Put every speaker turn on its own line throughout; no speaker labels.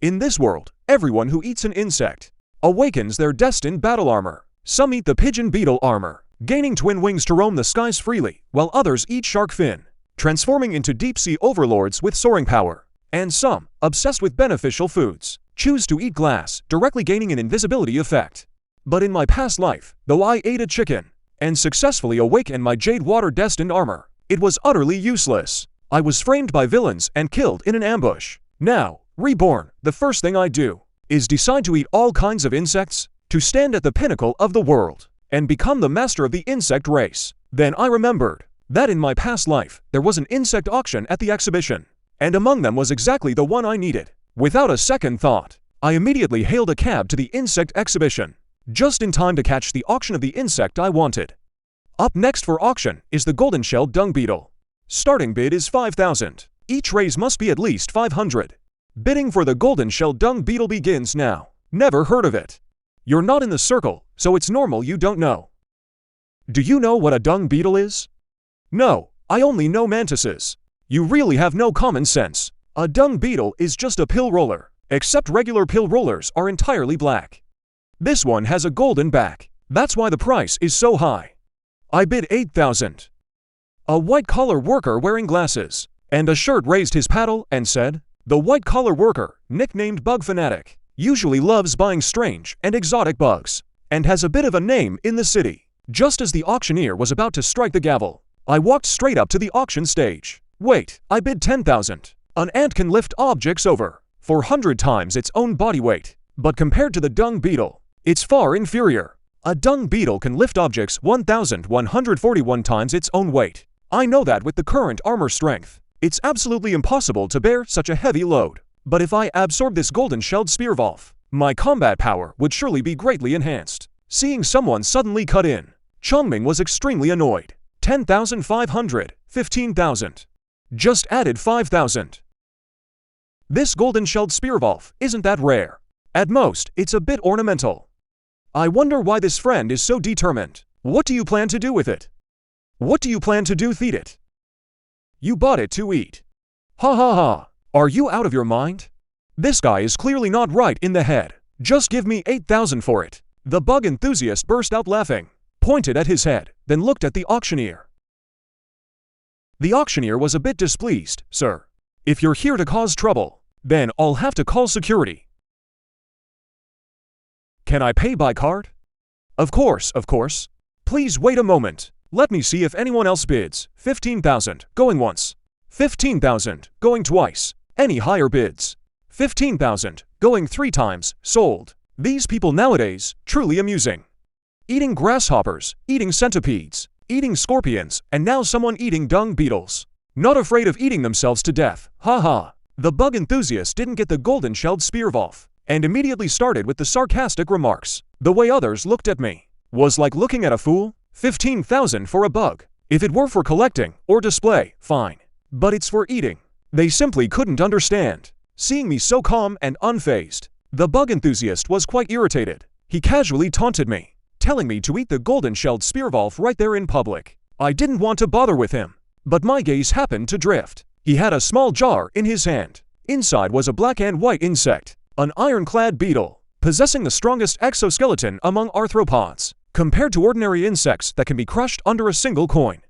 In this world, everyone who eats an insect awakens their destined battle armor. Some eat the pigeon beetle armor, gaining twin wings to roam the skies freely, while others eat shark fin, transforming into deep-sea overlords with soaring power. And some, obsessed with beneficial foods, choose to eat glass, directly gaining an invisibility effect. But in my past life, though I ate a chicken and successfully awakened my jade water-destined armor, it was utterly useless. I was framed by villains and killed in an ambush. Now, reborn, the first thing I do is decide to eat all kinds of insects, to stand at the pinnacle of the world, and become the master of the insect race. Then I remembered that in my past life, there was an insect auction at the exhibition, and among them was exactly the one I needed. Without a second thought, I immediately hailed a cab to the insect exhibition, just in time to catch the auction of the insect I wanted. Up next for auction is the golden-shelled dung beetle. Starting bid is 5,000. Each raise must be at least 500. Bidding for the golden-shelled dung beetle begins now. Never heard of it. You're not in the circle, so it's normal you don't know. Do you know what a dung beetle is? No, I only know mantises. You really have no common sense. A dung beetle is just a pill roller, except regular pill rollers are entirely black. This one has a golden back. That's why the price is so high. I bid 8,000. A white-collar worker wearing glasses and a shirt raised his paddle and said, "The white-collar worker, nicknamed Bug Fanatic, usually loves buying strange and exotic bugs, and has a bit of a name in the city." Just as the auctioneer was about to strike the gavel, I walked straight up to the auction stage. Wait, I bid 10,000. An ant can lift objects over 400 times its own body weight, but compared to the dung beetle, it's far inferior. A dung beetle can lift objects 1,141 times its own weight. I know that with the current armor strength, it's absolutely impossible to bear such a heavy load. But if I absorb this golden-shelled spearwolf, my combat power would surely be greatly enhanced. Seeing someone suddenly cut in, Chongming was extremely annoyed. 10,500, 15,000. Just added 5,000. This golden-shelled spearwolf isn't that rare. At most, it's a bit ornamental. I wonder why this friend is so determined. What do you plan to do with it? What do you plan to do with it? You bought it to eat. Ha ha ha. Are you out of your mind? This guy is clearly not right in the head. Just give me 8,000 for it. The bug enthusiast burst out laughing, pointed at his head, then looked at the auctioneer. The auctioneer was a bit displeased. "Sir, if you're here to cause trouble, then I'll have to call security. Can I pay by card?" Of course, of course. Please wait a moment. Let me see if anyone else bids. 15,000, going once. 15,000, going twice. Any higher bids? 15,000, going 3 times, sold. These people nowadays, truly amusing. Eating grasshoppers, eating centipedes, eating scorpions, and now someone eating dung beetles. Not afraid of eating themselves to death, ha. The bug enthusiast didn't get the golden-shelled spearwolf, and immediately started with the sarcastic remarks. The way others looked at me was like looking at a fool. 15,000 for a bug. If it were for collecting or display, fine. But it's for eating. They simply couldn't understand. Seeing me so calm and unfazed, the bug enthusiast was quite irritated. He casually taunted me, telling me to eat the golden-shelled spearwolf right there in public. I didn't want to bother with him, but my gaze happened to drift. He had a small jar in his hand. Inside was a black and white insect, an ironclad beetle, possessing the strongest exoskeleton among arthropods, compared to ordinary insects that can be crushed under a single coin.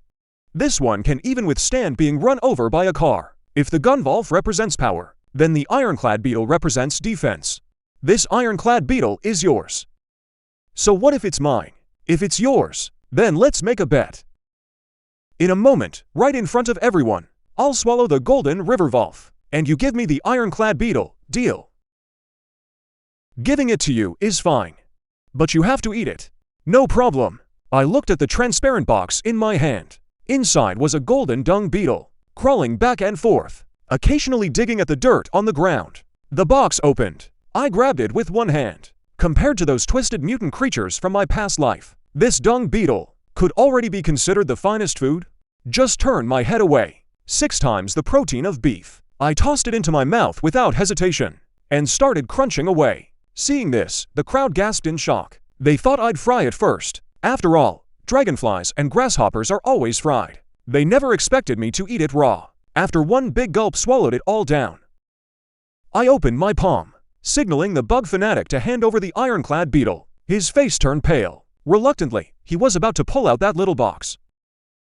This one can even withstand being run over by a car. If the gunvolf represents power, then the ironclad beetle represents defense. This ironclad beetle is yours. So what if it's mine? If it's yours, then let's make a bet. In a moment, right in front of everyone, I'll swallow the golden rivervolf, and you give me the ironclad beetle. Deal? Giving it to you is fine, but you have to eat it. No problem. I looked at the transparent box in my hand. Inside was a golden dung beetle, crawling back and forth, occasionally digging at the dirt on the ground. The box opened. I grabbed it with one hand. Compared to those twisted mutant creatures from my past life, this dung beetle could already be considered the finest food. Just turned my head away. 6 times the protein of beef. I tossed it into my mouth without hesitation and started crunching away. Seeing this, the crowd gasped in shock. They thought I'd fry it first. After all, dragonflies and grasshoppers are always fried. They never expected me to eat it raw. After one big gulp swallowed it all down. I opened my palm. signaling the bug fanatic to hand over the ironclad beetle. His face turned pale. Reluctantly, he was about to pull out that little box.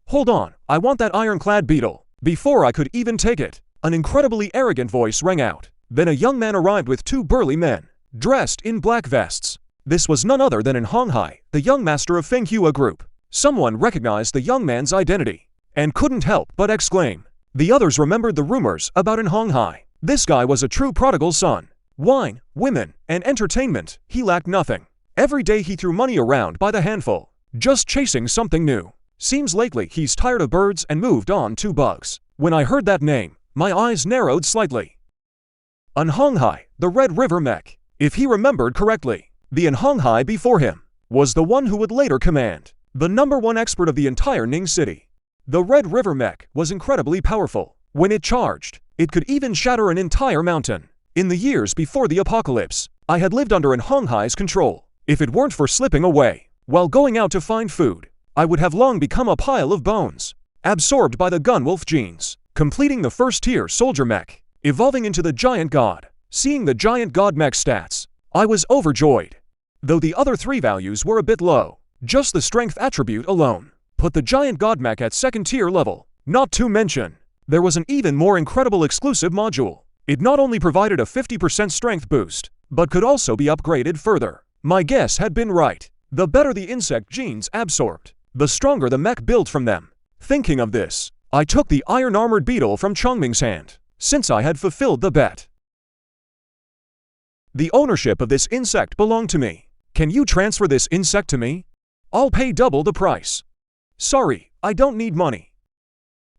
"Hold on, I want that ironclad beetle." Before I could even take it, an incredibly arrogant voice rang out. Then a young man arrived with two burly men, dressed in black vests. This was none other than In Hong Hai, the young master of Feng Hua Group. Someone recognized the young man's identity, and couldn't help but exclaim. The others remembered the rumors about In Hong Hai. This guy was a true prodigal son. Wine, women, and entertainment, he lacked nothing. Every day he threw money around by the handful, just chasing something new. Seems lately he's tired of birds and moved on to bugs. When I heard that name, my eyes narrowed slightly. In Hong Hai, the Red River Mech. If he remembered correctly, the In Hong Hai before him was the one who would later command the #1 expert of the entire Ning City. The Red River Mech was incredibly powerful. When it charged, it could even shatter an entire mountain. In the years before the apocalypse, I had lived under In Hong Hai's control. If it weren't for slipping away while going out to find food, I would have long become a pile of bones, absorbed by the Gunwolf genes, completing the first-tier soldier mech, evolving into the Giant God. Seeing the Giant God mech stats, I was overjoyed. Though the other three values were a bit low, just the strength attribute alone put the Giant God mech at second-tier level. Not to mention, there was an even more incredible exclusive module. It not only provided a 50% strength boost, but could also be upgraded further. My guess had been right. The better the insect genes absorbed, the stronger the mech built from them. Thinking of this, I took the iron-armored beetle from Chongming's hand, since I had fulfilled the bet. The ownership of this insect belonged to me. Can you transfer this insect to me? I'll pay double the price. Sorry, I don't need money.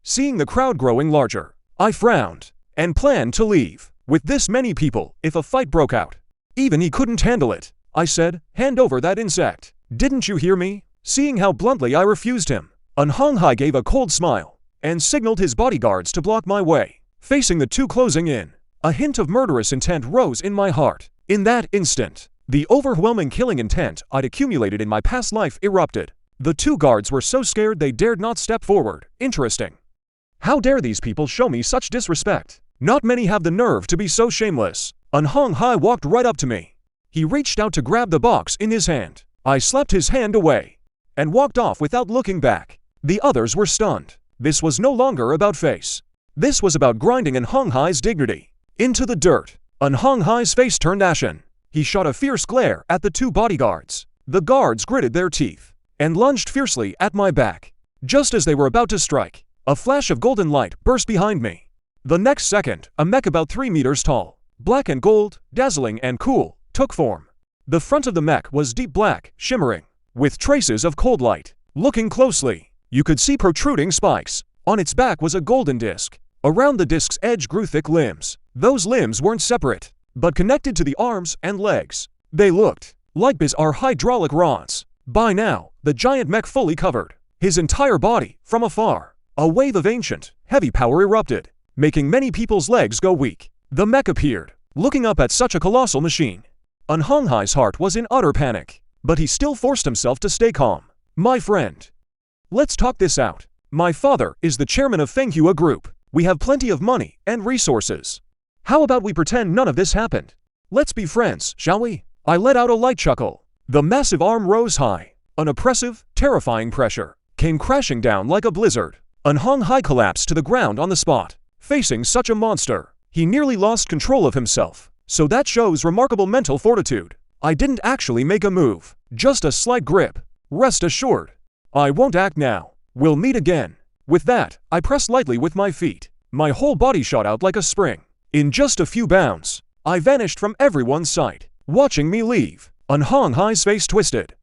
Seeing the crowd growing larger, I frowned and planned to leave. With this many people, if a fight broke out, even he couldn't handle it. I said, "Hand over that insect." Didn't you hear me? Seeing how bluntly I refused him, In Hong Hai gave a cold smile and signaled his bodyguards to block my way. Facing the two closing in, a hint of murderous intent rose in my heart. In that instant, the overwhelming killing intent I'd accumulated in my past life erupted. The two guards were so scared they dared not step forward. Interesting. How dare these people show me such disrespect? Not many have the nerve to be so shameless. In Hong Hai walked right up to me. He reached out to grab the box in his hand. I slapped his hand away and walked off without looking back. The others were stunned. This was no longer about face. This was about grinding In Hong Hai's dignity into the dirt. In Hong Hai's face turned ashen. He shot a fierce glare at the two bodyguards. The guards gritted their teeth and lunged fiercely at my back. Just as they were about to strike, a flash of golden light burst behind me. The next second, a mech about 3 meters tall, black and gold, dazzling and cool, took form. The front of the mech was deep black, shimmering, with traces of cold light. Looking closely, you could see protruding spikes. On its back was a golden disc. Around the disc's edge grew thick limbs. Those limbs weren't separate, but connected to the arms and legs. They looked like bizarre hydraulic rods. By now, the giant mech fully covered his entire body. From afar, a wave of ancient, heavy power erupted, making many people's legs go weak. The mech appeared, looking up at such a colossal machine. In Hong Hai's heart was in utter panic, but he still forced himself to stay calm. "My friend, let's talk this out. My father is the chairman of Feng Hua Group. We have plenty of money and resources. How about we pretend none of this happened? Let's be friends, shall we?" I let out a light chuckle. The massive arm rose high. An oppressive, terrifying pressure came crashing down like a blizzard. In Hong Hai collapsed to the ground on the spot. Facing such a monster, he nearly lost control of himself. So that shows remarkable mental fortitude. I didn't actually make a move, just a slight grip. Rest assured, I won't act now. We'll meet again. With that, I pressed lightly with my feet. My whole body shot out like a spring. In just a few bounds, I vanished from everyone's sight. Watching me leave, In Hong Hai's face twisted.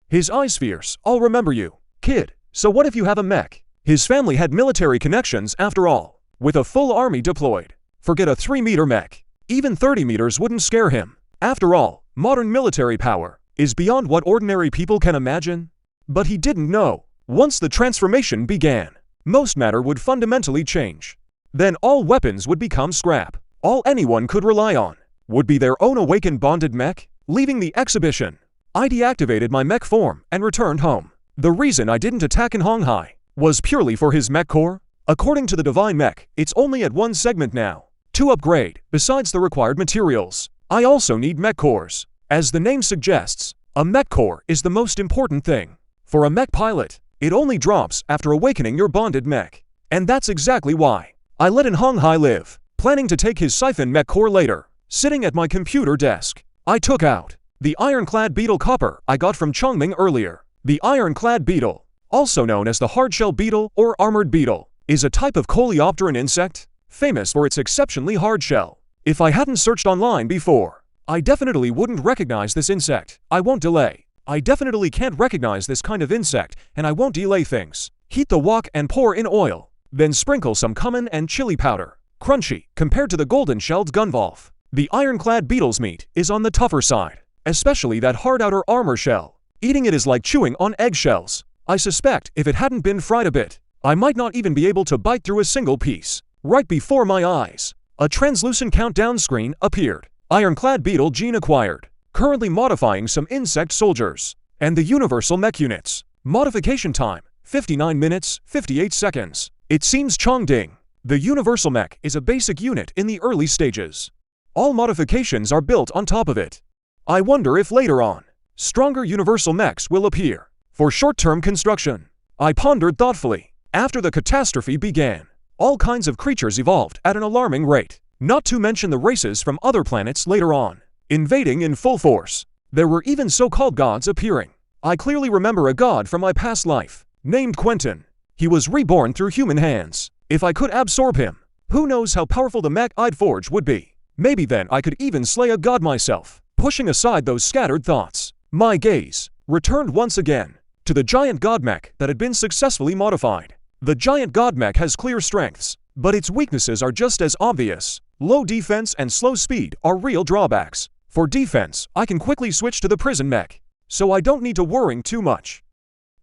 His eyes fierce. "I'll remember you, kid. So what if you have a mech?" His family had military connections after all, with a full army deployed. Forget a 3-meter mech. Even 30 meters wouldn't scare him. After all, modern military power is beyond what ordinary people can imagine. But he didn't know. Once the transformation began, most matter would fundamentally change. Then all weapons would become scrap. All anyone could rely on would be their own awakened bonded mech. Leaving the exhibition, I deactivated my mech form and returned home. The reason I didn't attack In Hong Hai was purely for his mech core. According to the divine mech, it's only at one segment now. To upgrade, besides the required materials, I also need mech cores. As the name suggests, a mech core is the most important thing. For a mech pilot, it only drops after awakening your bonded mech. And that's exactly why I let in Huang Hai live, planning to take his siphon mech core later. Sitting at my computer desk, I took out the ironclad beetle copper I got from Chongming earlier. The ironclad beetle, also known as the hardshell beetle or armored beetle, is a type of coleopteran insect, famous for its exceptionally hard shell. If I hadn't searched online before, I definitely wouldn't recognize this insect. I won't delay. I definitely can't recognize this kind of insect, and I won't delay things. Heat the wok and pour in oil, then sprinkle some cumin and chili powder. Crunchy, compared to the golden-shelled gunvalve. The ironclad beetle's meat is on the tougher side, especially that hard outer armor shell. Eating it is like chewing on eggshells. I suspect if it hadn't been fried a bit, I might not even be able to bite through a single piece. Right before my eyes, a translucent countdown screen appeared. Ironclad beetle gene acquired. Currently modifying some insect soldiers. And the universal mech units. Modification time, 59 minutes, 58 seconds. It seems Chongding. The universal mech is a basic unit in the early stages. All modifications are built on top of it. I wonder if later on, stronger universal mechs will appear. For short-term construction, I pondered thoughtfully. After the catastrophe began, all kinds of creatures evolved at an alarming rate. Not to mention the races from other planets later on, invading in full force. There were even so-called gods appearing. I clearly remember a god from my past life, named Quentin. He was reborn through human hands. If I could absorb him, who knows how powerful the mech I'd forge would be. Maybe then I could even slay a god myself. Pushing aside those scattered thoughts, my gaze returned once again to the giant god mech that had been successfully modified. The giant god mech has clear strengths, but its weaknesses are just as obvious. Low defense and slow speed are real drawbacks. For defense, I can quickly switch to the prison mech, so I don't need to worry too much.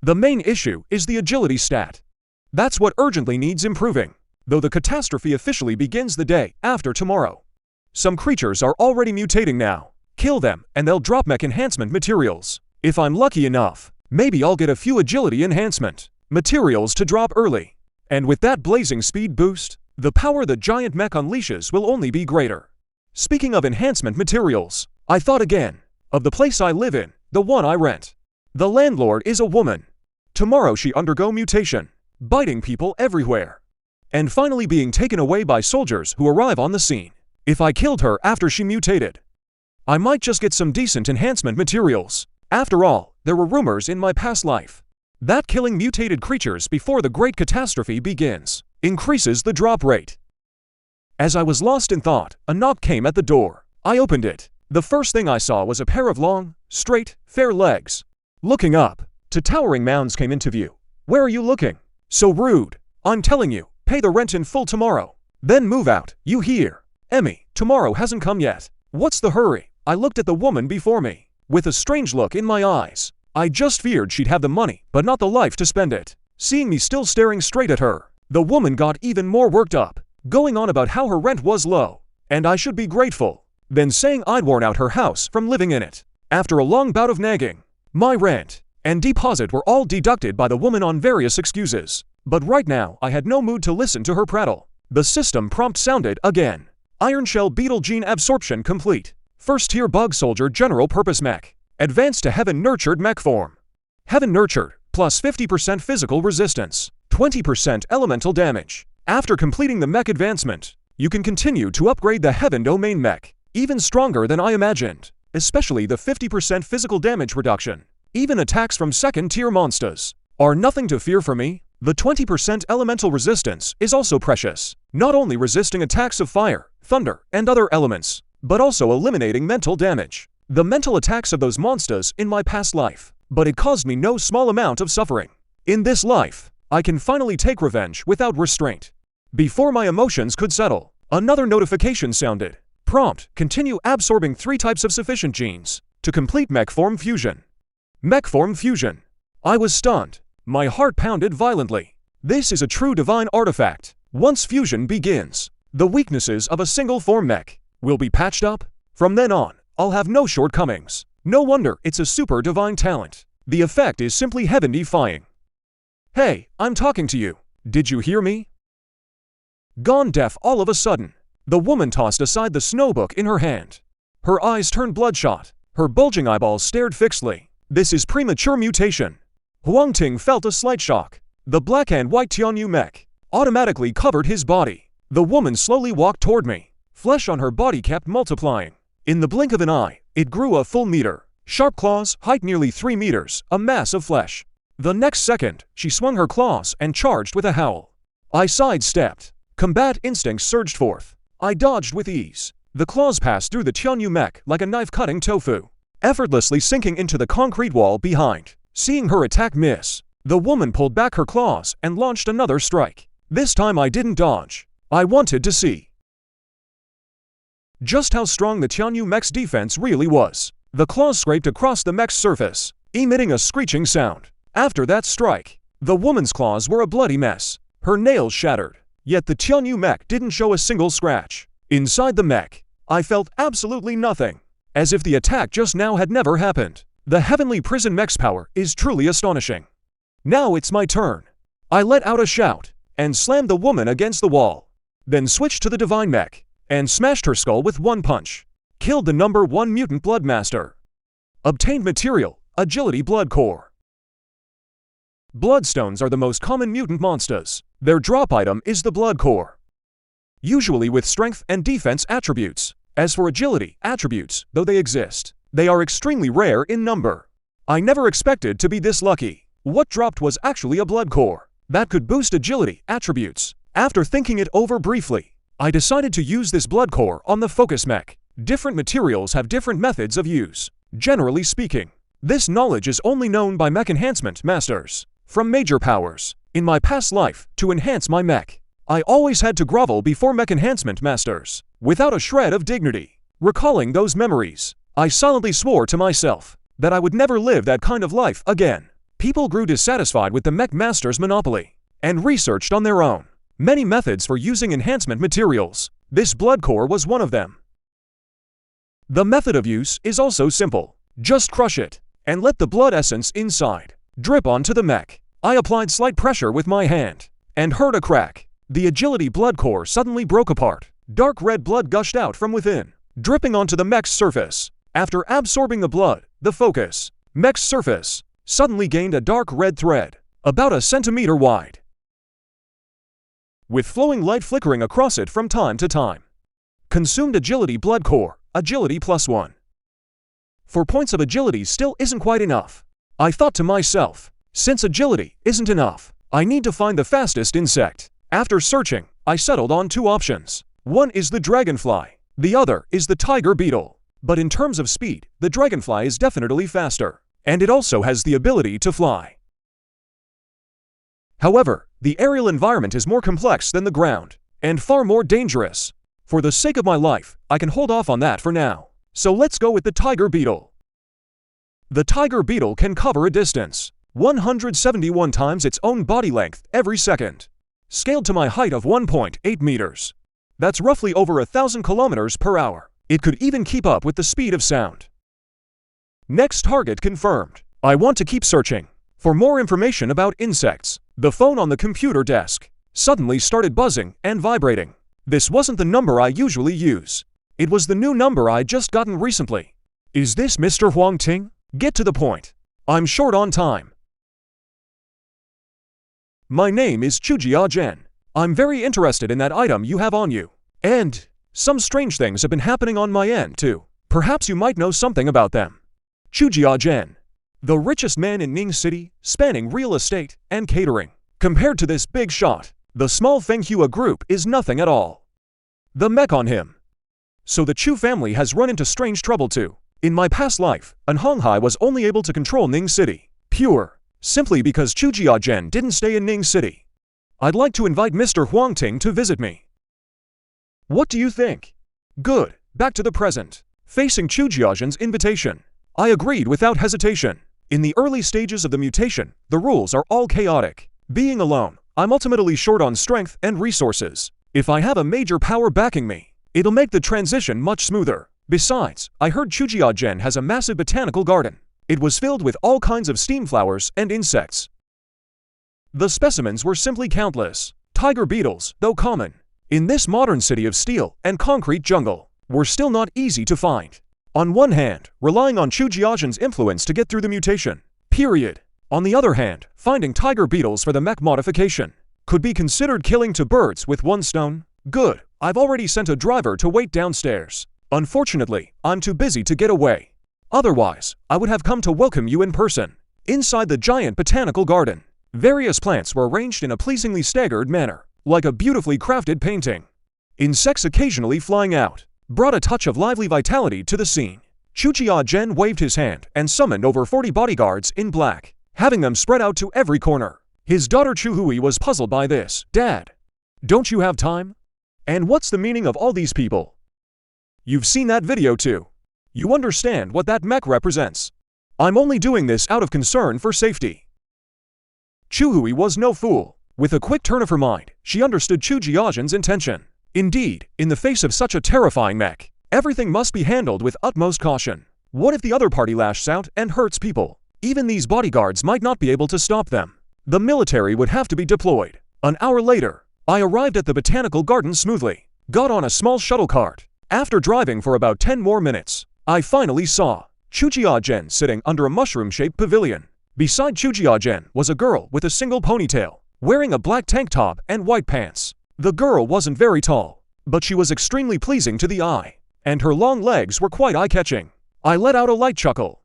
The main issue is the agility stat. That's what urgently needs improving, though the catastrophe officially begins the day after tomorrow. Some creatures are already mutating now. Kill them, and they'll drop mech enhancement materials. If I'm lucky enough, maybe I'll get a few agility enhancement materials to drop early. And with that blazing speed boost, the power the giant mech unleashes will only be greater. Speaking of enhancement materials, I thought again of the place I live in, the one I rent. The landlord is a woman. Tomorrow she undergo mutation, biting people everywhere, and finally being taken away by soldiers who arrive on the scene. If I killed her after she mutated, I might just get some decent enhancement materials. After all, there were rumors in my past life that killing mutated creatures before the great catastrophe begins increases the drop rate. As I was lost in thought, a knock came at the door. I opened it. The first thing I saw was a pair of long, straight, fair legs. Looking up, two towering mounds came into view. Where are you looking? So rude. I'm telling you, pay the rent in full tomorrow. Then move out, you hear? Emmy, tomorrow hasn't come yet. What's the hurry? I looked at the woman before me, with a strange look in my eyes. I just feared she'd have the money, but not the life to spend it. Seeing me still staring straight at her, the woman got even more worked up, going on about how her rent was low, and I should be grateful, then saying I'd worn out her house from living in it. After a long bout of nagging, my rent and deposit were all deducted by the woman on various excuses. But right now, I had no mood to listen to her prattle. The system prompt sounded again. Iron Shell Beetle Gene Absorption complete. First Tier Bug Soldier General Purpose Mech. Advanced to Heaven Nurtured Mech Form. Heaven Nurtured, plus 50% physical resistance, 20% elemental damage. After completing the mech advancement, you can continue to upgrade the Heaven Domain Mech, even stronger than I imagined, especially the 50% physical damage reduction. Even attacks from second-tier monsters are nothing to fear for me. The 20% elemental resistance is also precious, not only resisting attacks of fire, thunder, and other elements, but also eliminating mental damage. The mental attacks of those monsters in my past life, but it caused me no small amount of suffering. In this life, I can finally take revenge without restraint. Before my emotions could settle, another notification sounded. Prompt, continue absorbing 3 types of sufficient genes to complete mech form fusion. Mech form fusion. I was stunned. My heart pounded violently. This is a true divine artifact. Once fusion begins, the weaknesses of a single form mech will be patched up. From then on, I'll have no shortcomings. No wonder it's a super divine talent. The effect is simply heaven-defying. Hey, I'm talking to you. Did you hear me? Gone deaf all of a sudden. The woman tossed aside the snowbook in her hand. Her eyes turned bloodshot. Her bulging eyeballs stared fixedly. This is premature mutation. Huang Ting felt a slight shock. The black and white Tianyu Mech automatically covered his body. The woman slowly walked toward me. Flesh on her body kept multiplying. In the blink of an eye, it grew a full meter. Sharp claws, height nearly 3 meters, a mass of flesh. The next second, she swung her claws and charged with a howl. I sidestepped. Combat instincts surged forth. I dodged with ease. The claws passed through the Tianyu Mech like a knife cutting tofu, effortlessly sinking into the concrete wall behind. Seeing her attack miss, the woman pulled back her claws and launched another strike. This time I didn't dodge. I wanted to see just how strong the Tianyu Mech's defense really was. The claws scraped across the mech's surface, emitting a screeching sound. After that strike, the woman's claws were a bloody mess. Her nails shattered. Yet the Tianyu Mech didn't show a single scratch. Inside the mech, I felt absolutely nothing, as if the attack just now had never happened. The heavenly prison mech's power is truly astonishing. Now it's my turn. I let out a shout and slammed the woman against the wall, then switched to the divine mech and smashed her skull with one punch. Killed the number 1 mutant blood master. Obtained material, agility blood core. Bloodstones are the most common mutant monsters. Their drop item is the blood core, usually with strength and defense attributes. As for agility attributes, though they exist, they are extremely rare in number. I never expected to be this lucky. What dropped was actually a blood core that could boost agility attributes. After thinking it over briefly, I decided to use this blood core on the focus mech. Different materials have different methods of use. Generally speaking, this knowledge is only known by mech enhancement masters. From major powers, in my past life, to enhance my mech, I always had to grovel before mech enhancement masters, without a shred of dignity. Recalling those memories, I silently swore to myself that I would never live that kind of life again. People grew dissatisfied with the mech master's monopoly and researched on their own many methods for using enhancement materials. This blood core was one of them. The method of use is also simple. Just crush it and let the blood essence inside drip onto the mech. I applied slight pressure with my hand and heard a crack. The agility blood core suddenly broke apart. Dark red blood gushed out from within, dripping onto the mech's surface. After absorbing the blood, the focus mech's surface suddenly gained a dark red thread, about a centimeter wide, with flowing light flickering across it from time to time. Consumed agility blood core, agility +1. 4 points of agility still isn't quite enough. I thought to myself, since agility isn't enough, I need to find the fastest insect. After searching, I settled on 2 options. One is the dragonfly, the other is the tiger beetle. But in terms of speed, the dragonfly is definitely faster, and it also has the ability to fly. However, the aerial environment is more complex than the ground, and far more dangerous. For the sake of my life, I can hold off on that for now. So let's go with the tiger beetle. The tiger beetle can cover a distance 171 times its own body length every second. Scaled to my height of 1.8 meters. That's roughly over 1,000 kilometers per hour. It could even keep up with the speed of sound. Next target confirmed. I want to keep searching for more information about insects. The phone on the computer desk suddenly started buzzing and vibrating. This wasn't the number I usually use. It was the new number I'd just gotten recently. Is this Mr. Huang Ting? Get to the point. I'm short on time. My name is Chujia Zhen. I'm very interested in that item you have on you. And some strange things have been happening on my end too. Perhaps you might know something about them. Chujia Zhen, the richest man in Ning City, spanning real estate and catering. Compared to this big shot, the small Fenghua group is nothing at all. The mech on him. So the Chu family has run into strange trouble too. In my past life, an Honghai was only able to control Ning City, pure, simply because Chujia Zhen didn't stay in Ning City. I'd like to invite Mr. Huang Ting to visit me. What do you think? Good, back to the present. Facing Chujia Zhen's invitation, I agreed without hesitation. In the early stages of the mutation, the rules are all chaotic. Being alone, I'm ultimately short on strength and resources. If I have a major power backing me, it'll make the transition much smoother. Besides, I heard Chujia Zhen has a massive botanical garden. It was filled with all kinds of steam flowers and insects. The specimens were simply countless. Tiger beetles, though common in this modern city of steel and concrete jungle, were still not easy to find. On one hand, relying on Chu Jiajin's influence to get through the mutation. Period. On the other hand, finding tiger beetles for the mech modification could be considered killing two birds with one stone. Good, I've already sent a driver to wait downstairs. Unfortunately, I'm too busy to get away. Otherwise, I would have come to welcome you in person. Inside the giant botanical garden, various plants were arranged in a pleasingly staggered manner, like a beautifully crafted painting. Insects occasionally flying out brought a touch of lively vitality to the scene. Chu Jiajin waved his hand and summoned over 40 bodyguards in black, having them spread out to every corner. His daughter Chu Hui was puzzled by this. Dad, don't you have time? And what's the meaning of all these people? You've seen that video too. You understand what that mech represents. I'm only doing this out of concern for safety. Chu Hui was no fool. With a quick turn of her mind, she understood Chu Jiajin's intention. Indeed, in the face of such a terrifying mech, everything must be handled with utmost caution. What if the other party lashes out and hurts people? Even these bodyguards might not be able to stop them. The military would have to be deployed. An hour later, I arrived at the botanical garden smoothly, got on a small shuttle cart. After driving for about 10 more minutes, I finally saw Chu Jiajin sitting under a mushroom-shaped pavilion. Beside Chu Jiajin was a girl with a single ponytail, wearing a black tank top and white pants. The girl wasn't very tall, but she was extremely pleasing to the eye, and her long legs were quite eye-catching. I let out a light chuckle,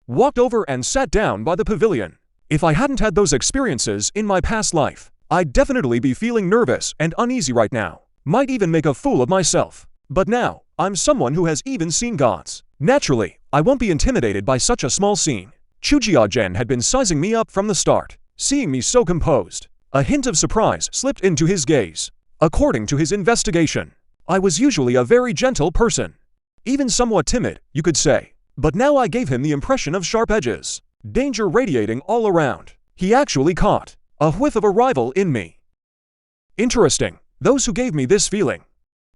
walked over and sat down by the pavilion. If I hadn't had those experiences in my past life, I'd definitely be feeling nervous and uneasy right now. Might even make a fool of myself. But now, I'm someone who has even seen gods. Naturally, I won't be intimidated by such a small scene. Chu Jiajin had been sizing me up from the start. Seeing me so composed, a hint of surprise slipped into his gaze. According to his investigation, I was usually a very gentle person. Even somewhat timid, you could say. But now I gave him the impression of sharp edges, danger radiating all around. He actually caught a whiff of a rival in me. Interesting, those who gave me this feeling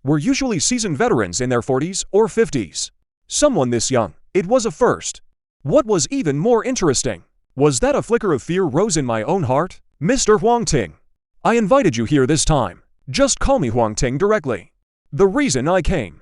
were usually seasoned veterans in their 40s or 50s. Someone this young, it was a first. What was even more interesting was that a flicker of fear rose in my own heart. Mr. Huang Ting, I invited you here this time. Just call me Huang Ting directly. The reason I came.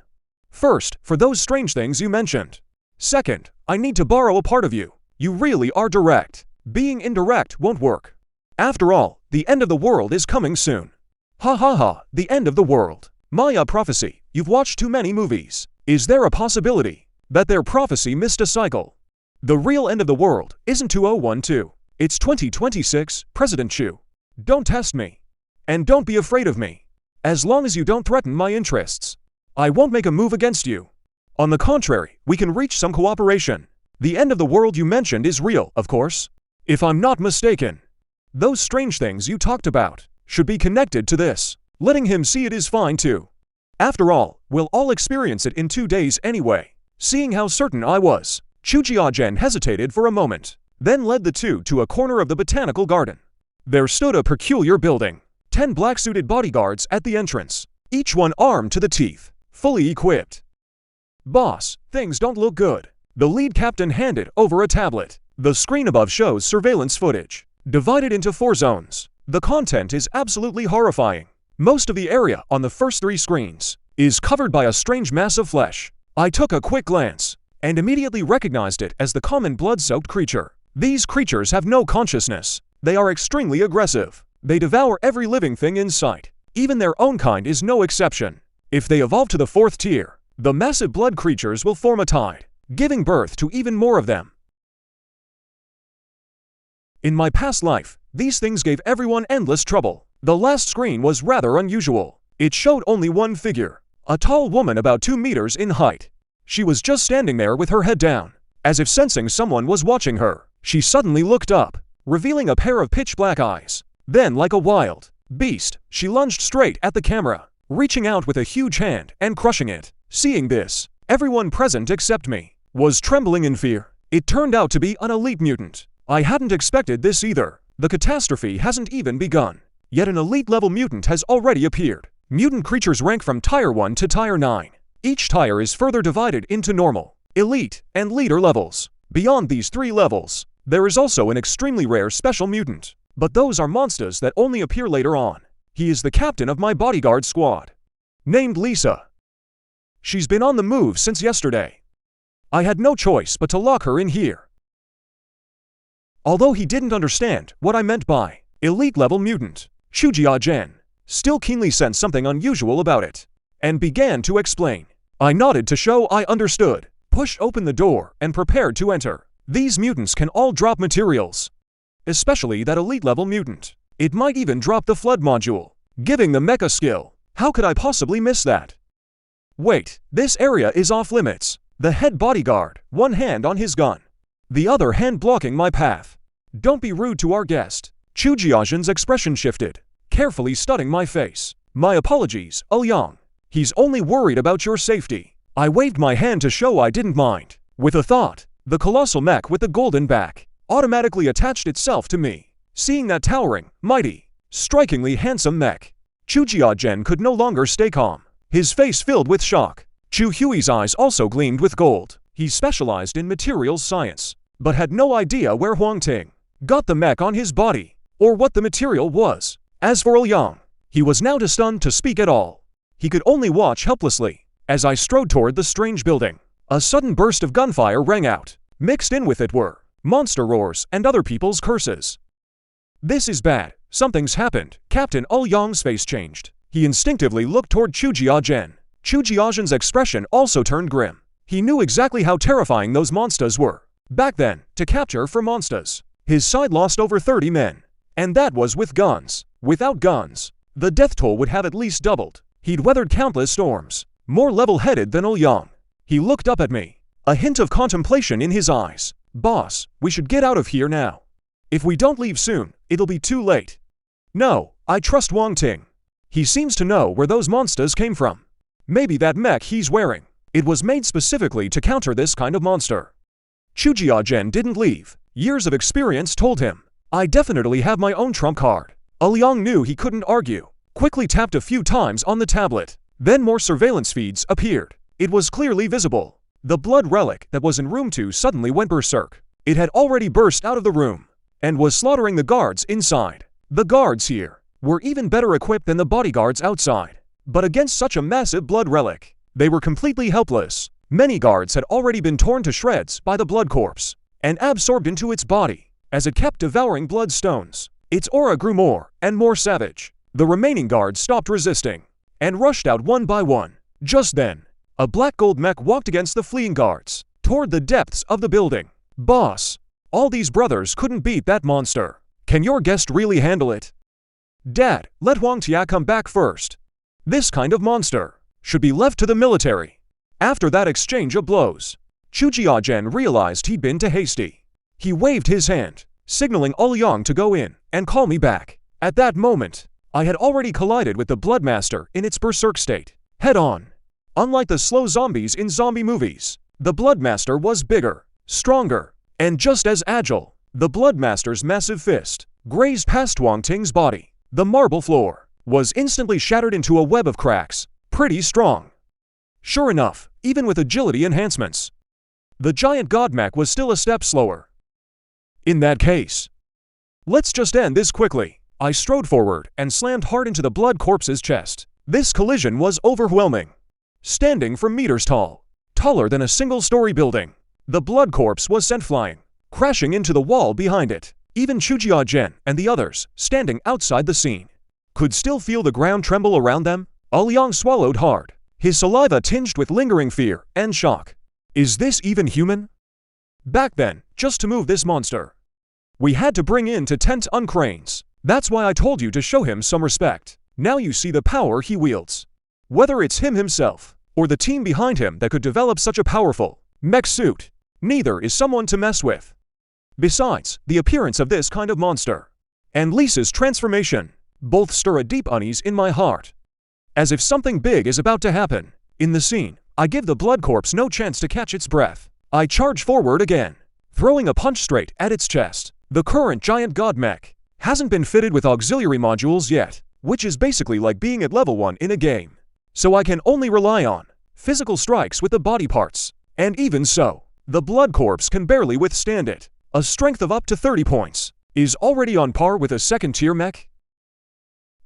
First, for those strange things you mentioned. Second, I need to borrow a part of you. You really are direct. Being indirect won't work. After all, the end of the world is coming soon. Ha ha ha, the end of the world. Maya prophecy, you've watched too many movies. Is there a possibility that their prophecy missed a cycle? The real end of the world isn't 2012. It's 2026, President Chu. Don't test me. And don't be afraid of me. As long as you don't threaten my interests, I won't make a move against you. On the contrary, we can reach some cooperation. The end of the world you mentioned is real, of course. If I'm not mistaken, those strange things you talked about should be connected to this. Letting him see it is fine too. After all, we'll all experience it in 2 days anyway. Seeing how certain I was, Chu Jiajin hesitated for a moment, then led the two to a corner of the botanical garden. There stood a peculiar building, 10 black-suited bodyguards at the entrance, each one armed to the teeth, fully equipped. Boss, things don't look good. The lead captain handed over a tablet. The screen above shows surveillance footage, divided into 4 zones. The content is absolutely horrifying. Most of the area on the first 3 screens is covered by a strange mass of flesh. I took a quick glance and immediately recognized it as the common blood-soaked creature. These creatures have no consciousness. They are extremely aggressive. They devour every living thing in sight. Even their own kind is no exception. If they evolve to the 4th tier, the massive blood creatures will form a tide, giving birth to even more of them. In my past life, these things gave everyone endless trouble. The last screen was rather unusual. It showed only one figure, a tall woman about 2 meters in height. She was just standing there with her head down, as if sensing someone was watching her. She suddenly looked up, revealing a pair of pitch-black eyes. Then, like a wild beast, she lunged straight at the camera, reaching out with a huge hand and crushing it. Seeing this, everyone present except me was trembling in fear. It turned out to be an elite mutant. I hadn't expected this either. The catastrophe hasn't even begun, yet an elite-level mutant has already appeared. Mutant creatures rank from Tier 1 to Tier 9. Each tier is further divided into normal, elite, and leader levels. Beyond these 3 levels, there is also an extremely rare special mutant, but those are monsters that only appear later on. He is the captain of my bodyguard squad. Named Lisa. She's been on the move since yesterday. I had no choice but to lock her in here. Although he didn't understand what I meant by elite-level mutant, Chujia-gen still keenly sensed something unusual about it, and began to explain. I nodded to show I understood, pushed open the door, and prepared to enter. These mutants can all drop materials, especially that elite-level mutant. It might even drop the flood module, giving the mecha skill. How could I possibly miss that? Wait, this area is off-limits. The head bodyguard, one hand on his gun, the other hand blocking my path. Don't be rude to our guest. Chujia-gen's expression shifted, carefully studying my face. My apologies, Yang. He's only worried about your safety. I waved my hand to show I didn't mind. With a thought, the colossal mech with the golden back automatically attached itself to me. Seeing that towering, mighty, strikingly handsome mech, Chujia-gen could no longer stay calm. His face filled with shock. Chu Hui's eyes also gleamed with gold. He specialized in materials science, but had no idea where Huang Ting got the mech on his body, or what the material was. As for Yang, he was now too stunned to speak at all. He could only watch helplessly. As I strode toward the strange building, a sudden burst of gunfire rang out. Mixed in with it were monster roars and other people's curses. This is bad. Something's happened. Captain Yang's face changed. He instinctively looked toward Chujia-gen. Chujia-gen's expression also turned grim. He knew exactly how terrifying those monsters were. Back then, to capture for monsters, his side lost over 30 men. And that was with guns. Without guns, the death toll would have at least doubled. He'd weathered countless storms, more level-headed than Yang. He looked up at me, a hint of contemplation in his eyes. Boss, we should get out of here now. If we don't leave soon, it'll be too late. No, I trust Huang Ting. He seems to know where those monsters came from. Maybe that mech he's wearing, it was made specifically to counter this kind of monster. Chujia-gen didn't leave. Years of experience told him, I definitely have my own trump card. Yang knew he couldn't argue. Quickly tapped a few times on the tablet. Then more surveillance feeds appeared. It was clearly visible. The blood relic that was in room 2 suddenly went berserk. It had already burst out of the room and was slaughtering the guards inside. The guards here were even better equipped than the bodyguards outside. But against such a massive blood relic, they were completely helpless. Many guards had already been torn to shreds by the blood corpse and absorbed into its body. As it kept devouring bloodstones, its aura grew more and more savage. The remaining guards stopped resisting and rushed out one by one. Just then, a black gold mech walked against the fleeing guards toward the depths of the building. Boss, all these brothers couldn't beat that monster. Can your guest really handle it? Dad, let Huang Tia come back first. This kind of monster should be left to the military. After that exchange of blows, Chujia-gen realized he'd been too hasty. He waved his hand, signaling Yang to go in and call me back. At that moment, I had already collided with the Bloodmaster in its berserk state, head-on. Unlike the slow zombies in zombie movies, the Bloodmaster was bigger, stronger, and just as agile. The Bloodmaster's massive fist grazed past Huang Ting's body. The marble floor was instantly shattered into a web of cracks. Pretty strong. Sure enough, even with agility enhancements, the giant godmech was still a step slower. In that case, let's just end this quickly. I strode forward and slammed hard into the blood corpse's chest. This collision was overwhelming. Standing from meters tall, taller than a single-story building, the blood corpse was sent flying, crashing into the wall behind it. Even Chujia-gen and the others, standing outside the scene, could still feel the ground tremble around them. Yang swallowed hard, his saliva tinged with lingering fear and shock. Is this even human? Back then, just to move this monster, we had to bring in to tent on cranes. That's why I told you to show him some respect. Now you see the power he wields. Whether it's him himself, or the team behind him that could develop such a powerful mech suit, neither is someone to mess with. Besides, the appearance of this kind of monster and Lisa's transformation both stir a deep unease in my heart. As if something big is about to happen. In the scene, I give the blood corpse no chance to catch its breath. I charge forward again, throwing a punch straight at its chest. The current giant god mech hasn't been fitted with auxiliary modules yet, which is basically like being at level 1 in a game. So I can only rely on physical strikes with the body parts. And even so, the blood corpse can barely withstand it. A strength of up to 30 points is already on par with a second-tier mech.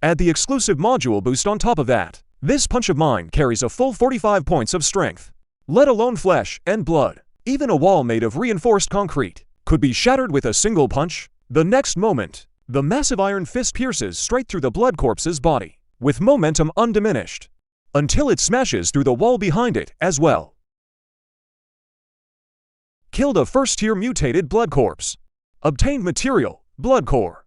Add the exclusive module boost on top of that. This punch of mine carries a full 45 points of strength. Let alone flesh and blood. Even a wall made of reinforced concrete could be shattered with a single punch. The next moment, the massive iron fist pierces straight through the blood corpse's body, with momentum undiminished, until it smashes through the wall behind it as well. Killed a first-tier mutated blood corpse. Obtained material, blood core.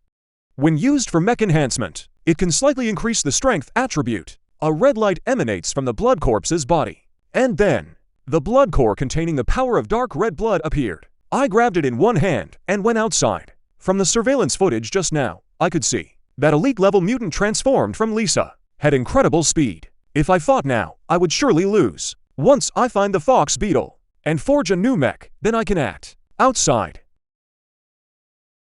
When used for mech enhancement, it can slightly increase the strength attribute. A red light emanates from the blood corpse's body. And then, the blood core containing the power of dark red blood appeared. I grabbed it in one hand and went outside. From the surveillance footage just now, I could see that elite-level mutant transformed from Lisa had incredible speed. If I fought now, I would surely lose. Once I find the fox beetle and forge a new mech, then I can act. Outside.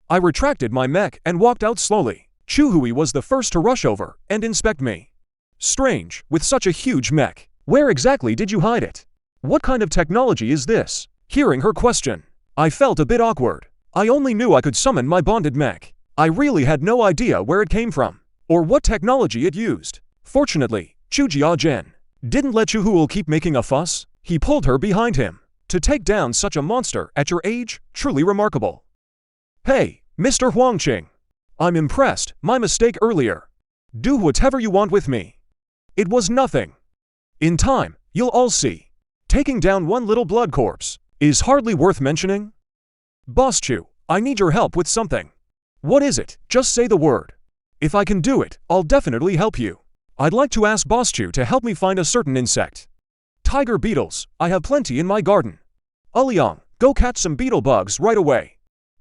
I retracted my mech and walked out slowly. Chuhui was the first to rush over and inspect me. Strange, with such a huge mech. Where exactly did you hide it? What kind of technology is this? Hearing her question, I felt a bit awkward. I only knew I could summon my bonded mech. I really had no idea where it came from, or what technology it used. Fortunately, Chujia-gen didn't let Chuhuul keep making a fuss. He pulled her behind him. To take down such a monster at your age, truly remarkable. Hey, Mr. Huang Ting. I'm impressed, my mistake earlier. Do whatever you want with me. It was nothing. In time, you'll all see. Taking down one little blood corpse is hardly worth mentioning. Boss Chu, I need your help with something. What is it? Just say the word. If I can do it, I'll definitely help you. I'd like to ask Boss Chu to help me find a certain insect. Tiger beetles, I have plenty in my garden. Liang, go catch some beetle bugs right away.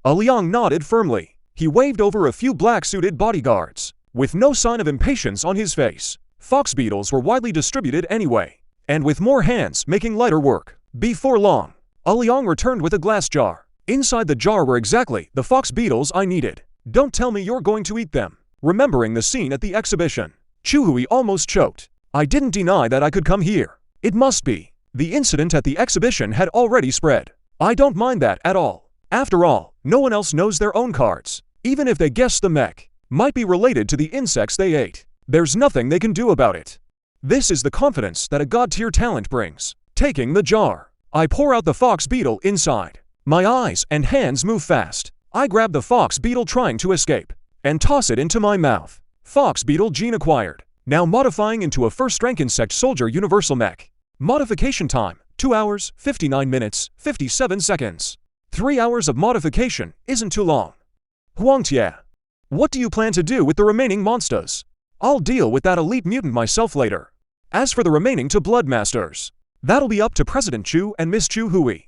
Liang nodded firmly. He waved over a few black-suited bodyguards, with no sign of impatience on his face. Fox beetles were widely distributed anyway, and with more hands making lighter work. Before long, Liang returned with a glass jar. Inside the jar were exactly the fox beetles I needed. Don't tell me you're going to eat them. Remembering the scene at the exhibition, Chuhui almost choked. I didn't deny that I could come here. It must be. The incident at the exhibition had already spread. I don't mind that at all. After all, no one else knows their own cards. Even if they guess the mech might be related to the insects they ate, there's nothing they can do about it. This is the confidence that a god-tier talent brings. Taking the jar, I pour out the fox beetle inside. My eyes and hands move fast. I grab the fox beetle trying to escape and toss it into my mouth. Fox beetle gene acquired. Now modifying into a first-rank insect soldier universal mech. Modification time, 2 hours, 59 minutes, 57 seconds. 3 hours of modification isn't too long. Huang Ting, what do you plan to do with the remaining monsters? I'll deal with that elite mutant myself later. As for the remaining two Bloodmasters, that'll be up to President Chu and Miss Chu Hui.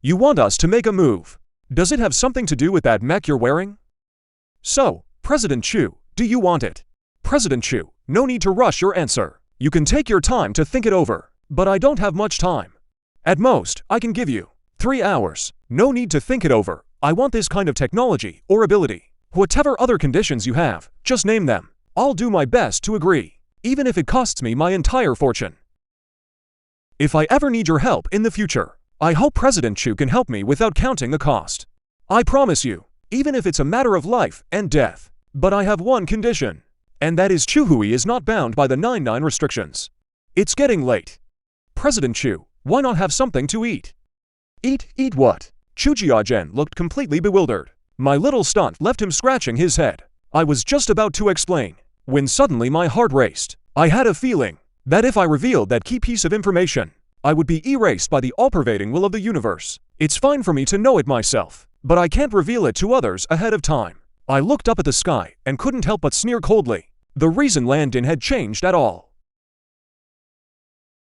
You want us to make a move. Does it have something to do with that mech you're wearing? So, President Chu, do you want it? President Chu, no need to rush your answer. You can take your time to think it over, but I don't have much time. At most, I can give you 3 hours. No need to think it over. I want this kind of technology or ability. Whatever other conditions you have, just name them. I'll do my best to agree, even if it costs me my entire fortune. If I ever need your help in the future, I hope President Chu can help me without counting the cost. I promise you, even if it's a matter of life and death. But I have one condition, and that is Chu Hui is not bound by the 9-9 restrictions. It's getting late. President Chu, why not have something to eat? Eat what? Chujia-gen looked completely bewildered. My little stunt left him scratching his head. I was just about to explain, when suddenly my heart raced. I had a feeling that if I revealed that key piece of information, I would be erased by the all-pervading will of the universe. It's fine for me to know it myself, but I can't reveal it to others ahead of time. I looked up at the sky and couldn't help but sneer coldly. The reason Landin had changed at all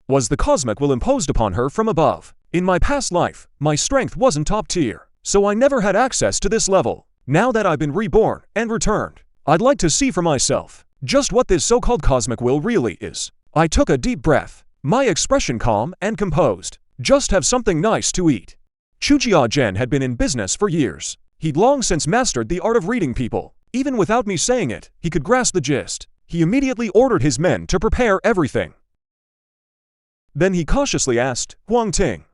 was the cosmic will imposed upon her from above. In my past life, my strength wasn't top tier, so I never had access to this level. Now that I've been reborn and returned, I'd like to see for myself just what this so-called cosmic will really is. I took a deep breath, my expression calm and composed. Just have something nice to eat. Chujia-gen had been in business for years. He'd long since mastered the art of reading people. Even without me saying it, he could grasp the gist. He immediately ordered his men to prepare everything. Then he cautiously asked, Huang Ting,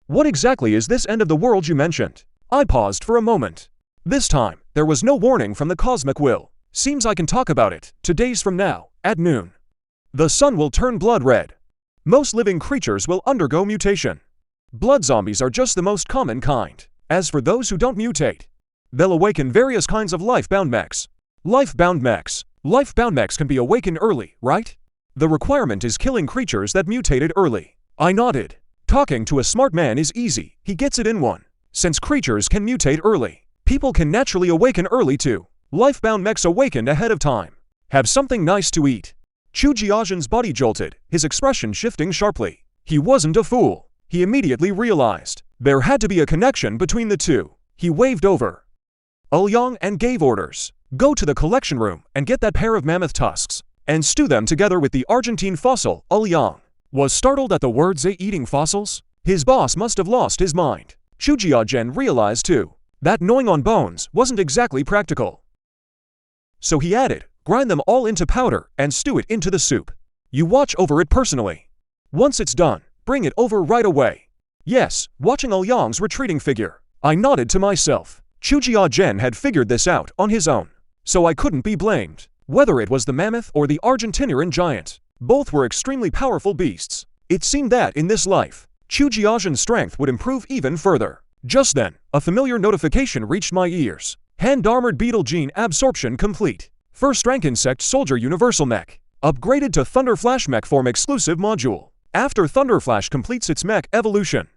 what exactly is this end of the world you mentioned? I paused for a moment. This time, there was no warning from the cosmic will. Seems I can talk about it 2 days from now, at noon. The sun will turn blood red. Most living creatures will undergo mutation. Blood zombies are just the most common kind. As for those who don't mutate, they'll awaken various kinds of life-bound mechs. Life-bound mechs. Life-bound mechs can be awakened early, right? The requirement is killing creatures that mutated early. I nodded. Talking to a smart man is easy, he gets it in one. Since creatures can mutate early, people can naturally awaken early too. Life-bound mechs awakened ahead of time. Have something nice to eat. Chu Jiazhen's body jolted, his expression shifting sharply. He wasn't a fool. He immediately realized there had to be a connection between the two. He waved over Yang and gave orders. Go to the collection room and get that pair of mammoth tusks, and stew them together with the Argentine fossil. Yang was startled at the words eating fossils. His boss must have lost his mind. Chu Jiazhen realized too that gnawing on bones wasn't exactly practical. So he added, grind them all into powder and stew it into the soup. You watch over it personally. Once it's done, bring it over right away. Yes, watching Yang's retreating figure, I nodded to myself. Chu Jiazhen had figured this out on his own, so I couldn't be blamed. Whether it was the mammoth or the Argentinian giant, both were extremely powerful beasts. It seemed that in this life, Chu Jiazhen's strength would improve even further. Just then, a familiar notification reached my ears. Hand-armored beetle gene absorption complete. First rank insect soldier universal mech. Upgraded to Thunder Flash mech form exclusive module. After Thunder Flash completes its mech evolution,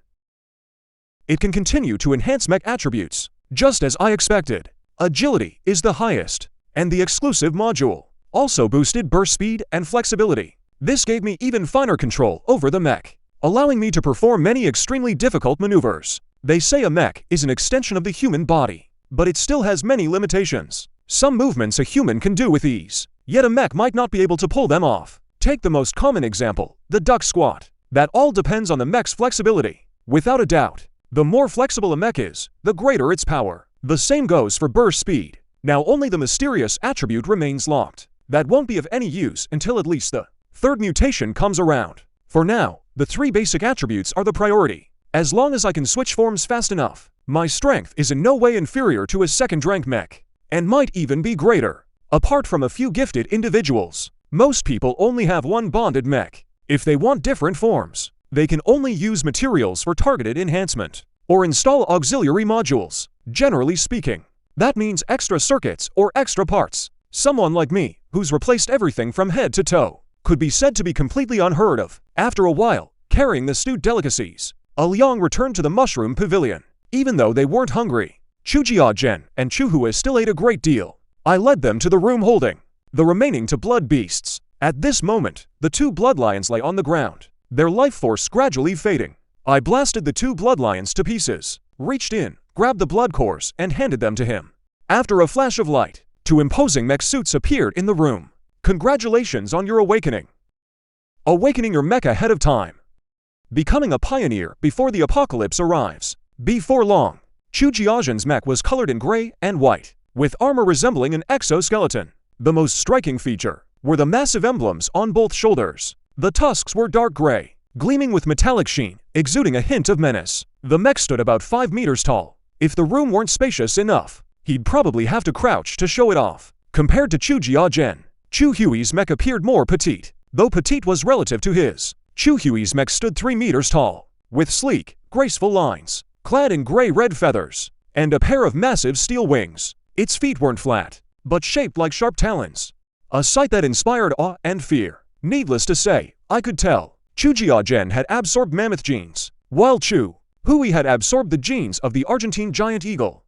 it can continue to enhance mech attributes. Just as I expected, agility is the highest, and the exclusive module also boosted burst speed and flexibility. This gave me even finer control over the mech, allowing me to perform many extremely difficult maneuvers. They say a mech is an extension of the human body, but it still has many limitations. Some movements a human can do with ease, yet a mech might not be able to pull them off. Take the most common example, the duck squat. That all depends on the mech's flexibility. Without a doubt, the more flexible a mech is, the greater its power. The same goes for burst speed. Now only the mysterious attribute remains locked. That won't be of any use until at least the third mutation comes around. For now, the 3 basic attributes are the priority. As long as I can switch forms fast enough, my strength is in no way inferior to a second-rank mech, and might even be greater. Apart from a few gifted individuals, most people only have one bonded mech. If they want different forms, they can only use materials for targeted enhancement, or install auxiliary modules. Generally speaking, that means extra circuits or extra parts. Someone like me, who's replaced everything from head to toe, could be said to be completely unheard of. After a while, carrying the stewed delicacies, Yang returned to the mushroom pavilion. Even though they weren't hungry, Chu Jiazhen and Chu Hua still ate a great deal. I led them to the room holding the remaining two blood beasts. At this moment, the 2 bloodlions lay on the ground, their life force gradually fading. I blasted the 2 bloodlions to pieces, reached in, grabbed the blood cores, and handed them to him. After a flash of light, 2 imposing mech suits appeared in the room. Congratulations on your awakening. Awakening your mech ahead of time. Becoming a pioneer before the apocalypse arrives. Before long, Chu Jiazhen's mech was colored in gray and white, with armor resembling an exoskeleton. The most striking feature were the massive emblems on both shoulders. The tusks were dark gray, gleaming with metallic sheen, exuding a hint of menace. The mech stood about 5 meters tall. If the room weren't spacious enough, he'd probably have to crouch to show it off. Compared to Chu Jiazhen, Chu Hui's mech appeared more petite, though petite was relative to his. Chu Hui's mech stood 3 meters tall, with sleek, graceful lines, clad in gray-red feathers, and a pair of massive steel wings. Its feet weren't flat, but shaped like sharp talons. A sight that inspired awe and fear. Needless to say, I could tell Chu Jiazhen had absorbed mammoth genes, while Chu Hui had absorbed the genes of the Argentine giant eagle.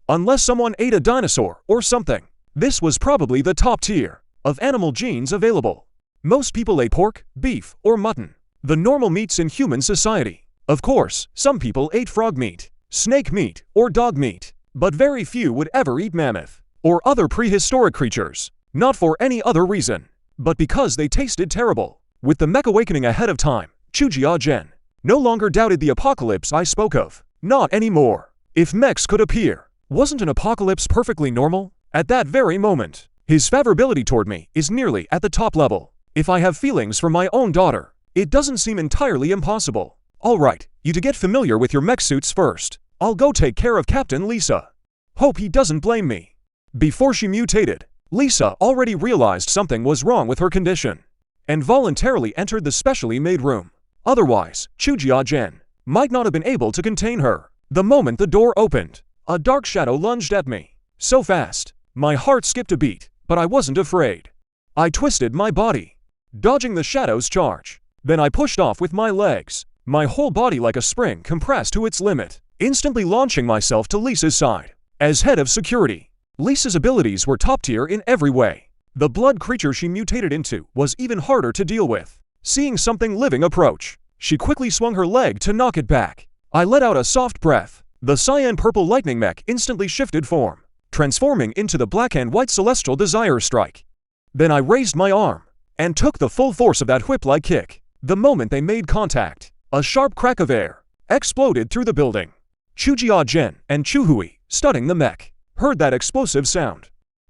Unless someone ate a dinosaur or something, this was probably the top tier of animal genes available. Most people ate pork, beef, or mutton, the normal meats in human society. Of course, some people ate frog meat, snake meat, or dog meat, but very few would ever eat mammoth or other prehistoric creatures, not for any other reason, but because they tasted terrible. With the mech awakening ahead of time, Chu Jiazhen no longer doubted the apocalypse I spoke of. Not anymore. If mechs could appear, wasn't an apocalypse perfectly normal? At that very moment, his favorability toward me is nearly at the top level. If I have feelings for my own daughter, it doesn't seem entirely impossible. Alright, you to get familiar with your mech suits first. I'll go take care of Captain Lisa. Hope he doesn't blame me. Before she mutated, Lisa already realized something was wrong with her condition and voluntarily entered the specially made room. Otherwise, Chujia-gen might not have been able to contain her. The moment the door opened, a dark shadow lunged at me. So fast, my heart skipped a beat, but I wasn't afraid. I twisted my body, dodging the shadow's charge. Then I pushed off with my legs, my whole body like a spring compressed to its limit, instantly launching myself to Lisa's side. As head of security, Lisa's abilities were top tier in every way. The blood creature she mutated into was even harder to deal with. Seeing something living approach, she quickly swung her leg to knock it back. I let out a soft breath. The cyan-purple lightning mech instantly shifted form, transforming into the black and white celestial desire strike. Then I raised my arm and took the full force of that whip-like kick. The moment they made contact, a sharp crack of air exploded through the building. Chujia-gen and Chuhui, studying the mech, heard that explosive sound,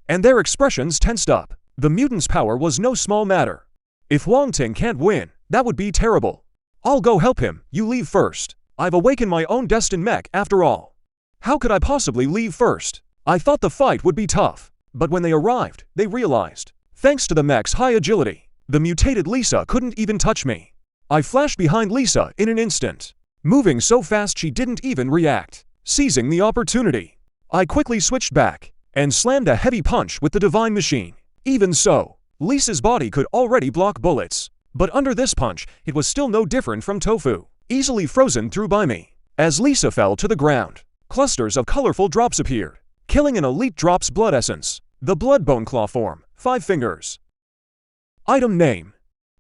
and their expressions tensed up. The mutant's power was no small matter. If Huang Ting can't win, that would be terrible. I'll go help him, you leave first. I've awakened my own destined mech after all. How could I possibly leave first? I thought the fight would be tough, but when they arrived, they realized, thanks to the mech's high agility, the mutated Lisa couldn't even touch me. I flashed behind Lisa in an instant, moving so fast she didn't even react. Seizing the opportunity, I quickly switched back and slammed a heavy punch with the divine machine. Even so, Lisa's body could already block bullets, but under this punch, it was still no different from tofu, easily frozen through by me. As Lisa fell to the ground, clusters of colorful drops appeared, killing an elite drop's blood essence. The Bloodbone Claw form, 5 fingers. Item name: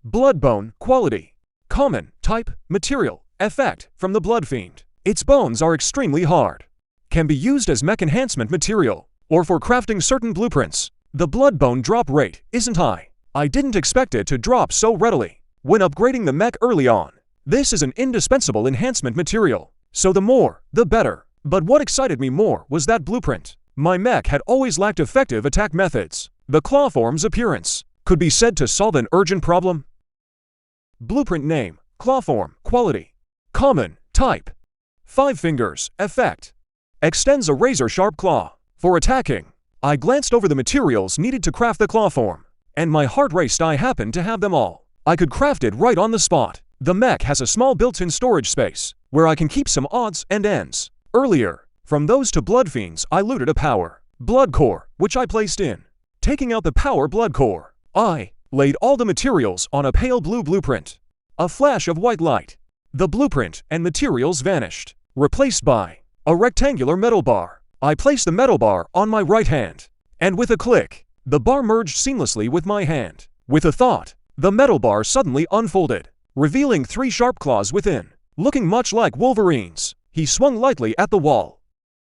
Bloodbone. Quality: common. Type: material. Effect: from the Blood Fiend. Its bones are extremely hard. Can be used as mech enhancement material, or for crafting certain blueprints. The Bloodbone drop rate isn't high. I didn't expect it to drop so readily when upgrading the mech early on. This is an indispensable enhancement material, so the more, the better. But what excited me more was that blueprint. My mech had always lacked effective attack methods. The claw form's appearance could be said to solve an urgent problem. Blueprint name: claw form. Quality: common. Type: 5 fingers. Effect: extends a razor-sharp claw. For attacking, I glanced over the materials needed to craft the claw form, and my heart raced. I happened to have them all. I could craft it right on the spot. The mech has a small built-in storage space, where I can keep some odds and ends. Earlier, from those to blood fiends, I looted a power blood core, which I placed in. Taking out the power blood core, I laid all the materials on a pale blue blueprint. A flash of white light. The blueprint and materials vanished, replaced by a rectangular metal bar. I placed the metal bar on my right hand, and with a click, the bar merged seamlessly with my hand. With a thought, the metal bar suddenly unfolded, revealing 3 sharp claws within. Looking much like Wolverine's, he swung lightly at the wall.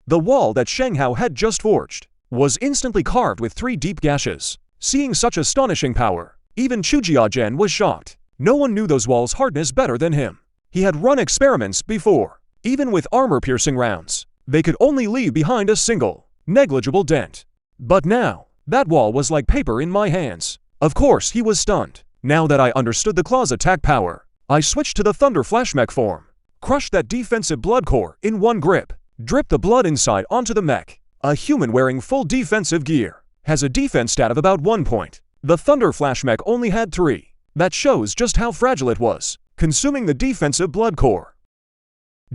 The wall that Shanghao had just forged was instantly carved with 3 deep gashes. Seeing such astonishing power, even Chujia-gen was shocked. No one knew those walls' hardness better than him. He had run experiments before. Even with armor-piercing rounds, they could only leave behind a single, negligible dent. But now, that wall was like paper in my hands. Of course, he was stunned. Now that I understood the claw's attack power, I switched to the Thunder Flash mech form. Crushed that defensive blood core in one grip. Dripped the blood inside onto the mech. A human wearing full defensive gear has a defense stat of about 1 point. The Thunder Flash mech only had 3. That shows just how fragile it was, consuming the defensive blood core.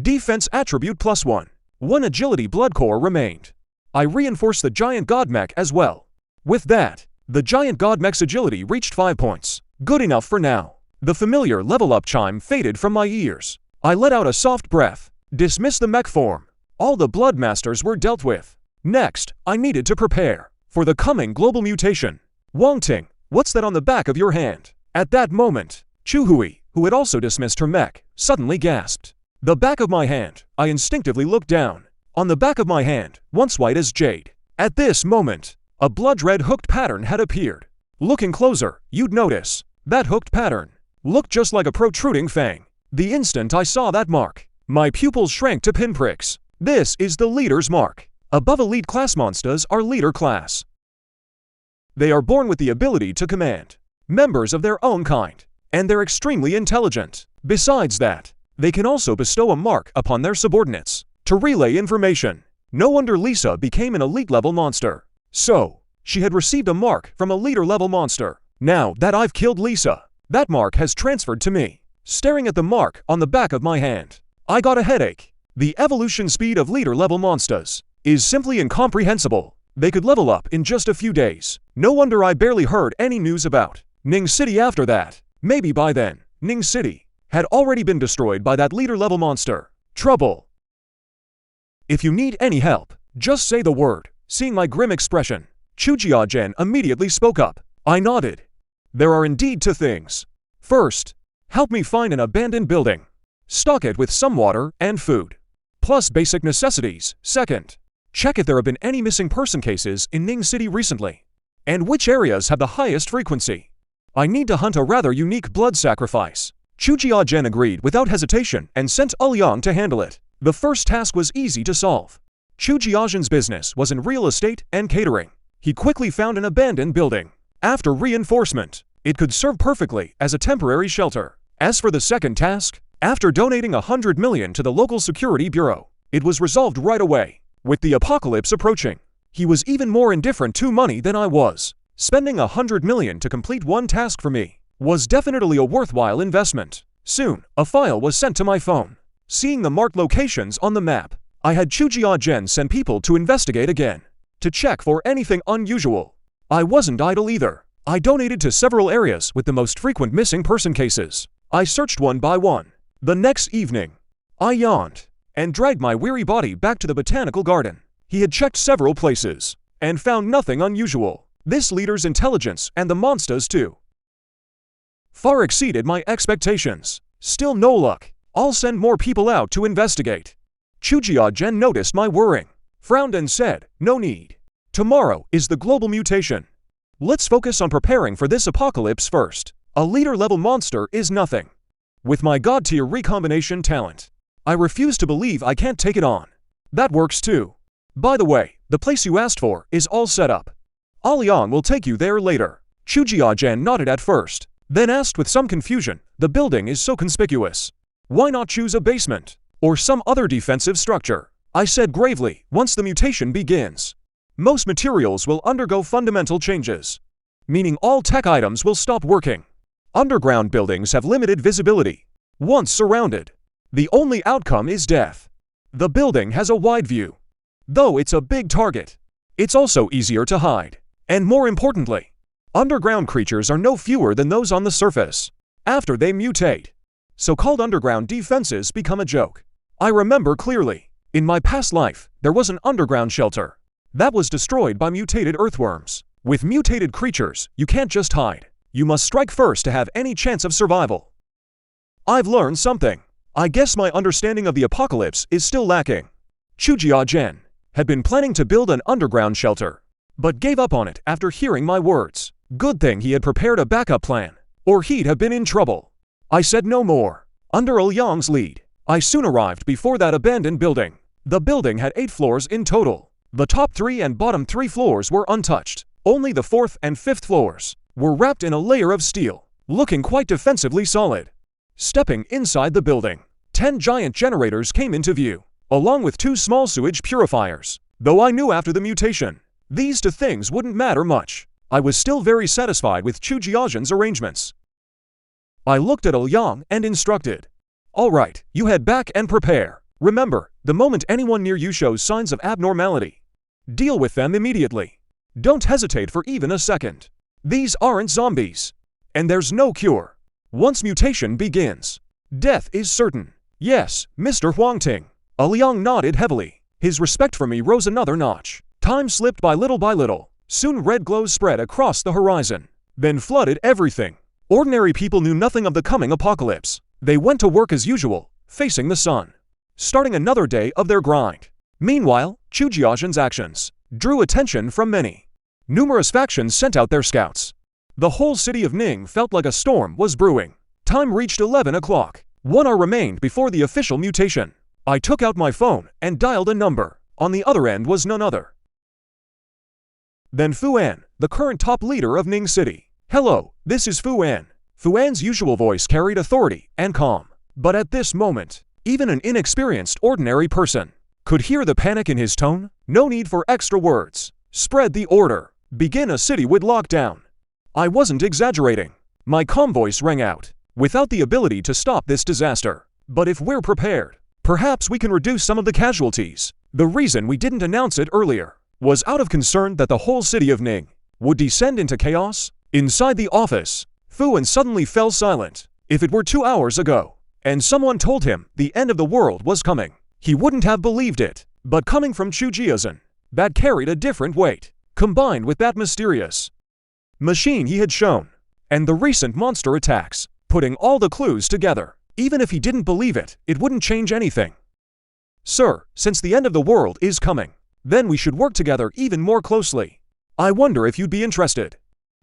Defense attribute +1. 1 agility blood core remained. I reinforced the giant god mech as well. With that, the giant god mech's agility reached 5 points. Good enough for now. The familiar level up chime faded from my ears. I let out a soft breath. Dismissed the mech form. All the blood masters were dealt with. Next, I needed to prepare for the coming global mutation. Huang Ting, what's that on the back of your hand? At that moment, Chuhui, who had also dismissed her mech, suddenly gasped. The back of my hand. I instinctively looked down. On the back of my hand, once white as jade. At this moment, a blood-red hooked pattern had appeared. Looking closer, you'd notice that hooked pattern looked just like a protruding fang. The instant I saw that mark, my pupils shrank to pinpricks. This is the leader's mark. Above elite class monsters are leader class. They are born with the ability to command members of their own kind, and they're extremely intelligent. Besides that, they can also bestow a mark upon their subordinates to relay information. No wonder Lisa became an elite level monster. So, she had received a mark from a leader-level monster. Now that I've killed Lisa, that mark has transferred to me. Staring at the mark on the back of my hand, I got a headache. The evolution speed of leader-level monsters is simply incomprehensible. They could level up in just a few days. No wonder I barely heard any news about Ning City after that. Maybe by then, Ning City had already been destroyed by that leader-level monster. Trouble. If you need any help, just say the word. Seeing my grim expression, Chujia-gen immediately spoke up. I nodded. There are indeed two things. First, help me find an abandoned building. Stock it with some water and food, plus basic necessities. Second, check if there have been any missing person cases in Ning City recently, and which areas have the highest frequency. I need to hunt a rather unique blood sacrifice. Chujia-gen agreed without hesitation and sent Liang to handle it. The first task was easy to solve. Chujia-gen's business was in real estate and catering. He quickly found an abandoned building. After reinforcement, it could serve perfectly as a temporary shelter. As for the second task, after donating 100 million to the local security bureau, it was resolved right away. With the apocalypse approaching, he was even more indifferent to money than I was. Spending 100 million to complete one task for me was definitely a worthwhile investment. Soon, a file was sent to my phone. Seeing the marked locations on the map, I had Chujia-gen send people to investigate again, to check for anything unusual. I wasn't idle either. I donated to several areas with the most frequent missing person cases. I searched one by one. The next evening, I yawned and dragged my weary body back to the botanical garden. He had checked several places and found nothing unusual. This leader's intelligence and the monsters too far exceeded my expectations. Still no luck. I'll send more people out to investigate. Chujia-gen noticed my worrying, frowned and said, no need. Tomorrow is the global mutation. Let's focus on preparing for this apocalypse first. A leader-level monster is nothing. With my god-tier recombination talent, I refuse to believe I can't take it on. That works too. By the way, the place you asked for is all set up. Liang will take you there later. Chujia-gen nodded at first, then asked with some confusion, the building is so conspicuous. Why not choose a basement or some other defensive structure? I said gravely, once the mutation begins, most materials will undergo fundamental changes, meaning all tech items will stop working. Underground buildings have limited visibility. Once surrounded, the only outcome is death. The building has a wide view. Though it's a big target, it's also easier to hide. And more importantly, underground creatures are no fewer than those on the surface. After they mutate, so-called underground defenses become a joke. I remember clearly, in my past life, there was an underground shelter that was destroyed by mutated earthworms. With mutated creatures, you can't just hide. You must strike first to have any chance of survival. I've learned something. I guess my understanding of the apocalypse is still lacking. Chujia-gen had been planning to build an underground shelter, but gave up on it after hearing my words. Good thing he had prepared a backup plan, or he'd have been in trouble. I said no more. Under Liang's lead, I soon arrived before that abandoned building. The building had 8 floors in total. The top 3 and bottom 3 floors were untouched. Only the 4th and 5th floors were wrapped in a layer of steel, looking quite defensively solid. Stepping inside the building, 10 giant generators came into view, along with 2 small sewage purifiers. Though I knew after the mutation, these 2 things wouldn't matter much, I was still very satisfied with Chujia-gen's arrangements. I looked at Liang and instructed, all right, you head back and prepare. Remember, the moment anyone near you shows signs of abnormality, deal with them immediately. Don't hesitate for even a second. These aren't zombies, and there's no cure. Once mutation begins, death is certain. Yes, Mr. Huang Ting. Liang nodded heavily. His respect for me rose another notch. Time slipped by little. Soon red glows spread across the horizon, then flooded everything. Ordinary people knew nothing of the coming apocalypse. They went to work as usual, facing the sun, starting another day of their grind. Meanwhile, Chujia-gen's actions drew attention from many. Numerous factions sent out their scouts. The whole city of Ning felt like a storm was brewing. Time reached 11 o'clock. 1 hour remained before the official mutation. I took out my phone and dialed a number. On the other end was none other than Fu An, the current top leader of Ning City. Hello, this is Fu An. Fu An's usual voice carried authority and calm. But at this moment, even an inexperienced ordinary person could hear the panic in his tone. No need for extra words. Spread the order. Begin a city with lockdown. I wasn't exaggerating. My calm voice rang out. Without the ability to stop this disaster. But if we're prepared, perhaps we can reduce some of the casualties. The reason we didn't announce it earlier was out of concern that the whole city of Ning would descend into chaos. Inside the office, Fu Wen suddenly fell silent. If it were 2 hours ago, and someone told him the end of the world was coming, he wouldn't have believed it. But coming from Chu Jiazhen, that carried a different weight, combined with that mysterious machine he had shown, and the recent monster attacks, putting all the clues together. Even if he didn't believe it, it wouldn't change anything. Sir, since the end of the world is coming, then we should work together even more closely. I wonder if you'd be interested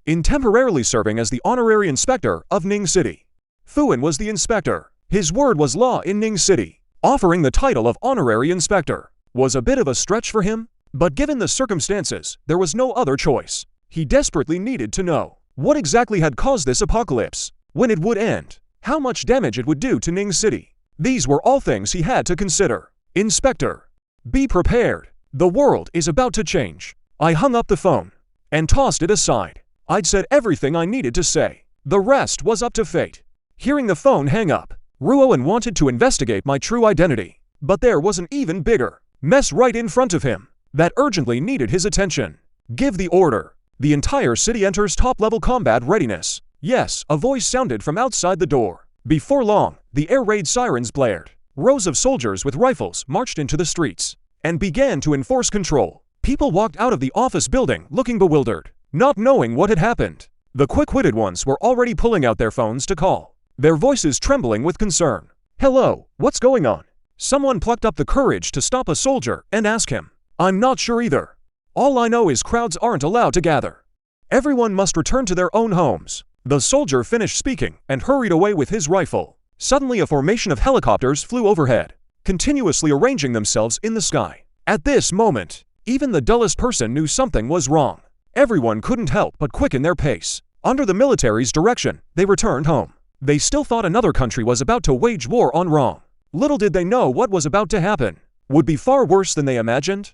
in temporarily serving as the honorary inspector of Ning City. Fu Wen was the inspector. His word was law in Ning City. Offering the title of honorary inspector was a bit of a stretch for him, but given the circumstances, there was no other choice. He desperately needed to know what exactly had caused this apocalypse, when it would end, how much damage it would do to Ning City. These were all things he had to consider. Inspector, be prepared. The world is about to change. I hung up the phone and tossed it aside. I'd said everything I needed to say. The rest was up to fate. Hearing the phone hang up, Ruoan wanted to investigate my true identity, but there was an even bigger mess right in front of him that urgently needed his attention. Give the order. The entire city enters top-level combat readiness. Yes, a voice sounded from outside the door. Before long, the air raid sirens blared. Rows of soldiers with rifles marched into the streets and began to enforce control. People walked out of the office building looking bewildered, not knowing what had happened. The quick-witted ones were already pulling out their phones to call, their voices trembling with concern. Hello, what's going on? Someone plucked up the courage to stop a soldier and ask him. I'm not sure either. All I know is crowds aren't allowed to gather. Everyone must return to their own homes. The soldier finished speaking and hurried away with his rifle. Suddenly a formation of helicopters flew overhead, continuously arranging themselves in the sky. At this moment, even the dullest person knew something was wrong. Everyone couldn't help but quicken their pace. Under the military's direction, they returned home. They still thought another country was about to wage war on wrong. Little did they know what was about to happen would be far worse than they imagined.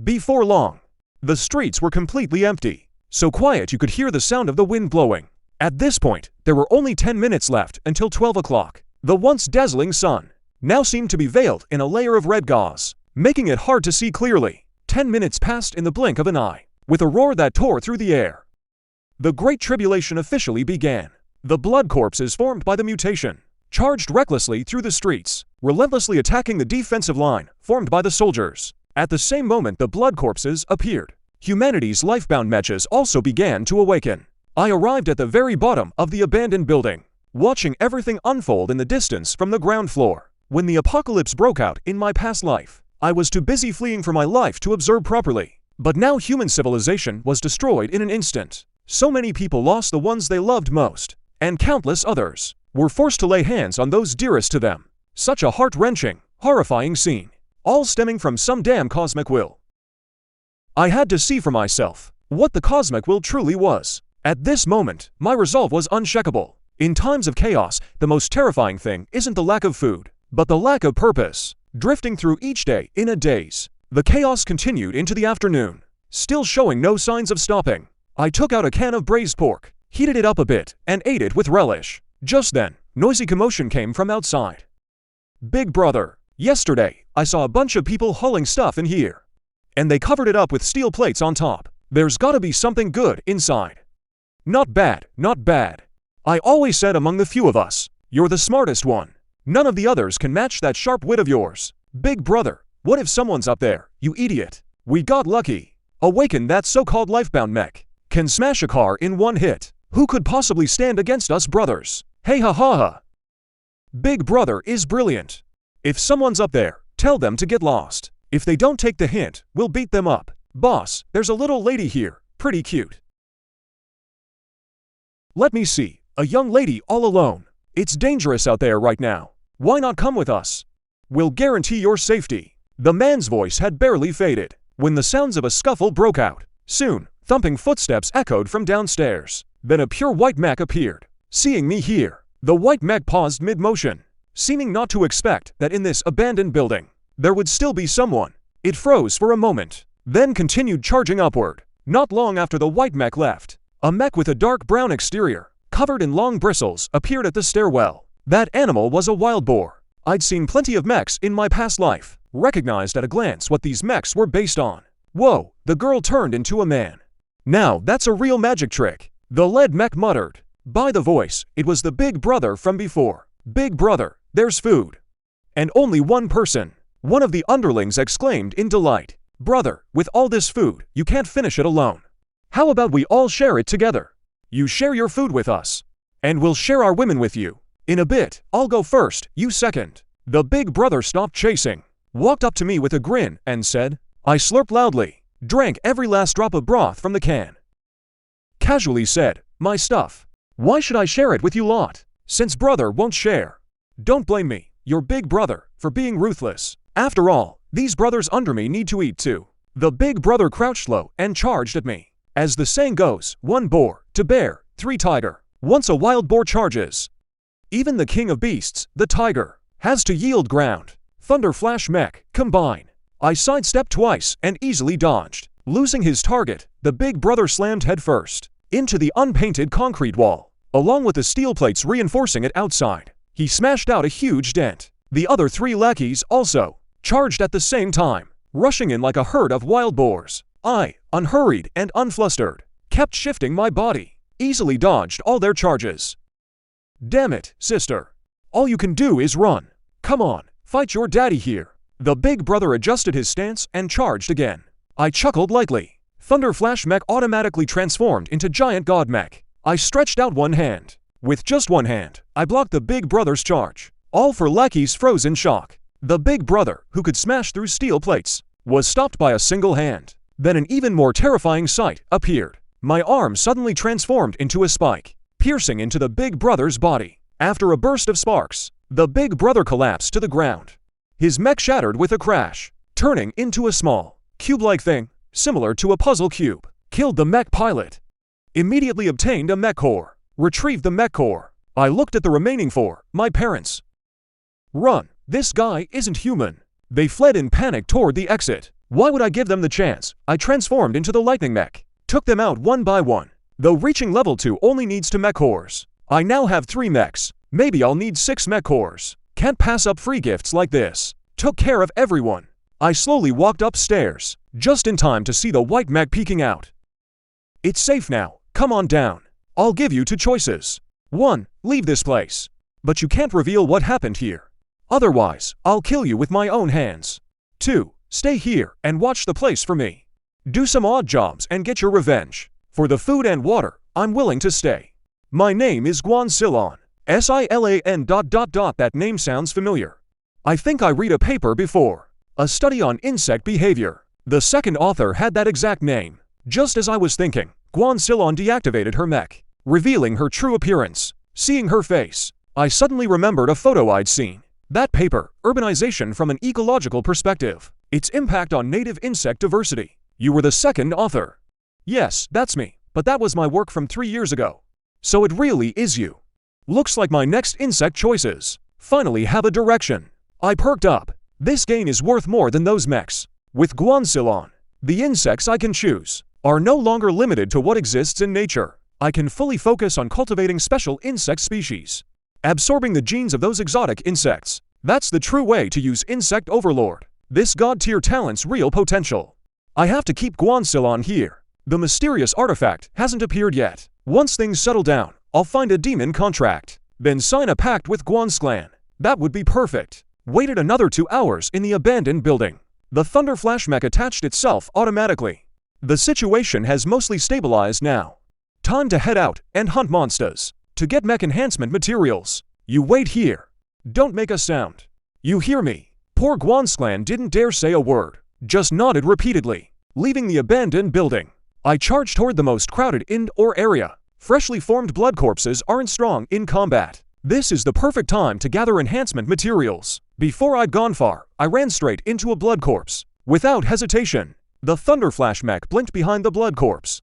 Before long, the streets were completely empty, so quiet you could hear the sound of the wind blowing. At this point, there were only 10 minutes left until 12 o'clock. The once dazzling sun now seemed to be veiled in a layer of red gauze, making it hard to see clearly. 10 minutes passed in the blink of an eye, with a roar that tore through the air. The Great Tribulation officially began. The blood corpses formed by the mutation charged recklessly through the streets, relentlessly attacking the defensive line formed by the soldiers. At the same moment the blood corpses appeared, humanity's lifebound mechas also began to awaken. I arrived at the very bottom of the abandoned building, watching everything unfold in the distance from the ground floor. When the apocalypse broke out in my past life, I was too busy fleeing for my life to observe properly. But now human civilization was destroyed in an instant. So many people lost the ones they loved most, and countless others were forced to lay hands on those dearest to them. Such a heart-wrenching, horrifying scene, all stemming from some damn cosmic will. I had to see for myself what the cosmic will truly was. At this moment, my resolve was unshakable. In times of chaos, the most terrifying thing isn't the lack of food, but the lack of purpose. Drifting through each day in a daze, the chaos continued into the afternoon, still showing no signs of stopping. I took out a can of braised pork, heated it up a bit, and ate it with relish. Just then, noisy commotion came from outside. Big brother, yesterday, I saw a bunch of people hauling stuff in here, and they covered it up with steel plates on top. There's gotta be something good inside. Not bad, not bad. I always said among the few of us, you're the smartest one. None of the others can match that sharp wit of yours. Big brother, what if someone's up there, you idiot? We got lucky. Awaken that so-called lifebound mech. Can smash a car in one hit. Who could possibly stand against us brothers? Hey ha ha ha. Big brother is brilliant. If someone's up there, tell them to get lost. If they don't take the hint, we'll beat them up. Boss, there's a little lady here, pretty cute. Let me see, a young lady all alone. It's dangerous out there right now. Why not come with us? We'll guarantee your safety. The man's voice had barely faded when the sounds of a scuffle broke out. Soon, thumping footsteps echoed from downstairs. Then a pure white mech appeared. Seeing me here, the white mech paused mid-motion, seeming not to expect that in this abandoned building, there would still be someone. It froze for a moment, then continued charging upward. Not long after the white mech left, a mech with a dark brown exterior, covered in long bristles, appeared at the stairwell. That animal was a wild boar. I'd seen plenty of mechs in my past life, recognized at a glance what these mechs were based on. Whoa, the girl turned into a man. Now that's a real magic trick, the lead mech muttered. By the voice, it was the big brother from before. Big brother, there's food. And only one person. One of the underlings exclaimed in delight. Brother, with all this food, you can't finish it alone. How about we all share it together? You share your food with us, and we'll share our women with you. In a bit, I'll go first, you second. The big brother stopped chasing, walked up to me with a grin, and said, I slurped loudly, drank every last drop of broth from the can. Casually said, my stuff. Why should I share it with you lot, since brother won't share? Don't blame me, your big brother, for being ruthless. After all, these brothers under me need to eat too. The big brother crouched low and charged at me. As the saying goes, one boar, to bear, three tiger. Once a wild boar charges, even the king of beasts, the tiger, has to yield ground. Thunder Flash Mech, combine. I sidestepped twice and easily dodged. Losing his target, the big brother slammed headfirst into the unpainted concrete wall, along with the steel plates reinforcing it outside. He smashed out a huge dent. The other three lackeys also charged at the same time, rushing in like a herd of wild boars. I, unhurried and unflustered, kept shifting my body, easily dodged all their charges. Damn it, sister. All you can do is run. Come on, fight your daddy here. The big brother adjusted his stance and charged again. I chuckled lightly. Thunder Flash Mech automatically transformed into Giant God Mech. I stretched out one hand. With just one hand, I blocked the big brother's charge. All for lackeys froze in shock. The big brother, who could smash through steel plates, was stopped by a single hand. Then an even more terrifying sight appeared. My arm suddenly transformed into a spike, piercing into the big brother's body. After a burst of sparks, the big brother collapsed to the ground. His mech shattered with a crash, turning into a small, cube-like thing, similar to a puzzle cube. Killed the mech pilot. Immediately obtained a mech core. Retrieved the mech core. I looked at the remaining four, my parents. Run, this guy isn't human. They fled in panic toward the exit. Why would I give them the chance? I transformed into the lightning mech. Took them out one by one. Though reaching level 2 only needs 2 mech cores. I now have 3 mechs. Maybe I'll need 6 mech cores. Can't pass up free gifts like this. Took care of everyone. I slowly walked upstairs, just in time to see the white mech peeking out. It's safe now, come on down. I'll give you 2 choices. 1, leave this place. But you can't reveal what happened here. Otherwise, I'll kill you with my own hands. 2, stay here and watch the place for me. Do some odd jobs and get your revenge. For the food and water, I'm willing to stay. My name is Guan Silan. Silan ... That name sounds familiar. I think I read a paper before. A study on insect behavior. The second author had that exact name. Just as I was thinking, Guan Silan deactivated her mech, revealing her true appearance. Seeing her face, I suddenly remembered a photo I'd seen. That paper, Urbanization from an Ecological Perspective. Its impact on native insect diversity. You were the second author. Yes, that's me, but that was my work from 3 years ago. So it really is you. Looks like my next insect choices finally have a direction. I perked up. This gain is worth more than those mechs. With Guan Silan, the insects I can choose are no longer limited to what exists in nature. I can fully focus on cultivating special insect species, absorbing the genes of those exotic insects. That's the true way to use Insect Overlord. This god-tier talent's real potential. I have to keep Guan Silan here. The mysterious artifact hasn't appeared yet. Once things settle down, I'll find a demon contract, then sign a pact with Guan's clan. That would be perfect. Waited another 2 hours in the abandoned building. The Thunder Flash Mech attached itself automatically. The situation has mostly stabilized now. Time to head out and hunt monsters. To get mech enhancement materials, you wait here. Don't make a sound. You hear me? Poor Guan's clan didn't dare say a word, just nodded repeatedly. Leaving the abandoned building, I charged toward the most crowded indoor area. Freshly formed blood corpses aren't strong in combat. This is the perfect time to gather enhancement materials. Before I'd gone far, I ran straight into a blood corpse. Without hesitation, the Thunder Flash Mech blinked behind the blood corpse,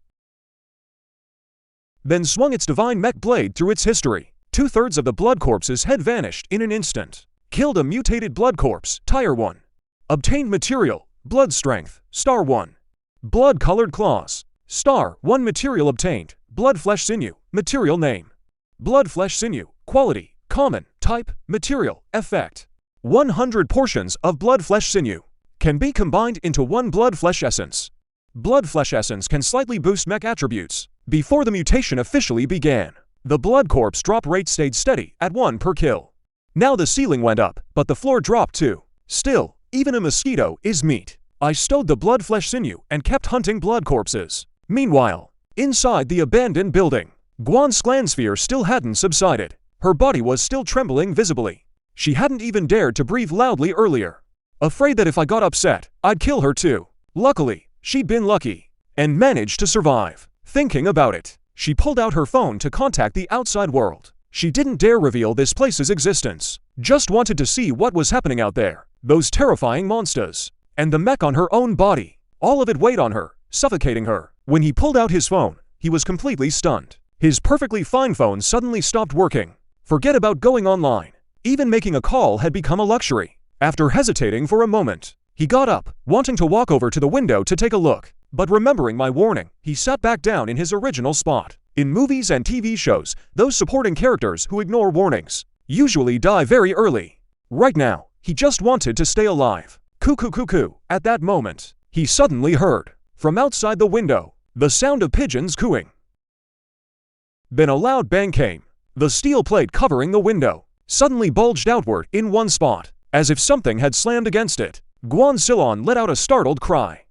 then swung its divine mech blade through its history. 2/3 of the blood corpse's head vanished in an instant. Killed a mutated blood corpse, Tier 1. Obtained material, blood strength, star 1. Blood-colored claws. Star 1 material obtained. Blood flesh sinew. Material name. Blood flesh sinew. Quality. Common. Type. Material. Effect. 100 portions of blood flesh sinew can be combined into 1 blood flesh essence. Blood flesh essence can slightly boost mech attributes. Before the mutation officially began, the blood corpse drop rate stayed steady at 1 per kill. Now the ceiling went up, but the floor dropped too. Still, even a mosquito is meat. I stowed the blood flesh sinew and kept hunting blood corpses. Meanwhile, inside the abandoned building, Guan's glandsphere still hadn't subsided. Her body was still trembling visibly. She hadn't even dared to breathe loudly earlier, afraid that if I got upset, I'd kill her too. Luckily, she'd been lucky and managed to survive. Thinking about it, she pulled out her phone to contact the outside world. She didn't dare reveal this place's existence, just wanted to see what was happening out there. Those terrifying monsters, and the mech on her own body, all of it weighed on her, suffocating her. When he pulled out his phone, he was completely stunned. His perfectly fine phone suddenly stopped working. Forget about going online. Even making a call had become a luxury. After hesitating for a moment, he got up, wanting to walk over to the window to take a look. But remembering my warning, he sat back down in his original spot. In movies and TV shows, those supporting characters who ignore warnings usually die very early. Right now, he just wanted to stay alive. Cuckoo cuckoo. At that moment, he suddenly heard, from outside the window, the sound of pigeons cooing. Then a loud bang came. The steel plate covering the window suddenly bulged outward in one spot, as if something had slammed against it. Guan Silon let out a startled cry.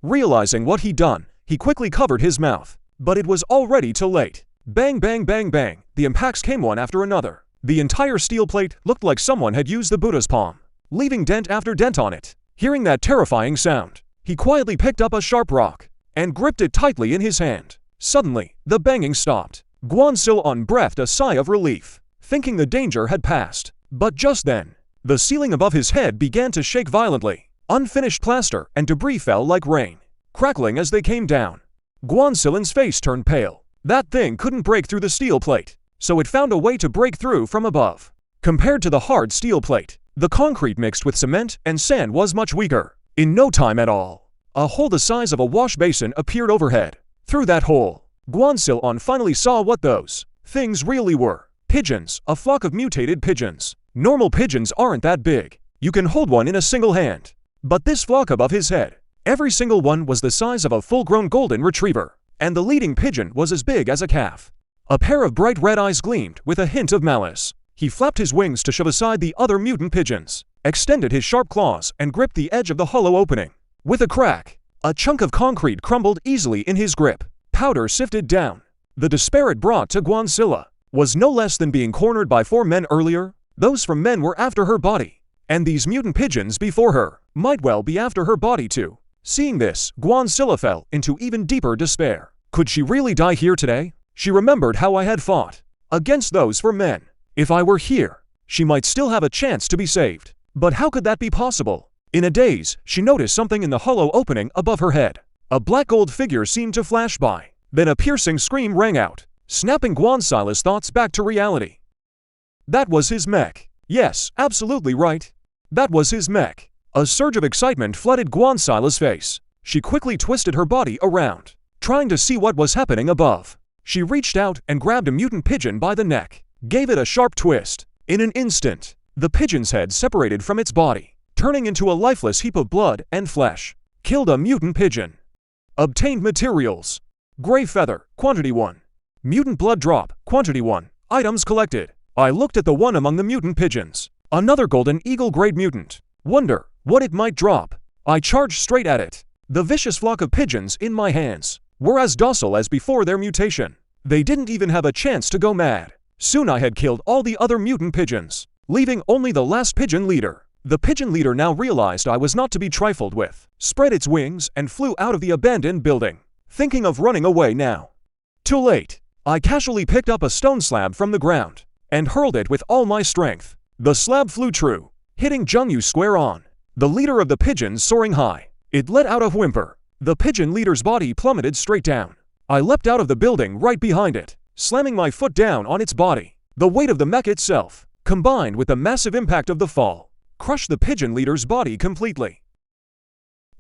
Realizing what he'd done, he quickly covered his mouth, but it was already too late. Bang bang bang bang, the impacts came one after another. The entire steel plate looked like someone had used the Buddha's palm, leaving dent after dent on it. Hearing that terrifying sound, he quietly picked up a sharp rock and gripped it tightly in his hand. Suddenly, the banging stopped. Guan Silon breathed a sigh of relief, thinking the danger had passed. But just then, the ceiling above his head began to shake violently. Unfinished plaster and debris fell like rain, crackling as they came down. Guan Silon's face turned pale. That thing couldn't break through the steel plate, so it found a way to break through from above. Compared to the hard steel plate, the concrete mixed with cement and sand was much weaker. In no time at all, a hole the size of a wash basin appeared overhead. Through that hole, Guan Silon finally saw what those things really were. Pigeons, a flock of mutated pigeons. Normal pigeons aren't that big. You can hold one in a single hand. But this flock above his head, every single one was the size of a full-grown golden retriever, and the leading pigeon was as big as a calf. A pair of bright red eyes gleamed with a hint of malice. He flapped his wings to shove aside the other mutant pigeons, extended his sharp claws, and gripped the edge of the hollow opening. With a crack, a chunk of concrete crumbled easily in his grip. Powder sifted down. The despair it brought to Guan Silla was no less than being cornered by 4 men earlier. Those from men were after her body, and these mutant pigeons before her might well be after her body too. Seeing this, Guan Silla fell into even deeper despair. Could she really die here today? She remembered how I had fought against those for men. If I were here, she might still have a chance to be saved. But how could that be possible? In a daze, she noticed something in the hollow opening above her head. A black gold figure seemed to flash by. Then a piercing scream rang out, snapping Guan Sila's thoughts back to reality. That was his mech. Yes, absolutely right. That was his mech. A surge of excitement flooded Guan Sila's face. She quickly twisted her body around, trying to see what was happening above. She reached out and grabbed a mutant pigeon by the neck, gave it a sharp twist. In an instant, the pigeon's head separated from its body, turning into a lifeless heap of blood and flesh. Killed a mutant pigeon. Obtained materials. Gray feather, quantity 1. Mutant blood drop, quantity 1. Items collected. I looked at the one among the mutant pigeons. Another golden eagle grade mutant. Wonder what it might drop. I charged straight at it. The vicious flock of pigeons in my hands were as docile as before their mutation. They didn't even have a chance to go mad. Soon I had killed all the other mutant pigeons, leaving only the last pigeon leader. The pigeon leader now realized I was not to be trifled with, spread its wings, and flew out of the abandoned building, thinking of running away now. Too late. I casually picked up a stone slab from the ground and hurled it with all my strength. The slab flew true, hitting Jungyu square on. The leader of the pigeons soaring high. It let out a whimper. The pigeon leader's body plummeted straight down. I leapt out of the building right behind it, slamming my foot down on its body. The weight of the mech itself, combined with the massive impact of the fall, crushed the pigeon leader's body completely.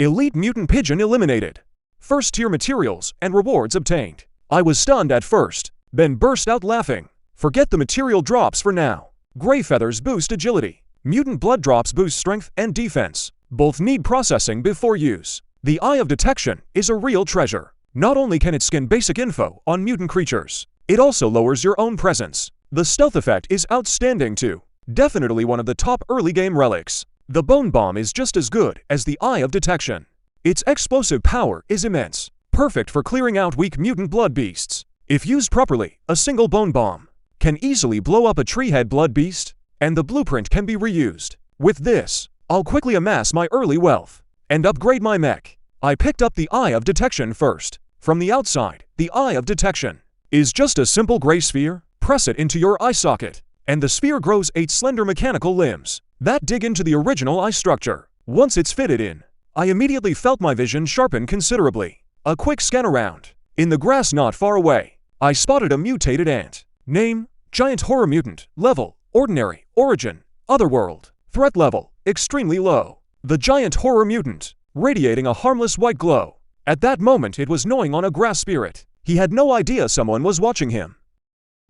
Elite Mutant Pigeon eliminated. First tier materials and rewards obtained. I was stunned at first, then burst out laughing. Forget the material drops for now. Gray feathers boost agility. Mutant blood drops boost strength and defense. Both need processing before use. The Eye of Detection is a real treasure. Not only can it scan basic info on mutant creatures, it also lowers your own presence. The stealth effect is outstanding too. Definitely one of the top early game relics. The Bone Bomb is just as good as the Eye of Detection. Its explosive power is immense, perfect for clearing out weak mutant blood beasts. If used properly, a single Bone Bomb can easily blow up a treehead blood beast, and the blueprint can be reused. With this, I'll quickly amass my early wealth and upgrade my mech. I picked up the Eye of Detection first. From the outside, the Eye of Detection is just a simple gray sphere. Press it into your eye socket, and the sphere grows 8 slender mechanical limbs that dig into the original eye structure. Once it's fitted in, I immediately felt my vision sharpen considerably. A quick scan around. In the grass not far away, I spotted a mutated ant. Name: Giant Horror Mutant. Level: Ordinary. Origin: Otherworld. Threat level: Extremely low. The Giant Horror Mutant, radiating a harmless white glow. At that moment it was gnawing on a grass spirit. He had no idea someone was watching him.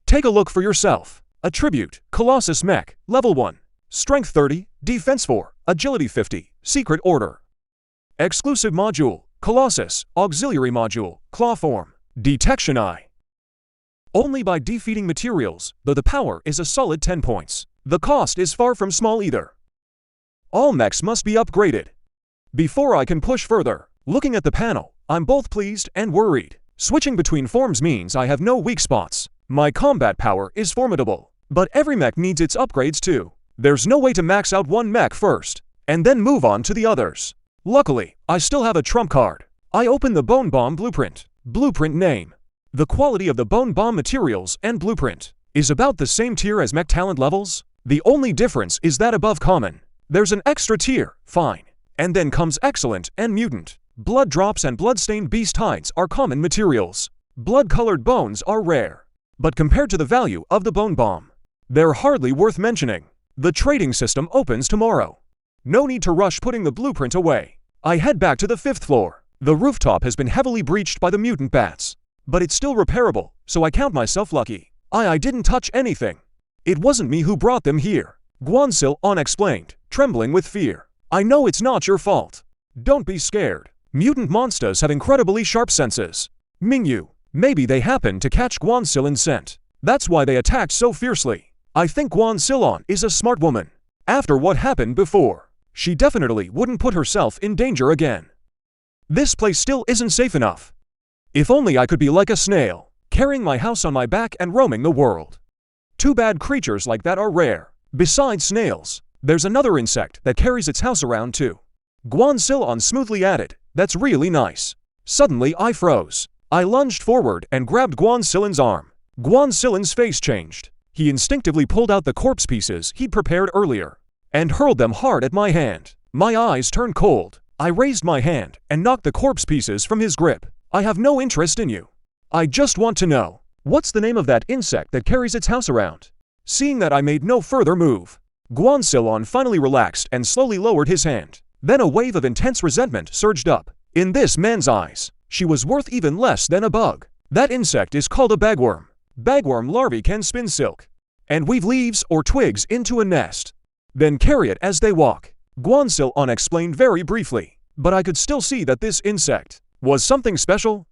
Take a look for yourself. Attribute: Colossus Mech. Level 1. Strength 30, Defense 4, Agility 50, Secret Order. Exclusive Module: Colossus, Auxiliary Module, Claw Form. Detection Eye. Only by defeating materials, though the power is a solid 10 points. The cost is far from small either. All mechs must be upgraded. Before I can push further, looking at the panel, I'm both pleased and worried. Switching between forms means I have no weak spots. My combat power is formidable, but every mech needs its upgrades too. There's no way to max out one mech first, and then move on to the others. Luckily, I still have a trump card. I open the Bone Bomb blueprint. Blueprint name. The quality of the Bone Bomb materials and blueprint is about the same tier as mech talent levels. The only difference is that above common, there's an extra tier, fine. And then comes excellent and mutant. Blood drops and bloodstained beast hides are common materials. Blood-colored bones are rare. But compared to the value of the Bone Bomb, they're hardly worth mentioning. The trading system opens tomorrow. No need to rush putting the blueprint away. I head back to the 5th floor. The rooftop has been heavily breached by the mutant bats, but it's still repairable, so I count myself lucky. I didn't touch anything. It wasn't me who brought them here. Guansil unexplained, trembling with fear. I know it's not your fault. Don't be scared. Mutant monsters have incredibly sharp senses. Mingyu, maybe they happened to catch Guansilon's scent. That's why they attacked so fiercely. I think Guansilon is a smart woman. After what happened before, she definitely wouldn't put herself in danger again. This place still isn't safe enough. If only I could be like a snail, carrying my house on my back and roaming the world. Too bad creatures like that are rare. Besides snails, there's another insect that carries its house around too. Guansilon smoothly added, "That's really nice." Suddenly I froze. I lunged forward and grabbed Guansilon's arm. Guansilon's face changed. He instinctively pulled out the corpse pieces he'd prepared earlier and hurled them hard at my hand. My eyes turned cold. I raised my hand and knocked the corpse pieces from his grip. "I have no interest in you. I just want to know, what's the name of that insect that carries its house around?" Seeing that I made no further move, Guansilon finally relaxed and slowly lowered his hand. Then a wave of intense resentment surged up. In this man's eyes, she was worth even less than a bug. That insect is called a bagworm. Bagworm larvae can spin silk and weave leaves or twigs into a nest, then carry it as they walk. Guansilon explained very briefly, but I could still see that this insect was something special.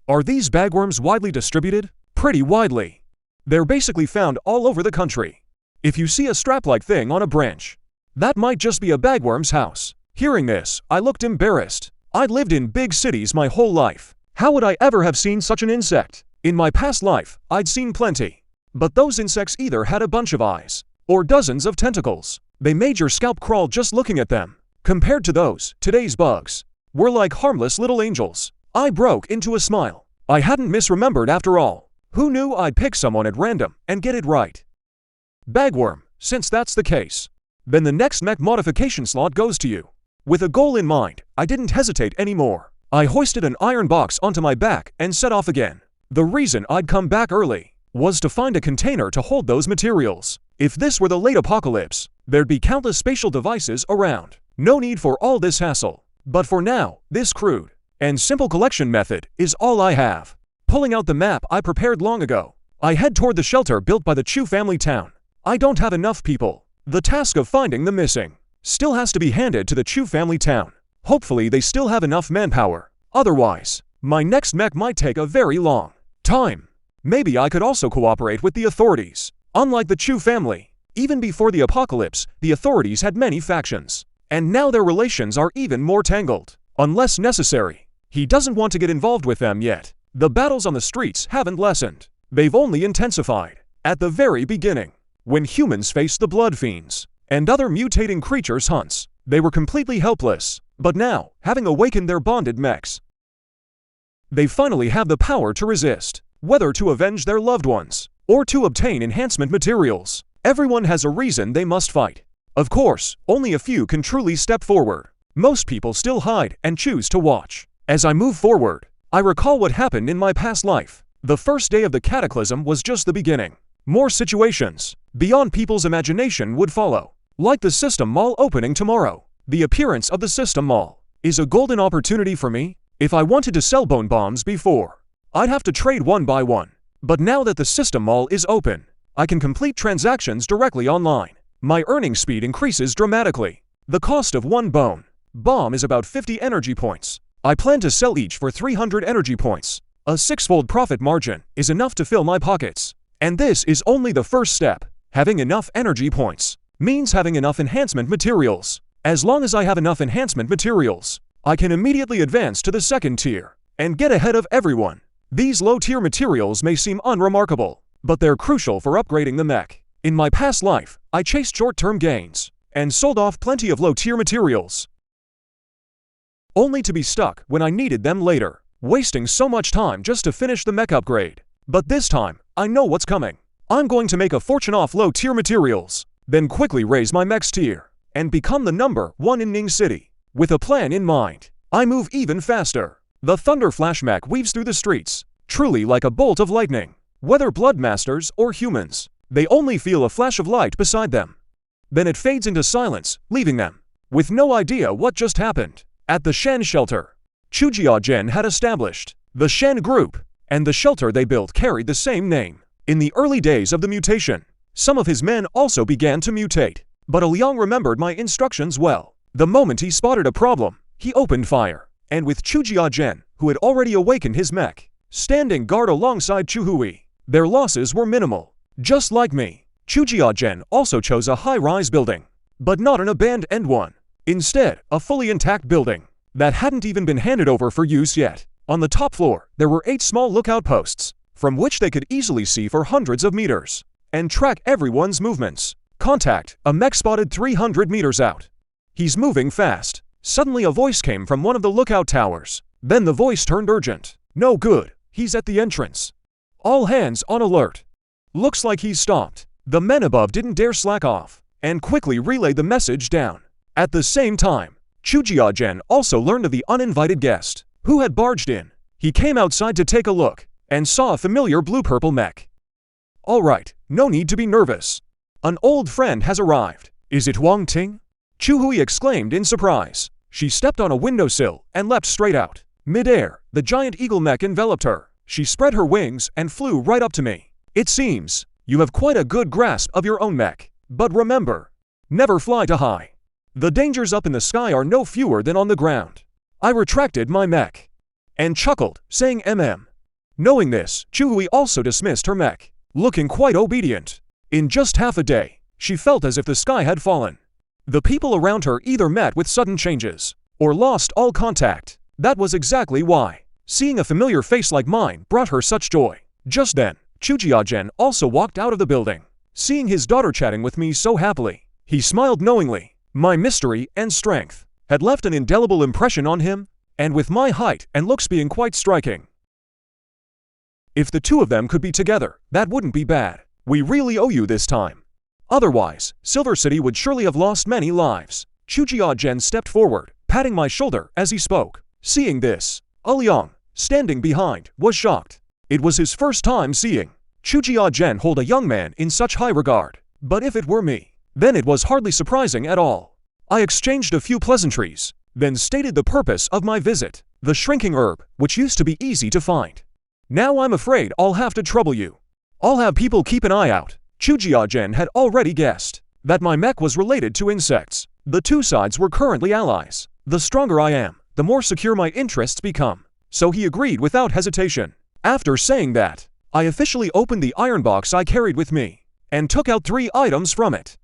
Are these bagworms widely distributed? Pretty widely. They're basically found all over the country. If you see a strap-like thing on a branch, that might just be a bagworm's house. Hearing this, I looked embarrassed. I'd lived in big cities my whole life. How would I ever have seen such an insect? In my past life, I'd seen plenty. But those insects either had a bunch of eyes, or dozens of tentacles. They made your scalp crawl just looking at them. Compared to those, today's bugs were like harmless little angels. I broke into a smile. I hadn't misremembered after all. Who knew I'd pick someone at random and get it right? Bagworm, since that's the case, then the next mech modification slot goes to you. With a goal in mind, I didn't hesitate anymore. I hoisted an iron box onto my back and set off again. The reason I'd come back early was to find a container to hold those materials. If this were the late apocalypse, there'd be countless spatial devices around. No need for all this hassle. But for now, this crude and simple collection method is all I have. Pulling out the map I prepared long ago, I head toward the shelter built by the Chu family town. I don't have enough people. The task of finding the missing still has to be handed to the Chu family town. Hopefully they still have enough manpower. Otherwise, my next mech might take a very long time. Maybe I could also cooperate with the authorities. Unlike the Chu family, even before the apocalypse, the authorities had many factions. And now their relations are even more tangled. Unless necessary, he doesn't want to get involved with them yet. The battles on the streets haven't lessened. They've only intensified. At the very beginning, when humans faced the blood fiends and other mutating creatures' hunts, they were completely helpless. But now, having awakened their bonded mechs, they finally have the power to resist. Whether to avenge their loved ones or to obtain enhancement materials, everyone has a reason they must fight. Of course, only a few can truly step forward. Most people still hide and choose to watch. As I move forward, I recall what happened in my past life. The first day of the cataclysm was just the beginning. More situations beyond people's imagination would follow. Like the System Mall opening tomorrow. The appearance of the System Mall is a golden opportunity for me. If I wanted to sell bone bombs before, I'd have to trade one by one. But now that the System Mall is open, I can complete transactions directly online. My earning speed increases dramatically. The cost of one bone bomb is about 50 energy points. I plan to sell each for 300 energy points. A 6-fold profit margin is enough to fill my pockets. And this is only the first step. Having enough energy points means having enough enhancement materials. As long as I have enough enhancement materials, I can immediately advance to the second tier and get ahead of everyone. These low-tier materials may seem unremarkable, but they're crucial for upgrading the mech. In my past life, I chased short-term gains and sold off plenty of low-tier materials, only to be stuck when I needed them later, wasting so much time just to finish the mech upgrade. But this time, I know what's coming. I'm going to make a fortune off low-tier materials, then quickly raise my mech's tier and become the #1 in Ning City. With a plan in mind, I move even faster. The Thunder Flash mech weaves through the streets, truly like a bolt of lightning. Whether Bloodmasters or humans, they only feel a flash of light beside them. Then it fades into silence, leaving them with no idea what just happened. At the Shen shelter, Chujiajen had established the Shen group, and the shelter they built carried the same name. In the early days of the mutation, some of his men also began to mutate, but Liang remembered my instructions well. The moment he spotted a problem, he opened fire, and with Chujiajen, who had already awakened his mech, standing guard alongside Chuhui, their losses were minimal. Just like me, Chujiajen also chose a high-rise building, but not an abandoned one. Instead, a fully intact building that hadn't even been handed over for use yet. On the top floor, there were 8 small lookout posts, from which they could easily see for hundreds of meters and track everyone's movements. Contact, a mech spotted 300 meters out. He's moving fast. Suddenly a voice came from one of the lookout towers. Then the voice turned urgent. No good, he's at the entrance. All hands on alert. Looks like he's stopped. The men above didn't dare slack off and quickly relayed the message down. At the same time, Chujiajen also learned of the uninvited guest who had barged in. He came outside to take a look and saw a familiar blue-purple mech. All right, no need to be nervous. An old friend has arrived. Is it Huang Ting? Chuhui exclaimed in surprise. She stepped on a windowsill and leapt straight out. Mid-air, the giant eagle mech enveloped her. She spread her wings and flew right up to me. It seems you have quite a good grasp of your own mech. But remember, never fly too high. The dangers up in the sky are no fewer than on the ground. I retracted my mech and chuckled, saying Knowing this, Chuhui also dismissed her mech, looking quite obedient. In just half a day, she felt as if the sky had fallen. The people around her either met with sudden changes or lost all contact. That was exactly why seeing a familiar face like mine brought her such joy. Just then, Chujiajen also walked out of the building. Seeing his daughter chatting with me so happily, he smiled knowingly. My mystery and strength had left an indelible impression on him, and with my height and looks being quite striking, if the two of them could be together, that wouldn't be bad. We really owe you this time. Otherwise, Silver City would surely have lost many lives. Chujiajen stepped forward, patting my shoulder as he spoke. Seeing this, Liang, standing behind, was shocked. It was his first time seeing Chujiajen hold a young man in such high regard. But if it were me, then it was hardly surprising at all. I exchanged a few pleasantries then stated the purpose of my visit. The shrinking herb, which used to be easy to find. Now I'm afraid I'll have to trouble you. I'll have people keep an eye out. Chujiajen had already guessed that my mech was related to insects. The two sides were currently allies. The stronger I am, the more secure my interests become. So he agreed without hesitation. After saying that, I officially opened the iron box I carried with me and took out 3 items from it.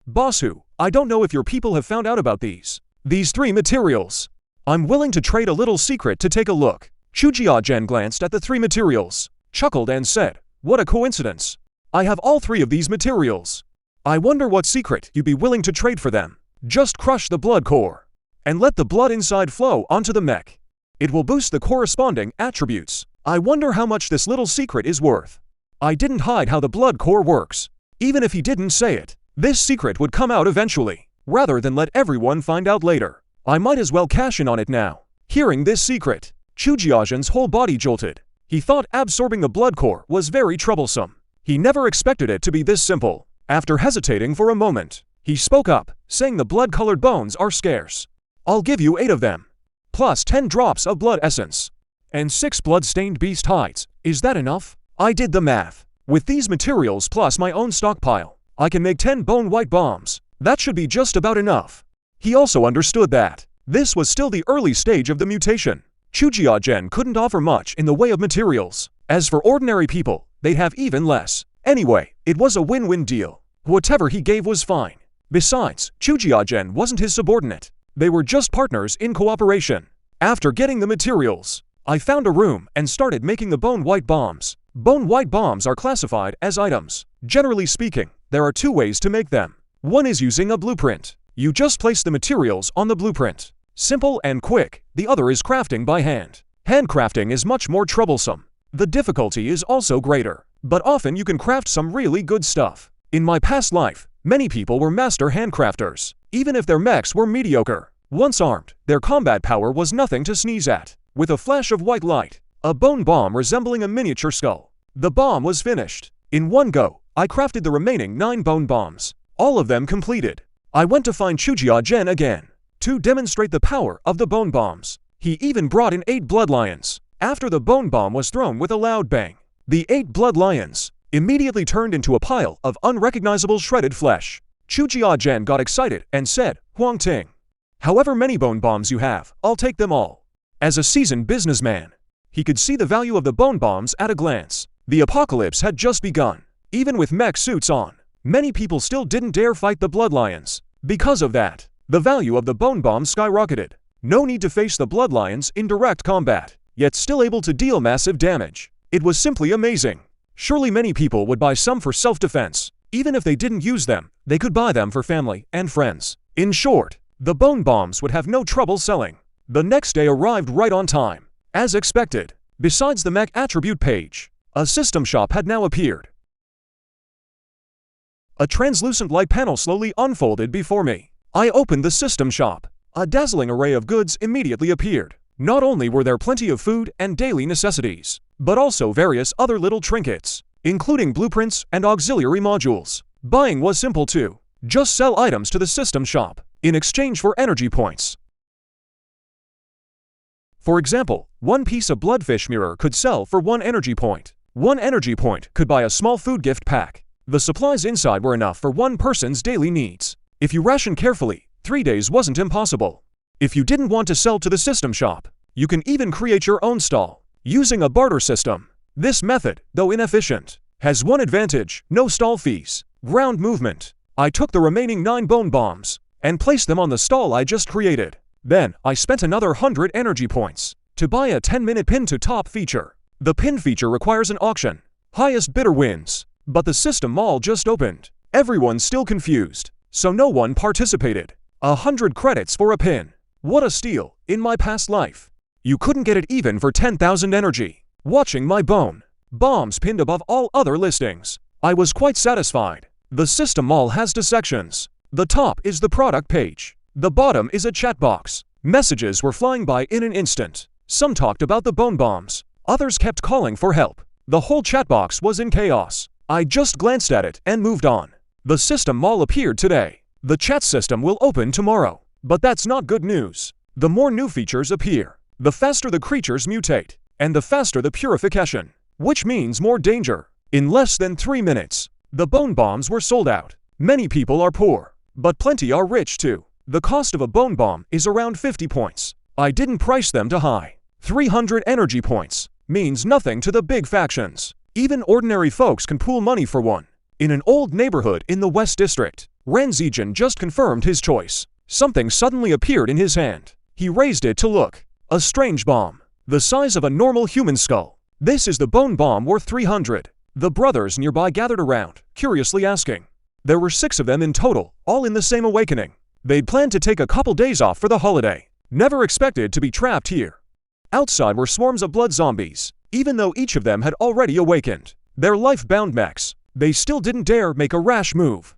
Bossu, I don't know if your people have found out about these 3 materials. I'm willing to trade a little secret to take a look. Chujiajen glanced at the 3 materials, chuckled and said, what a coincidence. I have all 3 of these materials. I wonder what secret you'd be willing to trade for them. Just crush the blood core and let the blood inside flow onto the mech. It will boost the corresponding attributes. I wonder how much this little secret is worth. I didn't hide how the blood core works. Even if he didn't say it, this secret would come out eventually, rather than let everyone find out later. I might as well cash in on it now. Hearing this secret, Chujiajen's whole body jolted. He thought absorbing the blood core was very troublesome. He never expected it to be this simple. After hesitating for a moment, he spoke up, saying the blood-colored bones are scarce. I'll give you 8 of them, plus 10 drops of blood essence, and 6 blood-stained beast hides. Is that enough? I did the math. With these materials plus my own stockpile, I can make 10 bone white bombs. That should be just about enough. He also understood that this was still the early stage of the mutation. Chujiajen couldn't offer much in the way of materials. As for ordinary people, they'd have even less. Anyway, it was a win-win deal. Whatever he gave was fine. Besides, Chujiajen wasn't his subordinate. They were just partners in cooperation. After getting the materials, I found a room and started making the bone white bombs. Bone white bombs are classified as items. Generally speaking, there are 2 ways to make them. One is using a blueprint. You just place the materials on the blueprint. Simple and quick. The other is crafting by hand. Handcrafting is much more troublesome. The difficulty is also greater, but often you can craft some really good stuff. In my past life, many people were master handcrafters, even if their mechs were mediocre. Once armed, their combat power was nothing to sneeze at. With a flash of white light, a bone bomb resembling a miniature skull, the bomb was finished. In one go, I crafted the remaining 9 bone bombs, all of them completed. I went to find Chujiajen again to demonstrate the power of the bone bombs. He even brought in 8 blood lions. After the bone bomb was thrown with a loud bang, the 8 blood lions immediately turned into a pile of unrecognizable shredded flesh. Chujiajen got excited and said, Huang Ting, however many bone bombs you have, I'll take them all. As a seasoned businessman, he could see the value of the bone bombs at a glance. The apocalypse had just begun. Even with mech suits on, many people still didn't dare fight the blood lions. Because of that, the value of the bone bombs skyrocketed. No need to face the blood lions in direct combat, yet still able to deal massive damage. It was simply amazing. Surely many people would buy some for self-defense. Even if they didn't use them, they could buy them for family and friends. In short, the bone bombs would have no trouble selling. The next day arrived right on time. As expected, besides the mech attribute page, a system shop had now appeared. A translucent light panel slowly unfolded before me. I opened the system shop. A dazzling array of goods immediately appeared. Not only were there plenty of food and daily necessities, but also various other little trinkets, including blueprints and auxiliary modules. Buying was simple too. Just sell items to the system shop in exchange for energy points. For example, 1 piece of bloodfish mirror could sell for 1 energy point. 1 energy point could buy a small food gift pack. The supplies inside were enough for 1 person's daily needs. If you ration carefully, 3 days wasn't impossible. If you didn't want to sell to the system shop, you can even create your own stall using a barter system. This method, though inefficient, has one advantage: no stall fees. Ground movement. I took the remaining 9 bone bombs and placed them on the stall I just created. Then, I spent another 100 energy points to buy a 10-minute pin to top feature. The pin feature requires an auction. Highest bidder wins. But the system mall just opened. Everyone's still confused, so no one participated. 100 credits for a pin. What a steal. In my past life, you couldn't get it even for 10,000 energy. Watching my bone bombs pinned above all other listings, I was quite satisfied. The system mall has 2 sections. The top is the product page. The bottom is a chat box. Messages were flying by in an instant. Some talked about the bone bombs. Others kept calling for help. The whole chat box was in chaos. I just glanced at it and moved on. The system mall appeared today. The chat system will open tomorrow. But that's not good news. The more new features appear, the faster the creatures mutate, and the faster the purification, which means more danger. In less than 3 minutes, the bone bombs were sold out. Many people are poor, but plenty are rich too. The cost of a bone bomb is around 50 points. I didn't price them too high. 300 energy points means nothing to the big factions. Even ordinary folks can pool money for one. In an old neighborhood in the West District, Ranzijin just confirmed his choice. Something suddenly appeared in his hand. He raised it to look. A strange bomb, the size of a normal human skull. This is the bone bomb worth 300. The brothers nearby gathered around, curiously asking. There were 6 of them in total, all in the same awakening. They'd planned to take a couple days off for the holiday. Never expected to be trapped here. Outside were swarms of blood zombies. Even though each of them had already awakened, their life-bound mechs, they still didn't dare make a rash move.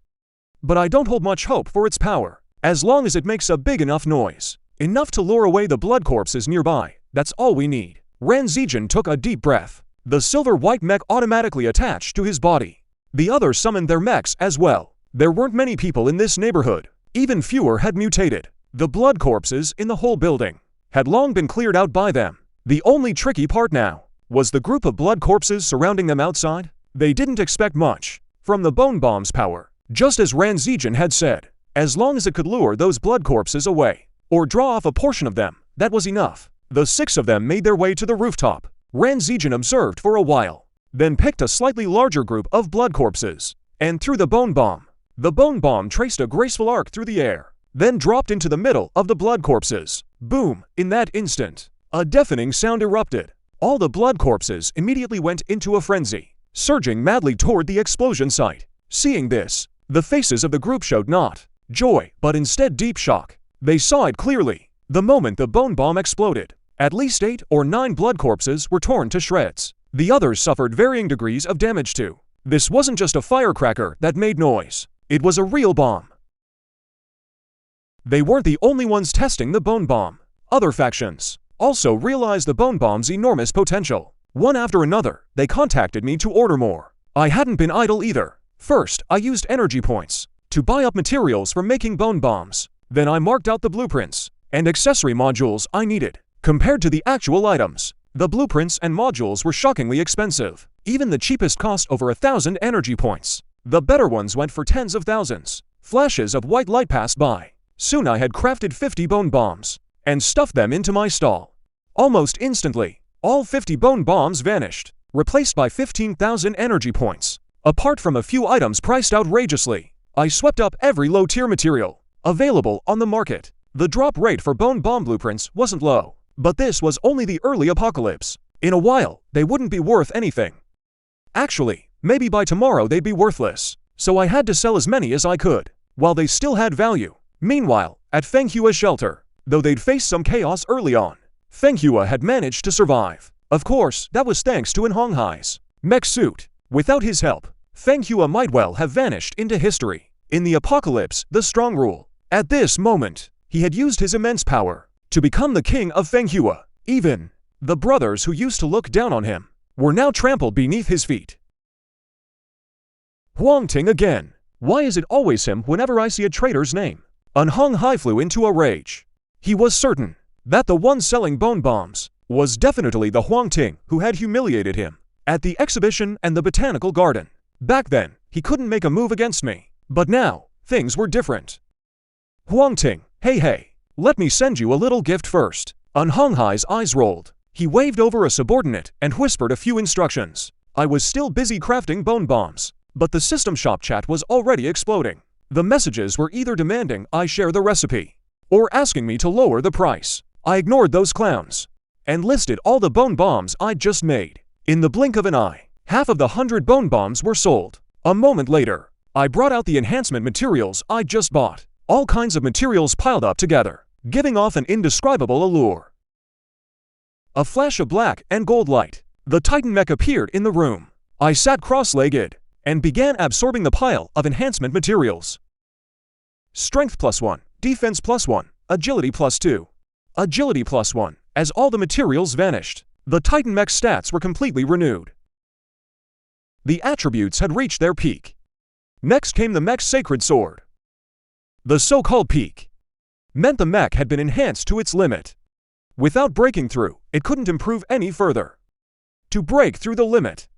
But I don't hold much hope for its power, as long as it makes a big enough noise. Enough to lure away the blood corpses nearby. That's all we need. Ranzijin took a deep breath. The silver-white mech automatically attached to his body. The others summoned their mechs as well. There weren't many people in this neighborhood. Even fewer had mutated. The blood corpses in the whole building had long been cleared out by them. The only tricky part now was the group of blood corpses surrounding them outside. They didn't expect much from the bone bomb's power. Just as Ranzijin had said, as long as it could lure those blood corpses away, or draw off a portion of them, that was enough. The 6 of them made their way to the rooftop. Ranzijin observed for a while, then picked a slightly larger group of blood corpses, and threw the bone bomb. The bone bomb traced a graceful arc through the air, then dropped into the middle of the blood corpses. Boom! In that instant, a deafening sound erupted. All the blood corpses immediately went into a frenzy, surging madly toward the explosion site. Seeing this, the faces of the group showed not joy, but instead deep shock. They saw it clearly. The moment the bone bomb exploded, at least 8 or 9 blood corpses were torn to shreds. The others suffered varying degrees of damage too. This wasn't just a firecracker that made noise. It was a real bomb. They weren't the only ones testing the bone bomb. Other factions also realized the bone bomb's enormous potential. One after another, they contacted me to order more. I hadn't been idle either. First, I used energy points to buy up materials for making bone bombs. Then I marked out the blueprints and accessory modules I needed. Compared to the actual items, the blueprints and modules were shockingly expensive. Even the cheapest cost over 1,000 energy points. The better ones went for tens of thousands. Flashes of white light passed by. Soon I had crafted 50 bone bombs and stuffed them into my stall. Almost instantly, all 50 bone bombs vanished, replaced by 15,000 energy points. Apart from a few items priced outrageously, I swept up every low-tier material available on the market. The drop rate for bone bomb blueprints wasn't low, but this was only the early apocalypse. In a while, they wouldn't be worth anything. Actually, maybe by tomorrow they'd be worthless, so I had to sell as many as I could, while they still had value. Meanwhile, at Fenghua's shelter, though they'd faced some chaos early on, Fenghua had managed to survive. Of course, that was thanks to Huanghai's mech suit. Without his help, Fenghua might well have vanished into history. In the apocalypse, the strong rule. At this moment, he had used his immense power to become the king of Fenghua. Even the brothers who used to look down on him were now trampled beneath his feet. Huang Ting again. Why is it always him whenever I see a traitor's name? Huanghai flew into a rage. He was certain that the one selling bone bombs was definitely the Huang Ting who had humiliated him at the exhibition and the botanical garden. Back then, he couldn't make a move against me, but now, things were different. Huang Ting, hey, let me send you a little gift first. Huanghai's eyes rolled. He waved over a subordinate and whispered a few instructions. I was still busy crafting bone bombs, but the system shop chat was already exploding. The messages were either demanding I share the recipe, or asking me to lower the price. I ignored those clowns and listed all the bone bombs I'd just made. In the blink of an eye, half of the 100 bone bombs were sold. A moment later, I brought out the enhancement materials I'd just bought. All kinds of materials piled up together, giving off an indescribable allure. A flash of black and gold light. The Titan mech appeared in the room. I sat cross-legged and began absorbing the pile of enhancement materials. Strength +1, defense +1, agility +2, agility +1. As all the materials vanished, the Titan mech's stats were completely renewed. The attributes had reached their peak. Next came the mech's sacred sword. The so-called peak meant the mech had been enhanced to its limit. Without breaking through, it couldn't improve any further. To break through the limit,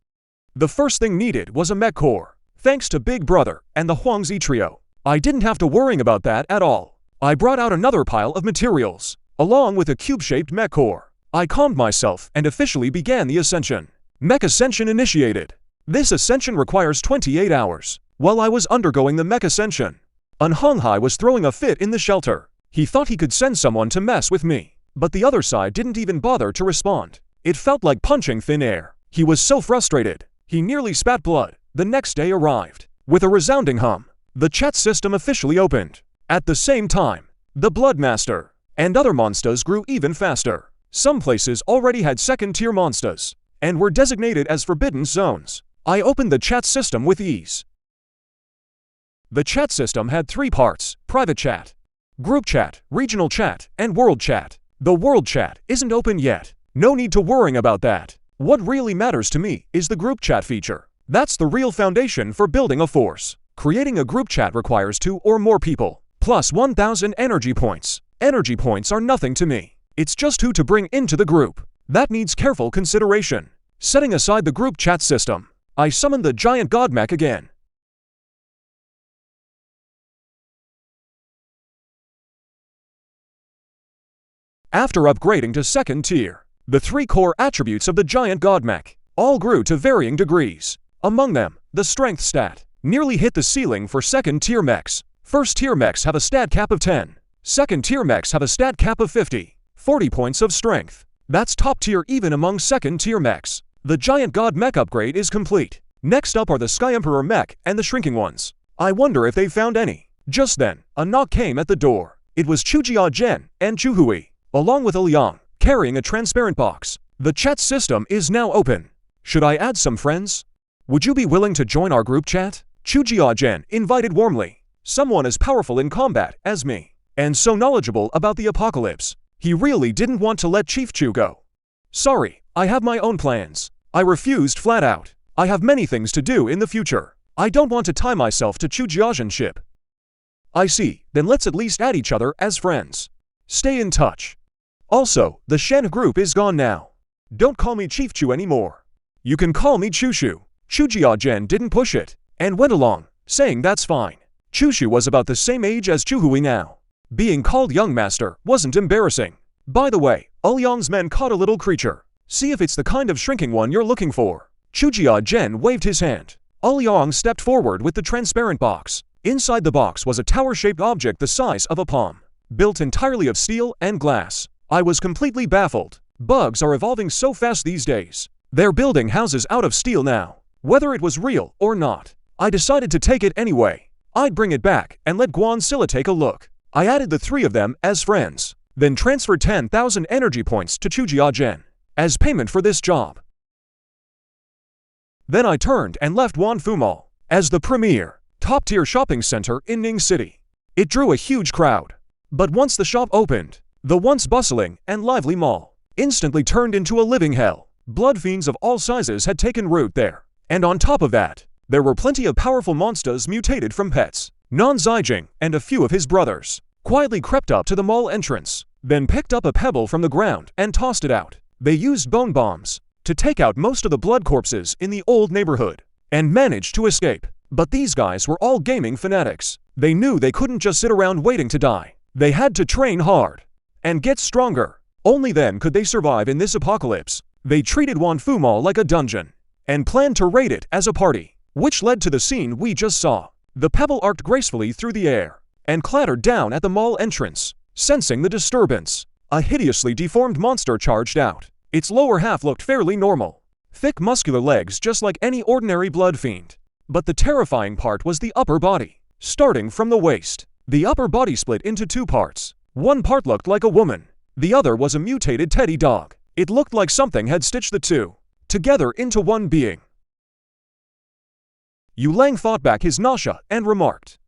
the first thing needed was a mech core. Thanks to Big Brother and the Huang Ting trio, I didn't have to worry about that at all. I brought out another pile of materials, along with a cube-shaped mech core. I calmed myself and officially began the ascension. Mech ascension initiated. This ascension requires 28 hours. While I was undergoing the mech ascension, Hai was throwing a fit in the shelter. He thought he could send someone to mess with me, but the other side didn't even bother to respond. It felt like punching thin air. He was so frustrated, he nearly spat blood. The next day arrived. With a resounding hum, the chat system officially opened. At the same time, the Bloodmaster and other monsters grew even faster. Some places already had second-tier monsters and were designated as forbidden zones. I opened the chat system with ease. The chat system had 3 parts: private chat, group chat, regional chat, and world chat. The world chat isn't open yet. No need to worry about that. What really matters to me is the group chat feature. That's the real foundation for building a force. Creating a group chat requires 2 or more people, plus 1,000 energy points. Energy points are nothing to me. It's just who to bring into the group. That needs careful consideration. Setting aside the group chat system, I summoned the giant god mech again. After upgrading to second tier, the 3 core attributes of the giant god mech all grew to varying degrees. Among them, the strength stat nearly hit the ceiling for second-tier mechs. First-tier mechs have a stat cap of 10. Second-tier mechs have a stat cap of 50. 40 points of strength. That's top tier even among second-tier mechs. The giant god mech upgrade is complete. Next up are the Sky Emperor mech and the shrinking ones. I wonder if they found any. Just then, a knock came at the door. It was Chujia Zhen and Chuhui, along with Liang, carrying a transparent box. The chat system is now open. Should I add some friends? Would you be willing to join our group chat? Chujia Zhen invited warmly. Someone as powerful in combat as me, and so knowledgeable about the apocalypse. He really didn't want to let Chief Chu go. Sorry, I have my own plans. I refused flat out. I have many things to do in the future. I don't want to tie myself to Chujia Zhen's ship. I see, then let's at least add each other as friends. Stay in touch. Also, the Shen group is gone now. Don't call me Chief Chu anymore. You can call me Chushu. Chujia Zhen didn't push it, and went along, saying that's fine. Chushu was about the same age as Chuhui now. Being called young master wasn't embarrassing. By the way, Liang's men caught a little creature. See if it's the kind of shrinking one you're looking for. Chujia Zhen waved his hand. Liang stepped forward with the transparent box. Inside the box was a tower-shaped object the size of a palm, built entirely of steel and glass. I was completely baffled. Bugs are evolving so fast these days. They're building houses out of steel now. Whether it was real or not, I decided to take it anyway. I'd bring it back and let Guan Silla take a look. I added the 3 of them as friends, then transferred 10,000 energy points to Chujia Zhen as payment for this job. Then I turned and left Wanfu Mall as the premier, top-tier shopping center in Ning City. It drew a huge crowd. But once the shop opened, the once bustling and lively mall instantly turned into a living hell. Blood fiends of all sizes had taken root there. And on top of that, there were plenty of powerful monsters mutated from pets. Non-Zijing and a few of his brothers quietly crept up to the mall entrance, then picked up a pebble from the ground and tossed it out. They used bone bombs to take out most of the blood corpses in the old neighborhood, and managed to escape. But these guys were all gaming fanatics. They knew they couldn't just sit around waiting to die. They had to train hard and get stronger. Only then could they survive in this apocalypse. They treated Wanfu Mall like a dungeon and planned to raid it as a party, which led to the scene we just saw. The pebble arced gracefully through the air and clattered down at the mall entrance. Sensing the disturbance, a hideously deformed monster charged out. Its lower half looked fairly normal. Thick muscular legs just like any ordinary blood fiend. But the terrifying part was the upper body. Starting from the waist, the upper body split into 2 parts. One part looked like a woman. The other was a mutated teddy dog. It looked like something had stitched the 2 together into one being. Yu Lang fought back his nausea and remarked,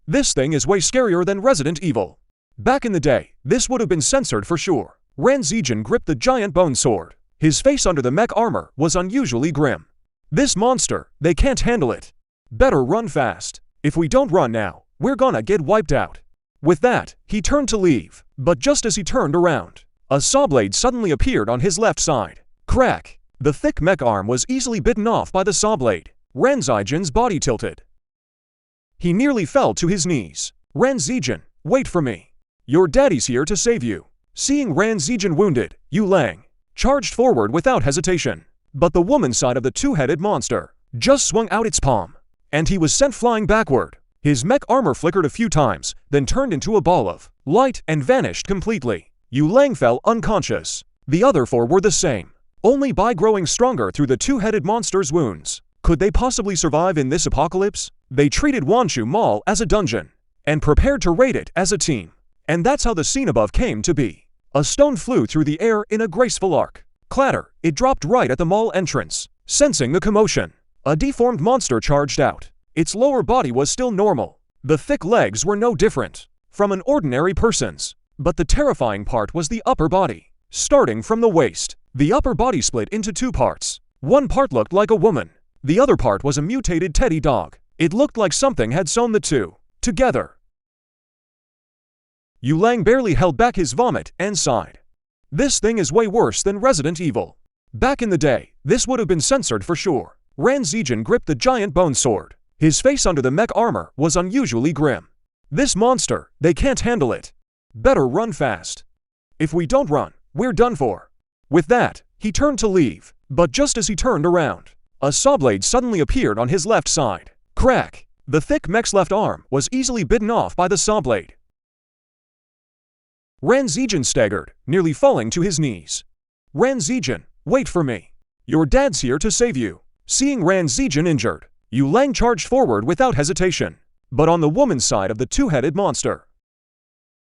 "This thing is way scarier than Resident Evil." Back in the day, this would have been censored for sure. Ran Zijin gripped the giant bone sword. His face under the mech armor was unusually grim. "This monster, they can't handle it. Better run fast. If we don't run now, we're gonna get wiped out." With that, he turned to leave, but just as he turned around, a saw blade suddenly appeared on his left side. Crack! The thick mech arm was easily bitten off by the saw blade. Ran Zijin's body tilted. He nearly fell to his knees. Ran Zijin, wait for me. Your daddy's here to save you. Seeing Ran Zijin wounded, Yu Lang charged forward without hesitation. But the woman's side of the two-headed monster just swung out its palm, and he was sent flying backward. His mech armor flickered a few times, then turned into a ball of light and vanished completely. Yu Lang fell unconscious. The other four were the same. Only by growing stronger through the two-headed monster's wounds could they possibly survive in this apocalypse. They treated Wanshu Mall as a dungeon and prepared to raid it as a team. And that's how the scene above came to be. A stone flew through the air in a graceful arc. Clatter, it dropped right at the mall entrance. Sensing the commotion, a deformed monster charged out. Its lower body was still normal. The thick legs were no different from an ordinary person's. But the terrifying part was the upper body. Starting from the waist, the upper body split into two parts. One part looked like a woman. The other part was a mutated teddy dog. It looked like something had sewn the two together. Yu Lang barely held back his vomit and sighed. This thing is way worse than Resident Evil. Back in the day, this would have been censored for sure. Ran Zijin gripped the giant bone sword. His face under the mech armor was unusually grim. This monster, they can't handle it. Better run fast. If we don't run, we're done for. With that, he turned to leave, but just as he turned around, a saw blade suddenly appeared on his left side. Crack! The thick mech's left arm was easily bitten off by the saw blade. Ran Zijin staggered, nearly falling to his knees. Ran Zijin, wait for me. Your dad's here to save you. Seeing Ran Zijin injured, Yu Lang charged forward without hesitation, but on the woman's side of the two-headed monster.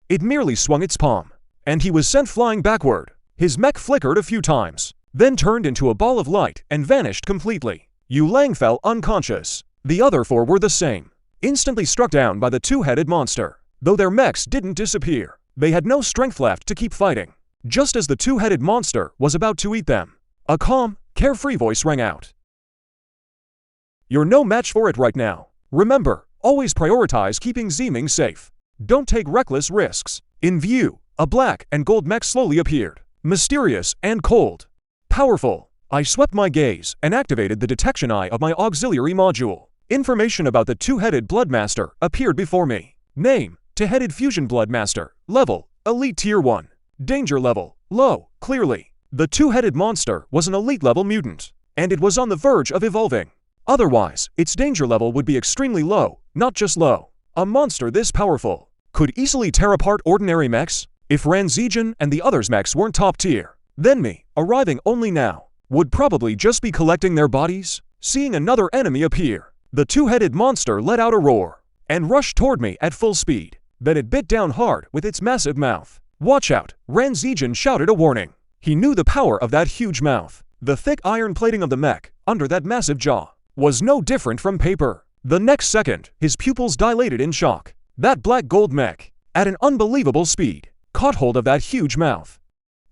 It merely swung its palm, and he was sent flying backward. His mech flickered a few times, then turned into a ball of light and vanished completely. Yu Lang fell unconscious. The other four were the same, instantly struck down by the two-headed monster. Though their mechs didn't disappear, they had no strength left to keep fighting. Just as the two-headed monster was about to eat them, a calm, carefree voice rang out. You're no match for it right now. Remember, always prioritize keeping Ziming safe. Don't take reckless risks. In view, a black and gold mech slowly appeared. Mysterious and cold. Powerful. I swept my gaze and activated the detection eye of my auxiliary module. Information about the two-headed Bloodmaster appeared before me. Name, two-headed Fusion Bloodmaster. Level, Elite Tier 1. Danger level, low, clearly. The two-headed monster was an elite-level mutant, and it was on the verge of evolving. Otherwise, its danger level would be extremely low, not just low. A monster this powerful could easily tear apart ordinary mechs. If Ran Zijin and the others' mechs weren't top tier, then me, arriving only now, would probably just be collecting their bodies. Seeing another enemy appear, the two-headed monster let out a roar and rushed toward me at full speed. Then it bit down hard with its massive mouth. Watch out, Ran Zijin shouted a warning. He knew the power of that huge mouth. The thick iron plating of the mech, under that massive jaw, was no different from paper. The next second, his pupils dilated in shock. That black gold mech, at an unbelievable speed, caught hold of that huge mouth.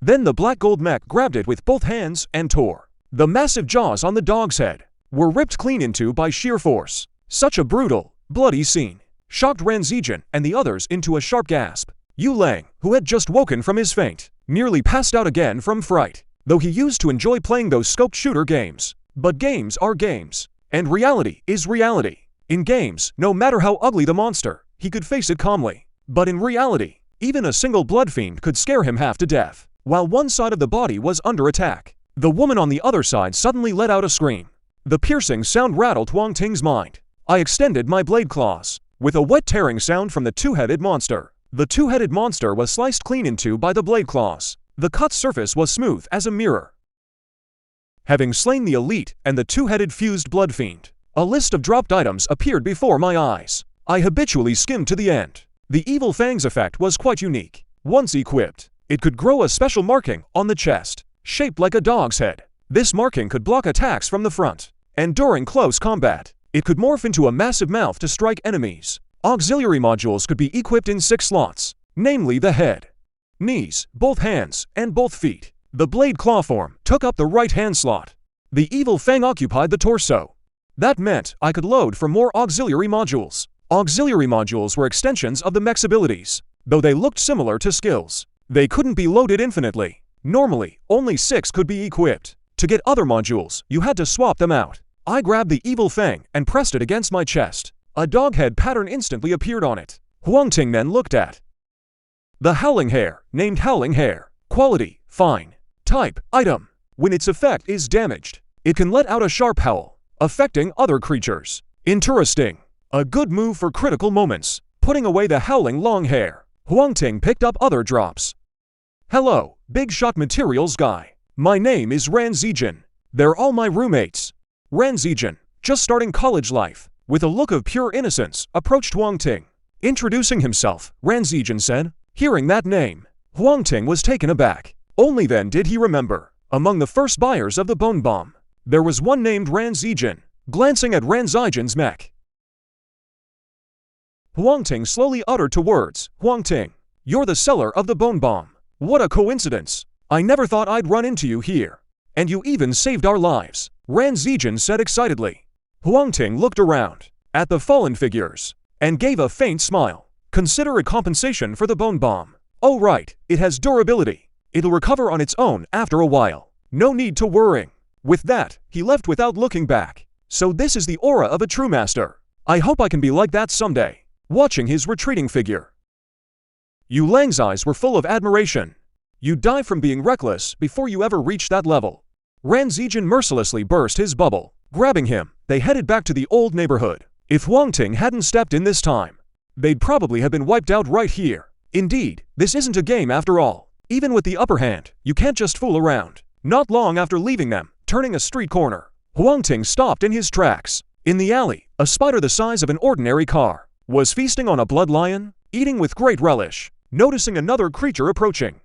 Then the black gold mech grabbed it with both hands and tore. The massive jaws on the dog's head were ripped clean into by sheer force. Such a brutal, bloody scene shocked Ran Zijin and the others into a sharp gasp. Yu Lang, who had just woken from his faint, nearly passed out again from fright, though he used to enjoy playing those scoped shooter games. But games are games, and reality is reality. In games, no matter how ugly the monster, he could face it calmly. But in reality, even a single blood fiend could scare him half to death. While one side of the body was under attack, the woman on the other side suddenly let out a scream. The piercing sound rattled Huang Ting's mind. I extended my blade claws, with a wet tearing sound from the two-headed monster. The two-headed monster was sliced clean into by the blade claws. The cut surface was smooth as a mirror. Having slain the elite and the two-headed fused blood fiend, a list of dropped items appeared before my eyes. I habitually skimmed to the end. The Evil Fangs effect was quite unique. Once equipped, it could grow a special marking on the chest, shaped like a dog's head. This marking could block attacks from the front, and during close combat, it could morph into a massive mouth to strike enemies. Auxiliary modules could be equipped in 6 slots, namely the head, knees, both hands, and both feet. The blade claw form took up the right hand slot. The Evil Fang occupied the torso. That meant I could load for more auxiliary modules. Auxiliary modules were extensions of the mech's abilities. Though they looked similar to skills, they couldn't be loaded infinitely. Normally, only 6 could be equipped. To get other modules, you had to swap them out. I grabbed the evil fang and pressed it against my chest. A dog head pattern instantly appeared on it. Huang Ting then looked at the howling hair, named howling hair. Quality, fine. Type, item. When its effect is damaged, it can let out a sharp howl, affecting other creatures. Interesting. A good move for critical moments, putting away the howling long hair. Huang Ting picked up other drops. Hello, big shot materials guy. My name is Ran Zijin. They're all my roommates. Ran Zijin, just starting college life, with a look of pure innocence, approached Huang Ting. Introducing himself, Ran Zijin said. Hearing that name, Huang Ting was taken aback. Only then did he remember. Among the first buyers of the bone bomb, there was one named Ran Zijin. Glancing at Ran Zijin's mech, Huang Ting slowly uttered two words. Huang Ting, you're the seller of the bone bomb. What a coincidence. I never thought I'd run into you here. And you even saved our lives, Ran Zijin said excitedly. Huang Ting looked around at the fallen figures and gave a faint smile. Consider it compensation for the bone bomb. Oh right, it has durability. It'll recover on its own after a while. No need to worry. With that, he left without looking back. So this is the aura of a true master. I hope I can be like that someday. Watching his retreating figure, Yu Lang's eyes were full of admiration. You'd die from being reckless before you ever reached that level. Ran Zijin mercilessly burst his bubble. Grabbing him, they headed back to the old neighborhood. If Huang Ting hadn't stepped in this time, they'd probably have been wiped out right here. Indeed, this isn't a game after all. Even with the upper hand, you can't just fool around. Not long after leaving them, turning a street corner, Huang Ting stopped in his tracks. In the alley, a spider the size of an ordinary car was feasting on a blood lion, eating with great relish. Noticing another creature approaching,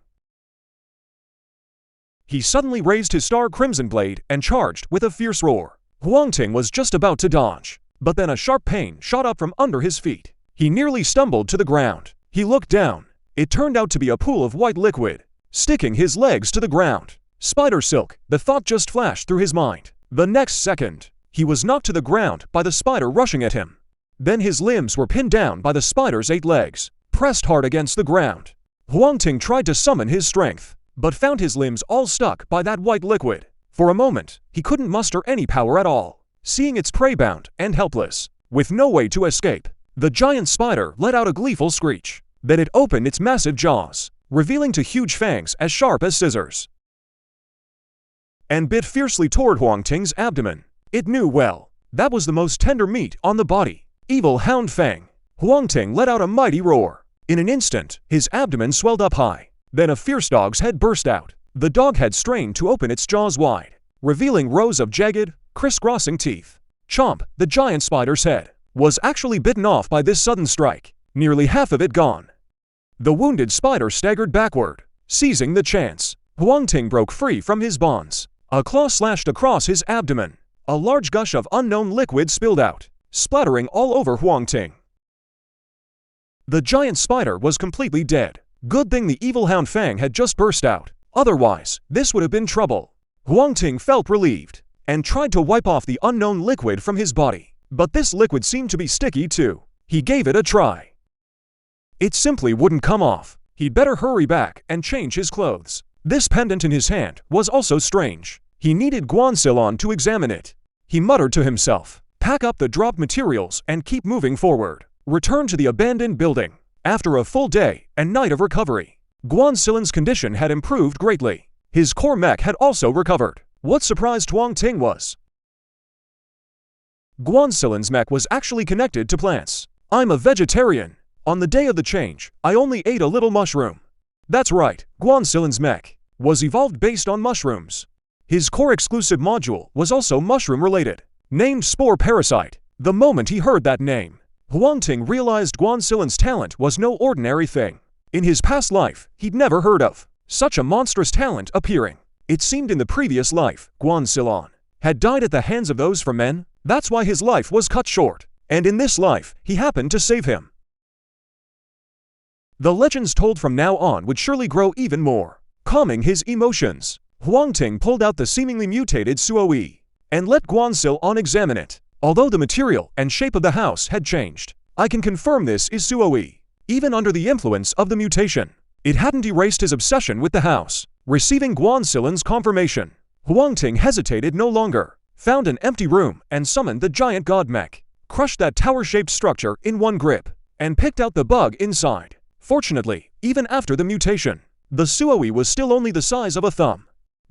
he suddenly raised his star crimson blade and charged with a fierce roar. Huang Ting was just about to dodge, but then a sharp pain shot up from under his feet. He nearly stumbled to the ground. He looked down. It turned out to be a pool of white liquid, sticking his legs to the ground. Spider silk, the thought just flashed through his mind. The next second, he was knocked to the ground by the spider rushing at him. Then his limbs were pinned down by the spider's 8 legs, pressed hard against the ground. Huang Ting tried to summon his strength, but found his limbs all stuck by that white liquid. For a moment, he couldn't muster any power at all. Seeing its prey bound and helpless, with no way to escape, the giant spider let out a gleeful screech. Then it opened its massive jaws, revealing two huge fangs as sharp as scissors, and bit fiercely toward Huang Ting's abdomen. It knew well, that was the most tender meat on the body. Evil hound fang. Huang Ting let out a mighty roar. In an instant, his abdomen swelled up high. Then a fierce dog's head burst out. The dog had strained to open its jaws wide, revealing rows of jagged, crisscrossing teeth. Chomp, the giant spider's head, was actually bitten off by this sudden strike, nearly half of it gone. The wounded spider staggered backward, seizing the chance. Huang Ting broke free from his bonds. A claw slashed across his abdomen. A large gush of unknown liquid spilled out, splattering all over Huang Ting. The giant spider was completely dead. Good thing the evil hound fang had just burst out. Otherwise, this would have been trouble. Huang Ting felt relieved, and tried to wipe off the unknown liquid from his body. But this liquid seemed to be sticky too. He gave it a try. It simply wouldn't come off. He'd better hurry back and change his clothes. This pendant in his hand was also strange. He needed Guanxil on to examine it. He muttered to himself, pack up the dropped materials and keep moving forward. Return to the abandoned building. After a full day and night of recovery, Guanxilin's condition had improved greatly. His core mech had also recovered. What surprised Huang Ting was Guanxilin's mech was actually connected to plants. I'm a vegetarian. On the day of the change, I only ate a little mushroom. That's right, Guanxilin's mech was evolved based on mushrooms. His core exclusive module was also mushroom-related, named Spore Parasite. The moment he heard that name, Huang Ting realized Guanxilin's talent was no ordinary thing. In his past life, he'd never heard of such a monstrous talent appearing. It seemed in the previous life, Guanxilin had died at the hands of those for men. That's why his life was cut short. And in this life, he happened to save him. The legends told from now on would surely grow even more. Calming his emotions, Huang Ting pulled out the seemingly mutated Suoi and let Guanxilin examine it. Although the material and shape of the house had changed, I can confirm this is Suoi. Even under the influence of the mutation, it hadn't erased his obsession with the house. Receiving Guanxilin's confirmation, Huang Ting hesitated no longer, found an empty room and summoned the giant god Mech, crushed that tower-shaped structure in one grip, and picked out the bug inside. Fortunately, even after the mutation, the Suoi was still only the size of a thumb.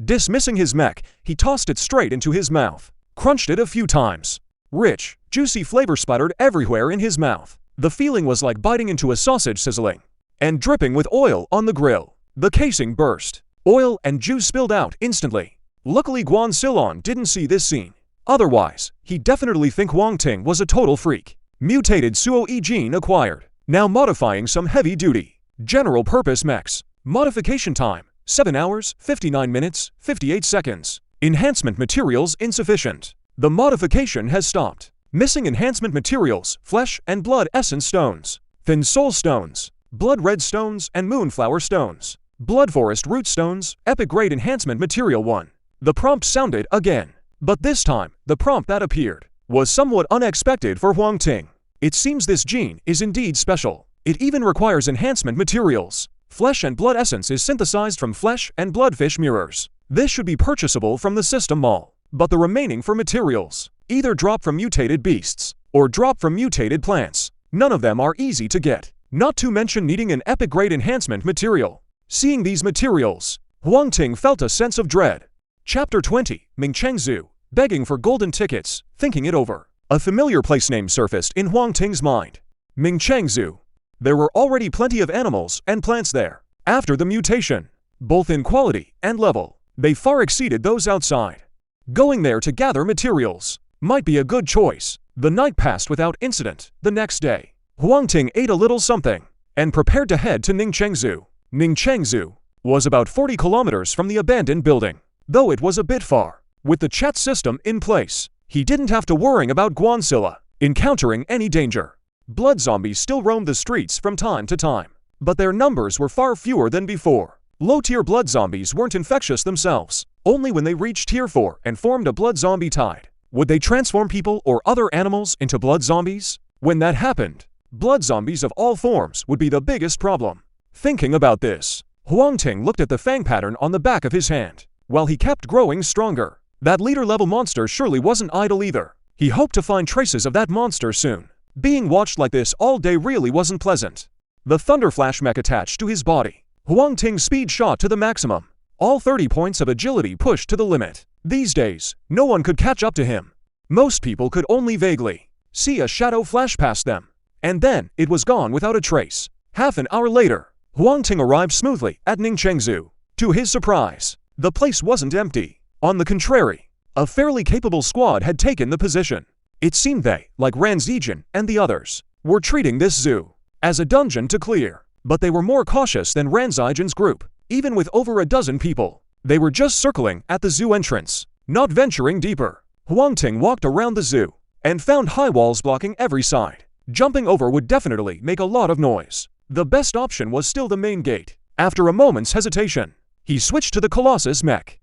Dismissing his Mech, he tossed it straight into his mouth, crunched it a few times. Rich, juicy flavor splattered everywhere in his mouth. The feeling was like biting into a sausage sizzling and dripping with oil on the grill. The casing burst. Oil and juice spilled out instantly. Luckily Guanxilin didn't see this scene. Otherwise, he'd definitely think Huang Ting was a total freak. Mutated Suoi gene acquired. Now modifying some heavy-duty, general-purpose mechs. Modification time, 7 hours, 59 minutes, 58 seconds. Enhancement materials insufficient. The modification has stopped. Missing enhancement materials, flesh and blood essence stones, thin soul stones, blood red stones and moonflower stones, blood forest root stones, epic grade enhancement material 1. The prompt sounded again. But this time, the prompt that appeared was somewhat unexpected for Huang Ting. It seems this gene is indeed special. It even requires enhancement materials. Flesh and blood essence is synthesized from flesh and bloodfish mirrors. This should be purchasable from the system mall. But the remaining for materials, either drop from mutated beasts, or drop from mutated plants. None of them are easy to get, not to mention needing an epic grade enhancement material. Seeing these materials, Huang Ting felt a sense of dread. Chapter 20, Mingchengzu, begging for golden tickets, thinking it over. A familiar place name surfaced in Huang Ting's mind. Mingchengzu. There were already plenty of animals and plants there. After the mutation, both in quality and level, they far exceeded those outside. Going there to gather materials might be a good choice. The night passed without incident. The next day, Huang Ting ate a little something and prepared to head to Ningchengzu. Ningchengzu was about 40 kilometers from the abandoned building, though it was a bit far. With the chat system in place, he didn't have to worry about Guanxilin encountering any danger. Blood zombies still roamed the streets from time to time, but their numbers were far fewer than before. Low-tier blood zombies weren't infectious themselves. Only when they reached tier 4 and formed a blood zombie tide would they transform people or other animals into blood zombies. When that happened, blood zombies of all forms would be the biggest problem. Thinking about this, Huang Ting looked at the fang pattern on the back of his hand. While he kept growing stronger, that leader-level monster surely wasn't idle either. He hoped to find traces of that monster soon. Being watched like this all day really wasn't pleasant. The Thunderflash mech attached to his body. Huang Ting's speed shot to the maximum. All 30 points of agility pushed to the limit. These days, no one could catch up to him. Most people could only vaguely see a shadow flash past them. And then, it was gone without a trace. Half an hour later, Huang Ting arrived smoothly at Ningchengzu. To his surprise, the place wasn't empty. On the contrary, a fairly capable squad had taken the position. It seemed they, like Ran Zijin and the others, were treating this zoo as a dungeon to clear. But they were more cautious than Ran Zijin's group. Even with over a dozen people, they were just circling at the zoo entrance, not venturing deeper. Huang Ting walked around the zoo and found high walls blocking every side. Jumping over would definitely make a lot of noise. The best option was still the main gate. After a moment's hesitation, he switched to the Colossus mech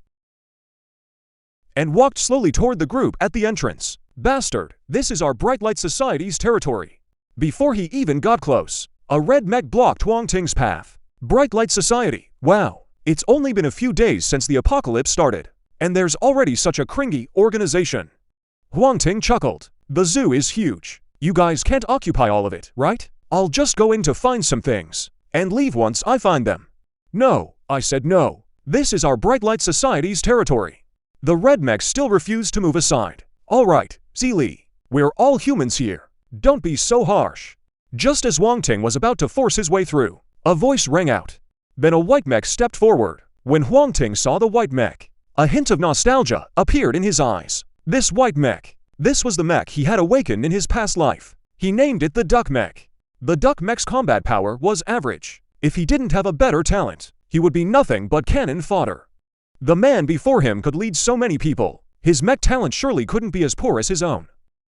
and walked slowly toward the group at the entrance. Bastard, this is our Bright Light Society's territory. Before he even got close, a red mech blocked Huang Ting's path. Bright Light Society, wow. It's only been a few days since the apocalypse started, and there's already such a cringy organization. Huang Ting chuckled. The zoo is huge. You guys can't occupy all of it, right? I'll just go in to find some things and leave once I find them. No, I said no. This is our Bright Light Society's territory. The red mech still refused to move aside. All right, Zili, we're all humans here. Don't be so harsh. Just as Huang Ting was about to force his way through, a voice rang out. Then a white mech stepped forward. When Huang Ting saw the white mech, a hint of nostalgia appeared in his eyes. This white mech. This was the mech he had awakened in his past life. He named it the Duck Mech. The Duck Mech's combat power was average. If he didn't have a better talent, he would be nothing but cannon fodder. The man before him could lead so many people. His mech talent surely couldn't be as poor as his own.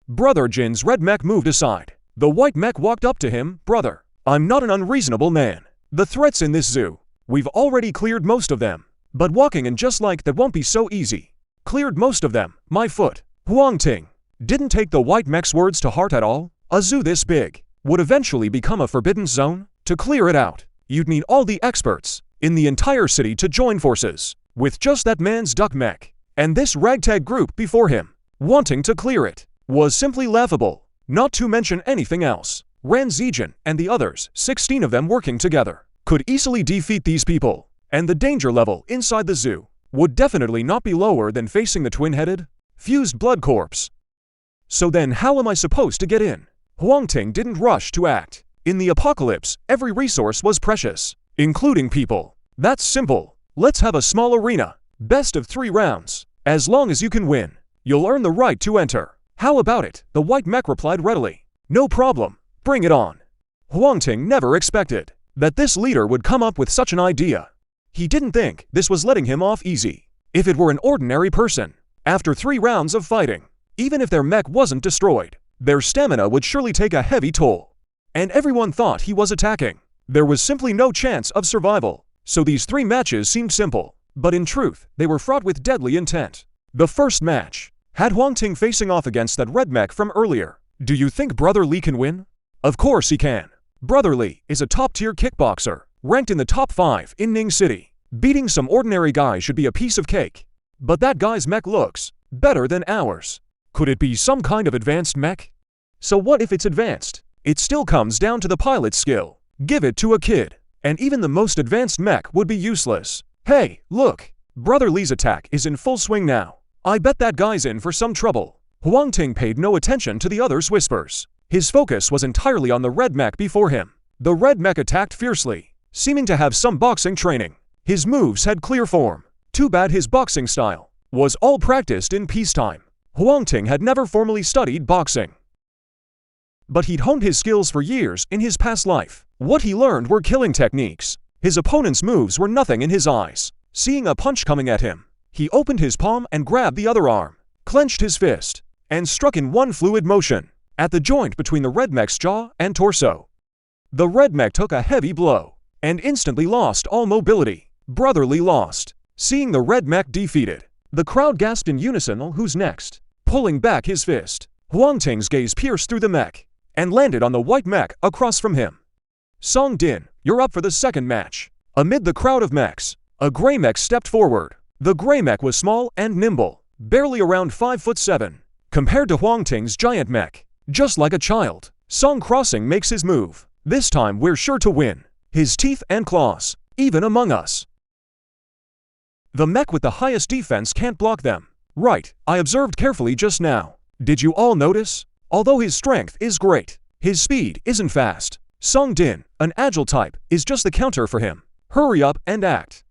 Brother Jin's red mech moved aside. The white mech walked up to him. Brother, I'm not an unreasonable man. The threats in this zoo, we've already cleared most of them. But walking in just like that won't be so easy. Cleared most of them, my foot. Huang Ting didn't take the white mech's words to heart at all. A zoo this big would eventually become a forbidden zone? To clear it out, you'd need all the experts in the entire city to join forces with just that man's duck mech. And this ragtag group before him, wanting to clear it, was simply laughable. Not to mention anything else. Ran Zijin and the others, 16 of them working together, could easily defeat these people. And the danger level inside the zoo would definitely not be lower than facing the twin-headed, fused blood corpse. So then how am I supposed to get in? Huang Ting didn't rush to act. In the apocalypse, every resource was precious, including people. That's simple. Let's have a small arena. Best of 3 rounds. As long as you can win, you'll earn the right to enter. How about it? The white mech replied readily. No problem. Bring it on. Huang Ting never expected that this leader would come up with such an idea. He didn't think this was letting him off easy. If it were an ordinary person, after 3 rounds of fighting, even if their mech wasn't destroyed, their stamina would surely take a heavy toll. And everyone thought he was attacking. There was simply no chance of survival. So these 3 matches seemed simple, but in truth, they were fraught with deadly intent. The first match had Huang Ting facing off against that red mech from earlier. Do you think Brother Lee can win? Of course he can. Brother Lee is a top-tier kickboxer, ranked in the top 5 in Ning City. Beating some ordinary guy should be a piece of cake. But that guy's mech looks better than ours. Could it be some kind of advanced mech? So what if it's advanced? It still comes down to the pilot's skill. Give it to a kid, and even the most advanced mech would be useless. Hey, look! Brother Lee's attack is in full swing now. I bet that guy's in for some trouble. Huang Ting paid no attention to the others' whispers. His focus was entirely on the red mech before him. The red mech attacked fiercely, seeming to have some boxing training. His moves had clear form. Too bad his boxing style was all practiced in peacetime. Huang Ting had never formally studied boxing, but he'd honed his skills for years in his past life. What he learned were killing techniques. His opponent's moves were nothing in his eyes. Seeing a punch coming at him, he opened his palm and grabbed the other arm, clenched his fist, and struck in one fluid motion at the joint between the red mech's jaw and torso. The red mech took a heavy blow and instantly lost all mobility. Brother Lee lost. Seeing the red mech defeated, the crowd gasped in unison. Who's next? Pulling back his fist, Huang Ting's gaze pierced through the mech and landed on the white mech across from him. Song Din, you're up for the second match. Amid the crowd of mechs, a gray mech stepped forward. The gray mech was small and nimble, barely around 5'7", compared to Huang Ting's giant mech. Just like a child, Song Crossing makes his move. This time we're sure to win. His teeth and claws, even among us. The mech with the highest defense can't block them. Right, I observed carefully just now. Did you all notice? Although his strength is great, his speed isn't fast. Song Din, an agile type, is just the counter for him. Hurry up and act.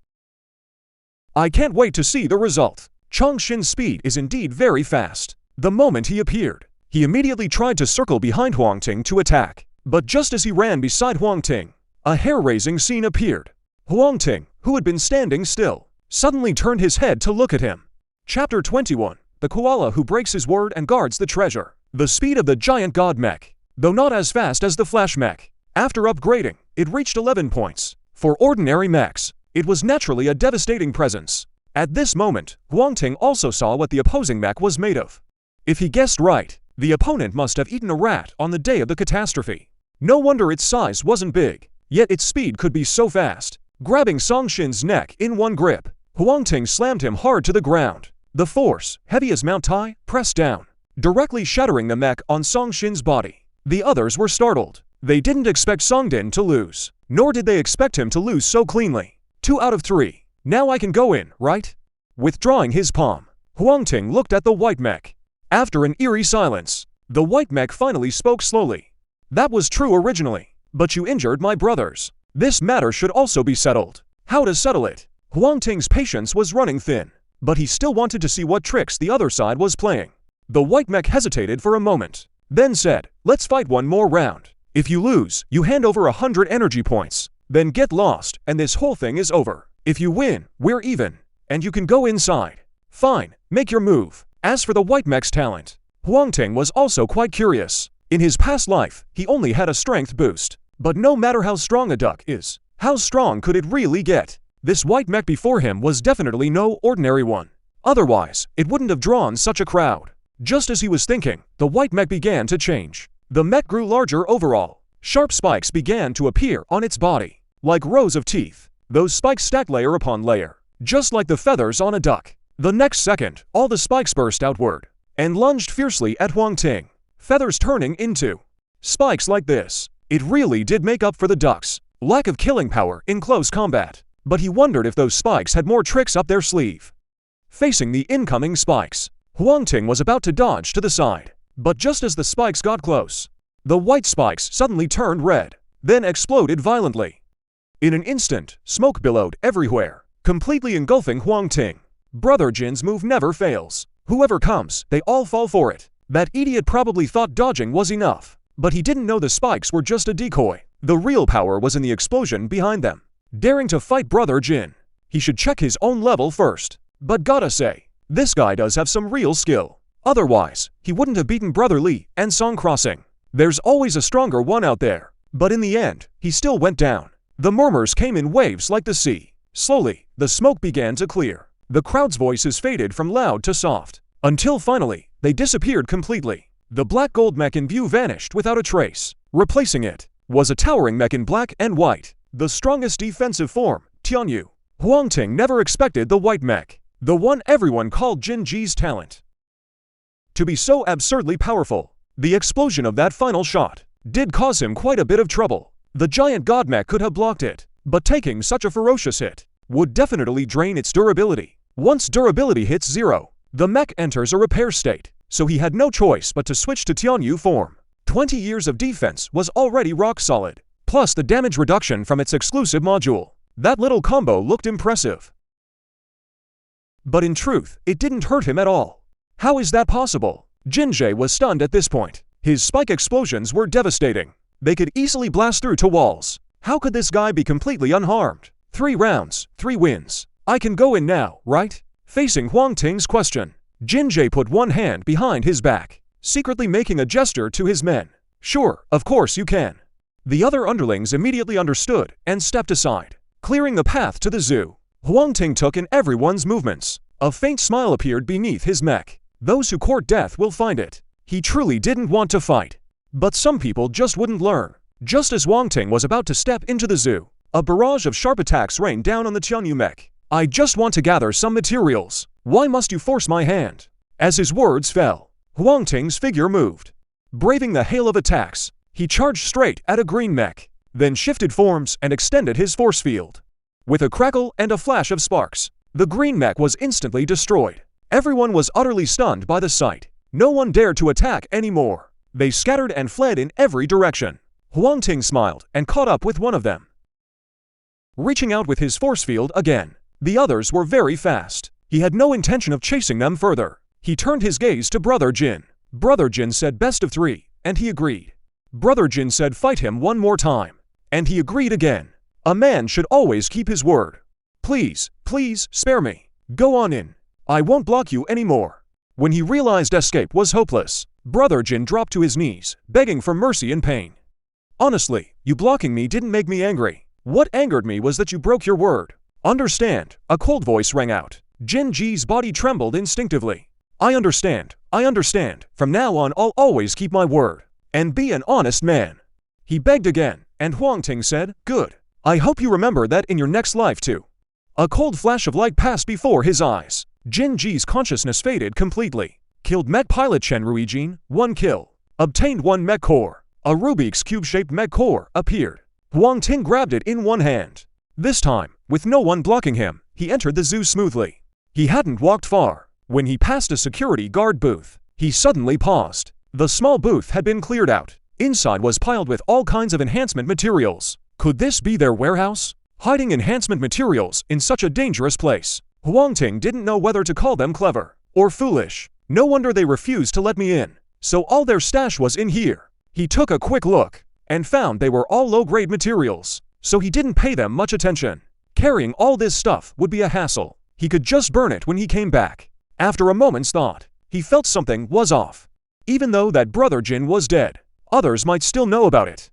I can't wait to see the result. Chong Shin's speed is indeed very fast. The moment he appeared, he immediately tried to circle behind Huang Ting to attack. But just as he ran beside Huang Ting, a hair-raising scene appeared. Huang Ting, who had been standing still, suddenly turned his head to look at him. Chapter 21. The koala who breaks his word and guards the treasure. The speed of the giant god mech, though not as fast as the flash mech. After upgrading, it reached 11 points. For ordinary mechs, it was naturally a devastating presence. At this moment, Huang Ting also saw what the opposing mech was made of. If he guessed right, the opponent must have eaten a rat on the day of the catastrophe. No wonder its size wasn't big, yet its speed could be so fast. Grabbing Song Shin's neck in one grip, Huang Ting slammed him hard to the ground. The force, heavy as Mount Tai, pressed down, directly shattering the mech on Song Shin's body. The others were startled. They didn't expect Song Din to lose, nor did they expect him to lose so cleanly. 2 out of 3. Now I can go in, right? Withdrawing his palm, Huang Ting looked at the white mech. After an eerie silence, the white mech finally spoke slowly. That was true originally, but you injured my brothers. This matter should also be settled. How to settle it? Huang Ting's patience was running thin, but he still wanted to see what tricks the other side was playing. The white mech hesitated for a moment, then said, let's fight one more round. If you lose, you hand over 100 energy points. Then get lost, and this whole thing is over. If you win, we're even, and you can go inside. Fine, make your move. As for the white mech's talent, Huang Ting was also quite curious. In his past life, he only had a strength boost. But no matter how strong a duck is, how strong could it really get? This white mech before him was definitely no ordinary one. Otherwise, it wouldn't have drawn such a crowd. Just as he was thinking, the white mech began to change. The mech grew larger overall, Sharp spikes began to appear on its body, like rows of teeth. Those spikes stacked layer upon layer, just like the feathers on a duck. The next second, all the spikes burst outward and lunged fiercely at Huang Ting, feathers turning into spikes like this. It really did make up for the duck's lack of killing power in close combat, but he wondered if those spikes had more tricks up their sleeve. Facing the incoming spikes, Huang Ting was about to dodge to the side, but just as the spikes got close, the white spikes suddenly turned red, then exploded violently. In an instant, smoke billowed everywhere, completely engulfing Huang Ting. Brother Jin's move never fails. Whoever comes, they all fall for it. That idiot probably thought dodging was enough, but he didn't know the spikes were just a decoy. The real power was in the explosion behind them. Daring to fight Brother Jin, he should check his own level first. But gotta say, this guy does have some real skill. Otherwise, he wouldn't have beaten Brother Lee and Song Crossing. There's always a stronger one out there. But in the end, he still went down. The murmurs came in waves like the sea. Slowly, the smoke began to clear. The crowd's voices faded from loud to soft, until finally, they disappeared completely. The black gold mech in view vanished without a trace. Replacing it was a towering mech in black and white, the strongest defensive form, Tianyu. Huang Ting never expected the white mech, the one everyone called Jin Ji's talent, to be so absurdly powerful. The explosion of that final shot did cause him quite a bit of trouble. The giant god mech could have blocked it, but taking such a ferocious hit would definitely drain its durability. Once durability hits zero, the mech enters a repair state, so he had no choice but to switch to Tianyu form. 20 years of defense was already rock solid, plus the damage reduction from its exclusive module. That little combo looked impressive. But in truth, it didn't hurt him at all. How is that possible? Jinjae was stunned at this point. His spike explosions were devastating. They could easily blast through to walls. How could this guy be completely unharmed? 3 rounds, 3 wins. I can go in now, right? Facing Huang Ting's question, Jinjae put one hand behind his back, secretly making a gesture to his men. Sure, of course you can. The other underlings immediately understood and stepped aside, clearing the path to the zoo. Huang Ting took in everyone's movements. A faint smile appeared beneath his mech. Those who court death will find it. He truly didn't want to fight. But some people just wouldn't learn. Just as Huang Ting was about to step into the zoo, a barrage of sharp attacks rained down on the Tianyu mech. I just want to gather some materials. Why must you force my hand? As his words fell, Huang Ting's figure moved. Braving the hail of attacks, he charged straight at a green mech, then shifted forms and extended his force field. With a crackle and a flash of sparks, the green mech was instantly destroyed. Everyone was utterly stunned by the sight. No one dared to attack anymore. They scattered and fled in every direction. Huang Ting smiled and caught up with one of them, reaching out with his force field again. The others were very fast. He had no intention of chasing them further. He turned his gaze to Brother Jin. Brother Jin said best of 3, and he agreed. Brother Jin said fight him one more time, and he agreed again. A man should always keep his word. Please, please, spare me. Go on in. I won't block you anymore. When he realized escape was hopeless, Brother Jin dropped to his knees, begging for mercy and pain. Honestly, you blocking me didn't make me angry. What angered me was that you broke your word. Understand, a cold voice rang out. Jin Ji's body trembled instinctively. I understand. From now on I'll always keep my word, and be an honest man. He begged again, and Huang Ting said, good. I hope you remember that in your next life too. A cold flash of light passed before his eyes. Jin Ji's consciousness faded completely. Killed mech pilot Chen Ruijin, 1 kill. Obtained 1 mech core. A Rubik's Cube-shaped mech core appeared. Huang Ting grabbed it in one hand. This time, with no one blocking him, he entered the zoo smoothly. He hadn't walked far. When he passed a security guard booth, he suddenly paused. The small booth had been cleared out. Inside was piled with all kinds of enhancement materials. Could this be their warehouse? Hiding enhancement materials in such a dangerous place. Huang Ting didn't know whether to call them clever or foolish. No wonder they refused to let me in. So all their stash was in here. He took a quick look and found they were all low-grade materials, so he didn't pay them much attention. Carrying all this stuff would be a hassle. He could just burn it when he came back. After a moment's thought, he felt something was off. Even though that Brother Jin was dead, others might still know about it.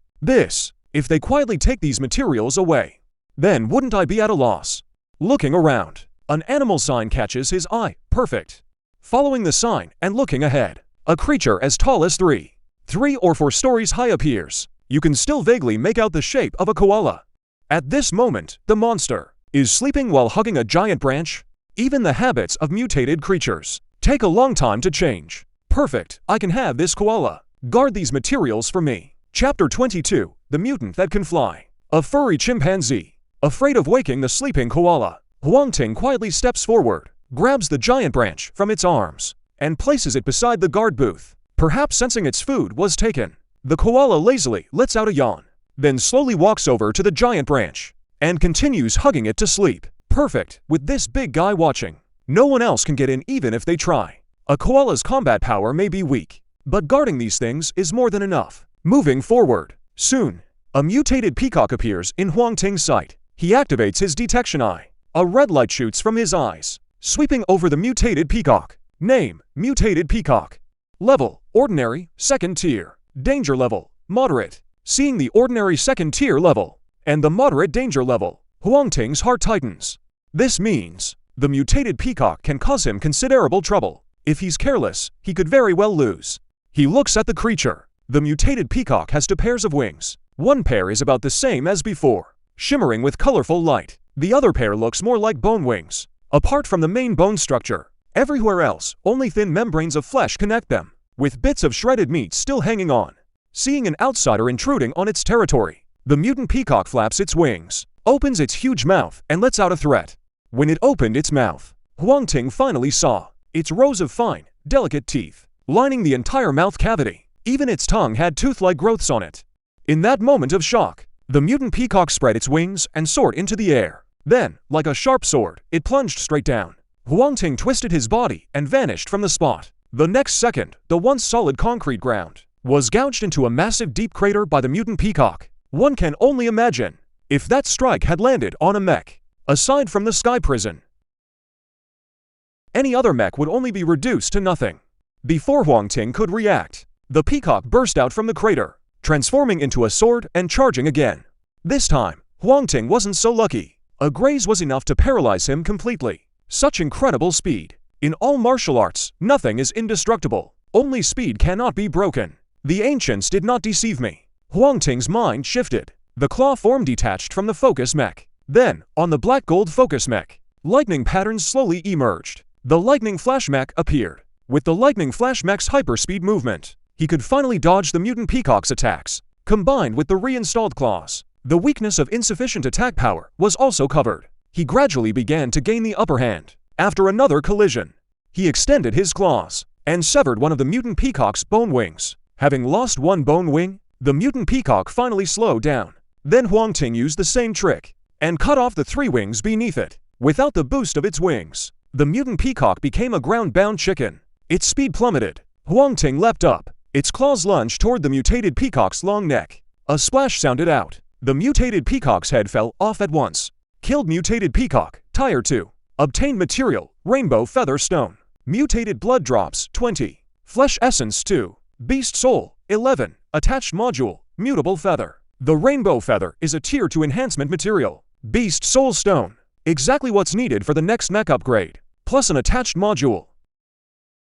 If they quietly take these materials away, then wouldn't I be at a loss? Looking around, an animal sign catches his eye. Perfect. Following the sign and looking ahead, a creature as tall as 3 or 4 stories high appears. you can still vaguely make out the shape of a koala. At this moment, the monster is sleeping while hugging a giant branch. Even the habits of mutated creatures take a long time to change. Perfect, I can have this koala. Guard these materials for me. Chapter 22, The Mutant That Can Fly. A furry chimpanzee, afraid of waking the sleeping koala. Huang Ting quietly steps forward, grabs the giant branch from its arms, and places it beside the guard booth. Perhaps sensing its food was taken, the koala lazily lets out a yawn, then slowly walks over to the giant branch, and continues hugging it to sleep. Perfect, with this big guy watching. No one else can get in even if they try. A koala's combat power may be weak, but guarding these things is more than enough. Moving forward. Soon, a mutated peacock appears in Huang Ting's sight. He activates his detection eye. A red light shoots from his eyes, sweeping over the mutated peacock. Name, mutated peacock. Level, ordinary, second tier. Danger level, moderate. Seeing the ordinary second tier level and the moderate danger level, Huang Ting's heart tightens. This means the mutated peacock can cause him considerable trouble. If he's careless, he could very well lose. He looks at the creature. The mutated peacock has 2 pairs of wings. One pair is about the same as before, shimmering with colorful light. The other pair looks more like bone wings. Apart from the main bone structure, everywhere else, only thin membranes of flesh connect them, with bits of shredded meat still hanging on. Seeing an outsider intruding on its territory, the mutant peacock flaps its wings, opens its huge mouth, and lets out a threat. When it opened its mouth, Huang Ting finally saw its rows of fine, delicate teeth, lining the entire mouth cavity. Even its tongue had tooth-like growths on it. In that moment of shock, the mutant peacock spread its wings and soared into the air. Then, like a sharp sword, it plunged straight down. Huang Ting twisted his body and vanished from the spot. The next second, the once solid concrete ground was gouged into a massive deep crater by the mutant peacock. One can only imagine if that strike had landed on a mech. Aside from the sky prison, any other mech would only be reduced to nothing. Before Huang Ting could react, the peacock burst out from the crater, transforming into a sword and charging again. This time, Huang Ting wasn't so lucky. A graze was enough to paralyze him completely. Such incredible speed. In all martial arts, nothing is indestructible. Only speed cannot be broken. The ancients did not deceive me. Huang Ting's mind shifted. The claw form detached from the focus mech. Then, on the black gold focus mech, lightning patterns slowly emerged. The lightning flash mech appeared. With the lightning flash mech's hyperspeed movement, he could finally dodge the mutant peacock's attacks. Combined with the reinstalled claws, the weakness of insufficient attack power was also covered. He gradually began to gain the upper hand. After another collision, he extended his claws and severed one of the mutant peacock's bone wings. Having lost one bone wing, the mutant peacock finally slowed down. Then Huang Ting used the same trick and cut off the 3 wings beneath it. Without the boost of its wings, the mutant peacock became a ground-bound chicken. Its speed plummeted. Huang Ting leapt up. Its claws lunged toward the mutated peacock's long neck. A splash sounded out. The mutated peacock's head fell off at once. Killed mutated peacock, Tier 2. Obtained material, rainbow feather stone. Mutated blood drops, 20. Flesh essence 2. Beast soul, 11. Attached module, mutable feather. The rainbow feather is a Tier 2 enhancement material. Beast soul stone. Exactly what's needed for the next mech upgrade. Plus an attached module.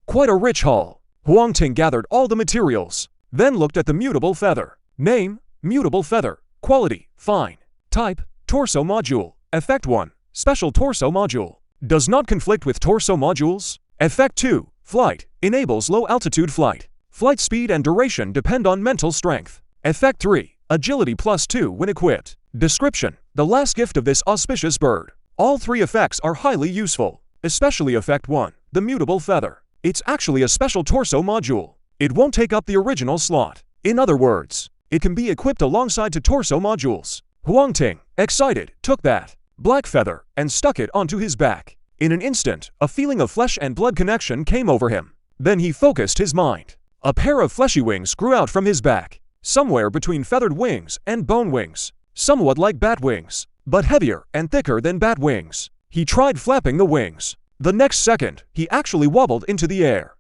Quite a rich haul. Huang Ting gathered all the materials, then looked at the mutable feather. Name, mutable feather. Quality, fine. Type, torso module. Effect 1, special torso module. Does not conflict with torso modules. Effect 2, flight. Enables low-altitude flight. Flight speed and duration depend on mental strength. Effect 3, agility +2 when equipped. Description, the last gift of this auspicious bird. All 3 effects are highly useful, especially Effect 1, the mutable feather. It's actually a special torso module. It won't take up the original slot. In other words, it can be equipped alongside 2 torso modules. Huang Ting, excited, took that black feather and stuck it onto his back. In an instant, a feeling of flesh and blood connection came over him. Then he focused his mind. A pair of fleshy wings grew out from his back, somewhere between feathered wings and bone wings, somewhat like bat wings, but heavier and thicker than bat wings. He tried flapping the wings. The next second, he actually wobbled into the air.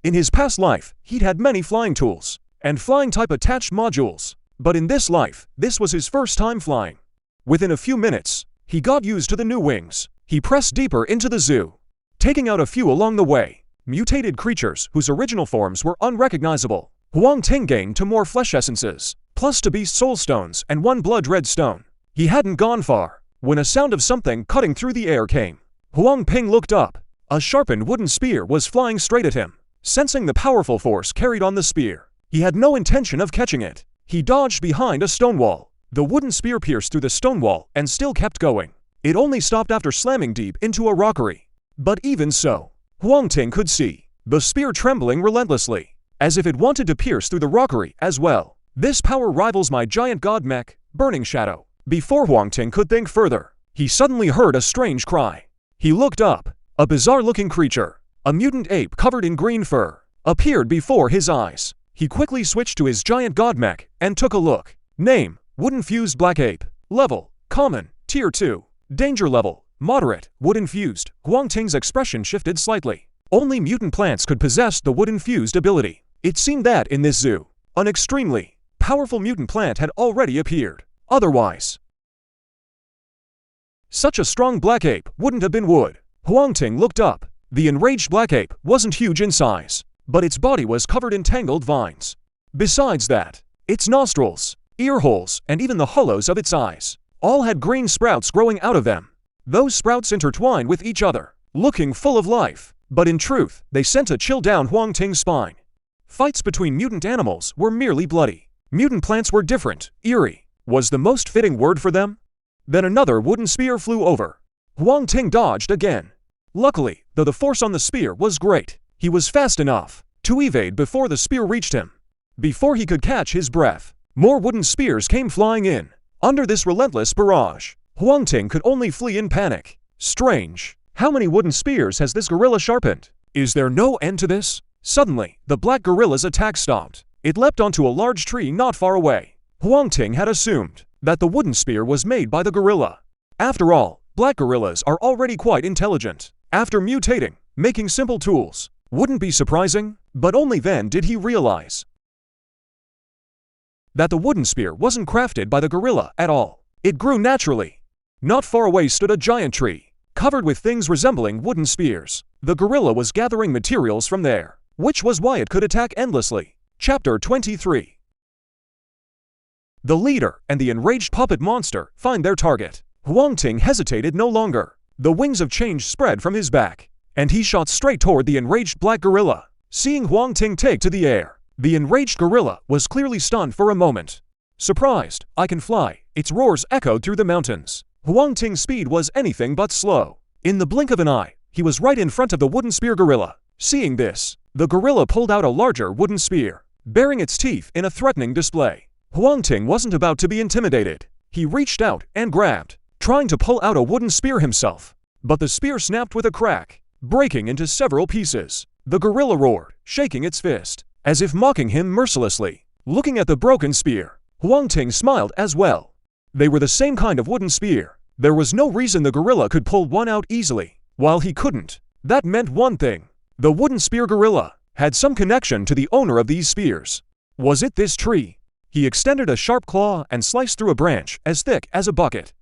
In his past life, he'd had many flying tools and flying-type attached modules, but in this life, this was his first time flying. Within a few minutes, he got used to the new wings. He pressed deeper into the zoo, taking out a few along the way. Mutated creatures whose original forms were unrecognizable. Huang Ting gained 2 more flesh essences, plus 2 beast soul stones and 1 blood red stone. He hadn't gone far when a sound of something cutting through the air came. Huang Ting looked up. A sharpened wooden spear was flying straight at him. Sensing the powerful force carried on the spear, he had no intention of catching it. He dodged behind a stone wall. The wooden spear pierced through the stone wall and still kept going. It only stopped after slamming deep into a rockery. But even so, Huang Ting could see the spear trembling relentlessly, as if it wanted to pierce through the rockery as well. This power rivals my giant god Mech, Burning Shadow. Before Huang Ting could think further, he suddenly heard a strange cry. He looked up. A bizarre-looking creature, a mutant ape covered in green fur, appeared before his eyes. He quickly switched to his giant god Mech and took a look. Name: Wood-infused black ape. Level: Common, Tier 2. Danger level: Moderate, wood-infused. Huang Ting's expression shifted slightly. Only mutant plants could possess the wood-infused ability. It seemed that in this zoo, an extremely powerful mutant plant had already appeared. Otherwise, such a strong black ape wouldn't have been wood. Huang Ting looked up. The enraged black ape wasn't huge in size, but its body was covered in tangled vines. Besides that, its nostrils, ear holes, and even the hollows of its eyes all had green sprouts growing out of them. Those sprouts intertwined with each other, looking full of life, but in truth, they sent a chill down Huang Ting's spine. Fights between mutant animals were merely bloody. Mutant plants were different. Eerie was the most fitting word for them. Then another wooden spear flew over. Huang Ting dodged again. Luckily, though the force on the spear was great, he was fast enough to evade before the spear reached him. Before he could catch his breath, more wooden spears came flying in. Under this relentless barrage, Huang Ting could only flee in panic. Strange. How many wooden spears has this gorilla sharpened? Is there no end to this? Suddenly, the black gorilla's attack stopped. It leapt onto a large tree not far away. Huang Ting had assumed that the wooden spear was made by the gorilla. After all, black gorillas are already quite intelligent. After mutating, making simple tools wouldn't be surprising, but only then did he realize that the wooden spear wasn't crafted by the gorilla at all. It grew naturally. Not far away stood a giant tree, covered with things resembling wooden spears. The gorilla was gathering materials from there, which was why it could attack endlessly. Chapter 23. The leader and the enraged puppet monster find their target. Huang Ting hesitated no longer. The wings of change spread from his back, and he shot straight toward the enraged black gorilla. Seeing Huang Ting take to the air, the enraged gorilla was clearly stunned for a moment. Surprised, I can fly, its roars echoed through the mountains. Huang Ting's speed was anything but slow. In the blink of an eye, he was right in front of the wooden spear gorilla. Seeing this, the gorilla pulled out a larger wooden spear, baring its teeth in a threatening display. Huang Ting wasn't about to be intimidated. He reached out and grabbed, trying to pull out a wooden spear himself. But the spear snapped with a crack, breaking into several pieces. The gorilla roared, shaking its fist, as if mocking him mercilessly. Looking at the broken spear, Huang Ting smiled as well. They were the same kind of wooden spear. There was no reason the gorilla could pull one out easily, while he couldn't. That meant one thing. The wooden spear gorilla had some connection to the owner of these spears. Was it this tree? He extended a sharp claw and sliced through a branch as thick as a bucket.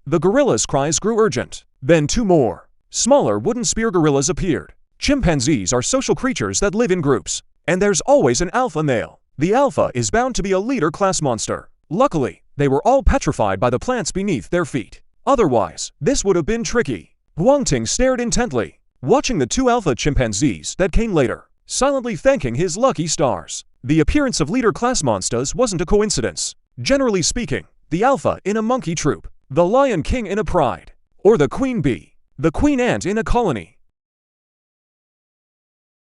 The gorilla's cries grew urgent. Then 2 more, smaller wooden spear gorillas appeared. Chimpanzees are social creatures that live in groups, and there's always an alpha male. The alpha is bound to be a leader class monster. Luckily, they were all petrified by the plants beneath their feet. Otherwise, this would have been tricky. Huang Ting stared intently, watching the 2 alpha chimpanzees that came later, silently thanking his lucky stars. The appearance of leader class monsters wasn't a coincidence. Generally speaking, the alpha in a monkey troop, the lion king in a pride, or the queen bee, the queen ant in a colony.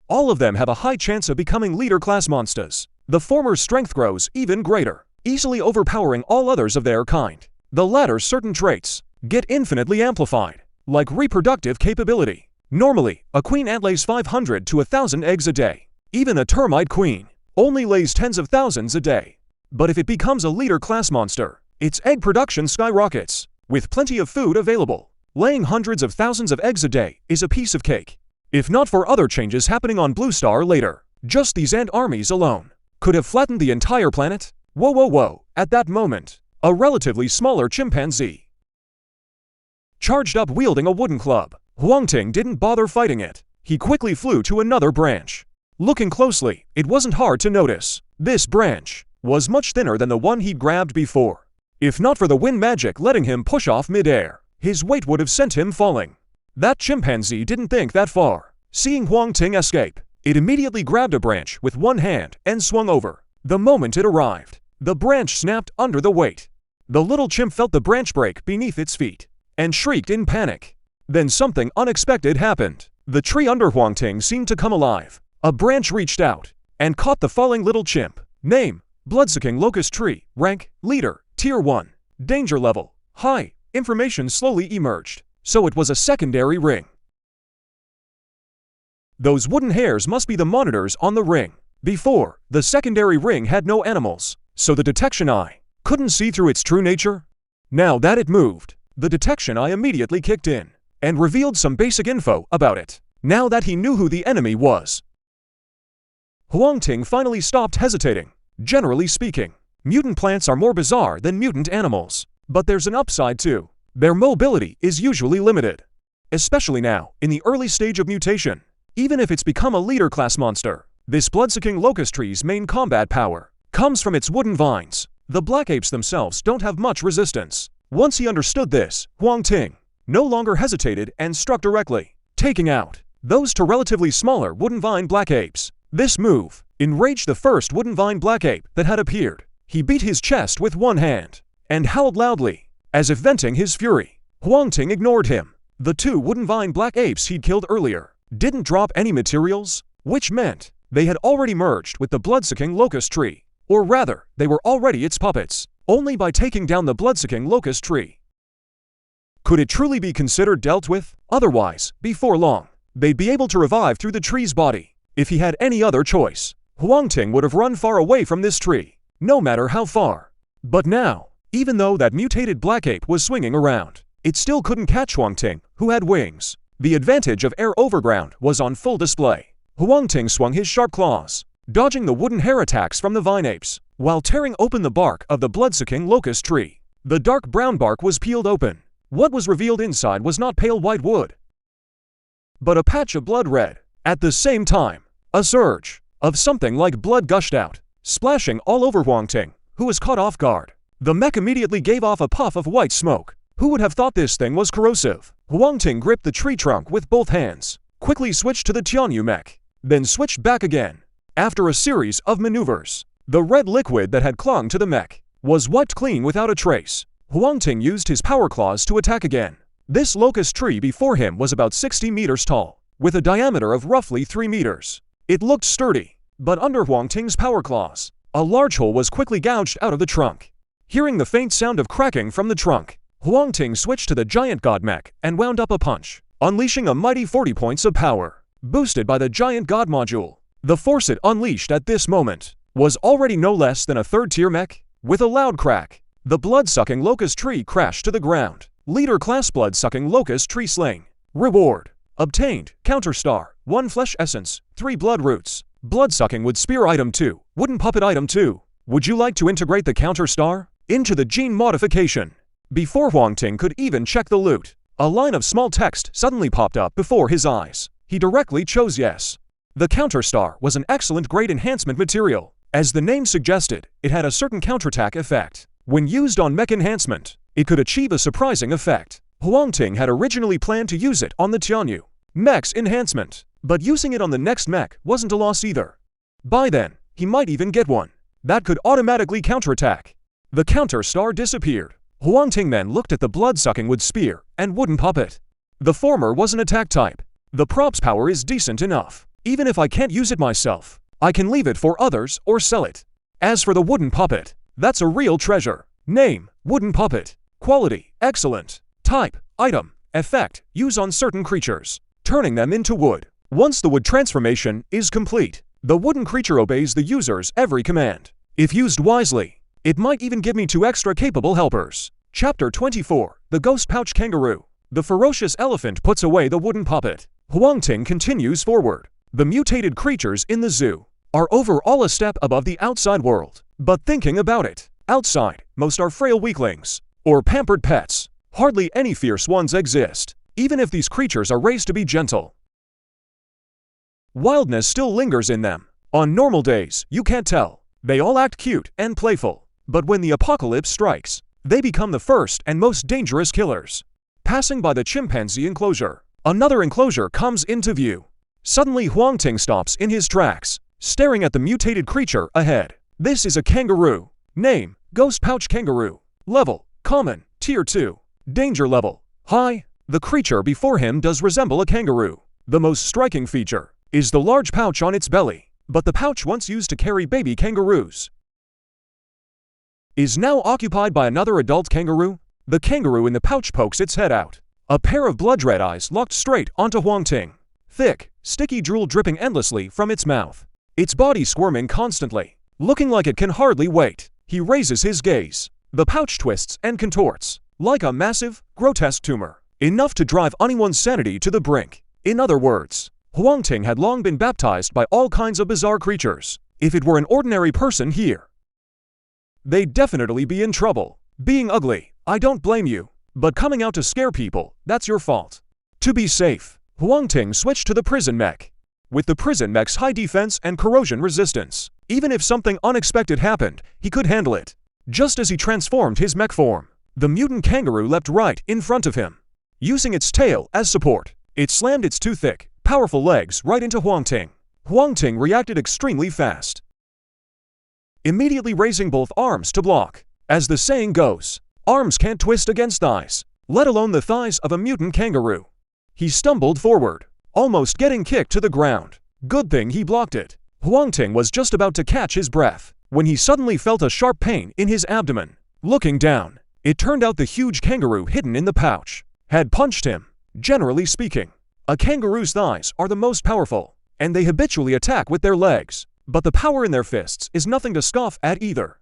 All of them have a high chance of becoming leader class monsters. The former's strength grows even greater, easily overpowering all others of their kind. The latter's certain traits get infinitely amplified, like reproductive capability. Normally, a queen ant lays 500 to 1,000 eggs a day. Even a termite queen only lays tens of thousands a day. But if it becomes a leader class monster, its egg production skyrockets. With plenty of food available, laying hundreds of thousands of eggs a day is a piece of cake. If not for other changes happening on Blue Star later, just these ant armies alone could have flattened the entire planet. Whoa whoa whoa, at that moment, a relatively smaller chimpanzee charged up wielding a wooden club. Huang Ting didn't bother fighting it. He quickly flew to another branch. Looking closely, it wasn't hard to notice. This branch was much thinner than the one he'd grabbed before. If not for the wind magic letting him push off mid-air, his weight would have sent him falling. That chimpanzee didn't think that far. Seeing Huang Ting escape, it immediately grabbed a branch with one hand and swung over. The moment it arrived, the branch snapped under the weight. The little chimp felt the branch break beneath its feet and shrieked in panic. Then something unexpected happened. The tree under Huang Ting seemed to come alive. A branch reached out and caught the falling little chimp. Name: Bloodsucking Locust Tree. Rank: Leader. Tier 1. Danger level: High. Information slowly emerged. So it was a secondary ring. Those wooden hairs must be the monitors on the ring. Before, the secondary ring had no animals, so the detection eye couldn't see through its true nature. Now that it moved, the detection eye immediately kicked in and revealed some basic info about it. Now that he knew who the enemy was, Huang Ting finally stopped hesitating. Generally speaking, mutant plants are more bizarre than mutant animals, but there's an upside too. Their mobility is usually limited, especially now, in the early stage of mutation. Even if it's become a leader-class monster, this bloodsucking locust tree's main combat power comes from its wooden vines. The black apes themselves don't have much resistance. Once he understood this, Huang Ting no longer hesitated and struck directly, taking out those two relatively smaller wooden vine black apes. This move enraged the first wooden vine black ape that had appeared. He beat his chest with one hand and howled loudly, as if venting his fury. Huang Ting ignored him. The two wooden vine black apes he'd killed earlier didn't drop any materials, which meant they had already merged with the bloodsucking locust tree. Or rather, they were already its puppets. Only by taking down the bloodsucking locust tree could it truly be considered dealt with. Otherwise, before long, they'd be able to revive through the tree's body. If he had any other choice, Huang Ting would have run far away from this tree, no matter how far. But now, even though that mutated black ape was swinging around, it still couldn't catch Huang Ting, who had wings. The advantage of air over ground was on full display. Huang Ting swung his sharp claws, dodging the wooden hair attacks from the vine apes, while tearing open the bark of the bloodsucking locust tree. The dark brown bark was peeled open. What was revealed inside was not pale white wood, but a patch of blood red. At the same time, a surge of something like blood gushed out, splashing all over Huang Ting, who was caught off guard. The mech immediately gave off a puff of white smoke. Who would have thought this thing was corrosive? Huang Ting gripped the tree trunk with both hands, quickly switched to the Tianyu mech, then switched back again. After a series of maneuvers, the red liquid that had clung to the mech was wiped clean without a trace. Huang Ting used his power claws to attack again. This locust tree before him was about 60 meters tall, with a diameter of roughly 3 meters. It looked sturdy, but under Huang Ting's power claws, a large hole was quickly gouged out of the trunk. Hearing the faint sound of cracking from the trunk, Huang Ting switched to the giant god mech and wound up a punch, unleashing a mighty 40 points of power, boosted by the giant god module. The force it unleashed at this moment was already no less than a third-tier mech. With a loud crack, the blood-sucking locust tree crashed to the ground. Leader-class blood-sucking locust tree slaying. Reward: obtained, counter star, 1 flesh essence, 3 blood roots. Blood-sucking wood spear item 2, wooden puppet item 2. Would you like to integrate the counter star into the gene modification? Before Huang Ting could even check the loot, a line of small text suddenly popped up before his eyes. He directly chose yes. The counter star was an excellent grade enhancement material. As the name suggested, it had a certain counterattack effect. When used on mech enhancement, it could achieve a surprising effect. Huang Ting had originally planned to use it on the Tianyu mech's enhancement, but using it on the next mech wasn't a loss either. By then, he might even get one that could automatically counterattack. The counter star disappeared. Huang Ting then looked at the blood-sucking wood spear and wooden puppet. The former was an attack type. The prop's power is decent enough. Even if I can't use it myself, I can leave it for others or sell it. As for the wooden puppet, that's a real treasure. Name: wooden puppet. Quality: excellent. Type: item. Effect: use on certain creatures, turning them into wood. Once the wood transformation is complete, the wooden creature obeys the user's every command. If used wisely, it might even give me 2 extra capable helpers. Chapter 24: The Ghost Pouch Kangaroo. The ferocious elephant puts away the wooden puppet. Huang Ting continues forward. The mutated creatures in the zoo are overall a step above the outside world. But thinking about it, outside, most are frail weaklings, or pampered pets. Hardly any fierce ones exist, even if these creatures are raised to be gentle. Wildness still lingers in them. On normal days, you can't tell They all act cute and playful, but when the apocalypse strikes, they become the first and most dangerous killers. Passing by the chimpanzee enclosure, another enclosure comes into view. Suddenly Huang Ting stops in his tracks, staring at the mutated creature ahead. This is a kangaroo. Name: Ghost Pouch Kangaroo. Level: Common, Tier 2. Danger level: High. The creature before him does resemble a kangaroo. The most striking feature is the large pouch on its belly, but the pouch once used to carry baby kangaroos is now occupied by another adult kangaroo. The kangaroo in the pouch pokes its head out. A pair of blood-red eyes locked straight onto Huang Ting. Thick, sticky drool dripping endlessly from its mouth. Its body squirming constantly, looking like it can hardly wait. He raises his gaze. The pouch twists and contorts, like a massive, grotesque tumor, enough to drive anyone's sanity to the brink. In other words, Huang Ting had long been baptized by all kinds of bizarre creatures. If it were an ordinary person here, they'd definitely be in trouble. Being ugly, I don't blame you, but coming out to scare people, that's your fault. To be safe, Huang Ting switched to the prison mech. With the prison mech's high defense and corrosion resistance, even if something unexpected happened, he could handle it. Just as he transformed his mech form, the mutant kangaroo leapt right in front of him. Using its tail as support, it slammed its two thick, powerful legs right into Huang Ting. Huang Ting reacted extremely fast, immediately raising both arms to block. As the saying goes, arms can't twist against thighs, let alone the thighs of a mutant kangaroo. He stumbled forward, almost getting kicked to the ground. Good thing he blocked it. Huang Ting was just about to catch his breath when he suddenly felt a sharp pain in his abdomen. Looking down, it turned out the huge kangaroo hidden in the pouch had punched him. Generally speaking, a kangaroo's thighs are the most powerful, and they habitually attack with their legs, but the power in their fists is nothing to scoff at either.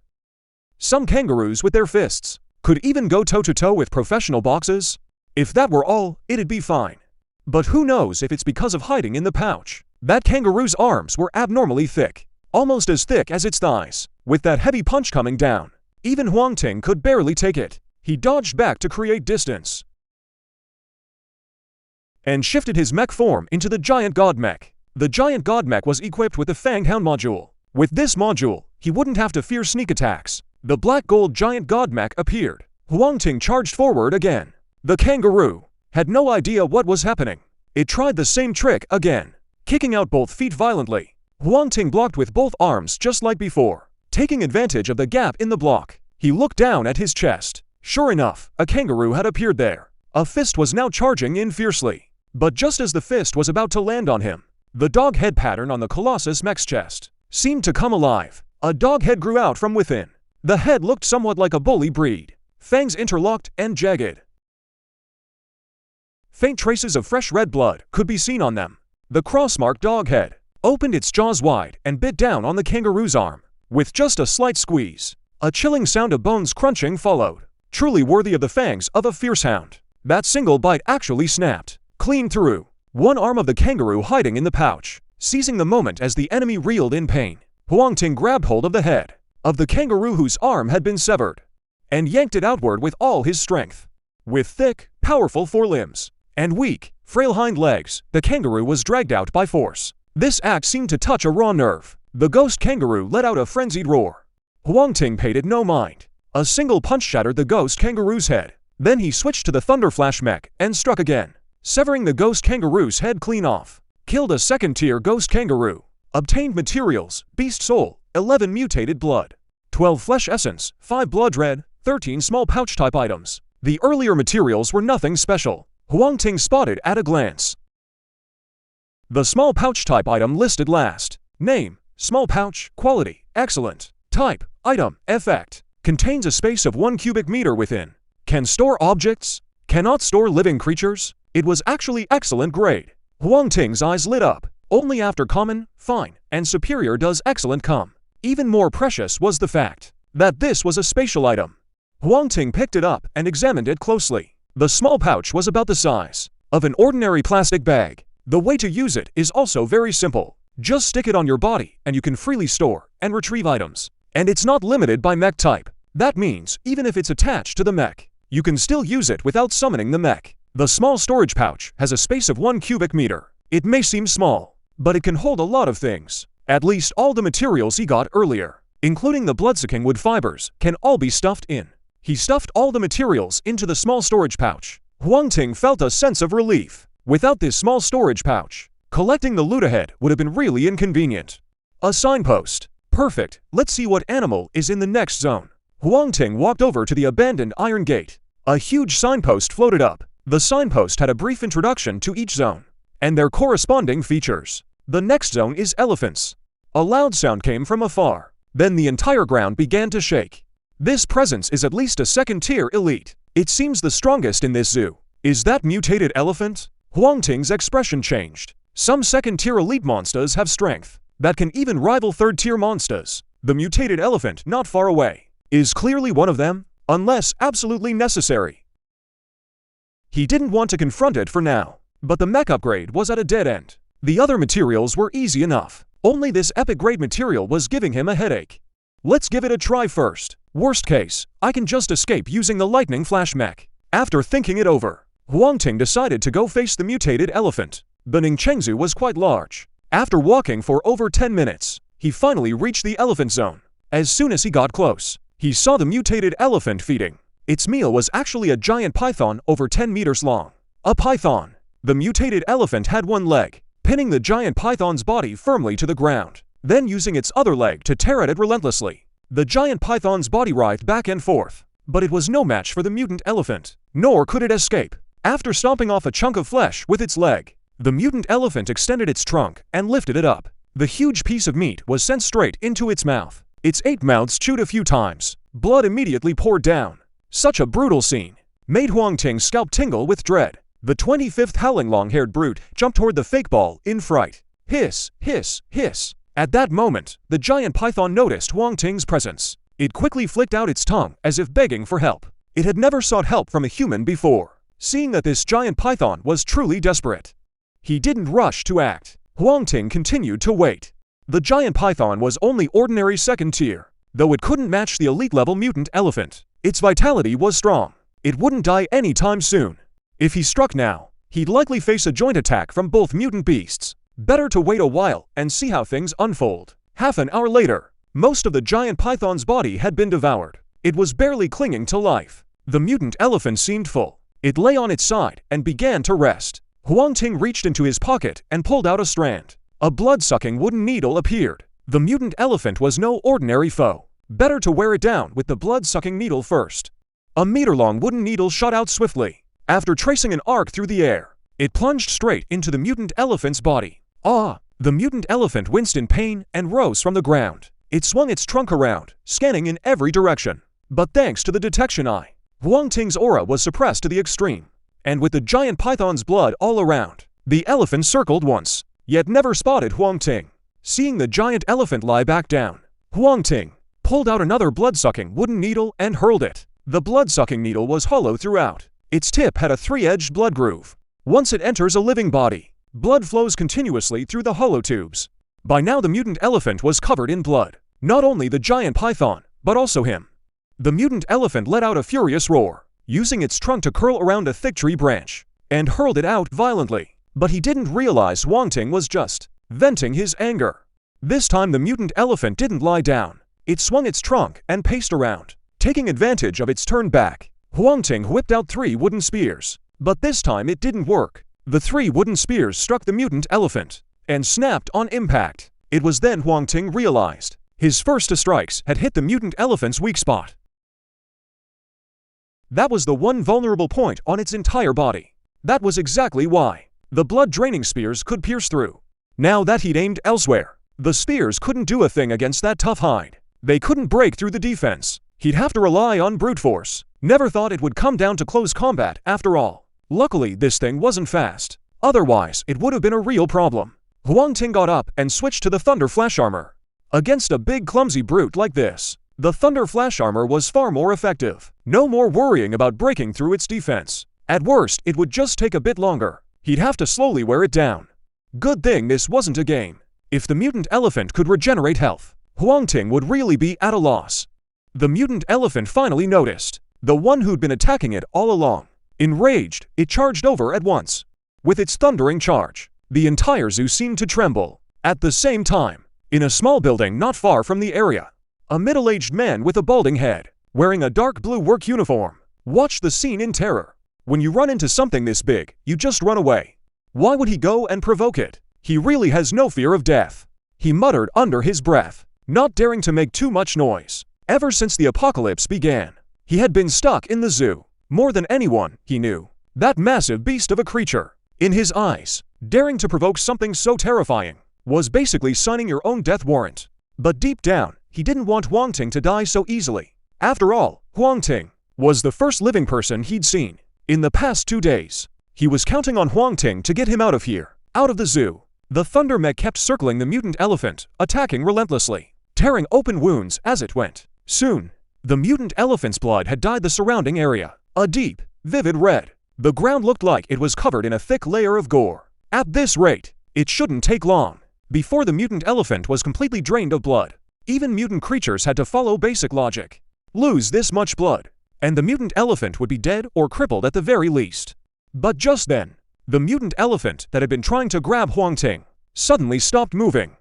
Some kangaroos with their fists could even go toe-to-toe with professional boxers. If that were all, it'd be fine. But who knows if it's because of hiding in the pouch. That kangaroo's arms were abnormally thick, almost as thick as its thighs. With that heavy punch coming down, even Huang Ting could barely take it. He dodged back to create distance and shifted his mech form into the giant god mech. The giant god mech was equipped with the Fang Hound module. With this module, he wouldn't have to fear sneak attacks. The black gold giant god mech appeared. Huang Ting charged forward again. The kangaroo had no idea what was happening. It tried the same trick again, kicking out both feet violently. Huang Ting blocked with both arms just like before. Taking advantage of the gap in the block, he looked down at his chest. Sure enough, a kangaroo had appeared there. A fist was now charging in fiercely. But just as the fist was about to land on him, the dog head pattern on the Colossus mech's chest seemed to come alive. A dog head grew out from within. The head looked somewhat like a bully breed. Fangs interlocked and jagged. Faint traces of fresh red blood could be seen on them. The cross-marked dog head opened its jaws wide and bit down on the kangaroo's arm. With just a slight squeeze, a chilling sound of bones crunching followed. Truly worthy of the fangs of a fierce hound. That single bite actually snapped clean through one arm of the kangaroo hiding in the pouch. Seizing the moment as the enemy reeled in pain, Huang Ting grabbed hold of the head of the kangaroo whose arm had been severed and yanked it outward with all his strength. With thick, powerful forelimbs and weak, frail hind legs, the kangaroo was dragged out by force. This act seemed to touch a raw nerve. The ghost kangaroo let out a frenzied roar. Huang Ting paid it no mind. A single punch shattered the ghost kangaroo's head. Then he switched to the Thunderflash mech and struck again, severing the ghost kangaroo's head clean off. Killed a second-tier ghost kangaroo. Obtained materials: Beast Soul, 11 mutated blood, 12 flesh essence, 5 blood red, 13 small pouch-type items. The earlier materials were nothing special. Huang Ting spotted at a glance the small pouch-type item listed last. Name: small pouch. Quality: excellent. Type: item. Effect: contains a space of 1 cubic meter within. Can store objects. Cannot store living creatures. It was actually excellent grade. Huang Ting's eyes lit up. Only after common, fine, and superior does excellent come. Even more precious was the fact that this was a spatial item. Huang Ting picked it up and examined it closely. The small pouch was about the size of an ordinary plastic bag. The way to use it is also very simple. Just stick it on your body and you can freely store and retrieve items. And it's not limited by mech type. That means even if it's attached to the mech, you can still use it without summoning the mech. The small storage pouch has a space of 1 cubic meter. It may seem small, but it can hold a lot of things. At least all the materials he got earlier. including the blood-sucking wood fibers, can all be stuffed in. He stuffed all the materials into the small storage pouch. Huang Ting felt a sense of relief. Without this small storage pouch, collecting the loot ahead would have been really inconvenient. A signpost. Perfect. Let's see what animal is in the next zone. Huang Ting walked over to the abandoned iron gate. A huge signpost floated up. The signpost had a brief introduction to each zone and their corresponding features. The next zone is elephants. A loud sound came from afar. Then the entire ground began to shake. This presence is at least a second-tier elite. It seems the strongest in this zoo. Is that mutated elephant? Huang Ting's expression changed. Some second-tier elite monsters have strength that can even rival third-tier monsters. The mutated elephant not far away is clearly one of them, unless absolutely necessary. He didn't want to confront it for now, but the mech upgrade was at a dead end. The other materials were easy enough. Only this epic-grade material was giving him a headache. Let's give it a try first. Worst case, I can just escape using the lightning flash mech. After thinking it over, Huang Ting decided to go face the mutated elephant. The Ningchengzu was quite large. After walking for over 10 minutes, he finally reached the elephant zone. As soon as he got close, he saw the mutated elephant feeding. Its meal was actually a giant python over 10 meters long. A python. The mutated elephant had one leg, pinning the giant python's body firmly to the ground, then using its other leg to tear at it relentlessly. The giant python's body writhed back and forth, but it was no match for the mutant elephant, nor could it escape. After stomping off a chunk of flesh with its leg, the mutant elephant extended its trunk and lifted it up. The huge piece of meat was sent straight into its mouth. Its 8 mouths chewed a few times. Blood immediately poured down. Such a brutal scene made Huang Ting's scalp tingle with dread. The 25th howling long-haired brute jumped toward the fake ball in fright. Hiss, hiss, hiss. At that moment, the giant python noticed Huang Ting's presence. It quickly flicked out its tongue as if begging for help. It had never sought help from a human before. Seeing that this giant python was truly desperate, he didn't rush to act. Huang Ting continued to wait. The giant python was only ordinary second tier, though it couldn't match the elite-level mutant elephant. Its vitality was strong. It wouldn't die anytime soon. If he struck now, he'd likely face a joint attack from both mutant beasts. Better to wait a while and see how things unfold. Half an hour later, most of the giant python's body had been devoured. It was barely clinging to life. The mutant elephant seemed full. It lay on its side and began to rest. Huang Ting reached into his pocket and pulled out a strand. A blood-sucking wooden needle appeared. The mutant elephant was no ordinary foe. Better to wear it down with the blood-sucking needle first. A meter-long wooden needle shot out swiftly. After tracing an arc through the air, it plunged straight into the mutant elephant's body. Ah! The mutant elephant winced in pain and rose from the ground. It swung its trunk around, scanning in every direction. But thanks to the detection eye, Huang Ting's aura was suppressed to the extreme. And with the giant python's blood all around, the elephant circled once, yet never spotted Huang Ting. Seeing the giant elephant lie back down, Huang Ting pulled out another blood-sucking wooden needle and hurled it. The blood-sucking needle was hollow throughout. Its tip had a 3-edged blood groove. Once it enters a living body, blood flows continuously through the hollow tubes. By now the mutant elephant was covered in blood. Not only the giant python, but also him. The mutant elephant let out a furious roar, using its trunk to curl around a thick tree branch, and hurled it out violently. But he didn't realize Huang Ting was just venting his anger. This time the mutant elephant didn't lie down. It swung its trunk and paced around. Taking advantage of its turn back, Huang Ting whipped out 3 wooden spears. But this time it didn't work. The 3 wooden spears struck the mutant elephant and snapped on impact. It was then Huang Ting realized his first 2 strikes had hit the mutant elephant's weak spot. That was the one vulnerable point on its entire body. That was exactly why the blood-draining spears could pierce through. Now that he'd aimed elsewhere, the spears couldn't do a thing against that tough hide. They couldn't break through the defense. He'd have to rely on brute force. Never thought it would come down to close combat after all. Luckily, this thing wasn't fast. Otherwise, it would have been a real problem. Huang Ting got up and switched to the Thunder Flash Armor. Against a big clumsy brute like this, the Thunder Flash Armor was far more effective. No more worrying about breaking through its defense. At worst, it would just take a bit longer. He'd have to slowly wear it down. Good thing this wasn't a game. If the mutant elephant could regenerate health, Huang Ting would really be at a loss. The mutant elephant finally noticed the one who'd been attacking it all along. Enraged, it charged over at once. With its thundering charge, the entire zoo seemed to tremble. At the same time, in a small building not far from the area, A middle-aged man with a balding head, wearing a dark blue work uniform, watched the scene in terror. When you run into something this big, you just run away. Why would he go and provoke it? He really has no fear of death. He muttered under his breath, not daring to make too much noise. Ever since the apocalypse began, he had been stuck in the zoo. More than anyone, he knew. That massive beast of a creature, in his eyes, daring to provoke something so terrifying, was basically signing your own death warrant. But deep down, he didn't want Huang Ting to die so easily. After all, Huang Ting was the first living person he'd seen in the past 2 days. He was counting on Huang Ting to get him out of here, out of the zoo. The thunder mech kept circling the mutant elephant, attacking relentlessly, tearing open wounds as it went. Soon, the mutant elephant's blood had dyed the surrounding area a deep, vivid red. The ground looked like it was covered in a thick layer of gore. At this rate, it shouldn't take long before the mutant elephant was completely drained of blood. Even mutant creatures had to follow basic logic. Lose this much blood, and the mutant elephant would be dead or crippled at the very least. But just then, the mutant elephant that had been trying to grab Huang Ting suddenly stopped moving.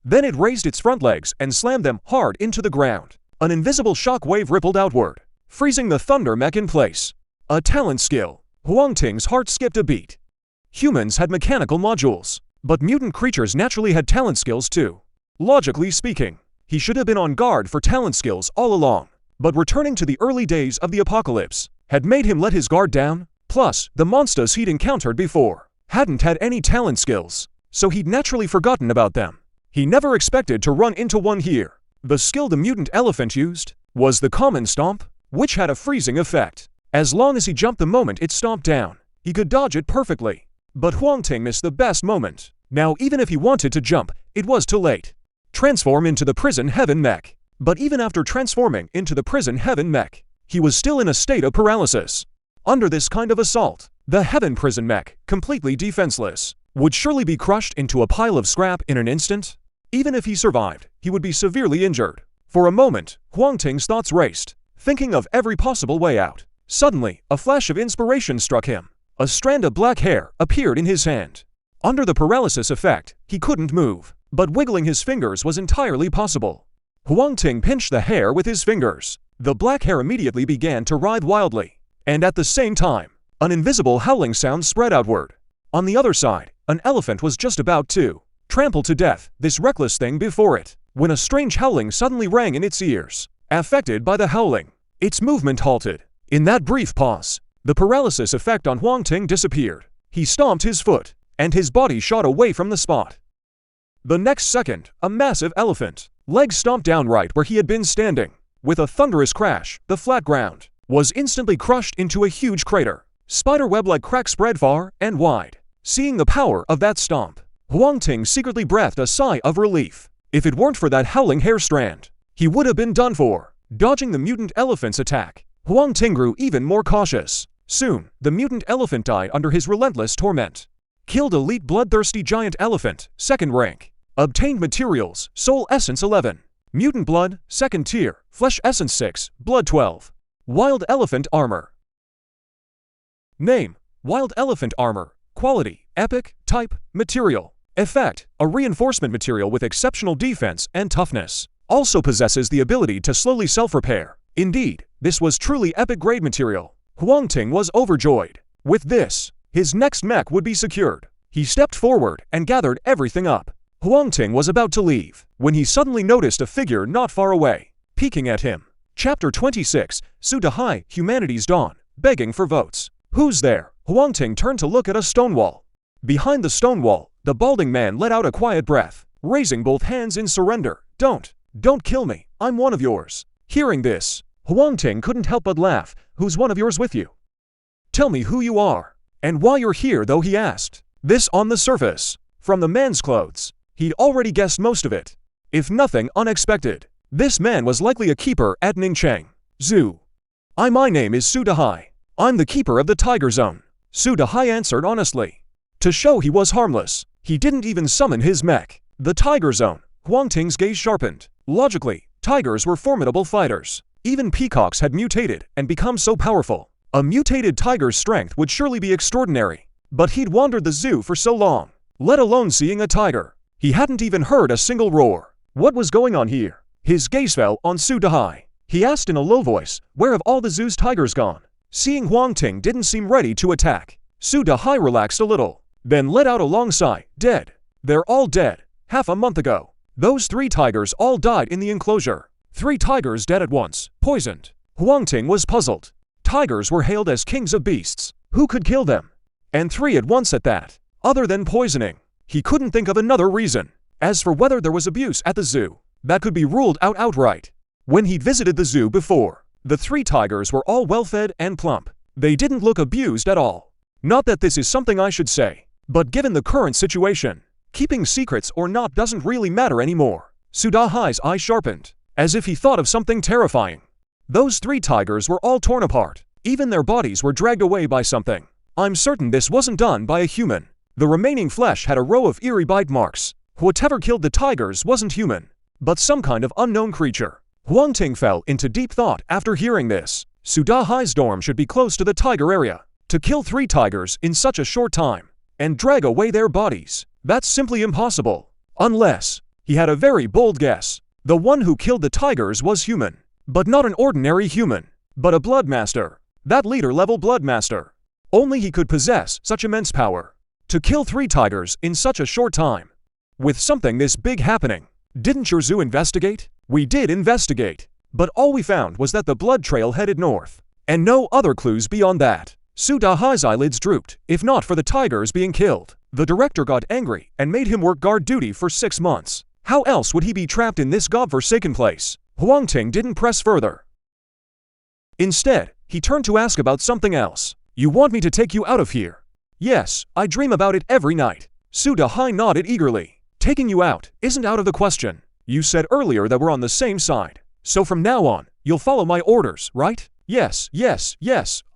Then it raised its front legs and slammed them hard into the ground. An invisible shock wave rippled outward, freezing the thunder mech in place. A talent skill. Huang Ting's heart skipped a beat. Humans had mechanical modules, but mutant creatures naturally had talent skills too. Logically speaking, he should have been on guard for talent skills all along. But returning to the early days of the apocalypse had made him let his guard down. Plus, the monsters he'd encountered before hadn't had any talent skills, so he'd naturally forgotten about them. He never expected to run into one here. The skill the mutant elephant used was the common stomp, which had a freezing effect. As long as he jumped the moment it stomped down, he could dodge it perfectly. But Huang Ting missed the best moment. Now even if he wanted to jump, it was too late. Transform into the prison heaven mech. But even after transforming into the prison heaven mech, he was still in a state of paralysis. Under this kind of assault, the heaven prison mech, completely defenseless, would surely be crushed into a pile of scrap in an instant. Even if he survived, he would be severely injured. For a moment, Huang Ting's thoughts raced, thinking of every possible way out. Suddenly, a flash of inspiration struck him. A strand of black hair appeared in his hand. Under the paralysis effect, he couldn't move, but wiggling his fingers was entirely possible. Huang Ting pinched the hair with his fingers. The black hair immediately began to writhe wildly, and at the same time, an invisible howling sound spread outward. On the other side, an elephant was just about to trample to death this reckless thing before it, when a strange howling suddenly rang in its ears. Affected by the howling, its movement halted. In that brief pause, the paralysis effect on Huang Ting disappeared. He stomped his foot, and his body shot away from the spot. The next second, a massive elephant legs stomped down right where he had been standing. With a thunderous crash, the flat ground was instantly crushed into a huge crater. Spiderweb-like cracks spread far and wide. Seeing the power of that stomp, Huang Ting secretly breathed a sigh of relief. If it weren't for that howling hair strand, he would have been done for. Dodging the mutant elephant's attack, Huang Ting grew even more cautious. Soon, the mutant elephant died under his relentless torment. Killed elite bloodthirsty giant elephant, 2nd rank. Obtained materials, Soul Essence 11. Mutant blood, 2nd tier, Flesh Essence 6, Blood 12. Wild elephant armor. Name: Wild elephant armor. Quality: Epic. Type: Material. Effect: a reinforcement material with exceptional defense and toughness. Also possesses the ability to slowly self-repair. Indeed, this was truly epic grade material. Huang Ting was overjoyed. With this, his next mech would be secured. He stepped forward and gathered everything up. Huang Ting was about to leave, when he suddenly noticed a figure not far away, peeking at him. Chapter 26, Sudahai, Humanity's Dawn, begging for votes. Who's there? Huang Ting turned to look at a stone wall. Behind the stone wall, the balding man let out a quiet breath, raising both hands in surrender. Don't kill me, I'm one of yours. Hearing this, Huang Ting couldn't help but laugh. Who's one of yours with you? Tell me who you are, and why you're here, though, he asked. This on the surface. From the man's clothes, he'd already guessed most of it. If nothing unexpected, this man was likely a keeper at Ningcheng Zoo. My name is Sudahai. I'm the keeper of the Tiger Zone. Sudahai answered honestly. To show he was harmless, he didn't even summon his mech. The Tiger Zone. Huang Ting's gaze sharpened. Logically, tigers were formidable fighters. Even peacocks had mutated and become so powerful. A mutated tiger's strength would surely be extraordinary. But he'd wandered the zoo for so long, let alone seeing a tiger. He hadn't even heard a single roar. What was going on here? His gaze fell on Su Dahai. He asked in a low voice, "Where have all the zoo's tigers gone?" Seeing Huang Ting didn't seem ready to attack, Su Dahai relaxed a little, then let out a long sigh. "Dead. They're all dead. Half a month ago. Those 3 tigers all died in the enclosure. 3 tigers dead at once, poisoned." Huang Ting was puzzled. Tigers were hailed as kings of beasts. Who could kill them? And 3 at once at that. Other than poisoning, he couldn't think of another reason. As for whether there was abuse at the zoo, that could be ruled out outright. When he'd visited the zoo before, the 3 tigers were all well-fed and plump. They didn't look abused at all. Not that this is something I should say, but given the current situation, keeping secrets or not doesn't really matter anymore. Su Dahai's eye sharpened, as if he thought of something terrifying. Those 3 tigers were all torn apart. Even their bodies were dragged away by something. I'm certain this wasn't done by a human. The remaining flesh had a row of eerie bite marks. Whatever killed the tigers wasn't human, but some kind of unknown creature. Huang Ting fell into deep thought after hearing this. Su Dahai's dorm should be close to the tiger area. To kill 3 tigers in such a short time and drag away their bodies, that's simply impossible. Unless he had a very bold guess. The one who killed the tigers was human, but not an ordinary human, but a bloodmaster. That leader-level bloodmaster. Only he could possess such immense power. To kill 3 tigers in such a short time. With something this big happening. Didn't your zoo investigate? We did investigate, but all we found was that the blood trail headed north, and no other clues beyond that. Su Dahai's eyelids drooped. If not for the tigers being killed, the director got angry and made him work guard duty for 6 months. How else would he be trapped in this godforsaken place? Huang Ting didn't press further. Instead, he turned to ask about something else. "You want me to take you out of here?" "Yes, I dream about it every night." Su Dahai nodded eagerly. "Taking you out isn't out of the question. You said earlier that we're on the same side. So from now on, you'll follow my orders, right?" Yes,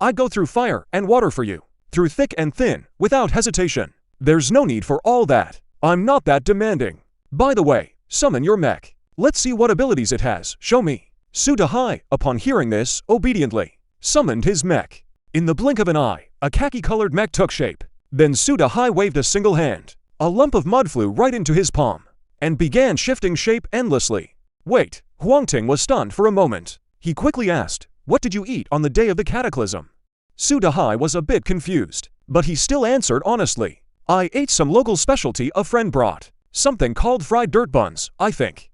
I'd go through fire and water for you. Through thick and thin, without hesitation. There's no need for all that. I'm not that demanding. By the way, summon your mech. Let's see what abilities it has. Show me." Su Dahai, upon hearing this, obediently summoned his mech. In the blink of an eye, a khaki-colored mech took shape. Then Su Dahai waved a single hand. A lump of mud flew right into his palm and began shifting shape endlessly. "Wait." Huang Ting was stunned for a moment. He quickly asked, "What did you eat on the day of the cataclysm?" Su Dahai was a bit confused, but he still answered honestly. "I ate some local specialty a friend brought. Something called fried dirt buns, I think."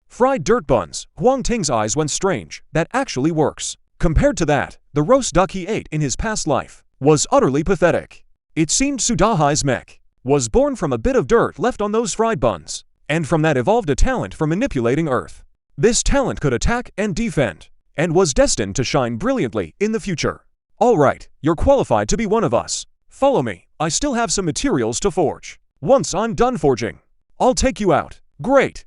Fried dirt buns. Huang Ting's eyes went strange. That actually works. Compared to that, the roast duck he ate in his past life was utterly pathetic. It seemed Su Dahai's mech was born from a bit of dirt left on those fried buns, and from that evolved a talent for manipulating earth. This talent could attack and defend, and was destined to shine brilliantly in the future. "All right, you're qualified to be one of us. Follow me. I still have some materials to forge. Once I'm done forging, I'll take you out." Great.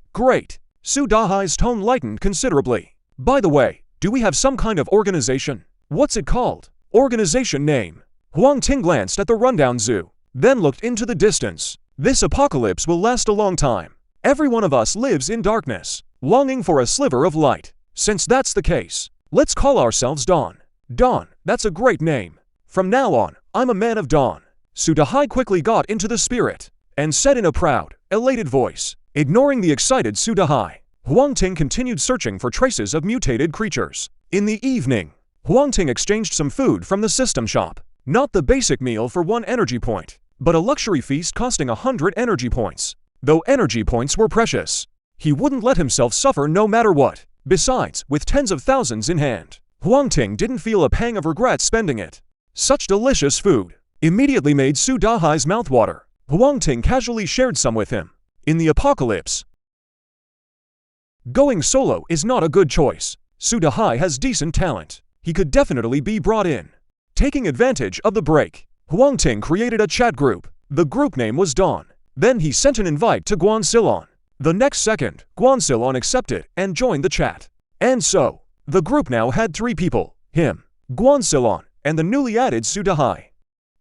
Su Dahai's tone lightened considerably. "By the way, do we have some kind of organization?" "What's it called?" "Organization name." Huang Ting glanced at the rundown zoo, then looked into the distance. "This apocalypse will last a long time. Every one of us lives in darkness, longing for a sliver of light. Since that's the case, let's call ourselves Dawn." "Dawn, that's a great name. From now on, I'm a man of dawn." Su Dahai quickly got into the spirit and said in a proud, elated voice. Ignoring the excited Su Dahai, Huang Ting continued searching for traces of mutated creatures. In the evening, Huang Ting exchanged some food from the system shop. Not the basic meal for 1 energy point, but a luxury feast costing 100 energy points. Though energy points were precious, he wouldn't let himself suffer no matter what. Besides, with tens of thousands in hand, Huang Ting didn't feel a pang of regret spending it. Such delicious food immediately made Su Dahai's mouth water. Huang Ting casually shared some with him. In the apocalypse, going solo is not a good choice. Su Dahai has decent talent. He could definitely be brought in. Taking advantage of the break, Huang Ting created a chat group. The group name was Dawn. Then he sent an invite to Guan Silon. The next second, Guan Silon accepted and joined the chat. And so, the group now had 3 people. Him, Guan Silon, and the newly added Su Dahai.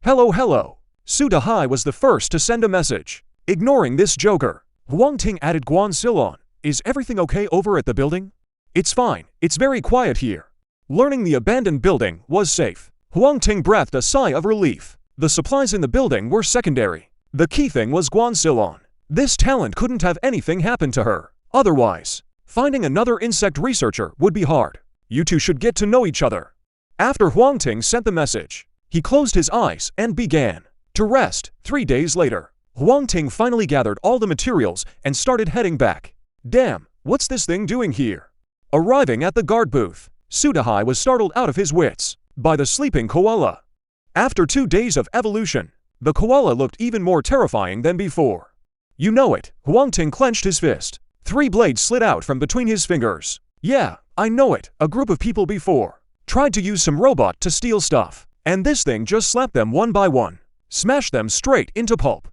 Hello. Su Dahai was the first to send a message. Ignoring this joker, Huang Ting added Guan Silon. "Is everything okay over at the building?" "It's fine. It's very quiet here." Learning the abandoned building was safe, Huang Ting breathed a sigh of relief. The supplies in the building were secondary. The key thing was Guan Silon. This talent couldn't have anything happen to her. Otherwise, Finding another insect researcher would be hard. You two should get to know each other. After Huang Ting sent the message, he closed his eyes and began to rest. 3 days later, Huang Ting finally gathered all the materials and started heading back. Damn, what's this thing doing here? Arriving at the guard booth, Sudahai was startled out of his wits by the sleeping koala. After 2 days of evolution, the koala looked even more terrifying than before. You know it, Huang Ting clenched his fist. 3 blades slid out from between his fingers. Yeah, I know it, a group of people before tried to use some robot to steal stuff, and this thing just slapped them one by one, smashed them straight into pulp.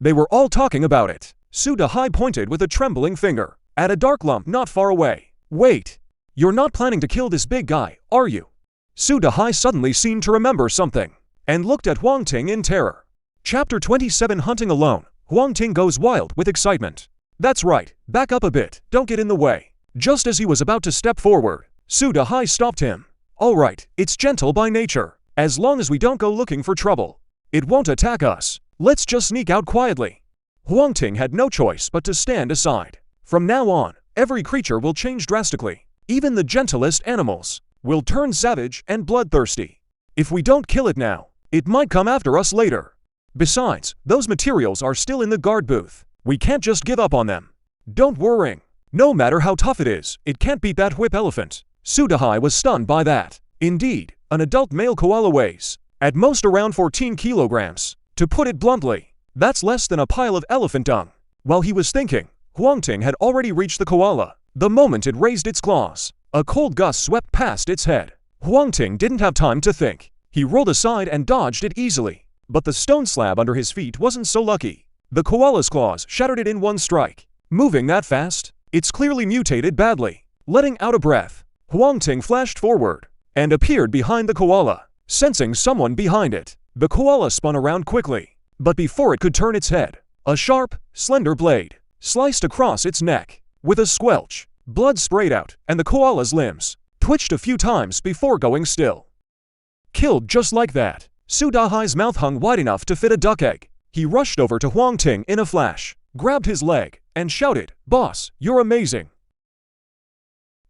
They were all talking about it. Sudahai pointed with a trembling finger at a dark lump not far away. Wait, you're not planning to kill this big guy, are you? Sudahai suddenly seemed to remember something and looked at Huang Ting in terror. Chapter 27 Hunting Alone. Huang Ting goes wild with excitement. That's right, back up a bit, don't get in the way. Just as he was about to step forward, Sudahai stopped him. All right, it's gentle by nature. As long as we don't go looking for trouble, it won't attack us. Let's just sneak out quietly. Huang Ting had no choice but to stand aside. From now on, every creature will change drastically. Even the gentlest animals will turn savage and bloodthirsty. If we don't kill it now, it might come after us later. Besides, those materials are still in the guard booth. We can't just give up on them. Don't worry. No matter how tough it is, it can't beat that whip elephant. Sudahai was stunned by that. Indeed, an adult male koala weighs at most around 14 kilograms. To put it bluntly, that's less than a pile of elephant dung. While he was thinking, Huang Ting had already reached the koala. The moment it raised its claws, a cold gust swept past its head. Huang Ting didn't have time to think. He rolled aside and dodged it easily. But the stone slab under his feet wasn't so lucky. The koala's claws shattered it in one strike. Moving that fast, it's clearly mutated badly. Letting out a breath, Huang Ting flashed forward and appeared behind the koala. Sensing someone behind it, the koala spun around quickly. But before it could turn its head, a sharp, slender blade sliced across its neck. With a squelch, blood sprayed out and the koala's limbs twitched a few times before going still. Killed just like that. Sudahai's mouth hung wide enough to fit a duck egg. He rushed over to Huang Ting in a flash, grabbed his leg, and shouted, "Boss, you're amazing.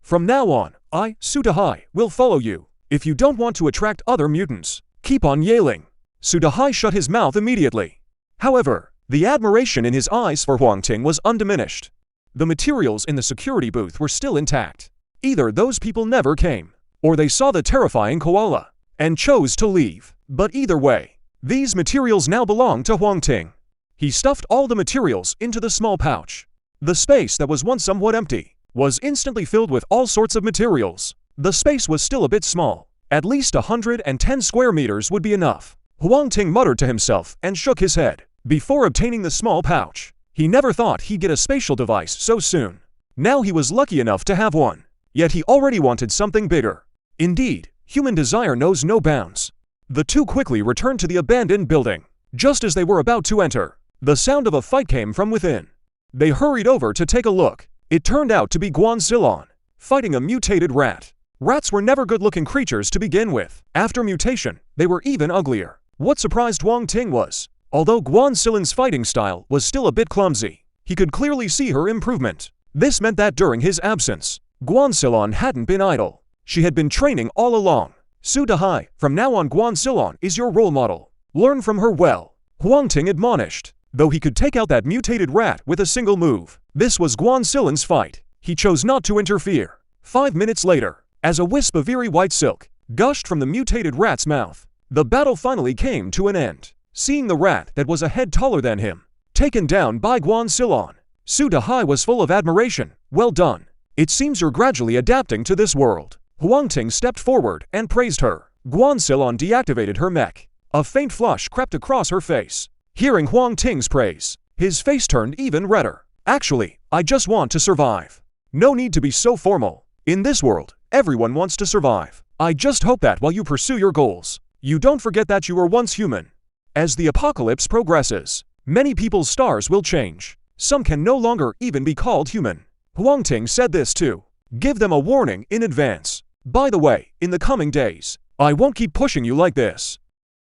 From now on, I, Sudahai, will follow you. If you don't want to attract other mutants, keep on yelling." Sudahai shut his mouth immediately. However, the admiration in his eyes for Huang Ting was undiminished. The materials in the security booth were still intact. Either those people never came, or they saw the terrifying koala and chose to leave. But either way, these materials now belong to Huang Ting. He stuffed all the materials into the small pouch. The space that was once somewhat empty was instantly filled with all sorts of materials. The space was still a bit small. At least 110 square meters would be enough. Huang Ting muttered to himself and shook his head. Before obtaining the small pouch, he never thought he'd get a spatial device so soon. Now he was lucky enough to have one. Yet he already wanted something bigger. Indeed, human desire knows no bounds. The two quickly returned to the abandoned building. Just as they were about to enter, the sound of a fight came from within. They hurried over to take a look. It turned out to be Guansilon, fighting a mutated rat. Rats were never good-looking creatures to begin with. After mutation, they were even uglier. What surprised Huang Ting was, although Guansilon's fighting style was still a bit clumsy, he could clearly see her improvement. This meant that during his absence, Guansilon hadn't been idle. She had been training all along. Sudahai, from now on Guansilon is your role model. Learn from her well, Huang Ting admonished. Though he could take out that mutated rat with a single move, this was Guansilon's fight. He chose not to interfere. 5 minutes later, as a wisp of eerie white silk gushed from the mutated rat's mouth, the battle finally came to an end. Seeing the rat that was a head taller than him taken down by Guansilon, Sudahai was full of admiration. Well done. It seems you're gradually adapting to this world. Huang Ting stepped forward and praised her. Guansilon deactivated her mech. A faint flush crept across her face. Hearing Huang Ting's praise, his face turned even redder. Actually, I just want to survive. No need to be so formal. In this world, everyone wants to survive. I just hope that while you pursue your goals, you don't forget that you were once human. As the apocalypse progresses, many people's stars will change. Some can no longer even be called human. Huang Ting said this too. Give them a warning in advance. By the way, in the coming days, I won't keep pushing you like this.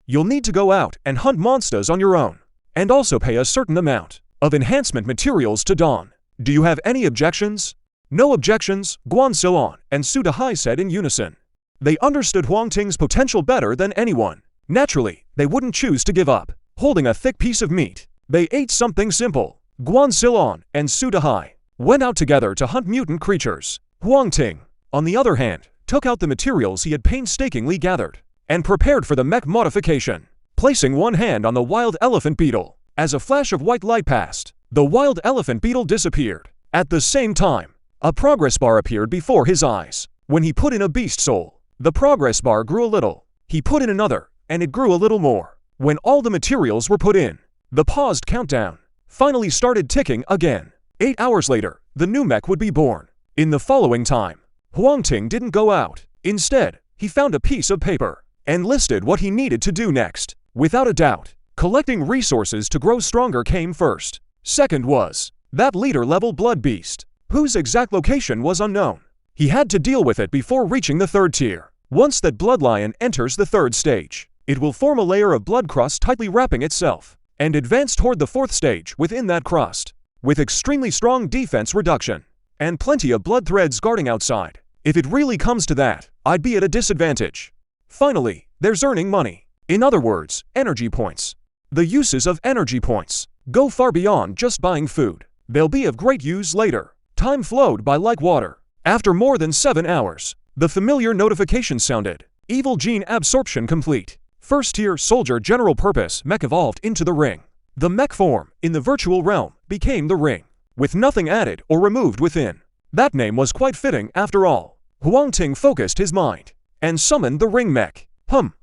You'll need to go out and hunt monsters on your own, and also pay a certain amount of enhancement materials to Dawn. Do you have any objections? No objections, Guan Silon and Su Dahai said in unison. They understood Huang Ting's potential better than anyone. Naturally, they wouldn't choose to give up. Holding a thick piece of meat, they ate something simple. Guan Silon and Su Dahai went out together to hunt mutant creatures. Huang Ting, on the other hand, took out the materials he had painstakingly gathered and prepared for the mech modification, placing one hand on the wild elephant beetle. As a flash of white light passed, the wild elephant beetle disappeared. At the same time, a progress bar appeared before his eyes. When he put in a beast soul, the progress bar grew a little. He put in another, and it grew a little more. When all the materials were put in, the paused countdown finally started ticking again. 8 hours later, the new mech would be born. In the following time, Huang Ting didn't go out. Instead, he found a piece of paper and listed what he needed to do next. Without a doubt, collecting resources to grow stronger came first. Second was that leader-level blood beast, whose exact location was unknown. He had to deal with it before reaching the third tier. Once that blood lion enters the third stage, it will form a layer of blood crust tightly wrapping itself and advance toward the fourth stage within that crust, with extremely strong defense reduction and plenty of blood threads guarding outside. If it really comes to that, I'd be at a disadvantage. Finally, there's earning money. In other words, energy points. The uses of energy points go far beyond just buying food. They'll be of great use later. Time flowed by like water. After more than 7 hours, the familiar notification sounded. Evil gene absorption complete. First tier soldier general purpose mech evolved into the ring. The mech form in the virtual realm became the ring, with nothing added or removed within. That name was quite fitting after all. Huang Ting focused his mind and summoned the ring mech.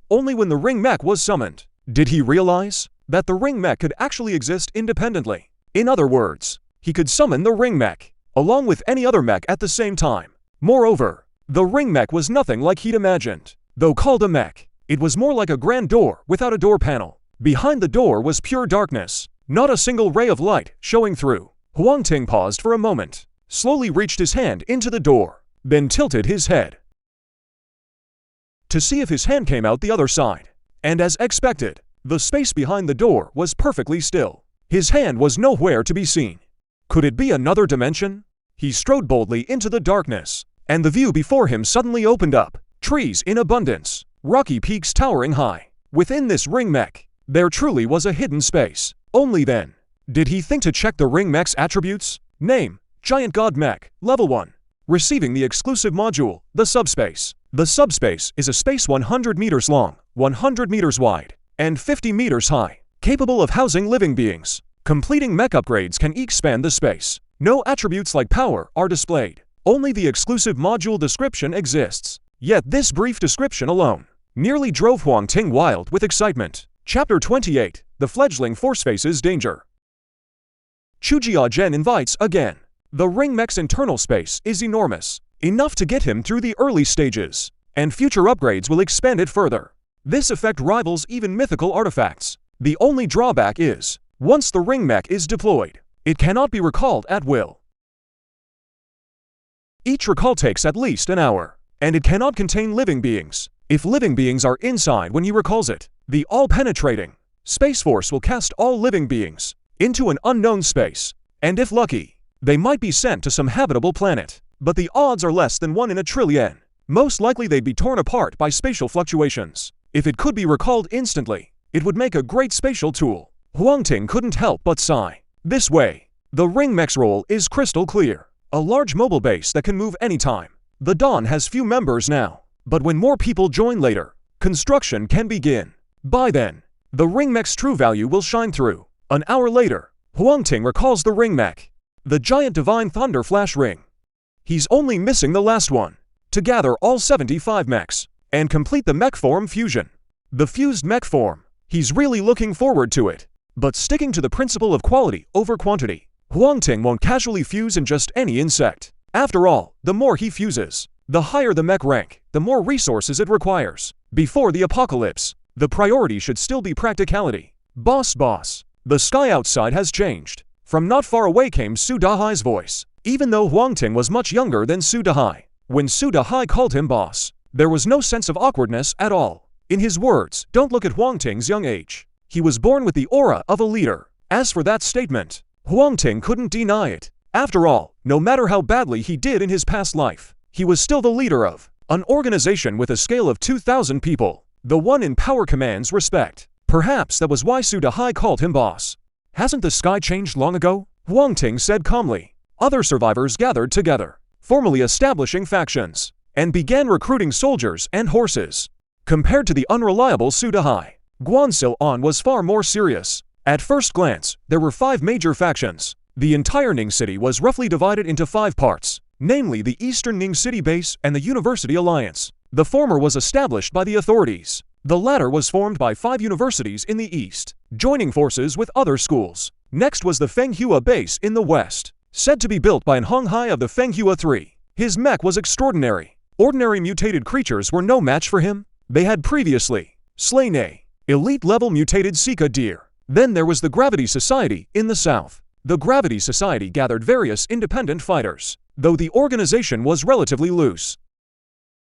Only when the ring mech was summoned did he realize that the ring mech could actually exist independently. In other words, he could summon the ring mech along with any other mech at the same time. Moreover, the ring mech was nothing like he'd imagined. Though called a mech, it was more like a grand door without a door panel. Behind the door was pure darkness, not a single ray of light showing through. Huang Ting paused for a moment, slowly reached his hand into the door, then tilted his head to see if his hand came out the other side. And as expected, the space behind the door was perfectly still. His hand was nowhere to be seen. Could it be another dimension? He strode boldly into the darkness, and the view before him suddenly opened up. Trees in abundance, rocky peaks towering high. Within this ring mech, there truly was a hidden space. Only then did he think to check the ring mech's attributes. Name: Giant God Mech, Level 1. Receiving the exclusive module, the subspace. The subspace is a space 100 meters long, 100 meters wide, and 50 meters high, capable of housing living beings. Completing mech upgrades can expand the space. No attributes like power are displayed. Only the exclusive module description exists. Yet this brief description alone nearly drove Huang Ting wild with excitement. Chapter 28, The Fledgling Force Faces Danger. Chujia Zhen invites again. The ring mech's internal space is enormous, enough to get him through the early stages, and future upgrades will expand it further. This effect rivals even mythical artifacts. The only drawback is, once the ring mech is deployed, it cannot be recalled at will. Each recall takes at least an hour, and it cannot contain living beings. If living beings are inside when he recalls it, the all-penetrating Space Force will cast all living beings into an unknown space, and if lucky, they might be sent to some habitable planet. But the odds are less than 1 in a trillion. Most likely they'd be torn apart by spatial fluctuations. If it could be recalled instantly, it would make a great spatial tool. Huang Ting couldn't help but sigh. This way, the ring mech's role is crystal clear. A large mobile base that can move anytime. The Dawn has few members now, but when more people join later, construction can begin. By then, the ring mech's true value will shine through. An hour later, Huang Ting recalls the ring mech, the giant divine thunder flash ring. He's only missing the last one, to gather all 75 mechs, and complete the mech form fusion. The fused mech form, he's really looking forward to it. But sticking to the principle of quality over quantity, Huang Ting won't casually fuse in just any insect. After all, the more he fuses, the higher the mech rank, the more resources it requires. Before the apocalypse, the priority should still be practicality. Boss, the sky outside has changed. From not far away came Su Dahai's voice. Even though Huang Ting was much younger than Su Dahai, when Su Dahai called him boss, there was no sense of awkwardness at all. In his words, don't look at Huang Ting's young age. He was born with the aura of a leader. As for that statement, Huang Ting couldn't deny it. After all, no matter how badly he did in his past life, he was still the leader of an organization with a scale of 2,000 people. The one in power commands respect. Perhaps that was why Sudahai called him boss. Hasn't the sky changed long ago? Huang Ting said calmly. Other survivors gathered together, formally establishing factions, and began recruiting soldiers and horses. Compared to the unreliable Sudahai, Guanxil was far more serious. At first glance, there were 5 major factions. The entire Ning City was roughly divided into 5 parts, namely the Eastern Ning City Base and the University Alliance. The former was established by the authorities. The latter was formed by 5 universities in the east, joining forces with other schools. Next was the Fenghua Base in the west, said to be built by an Honghai of the Fenghua III. His mech was extraordinary. Ordinary mutated creatures were no match for him. They had previously slain a elite-level mutated Sika deer. Then there was the Gravity Society in the south. The Gravity Society gathered various independent fighters, though the organization was relatively loose.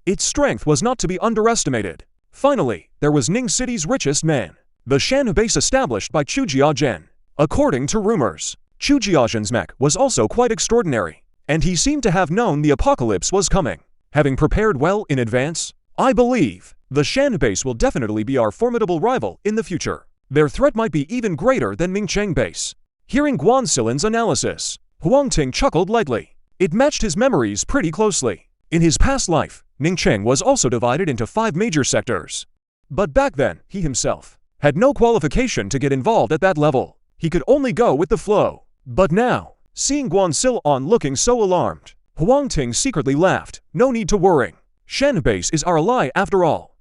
Its strength was not to be underestimated. Finally, there was Ning City's richest man, the Shan base established by Chu Jiazhen. According to rumors, Chu Jiazhen's mech was also quite extraordinary, and he seemed to have known the apocalypse was coming. Having prepared well in advance, I believe the Shan base will definitely be our formidable rival in the future. Their threat might be even greater than Mingcheng base. Hearing Guanxilin's analysis, Huang Ting chuckled lightly. It matched his memories pretty closely. In his past life, Ningcheng was also divided into 5 major sectors. But back then, he himself had no qualification to get involved at that level. He could only go with the flow. But now, seeing Guanxil looking so alarmed, Huang Ting secretly laughed. No need to worry. Shan base is our ally after all.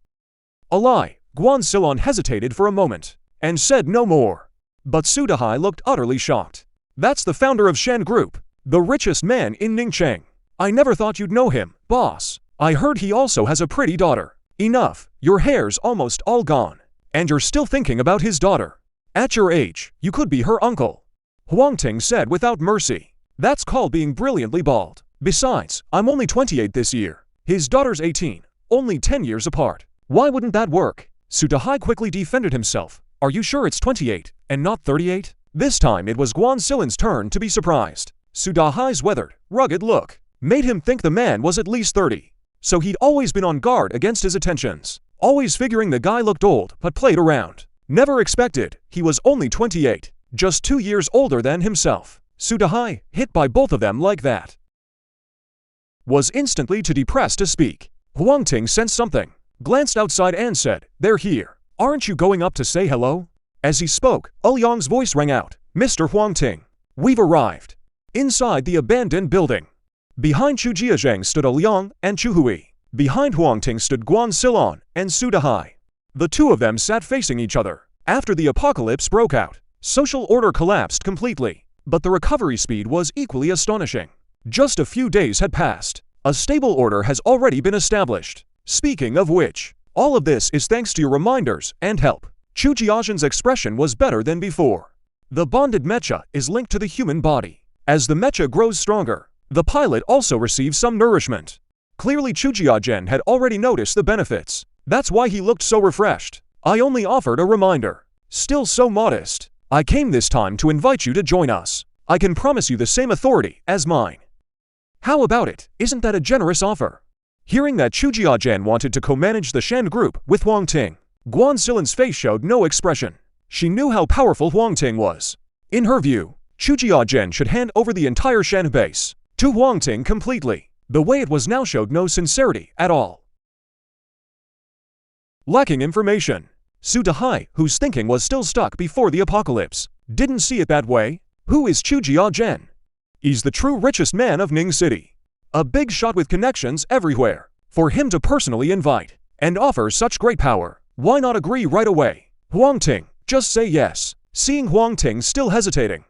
Ally? Guanxil hesitated for a moment, and said no more. But Sudahai looked utterly shocked. That's the founder of Shan Group, the richest man in Ningcheng. I never thought you'd know him, boss. I heard he also has a pretty daughter. Enough, your hair's almost all gone. And you're still thinking about his daughter. At your age, you could be her uncle. Huang Ting said without mercy. That's called being brilliantly bald. Besides, I'm only 28 this year. His daughter's 18, only 10 years apart. Why wouldn't that work? Sudahai quickly defended himself. Are you sure it's 28, and not 38? This time it was Guanxilin's turn to be surprised. Sudahai's weathered, rugged look made him think the man was at least 30. So he'd always been on guard against his attentions, always figuring the guy looked old but played around. Never expected he was only 28, just 2 years older than himself. Sudahai, hit by both of them like that, was instantly too depressed to speak. Huang Ting sensed something, glanced outside and said, "They're here. Aren't you going up to say hello?" As he spoke, Yang's voice rang out. "Mr. Huang Ting, we've arrived." Inside the abandoned building, behind Chu Jiazheng stood Yang and Chu Hui. Behind Huang Ting stood Guanxil and Sudahai. The two of them sat facing each other. After the apocalypse broke out, social order collapsed completely, but the recovery speed was equally astonishing. Just a few days had passed. A stable order has already been established. Speaking of which, all of this is thanks to your reminders and help. Chu Jiazhen's expression was better than before. The bonded mecha is linked to the human body. As the mecha grows stronger, the pilot also receives some nourishment. Clearly Chu Jiazhen had already noticed the benefits. That's why he looked so refreshed. I only offered a reminder. Still so modest. I came this time to invite you to join us. I can promise you the same authority as mine. How about it? Isn't that a generous offer? Hearing that Chu Jiazhen wanted to co-manage the Shan group with Huang Ting, Guanxilin's face showed no expression. She knew how powerful Huang Ting was. In her view, Chu Jiazhen should hand over the entire Shan base to Huang Ting completely. The way it was now showed no sincerity at all. Lacking information, Sudahai, whose thinking was still stuck before the apocalypse, didn't see it that way. Who is Chu Jiazhen? He's the true richest man of Ning City. A big shot with connections everywhere. For him to personally invite and offer such great power, why not agree right away? Huang Ting, just say yes. Seeing Huang Ting still hesitating,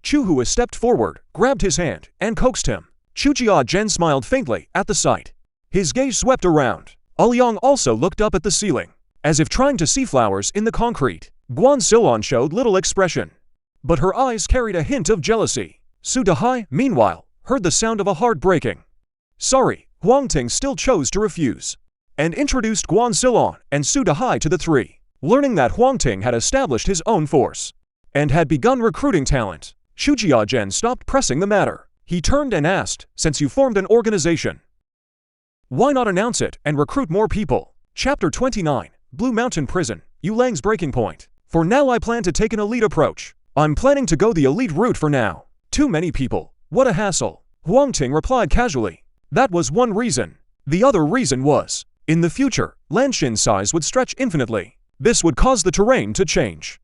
Chu Hui stepped forward, grabbed his hand, and coaxed him. Chu Jiazhen smiled faintly at the sight. His gaze swept around. Yang also looked up at the ceiling, as if trying to see flowers in the concrete. Guanxil showed little expression, but her eyes carried a hint of jealousy. Sudahai, meanwhile, heard the sound of a heart breaking. Sorry, Huang Ting still chose to refuse, and introduced Guanxil and Sudahai to the three. Learning that Huang Ting had established his own force, and had begun recruiting talent, Jia stopped pressing the matter. He turned and asked, since you formed an organization, why not announce it and recruit more people? Chapter 29, Blue Mountain Prison, Yulang's breaking point. For now I plan to take an elite approach. I'm planning to go the elite route for now. Too many people. What a hassle. Huang Ting replied casually. That was one reason. The other reason was, in the future, Lanshin's size would stretch infinitely. This would cause the terrain to change.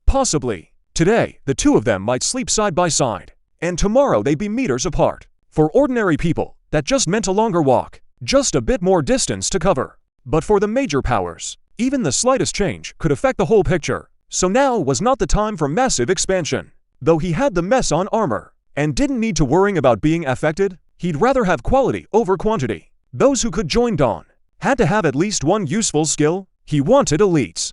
Possibly. Today, the two of them might sleep side by side. And tomorrow they'd be meters apart. For ordinary people, that just meant a longer walk. Just a bit more distance to cover. But for the major powers, even the slightest change could affect the whole picture. So now was not the time for massive expansion. Though he had the mess on armor, and didn't need to worry about being affected, he'd rather have quality over quantity. Those who could join Dawn had to have at least one useful skill. He wanted elites.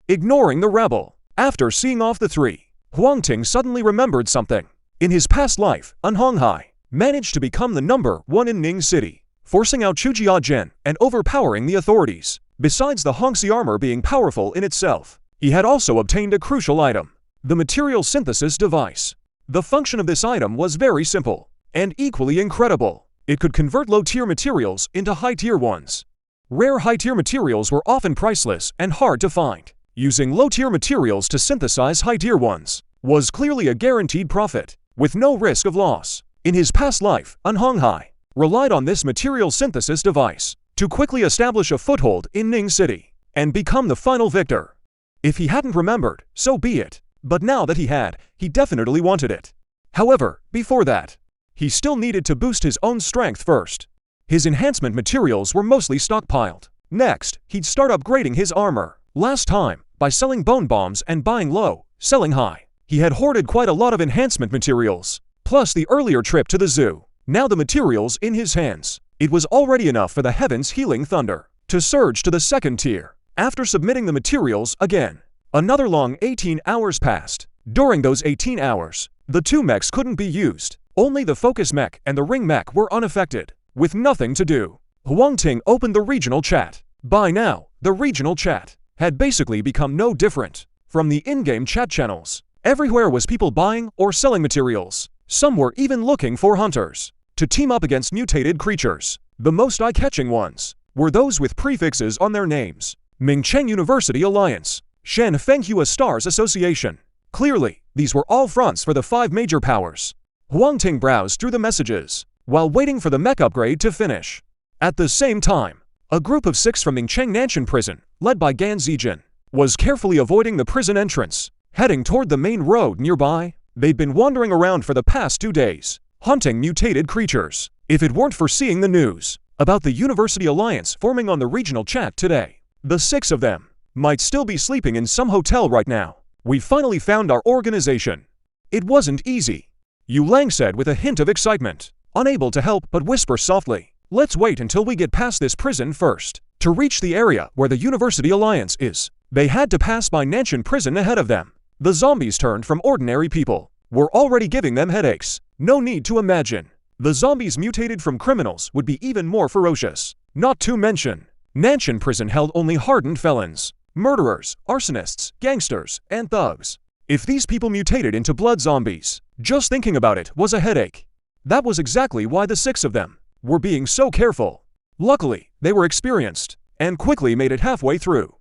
Ignoring the rabble, after seeing off the three, Huang Ting suddenly remembered something. In his past life, Anhonghai managed to become the #1 in Ning City, forcing out Jia and overpowering the authorities. Besides the Hongxi armor being powerful in itself, he had also obtained a crucial item, the material synthesis device. The function of this item was very simple, and equally incredible. It could convert low-tier materials into high-tier ones. Rare high-tier materials were often priceless and hard to find. Using low-tier materials to synthesize high-tier ones was clearly a guaranteed profit, with no risk of loss. In his past life, Anhonghai relied on this material synthesis device to quickly establish a foothold in Ning City and become the final victor. If he hadn't remembered, so be it. But now that he had, he definitely wanted it. However, before that, he still needed to boost his own strength first. His enhancement materials were mostly stockpiled. Next, he'd start upgrading his armor. Last time, by selling bone bombs and buying low, selling high, he had hoarded quite a lot of enhancement materials, plus the earlier trip to the zoo. Now the materials in his hands, it was already enough for the heavens healing thunder to surge to the second tier. After submitting the materials again, another long 18 hours passed. During those 18 hours, the two mechs couldn't be used. Only the focus mech and the ring mech were unaffected. With nothing to do, Huang Ting opened the regional chat. By now, the regional chat had basically become no different from the in-game chat channels. Everywhere was people buying or selling materials. Some were even looking for hunters to team up against mutated creatures. The most eye-catching ones were those with prefixes on their names. Mingcheng University Alliance, Shen Fenghua Stars Association. Clearly, these were all fronts for the 5 major powers. Huang Ting browsed through the messages while waiting for the mech upgrade to finish. At the same time, a group of 6 from Mingcheng Nanshan Prison, led by Gan Zijin, was carefully avoiding the prison entrance, heading toward the main road nearby. They'd been wandering around for the past 2 days, hunting mutated creatures. If it weren't for seeing the news about the University Alliance forming on the regional chat today, the 6 of them might still be sleeping in some hotel right now. We finally found our organization. It wasn't easy, Yulang said with a hint of excitement, unable to help but whisper softly. Let's wait until we get past this prison first. To reach the area where the University Alliance is, they had to pass by Nanshan Prison ahead of them. The zombies turned from ordinary people were already giving them headaches. No need to imagine. The zombies mutated from criminals would be even more ferocious. Not to mention, Nanshan Prison held only hardened felons, murderers, arsonists, gangsters, and thugs. If these people mutated into blood zombies, just thinking about it was a headache. That was exactly why the 6 of them were being so careful. Luckily, they were experienced and quickly made it halfway through.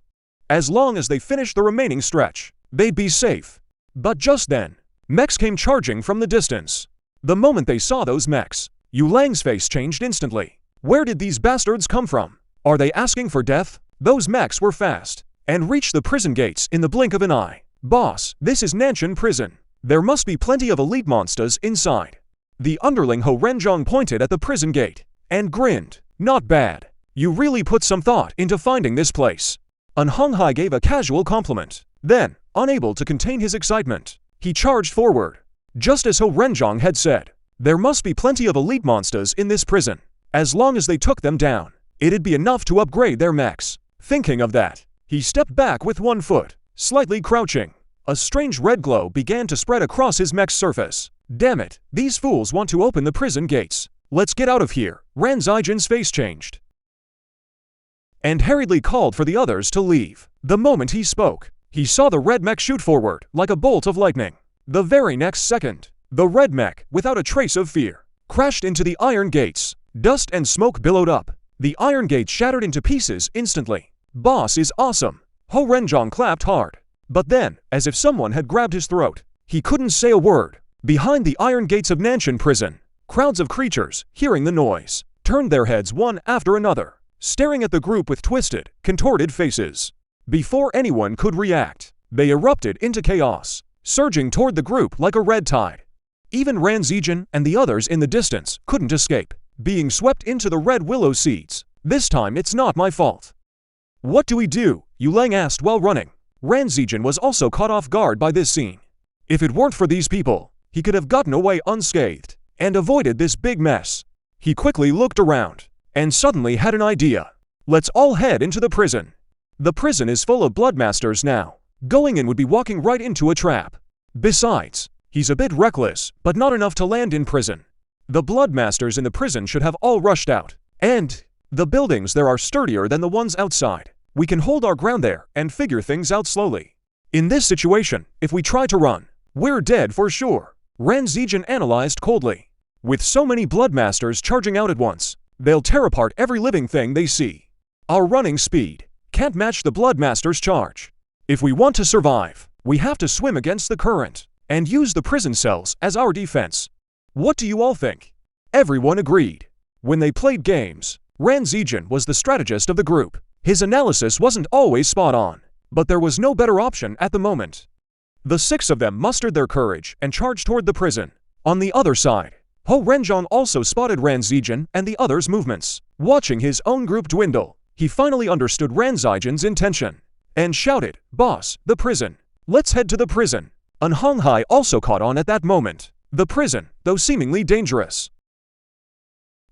As long as they finished the remaining stretch, they'd be safe. But just then, mechs came charging from the distance. The moment they saw those mechs, Yulang's face changed instantly. Where did these bastards come from? Are they asking for death? Those mechs were fast and reached the prison gates in the blink of an eye. Boss, this is Nanshan Prison. There must be plenty of elite monsters inside. The underling Ho Renjong pointed at the prison gate and grinned. Not bad. You really put some thought into finding this place. Anhonghai gave a casual compliment. Then, unable to contain his excitement, he charged forward. Just as Ho Renjong had said, there must be plenty of elite monsters in this prison. As long as they took them down, it'd be enough to upgrade their mechs. Thinking of that, he stepped back with one foot, slightly crouching. A strange red glow began to spread across his mech's surface. Damn it, these fools want to open the prison gates. Let's get out of here. Ran Zijin's face changed and hurriedly called for the others to leave. The moment he spoke, he saw the red mech shoot forward like a bolt of lightning. The very next second, the red mech, without a trace of fear, crashed into the iron gates. Dust and smoke billowed up. The iron gates shattered into pieces instantly. Boss is awesome. Ho Renjong clapped hard. But then, as if someone had grabbed his throat, he couldn't say a word. Behind the iron gates of Nanshan prison, crowds of creatures, hearing the noise, turned their heads one after another, staring at the group with twisted, contorted faces. Before anyone could react, they erupted into chaos, surging toward the group like a red tide. Even Ran Zijin and the others in the distance couldn't escape, being swept into the red willow seeds. This time it's not my fault. What do we do? Yu Lang asked while running. Ran Zijin was also caught off guard by this scene. If it weren't for these people, he could have gotten away unscathed and avoided this big mess. He quickly looked around and suddenly had an idea. Let's all head into the prison. The prison is full of bloodmasters now. Going in would be walking right into a trap. Besides, he's a bit reckless, but not enough to land in prison. The bloodmasters in the prison should have all rushed out. And the buildings there are sturdier than the ones outside. We can hold our ground there and figure things out slowly. In this situation, if we try to run, we're dead for sure. Ran Zijin analyzed coldly. With so many bloodmasters charging out at once, they'll tear apart every living thing they see. Our running speed can't match the bloodmasters' charge. If we want to survive, we have to swim against the current and use the prison cells as our defense. What do you all think? Everyone agreed. When they played games, Ran Zijin was the strategist of the group. His analysis wasn't always spot on, but there was no better option at the moment. The 6 of them mustered their courage and charged toward the prison. On the other side, Ho Renjong also spotted Ran Zijin and the others' movements. Watching his own group dwindle, he finally understood Ran Zijin's intention and shouted, "Boss, the prison. Let's head to the prison." An Hong Hai also caught on at that moment. The prison, though seemingly dangerous,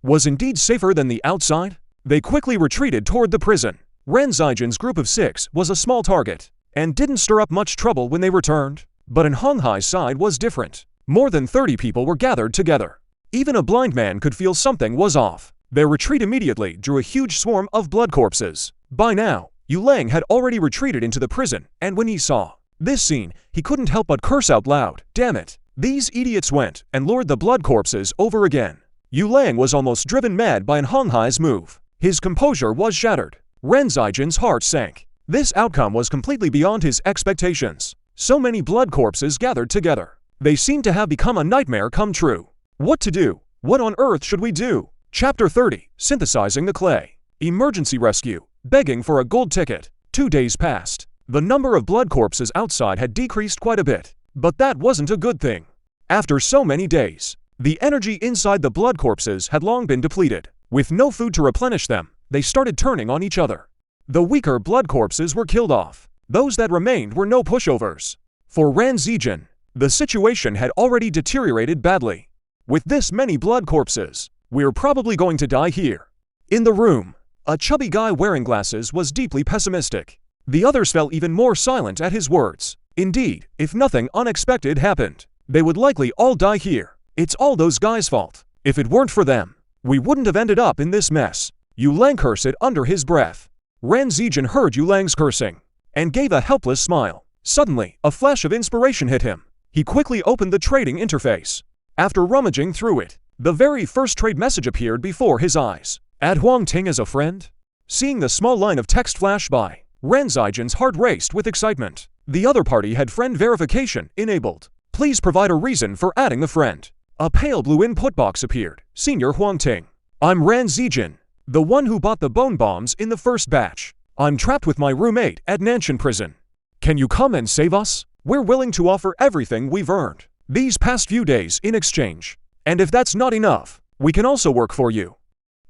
was indeed safer than the outside. They quickly retreated toward the prison. Ran Zijin's group of 6 was a small target and didn't stir up much trouble when they returned. But An Hong Hai's side was different. More than 30 people were gathered together. Even a blind man could feel something was off. Their retreat immediately drew a huge swarm of blood corpses. By now, Yu Lang had already retreated into the prison, and when he saw this scene, he couldn't help but curse out loud. Damn it! These idiots went and lured the blood corpses over again. Yu Lang was almost driven mad by An Hong Hai's move. His composure was shattered. Ran Zijin's heart sank. This outcome was completely beyond his expectations. So many blood corpses gathered together. They seemed to have become a nightmare come true. What to do? What on earth should we do? Chapter 30, Synthesizing the Clay. Emergency rescue. Begging for a gold ticket. 2 days passed. The number of blood corpses outside had decreased quite a bit. But that wasn't a good thing. After so many days, the energy inside the blood corpses had long been depleted. With no food to replenish them, they started turning on each other. The weaker blood corpses were killed off. Those that remained were no pushovers. For Ran Zijin, the situation had already deteriorated badly. With this many blood corpses, we're probably going to die here. In the room, a chubby guy wearing glasses was deeply pessimistic. The others fell even more silent at his words. Indeed, if nothing unexpected happened, they would likely all die here. It's all those guys' fault. If it weren't for them, we wouldn't have ended up in this mess. Yu Lang cursed under his breath. Ran Zijin heard Yu Lang's cursing and gave a helpless smile. Suddenly, a flash of inspiration hit him. He quickly opened the trading interface. After rummaging through it, the very first trade message appeared before his eyes. Add Huang Ting as a friend? Seeing the small line of text flash by, Ran Zijin's heart raced with excitement. The other party had friend verification enabled. Please provide a reason for adding the friend. A pale blue input box appeared. Senior Huang Ting. I'm Ran Zijin, the one who bought the bone bombs in the first batch. I'm trapped with my roommate at Nanshan prison. Can you come and save us? We're willing to offer everything we've earned these past few days in exchange. And if that's not enough, we can also work for you.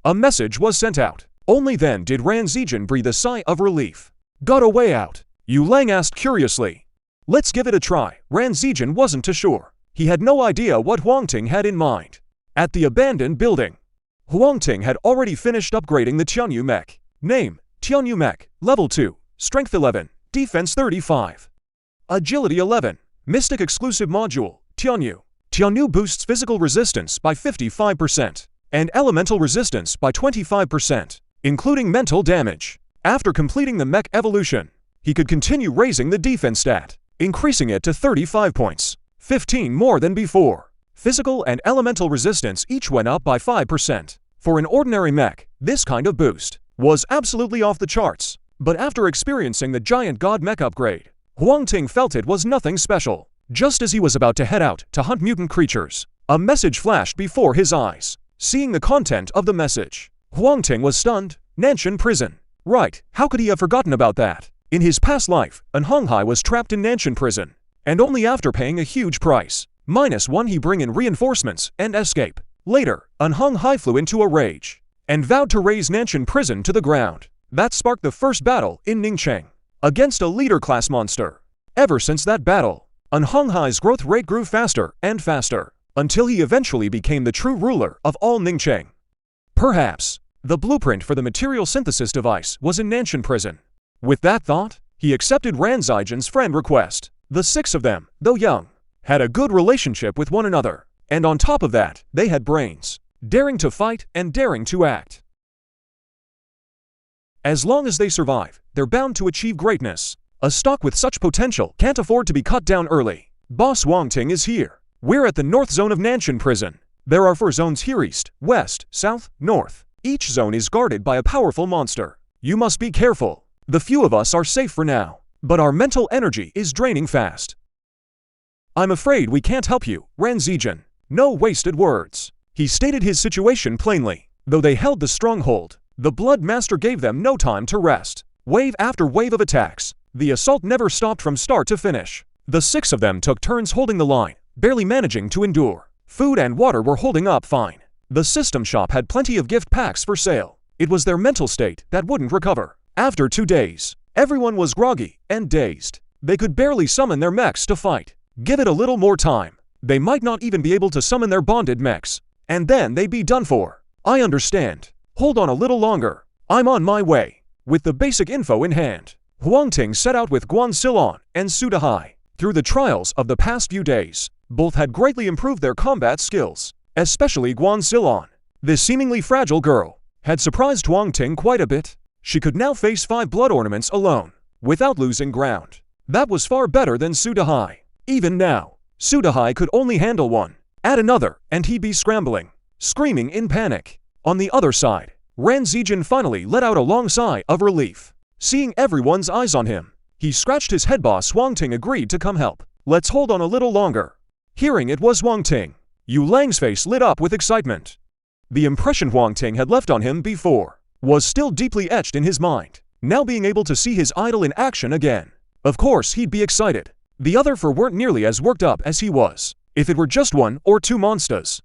A message was sent out. Only then did Ran Zijin breathe a sigh of relief. Got a way out? Yu Lang asked curiously. Let's give it a try. Ran Zijin wasn't too sure. He had no idea what Huang Ting had in mind. At the abandoned building, Huang Ting had already finished upgrading the Tianyu Mech. Name, Tianyu Mech, Level 2, Strength 11, Defense 35. Agility 11, Mystic Exclusive Module, Tianyu. Tianyu boosts physical resistance by 55% and elemental resistance by 25%, including mental damage. After completing the mech evolution, he could continue raising the defense stat, increasing it to 35 points. 15 more than before. Physical and elemental resistance each went up by 5%. For an ordinary mech, this kind of boost was absolutely off the charts. But after experiencing the giant god mech upgrade, Huang Ting felt it was nothing special. Just as he was about to head out to hunt mutant creatures, a message flashed before his eyes. Seeing the content of the message, Huang Ting was stunned. Nanshan prison. Right, how could he have forgotten about that? In his past life, an Honghai was trapped in Nanshan prison, and only after paying a huge price, -1 he bring in reinforcements and escape. Later, an Honghai flew into a rage, and vowed to raze Nanshan prison to the ground. That sparked the first battle in Ningcheng, against a leader-class monster. Ever since that battle, an Honghai's growth rate grew faster and faster, until he eventually became the true ruler of all Ningcheng. Perhaps the blueprint for the material synthesis device was in Nanshan prison. With that thought, he accepted Ran Zijian's friend request. The 6 of them, though young, had a good relationship with one another, and on top of that, they had brains, daring to fight and daring to act. As long as they survive, they're bound to achieve greatness. A stock with such potential can't afford to be cut down early. Boss Huang Ting is here. We're at the north zone of Nanshan prison. There are 4 zones here: east, west, south, north. Each zone is guarded by a powerful monster. You must be careful. The few of us are safe for now, but our mental energy is draining fast. I'm afraid we can't help you, Ran Zijian. No wasted words. He stated his situation plainly. Though they held the stronghold, the Blood Master gave them no time to rest. Wave after wave of attacks, the assault never stopped from start to finish. The 6 of them took turns holding the line, barely managing to endure. Food and water were holding up fine. The system shop had plenty of gift packs for sale. It was their mental state that wouldn't recover. After 2 days, everyone was groggy and dazed. They could barely summon their mechs to fight. Give it a little more time. They might not even be able to summon their bonded mechs, and then they'd be done for. I understand. Hold on a little longer. I'm on my way. With the basic info in hand, Huang Ting set out with Guan Silon and Su Dahai. Through the trials of the past few days, both had greatly improved their combat skills, especially Guan Silon. This seemingly fragile girl had surprised Huang Ting quite a bit. She could now face 5 blood ornaments alone, without losing ground. That was far better than Su Dahai. Even now, Su Dahai could only handle 1. Add another, and he'd be scrambling, screaming in panic. On the other side, Ran Zijian finally let out a long sigh of relief. Seeing everyone's eyes on him, he scratched his head. Boss Huang Ting agreed to come help. Let's hold on a little longer. Hearing it was Huang Ting, Yu Lang's face lit up with excitement. The impression Huang Ting had left on him before was still deeply etched in his mind. Now being able to see his idol in action again, of course he'd be excited. The other 4 weren't nearly as worked up as he was. If it were just 1 or 2 monsters,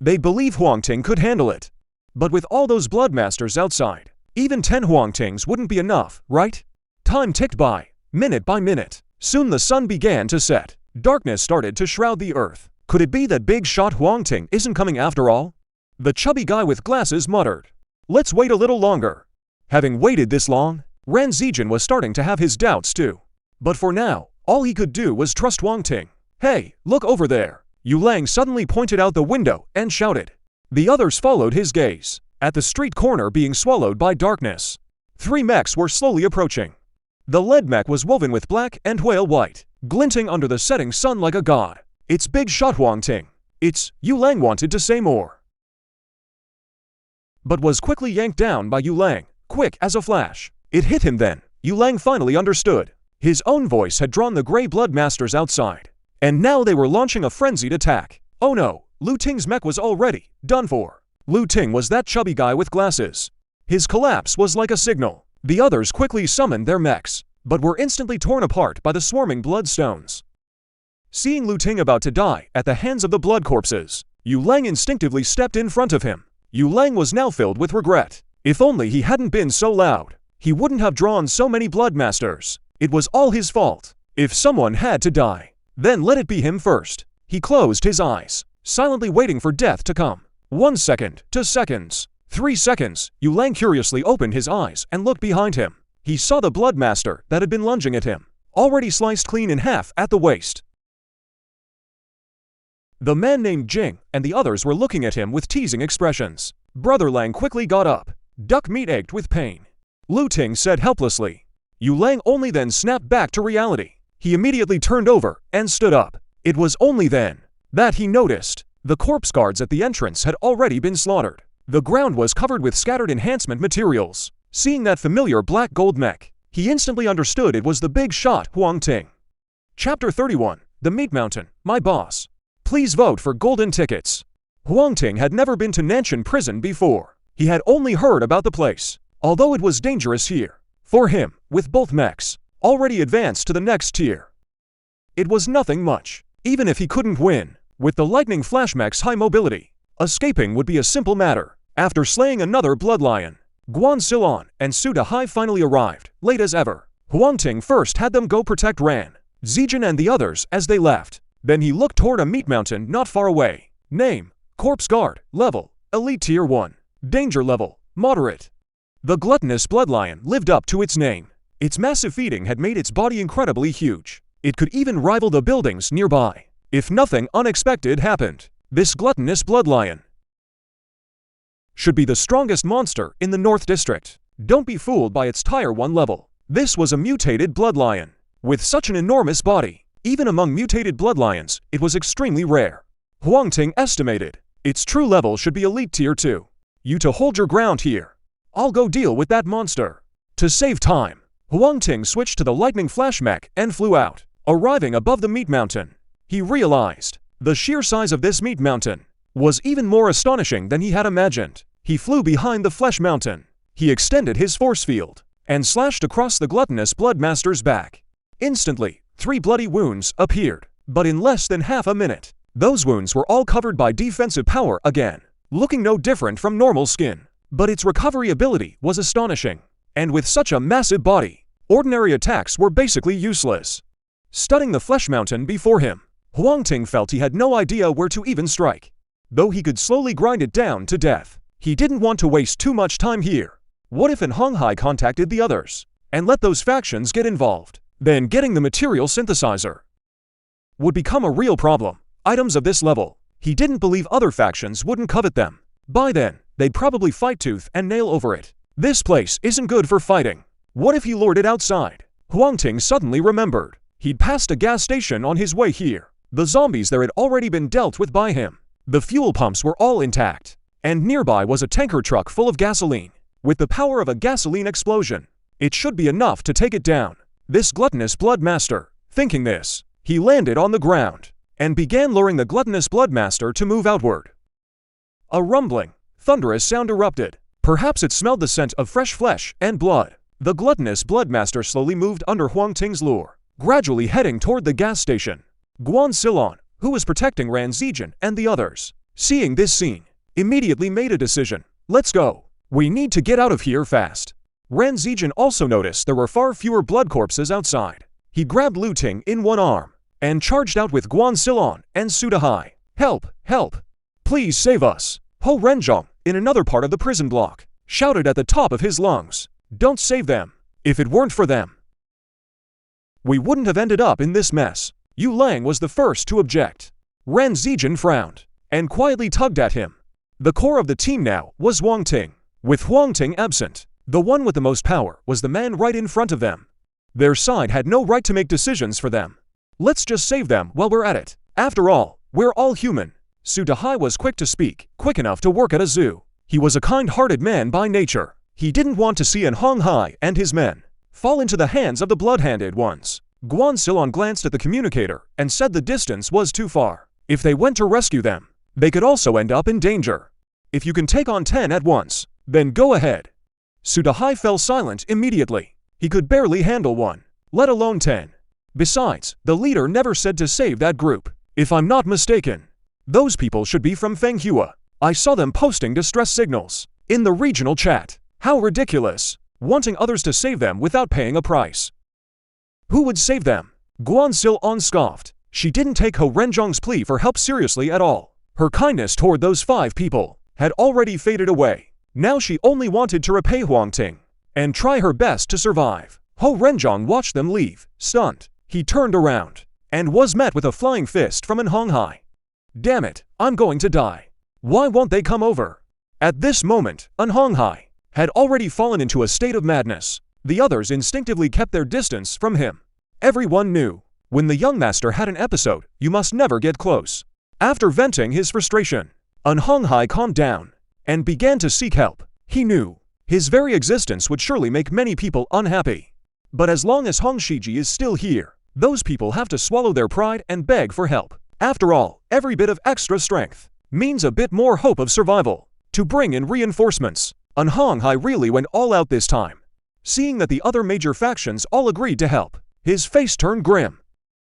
they believe Huang Ting could handle it. But with all those blood masters outside, even 10 Huang Tings wouldn't be enough, right? Time ticked by, minute by minute. Soon the sun began to set. Darkness started to shroud the earth. Could it be that big shot Huang Ting isn't coming after all? The chubby guy with glasses muttered. Let's wait a little longer. Having waited this long, Ran Zijian was starting to have his doubts too. But for now, all he could do was trust Huang Ting. Hey, look over there. Yu Lang suddenly pointed out the window and shouted. The others followed his gaze. At the street corner being swallowed by darkness, 3 mechs were slowly approaching. The lead mech was woven with black and whale white, glinting under the setting sun like a god. It's big shot Huang Ting. It's, Yu Lang wanted to say more, but was quickly yanked down by Yu Lang, quick as a flash. It hit him then. Yu Lang finally understood. His own voice had drawn the Grey Blood Masters outside, and now they were launching a frenzied attack. Oh no, Lu Ting's mech was already done for. Lu Ting was that chubby guy with glasses. His collapse was like a signal. The others quickly summoned their mechs, but were instantly torn apart by the swarming bloodstones. Seeing Lu Ting about to die at the hands of the blood corpses, Yu Lang instinctively stepped in front of him. Yu Lang was now filled with regret. If only he hadn't been so loud, he wouldn't have drawn so many blood masters. It was all his fault. If someone had to die, then let it be him first. He closed his eyes, silently waiting for death to come. 1 second, 2 seconds, 3 seconds. Yu Lang curiously opened his eyes and looked behind him. He saw the blood master that had been lunging at him, already sliced clean in half at the waist. The man named Jing and the others were looking at him with teasing expressions. Brother Lang quickly got up. Duck meat ached with pain. Lu Ting said helplessly. Yu Lang only then snapped back to reality. He immediately turned over and stood up. It was only then that he noticed the corpse guards at the entrance had already been slaughtered. The ground was covered with scattered enhancement materials. Seeing that familiar black gold mech, he instantly understood it was the big shot Huang Ting. Chapter 31, The Meat Mountain, My Boss. Please vote for golden tickets. Huang Ting had never been to Nanshan prison before. He had only heard about the place, although it was dangerous here. For him, with both mechs already advanced to the next tier, it was nothing much. Even if he couldn't win, with the lightning flash mech's high mobility, escaping would be a simple matter. After slaying another blood lion, Guan Silon and Su Dahai finally arrived, late as ever. Huang Ting first had them go protect Ran, Zijin and the others as they left. Then he looked toward a meat mountain not far away. Name, Corpse Guard, level, Elite Tier 1. Danger level, moderate. The gluttonous blood lion lived up to its name. Its massive feeding had made its body incredibly huge. It could even rival the buildings nearby. If nothing unexpected happened, this gluttonous blood lion should be the strongest monster in the North District. Don't be fooled by its Tier 1 level. This was a mutated blood lion. With such an enormous body, even among mutated blood lions, it was extremely rare. Huang Ting estimated its true level should be Elite Tier 2. You to hold your ground here. I'll go deal with that monster. To save time, Huang Ting switched to the lightning flash mech and flew out. Arriving above the meat mountain, he realized the sheer size of this meat mountain was even more astonishing than he had imagined. He flew behind the flesh mountain. He extended his force field and slashed across the gluttonous bloodmaster's back. Instantly, 3 bloody wounds appeared, but in less than half a minute, those wounds were all covered by defensive power again, looking no different from normal skin. But its recovery ability was astonishing, and with such a massive body, ordinary attacks were basically useless. Stunning the flesh mountain before him, Huang Ting felt he had no idea where to even strike. Though he could slowly grind it down to death, he didn't want to waste too much time here. What if Hai contacted the others and let those factions get involved? Then getting the material synthesizer would become a real problem. Items of this level, he didn't believe other factions wouldn't covet them. By then, they'd probably fight tooth and nail over it. This place isn't good for fighting. What if he lured it outside? Huang Ting suddenly remembered. He'd passed a gas station on his way here. The zombies there had already been dealt with by him. The fuel pumps were all intact, and nearby was a tanker truck full of gasoline. With the power of a gasoline explosion, it should be enough to take it down. This gluttonous blood master, thinking this, he landed on the ground and began luring the gluttonous blood master to move outward. A rumbling, thunderous sound erupted. Perhaps it smelled the scent of fresh flesh and blood. The gluttonous blood master slowly moved under Huang Ting's lure, gradually heading toward the gas station. Guan Silon, who was protecting Ran Zijin and the others, seeing this scene, immediately made a decision. Let's go. We need to get out of here fast. Ran Zijin also noticed there were far fewer blood corpses outside. He grabbed Lu Ting in one arm and charged out with Guan Silon and Su Dahai. Help! Help! Please save us! Ho Renjong, in another part of the prison block, shouted at the top of his lungs. Don't save them. If it weren't for them, we wouldn't have ended up in this mess. Yu Lang was the first to object. Ran Zijin frowned and quietly tugged at him. The core of the team now was Huang Ting. With Huang Ting absent, the one with the most power was the man right in front of them. Their side had no right to make decisions for them. Let's just save them while we're at it. After all, we're all human. Su Dahai was quick to speak, quick enough to work at a zoo. He was a kind-hearted man by nature. He didn't want to see Hai and his men fall into the hands of the blood-handed ones. Guan Silon glanced at the communicator and said the distance was too far. If they went to rescue them, they could also end up in danger. If you can take on 10 at once, then go ahead. Su Dahai fell silent immediately. He could barely handle 1, let alone 10. Besides, the leader never said to save that group. If I'm not mistaken, those people should be from Fenghua. I saw them posting distress signals in the regional chat. How ridiculous, wanting others to save them without paying a price. Who would save them? Guan Silon scoffed. She didn't take Ho Renjong's plea for help seriously at all. Her kindness toward those 5 people had already faded away. Now she only wanted to repay Huang Ting and try her best to survive. Ho Renjong watched them leave, stunned. He turned around and was met with a flying fist from Hai. Damn it, I'm going to die. Why won't they come over? At this moment, Hai had already fallen into a state of madness. The others instinctively kept their distance from him. Everyone knew When the young master had an episode, you must never get close. After venting his frustration, Huang Hai calmed down and began to seek help. He knew his very existence would surely make many people unhappy. But as long as Hong Shiji is still here, those people have to swallow their pride and beg for help. After all, every bit of extra strength means a bit more hope of survival. To bring in reinforcements, Huang Hai really went all out this time. Seeing that the other major factions all agreed to help, his face turned grim.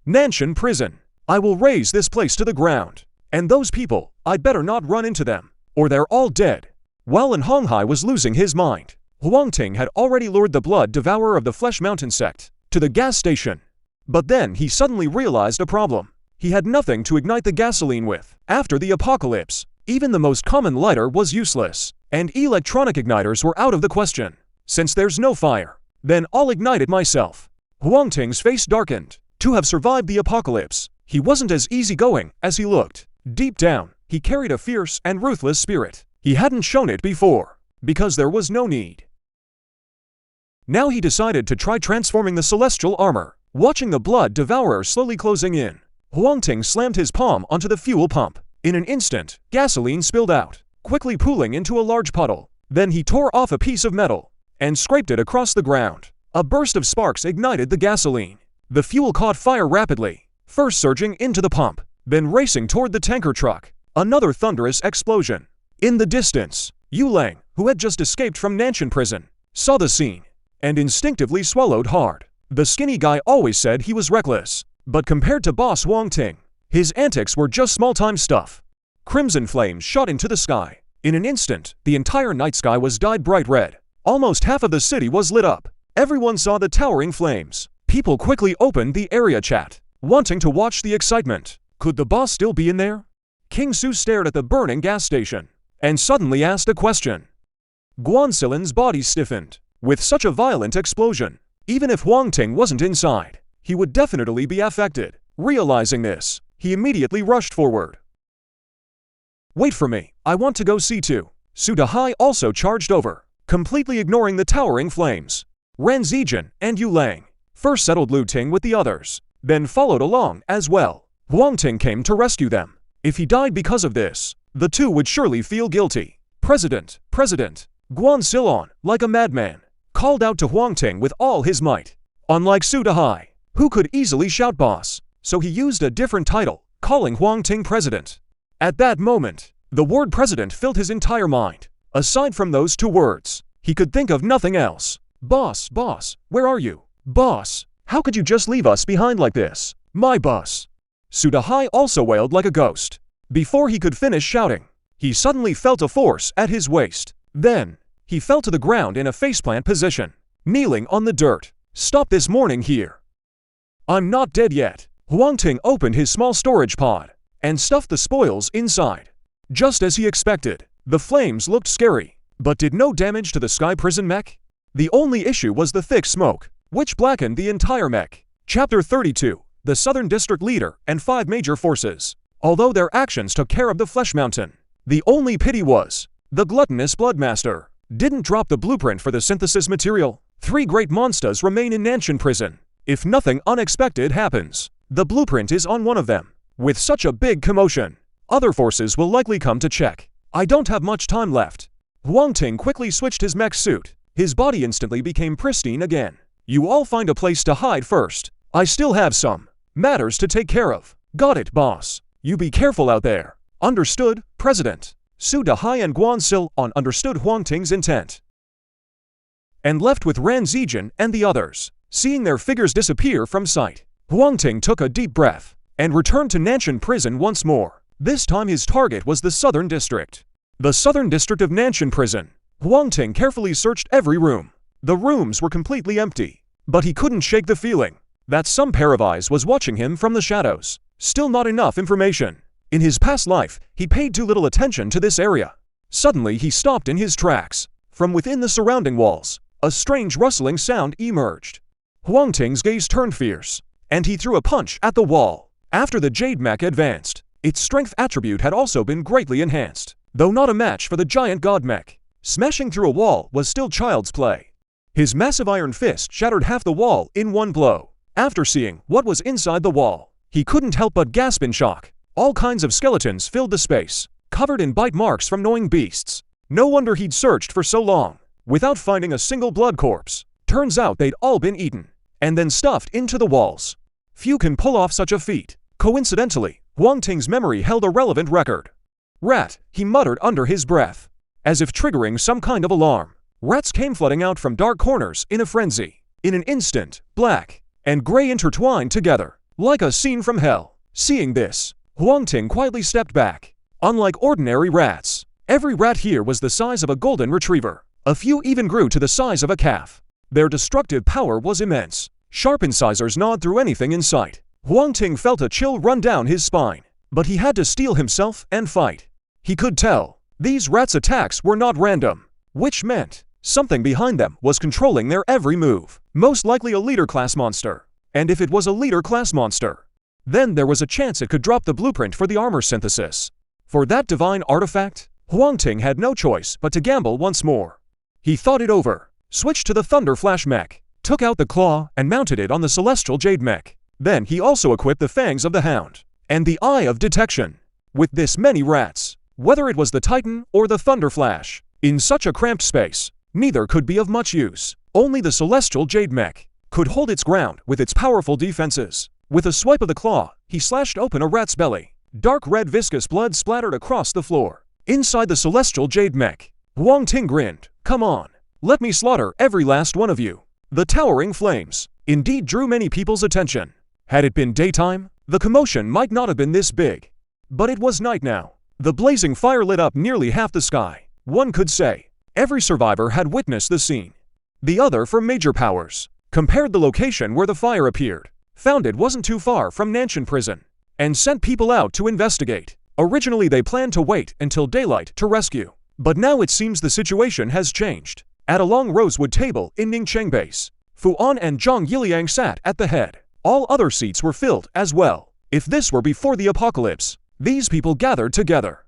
Nanshan Prison. I will raze this place to the ground. And those people, I'd better not run into them, or they're all dead. While Huang Hai was losing his mind, Huang Ting had already lured the blood devourer of the Flesh Mountain sect to the gas station. But then he suddenly realized a problem. He had nothing to ignite the gasoline with. After the apocalypse, even the most common lighter was useless, and electronic igniters were out of the question. Since there's no fire, then I'll ignite it myself. Huang Ting's face darkened. To have survived the apocalypse, he wasn't as easygoing as he looked. Deep down, he carried a fierce and ruthless spirit. He hadn't shown it before, because there was no need. Now he decided to try transforming the celestial armor. Watching the blood devourer slowly closing in, Huang Ting slammed his palm onto the fuel pump. In an instant, gasoline spilled out, quickly pooling into a large puddle. Then he tore off a piece of metal and scraped it across the ground. A burst of sparks ignited the gasoline. The fuel caught fire rapidly, first surging into the pump, then racing toward the tanker truck. Another thunderous explosion. In the distance, Yu Lang, who had just escaped from Nanshan Prison, saw the scene and instinctively swallowed hard. The skinny guy always said he was reckless, but compared to boss Huang Ting, his antics were just small-time stuff. Crimson flames shot into the sky. In an instant, the entire night sky was dyed bright red. Almost half of the city was lit up. Everyone saw the towering flames. People quickly opened the area chat, wanting to watch the excitement. Could the boss still be in there? King Su stared at the burning gas station and suddenly asked a question. Guan Silin's body stiffened. With such a violent explosion, even if Huang Ting wasn't inside, he would definitely be affected. Realizing this, he immediately rushed forward. Wait for me, I want to go see too. Su Dahai also charged over, completely ignoring the towering flames. Ran Zijin and Yu Lang first settled Lu Ting with the others, then followed along as well. Huang Ting came to rescue them. If he died because of this, the two would surely feel guilty. President! Guan Silon, like a madman, called out to Huang Ting with all his might. Unlike Su Dahai, who could easily shout boss, so he used a different title, calling Huang Ting president. At that moment, the word president filled his entire mind. Aside from those two words, he could think of nothing else. Boss, where are you? Boss, how could you just leave us behind like this? My boss. Su Dahai also wailed like a ghost. Before he could finish shouting, he suddenly felt a force at his waist. Then, he fell to the ground in a faceplant position, kneeling on the dirt. Stop this morning here. I'm not dead yet. Huang Ting opened his small storage pod and stuffed the spoils inside. Just as he expected, the flames looked scary, but did no damage to the Sky Prison mech. The only issue was the thick smoke, which blackened the entire mech. Chapter 32. The Southern District Leader and 5 Major Forces. Although their actions took care of the Flesh Mountain, the only pity was, the gluttonous Bloodmaster didn't drop the blueprint for the synthesis material. 3 great monsters remain in Nanshan Prison. If nothing unexpected happens, the blueprint is on one of them. With such a big commotion, other forces will likely come to check. I don't have much time left. Huang Ting quickly switched his mech suit. His body instantly became pristine again. You all find a place to hide first. I still have some matters to take care of. Got it, boss. You be careful out there. Understood, President. Su Dahai and Guan Silon understood Huang Ting's intent and left with Ran Zijin and the others. Seeing their figures disappear from sight, Huang Ting took a deep breath and returned to Nanshan Prison once more. This time his target was the Southern District. The Southern District of Nanshan Prison. Huang Ting carefully searched every room. The rooms were completely empty, but he couldn't shake the feeling that some pair of eyes was watching him from the shadows. Still not enough information. In his past life, he paid too little attention to this area. Suddenly he stopped in his tracks. From within the surrounding walls, a strange rustling sound emerged. Huang Ting's gaze turned fierce, and he threw a punch at the wall. After the Jade Mech advanced, its strength attribute had also been greatly enhanced, though not a match for the giant God Mech. Smashing through a wall was still child's play. His massive iron fist shattered half the wall in one blow. After seeing what was inside the wall, he couldn't help but gasp in shock. All kinds of skeletons filled the space, covered in bite marks from gnawing beasts. No wonder he'd searched for so long, without finding a single blood corpse. Turns out they'd all been eaten, and then stuffed into the walls. Few can pull off such a feat. Coincidentally, Huang Ting's memory held a relevant record. Rat, he muttered under his breath, as if triggering some kind of alarm. Rats came flooding out from dark corners in a frenzy. In an instant, black and gray intertwined together, like a scene from hell. Seeing this, Huang Ting quietly stepped back. Unlike ordinary rats, every rat here was the size of a golden retriever. A few even grew to the size of a calf. Their destructive power was immense. Sharp incisors gnawed through anything in sight. Huang Ting felt a chill run down his spine, but he had to steel himself and fight. He could tell these rats' attacks were not random, which meant something behind them was controlling their every move. Most likely a leader-class monster. And if it was a leader-class monster, then there was a chance it could drop the blueprint for the armor synthesis. For that divine artifact, Huang Ting had no choice but to gamble once more. He thought it over, switched to the Thunder Flash Mech, took out the claw and mounted it on the Celestial Jade Mech. Then he also equipped the Fangs of the Hound and the Eye of Detection. With this many rats, whether it was the Titan or the Thunder Flash, in such a cramped space, neither could be of much use. Only the Celestial Jade Mech could hold its ground with its powerful defenses. With a swipe of the claw, he slashed open a rat's belly. Dark red viscous blood splattered across the floor. Inside the Celestial Jade Mech, Huang Ting grinned. "Come on, let me slaughter every last one of you." The towering flames indeed drew many people's attention. Had it been daytime, the commotion might not have been this big. But it was night now. The blazing fire lit up nearly half the sky. One could say every survivor had witnessed the scene. The other, from major powers, compared the location where the fire appeared, found it wasn't too far from Nanshan Prison, and sent people out to investigate. Originally they planned to wait until daylight to rescue, but now it seems the situation has changed. At a long rosewood table in Ningcheng Base, Fu An and Zhang Yiliang sat at the head. All other seats were filled as well. If this were before the apocalypse, these people gathered together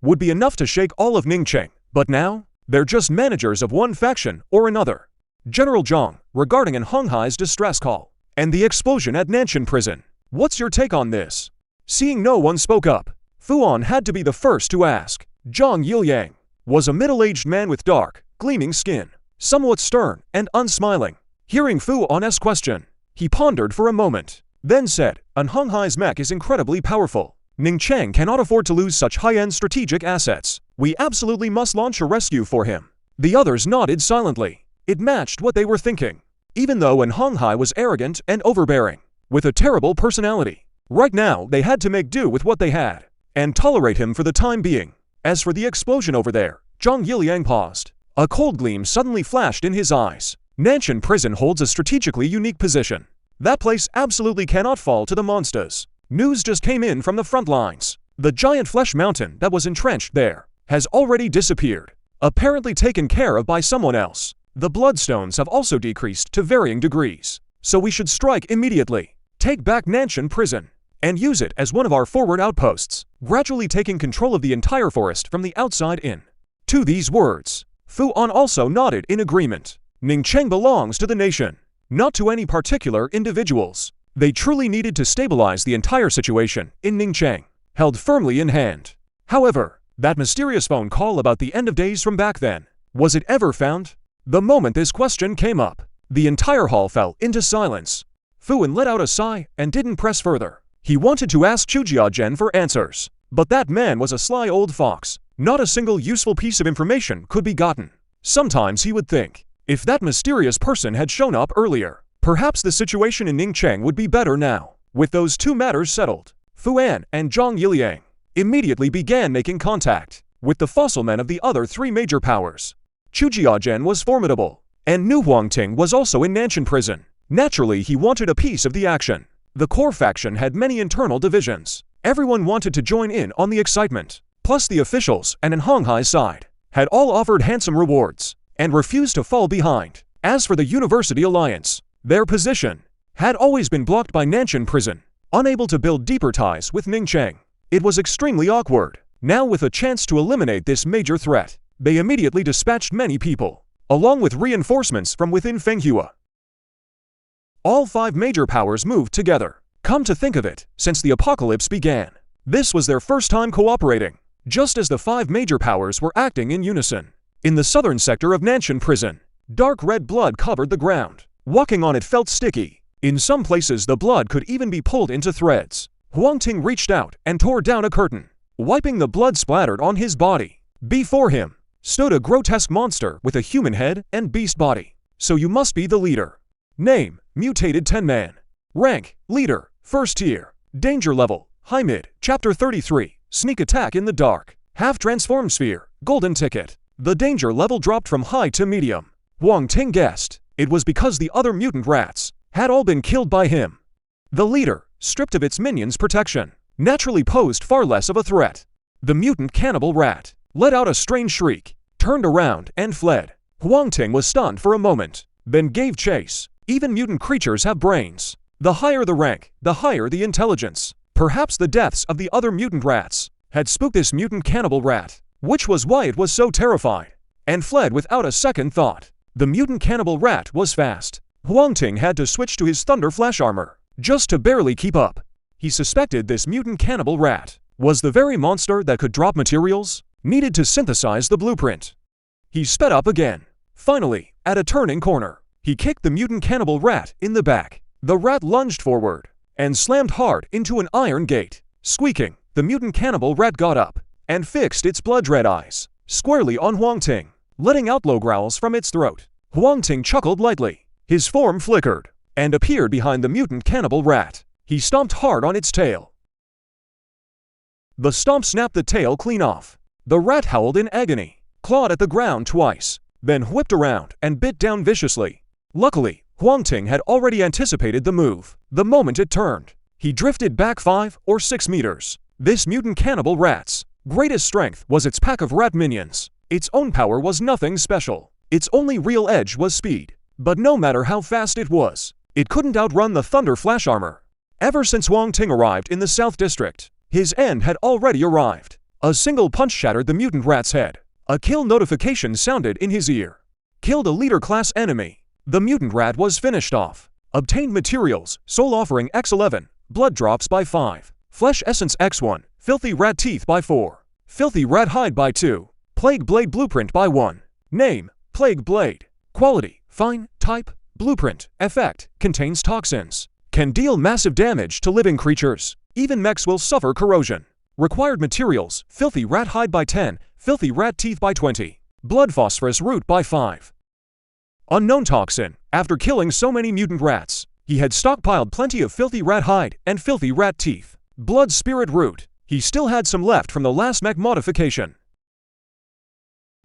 would be enough to shake all of Ningcheng, but now, they're just managers of one faction or another. General Zhang, regarding an Honghai's distress call, and the explosion at Nanshan Prison. What's your take on this? Seeing no one spoke up, Fu An had to be the first to ask. Zhang Yiliang was a middle-aged man with dark, gleaming skin, somewhat stern and unsmiling. Hearing Fu An's question, he pondered for a moment, then said, "An Honghai's mech is incredibly powerful. Ningcheng cannot afford to lose such high-end strategic assets. We absolutely must launch a rescue for him." The others nodded silently. It matched what they were thinking. Even though An Honghai was arrogant and overbearing, with a terrible personality, right now they had to make do with what they had, and tolerate him for the time being. As for the explosion over there, Zhang Yiliang paused. A cold gleam suddenly flashed in his eyes. Nanshan Prison holds a strategically unique position. That place absolutely cannot fall to the monsters. News just came in from the front lines. The giant flesh mountain that was entrenched there has already disappeared, apparently taken care of by someone else. The bloodstones have also decreased to varying degrees, so we should strike immediately, take back Nanshan Prison, and use it as one of our forward outposts, gradually taking control of the entire forest from the outside in. To these words, Fu An also nodded in agreement. Ningcheng belongs to the nation, not to any particular individuals. They truly needed to stabilize the entire situation in Ningcheng, held firmly in hand. However, that mysterious phone call about the end of days from back then, was it ever found? The moment this question came up, the entire hall fell into silence. Fu An let out a sigh and didn't press further. He wanted to ask Chujia Zhen for answers, but that man was a sly old fox. Not a single useful piece of information could be gotten. Sometimes he would think, if that mysterious person had shown up earlier, perhaps the situation in Ningcheng would be better now. With those two matters settled, Fu An and Zhang Yiliang immediately began making contact with the fossil men of the other three major powers. Chujia Zhen was formidable, and knew Huang Ting was also in Nanshan Prison. Naturally, he wanted a piece of the action. The core faction had many internal divisions. Everyone wanted to join in on the excitement. Plus the officials and An Honghai's side had all offered handsome rewards and refused to fall behind. As for the University Alliance, their position had always been blocked by Nanshan Prison, unable to build deeper ties with Ningcheng. It was extremely awkward. Now with a chance to eliminate this major threat, they immediately dispatched many people, along with reinforcements from within Fenghua. All 5 major powers moved together. Come to think of it, since the apocalypse began, this was their first time cooperating, just as the 5 major powers were acting in unison. In the southern sector of Nanshan Prison, dark red blood covered the ground. Walking on it felt sticky. In some places the blood could even be pulled into threads. Huang Ting reached out and tore down a curtain, wiping the blood splattered on his body. Before him stood a grotesque monster with a human head and beast body. So you must be the leader. Name, mutated 10-man. Rank, leader, first tier. Danger level, high mid. Chapter 33, sneak attack in the dark. Half transform sphere, golden ticket. The danger level dropped from high to medium. Huang Ting guessed it was because the other mutant rats had all been killed by him. The leader, stripped of its minions' protection, naturally posed far less of a threat. The mutant cannibal rat let out a strange shriek, turned around and fled. Huang Ting was stunned for a moment, then gave chase. Even mutant creatures have brains. The higher the rank, the higher the intelligence. Perhaps the deaths of the other mutant rats had spooked this mutant cannibal rat, which was why it was so terrified, and fled without a second thought. The mutant cannibal rat was fast. Huang Ting had to switch to his thunder flash armor, just to barely keep up. He suspected this mutant cannibal rat was the very monster that could drop materials needed to synthesize the blueprint. He sped up again. Finally, at a turning corner, he kicked the mutant cannibal rat in the back. The rat lunged forward and slammed hard into an iron gate. Squeaking, the mutant cannibal rat got up and fixed its blood-red eyes squarely on Huang Ting, letting out low growls from its throat. Huang Ting chuckled lightly. His form flickered and appeared behind the mutant cannibal rat. He stomped hard on its tail. The stomp snapped the tail clean off. The rat howled in agony, clawed at the ground twice, then whipped around and bit down viciously. Luckily, Huang Ting had already anticipated the move. The moment it turned, he drifted back 5 or 6 meters. This mutant cannibal rat's greatest strength was its pack of rat minions. Its own power was nothing special. Its only real edge was speed. But no matter how fast it was, it couldn't outrun the thunder flash armor. Ever since Huang Ting arrived in the South District, his end had already arrived. A single punch shattered the mutant rat's head. A kill notification sounded in his ear. Killed a leader-class enemy. The mutant rat was finished off. Obtained materials, soul offering X11, blood drops by 5, flesh essence X1, filthy rat teeth by 4, filthy rat hide by 2, plague blade blueprint by 1. Name, plague blade. Quality, fine. Type, blueprint. Effect, contains toxins. Can deal massive damage to living creatures. Even mechs will suffer corrosion. Required materials, filthy rat hide by 10, filthy rat teeth by 20, blood phosphorus root by 5. Unknown toxin. After killing so many mutant rats, he had stockpiled plenty of filthy rat hide and filthy rat teeth. Blood spirit root. He still had some left from the last mech modification.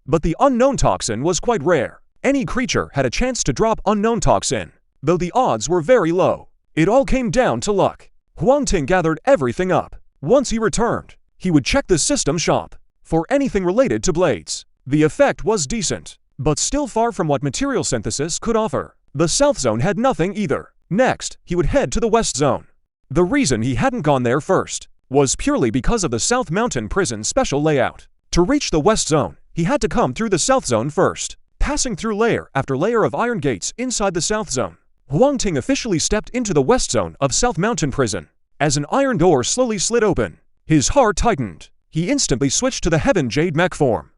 But the unknown toxin was quite rare. Any creature had a chance to drop unknown toxin, though the odds were very low. It all came down to luck. Huang Ting gathered everything up. Once he returned, he would check the system shop for anything related to blades. The effect was decent, but still far from what material synthesis could offer. The South Zone had nothing either. Next, he would head to the West Zone. The reason he hadn't gone there first was purely because of the South Mountain Prison's special layout. To reach the West Zone, he had to come through the South Zone first, passing through layer after layer of iron gates inside the South Zone. Huang Ting officially stepped into the West Zone of South Mountain Prison. As an iron door slowly slid open, his heart tightened. He instantly switched to the Heaven Jade mech form.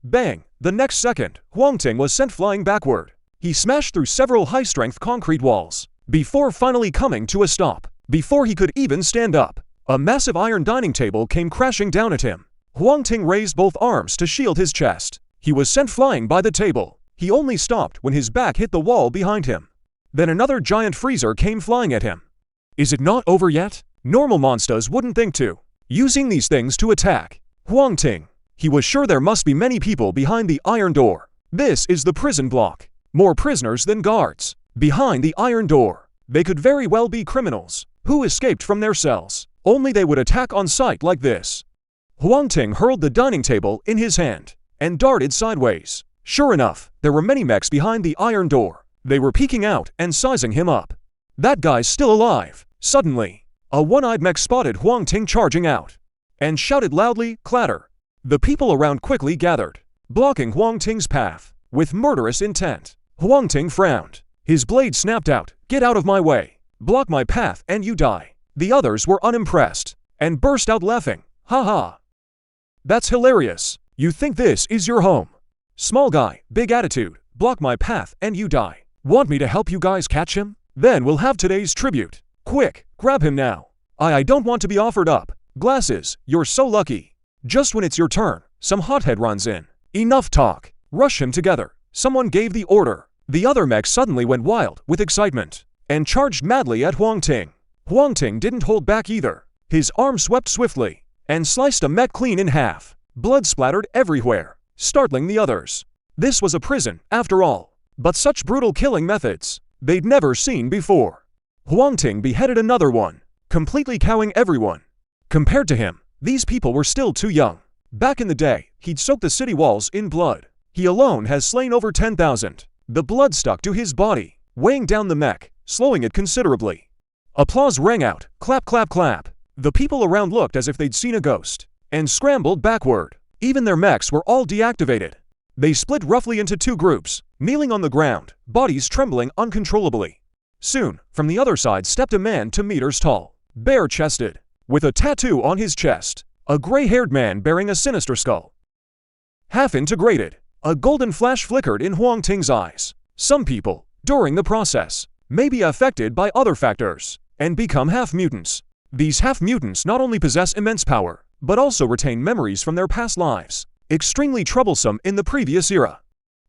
Bang! The next second, Huang Ting was sent flying backward. He smashed through several high-strength concrete walls, before finally coming to a stop. Before he could even stand up, a massive iron dining table came crashing down at him. Huang Ting raised both arms to shield his chest. He was sent flying by the table. He only stopped when his back hit the wall behind him. Then another giant freezer came flying at him. Is it not over yet? Normal monsters wouldn't think to using these things to attack Huang Ting. He was sure there must be many people behind the iron door. This is the prison block. More prisoners than guards. Behind the iron door, they could very well be criminals who escaped from their cells. Only they would attack on sight like this. Huang Ting hurled the dining table in his hand and darted sideways. Sure enough, there were many mechs behind the iron door. They were peeking out and sizing him up. That guy's still alive. Suddenly, a one-eyed mech spotted Huang Ting charging out and shouted loudly, "Clatter!" The people around quickly gathered, blocking Huang Ting's path with murderous intent. Huang Ting frowned. His blade snapped out. "Get out of my way. Block my path and you die." The others were unimpressed and burst out laughing. "Ha ha. That's hilarious. You think this is your home? Small guy, big attitude. Block my path and you die. Want me to help you guys catch him? Then we'll have today's tribute. Quick, grab him now. I don't want to be offered up. Glasses, you're so lucky." Just when it's your turn, some hothead runs in. "Enough talk. Rush him together." Someone gave the order. The other mech suddenly went wild with excitement and charged madly at Huang Ting. Huang Ting didn't hold back either. His arm swept swiftly and sliced a mech clean in half. Blood splattered everywhere, startling the others. This was a prison, after all, but such brutal killing methods they'd never seen before. Huang Ting beheaded another one, completely cowing everyone. Compared to him, these people were still too young. Back in the day, he'd soaked the city walls in blood. He alone has slain over 10,000. The blood stuck to his body, weighing down the mech, slowing it considerably. Applause rang out. Clap, clap, clap. The people around looked as if they'd seen a ghost and scrambled backward. Even their mechs were all deactivated. They split roughly into two groups, kneeling on the ground, bodies trembling uncontrollably. Soon, from the other side stepped a man 2 meters tall, bare-chested, with a tattoo on his chest, a gray-haired man bearing a sinister skull. Half-integrated, a golden flash flickered in Huang Ting's eyes. Some people, during the process, may be affected by other factors and become half-mutants. These half-mutants not only possess immense power, but also retain memories from their past lives, extremely troublesome in the previous era.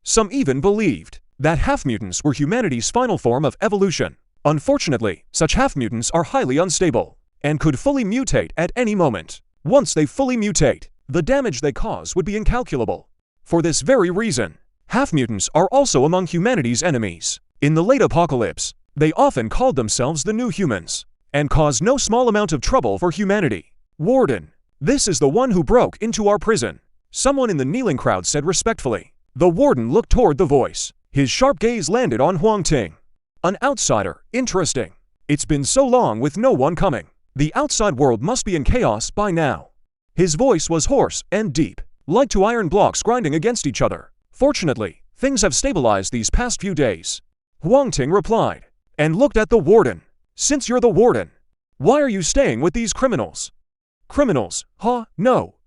Some even believed that half-mutants were humanity's final form of evolution. Unfortunately, such half-mutants are highly unstable and could fully mutate at any moment. Once they fully mutate, the damage they cause would be incalculable. For this very reason, half-mutants are also among humanity's enemies. In the late apocalypse, they often called themselves the New Humans and caused no small amount of trouble for humanity. "Warden, this is the one who broke into our prison," someone in the kneeling crowd said respectfully. The warden looked toward the voice. His sharp gaze landed on Huang Ting. "An outsider, interesting. It's been so long with no one coming. The outside world must be in chaos by now." His voice was hoarse and deep, like two iron blocks grinding against each other. "Fortunately, things have stabilized these past few days," Huang Ting replied, and looked at the warden. "Since you're the warden, why are you staying with these criminals?" "Criminals? Huh? No.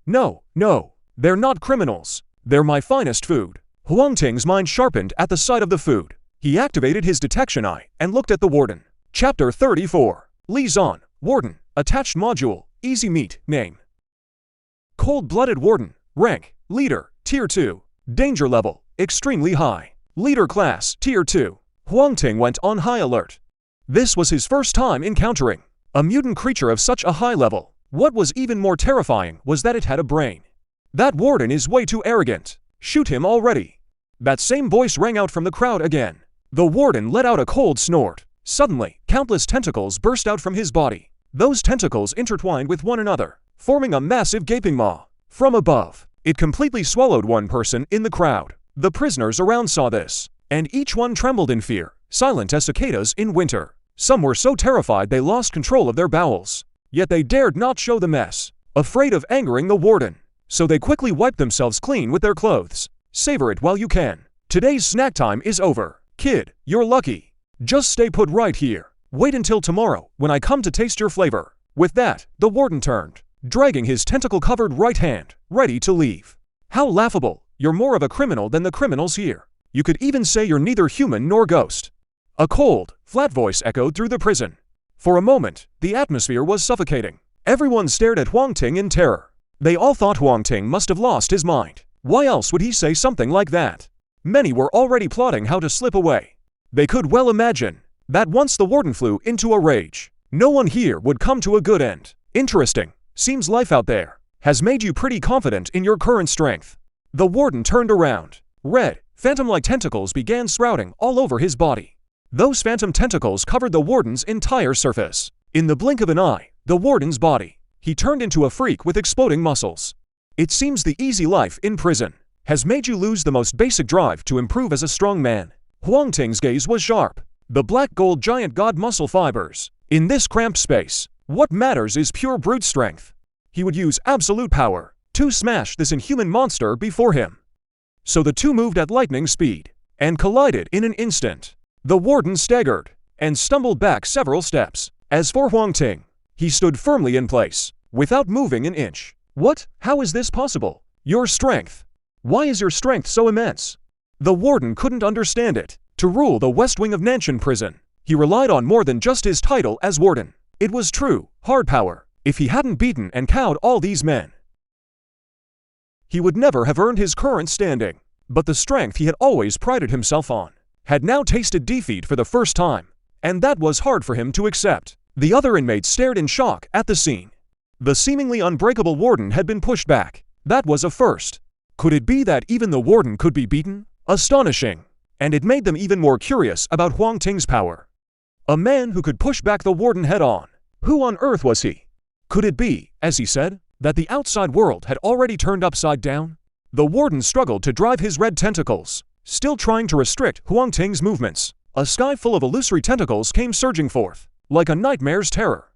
They're not criminals. They're my finest food." Huang Ting's mind sharpened at the sight of the food. He activated his detection eye and looked at the warden. Chapter 34. Liaison. Warden. Attached module. Easy meet. Name. Cold-blooded warden. Rank. Leader. Tier 2. Danger level. Extremely high. Leader class. Tier 2. Huang Ting went on high alert. This was his first time encountering a mutant creature of such a high level. What was even more terrifying was that it had a brain. "That warden is way too arrogant. Shoot him already." That same voice rang out from the crowd again. The warden let out a cold snort. Suddenly, countless tentacles burst out from his body. Those tentacles intertwined with one another, forming a massive gaping maw. From above, it completely swallowed one person in the crowd. The prisoners around saw this, and each one trembled in fear, silent as cicadas in winter. Some were so terrified they lost control of their bowels. Yet they dared not show the mess, afraid of angering the warden. So they quickly wiped themselves clean with their clothes. Savor it while you can. Today's snack time is over. Kid, you're lucky. Just stay put right here. Wait until tomorrow when I come to taste your flavor. With that, the warden turned, dragging his tentacle-covered right hand, ready to leave. How laughable. You're more of a criminal than the criminals here. You could even say you're neither human nor ghost. A cold, flat voice echoed through the prison. For a moment, the atmosphere was suffocating. Everyone stared at Huang Ting in terror. They all thought Huang Ting must have lost his mind. Why else would he say something like that? Many were already plotting how to slip away. They could well imagine that once the warden flew into a rage, no one here would come to a good end. Interesting. Seems life out there has made you pretty confident in your current strength. The warden turned around. Red, phantom-like tentacles began sprouting all over his body. Those phantom tentacles covered the warden's entire surface. In the blink of an eye, the warden's body, he turned into a freak with exploding muscles. It seems the easy life in prison has made you lose the most basic drive to improve as a strong man. Huang Ting's gaze was sharp. The black-gold giant god muscle fibers. In this cramped space, what matters is pure brute strength. He would use absolute power to smash this inhuman monster before him. So the two moved at lightning speed and collided in an instant. The warden staggered and stumbled back several steps. As for Huang Ting, he stood firmly in place, without moving an inch. What? How is this possible? Your strength. Why is your strength so immense? The warden couldn't understand it. To rule the West Wing of Nanshan Prison, he relied on more than just his title as warden. It was true, hard power. If he hadn't beaten and cowed all these men, he would never have earned his current standing. But the strength he had always prided himself on had now tasted defeat for the first time, and that was hard for him to accept. The other inmates stared in shock at the scene. The seemingly unbreakable warden had been pushed back. That was a first. Could it be that even the warden could be beaten? Astonishing. And it made them even more curious about Huang Ting's power. A man who could push back the warden head-on. Who on earth was he? Could it be, as he said, that the outside world had already turned upside down? The warden struggled to drive his red tentacles, still trying to restrict Huang Ting's movements. A sky full of illusory tentacles came surging forth, like a nightmare's terror,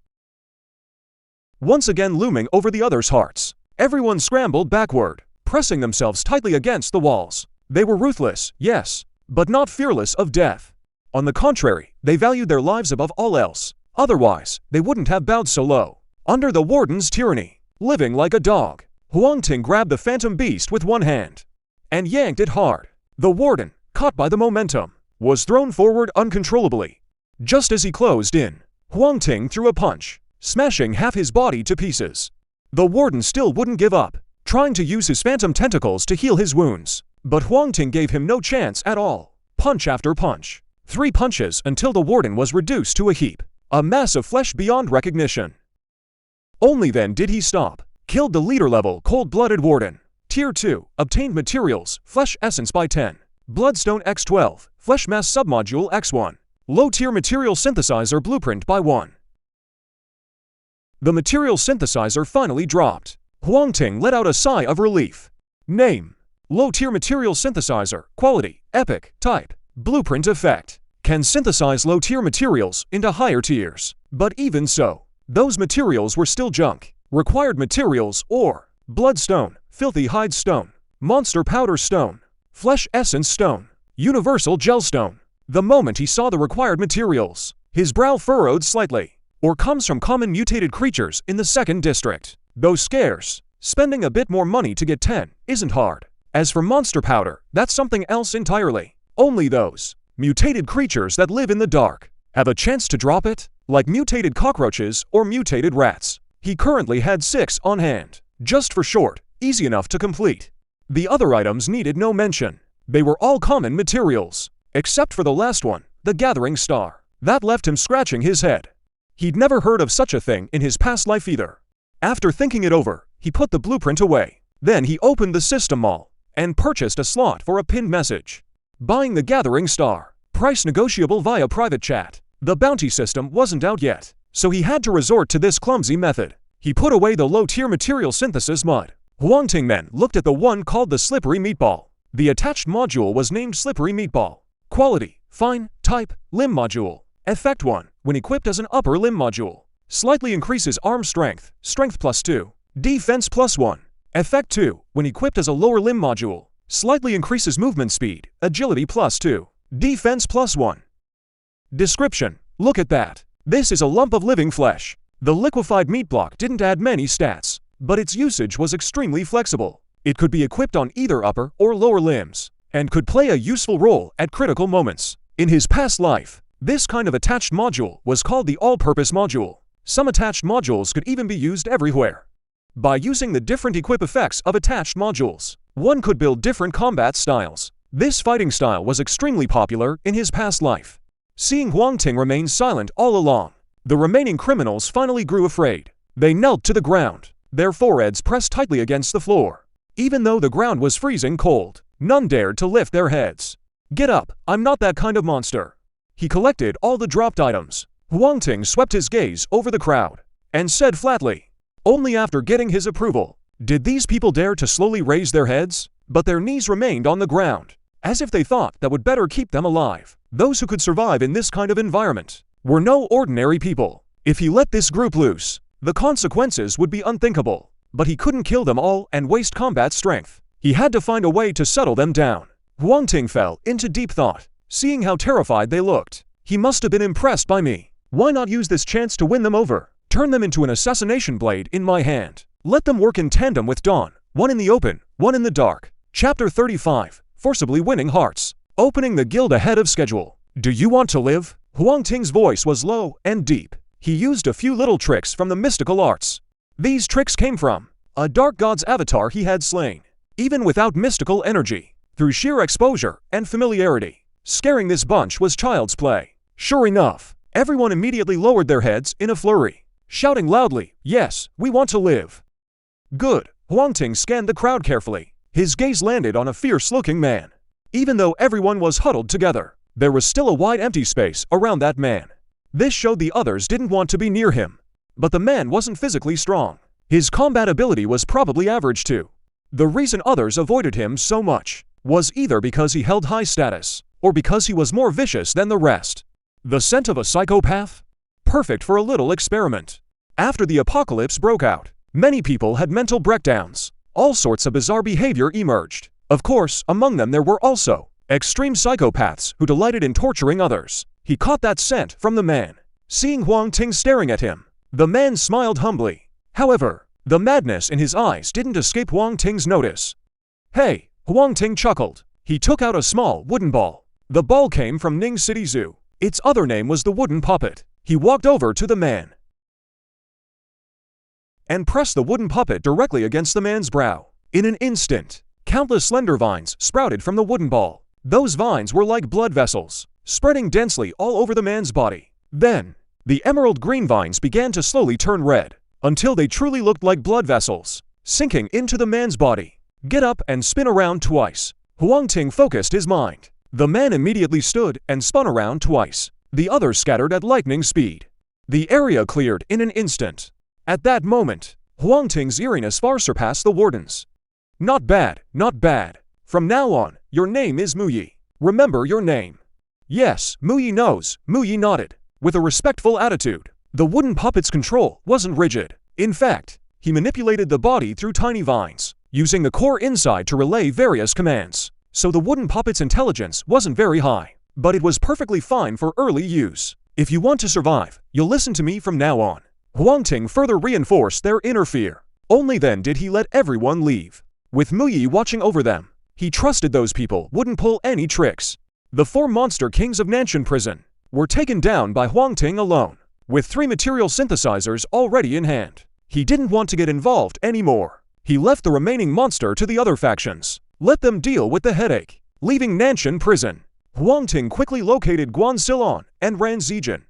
once again looming over the others' hearts. Everyone scrambled backward, pressing themselves tightly against the walls. They were ruthless, yes, but not fearless of death. On the contrary, they valued their lives above all else. Otherwise, they wouldn't have bowed so low under the warden's tyranny. Living like a dog, Huang Ting grabbed the phantom beast with one hand and yanked it hard. The warden, caught by the momentum, was thrown forward uncontrollably. Just as he closed in, Huang Ting threw a punch, smashing half his body to pieces. The warden still wouldn't give up, trying to use his phantom tentacles to heal his wounds. But Huang Ting gave him no chance at all. Punch after punch. 3 punches until the warden was reduced to a heap, a mass of flesh beyond recognition. Only then did he stop. Killed the leader-level cold-blooded warden. Tier 2, obtained materials, flesh essence by 10. Bloodstone X12, flesh mass submodule X1. Low-tier material synthesizer blueprint by 1. The material synthesizer finally dropped. Huang Ting let out a sigh of relief. Name: low-tier material synthesizer. Quality: epic. Type: blueprint effect. Can synthesize low-tier materials into higher tiers. But even so, those materials were still junk. Required materials: ore, bloodstone, filthy hide stone, monster powder stone, flesh essence stone, universal gel stone. The moment he saw the required materials, his brow furrowed slightly. Ore comes from common mutated creatures in the 2nd district. Though scarce, spending a bit more money to get 10 isn't hard. As for monster powder, that's something else entirely. Only those mutated creatures that live in the dark have a chance to drop it, like mutated cockroaches or mutated rats. He currently had 6 on hand, just for short, easy enough to complete. The other items needed no mention. They were all common materials, except for the last one, the Gathering Star. That left him scratching his head. He'd never heard of such a thing in his past life either. After thinking it over, he put the blueprint away. Then he opened the system mall and purchased a slot for a pinned message. Buying the Gathering Star. Price negotiable via private chat. The bounty system wasn't out yet, so he had to resort to this clumsy method. He put away the low-tier material synthesis mud. Huang Ting then looked at the one called the Slippery Meatball. The attached module was named Slippery Meatball. Quality: fine. Type: limb module. Effect 1. When equipped as an upper limb module, slightly increases arm strength, strength +2, defense +1. Effect 2. When equipped as a lower limb module, slightly increases movement speed, agility +2, defense +1. Description: look at that. This is a lump of living flesh. The liquefied meat block didn't add many stats, but its usage was extremely flexible. It could be equipped on either upper or lower limbs, and could play a useful role at critical moments. In his past life, this kind of attached module was called the all-purpose module. Some attached modules could even be used everywhere. By using the different equip effects of attached modules, one could build different combat styles. This fighting style was extremely popular in his past life. Seeing Huang Ting remain silent all along, the remaining criminals finally grew afraid. They knelt to the ground, their foreheads pressed tightly against the floor. Even though the ground was freezing cold, none dared to lift their heads. Get up, I'm not that kind of monster. He collected all the dropped items. Huang Ting swept his gaze over the crowd and said flatly, only after getting his approval, did these people dare to slowly raise their heads, but their knees remained on the ground, as if they thought that would better keep them alive. Those who could survive in this kind of environment were no ordinary people. If he let this group loose, the consequences would be unthinkable. But he couldn't kill them all and waste combat strength. He had to find a way to settle them down. Huang Ting fell into deep thought, seeing how terrified they looked. He must have been impressed by me. Why not use this chance to win them over? Turn them into an assassination blade in my hand. Let them work in tandem with Dawn, one in the open, one in the dark. Chapter 35, Forcibly Winning Hearts. Opening the guild ahead of schedule. Do you want to live? Huang Ting's voice was low and deep. He used a few little tricks from the mystical arts. These tricks came from a dark god's avatar he had slain, even without mystical energy, through sheer exposure and familiarity. Scaring this bunch was child's play. Sure enough, everyone immediately lowered their heads in a flurry, shouting loudly, "Yes, we want to live." Good. Huang Ting scanned the crowd carefully. His gaze landed on a fierce-looking man. Even though everyone was huddled together, there was still a wide empty space around that man. This showed the others didn't want to be near him. But the man wasn't physically strong. His combat ability was probably average too. The reason others avoided him so much was either because he held high status, or because he was more vicious than the rest. The scent of a psychopath? Perfect for a little experiment. After the apocalypse broke out, many people had mental breakdowns. All sorts of bizarre behavior emerged. Of course, among them there were also extreme psychopaths who delighted in torturing others. He caught that scent from the man. Seeing Huang Ting staring at him, the man smiled humbly. However, the madness in his eyes didn't escape Huang Ting's notice. "Hey," Huang Ting chuckled. He took out a small wooden ball. The ball came from Ning City Zoo. Its other name was the wooden puppet. He walked over to the man and pressed the wooden puppet directly against the man's brow. In an instant, countless slender vines sprouted from the wooden ball. Those vines were like blood vessels, spreading densely all over the man's body. Then, the emerald green vines began to slowly turn red, until they truly looked like blood vessels, sinking into the man's body. "Get up and spin around twice." Huang Ting focused his mind. The man immediately stood and spun around twice. The others scattered at lightning speed. The area cleared in an instant. At that moment, Huang Ting's eeriness far surpassed the warden's. "Not bad, not bad. From now on, your name is Muyi. Remember your name." "Yes, Muyi knows," Muyi nodded, with a respectful attitude. The wooden puppet's control wasn't rigid. In fact, he manipulated the body through tiny vines, using the core inside to relay various commands. So the wooden puppet's intelligence wasn't very high, but it was perfectly fine for early use. "If you want to survive, you'll listen to me from now on." Huang Ting further reinforced their inner fear. Only then did he let everyone leave. With Muyi watching over them, he trusted those people wouldn't pull any tricks. The 4 monster kings of Nanshan Prison were taken down by Huang Ting alone, with 3 material synthesizers already in hand. He didn't want to get involved anymore. He left the remaining monster to the other factions. Let them deal with the headache. Leaving Nanshan Prison, Huang Ting quickly located Guan Silon and Ran Zijin.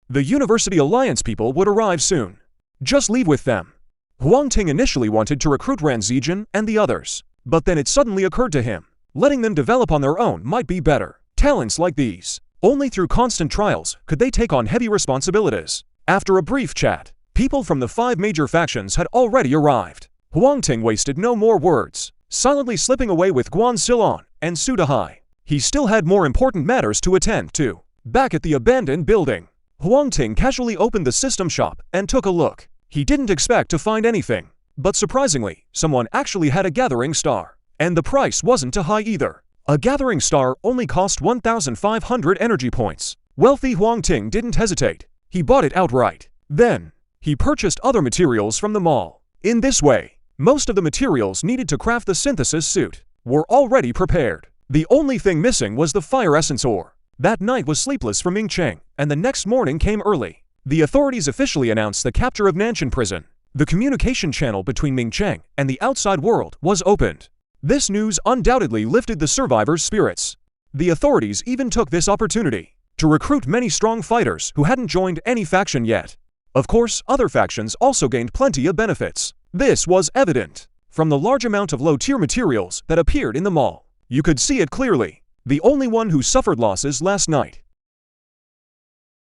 The University Alliance people would arrive soon. Just leave with them. Huang Ting initially wanted to recruit Ran Zijin and the others, but then it suddenly occurred to him, letting them develop on their own might be better. Talents like these, only through constant trials could they take on heavy responsibilities. After a brief chat, people from the 5 major factions had already arrived. Huang Ting wasted no more words, silently slipping away with Guan Silon and Su Dahai. He still had more important matters to attend to. Back at the abandoned building, Huang Ting casually opened the system shop and took a look. He didn't expect to find anything, but surprisingly, someone actually had a gathering star. And the price wasn't too high either. A gathering star only cost 1,500 energy points. Wealthy Huang Ting didn't hesitate. He bought it outright. Then, he purchased other materials from the mall. In this way, most of the materials needed to craft the synthesis suit were already prepared. The only thing missing was the fire essence ore. That night was sleepless for Ming Cheng, and the next morning came early. The authorities officially announced the capture of Nanshan Prison. The communication channel between Ming Cheng and the outside world was opened. This news undoubtedly lifted the survivors' spirits. The authorities even took this opportunity to recruit many strong fighters who hadn't joined any faction yet. Of course, other factions also gained plenty of benefits. This was evident from the large amount of low-tier materials that appeared in the mall. You could see it clearly. The only one who suffered losses last night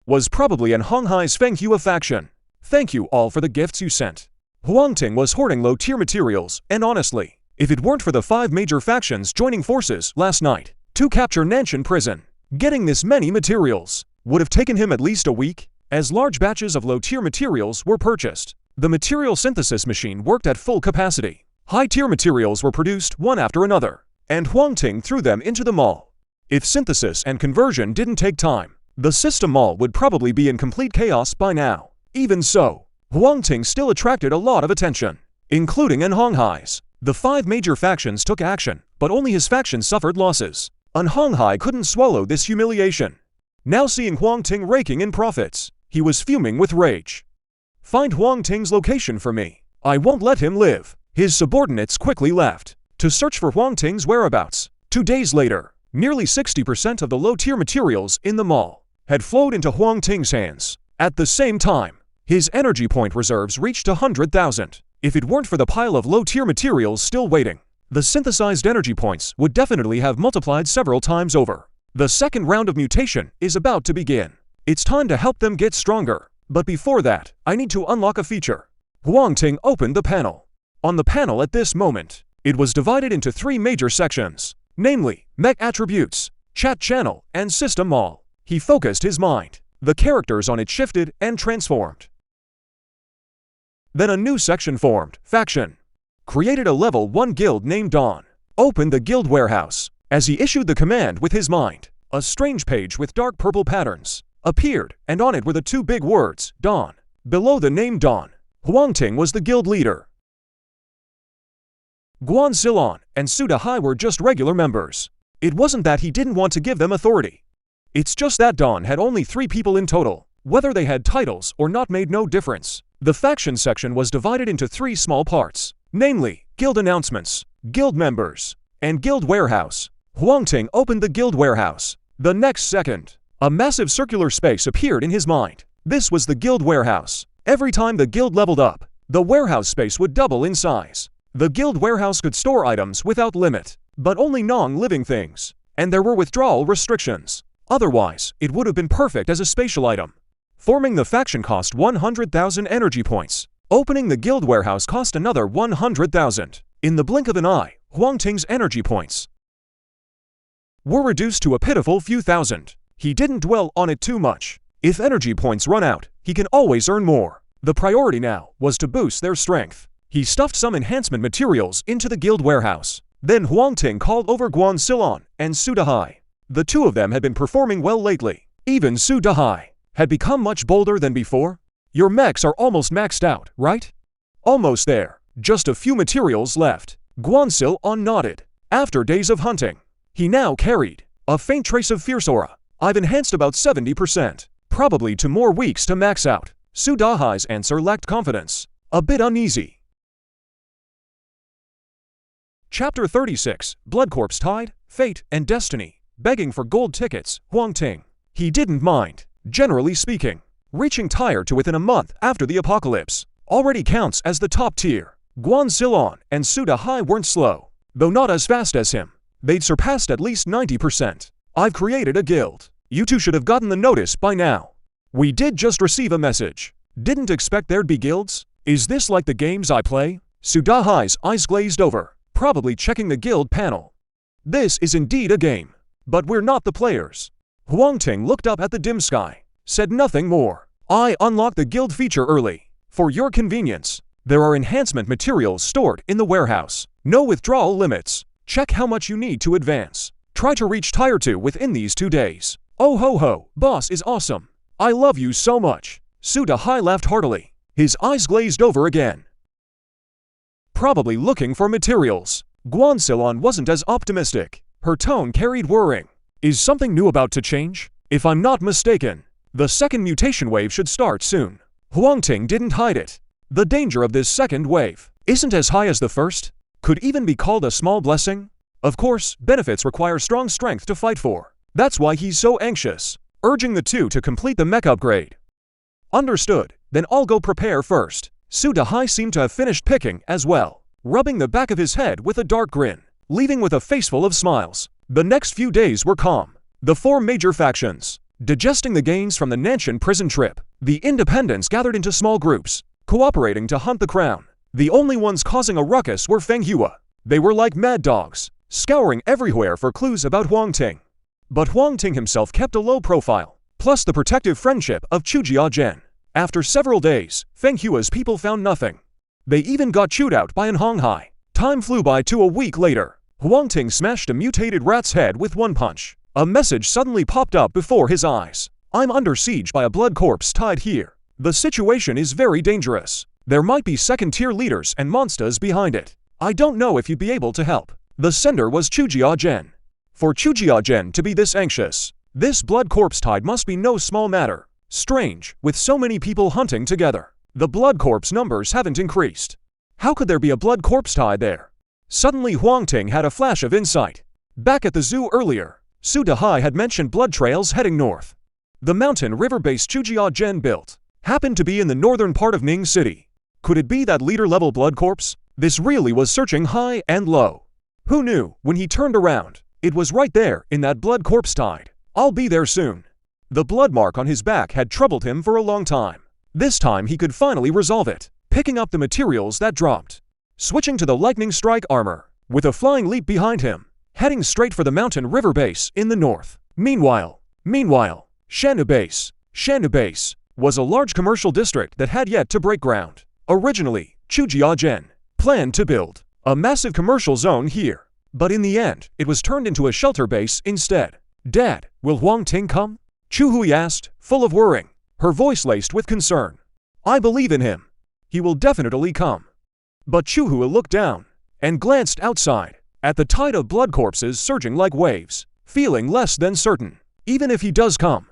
was probably an Hong Hai's Feng Hua faction. Thank you all for the gifts you sent. Huang Ting was hoarding low-tier materials, and honestly, if it weren't for the 5 major factions joining forces last night to capture Nanshan Prison, getting this many materials would have taken him at least a week, as large batches of low-tier materials were purchased. The material synthesis machine worked at full capacity. High-tier materials were produced one after another, and Huang Ting threw them into the mall. If synthesis and conversion didn't take time, the system mall would probably be in complete chaos by now. Even so, Huang Ting still attracted a lot of attention, including in Honghai's. The 5 major factions took action, but only his faction suffered losses. And Honghai couldn't swallow this humiliation. Now seeing Huang Ting raking in profits, he was fuming with rage. "Find Huang Ting's location for me. I won't let him live." His subordinates quickly left to search for Huang Ting's whereabouts. 2 days later, nearly 60% of the low-tier materials in the mall had flowed into Huang Ting's hands. At the same time, his energy point reserves reached 100,000. If it weren't for the pile of low-tier materials still waiting, the synthesized energy points would definitely have multiplied several times over. The second round of mutation is about to begin. It's time to help them get stronger. But before that, I need to unlock a feature. Huang Ting opened the panel. On the panel at this moment, it was divided into 3 major sections, namely, Mech attributes, chat channel, and system mall. He focused his mind. The characters on it shifted and transformed. Then a new section formed, faction. Created a level 1 guild named Dawn. Opened the guild warehouse. As he issued the command with his mind, a strange page with dark purple patterns appeared, and on it were the 2 big words, Dawn. Below the name Dawn, Huang Ting was the guild leader. Guan Silon and Su Dahai were just regular members. It wasn't that he didn't want to give them authority. It's just that Dawn had only 3 people in total. Whether they had titles or not made no difference. The faction section was divided into 3 small parts, namely, guild announcements, guild members, and guild warehouse. Huang Ting opened the guild warehouse. The next second, a massive circular space appeared in his mind. This was the guild warehouse. Every time the guild leveled up, the warehouse space would double in size. The guild warehouse could store items without limit, but only non-living things, and there were withdrawal restrictions. Otherwise, it would have been perfect as a spatial item. Forming the faction cost 100,000 energy points. Opening the guild warehouse cost another 100,000. In the blink of an eye, Huang Ting's energy points were reduced to a pitiful few thousand. He didn't dwell on it too much. If energy points run out, he can always earn more. The priority now was to boost their strength. He stuffed some enhancement materials into the guild warehouse. Then Huang Ting called over Guan Silon and Su Dahai. The 2 of them had been performing well lately. Even Su Dahai had become much bolder than before. "Your mechs are almost maxed out, right?" "Almost there. Just a few materials left." Guan Silon nodded. After days of hunting, he now carried a faint trace of fierce aura. "I've enhanced about 70%. Probably 2 more weeks to max out." Su Dahai's answer lacked confidence. A bit uneasy. Chapter 36, Blood Corpse Tide, Fate, and Destiny. Begging for gold tickets, Huang Ting. He didn't mind, generally speaking. Reaching tier to within a month after the apocalypse already counts as the top tier. Guan Silon and Su Dahai weren't slow, though not as fast as him. They'd surpassed at least 90%. "I've created a guild. You 2 should have gotten the notice by now." "We did just receive a message. Didn't expect there'd be guilds. Is this like the games I play?" Su Dahai's eyes glazed over, probably checking the guild panel. "This is indeed a game. But we're not the players." Huang Ting looked up at the dim sky, said nothing more. "I unlocked the guild feature early. For your convenience, there are enhancement materials stored in the warehouse. No withdrawal limits. Check how much you need to advance. Try to reach tier 2 within these 2 days. Oh ho ho, boss is awesome. I love you so much." Su Dahai laughed heartily. His eyes glazed over again. Probably looking for materials. Guan Silon wasn't as optimistic. Her tone carried worrying. "Is something new about to change? If I'm not mistaken, the second mutation wave should start soon." Huang Ting didn't hide it. The danger of this second wave isn't as high as the first. Could even be called a small blessing. Of course, benefits require strong strength to fight for. That's why he's so anxious, urging the 2 to complete the mech upgrade. "Understood. Then I'll go prepare first." Su Dahai seemed to have finished picking as well, rubbing the back of his head with a dark grin, leaving with a face full of smiles. The next few days were calm. The 4 major factions, digesting the gains from the Nanshan prison trip. The independents gathered into small groups, cooperating to hunt the crown. The only ones causing a ruckus were Feng Hua. They were like mad dogs, scouring everywhere for clues about Huang Ting. But Huang Ting himself kept a low profile, plus the protective friendship of Chujia Zhen. After several days, Feng Hua's people found nothing. They even got chewed out by an Honghai. Time flew by to a week later. Huang Ting smashed a mutated rat's head with 1 punch. A message suddenly popped up before his eyes. I'm under siege by a blood corpse tied here. The situation is very dangerous. There might be second-tier leaders and monsters behind it. I don't know if you'd be able to help. The sender was Chujia-gen. For Chujia-gen to be this anxious, this blood corpse tide must be no small matter. Strange, with so many people hunting together. The blood corpse numbers haven't increased. How could there be a blood corpse tide there? Suddenly Huang Ting had a flash of insight. Back at the zoo earlier, Su Dehai had mentioned blood trails heading north. The mountain river base Chujia-gen built happened to be in the northern part of Ning City. Could it be that leader-level blood corpse? This really was searching high and low. Who knew, when he turned around, it was right there in that blood corpse tide. I'll be there soon. The blood mark on his back had troubled him for a long time. This time he could finally resolve it, picking up the materials that dropped. Switching to the lightning strike armor, with a flying leap behind him, heading straight for the mountain river base in the north. Meanwhile, Shanhu Base was a large commercial district that had yet to break ground. Originally, Chujia-gen planned to build a massive commercial zone here, but in the end, it was turned into a shelter base instead. Dad, will Huang Ting come? Chu Hui asked, full of worrying, her voice laced with concern. I believe in him. He will definitely come. But Chu Hui looked down and glanced outside at the tide of blood corpses surging like waves, feeling less than certain. Even if he does come,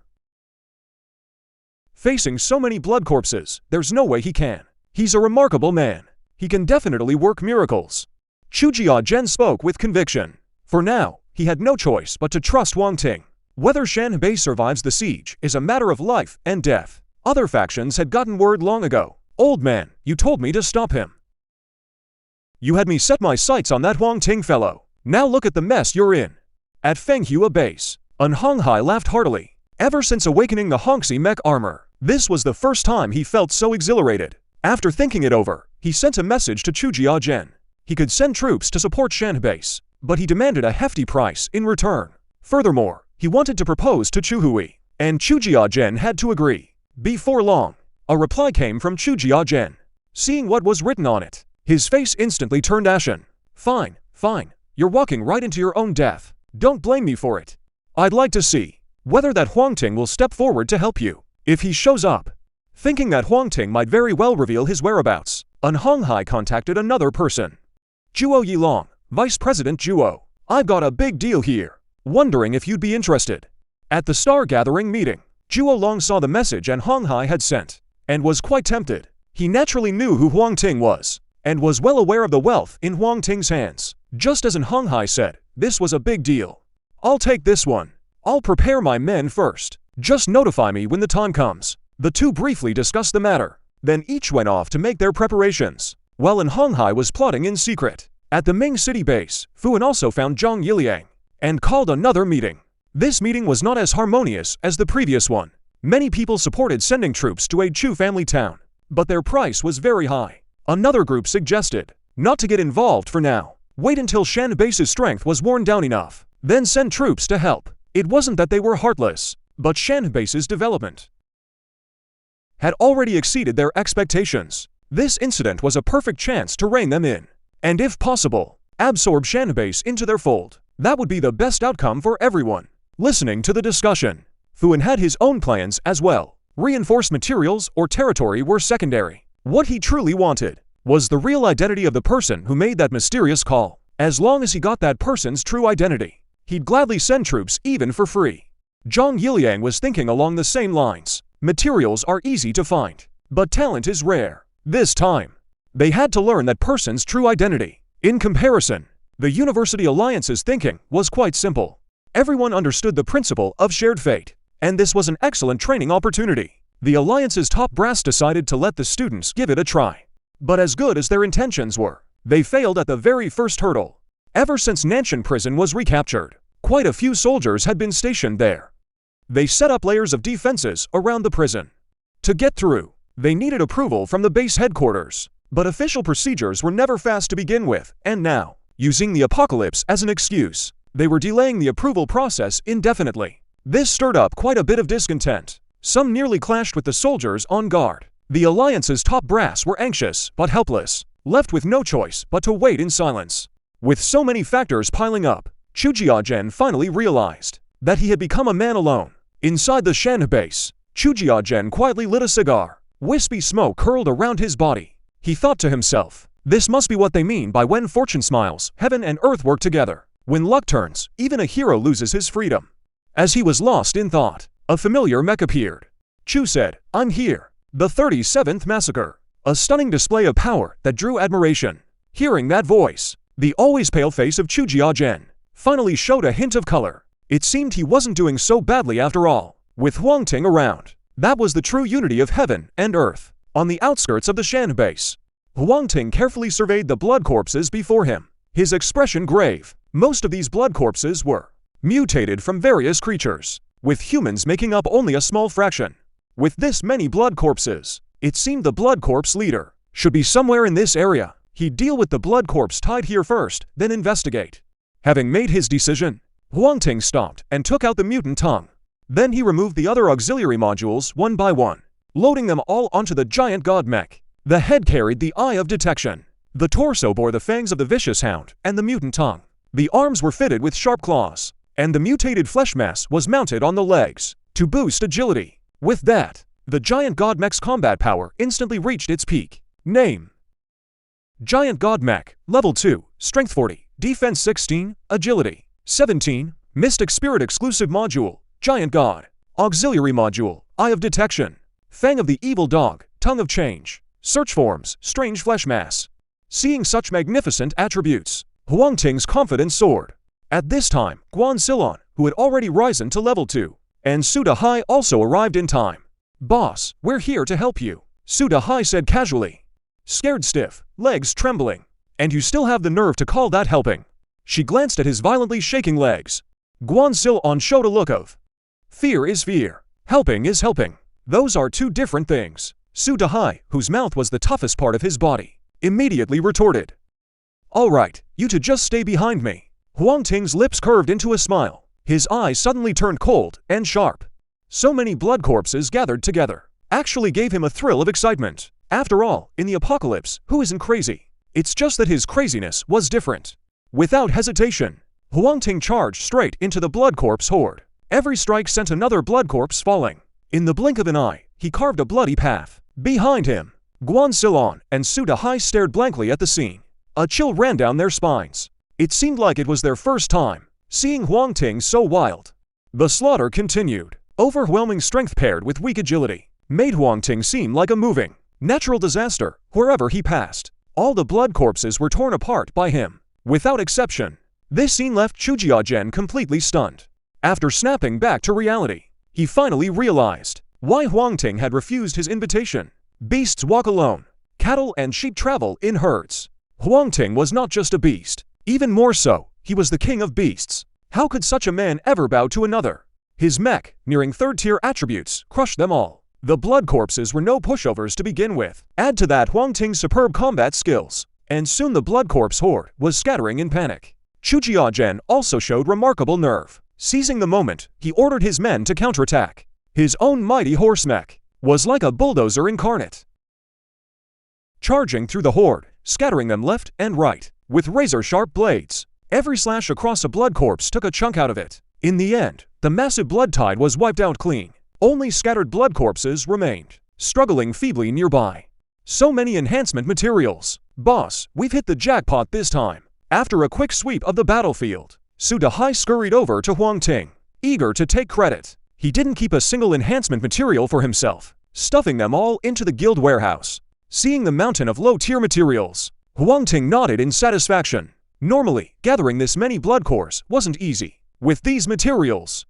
facing so many blood corpses, there's no way he can. He's a remarkable man. He can definitely work miracles. Chujia-gen spoke with conviction. For now, he had no choice but to trust Huang Ting. Whether Shanhui survives the siege is a matter of life and death. Other factions had gotten word long ago. Old man, you told me to stop him. You had me set my sights on that Huang Ting fellow. Now look at the mess you're in. At Fenghua Base, Hong Hai laughed heartily. Ever since awakening the Hongxi Mech armor, this was the first time he felt so exhilarated. After thinking it over, he sent a message to Chujia-gen. He could send troops to support Shanhui Base, but he demanded a hefty price in return. Furthermore, he wanted to propose to Chu Hui, and Chujia-gen had to agree. Before long, a reply came from Chujia-gen. Seeing what was written on it, his face instantly turned ashen. Fine. You're walking right into your own death. Don't blame me for it. I'd like to see whether that Huang Ting will step forward to help you. If he shows up. Thinking that Huang Ting might very well reveal his whereabouts, Hong Hai contacted another person. Juo Yilong, Vice President Juo. I've got a big deal here. Wondering if you'd be interested. At the Star Gathering meeting, Juo Long saw the message Hong Hai had sent, and was quite tempted. He naturally knew who Huang Ting was, and was well aware of the wealth in Huang Ting's hands. Just as Hong Hai said, this was a big deal. I'll take this one. I'll prepare my men first. Just notify me when the time comes. The two briefly discussed the matter, then each went off to make their preparations, while Hong Hai was plotting in secret. At the Ming City base, Fuan also found Zhang Yiliang, and called another meeting. This meeting was not as harmonious as the previous one. Many people supported sending troops to aid Chu family town, but their price was very high. Another group suggested not to get involved for now. Wait until Shanhui Base's strength was worn down enough, then send troops to help. It wasn't that they were heartless, but Shanhui Base's development had already exceeded their expectations. This incident was a perfect chance to rein them in, and if possible, absorb Shanhui Base into their fold. That would be the best outcome for everyone. Listening to the discussion, Fuan had his own plans as well. Reinforced materials or territory were secondary. What he truly wanted was the real identity of the person who made that mysterious call. As long as he got that person's true identity, he'd gladly send troops even for free. Zhang Yiliang was thinking along the same lines. Materials are easy to find, but talent is rare. This time, they had to learn that person's true identity. In comparison, the University Alliance's thinking was quite simple. Everyone understood the principle of shared fate, and this was an excellent training opportunity. The Alliance's top brass decided to let the students give it a try. But as good as their intentions were, they failed at the very first hurdle. Ever since Nanshan Prison was recaptured, quite a few soldiers had been stationed there. They set up layers of defenses around the prison. To get through, they needed approval from the base headquarters, but official procedures were never fast to begin with, and now, using the apocalypse as an excuse, they were delaying the approval process indefinitely. This stirred up quite a bit of discontent. Some nearly clashed with the soldiers on guard. The Alliance's top brass were anxious but helpless, left with no choice but to wait in silence. With so many factors piling up, Chujia-gen finally realized that he had become a man alone. Inside the Shan base, Chujiajen quietly lit a cigar. Wispy smoke curled around his body. He thought to himself, this must be what they mean by when fortune smiles, heaven and earth work together. When luck turns, even a hero loses his freedom. As he was lost in thought, a familiar mech appeared. Chu said, I'm here. The 37th Massacre. A stunning display of power that drew admiration. Hearing that voice, the always pale face of Chujiajen finally showed a hint of color. It seemed he wasn't doing so badly after all. With Huang Ting around, that was the true unity of heaven and earth. On the outskirts of the Shan base, Huang Ting carefully surveyed the blood corpses before him, his expression grave. Most of these blood corpses were mutated from various creatures, with humans making up only a small fraction. With this many blood corpses, it seemed the blood corpse leader should be somewhere in this area. He'd deal with the blood corpse tied here first, then investigate. Having made his decision, Huang Ting stopped and took out the mutant tongue. Then he removed the other auxiliary modules one by one, loading them all onto the giant god mech. The head carried the eye of detection. The torso bore the fangs of the vicious hound and the mutant tongue. The arms were fitted with sharp claws, and the mutated flesh mass was mounted on the legs to boost agility. With that, the giant god mech's combat power instantly reached its peak. Name: Giant God Mech, Level 2, Strength 40, Defense 16, Agility 17, Mystic Spirit Exclusive Module, Giant God. Auxiliary Module, Eye of Detection, Fang of the Evil Dog, Tongue of Change, Search Forms, Strange Flesh Mass. Seeing such magnificent attributes, Huang Ting's confidence soared. At this time, Guan Silon, who had already risen to Level 2, and Suda Hai also arrived in time. Boss, we're here to help you, Suda Hai said casually. Scared stiff, legs trembling. And you still have the nerve to call that helping? She glanced at his violently shaking legs. Guan Silon showed a look of fear is fear. Helping is helping. Those are two different things. Suda Hai, whose mouth was the toughest part of his body, immediately retorted. All right, you two just stay behind me. Huang Ting's lips curved into a smile. His eyes suddenly turned cold and sharp. So many blood corpses gathered together actually gave him a thrill of excitement. After all, in the apocalypse, who isn't crazy? It's just that his craziness was different. Without hesitation, Huang Ting charged straight into the blood corpse horde. Every strike sent another blood corpse falling. In the blink of an eye, he carved a bloody path. Behind him, Guan Silon and Suda Hai stared blankly at the scene. A chill ran down their spines. It seemed like it was their first time seeing Huang Ting so wild. The slaughter continued. Overwhelming strength paired with weak agility made Huang Ting seem like a moving natural disaster wherever he passed. All the blood corpses were torn apart by him, without exception. This scene left Chujiajen completely stunned. After snapping back to reality, he finally realized why Huang Ting had refused his invitation. Beasts walk alone. Cattle and sheep travel in herds. Huang Ting was not just a beast. Even more so, he was the king of beasts. How could such a man ever bow to another? His mech, nearing third-tier attributes, crushed them all. The blood corpses were no pushovers to begin with. Add to that Huang Ting's superb combat skills, and soon the blood corpse horde was scattering in panic. Chujiajen also showed remarkable nerve. Seizing the moment, he ordered his men to counterattack. His own mighty horse mech was like a bulldozer incarnate, charging through the horde, scattering them left and right, with razor-sharp blades. Every slash across a blood corpse took a chunk out of it. In the end, the massive blood tide was wiped out clean. Only scattered blood corpses remained, struggling feebly nearby. So many enhancement materials. Boss, we've hit the jackpot this time. After a quick sweep of the battlefield, Suda Hai scurried over to Huang Ting, eager to take credit. He didn't keep a single enhancement material for himself, stuffing them all into the guild warehouse. Seeing the mountain of low-tier materials, Huang Ting nodded in satisfaction. Normally, gathering this many blood cores wasn't easy. With these materials,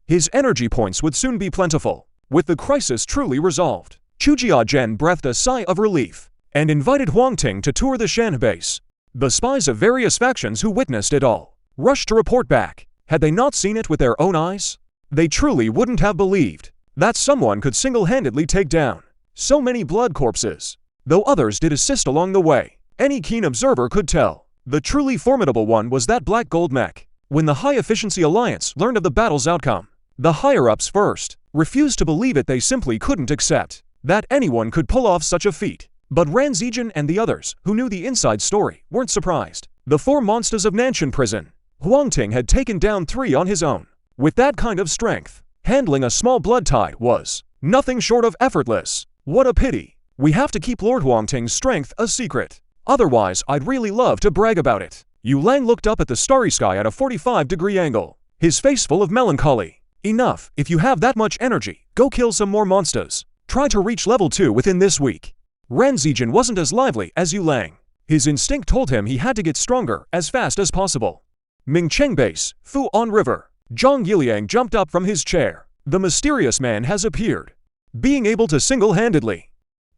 his energy points would soon be plentiful. With the crisis truly resolved, Chujiajen breathed a sigh of relief and invited Huang Ting to tour the Shan base. The spies of various factions who witnessed it all rushed to report back. Had they not seen it with their own eyes, they truly wouldn't have believed that someone could single-handedly take down so many blood corpses. Though others did assist along the way, any keen observer could tell the truly formidable one was that black gold mech. When the High Efficiency Alliance learned of the battle's outcome, the higher-ups first refused to believe it. They simply couldn't accept that anyone could pull off such a feat. But Ran Zijian and the others, who knew the inside story, weren't surprised. The four monsters of Nanshan prison Huang Ting had taken down 3 on his own. With that kind of strength, handling a small blood tide was nothing short of effortless. What a pity. We have to keep Lord Huang Ting's strength a secret. Otherwise, I'd really love to brag about it. Yu Lang looked up at the starry sky at a 45-degree angle, his face full of melancholy. Enough, if you have that much energy, go kill some more monsters. Try to reach level 2 within this week. Ren Zijin wasn't as lively as Yu Lang. His instinct told him he had to get stronger as fast as possible. Ming Cheng Base, Fu On River. Zhang Yiliang jumped up from his chair. The mysterious man has appeared. Being able to single-handedly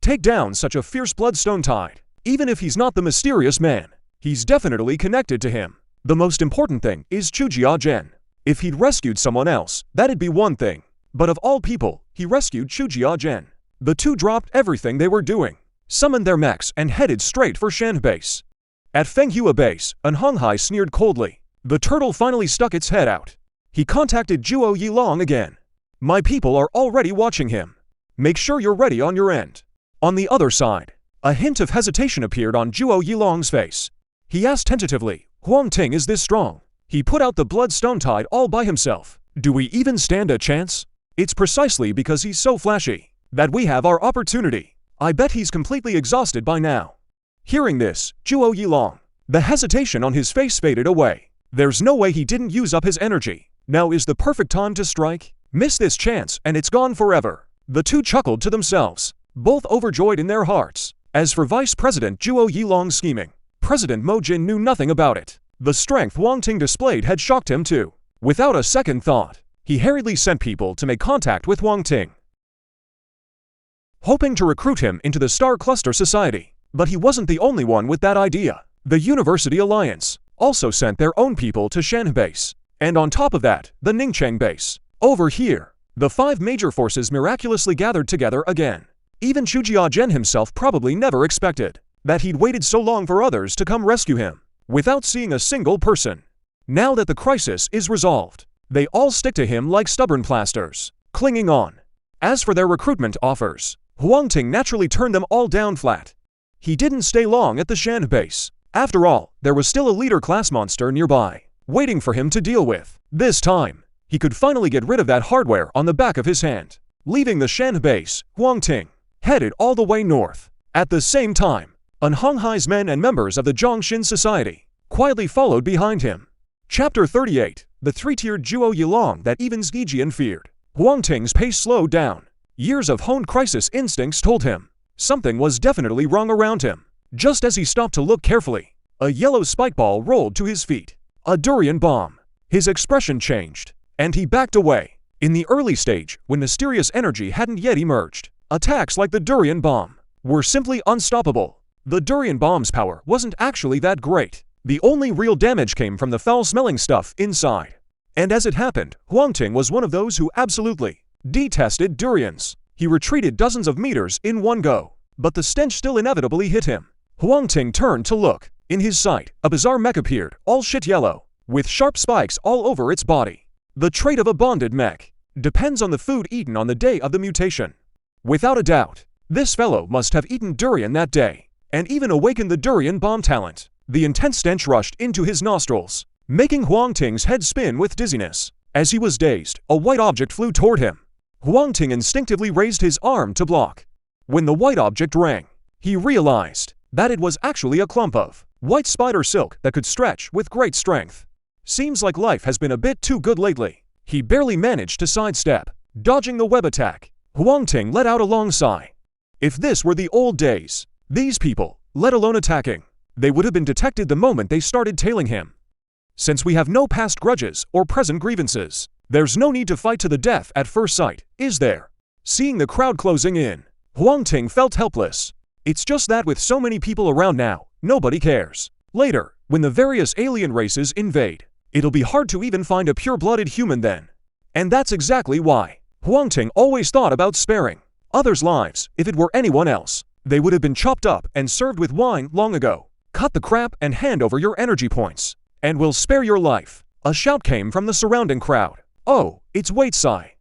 take down such a fierce bloodstone tide, even if he's not the mysterious man, he's definitely connected to him. The most important thing is Chujia Zhen. If he'd rescued someone else, that'd be one thing. But of all people, he rescued Chujia Zhen. The two dropped everything they were doing, summoned their mechs and headed straight for Shan Base. At Fenghua Base, an Honghai sneered coldly. The turtle finally stuck its head out. He contacted Zhuo Yilong again. My people are already watching him. Make sure you're ready on your end. On the other side, a hint of hesitation appeared on Zhuo Yilong's face. He asked tentatively, Huang Ting is this strong? He put out the bloodstone tide all by himself. Do we even stand a chance? It's precisely because he's so flashy that we have our opportunity. I bet he's completely exhausted by now. Hearing this, Zhuo Yilong, the hesitation on his face faded away. There's no way he didn't use up his energy. Now is the perfect time to strike. Miss this chance and it's gone forever. The two chuckled to themselves, both overjoyed in their hearts. As for Vice President Zhuo Yilong's scheming, President Mo Jin knew nothing about it. The strength Huang Ting displayed had shocked him too. Without a second thought, he hurriedly sent people to make contact with Huang Ting, hoping to recruit him into the Star Cluster Society. But he wasn't the only one with that idea. The University Alliance also sent their own people to Shan Base. And on top of that, the Ningcheng Base. Over here, the 5 major forces miraculously gathered together again. Even Chujia Zhen himself probably never expected that he'd waited so long for others to come rescue him, without seeing a single person. Now that the crisis is resolved, they all stick to him like stubborn plasters, clinging on. As for their recruitment offers, Huang Ting naturally turned them all down flat. He didn't stay long at the Shan Base. After all, there was still a leader-class monster nearby, waiting for him to deal with. This time, he could finally get rid of that hardware on the back of his hand. Leaving the Shan Base, Huang Ting headed all the way north. At the same time, An Honghai's men and members of the Zhongshin Society quietly followed behind him. Chapter 38, the 3-tiered Zhuo Yilong that even Skijian feared. Huang Ting's pace slowed down. Years of honed crisis instincts told him something was definitely wrong around him. Just as he stopped to look carefully, a yellow spike ball rolled to his feet. A durian bomb. His expression changed, and he backed away. In the early stage, when mysterious energy hadn't yet emerged, attacks like the durian bomb were simply unstoppable. The durian bomb's power wasn't actually that great. The only real damage came from the foul-smelling stuff inside. And as it happened, Huang Ting was one of those who absolutely detested durians. He retreated dozens of meters in one go, but the stench still inevitably hit him. Huang Ting turned to look. In his sight, a bizarre mech appeared, all shit yellow, with sharp spikes all over its body. The trait of a bonded mech depends on the food eaten on the day of the mutation. Without a doubt, this fellow must have eaten durian that day, and even awakened the durian bomb talent. The intense stench rushed into his nostrils, making Huang Ting's head spin with dizziness. As he was dazed, a white object flew toward him. Huang Ting instinctively raised his arm to block. When the white object rang, he realized that it was actually a clump of white spider silk that could stretch with great strength. Seems like life has been a bit too good lately. He barely managed to sidestep, dodging the web attack. Huang Ting let out a long sigh. If this were the old days, these people, let alone attacking, they would have been detected the moment they started tailing him. Since we have no past grudges or present grievances, there's no need to fight to the death at first sight, is there? Seeing the crowd closing in, Huang Ting felt helpless. It's just that with so many people around now, nobody cares. Later, when the various alien races invade, it'll be hard to even find a pure-blooded human then. And that's exactly why Huang Ting always thought about sparing others' lives. If it were anyone else, they would have been chopped up and served with wine long ago. Cut the crap and hand over your energy points, and we'll spare your life. A shout came from the surrounding crowd. Oh, it's Waitsai.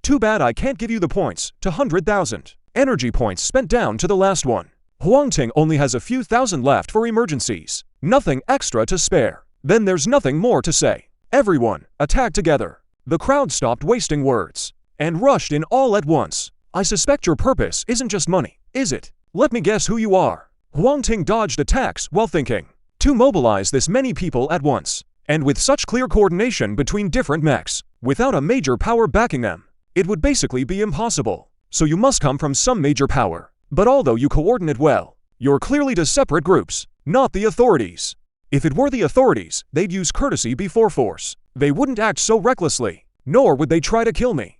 Too bad I can't give you the points to 100,000. Energy points spent down to the last one. Huang Ting only has a few thousand left for emergencies. Nothing extra to spare. Then there's nothing more to say. Everyone, attack together. The crowd stopped wasting words and rushed in all at once. I suspect your purpose isn't just money, is it? Let me guess who you are. Huang Ting dodged attacks while thinking. To mobilize this many people at once, and with such clear coordination between different mechs, without a major power backing them, it would basically be impossible. So you must come from some major power. But although you coordinate well, you're clearly to separate groups, not the authorities. If it were the authorities, they'd use courtesy before force. They wouldn't act so recklessly, nor would they try to kill me.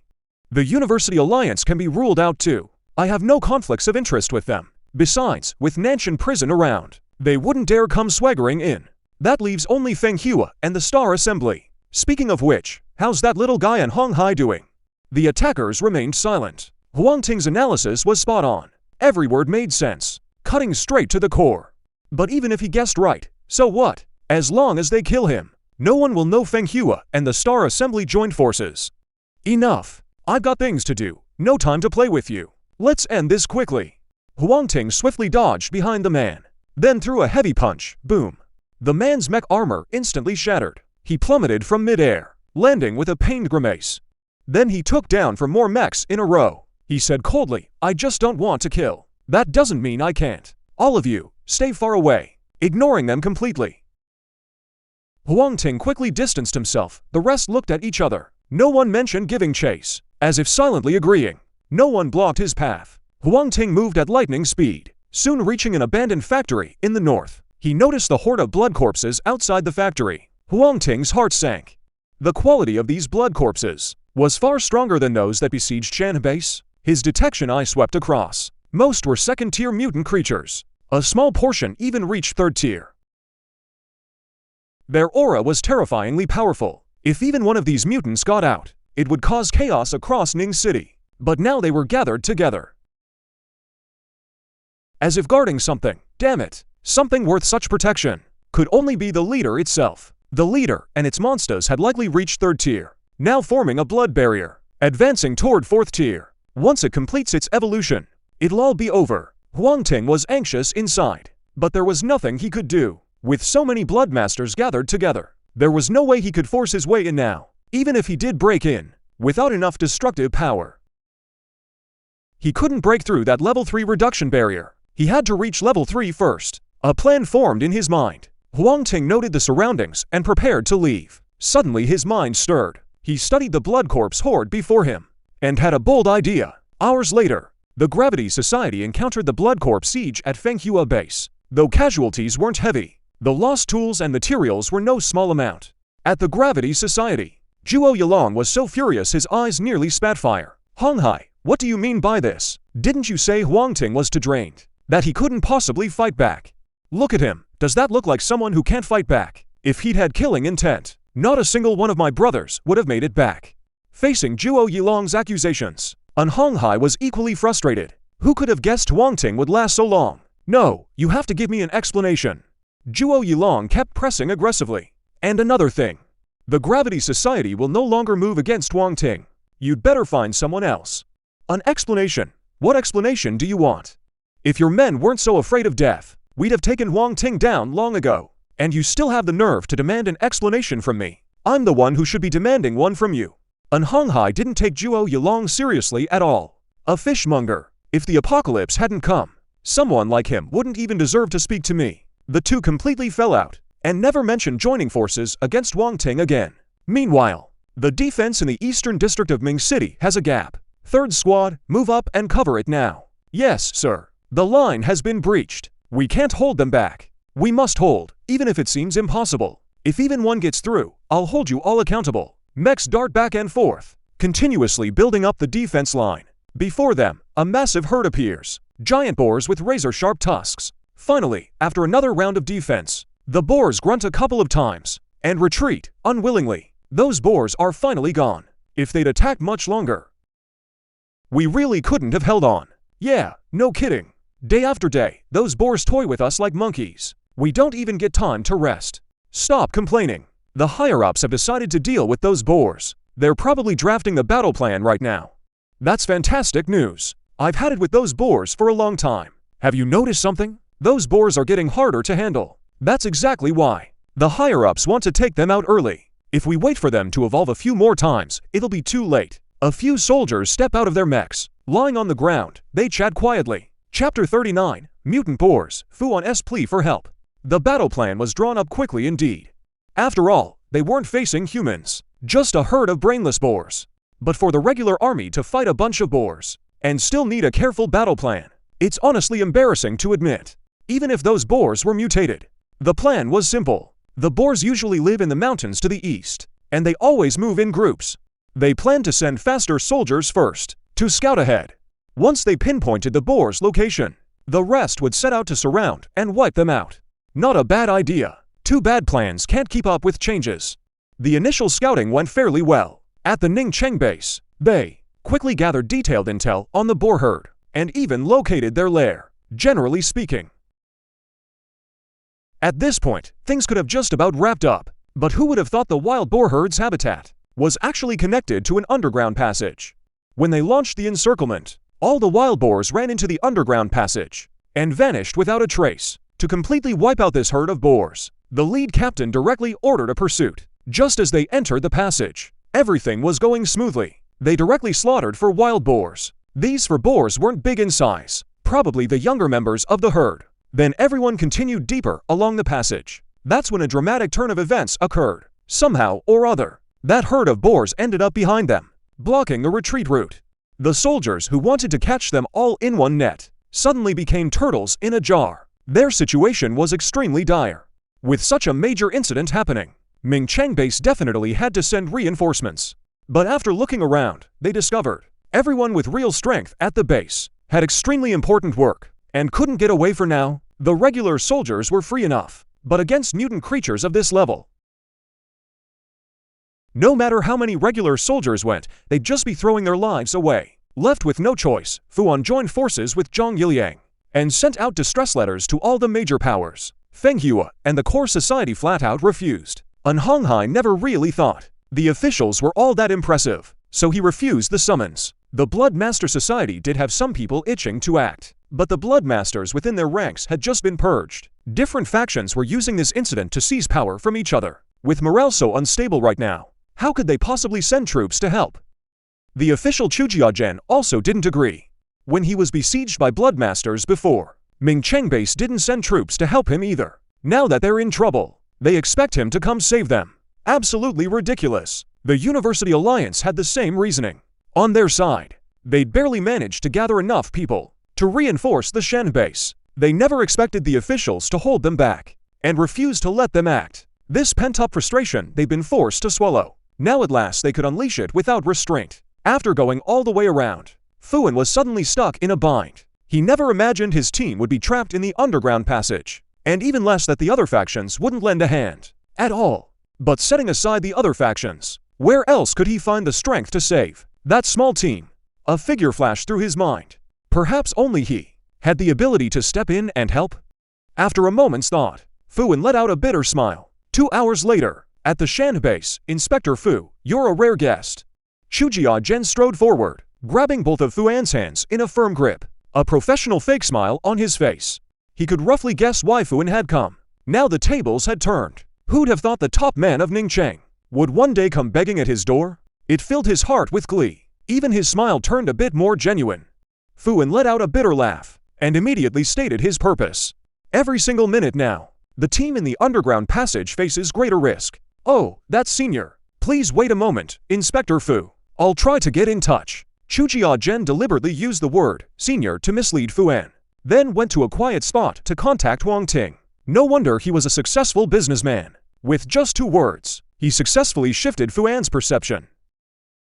The University Alliance can be ruled out too. I have no conflicts of interest with them. Besides, with Nanshan Prison around, they wouldn't dare come swaggering in. That leaves only Feng Hua and the Star Assembly. Speaking of which, how's that little guy and Hong Hai doing? The attackers remained silent. Huang Ting's analysis was spot on. Every word made sense, cutting straight to the core. But even if he guessed right, so what? As long as they kill him, no one will know Feng Hua and the Star Assembly joined forces. Enough. I've got things to do. No time to play with you. Let's end this quickly. Huang Ting swiftly dodged behind the man, then threw a heavy punch. Boom. The man's mech armor instantly shattered. He plummeted from midair, landing with a pained grimace. Then he took down for more mechs in a row. He said coldly, I just don't want to kill. That doesn't mean I can't. All of you, stay far away, ignoring them completely. Huang Ting quickly distanced himself. The rest looked at each other. No one mentioned giving chase, as if silently agreeing. No one blocked his path. Huang Ting moved at lightning speed, soon reaching an abandoned factory in the north. He noticed the horde of blood corpses outside the factory. Huang Ting's heart sank. The quality of these blood corpses was far stronger than those that besieged Shan Base. His detection eye swept across. Most were second-tier mutant creatures. A small portion even reached third tier. Their aura was terrifyingly powerful. If even one of these mutants got out, it would cause chaos across Ning City. But now they were gathered together, as if guarding something. Damn it. Something worth such protection could only be the leader itself. The leader and its monsters had likely reached third tier, now forming a blood barrier, advancing toward fourth tier. Once it completes its evolution, it'll all be over. Huang Ting was anxious inside, but there was nothing he could do. With so many blood masters gathered together, there was no way he could force his way in now, even if he did break in, without enough destructive power. He couldn't break through that level 3 reduction barrier. He had to reach level 3 first. A plan formed in his mind. Huang Ting noted the surroundings and prepared to leave. Suddenly his mind stirred. He studied the blood corpse horde before him, and had a bold idea. Hours later, the Gravity Society encountered the blood corpse siege at Feng Hua Base. Though casualties weren't heavy, the lost tools and materials were no small amount. At the Gravity Society, Zhuo Yilong was so furious his eyes nearly spat fire. Hong Hai, what do you mean by this? Didn't you say Huang Ting was too drained, that he couldn't possibly fight back? Look at him. Does that look like someone who can't fight back? If he'd had killing intent, not a single one of my brothers would have made it back. Facing Zhuo Yilong's accusations, Hong Hai was equally frustrated. Who could have guessed Huang Ting would last so long? No, you have to give me an explanation. Zhuo Yilong kept pressing aggressively. And another thing. The Gravity Society will no longer move against Huang Ting. You'd better find someone else. An explanation? What explanation do you want? If your men weren't so afraid of death, we'd have taken Huang Ting down long ago. And you still have the nerve to demand an explanation from me. I'm the one who should be demanding one from you. Hong Hai didn't take Zhuo Yilong seriously at all. A fishmonger. If the apocalypse hadn't come, someone like him wouldn't even deserve to speak to me. The two completely fell out, and never mentioned joining forces against Huang Ting again. Meanwhile, the defense in the eastern district of Ming City has a gap. Third squad, move up and cover it now. Yes, sir. The line has been breached. We can't hold them back. We must hold, even if it seems impossible. If even one gets through, I'll hold you all accountable. Mechs dart back and forth, continuously building up the defense line. Before them, a massive herd appears. Giant boars with razor-sharp tusks. Finally, after another round of defense, the boars grunt a couple of times and retreat, unwillingly. Those boars are finally gone. If they'd attacked much longer, we really couldn't have held on. Yeah, no kidding. Day after day, those boars toy with us like monkeys. We don't even get time to rest. Stop complaining. The higher-ups have decided to deal with those boars. They're probably drafting the battle plan right now. That's fantastic news. I've had it with those boars for a long time. Have you noticed something? Those boars are getting harder to handle. That's exactly why. The higher-ups want to take them out early. If we wait for them to evolve a few more times, it'll be too late. A few soldiers step out of their mechs. Lying on the ground, they chat quietly. Chapter 39, Mutant Boars, Fuan's plea for help. The battle plan was drawn up quickly indeed. After all, they weren't facing humans, just a herd of brainless boars. But for the regular army to fight a bunch of boars, and still need a careful battle plan, it's honestly embarrassing to admit. Even if those boars were mutated. The plan was simple. The boars usually live in the mountains to the east, and they always move in groups. They planned to send faster soldiers first, to scout ahead. Once they pinpointed the boars' location, the rest would set out to surround and wipe them out. Not a bad idea. Too bad plans can't keep up with changes. The initial scouting went fairly well. At the Ningcheng base, they quickly gathered detailed intel on the boar herd, and even located their lair, generally speaking. At this point, things could have just about wrapped up, but who would have thought the wild boar herd's habitat was actually connected to an underground passage? When they launched the encirclement, all the wild boars ran into the underground passage and vanished without a trace. To completely wipe out this herd of boars, the lead captain directly ordered a pursuit. Just as they entered the passage, everything was going smoothly. They directly slaughtered for wild boars. These boars weren't big in size, probably the younger members of the herd. Then everyone continued deeper along the passage. That's when a dramatic turn of events occurred. Somehow or other, that herd of boars ended up behind them, blocking the retreat route. The soldiers who wanted to catch them all in one net suddenly became turtles in a jar. Their situation was extremely dire. With such a major incident happening, Ningcheng base definitely had to send reinforcements. But after looking around, they discovered everyone with real strength at the base had extremely important work and couldn't get away for now. The regular soldiers were free enough, but against mutant creatures of this level, no matter how many regular soldiers went, they'd just be throwing their lives away. Left with no choice, Fuan joined forces with Zhang Yiliang and sent out distress letters to all the major powers. Feng Hua and the core society flat out refused. Hong Hai never really thought the officials were all that impressive, so he refused the summons. The Blood Master Society did have some people itching to act, but the Blood Masters within their ranks had just been purged. Different factions were using this incident to seize power from each other. With morale so unstable right now, how could they possibly send troops to help? The official Chujiajen also didn't agree. When he was besieged by Blood Masters before, Ningcheng base didn't send troops to help him either. Now that they're in trouble, they expect him to come save them. Absolutely ridiculous. The University Alliance had the same reasoning. On their side, they'd barely managed to gather enough people to reinforce the Shen base. They never expected the officials to hold them back and refused to let them act. This pent-up frustration they'd been forced to swallow. Now at last they could unleash it without restraint. After going all the way around, Fuan was suddenly stuck in a bind. He never imagined his team would be trapped in the underground passage, and even less that the other factions wouldn't lend a hand at all. But setting aside the other factions, where else could he find the strength to save that small team? A figure flashed through his mind. Perhaps only he had the ability to step in and help? After a moment's thought, Fuan let out a bitter smile. 2 hours later, at the Shan base, Inspector Fu, you're a rare guest. Chujia Zhen strode forward, grabbing both of Fuan's hands in a firm grip, a professional fake smile on his face. He could roughly guess why Fuan had come. Now the tables had turned. Who'd have thought the top man of Ningcheng would one day come begging at his door? It filled his heart with glee. Even his smile turned a bit more genuine. Fuan let out a bitter laugh, and immediately stated his purpose. Every single minute now, the team in the underground passage faces greater risk. Oh, that's Senior. Please wait a moment, Inspector Fu. I'll try to get in touch. Chujia Zhen deliberately used the word Senior to mislead Fuan, then went to a quiet spot to contact Huang Ting. No wonder he was a successful businessman. With just 2 words, he successfully shifted Fuan's perception.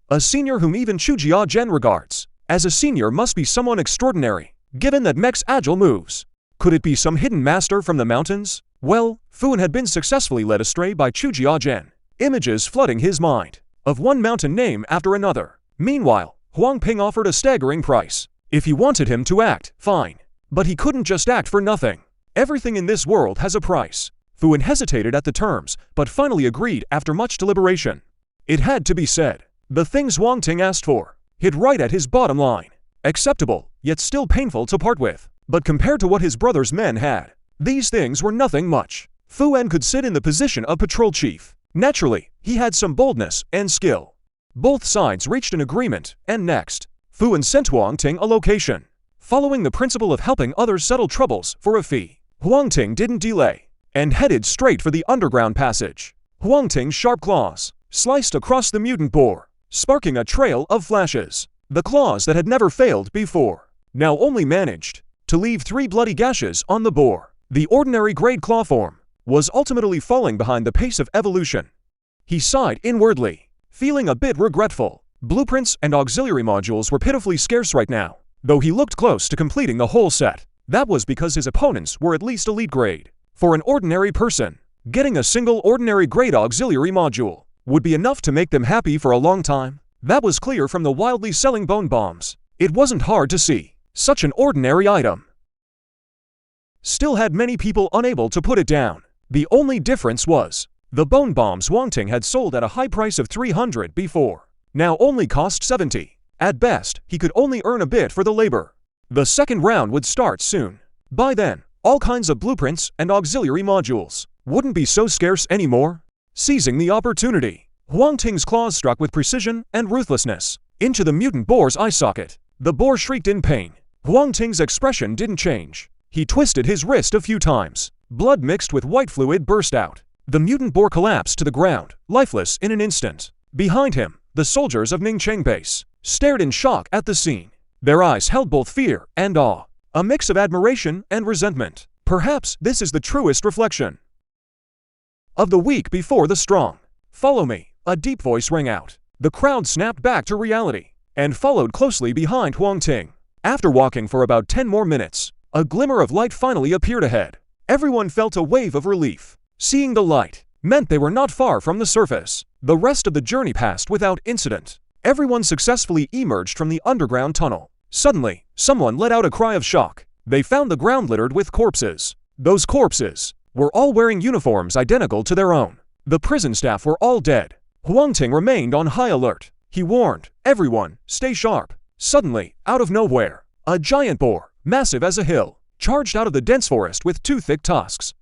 A senior whom even Chujia Zhen regards as a senior must be someone extraordinary, given that Mech's agile moves. Could it be some hidden master from the mountains? Well, Fuan had been successfully led astray by Chujia Zhen, images flooding his mind of one mountain name after another. Meanwhile, Huang Ting offered a staggering price. If he wanted him to act, fine. But he couldn't just act for nothing. Everything in this world has a price. Fuan hesitated at the terms, but finally agreed after much deliberation. It had to be said. The things Huang Ting asked for hit right at his bottom line. Acceptable, yet still painful to part with. But compared to what his brother's men had, these things were nothing much. Fu En could sit in the position of patrol chief. Naturally, he had some boldness and skill. Both sides reached an agreement, and next, Fu En sent Huang Ting a location. Following the principle of helping others settle troubles for a fee, Huang Ting didn't delay, and headed straight for the underground passage. Huang Ting's sharp claws sliced across the mutant boar, sparking a trail of flashes. The claws that had never failed before now only managed to leave 3 bloody gashes on the boar. The ordinary grade claw form was ultimately falling behind the pace of evolution. He sighed inwardly, feeling a bit regretful. Blueprints and auxiliary modules were pitifully scarce right now, though he looked close to completing the whole set. That was because his opponents were at least elite grade. For an ordinary person, getting a single ordinary grade auxiliary module would be enough to make them happy for a long time. That was clear from the wildly selling bone bombs. It wasn't hard to see such an ordinary item still had many people unable to put it down. The only difference was the bone bombs Huang Ting had sold at a high price of 300 before now only cost 70. At best, he could only earn a bit for the labor. The second round would start soon. By then, all kinds of blueprints and auxiliary modules wouldn't be so scarce anymore. Seizing the opportunity, Huang Ting's claws struck with precision and ruthlessness into the mutant boar's eye socket. The boar shrieked in pain. Huang Ting's expression didn't change. He twisted his wrist a few times. Blood mixed with white fluid burst out. The mutant boar collapsed to the ground, lifeless in an instant. Behind him, the soldiers of Ningcheng base stared in shock at the scene. Their eyes held both fear and awe, a mix of admiration and resentment. Perhaps this is the truest reflection of the week before the strong. "Follow me," a deep voice rang out. The crowd snapped back to reality and followed closely behind Huang Ting. After walking for about 10 more minutes, a glimmer of light finally appeared ahead. Everyone felt a wave of relief. Seeing the light meant they were not far from the surface. The rest of the journey passed without incident. Everyone successfully emerged from the underground tunnel. Suddenly, someone let out a cry of shock. They found the ground littered with corpses. Those corpses were all wearing uniforms identical to their own. The prison staff were all dead. Huang Ting remained on high alert. He warned everyone, "Stay sharp." Suddenly, out of nowhere, a giant boar, massive as a hill, charged out of the dense forest with 2 thick tusks,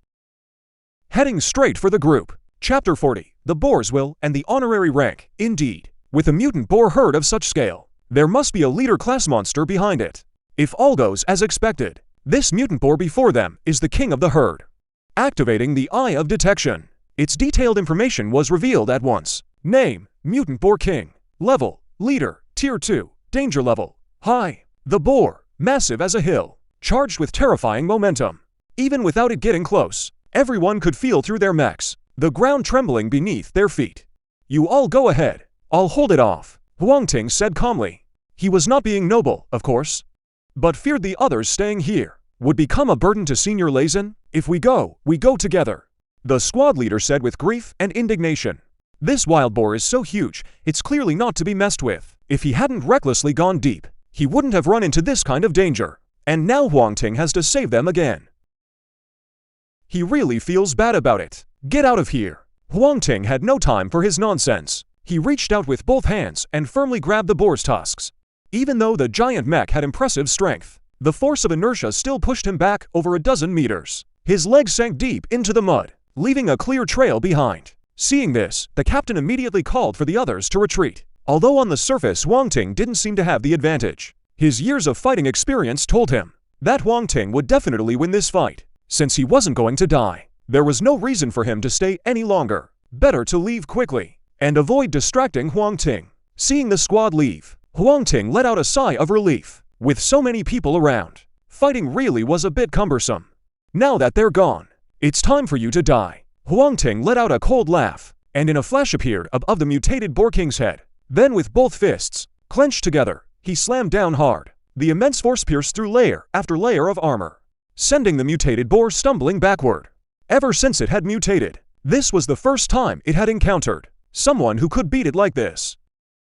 heading straight for the group. Chapter 40, The Boar's Will and the Honorary Rank. Indeed, with a mutant boar herd of such scale, there must be a leader-class monster behind it. If all goes as expected, this mutant boar before them is the king of the herd. Activating the Eye of Detection, its detailed information was revealed at once. Name, Mutant Boar King. Level, Leader, Tier 2. Danger level, high. The boar, massive as a hill, charged with terrifying momentum. Even without it getting close, everyone could feel through their mechs, the ground trembling beneath their feet. "You all go ahead. I'll hold it off," Huang Ting said calmly. He was not being noble, of course, but feared the others staying here would become a burden to Senior Lazen. "If we go together," the squad leader said with grief and indignation. This wild boar is so huge, it's clearly not to be messed with. If he hadn't recklessly gone deep, he wouldn't have run into this kind of danger. And now Huang Ting has to save them again. He really feels bad about it. "Get out of here." Huang Ting had no time for his nonsense. He reached out with both hands and firmly grabbed the boar's tusks. Even though the giant mech had impressive strength, the force of inertia still pushed him back over a dozen meters. His legs sank deep into the mud, leaving a clear trail behind. Seeing this, the captain immediately called for the others to retreat. Although on the surface Huang Ting didn't seem to have the advantage, his years of fighting experience told him that Huang Ting would definitely win this fight. Since he wasn't going to die, there was no reason for him to stay any longer. Better to leave quickly and avoid distracting Huang Ting. Seeing the squad leave, Huang Ting let out a sigh of relief. With so many people around, fighting really was a bit cumbersome. "Now that they're gone, it's time for you to die." Huang Ting let out a cold laugh, and in a flash appeared above the mutated Boar King's head. Then with both fists clenched together, he slammed down hard. The immense force pierced through layer after layer of armor, sending the mutated boar stumbling backward. Ever since it had mutated, this was the first time it had encountered someone who could beat it like this.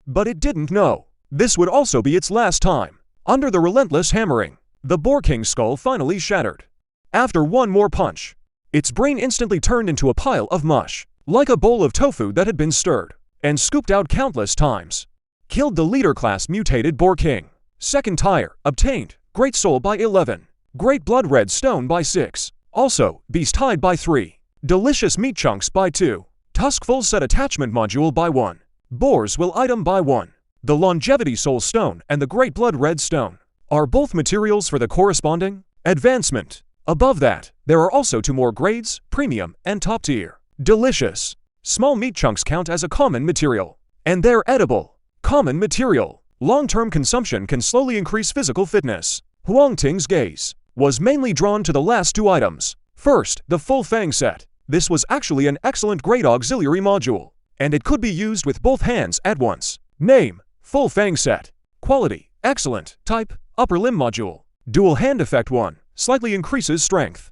But it didn't know this would also be its last time. Under the relentless hammering, the Boar King's skull finally shattered. After one more punch, its brain instantly turned into a pile of mush, like a bowl of tofu that had been stirred and scooped out countless times. Killed the leader-class mutated Boar King. Second tier, obtained, Great Soul by 11. Great Blood Red Stone by 6. Also, Beast Hide by 3. Delicious meat chunks buy 2. Tusk full set attachment module buy 1. Boar's will item buy 1. The longevity soul stone and the great blood red stone are both materials for the corresponding advancement. Above that, there are also 2 more grades, premium and top tier. Delicious. Small meat chunks count as a common material, and they're edible. Common material. Long-term consumption can slowly increase physical fitness. Huang Ting's gaze was mainly drawn to the last 2 items. First, the full fang set. This was actually an excellent grade auxiliary module, and it could be used with both hands at once. Name: full fang set. Quality: excellent. Type: upper limb module. Dual hand effect 1. Slightly increases strength.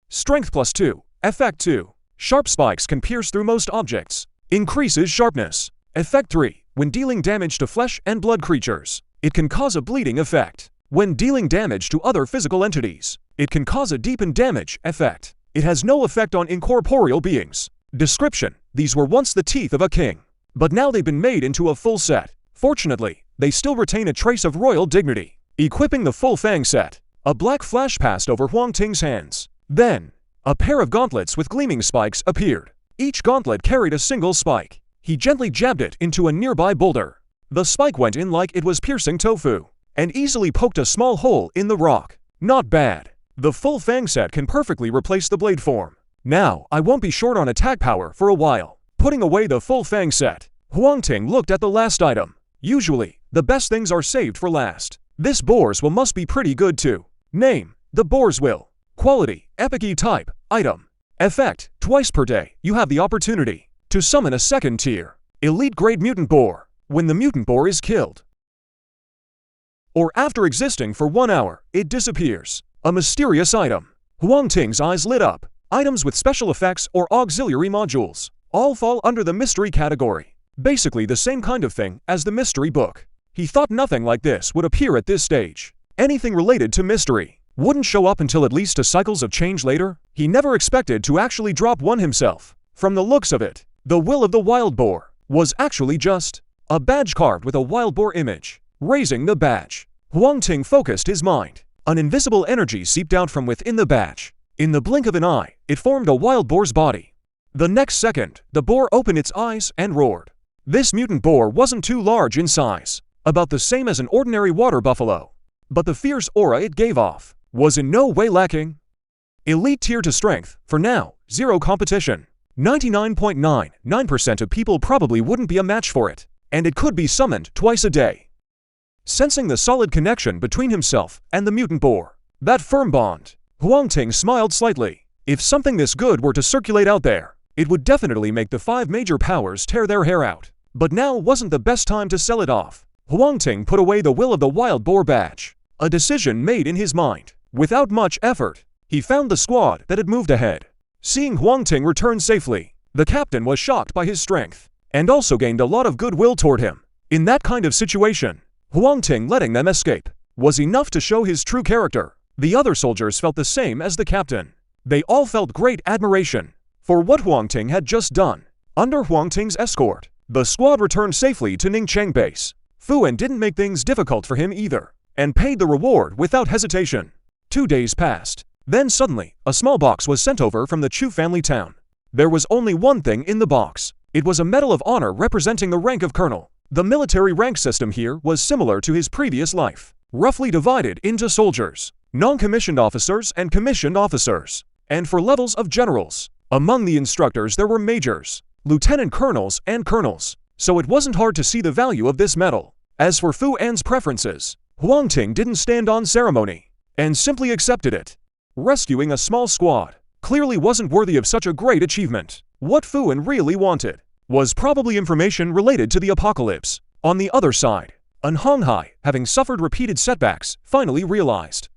Strength plus 2. Effect 2. Sharp spikes can pierce through most objects. Increases sharpness. Effect 3. When dealing damage to flesh and blood creatures, it can cause a bleeding effect. When dealing damage to other physical entities, it can cause a deepened damage effect. It has no effect on incorporeal beings. Description: these were once the teeth of a king, but now they've been made into a full set. Fortunately, they still retain a trace of royal dignity. Equipping the full fang set, a black flash passed over Huang Ting's hands. Then, a pair of gauntlets with gleaming spikes appeared. Each gauntlet carried a single spike. He gently jabbed it into a nearby boulder. The spike went in like it was piercing tofu, and easily poked a small hole in the rock. Not bad. The full fang set can perfectly replace the blade form. Now, I won't be short on attack power for a while. Putting away the full fang set, Huang Ting looked at the last item. Usually, the best things are saved for last. This boar's will must be pretty good too. Name: the boar's will. Quality: epic type. Item. Effect: twice per day, you have the opportunity to summon a second tier elite grade mutant boar when the mutant boar is killed, or after existing for 1 hour, it disappears. A mysterious item. Huang Ting's eyes lit up. Items with special effects or auxiliary modules all fall under the mystery category. Basically the same kind of thing as the mystery book. He thought nothing like this would appear at this stage. Anything related to mystery wouldn't show up until at least 2 cycles of change later. He never expected to actually drop one himself. From the looks of it, the will of the wild boar was actually just a badge carved with a wild boar image. Raising the badge, Huang Ting focused his mind. An invisible energy seeped out from within the badge. In the blink of an eye, it formed a wild boar's body. The next second, the boar opened its eyes and roared. This mutant boar wasn't too large in size, about the same as an ordinary water buffalo, but the fierce aura it gave off was in no way lacking. Elite tier to strength, for now, 0 competition. 99.99% of people probably wouldn't be a match for it, and it could be summoned twice a day. Sensing the solid connection between himself and the mutant boar, that firm bond, Huang Ting smiled slightly. If something this good were to circulate out there, it would definitely make the 5 major powers tear their hair out. But now wasn't the best time to sell it off. Huang Ting put away the will of the wild boar badge, a decision made in his mind. Without much effort, he found the squad that had moved ahead. Seeing Huang Ting return safely, the captain was shocked by his strength, and also gained a lot of goodwill toward him. In that kind of situation, Huang Ting letting them escape was enough to show his true character. The other soldiers felt the same as the captain. They all felt great admiration for what Huang Ting had just done. Under Huang Ting's escort, the squad returned safely to Ningcheng base. Fuan didn't make things difficult for him either, and paid the reward without hesitation. 2 days passed. Then suddenly, a small box was sent over from the Chu family town. There was only one thing in the box. It was a medal of honor representing the rank of colonel. The military rank system here was similar to his previous life, roughly divided into soldiers, non-commissioned officers and commissioned officers, and for levels of generals. Among the instructors there were majors, lieutenant colonels and colonels, so it wasn't hard to see the value of this medal. As for Fu An's preferences, Huang Ting didn't stand on ceremony, and simply accepted it. Rescuing a small squad clearly wasn't worthy of such a great achievement. What Fu An really wanted was probably information related to the apocalypse. On the other side, An Honghai, having suffered repeated setbacks, finally realized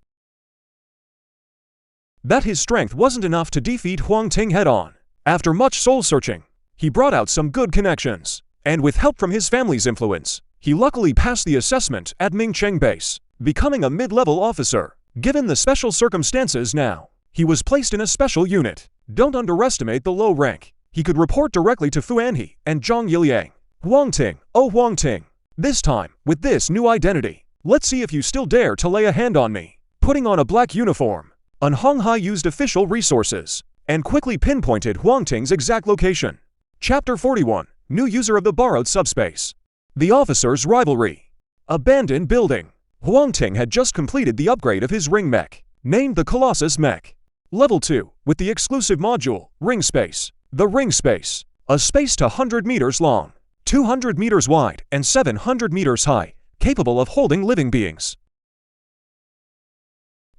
that his strength wasn't enough to defeat Huang Ting head-on. After much soul-searching, he brought out some good connections, and with help from his family's influence, he luckily passed the assessment at Ningcheng base, becoming a mid-level officer. Given the special circumstances now, he was placed in a special unit. Don't underestimate the low rank. He could report directly to Fu Anhe and Zhang Yiliang. Huang Ting, oh Huang Ting. This time, with this new identity, let's see if you still dare to lay a hand on me. Putting on a black uniform, An Honghai used official resources and quickly pinpointed Huang Ting's exact location. Chapter 41. New user of the borrowed subspace. The officer's rivalry. Abandoned building. Huang Ting had just completed the upgrade of his ring mech, named the Colossus Mech. Level 2, with the exclusive module, Ring Space. The Ring Space. A space to 100 meters long, 200 meters wide, and 700 meters high, capable of holding living beings.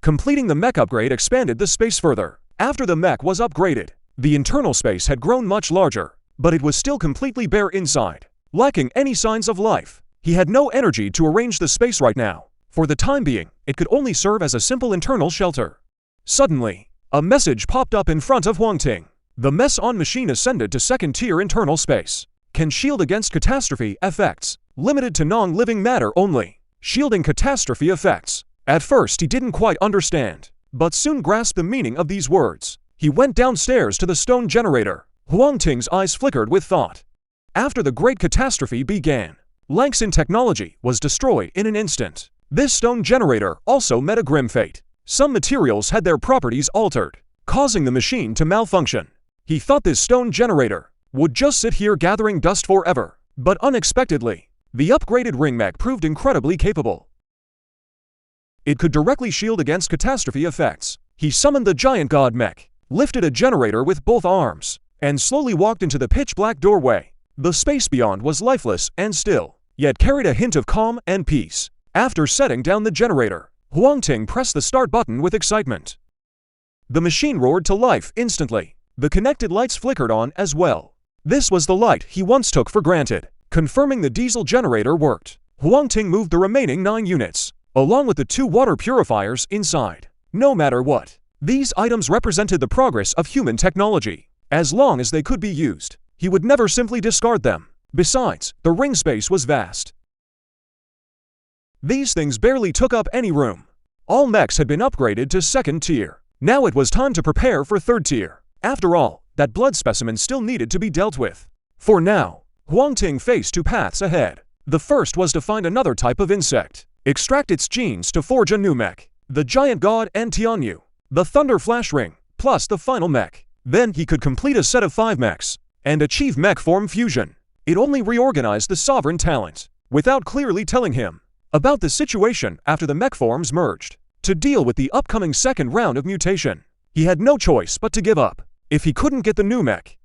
Completing the mech upgrade expanded the space further. After the mech was upgraded, the internal space had grown much larger, but it was still completely bare inside, lacking any signs of life. He had no energy to arrange the space right now. For the time being, it could only serve as a simple internal shelter. Suddenly, a message popped up in front of Huang Ting. The mess-on machine ascended to second-tier internal space. Can shield against catastrophe effects. Limited to non-living matter only. Shielding catastrophe effects. At first he didn't quite understand, but soon grasped the meaning of these words. He went downstairs to the stone generator. Huang Ting's eyes flickered with thought. After the great catastrophe began, Langston technology was destroyed in an instant. This stone generator also met a grim fate. Some materials had their properties altered, causing the machine to malfunction. He thought this stone generator would just sit here gathering dust forever, but unexpectedly, the upgraded ring mech proved incredibly capable. It could directly shield against catastrophe effects. He summoned the giant god mech, lifted a generator with both arms, and slowly walked into the pitch-black doorway. The space beyond was lifeless and still, yet carried a hint of calm and peace. After setting down the generator, Huang Ting pressed the start button with excitement. The machine roared to life instantly. The connected lights flickered on as well. This was the light he once took for granted. Confirming the diesel generator worked, Huang Ting moved the remaining 9 units, along with the 2 water purifiers inside. No matter what, these items represented the progress of human technology. As long as they could be used, he would never simply discard them. Besides, the ring space was vast. These things barely took up any room. All mechs had been upgraded to second tier. Now it was time to prepare for third tier. After all, that blood specimen still needed to be dealt with. For now, Huang Ting faced 2 paths ahead. The first was to find another type of insect, extract its genes to forge a new mech, the giant god and Tianyu, the thunder flash ring, plus the final mech. Then he could complete a set of 5 mechs, and achieve mech form fusion. It only reorganized the sovereign talent, without clearly telling him about the situation after the mech forms merged. To deal with the upcoming second round of mutation, he had no choice but to give up. If he couldn't get the new mech,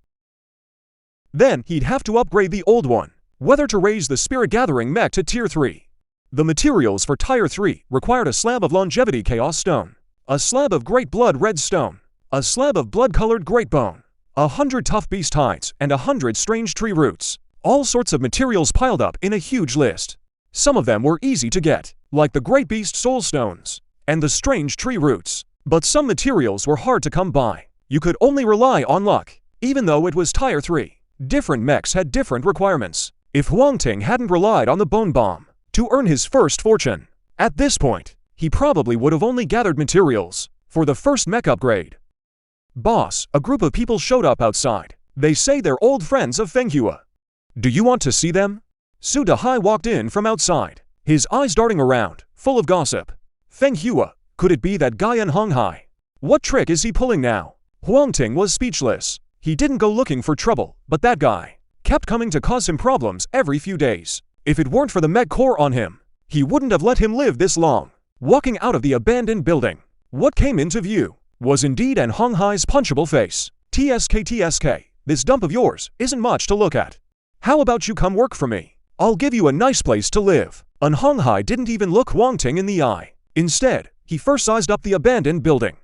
then he'd have to upgrade the old one. Whether to raise the spirit gathering mech to tier 3. The materials for tier 3 required a slab of longevity chaos stone, a slab of great blood red stone, a slab of blood-colored great bone, 100 tough beast hides, and 100 strange tree roots. All sorts of materials piled up in a huge list. Some of them were easy to get, like the great beast soul stones and the strange tree roots. But some materials were hard to come by. You could only rely on luck. Even though it was tier 3, different mechs had different requirements. If Huang Ting hadn't relied on the bone bomb to earn his first fortune, at this point, he probably would have only gathered materials for the first mech upgrade. Boss, a group of people showed up outside. They say they're old friends of Feng Hua. Do you want to see them? Su Dehai walked in from outside, his eyes darting around, full of gossip. Feng Hua, could it be that guy in Hong Hai? What trick is he pulling now? Huang Ting was speechless. He didn't go looking for trouble, but that guy kept coming to cause him problems every few days. If it weren't for the mech core on him, he wouldn't have let him live this long. Walking out of the abandoned building, what came into view was indeed an Hong Hai's punchable face. TSK, this dump of yours isn't much to look at. How about you come work for me? I'll give you a nice place to live. An Hong Hai didn't even look Huang Ting in the eye. Instead, he first sized up the abandoned building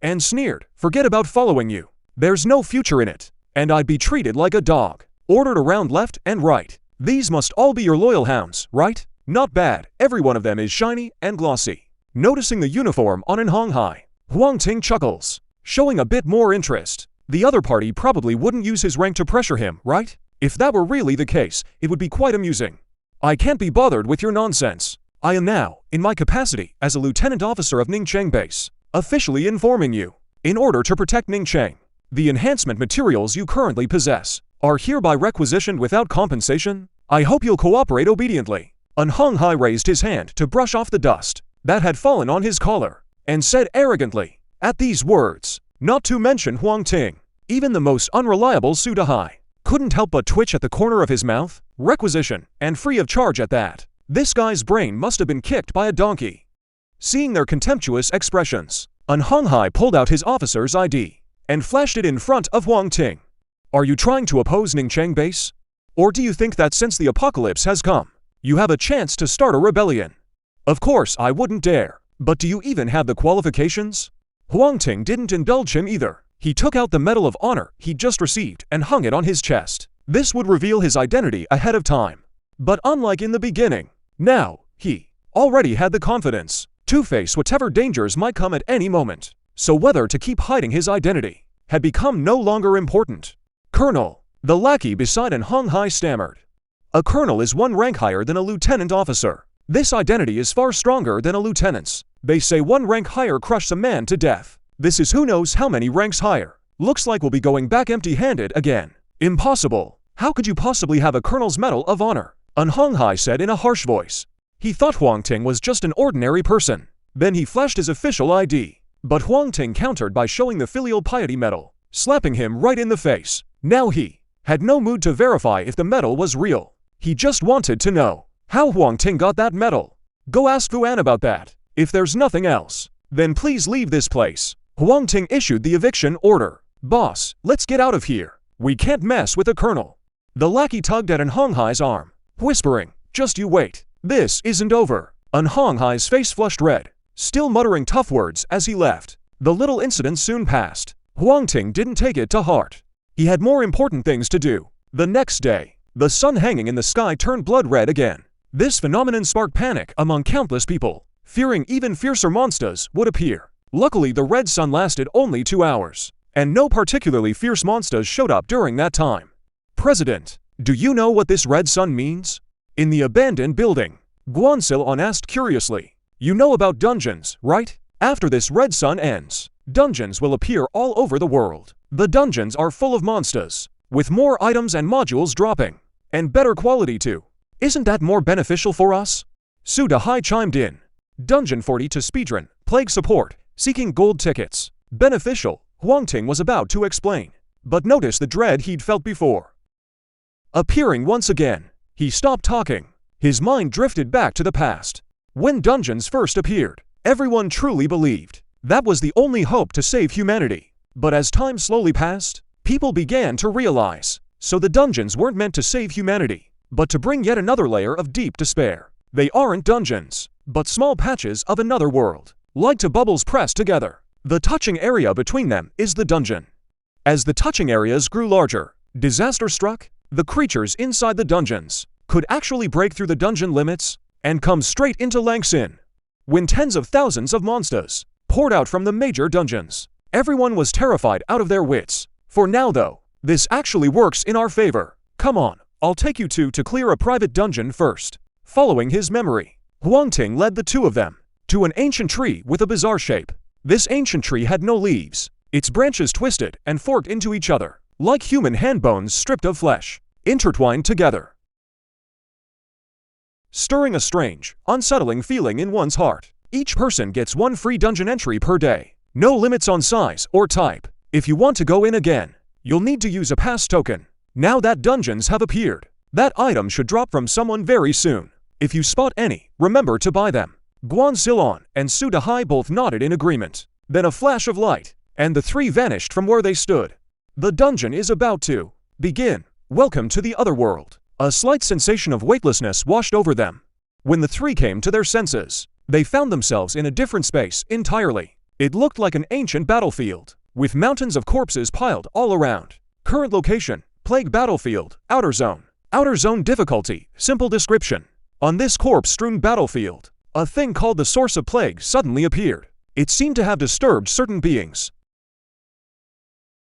and sneered, forget about following you. There's no future in it, and I'd be treated like a dog, ordered around left and right. These must all be your loyal hounds, right? Not bad, every one of them is shiny and glossy. Noticing the uniform on an Hong Hai, Huang Ting chuckles, showing a bit more interest. The other party probably wouldn't use his rank to pressure him, right? If that were really the case, it would be quite amusing. I can't be bothered with your nonsense. I am now, in my capacity as a lieutenant officer of Ningcheng Base, officially informing you, in order to protect Ningcheng, the enhancement materials you currently possess are hereby requisitioned without compensation. I hope you'll cooperate obediently. An Hong Hai raised his hand to brush off the dust that had fallen on his collar, and said arrogantly. At these words, Not to mention Huang Ting. Even the most unreliable Sudahai couldn't help but twitch at the corner of his mouth. Requisition, and free of charge at that. This guy's brain must have been kicked by a donkey. Seeing their contemptuous expressions, An Honghai pulled out his officer's ID and flashed it in front of Huang Ting. Are you trying to oppose Ningcheng base? Or do you think that since the apocalypse has come, you have a chance to start a rebellion? Of course I wouldn't dare, but do you even have the qualifications? Huang Ting didn't indulge him either. He took out the Medal of Honor he'd just received and hung it on his chest. This would reveal his identity ahead of time. But unlike in the beginning, now, he already had the confidence to face whatever dangers might come at any moment. So whether to keep hiding his identity had become no longer important. Colonel, the lackey beside An Honghai stammered. A colonel is one rank higher than a lieutenant officer. This identity is far stronger than a lieutenant's. They say one rank higher crushes a man to death. This is who knows how many ranks higher. Looks like we'll be going back empty-handed again. Impossible. How could you possibly have a colonel's Medal of Honor? An Honghai said in a harsh voice. He thought Huang Ting was just an ordinary person. Then he flashed his official ID. But Huang Ting countered by showing the filial piety medal, slapping him right in the face. Now he had no mood to verify if the medal was real. He just wanted to know how Huang Ting got that medal. Go ask Fuan about that. If there's nothing else, then please leave this place. Huang Ting issued the eviction order. Boss, let's get out of here. We can't mess with the colonel. The lackey tugged at An Honghai's arm, whispering, just you wait. This isn't over. An Honghai's face flushed red, still muttering tough words as he left. The little incident soon passed. Huang Ting didn't take it to heart. He had more important things to do. The next day, the sun hanging in the sky turned blood red again. This phenomenon sparked panic among countless people, fearing even fiercer monsters would appear. Luckily, the red sun lasted only 2 hours, and no particularly fierce monsters showed up during that time. President, do you know what this red sun means? In the abandoned building, Guanxil asked curiously. You know about dungeons, right? After this red sun ends, dungeons will appear all over the world. The dungeons are full of monsters, with more items and modules dropping, and better quality too. Isn't that more beneficial for us? Sudahai chimed in. Dungeon 40 to speedrun, plague support, seeking gold tickets. Beneficial, Huang Ting was about to explain, but noticed the dread he'd felt before. Appearing once again, he stopped talking. His mind drifted back to the past. When dungeons first appeared, everyone truly believed that was the only hope to save humanity. But as time slowly passed, people began to realize, so the dungeons weren't meant to save humanity, but to bring yet another layer of deep despair. They aren't dungeons, but small patches of another world, like two bubbles pressed together. The touching area between them is the dungeon. As the touching areas grew larger, disaster struck. The creatures inside the dungeons could actually break through the dungeon limits and come straight into Langxin. When tens of thousands of monsters poured out from the major dungeons, everyone was terrified out of their wits. For now though, this actually works in our favor. Come on, I'll take you two to clear a private dungeon first. Following his memory, Huang Ting led the two of them to an ancient tree with a bizarre shape. This ancient tree had no leaves. Its branches twisted and forked into each other, like human hand bones stripped of flesh, intertwined together, stirring a strange, unsettling feeling in one's heart. Each person gets one free dungeon entry per day. No limits on size or type. If you want to go in again, you'll need to use a pass token. Now that dungeons have appeared, that item should drop from someone very soon. If you spot any, remember to buy them. Guanxil and Sudahai both nodded in agreement. Then a flash of light, and the three vanished from where they stood. The dungeon is about to begin. Welcome to the other world. A slight sensation of weightlessness washed over them. When the three came to their senses, they found themselves in a different space entirely. It looked like an ancient battlefield, with mountains of corpses piled all around. Current location, Plague Battlefield, Outer Zone. Outer Zone difficulty, simple description. On this corpse-strewn battlefield, a thing called the Source of Plague suddenly appeared. It seemed to have disturbed certain beings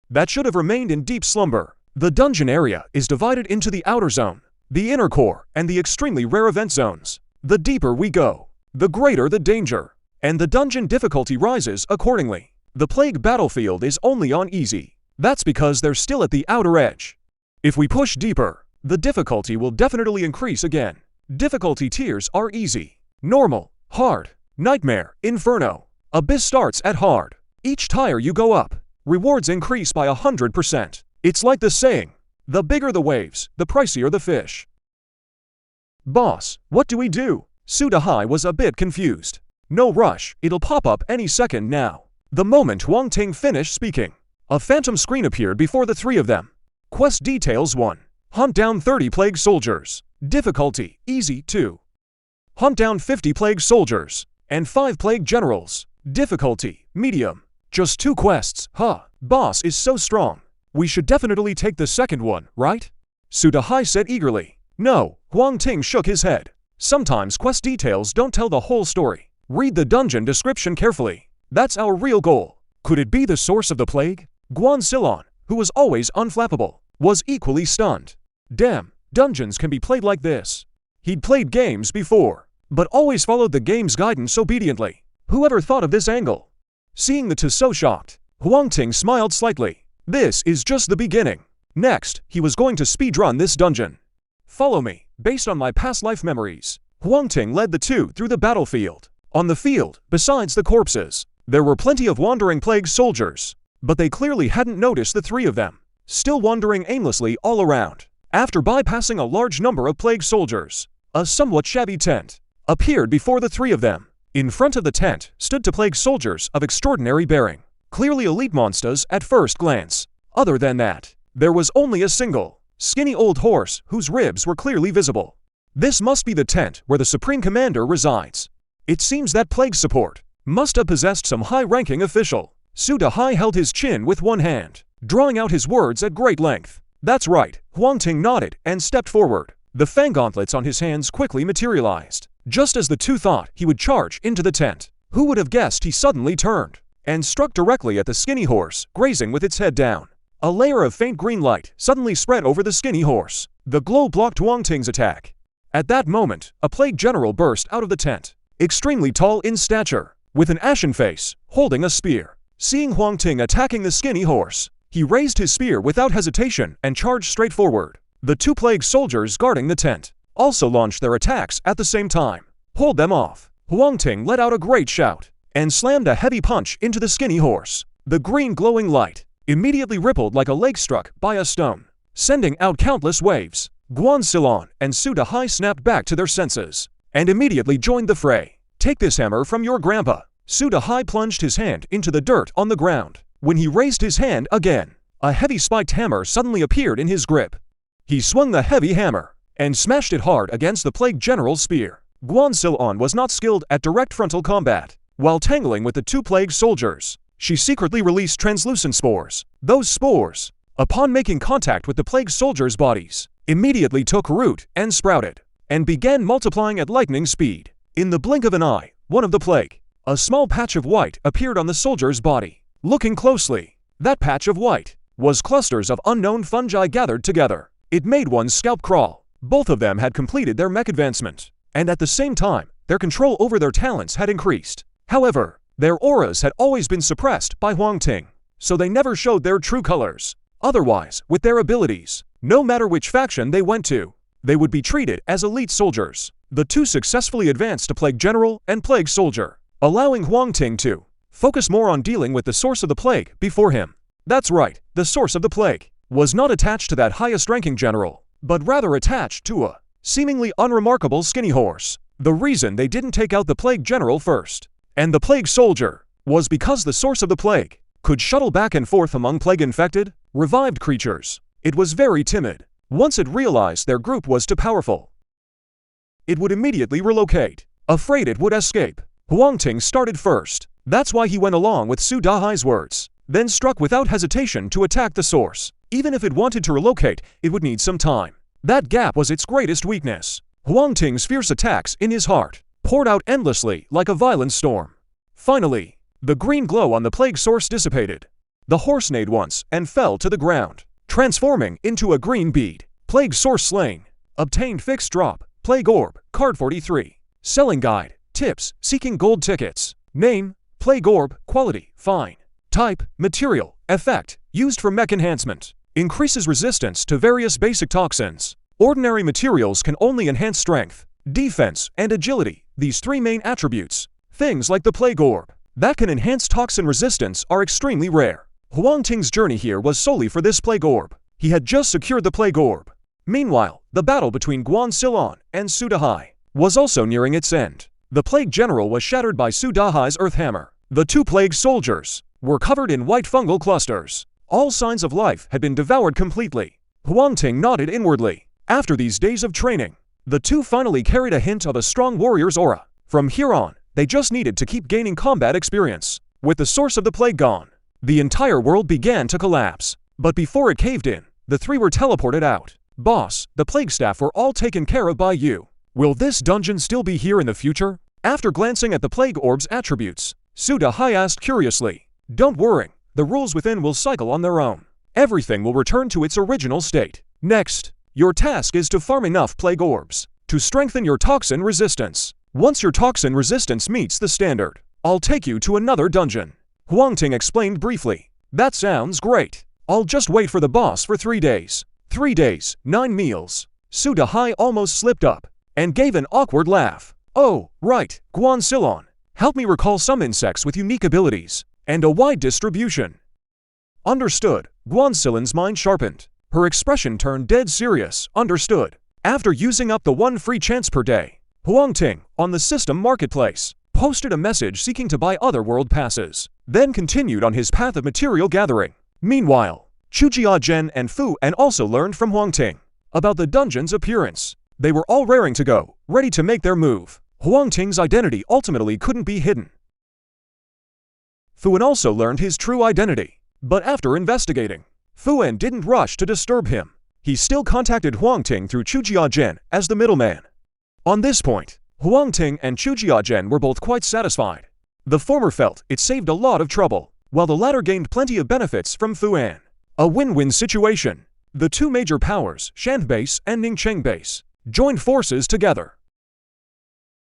that should have remained in deep slumber. The dungeon area is divided into the outer zone, the inner core, and the extremely rare event zones. The deeper we go, the greater the danger, and the dungeon difficulty rises accordingly. The plague battlefield is only on easy. That's because they're still at the outer edge. If we push deeper, the difficulty will definitely increase again. Difficulty tiers are easy, normal, hard, nightmare, inferno. Abyss starts at hard. Each tier you go up, rewards increase by 100%. It's like the saying, the bigger the waves, the pricier the fish. Boss, what do we do? Sudahai was a bit confused. No rush, it'll pop up any second now. The moment Huang Ting finished speaking, a phantom screen appeared before the three of them. Quest details 1. Hunt down 30 plague soldiers. Difficulty, easy 2. Hunt down 50 plague soldiers, and 5 plague generals. Difficulty, medium. Just 2 quests, huh? Boss is so strong. We should definitely take the second one, right? Sudahai said eagerly. No, Huang Ting shook his head. Sometimes quest details don't tell the whole story. Read the dungeon description carefully. That's our real goal. Could it be the source of the plague? Guan Silon, who was always unflappable, was equally stunned. Damn, dungeons can be played like this. He'd played games before, but always followed the game's guidance obediently. Whoever thought of this angle? Seeing the two so shocked, Huang Ting smiled slightly. This is just the beginning. Next, he was going to speedrun this dungeon. Follow me. Based on my past life memories, Huang Ting led the two through the battlefield. On the field, besides the corpses, there were plenty of wandering plague soldiers, but they clearly hadn't noticed the three of them, still wandering aimlessly all around. After bypassing a large number of plague soldiers, a somewhat shabby tent appeared before the three of them. In front of the tent stood two plague soldiers of extraordinary bearing, clearly elite monsters at first glance. Other than that, there was only a single, skinny old horse whose ribs were clearly visible. This must be the tent where the Supreme Commander resides. It seems that plague support must have possessed some high-ranking official. Sudahai held his chin with one hand, drawing out his words at great length. That's right, Huang Ting nodded and stepped forward. The fang gauntlets on his hands quickly materialized. Just as the two thought he would charge into the tent, who would have guessed he suddenly turned and struck directly at the skinny horse, grazing with its head down. A layer of faint green light suddenly spread over the skinny horse. The glow blocked Huang Ting's attack. At that moment, a plague general burst out of the tent, extremely tall in stature, with an ashen face, holding a spear. Seeing Huang Ting attacking the skinny horse, he raised his spear without hesitation and charged straight forward. The two plague soldiers guarding the tent also launched their attacks at the same time. Hold them off. Huang Ting let out a great shout and slammed a heavy punch into the skinny horse. The green glowing light immediately rippled like a lake struck by a stone, sending out countless waves. Guan Silon and Sudahai snapped back to their senses and immediately joined the fray. Take this hammer from your grandpa. Sudahai plunged his hand into the dirt on the ground. When he raised his hand again, a heavy spiked hammer suddenly appeared in his grip. He swung the heavy hammer and smashed it hard against the plague general's spear. Guan Silon was not skilled at direct frontal combat. While tangling with the two plague soldiers, she secretly released translucent spores. Those spores, upon making contact with the plague soldiers' bodies, immediately took root and sprouted, and began multiplying at lightning speed. In the blink of an eye, one of the plague, a small patch of white appeared on the soldier's body. Looking closely, that patch of white was clusters of unknown fungi gathered together. It made one's scalp crawl. Both of them had completed their mech advancement, and at the same time, their control over their talents had increased. However, their auras had always been suppressed by Huang Ting, so they never showed their true colors. Otherwise, with their abilities, no matter which faction they went to, they would be treated as elite soldiers. The two successfully advanced to Plague General and Plague Soldier, allowing Huang Ting to focus more on dealing with the source of the plague before him. That's right, the source of the plague was not attached to that highest-ranking general, but rather attached to a seemingly unremarkable skinny horse. The reason they didn't take out the Plague General first and the Plague Soldier was because the source of the plague could shuttle back and forth among plague-infected, revived creatures. It was very timid. Once it realized their group was too powerful, it would immediately relocate, afraid it would escape. Huang Ting started first. That's why he went along with Sudahai's words, then struck without hesitation to attack the source. Even if it wanted to relocate, it would need some time. That gap was its greatest weakness. Huang Ting's fierce attacks in his heart poured out endlessly like a violent storm. Finally, the green glow on the plague source dissipated. The horse neighed once and fell to the ground, transforming into a green bead. Plague source slain. Obtained fixed drop. Plague orb. Card 43. Selling guide. Tips. Seeking gold tickets. Name. Plague orb. Quality. Fine. Type. Material. Effect. Used for mech enhancement. Increases resistance to various basic toxins. Ordinary materials can only enhance strength, defense, and agility. These three main attributes, things like the plague orb, that can enhance toxin resistance are extremely rare. Huang Ting's journey here was solely for this plague orb. He had just secured the plague orb. Meanwhile, the battle between Guan Silon and Su Dahai was also nearing its end. The plague general was shattered by Su Dahai's earth hammer. The two plague soldiers were covered in white fungal clusters. All signs of life had been devoured completely. Huang Ting nodded inwardly. After these days of training, the two finally carried a hint of a strong warrior's aura. From here on, they just needed to keep gaining combat experience. With the source of the plague gone, the entire world began to collapse. But before it caved in, the three were teleported out. Boss, the plague staff were all taken care of by you. Will this dungeon still be here in the future? After glancing at the plague orb's attributes, Su Dahai asked curiously. Don't worry, the rules within will cycle on their own. Everything will return to its original state. Next, your task is to farm enough plague orbs to strengthen your toxin resistance. Once your toxin resistance meets the standard, I'll take you to another dungeon. Huang Ting explained briefly. That sounds great. I'll just wait for the boss for 3 days. 3 days, 9 meals. Su Dahai almost slipped up and gave an awkward laugh. Oh, right, Guan Silon. Help me recall some insects with unique abilities and a wide distribution. Understood. Guan Silon's mind sharpened. Her expression turned dead serious. Understood. After using up the 1 free chance per day, Huang Ting, on the system marketplace, posted a message seeking to buy other world passes, then continued on his path of material gathering. Meanwhile, Chujia Zhen and Fu An also learned from Huang Ting about the dungeon's appearance. They were all raring to go, ready to make their move. Huang Ting's identity ultimately couldn't be hidden. Fu An also learned his true identity, but after investigating, Fu An didn't rush to disturb him. He still contacted Huang Ting through Chujia Zhen as the middleman. On this point, Huang Ting and Chujia Zhen were both quite satisfied. The former felt it saved a lot of trouble, while the latter gained plenty of benefits from Fu An. A win-win situation. The two major powers, Shan Base and Ningcheng Base, joined forces together,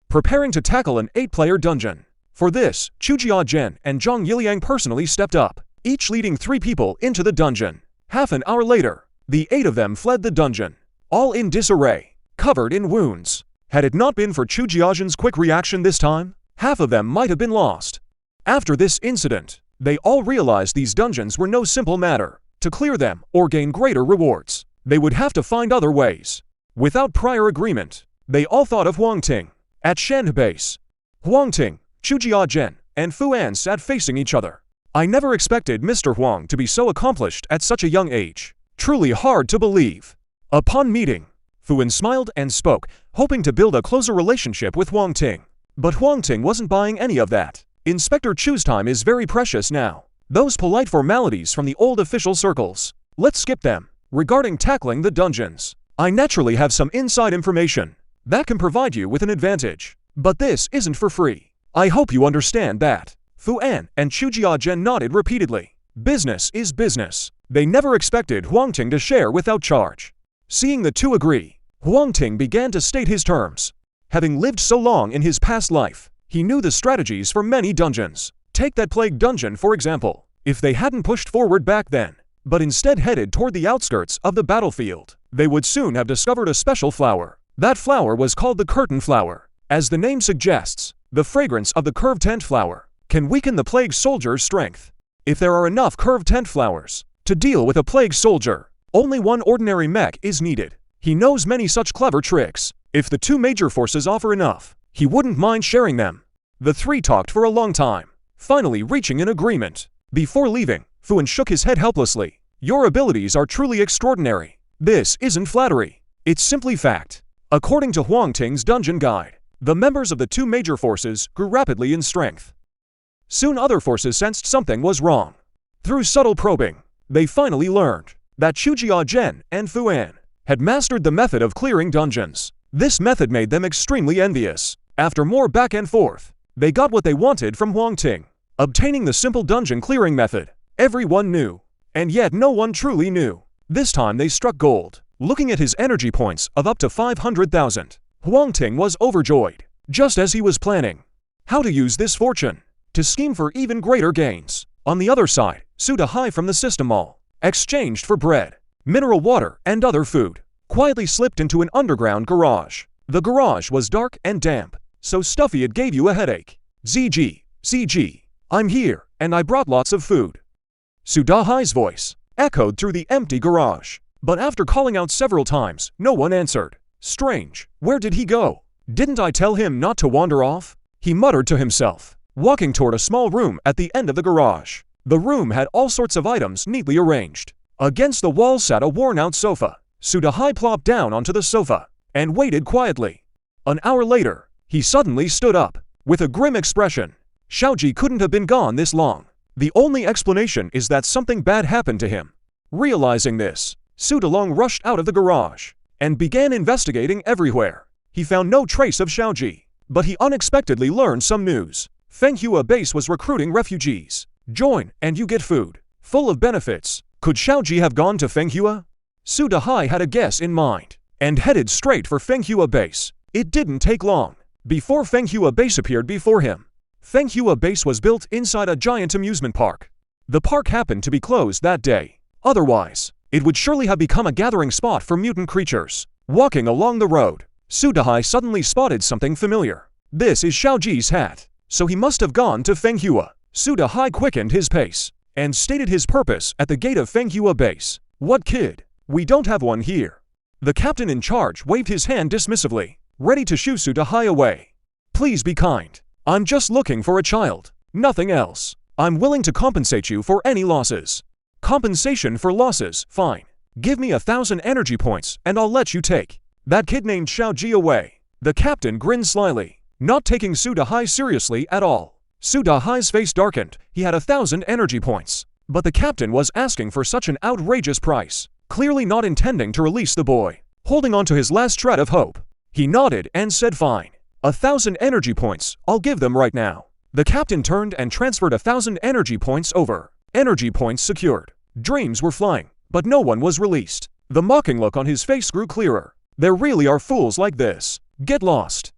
preparing to tackle an 8-player dungeon. For this, Chujia Zhen and Zhang Yiliang personally stepped up, each leading 3 people into the dungeon. Half an hour later, the 8 of them fled the dungeon, all in disarray, covered in wounds. Had it not been for Chujia Zhen's quick reaction this time, half of them might have been lost. After this incident, they all realized these dungeons were no simple matter. To clear them or gain greater rewards, they would have to find other ways. Without prior agreement, they all thought of Huang Ting. At Shan Base, Huang Ting, Chujia Zhen, and Fu An sat facing each other. I never expected Mr. Huang to be so accomplished at such a young age. Truly hard to believe. Upon meeting, Fu An smiled and spoke, hoping to build a closer relationship with Huang Ting. But Huang Ting wasn't buying any of that. Inspector Chu's time is very precious now. Those polite formalities from the old official circles, let's skip them. Regarding tackling the dungeons, I naturally have some inside information that can provide you with an advantage. But this isn't for free. I hope you understand that. Fu An and Chujia Zhen nodded repeatedly. Business is business. They never expected Huang Ting to share without charge. Seeing the two agree, Huang Ting began to state his terms. Having lived so long in his past life, he knew the strategies for many dungeons. Take that plague dungeon for example. If they hadn't pushed forward back then, but instead headed toward the outskirts of the battlefield, they would soon have discovered a special flower. That flower was called the curtain flower. As the name suggests, the fragrance of the curved tent flower can weaken the plague soldier's strength. If there are enough curved tent flowers to deal with a plague soldier, only one ordinary mech is needed. He knows many such clever tricks. If the two major forces offer enough, he wouldn't mind sharing them. The three talked for a long time, finally reaching an agreement. Before leaving, Fu An shook his head helplessly. Your abilities are truly extraordinary. This isn't flattery. It's simply fact. According to Huang Ting's dungeon guide, the members of the two major forces grew rapidly in strength. Soon other forces sensed something was wrong. Through subtle probing, they finally learned that Chujia Zhen and Fu An had mastered the method of clearing dungeons. This method made them extremely envious. After more back and forth, they got what they wanted from Huang Ting. Obtaining the simple dungeon clearing method, everyone knew, and yet no one truly knew. This time they struck gold. Looking at his energy points of up to 500,000, Huang Ting was overjoyed, just as he was planning how to use this fortune to scheme for even greater gains. On the other side, Su Dahai from the system mall exchanged for bread, mineral water, and other food, quietly slipped into an underground garage. The garage was dark and damp, so stuffy it gave you a headache. ZG, I'm here, and I brought lots of food. Sudahai's voice echoed through the empty garage. But after calling out several times, no one answered. Strange, where did he go? Didn't I tell him not to wander off? He muttered to himself, walking toward a small room at the end of the garage. The room had all sorts of items neatly arranged. Against the wall sat a worn-out sofa. Sudahai plopped down onto the sofa and waited quietly. An hour later, he suddenly stood up with a grim expression. Xiaoji couldn't have been gone this long. The only explanation is that something bad happened to him. Realizing this, Sudalong rushed out of the garage and began investigating everywhere. He found no trace of Xiaoji, but he unexpectedly learned some news. Fenghua base was recruiting refugees. Join and you get food. Full of benefits. Could Xiaoji have gone to Fenghua? Sudahai had a guess in mind and headed straight for Fenghua base. It didn't take long before Fenghua base appeared before him. Fenghua base was built inside a giant amusement park. The park happened to be closed that day. Otherwise, it would surely have become a gathering spot for mutant creatures. Walking along the road, Sudahai suddenly spotted something familiar. This is Xiaoji's hat, so he must have gone to Fenghua. Sudahai quickened his pace and stated his purpose at the gate of Fenghua base. What kid? We don't have one here. The captain in charge waved his hand dismissively, ready to shoo Sudahai away. Please be kind. I'm just looking for a child. Nothing else. I'm willing to compensate you for any losses. Compensation for losses, fine. Give me 1,000 energy points and I'll let you take that kid named Xiaoji away. The captain grinned slyly, not taking Sudahai seriously at all. Sudahai's face darkened. He had 1,000 energy points, but the captain was asking for such an outrageous price, clearly not intending to release the boy. Holding on to his last shred of hope, he nodded and said fine. 1,000 energy points, I'll give them right now. The captain turned and transferred 1,000 energy points over. Energy points secured. Dreams were flying, but no one was released. The mocking look on his face grew clearer. There really are fools like this. Get lost.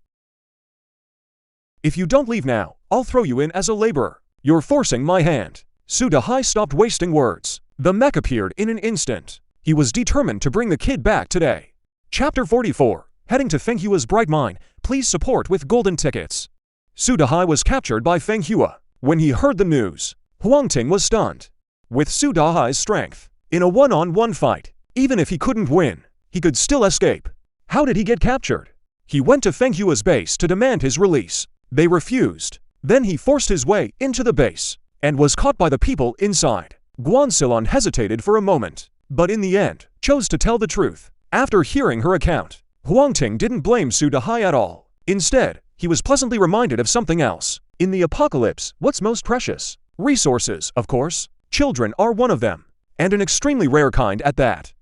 If you don't leave now, I'll throw you in as a laborer. You're forcing my hand. Sudahai stopped wasting words. The mech appeared in an instant. He was determined to bring the kid back today. Chapter 44. Heading to Fenghua's bright mind. Please support with golden tickets. Sudahai was captured by Fenghua. When he heard the news, Huang Ting was stunned. With Sudahai's strength, in a one-on-one fight, even if he couldn't win, he could still escape. How did he get captured? He went to Fenghua's base to demand his release. They refused. Then he forced his way into the base and was caught by the people inside. Guanxilon hesitated for a moment, but in the end, chose to tell the truth. After hearing her account, Huang Ting didn't blame Sudahai at all. Instead, he was pleasantly reminded of something else. In the apocalypse, what's most precious? Resources, of course. Children are one of them, and an extremely rare kind at that.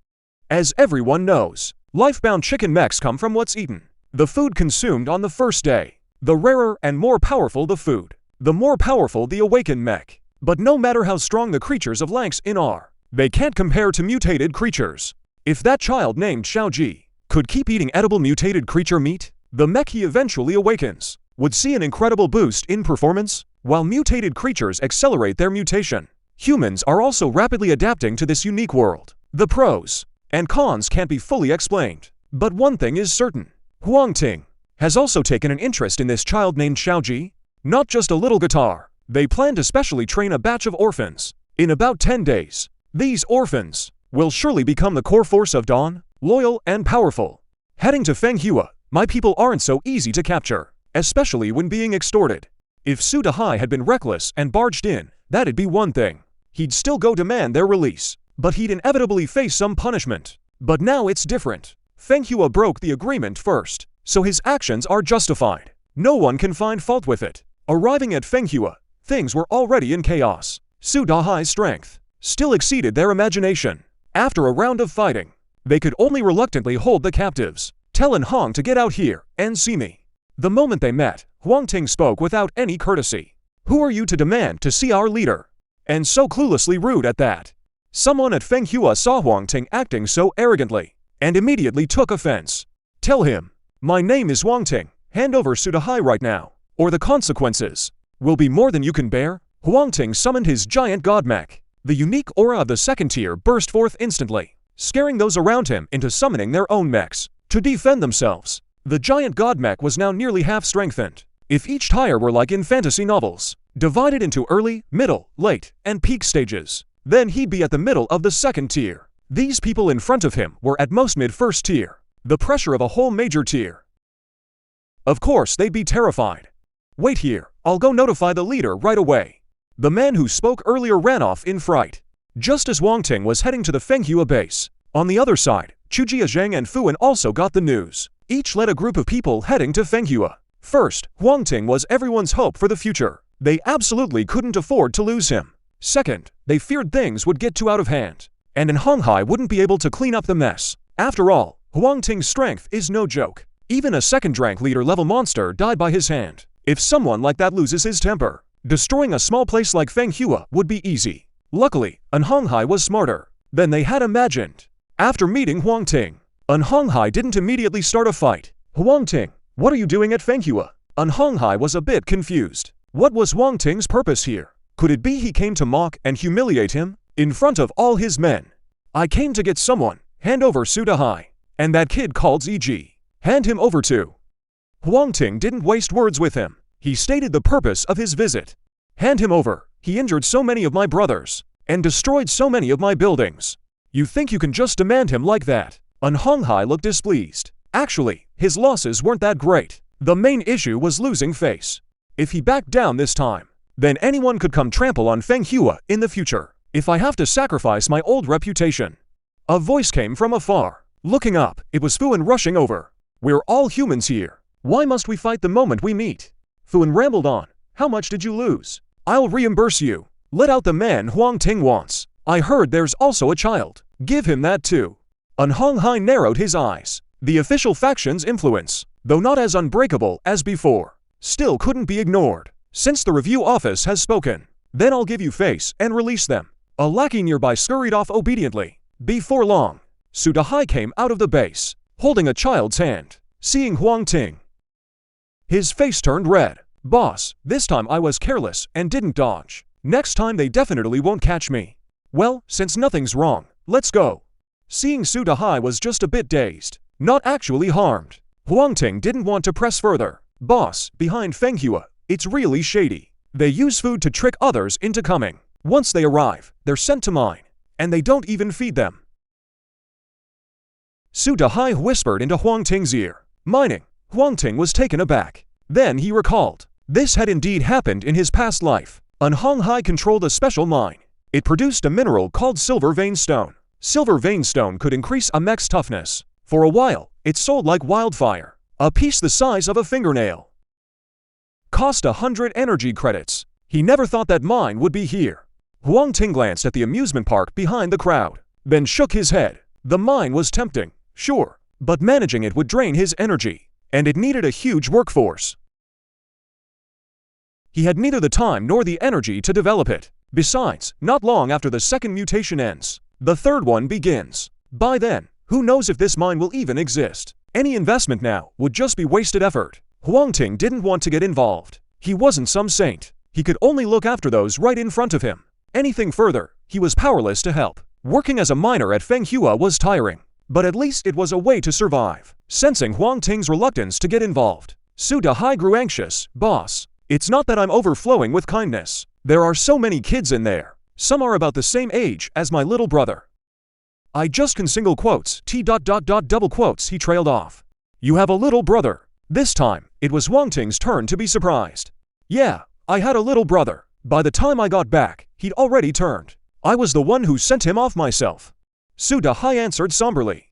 As everyone knows, life-bound chicken mechs come from what's eaten, the food consumed on the first day. The rarer and more powerful the food, the more powerful the awakened mech. But no matter how strong the creatures of Lanx in are, they can't compare to mutated creatures. If that child named Xiaoji could keep eating edible mutated creature meat, the mech he eventually awakens would see an incredible boost in performance. While mutated creatures accelerate their mutation, humans are also rapidly adapting to this unique world. The pros and cons can't be fully explained, but one thing is certain. Huang Ting has also taken an interest in this child named Xiaoji. Not just a little guitar. They plan to specially train a batch of orphans. In about 10 days, these orphans will surely become the core force of Dawn, loyal and powerful. Heading to Fenghua, my people aren't so easy to capture, especially when being extorted. If Sudahai had been reckless and barged in, that'd be one thing. He'd still go demand their release, but he'd inevitably face some punishment. But now it's different. Fenghua broke the agreement first, so his actions are justified. No one can find fault with it. Arriving at Fenghua, things were already in chaos. Sudahai's strength still exceeded their imagination. After a round of fighting, they could only reluctantly hold the captives. Tell Hong to get out here and see me. The moment they met, Huang Ting spoke without any courtesy. Who are you to demand to see our leader? And so cluelessly rude at that. Someone at Fenghua saw Huang Ting acting so arrogantly and immediately took offense. Tell him, my name is Huang Ting. Hand over Sudahai right now, or the consequences will be more than you can bear. Huang Ting summoned his giant god mech. The unique aura of the second tier burst forth instantly, scaring those around him into summoning their own mechs to defend themselves. The giant god mech was now nearly half strengthened. If each tier were like in fantasy novels, divided into early, middle, late, and peak stages, then he'd be at the middle of the second tier. These people in front of him were at most mid-first tier. The pressure of a whole major tier. Of course, they'd be terrified. Wait here, I'll go notify the leader right away. The man who spoke earlier ran off in fright. Just as Huang Ting was heading to the Fenghua base, on the other side, Chujia Zhang and Fuan also got the news. Each led a group of people heading to Fenghua. First, Huang Ting was everyone's hope for the future. They absolutely couldn't afford to lose him. Second, they feared things would get too out of hand, and in Honghai wouldn't be able to clean up the mess. After all, Huang Ting's strength is no joke. Even a second-rank leader-level monster died by his hand. If someone like that loses his temper, destroying a small place like Fenghua would be easy. Luckily, An Honghai was smarter than they had imagined. After meeting Huang Ting, An Honghai didn't immediately start a fight. Huang Ting, what are you doing at Fenghua? An Honghai was a bit confused. What was Huang Ting's purpose here? Could it be he came to mock and humiliate him in front of all his men? I came to get someone. Hand over Sudahai. And that kid called ZG. Hand him over to. Huang Ting didn't waste words with him. He stated the purpose of his visit. Hand him over. He injured so many of my brothers and destroyed so many of my buildings. You think you can just demand him like that? An Honghai looked displeased. Actually, his losses weren't that great. The main issue was losing face. If he backed down this time, then anyone could come trample on Fenghua in the future. If I have to sacrifice my old reputation. A voice came from afar. Looking up, it was Fuan rushing over. We're all humans here. Why must we fight the moment we meet? Fuan rambled on. How much did you lose? I'll reimburse you. Let out the man Huang Ting wants. I heard there's also a child. Give him that too. An Honghai narrowed his eyes. The official faction's influence, though not as unbreakable as before, still couldn't be ignored. Since the review office has spoken, then I'll give you face and release them. A lackey nearby scurried off obediently. Before long, Sudahai came out of the base, holding a child's hand. Seeing Huang Ting, his face turned red. Boss, this time I was careless and didn't dodge. Next time they definitely won't catch me. Well, since nothing's wrong, let's go. Seeing Sudahai was just a bit dazed, not actually harmed. Huang Ting didn't want to press further. Boss, behind Fenghua, it's really shady. They use food to trick others into coming. Once they arrive, they're sent to mine, and they don't even feed them. Sudahai whispered into Huang Ting's ear. Mining. Huang Ting was taken aback. Then he recalled. This had indeed happened in his past life. An Honghai controlled a special mine. It produced a mineral called silver vein stone. Silver vein stone could increase a mech's toughness. For a while, it sold like wildfire. A piece the size of a fingernail. Cost 100 energy credits. He never thought that mine would be here. Huang Ting glanced at the amusement park behind the crowd, then shook his head. The mine was tempting, sure, but managing it would drain his energy, and it needed a huge workforce. He had neither the time nor the energy to develop it. Besides, not long after the second mutation ends, the third one begins. By then, who knows if this mine will even exist? Any investment now would just be wasted effort. Huang Ting didn't want to get involved. He wasn't some saint. He could only look after those right in front of him. Anything further, he was powerless to help. Working as a miner at Fenghua was tiring, but at least it was a way to survive. Sensing Huang Ting's reluctance to get involved, Sudahai grew anxious. Boss, it's not that I'm overflowing with kindness. There are so many kids in there. Some are about the same age as my little brother. I just can single quotes, double quotes, he trailed off. You have a little brother. This time, it was Huang Ting's turn to be surprised. Yeah, I had a little brother. By the time I got back, he'd already turned. I was the one who sent him off myself. Sudahai answered somberly.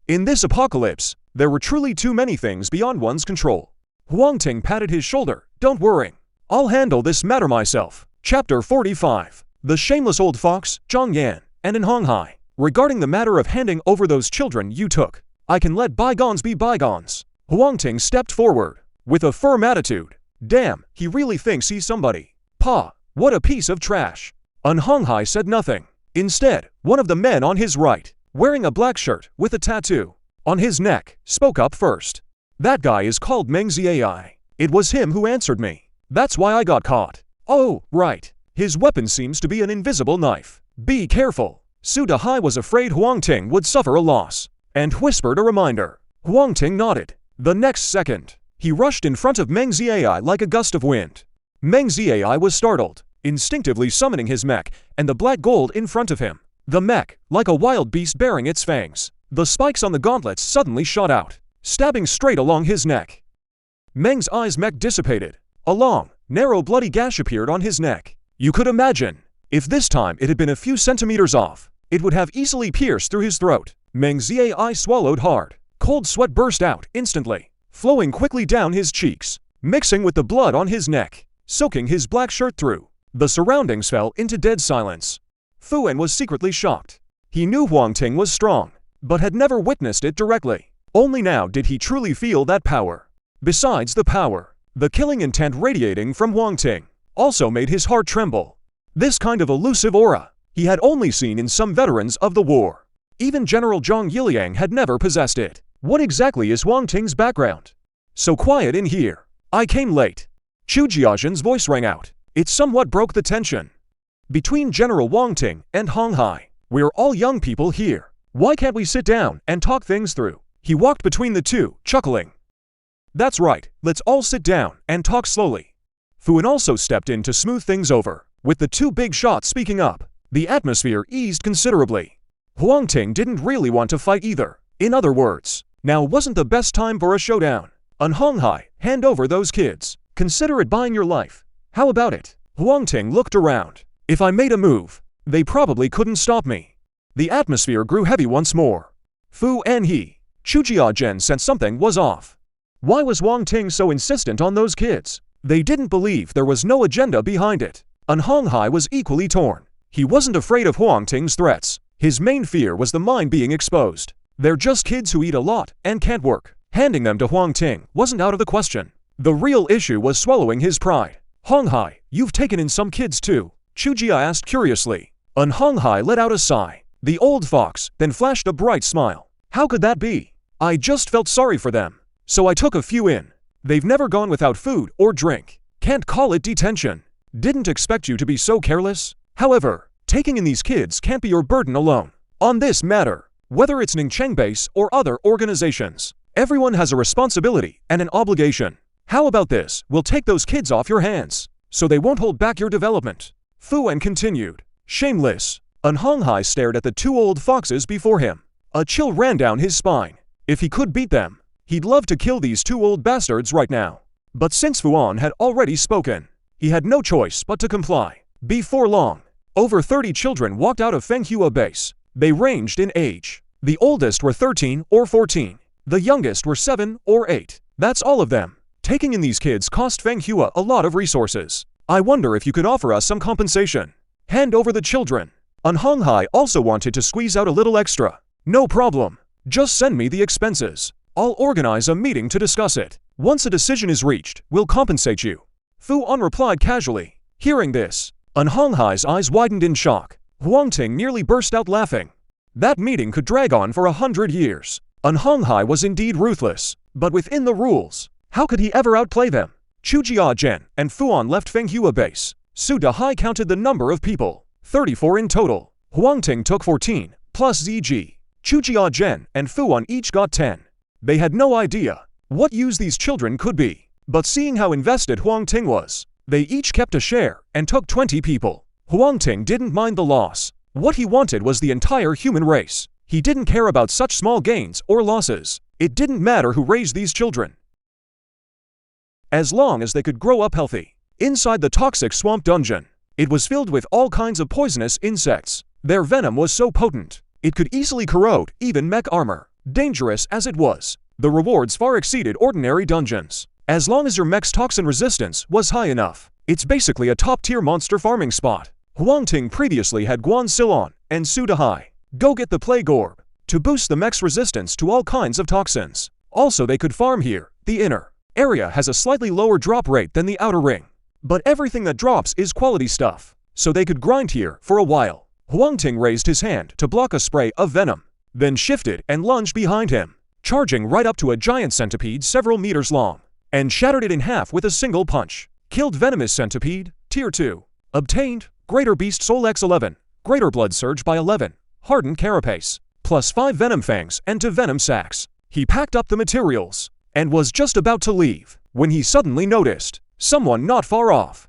In this apocalypse, there were truly too many things beyond one's control. Huang Ting patted his shoulder. Don't worry. I'll handle this matter myself. Chapter 45. The shameless old fox, Zhang Yan, and in Honghai. Regarding the matter of handing over those children you took, I can let bygones be bygones. Huang Ting stepped forward, with a firm attitude. Damn, he really thinks he's somebody. Pa, what a piece of trash. An Honghai said nothing. Instead, one of the men on his right, wearing a black shirt with a tattoo on his neck, spoke up first. That guy is called Meng Ziai. It was him who answered me. That's why I got caught. Oh, right. His weapon seems to be an invisible knife. Be careful. Sudahai was afraid Huang Ting would suffer a loss, and whispered a reminder. Huang Ting nodded. The next second, he rushed in front of Meng Ziai like a gust of wind. Meng Ziai was startled. instinctively summoning his mech and the black gold in front of him. The mech, like a wild beast bearing its fangs. The spikes on the gauntlets suddenly shot out, stabbing straight along his neck. Meng's eyes mech dissipated. A long, narrow bloody gash appeared on his neck. You could imagine, if this time it had been a few centimeters off, it would have easily pierced through his throat. Meng's Zai swallowed hard. Cold sweat burst out instantly, flowing quickly down his cheeks, mixing with the blood on his neck, soaking his black shirt through. The surroundings fell into dead silence. Fuan was secretly shocked. He knew Huang Ting was strong, but had never witnessed it directly. Only now did he truly feel that power. Besides the power, the killing intent radiating from Huang Ting also made his heart tremble. This kind of elusive aura he had only seen in some veterans of the war. Even General Zhang Yiliang had never possessed it. What exactly is Huang Ting's background? So quiet in here. I came late. Chu Jiazhen's voice rang out. It somewhat broke the tension between General Huang Ting and Hong Hai. We're all young people here. Why can't we sit down and talk things through? He walked between the two, chuckling. That's right, let's all sit down and talk slowly. Fuan also stepped in to smooth things over. With the two big shots speaking up, the atmosphere eased considerably. Huang Ting didn't really want to fight either. In other words, now wasn't the best time for a showdown. Hong Hai, hand over those kids. Consider it buying your life. How about it? Huang Ting looked around. If I made a move, they probably couldn't stop me. The atmosphere grew heavy once more. Fu and Chu Jiazhen sensed something was off. Why was Huang Ting so insistent on those kids? They didn't believe there was no agenda behind it. Hong Hai was equally torn. He wasn't afraid of Huang Ting's threats. His main fear was the mine being exposed. They're just kids who eat a lot and can't work. Handing them to Huang Ting wasn't out of the question. The real issue was swallowing his pride. Hong Hai, you've taken in some kids too? Chu Jia asked curiously. Hong Hai let out a sigh. The old fox then flashed a bright smile. How could that be? I just felt sorry for them, so I took a few in. They've never gone without food or drink. Can't call it detention. Didn't expect you to be so careless. However, taking in these kids can't be your burden alone. On this matter, whether it's Ningcheng Base or other organizations, everyone has a responsibility and an obligation. How about this? We'll take those kids off your hands, so they won't hold back your development. Fuan continued. Shameless. Hong Hai stared at the two old foxes before him. A chill ran down his spine. If he could beat them, he'd love to kill these two old bastards right now. But since Fuan had already spoken, he had no choice but to comply. Before long, over 30 children walked out of Fenghua Base. They ranged in age. The oldest were 13 or 14. The youngest were 7 or 8. That's all of them. Taking in these kids cost Fenghua a lot of resources. I wonder if you could offer us some compensation. Hand over the children. Hong Hai also wanted to squeeze out a little extra. No problem. Just send me the expenses. I'll organize a meeting to discuss it. Once a decision is reached, we'll compensate you. Fuan replied casually. Hearing this, Hong Hai's eyes widened in shock. Huang Ting nearly burst out laughing. That meeting could drag on for 100 years. Hong Hai was indeed ruthless, but within the rules. How could he ever outplay them? Chu Jiazhen and Fuan left Fenghua Base. Su Dahai counted the number of people. 34 in total. Huang Ting took 14, plus ZG. Chu Jiazhen and Fuan each got 10. They had no idea what use these children could be. But seeing how invested Huang Ting was, they each kept a share and took 20 people. Huang Ting didn't mind the loss. What he wanted was the entire human race. He didn't care about such small gains or losses. It didn't matter who raised these children, as long as they could grow up healthy. Inside the toxic swamp dungeon, it was filled with all kinds of poisonous insects. Their venom was so potent, it could easily corrode even mech armor. Dangerous as it was, the rewards far exceeded ordinary dungeons. As long as your mech's toxin resistance was high enough, it's basically a top-tier monster farming spot. Huang Ting previously had Guan Silon and Su Dahai go get the plague orb to boost the mech's resistance to all kinds of toxins. Also, they could farm here. The inner area has a slightly lower drop rate than the outer ring, but everything that drops is quality stuff, so they could grind here for a while. Huang Ting raised his hand to block a spray of venom, then shifted and lunged behind him, charging right up to a giant centipede several meters long, and shattered it in half with a single punch. Killed venomous centipede, tier 2. Obtained, Greater Beast Soul X11, Greater Blood Surge by 11, Hardened Carapace, plus 5 venom fangs and 2 venom sacs. He packed up the materials, and was just about to leave, when he suddenly noticed someone not far off.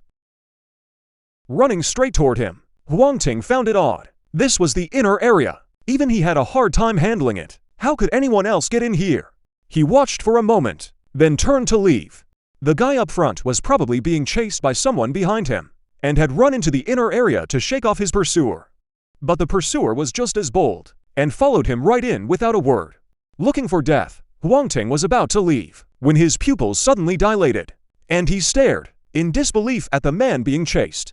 running straight toward him. Huang Ting found it odd. This was the inner area. Even he had a hard time handling it. How could anyone else get in here? He watched for a moment, then turned to leave. The guy up front was probably being chased by someone behind him, and had run into the inner area to shake off his pursuer. But the pursuer was just as bold, and followed him right in without a word. Looking for death, Huang Ting was about to leave, when his pupils suddenly dilated, and he stared, in disbelief at the man being chased.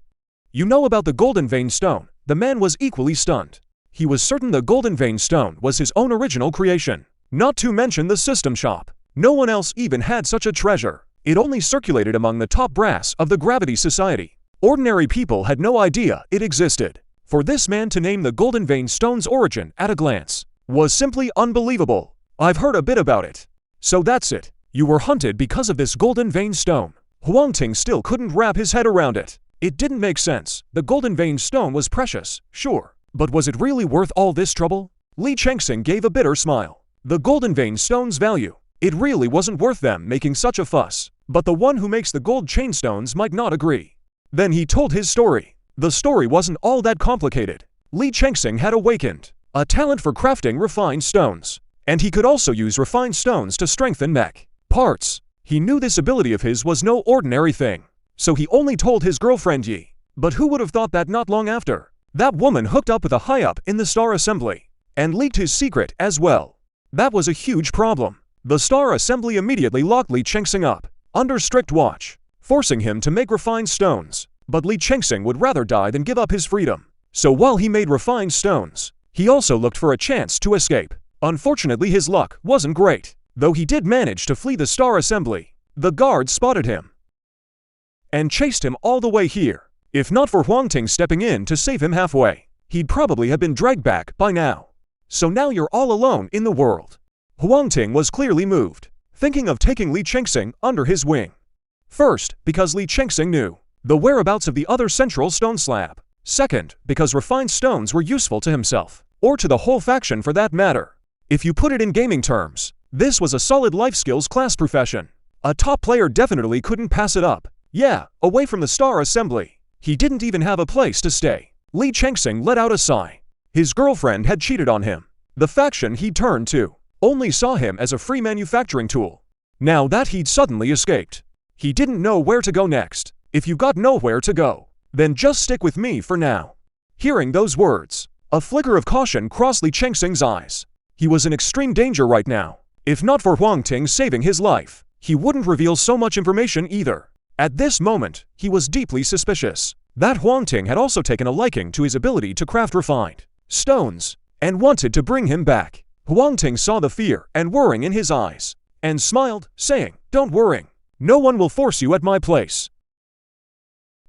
You know about the Golden Vein Stone? The man was equally stunned. He was certain the Golden Vein Stone was his own original creation, not to mention the system shop. No one else even had such a treasure. It only circulated among the top brass of the Gravity Society. Ordinary people had no idea it existed. For this man to name the Golden Vein Stone's origin at a glance was simply unbelievable. I've heard a bit about it. So that's it. You were hunted because of this Golden Vein Stone. Huang Ting still couldn't wrap his head around it. It didn't make sense. The Golden Vein Stone was precious, sure. But was it really worth all this trouble? Li Chengxing gave a bitter smile. The Golden Vein Stone's value. It really wasn't worth them making such a fuss. But the one who makes the gold chain stones might not agree. Then he told his story. The story wasn't all that complicated. Li Chengxing had awakened a talent for crafting refined stones. And he could also use refined stones to strengthen mech parts. He knew this ability of his was no ordinary thing. So he only told his girlfriend Yi. But who would have thought that not long after, that woman hooked up with a high-up in the Star Assembly, and leaked his secret as well. That was a huge problem. The Star Assembly immediately locked Li Chengxing up, under strict watch, forcing him to make refined stones. But Li Chengxing would rather die than give up his freedom. So while he made refined stones, he also looked for a chance to escape. Unfortunately, his luck wasn't great. Though he did manage to flee the Star Assembly, the guards spotted him and chased him all the way here. If not for Huang Ting stepping in to save him halfway, he'd probably have been dragged back by now. So now you're all alone in the world. Huang Ting was clearly moved, thinking of taking Li Chengxing under his wing. First, because Li Chengxing knew the whereabouts of the other central stone slab. Second, because refined stones were useful to himself, or to the whole faction for that matter. If you put it in gaming terms, this was a solid life skills class profession. A top player definitely couldn't pass it up. Yeah, away from the Star Assembly. He didn't even have a place to stay. Li Chengxing let out a sigh. His girlfriend had cheated on him. The faction he'd turned to only saw him as a free manufacturing tool. Now that he'd suddenly escaped, he didn't know where to go next. If you've got nowhere to go, then just stick with me for now. Hearing those words, a flicker of caution crossed Li Chengxing's eyes. He was in extreme danger right now. If not for Huang Ting saving his life, he wouldn't reveal so much information either. At this moment, he was deeply suspicious that Huang Ting had also taken a liking to his ability to craft refined stones, and wanted to bring him back. Huang Ting saw the fear and worrying in his eyes, and smiled, saying, "Don't worry. No one will force you at my place.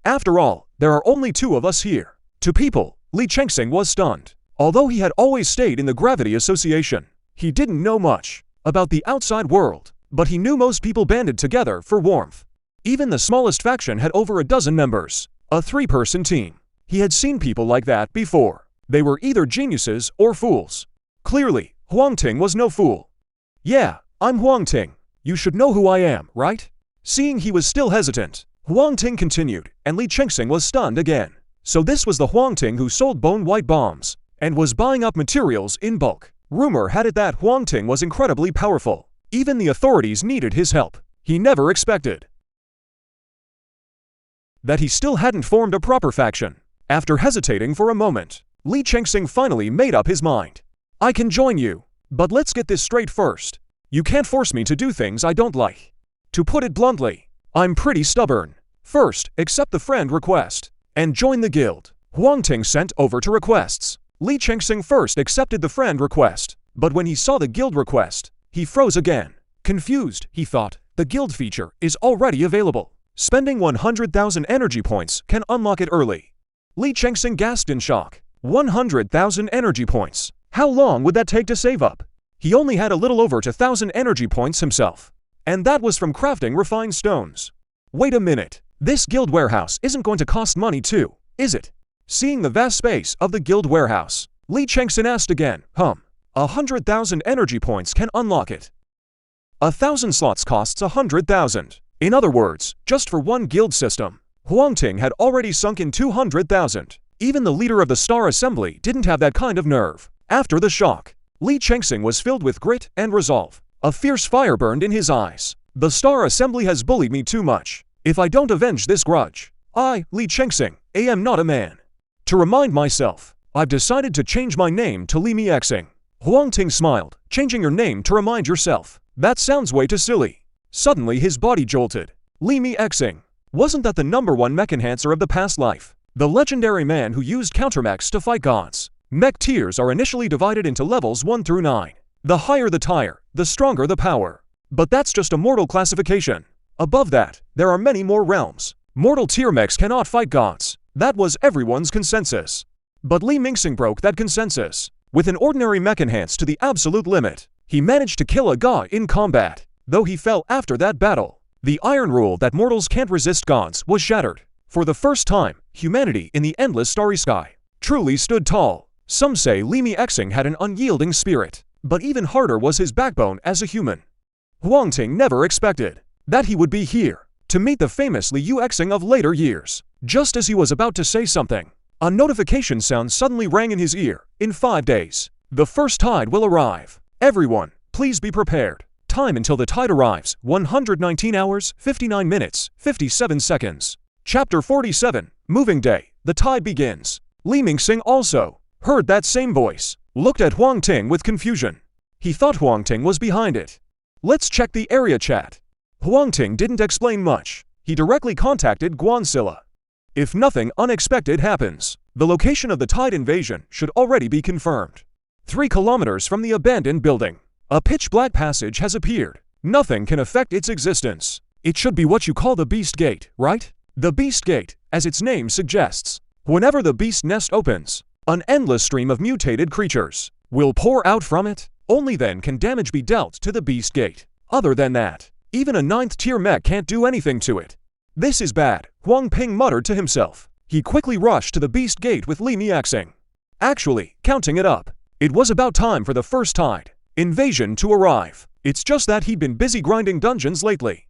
After all, there are only two of us here." To people, Li Chengxing was stunned. Although he had always stayed in the Gravity Association, he didn't know much about the outside world, but he knew most people banded together for warmth. Even the smallest faction had over a dozen members, a three-person team. He had seen people like that before. They were either geniuses or fools. Clearly, Huang Ting was no fool. "Yeah, I'm Huang Ting. You should know who I am, right?" Seeing he was still hesitant, Huang Ting continued, and Li Chengxing was stunned again. So this was the Huang Ting who sold bone white bombs, and was buying up materials in bulk. Rumor had it that Huang Ting was incredibly powerful. Even the authorities needed his help. He never expected that he still hadn't formed a proper faction. After hesitating for a moment, Li Chengxing finally made up his mind. "I can join you, but let's get this straight first. You can't force me to do things I don't like. To put it bluntly, I'm pretty stubborn. First, accept the friend request, and join the guild." Huang Ting sent over to requests. Li Chengxing first accepted the friend request, but when he saw the guild request, he froze again. Confused, he thought, the guild feature is already available. Spending 100,000 energy points can unlock it early. Li Chengxing gasped in shock. 100,000 energy points. How long would that take to save up? He only had a little over 2,000 energy points himself. And that was from crafting refined stones. Wait a minute. This guild warehouse isn't going to cost money too, is it? Seeing the vast space of the guild warehouse, Li Chengxing asked again, 100,000 energy points can unlock it. 1,000 slots costs 100,000. In other words, just for one guild system. Huang Ting had already sunk in 200,000. Even the leader of the Star Assembly didn't have that kind of nerve. After the shock, Li Chengxing was filled with grit and resolve. A fierce fire burned in his eyes. The Star Assembly has bullied me too much. If I don't avenge this grudge, I, Li Chengxing, am not a man. To remind myself, I've decided to change my name to Li Mexing. Huang Ting smiled. Changing your name to remind yourself? That sounds way too silly. Suddenly his body jolted. Li Mexing. Wasn't that the #1 mech enhancer of the past life? The legendary man who used countermechs to fight gods. Mech tiers are initially divided into levels 1 through 9. The higher the tier, the stronger the power. But that's just a mortal classification. Above that, there are many more realms. Mortal tier mechs cannot fight gods. That was everyone's consensus. But Li Mexing broke that consensus. With an ordinary mech enhanced to the absolute limit, he managed to kill a god in combat. Though he fell after that battle, the iron rule that mortals can't resist gods was shattered. For the first time, humanity in the endless starry sky truly stood tall. Some say Li Mexing had an unyielding spirit, but even harder was his backbone as a human. Huang Ting never expected that he would be here to meet the famous Li Mexing of later years. Just as he was about to say something, a notification sound suddenly rang in his ear. In 5 days, the first tide will arrive. Everyone, please be prepared. Time until the tide arrives, 119 hours, 59 minutes, 57 seconds. Chapter 47, Moving Day, the tide begins. Li Mexing also heard that same voice, looked at Huang Ting with confusion. He thought Huang Ting was behind it. Let's check the area chat. Huang Ting didn't explain much. He directly contacted Guansilla. If nothing unexpected happens, the location of the tide invasion should already be confirmed. 3 kilometers from the abandoned building, a pitch-black passage has appeared. Nothing can affect its existence. It should be what you call the Beast Gate, right? The Beast Gate, as its name suggests. Whenever the Beast Nest opens, an endless stream of mutated creatures will pour out from it. Only then can damage be dealt to the Beast Gate. Other than that, even a 9th tier mech can't do anything to it. This is bad, Huang Ting muttered to himself. He quickly rushed to the Beast Gate with Li Mexing. Actually, counting it up, it was about time for the first tide invasion to arrive. It's just that he'd been busy grinding dungeons lately,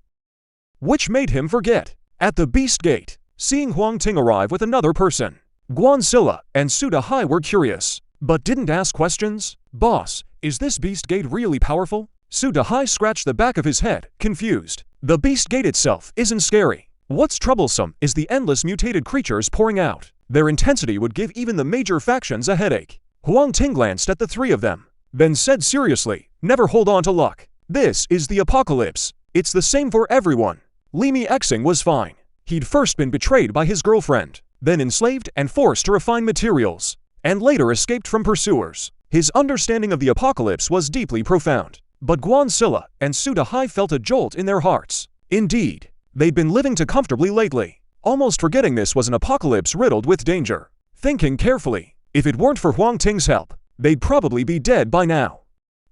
which made him forget. At the Beast Gate, seeing Huang Ting arrive with another person, Guansilla and Suda Hai were curious, but didn't ask questions. Boss, is this Beast Gate really powerful? Suda Hai scratched the back of his head, confused. The Beast Gate itself isn't scary. What's troublesome is the endless mutated creatures pouring out. Their intensity would give even the major factions a headache. Huang Ting glanced at the 3 of them, then said seriously, never hold on to luck. This is the apocalypse. It's the same for everyone. Li Mexing was fine. He'd first been betrayed by his girlfriend, then enslaved and forced to refine materials, and later escaped from pursuers. His understanding of the apocalypse was deeply profound. But Guansilla and Suda Hai felt a jolt in their hearts. Indeed, they'd been living too comfortably lately, almost forgetting this was an apocalypse riddled with danger. Thinking carefully, if it weren't for Huang Ting's help, they'd probably be dead by now.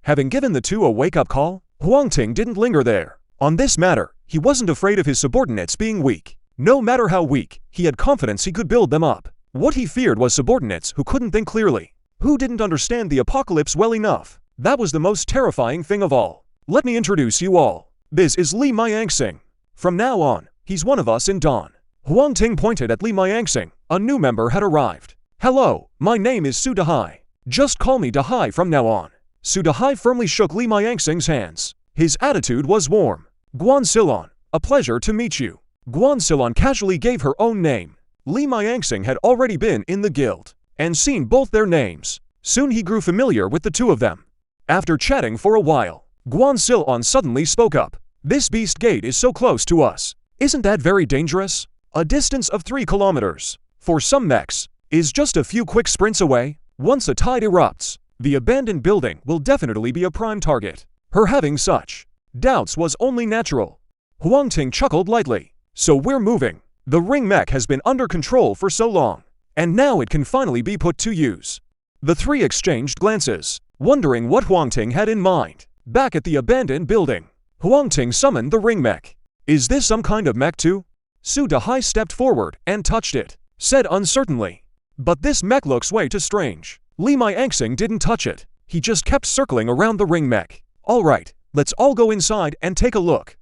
Having given the 2 a wake-up call, Huang Ting didn't linger there. On this matter, he wasn't afraid of his subordinates being weak. No matter how weak, he had confidence he could build them up. What he feared was subordinates who couldn't think clearly, who didn't understand the apocalypse well enough. That was the most terrifying thing of all. Let me introduce you all. This is Li Mexing. From now on, he's one of us in Dawn. Huang Ting pointed at Li Mexing. A new member had arrived. Hello, my name is Suda Hai. Just call me Da Hai from now on. Suda Hai firmly shook Li Mexing's hands. His attitude was warm. Guansilla, a pleasure to meet you. Guansilla casually gave her own name. Li Mexing had already been in the guild and seen both their names. Soon he grew familiar with the 2 of them. After chatting for a while, Guansilla suddenly spoke up. This Beast Gate is so close to us. Isn't that very dangerous? A distance of 3 kilometers, for some mechs, is just a few quick sprints away. Once a tide erupts, the abandoned building will definitely be a prime target. Her having such doubts was only natural. Huang Ting chuckled lightly. So we're moving. The ring mech has been under control for so long, and now it can finally be put to use. The 3 exchanged glances, wondering what Huang Ting had in mind. Back at the abandoned building, Huang Ting summoned the ring mech. Is this some kind of mech too? Suda Hai stepped forward and touched it, said uncertainly. But this mech looks way too strange. Li Mexing didn't touch it. He just kept circling around the ring mech. Alright, let's all go inside and take a look.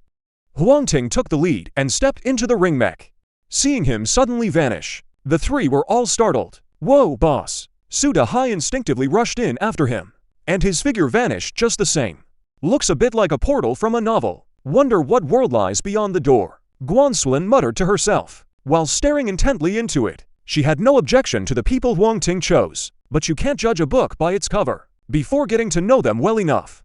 Huang Ting took the lead and stepped into the ring mech. Seeing him suddenly vanish, the three were all startled. "Whoa, boss!" Suda Hai instinctively rushed in after him, and his figure vanished just the same. "Looks a bit like a portal from a novel. Wonder what world lies beyond the door," Guan Sulan muttered to herself, while staring intently into it. She had no objection to the people Huang Ting chose, but you can't judge a book by its cover before getting to know them well enough.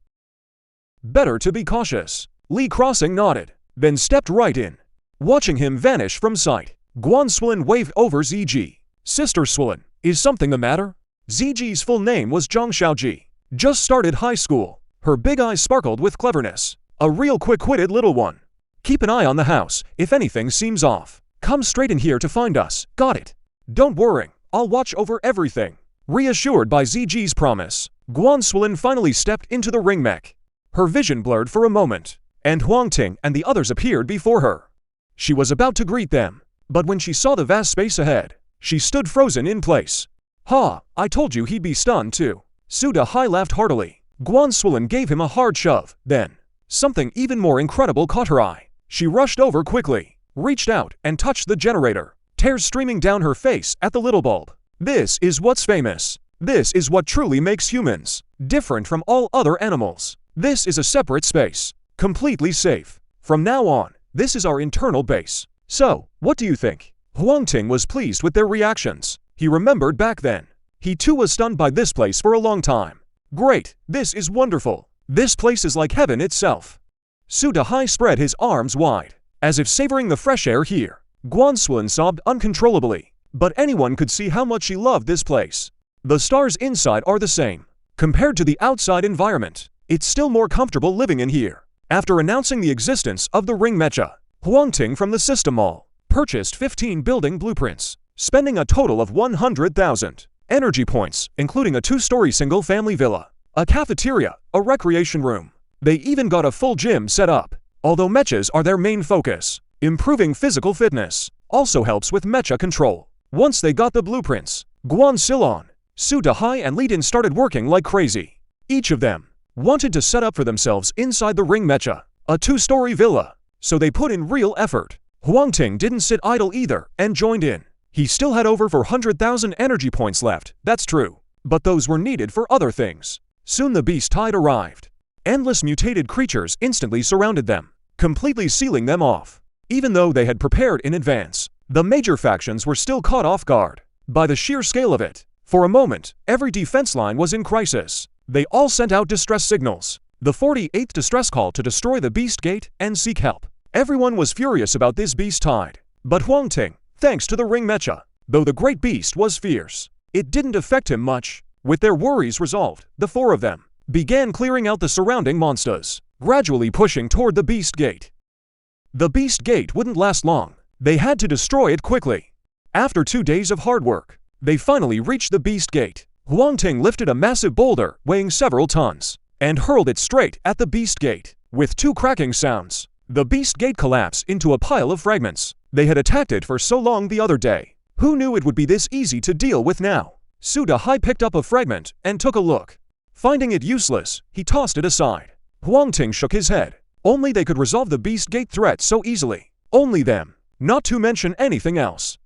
Better to be cautious. Li Crossing nodded, then stepped right in. Watching him vanish from sight, Guan Sulan waved over ZG. "Sister Sulan, is something the matter?" ZG's full name was Zhang Xiaoji. Just started high school. Her big eyes sparkled with cleverness. A real quick-witted little one. "Keep an eye on the house. If anything seems off, come straight in here to find us. Got it?" "Don't worry, I'll watch over everything." Reassured by ZG's promise, Guan Sulan finally stepped into the ring mech. Her vision blurred for a moment, and Huang Ting and the others appeared before her. She was about to greet them, but when she saw the vast space ahead, she stood frozen in place. "Ha, I told you he'd be stunned too." Suda Hai laughed heartily. Guan Sulan gave him a hard shove. Then, something even more incredible caught her eye. She rushed over quickly, reached out and touched the generator, tears streaming down her face at the little bulb. "This is what's famous. This is what truly makes humans different from all other animals. This is a separate space, completely safe. From now on, this is our internal base. So, what do you think?" Huang Ting was pleased with their reactions. He remembered back then. He too was stunned by this place for a long time. "Great, this is wonderful. This place is like heaven itself." Suda Hai spread his arms wide, as if savoring the fresh air here. Guan Sulan sobbed uncontrollably, but anyone could see how much she loved this place. The stars inside are the same. Compared to the outside environment, it's still more comfortable living in here. After announcing the existence of the Ring Mecha, Huang Ting from the System Mall purchased 15 building blueprints, spending a total of 100,000 energy points, including a 2-story single-family villa, a cafeteria, a recreation room. They even got a full gym set up. Although mechas are their main focus, improving physical fitness also helps with mecha control. Once they got the blueprints, Guan Sulan, Suda Hai and Li Din started working like crazy. Each of them wanted to set up for themselves inside the Ring Mecha, a 2-story villa, so they put in real effort. Huang Ting didn't sit idle either and joined in. He still had over 400,000 energy points left, that's true, but those were needed for other things. Soon the beast tide arrived. Endless mutated creatures instantly surrounded them, completely sealing them off. Even though they had prepared in advance, the major factions were still caught off guard by the sheer scale of it. For a moment, every defense line was in crisis. They all sent out distress signals, the 48th distress call to destroy the beast gate and seek help. Everyone was furious about this beast tide, but Huang Ting, thanks to the Ring Mecha, though the great beast was fierce, it didn't affect him much. With their worries resolved, the 4 of them began clearing out the surrounding monsters, gradually pushing toward the beast gate. The beast gate wouldn't last long. They had to destroy it quickly. After 2 days of hard work, they finally reached the beast gate. Huang Ting lifted a massive boulder weighing several tons and hurled it straight at the beast gate. With 2 cracking sounds, the beast gate collapsed into a pile of fragments. They had attacked it for so long the other day. Who knew it would be this easy to deal with now? Suda Hai picked up a fragment and took a look. Finding it useless, he tossed it aside. Huang Ting shook his head. Only they could resolve the beast gate threat so easily. Only them. Not to mention anything else.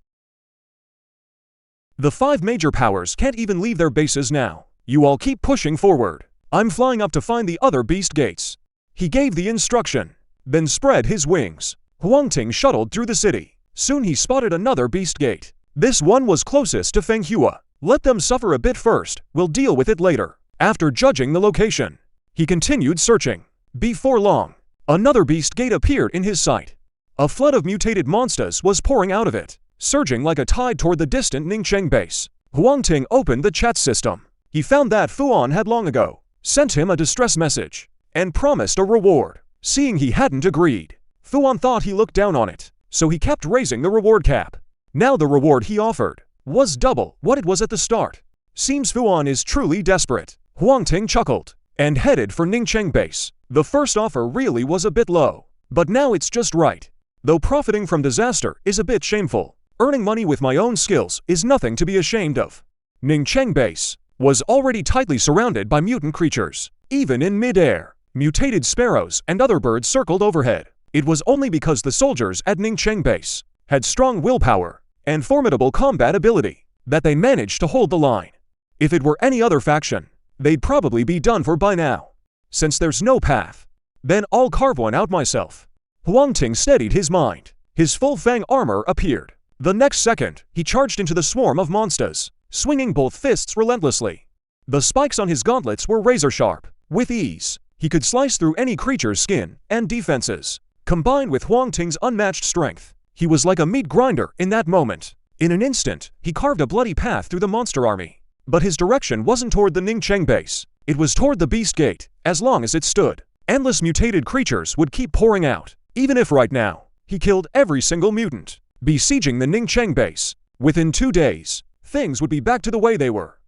The 5 major powers can't even leave their bases now. You all keep pushing forward. I'm flying up to find the other beast gates. He gave the instruction, then spread his wings. Huang Ting shuttled through the city. Soon he spotted another beast gate. This one was closest to Feng Hua. Let them suffer a bit first, we'll deal with it later. After judging the location, he continued searching. Before long, another beast gate appeared in his sight. A flood of mutated monsters was pouring out of it, surging like a tide toward the distant Ningcheng base. Huang Ting opened the chat system. He found that Fuan had long ago sent him a distress message and promised a reward. Seeing he hadn't agreed, Fuan thought he looked down on it, so he kept raising the reward cap. Now the reward he offered was double what it was at the start. Seems Fuan is truly desperate. Huang Ting chuckled and headed for Ningcheng base. The first offer really was a bit low, but now it's just right. Though profiting from disaster is a bit shameful, earning money with my own skills is nothing to be ashamed of. Ningcheng base was already tightly surrounded by mutant creatures. Even in mid-air, mutated sparrows and other birds circled overhead. It was only because the soldiers at Ningcheng base had strong willpower, and formidable combat ability, that they managed to hold the line. If it were any other faction, they'd probably be done for by now. Since there's no path, then I'll carve one out myself. Huang Ting steadied his mind. His full fang armor appeared. The next second, he charged into the swarm of monsters, swinging both fists relentlessly. The spikes on his gauntlets were razor-sharp. With ease, he could slice through any creature's skin and defenses. Combined with Huang Ting's unmatched strength, he was like a meat grinder in that moment. In an instant, he carved a bloody path through the monster army. But his direction wasn't toward the Ningcheng base. It was toward the Beast Gate. As long as it stood, endless mutated creatures would keep pouring out. Even if right now, he killed every single mutant, besieging the Ningcheng base. Within 2 days, things would be back to the way they were.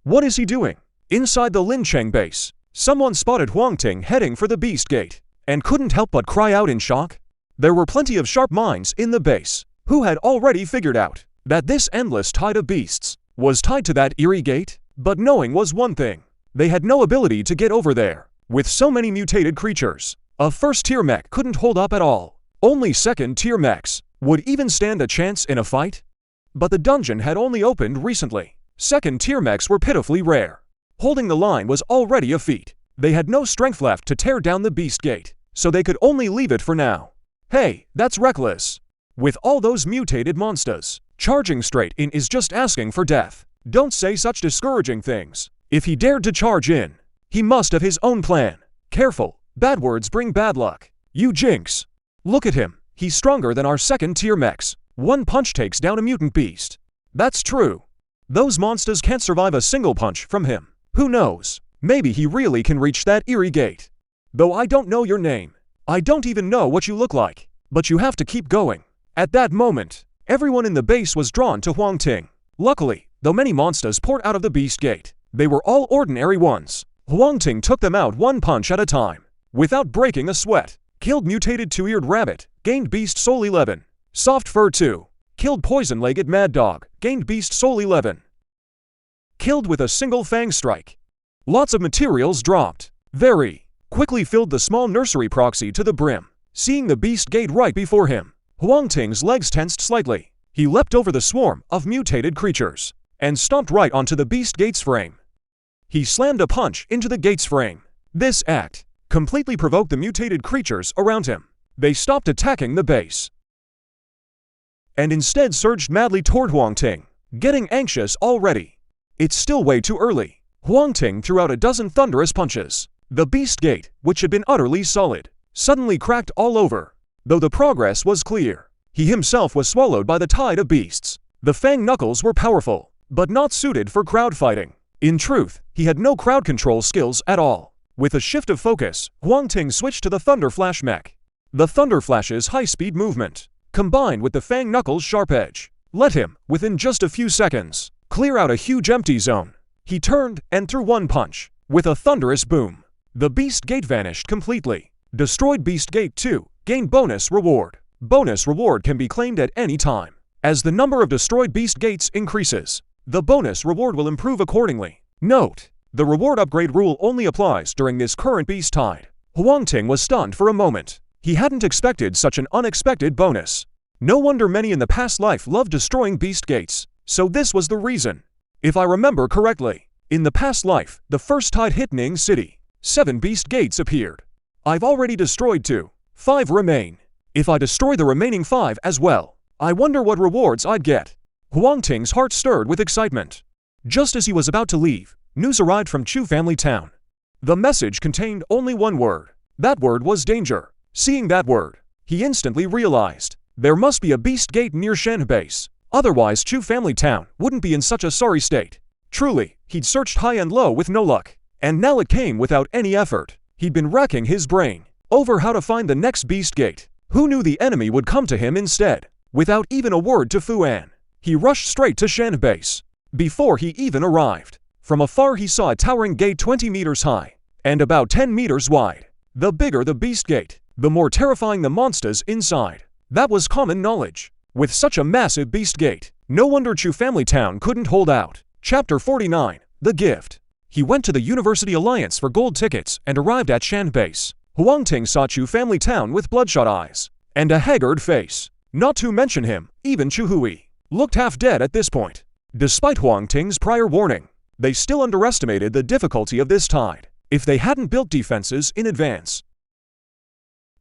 What is he doing? Inside the Lincheng base, someone spotted Huang Ting heading for the Beast Gate, and couldn't help but cry out in shock. There were plenty of sharp minds in the base, who had already figured out that this endless tide of beasts was tied to that eerie gate. But knowing was one thing. They had no ability to get over there. With so many mutated creatures, a first-tier mech couldn't hold up at all. Only second-tier mechs would even stand a chance in a fight. But the dungeon had only opened recently. Second-tier mechs were pitifully rare. Holding the line was already a feat. They had no strength left to tear down the Beast Gate, so they could only leave it for now. Hey, that's reckless. With all those mutated monsters, charging straight in is just asking for death. Don't say such discouraging things. If he dared to charge in, he must have his own plan. Careful, bad words bring bad luck. You jinx. Look at him, he's stronger than our second-tier mechs. One punch takes down a mutant beast. That's true. Those monsters can't survive a single punch from him. Who knows? Maybe he really can reach that eerie gate. Though I don't know your name. I don't even know what you look like. But you have to keep going. At that moment, everyone in the base was drawn to Huang Ting. Luckily, though many monsters poured out of the Beast Gate, they were all ordinary ones. Huang Ting took them out one punch at a time, without breaking a sweat. Killed mutated two-eared rabbit, gained beast soul 11. Soft fur 2. Killed poison-legged mad dog, gained beast soul 11. Killed with a single fang strike. Lots of materials dropped. Very quickly filled the small nursery proxy to the brim. Seeing the Beast Gate right before him, Huang Ting's legs tensed slightly. He leapt over the swarm of mutated creatures, and stomped right onto the Beast Gate's frame. He slammed a punch into the gate's frame. This act completely provoked the mutated creatures around him. They stopped attacking the base, and instead surged madly toward Huang Ting, getting anxious already. It's still way too early. Huang Ting threw out a dozen thunderous punches. The Beast Gate, which had been utterly solid, suddenly cracked all over. Though the progress was clear, he himself was swallowed by the tide of beasts. The fang knuckles were powerful, but not suited for crowd fighting. In truth, he had no crowd control skills at all. With a shift of focus, Huang Ting switched to the Thunder Flash mech. The Thunder Flash's high-speed movement, combined with the fang knuckles' sharp edge, let him, within just a few seconds, clear out a huge empty zone. He turned and threw one punch. With a thunderous boom, the Beast Gate vanished completely. Destroyed Beast Gate 2, gained bonus reward. Bonus reward can be claimed at any time. As the number of destroyed Beast Gates increases, the bonus reward will improve accordingly. Note: the reward upgrade rule only applies during this current beast tide. Huang Ting was stunned for a moment. He hadn't expected such an unexpected bonus. No wonder many in the past life loved destroying Beast Gates. So this was the reason. If I remember correctly, in the past life, the first tide hit Ning City, 7 Beast Gates appeared. I've already destroyed 2. 5 remain. If I destroy the remaining 5 as well, I wonder what rewards I'd get. Huang Ting's heart stirred with excitement. Just as he was about to leave, news arrived from Chu Family Town. The message contained only one word. That word was danger. Seeing that word, he instantly realized there must be a Beast Gate near Shen base. Otherwise, Chu Family Town wouldn't be in such a sorry state. Truly, he'd searched high and low with no luck, and now it came without any effort. He'd been racking his brain over how to find the next Beast Gate. Who knew the enemy would come to him instead? Without even a word to Fuan, he rushed straight to Shen base. Before he even arrived, from afar he saw a towering gate 20 meters high and about 10 meters wide. The bigger the Beast Gate, the more terrifying the monsters inside. That was common knowledge. With such a massive Beast Gate, no wonder Chu Family Town couldn't hold out. Chapter 49, The Gift. He went to the University Alliance for gold tickets and arrived at Shan base. Huang Ting saw Chu Family Town with bloodshot eyes and a haggard face. Not to mention him, even Chuhui looked half dead at this point. Despite Huang Ting's prior warning, they still underestimated the difficulty of this tide. If they hadn't built defenses in advance,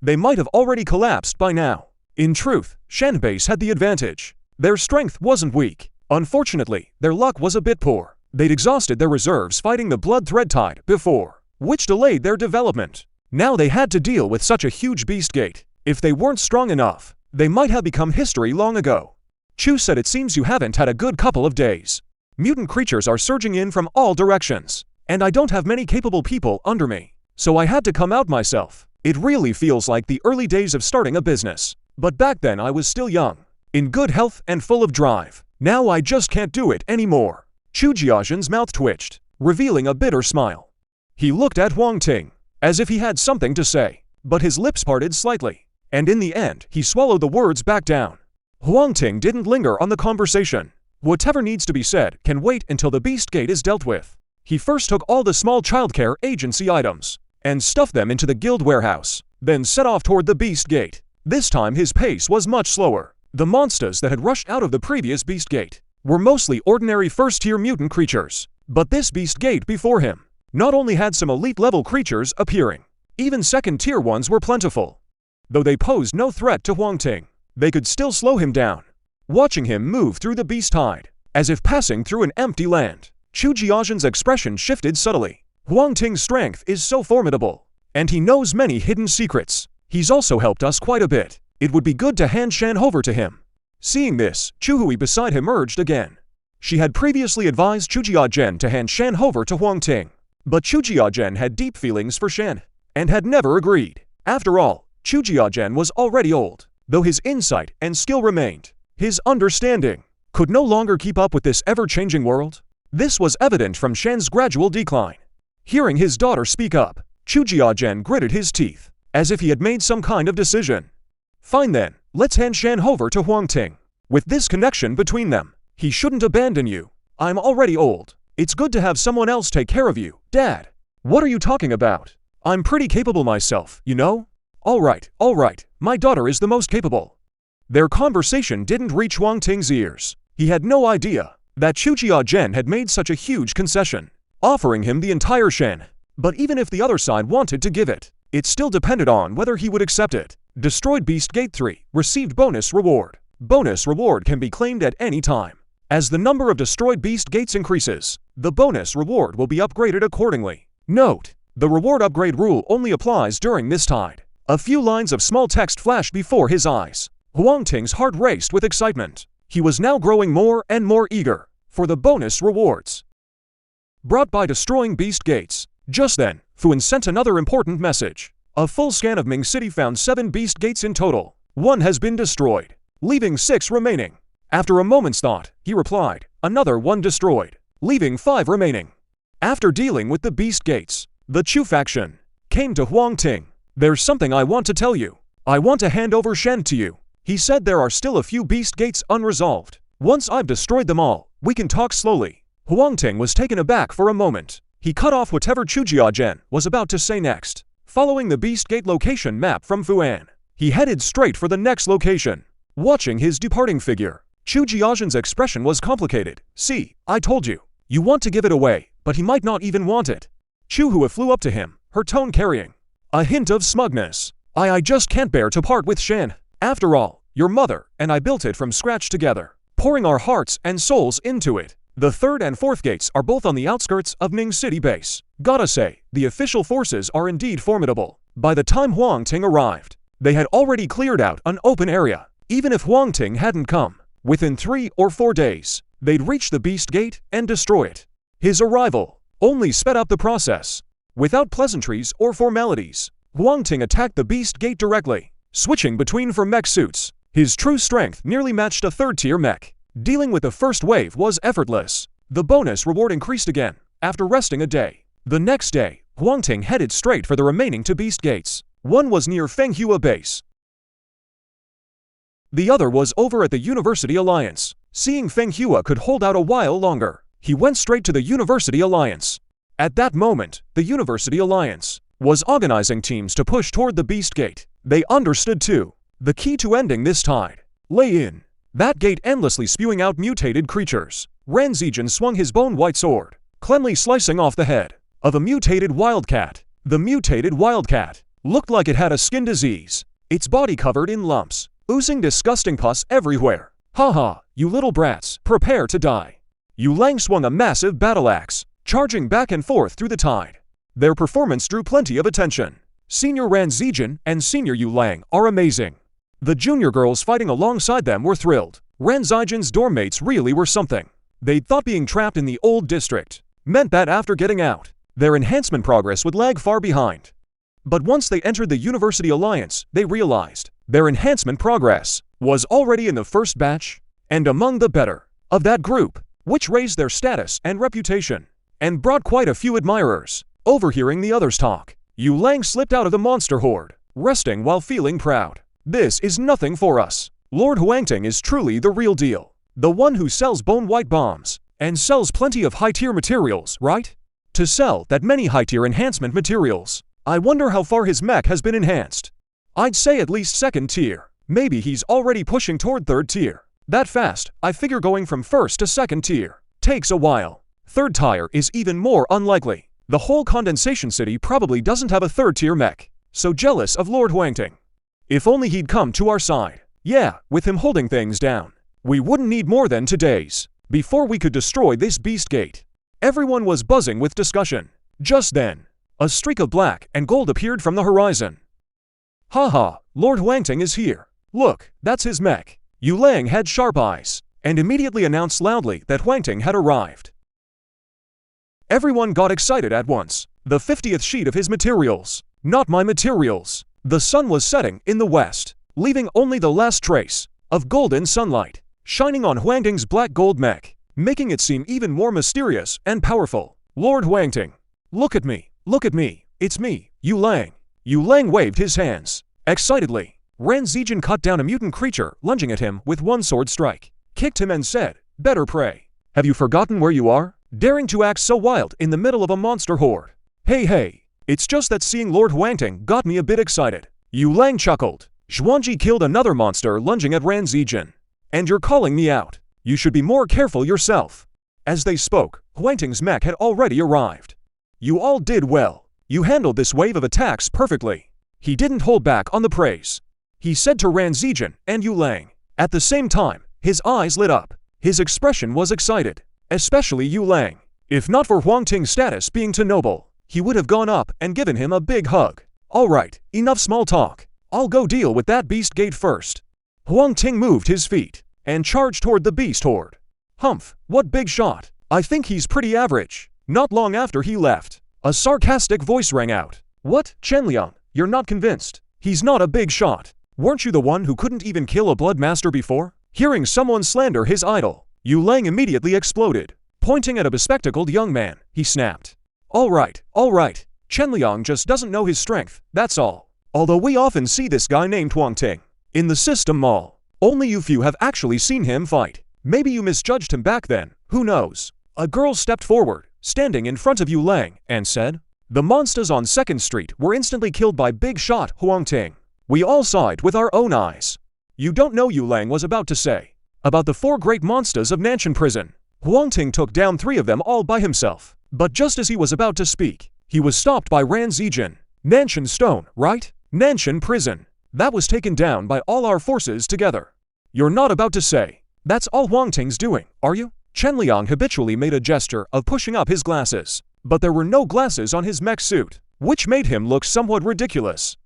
they might have already collapsed by now. In truth, Shen base had the advantage. Their strength wasn't weak. Unfortunately, their luck was a bit poor. They'd exhausted their reserves fighting the blood thread tide before, which delayed their development. Now they had to deal with such a huge beast gate. If they weren't strong enough, they might have become history long ago. Chu said, it seems you haven't had a good couple of days. Mutant creatures are surging in from all directions, and I don't have many capable people under me, so I had to come out myself. It really feels like the early days of starting a business. But back then I was still young, in good health and full of drive. Now I just can't do it anymore. Chu Jiazhen's mouth twitched, revealing a bitter smile. He looked at Huang Ting, as if he had something to say, but his lips parted slightly, and in the end he swallowed the words back down. Huang Ting didn't linger on the conversation. Whatever needs to be said can wait until the beast gate is dealt with. He first took all the small childcare agency items and stuffed them into the guild warehouse, then set off toward the beast gate. This time his pace was much slower. The monsters that had rushed out of the previous beast gate were mostly ordinary first-tier mutant creatures, but this beast gate before him not only had some elite-level creatures appearing, even second-tier ones were plentiful. Though they posed no threat to Huang Ting, they could still slow him down. Watching him move through the beast tide, as if passing through an empty land, Chu Jiazhen's expression shifted subtly. Huang Ting's strength is so formidable, and he knows many hidden secrets. He's also helped us quite a bit. It would be good to hand Shan over to him. Seeing this, Chuhui beside him urged again. She had previously advised Chu Jiazhen to hand Shan over to Huang Ting, but Chu Jiazhen had deep feelings for Shan, and had never agreed. After all, Chu Jiazhen was already old. Though his insight and skill remained, his understanding could no longer keep up with this ever-changing world. This was evident from Shan's gradual decline. Hearing his daughter speak up, Chu Jiazhen gritted his teeth, as if he had made some kind of decision. Fine then, let's hand Shan over to Huang Ting. With this connection between them, he shouldn't abandon you. I'm already old. It's good to have someone else take care of you, Dad. What are you talking about? I'm pretty capable myself, you know? All right, my daughter is the most capable. Their conversation didn't reach Huang Ting's ears. He had no idea that Chu Jiazhen had made such a huge concession, offering him the entire Shen. But even if the other side wanted to give it, it still depended on whether he would accept it. Destroyed Beast Gate 3, received bonus reward. Bonus reward can be claimed at any time. As the number of destroyed Beast Gates increases, the bonus reward will be upgraded accordingly. Note: the reward upgrade rule only applies during this tide. A few lines of small text flashed before his eyes. Huang Ting's heart raced with excitement. He was now growing more and more eager for the bonus rewards brought by destroying Beast Gates. Just then, Fuan sent another important message. A full scan of Ming City found 7 Beast Gates in total. 1 has been destroyed, leaving 6 remaining. After a moment's thought, he replied, another 1 destroyed, leaving 5 remaining. After dealing with the Beast Gates, the Chu faction came to Huang Ting. There's something I want to tell you. I want to hand over Shen to you. He said there are still a few Beast Gates unresolved. Once I've destroyed them all, we can talk slowly. Huang Ting was taken aback for a moment. He cut off whatever Chu Jiazhen was about to say next. Following the Beast Gate location map from Fuan, he headed straight for the next location. Watching his departing figure, Chu Jiazhen's expression was complicated. See, I told you. You want to give it away, but he might not even want it. Chu Hua flew up to him, her tone carrying a hint of smugness. I just can't bear to part with Shan. After all, your mother and I built it from scratch together, pouring our hearts and souls into it. The 3rd and 4th gates are both on the outskirts of Ming City base. Gotta say, the official forces are indeed formidable. By the time Huang Ting arrived, they had already cleared out an open area. Even if Huang Ting hadn't come, within 3 or 4 days, they'd reach the Beast Gate and destroy it. His arrival only sped up the process. Without pleasantries or formalities, Huang Ting attacked the Beast Gate directly, switching between for mech suits. His true strength nearly matched a 3rd-tier mech. Dealing with the first wave was effortless. The bonus reward increased again, after resting a day. The next day, Huang Ting headed straight for the remaining 2 Beast Gates. One was near Feng Hua base. The other was over at the University Alliance. Seeing Feng Hua could hold out a while longer, he went straight to the University Alliance. At that moment, the University Alliance was organizing teams to push toward the Beast Gate. They understood too. The key to ending this tide Lay in. That gate endlessly spewing out mutated creatures. Ren Zijin swung his bone-white sword, cleanly slicing off the head of a mutated wildcat. The mutated wildcat looked like it had a skin disease, its body covered in lumps, oozing disgusting pus everywhere. Haha, you little brats, prepare to die. Yu Lang swung a massive battle axe, charging back and forth through the tide. Their performance drew plenty of attention. Senior Ren Zijin and Senior Yu Lang are amazing. The junior girls fighting alongside them were thrilled. Ren Zijin's dorm mates really were something. They'd thought being trapped in the old district meant that after getting out, their enhancement progress would lag far behind. But once they entered the University Alliance, they realized their enhancement progress was already in the first batch and among the better of that group, which raised their status and reputation and brought quite a few admirers. Overhearing the others talk, Yu Lang slipped out of the monster horde, resting while feeling proud. This is nothing for us. Lord Huang Ting is truly the real deal. The one who sells bone-white bombs and sells plenty of high-tier materials, right? To sell that many high-tier enhancement materials, I wonder how far his mech has been enhanced. I'd say at least second tier. Maybe he's already pushing toward third tier. That fast, I figure going from first to second tier takes a while. Third tier is even more unlikely. The whole condensation city probably doesn't have a third tier mech. So jealous of Lord Huang Ting. If only he'd come to our side. Yeah, with him holding things down, we wouldn't need more than 2 days before we could destroy this beast gate. Everyone was buzzing with discussion. Just then, a streak of black and gold appeared from the horizon. Haha, Lord Huang Ting is here. Look, that's his mech. Yu Lang had sharp eyes and immediately announced loudly that Huang Ting had arrived. Everyone got excited at once. The 50th sheet of his materials. Not my materials. The sun was setting in the west, leaving only the last trace of golden sunlight shining on Huang Ting's black gold mech, making it seem even more mysterious and powerful. Lord Huang Ting, look at me, it's me, Yu Lang. Yu Lang waved his hands excitedly. Ren Zijin cut down a mutant creature lunging at him with one sword strike, kicked him and said, "Better pray. Have you forgotten where you are? Daring to act so wild in the middle of a monster horde." Hey, it's just that seeing Lord Huang Ting got me a bit excited. Yu Lang chuckled. Zhuangji killed another monster lunging at Ren Zijin. And you're calling me out. You should be more careful yourself. As they spoke, Huang Ting's mech had already arrived. You all did well. You handled this wave of attacks perfectly. He didn't hold back on the praise. He said to Ren Zijin and Yu Lang. At the same time, his eyes lit up. His expression was excited. Especially Yu Lang. If not for Huang Ting's status being too noble, he would have gone up and given him a big hug. Alright, enough small talk. I'll go deal with that beast gate first. Huang Ting moved his feet and charged toward the beast horde. Humph, what big shot. I think he's pretty average. Not long after he left, a sarcastic voice rang out. What, Chenliang, you're not convinced? He's not a big shot. Weren't you the one who couldn't even kill a blood master before? Hearing someone slander his idol, Yu Lang immediately exploded. Pointing at a bespectacled young man, he snapped. Alright, Chenliang just doesn't know his strength, that's all. Although we often see this guy named Huang Ting in the system mall, only you few have actually seen him fight. Maybe you misjudged him back then, who knows? A girl stepped forward, standing in front of Yu Lang, and said, "The monsters on 2nd Street were instantly killed by big shot Huang Ting. We all saw it with our own eyes." You don't know, Yu Lang was about to say, about the 4 great monsters of Nanshan Prison. Huang Ting took down 3 of them all by himself. But just as he was about to speak, he was stopped by Ren Zijin. Nanshan Stone, right? Nanshan Prison. That was taken down by all our forces together. You're not about to say that's all Huang Ting's doing, are you? Chenliang habitually made a gesture of pushing up his glasses, but there were no glasses on his mech suit, which made him look somewhat ridiculous.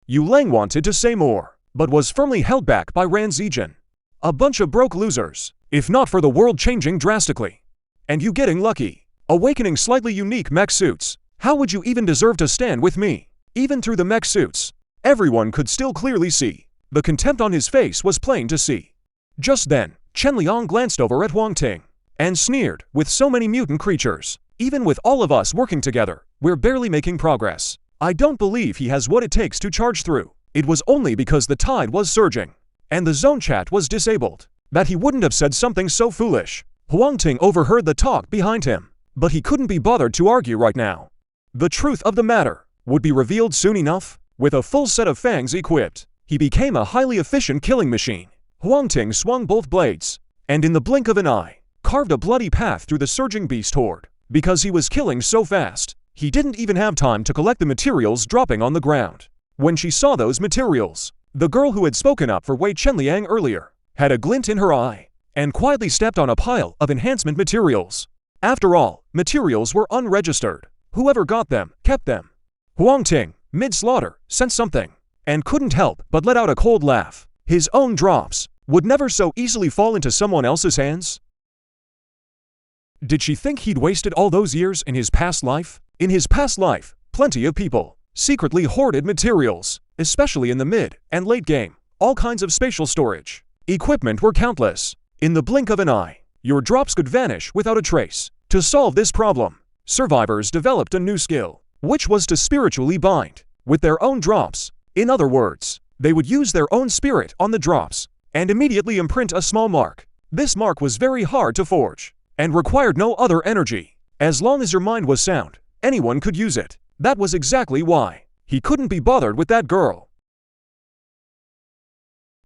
Yu Lang wanted to say more, but was firmly held back by Ren Zijin. A bunch of broke losers, if not for the world changing drastically. And you getting lucky, awakening slightly unique mech suits. How would you even deserve to stand with me? Even through the mech suits, everyone could still clearly see. The contempt on his face was plain to see. Just then, Chenliang glanced over at Huang Ting and sneered, "With so many mutant creatures, even with all of us working together, we're barely making progress. I don't believe he has what it takes to charge through." It was only because the tide was surging and the zone chat was disabled that he wouldn't have said something so foolish. Huang Ting overheard the talk behind him, but he couldn't be bothered to argue right now. The truth of the matter would be revealed soon enough. With a full set of fangs equipped, he became a highly efficient killing machine. Huang Ting swung both blades, and in the blink of an eye, carved a bloody path through the surging beast horde. Because he was killing so fast, he didn't even have time to collect the materials dropping on the ground. When she saw those materials, the girl who had spoken up for Wei Chenliang earlier had a glint in her eye, and quietly stepped on a pile of enhancement materials. After all, materials were unregistered. Whoever got them, kept them. Huang Ting, mid-slaughter, sensed something, and couldn't help but let out a cold laugh. His own drops would never so easily fall into someone else's hands. Did she think he'd wasted all those years in his past life? In his past life, plenty of people secretly hoarded materials, especially in the mid and late game. All kinds of spatial storage equipment were countless. In the blink of an eye, your drops could vanish without a trace. To solve this problem, survivors developed a new skill, which was to spiritually bind with their own drops. In other words, they would use their own spirit on the drops and immediately imprint a small mark. This mark was very hard to forge and required no other energy. As long as your mind was sound, anyone could use it. That was exactly why he couldn't be bothered with that girl.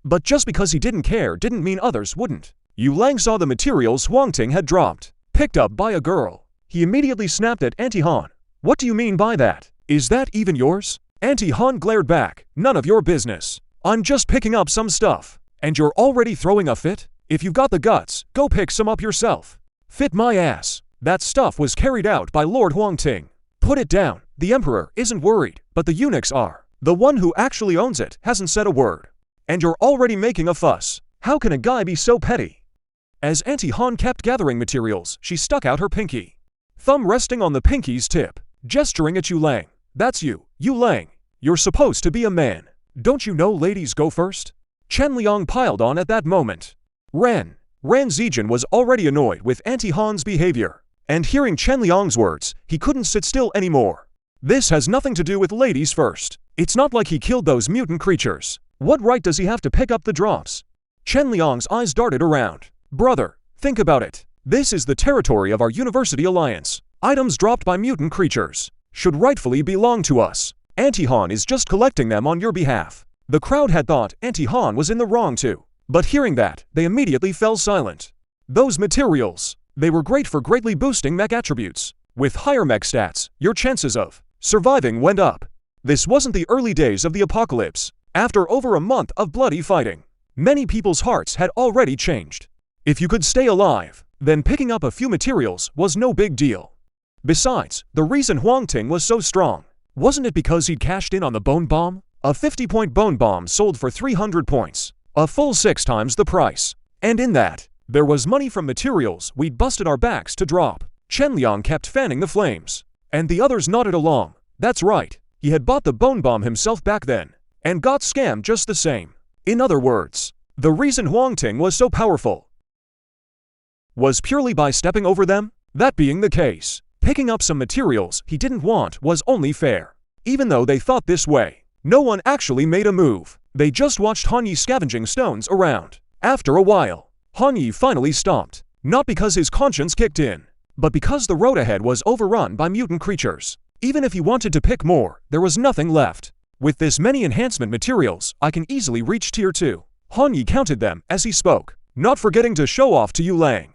But just because he didn't care didn't mean others wouldn't. Yu Lang saw the materials Huang Ting had dropped, picked up by a girl. He immediately snapped at Auntie Han. What do you mean by that? Is that even yours? Auntie Han glared back. None of your business. I'm just picking up some stuff. And you're already throwing a fit? If you've got the guts, go pick some up yourself. Fit my ass. That stuff was carried out by Lord Huang Ting. Put it down. The Emperor isn't worried, but the eunuchs are. The one who actually owns it hasn't said a word. And you're already making a fuss. How can a guy be so petty? As Auntie Han kept gathering materials, she stuck out her pinky, thumb resting on the pinky's tip, gesturing at Yu Lang. That's you, Yu Lang. You're supposed to be a man. Don't you know ladies go first? Chen Liang piled on at that moment. Ran Zijin was already annoyed with Auntie Han's behavior, and hearing Chen Liang's words, he couldn't sit still anymore. This has nothing to do with ladies first. It's not like he killed those mutant creatures. What right does he have to pick up the drops? Chen Liang's eyes darted around. Brother, think about it. This is the territory of our University Alliance. Items dropped by mutant creatures should rightfully belong to us. Auntie Han is just collecting them on your behalf. The crowd had thought Auntie Han was in the wrong too. But hearing that, they immediately fell silent. Those materials, they were great for greatly boosting mech attributes. With higher mech stats, your chances of surviving went up. This wasn't the early days of the apocalypse. After over a month of bloody fighting, many people's hearts had already changed. If you could stay alive, then picking up a few materials was no big deal. Besides, the reason Huang Ting was so strong, wasn't it because he'd cashed in on the bone bomb? A 50-point bone bomb sold for 300 points, a full 6 times the price. And in that, there was money from materials we'd busted our backs to drop. Chen Liang kept fanning the flames, and the others nodded along. That's right, he had bought the bone bomb himself back then, and got scammed just the same. In other words, the reason Huang Ting was so powerful was purely by stepping over them. That being the case, picking up some materials he didn't want was only fair. Even though they thought this way, no one actually made a move. They just watched Han Yi scavenging stones around. After a while, Han Yi finally stopped, not because his conscience kicked in, but because the road ahead was overrun by mutant creatures. Even if he wanted to pick more, there was nothing left. With this many enhancement materials, I can easily reach tier 2. Han Yi counted them as he spoke, not forgetting to show off to Yu Lang.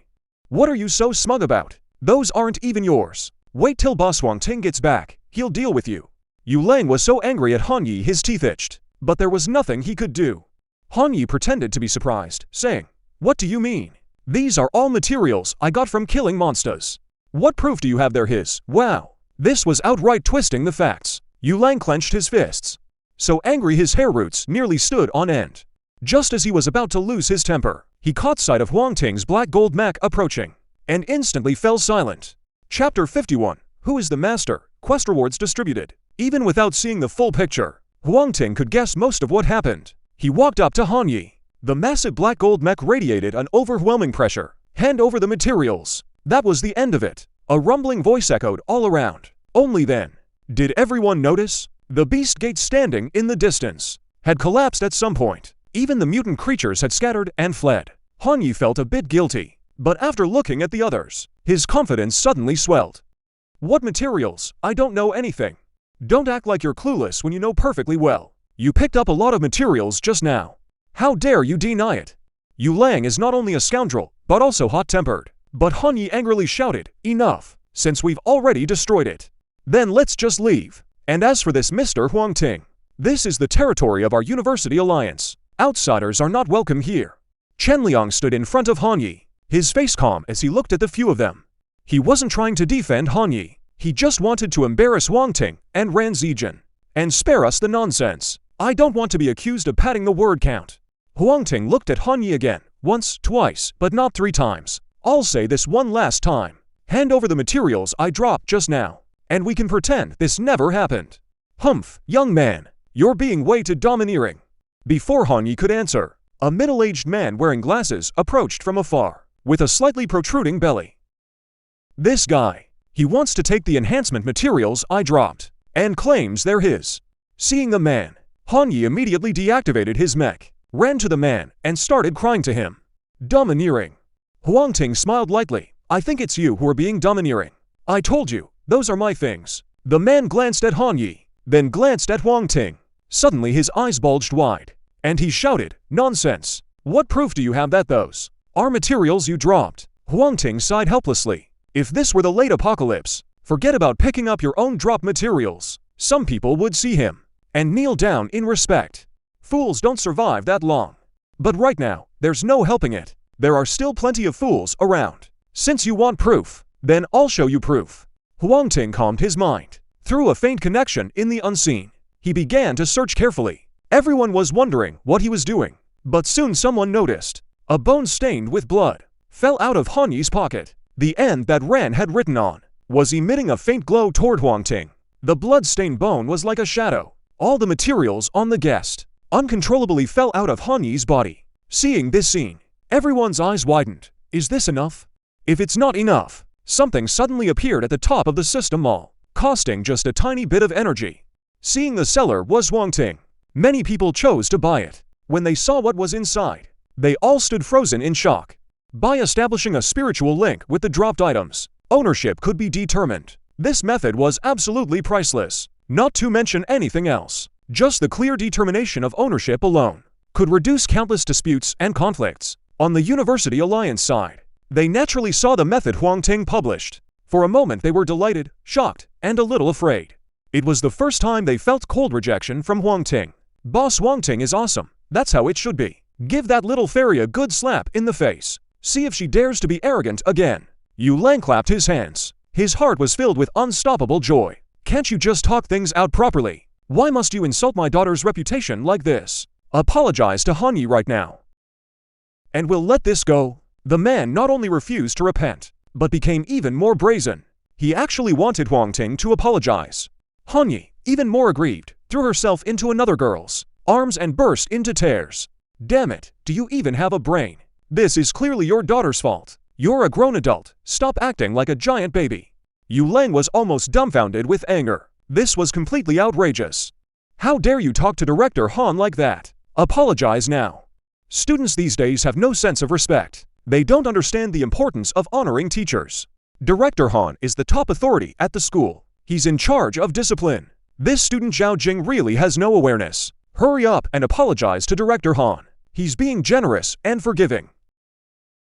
What are you so smug about? Those aren't even yours. Wait till Boss Huang Ting gets back, he'll deal with you. Yu Lang was so angry at Han Yi his teeth itched, but there was nothing he could do. Han Yi pretended to be surprised, saying, What do you mean? These are all materials I got from killing monsters. What proof do you have they're his? Wow. This was outright twisting the facts. Yu Lang clenched his fists, so angry his hair roots nearly stood on end. Just as he was about to lose his temper, he caught sight of Huang Ting's black gold mech approaching, and instantly fell silent. Chapter 51. Who is the master? Quest rewards distributed. Even without seeing the full picture, Huang Ting could guess most of what happened. He walked up to Han Yi. The massive black gold mech radiated an overwhelming pressure. Hand over the materials. That was the end of it. A rumbling voice echoed all around. Only then did everyone notice the beast gate standing in the distance had collapsed at some point. Even the mutant creatures had scattered and fled. Han Yi felt a bit guilty, but after looking at the others, his confidence suddenly swelled. What materials? I don't know anything. Don't act like you're clueless when you know perfectly well. You picked up a lot of materials just now. How dare you deny it? Yu Lang is not only a scoundrel, but also hot-tempered. But Han Yi angrily shouted, "Enough, since we've already destroyed it. Then let's just leave. And as for this Mr. Huang Ting, this is the territory of our University Alliance. Outsiders are not welcome here." Chen Liang stood in front of Han Yi, his face calm as he looked at the few of them. He wasn't trying to defend Han Yi, he just wanted to embarrass Huang Ting and Ran Zijin. And spare us the nonsense. I don't want to be accused of padding the word count. Huang Ting looked at Han Yi again, once, twice, but not 3 times. "I'll say this one last time. Hand over the materials I dropped just now, and we can pretend this never happened." "Humph, young man, you're being way too domineering." Before Han Yi could answer, a middle-aged man wearing glasses approached from afar, with a slightly protruding belly. "This guy, he wants to take the enhancement materials I dropped, and claims they're his." Seeing the man, Han Yi immediately deactivated his mech, ran to the man, and started crying to him. "Domineering." Huang Ting smiled lightly. "I think it's you who are being domineering. I told you, those are my things." The man glanced at Han Yi, then glanced at Huang Ting. Suddenly his eyes bulged wide, and he shouted, "Nonsense! What proof do you have that those are materials you dropped?" Huang Ting sighed helplessly. If this were the late apocalypse, forget about picking up your own drop materials. Some people would see him and kneel down in respect. Fools don't survive that long. But right now, there's no helping it. There are still plenty of fools around. Since you want proof, then I'll show you proof. Huang Ting calmed his mind. Through a faint connection in the unseen, he began to search carefully. Everyone was wondering what he was doing, but soon someone noticed. A bone stained with blood fell out of Han Yi's pocket. The end that Ran had written on was emitting a faint glow toward Huang Ting. The blood-stained bone was like a shadow. All the materials on the guest uncontrollably fell out of Han Yi's body. Seeing this scene, everyone's eyes widened. Is this enough? If it's not enough, something suddenly appeared at the top of the system mall, costing just a tiny bit of energy. Seeing the seller was Huang Ting, many people chose to buy it. When they saw what was inside, they all stood frozen in shock. By establishing a spiritual link with the dropped items, ownership could be determined. This method was absolutely priceless, not to mention anything else. Just the clear determination of ownership alone could reduce countless disputes and conflicts. On the University Alliance side, they naturally saw the method Huang Ting published. For a moment they were delighted, shocked, and a little afraid. It was the first time they felt cold rejection from Huang Ting. Boss Huang Ting is awesome, that's how it should be. Give that little fairy a good slap in the face. See if she dares to be arrogant again. Yu Lang clapped his hands. His heart was filled with unstoppable joy. Can't you just talk things out properly? Why must you insult my daughter's reputation like this? Apologize to Han Yi right now, and we'll let this go. The man not only refused to repent, but became even more brazen. He actually wanted Huang Ting to apologize. Han Yi, even more aggrieved, threw herself into another girl's arms and burst into tears. Damn it, do you even have a brain? This is clearly your daughter's fault. You're a grown adult, stop acting like a giant baby. Yu Lang was almost dumbfounded with anger. This was completely outrageous. How dare you talk to Director Han like that? Apologize now. Students these days have no sense of respect. They don't understand the importance of honoring teachers. Director Han is the top authority at the school. He's in charge of discipline. This student Zhao Jing really has no awareness. Hurry up and apologize to Director Han. He's being generous and forgiving.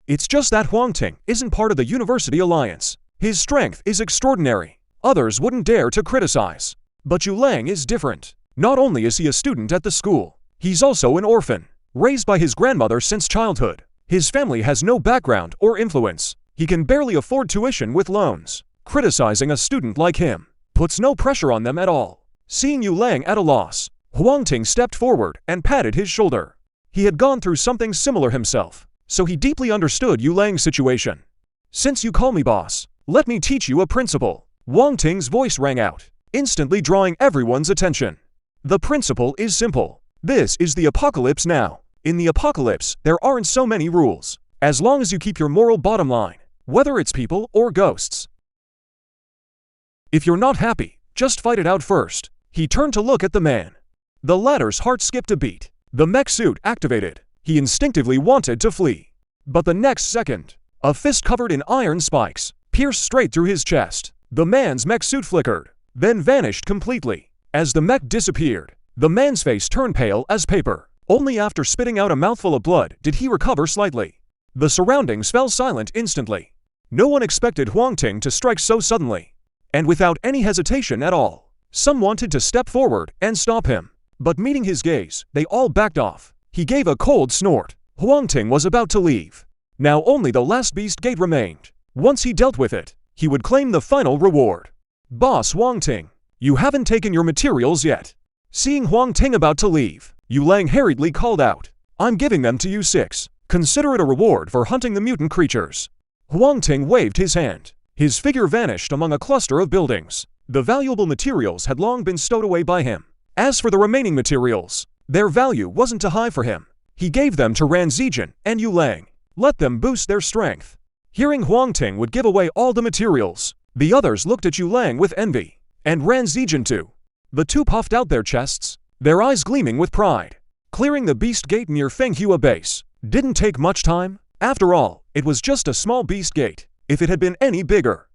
It's just that Huang Ting isn't part of the University Alliance. His strength is extraordinary. Others wouldn't dare to criticize. But Yu Lang is different. Not only is he a student at the school, he's also an orphan, raised by his grandmother since childhood. His family has no background or influence. He can barely afford tuition with loans. Criticizing a student like him puts no pressure on them at all. Seeing Yu Lang at a loss, Huang Ting stepped forward and patted his shoulder. He had gone through something similar himself, so he deeply understood Yu Lang's situation. Since you call me boss, let me teach you a principle. Huang Ting's voice rang out, instantly drawing everyone's attention. The principle is simple. This is the apocalypse now. In the apocalypse, there aren't so many rules, as long as you keep your moral bottom line, whether it's people or ghosts. If you're not happy, just fight it out first. He turned to look at the man. The latter's heart skipped a beat. The mech suit activated. He instinctively wanted to flee. But the next second, a fist covered in iron spikes pierced straight through his chest. The man's mech suit flickered, then vanished completely. As the mech disappeared, the man's face turned pale as paper. Only after spitting out a mouthful of blood did he recover slightly. The surroundings fell silent instantly. No one expected Huang Ting to strike so suddenly. And without any hesitation at all, some wanted to step forward and stop him. But meeting his gaze, they all backed off. He gave a cold snort. Huang Ting was about to leave. Now only the last beast gate remained. Once he dealt with it, he would claim the final reward. Boss Huang Ting, you haven't taken your materials yet. Seeing Huang Ting about to leave, Yu Lang hurriedly called out, I'm giving them to you 6. Consider it a reward for hunting the mutant creatures. Huang Ting waved his hand. His figure vanished among a cluster of buildings. The valuable materials had long been stowed away by him. As for the remaining materials, their value wasn't too high for him. He gave them to Ran Zijin and Yu Lang. Let them boost their strength. Hearing Huang Ting would give away all the materials, the others looked at Yu Lang with envy. And Ran Zijin too. The two puffed out their chests, their eyes gleaming with pride. Clearing the beast gate near Feng Hua base didn't take much time. After all, it was just a small beast gate. If it had been any bigger,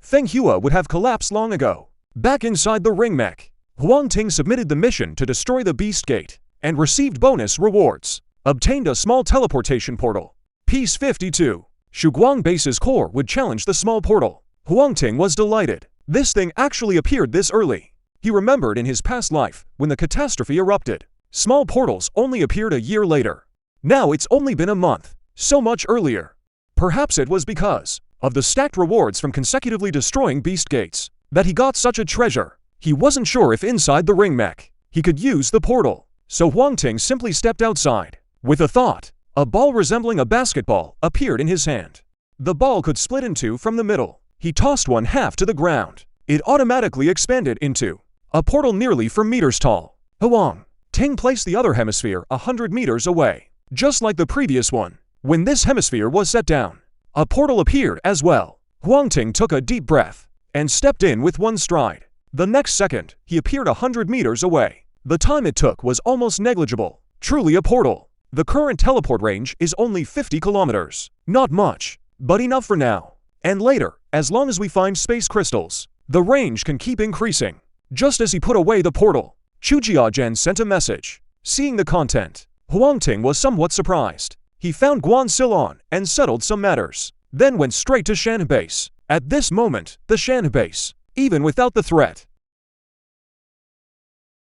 Feng Hua would have collapsed long ago. Back inside the ring mech, Huang Ting submitted the mission to destroy the beast gate and received bonus rewards. Obtained a small teleportation portal. Piece 52. Shuguang base's core would challenge the small portal. Huang Ting was delighted. This thing actually appeared this early. He remembered in his past life when the catastrophe erupted. Small portals only appeared a year later. Now it's only been a month, so much earlier. Perhaps it was because of the stacked rewards from consecutively destroying beast gates that he got such a treasure. He wasn't sure if inside the ring mech he could use the portal, so Huang Ting simply stepped outside. With a thought, a ball resembling a basketball appeared in his hand. The ball could split in two from the middle. He tossed one half to the ground. It automatically expanded into a portal nearly 4 meters tall. Huang Ting placed the other hemisphere 100 meters away, just like the previous one. When this hemisphere was set down, a portal appeared as well. Huang Ting took a deep breath and stepped in with one stride. The next second, he appeared 100 meters away. The time it took was almost negligible. Truly a portal. The current teleport range is only 50 kilometers. Not much, but enough for now. And later, as long as we find space crystals, the range can keep increasing. Just as he put away the portal, Chu Jiajian sent a message. Seeing the content, Huang Ting was somewhat surprised. He found Guan Silon and settled some matters, then went straight to Shan base. At this moment, the Shan base, even without the threat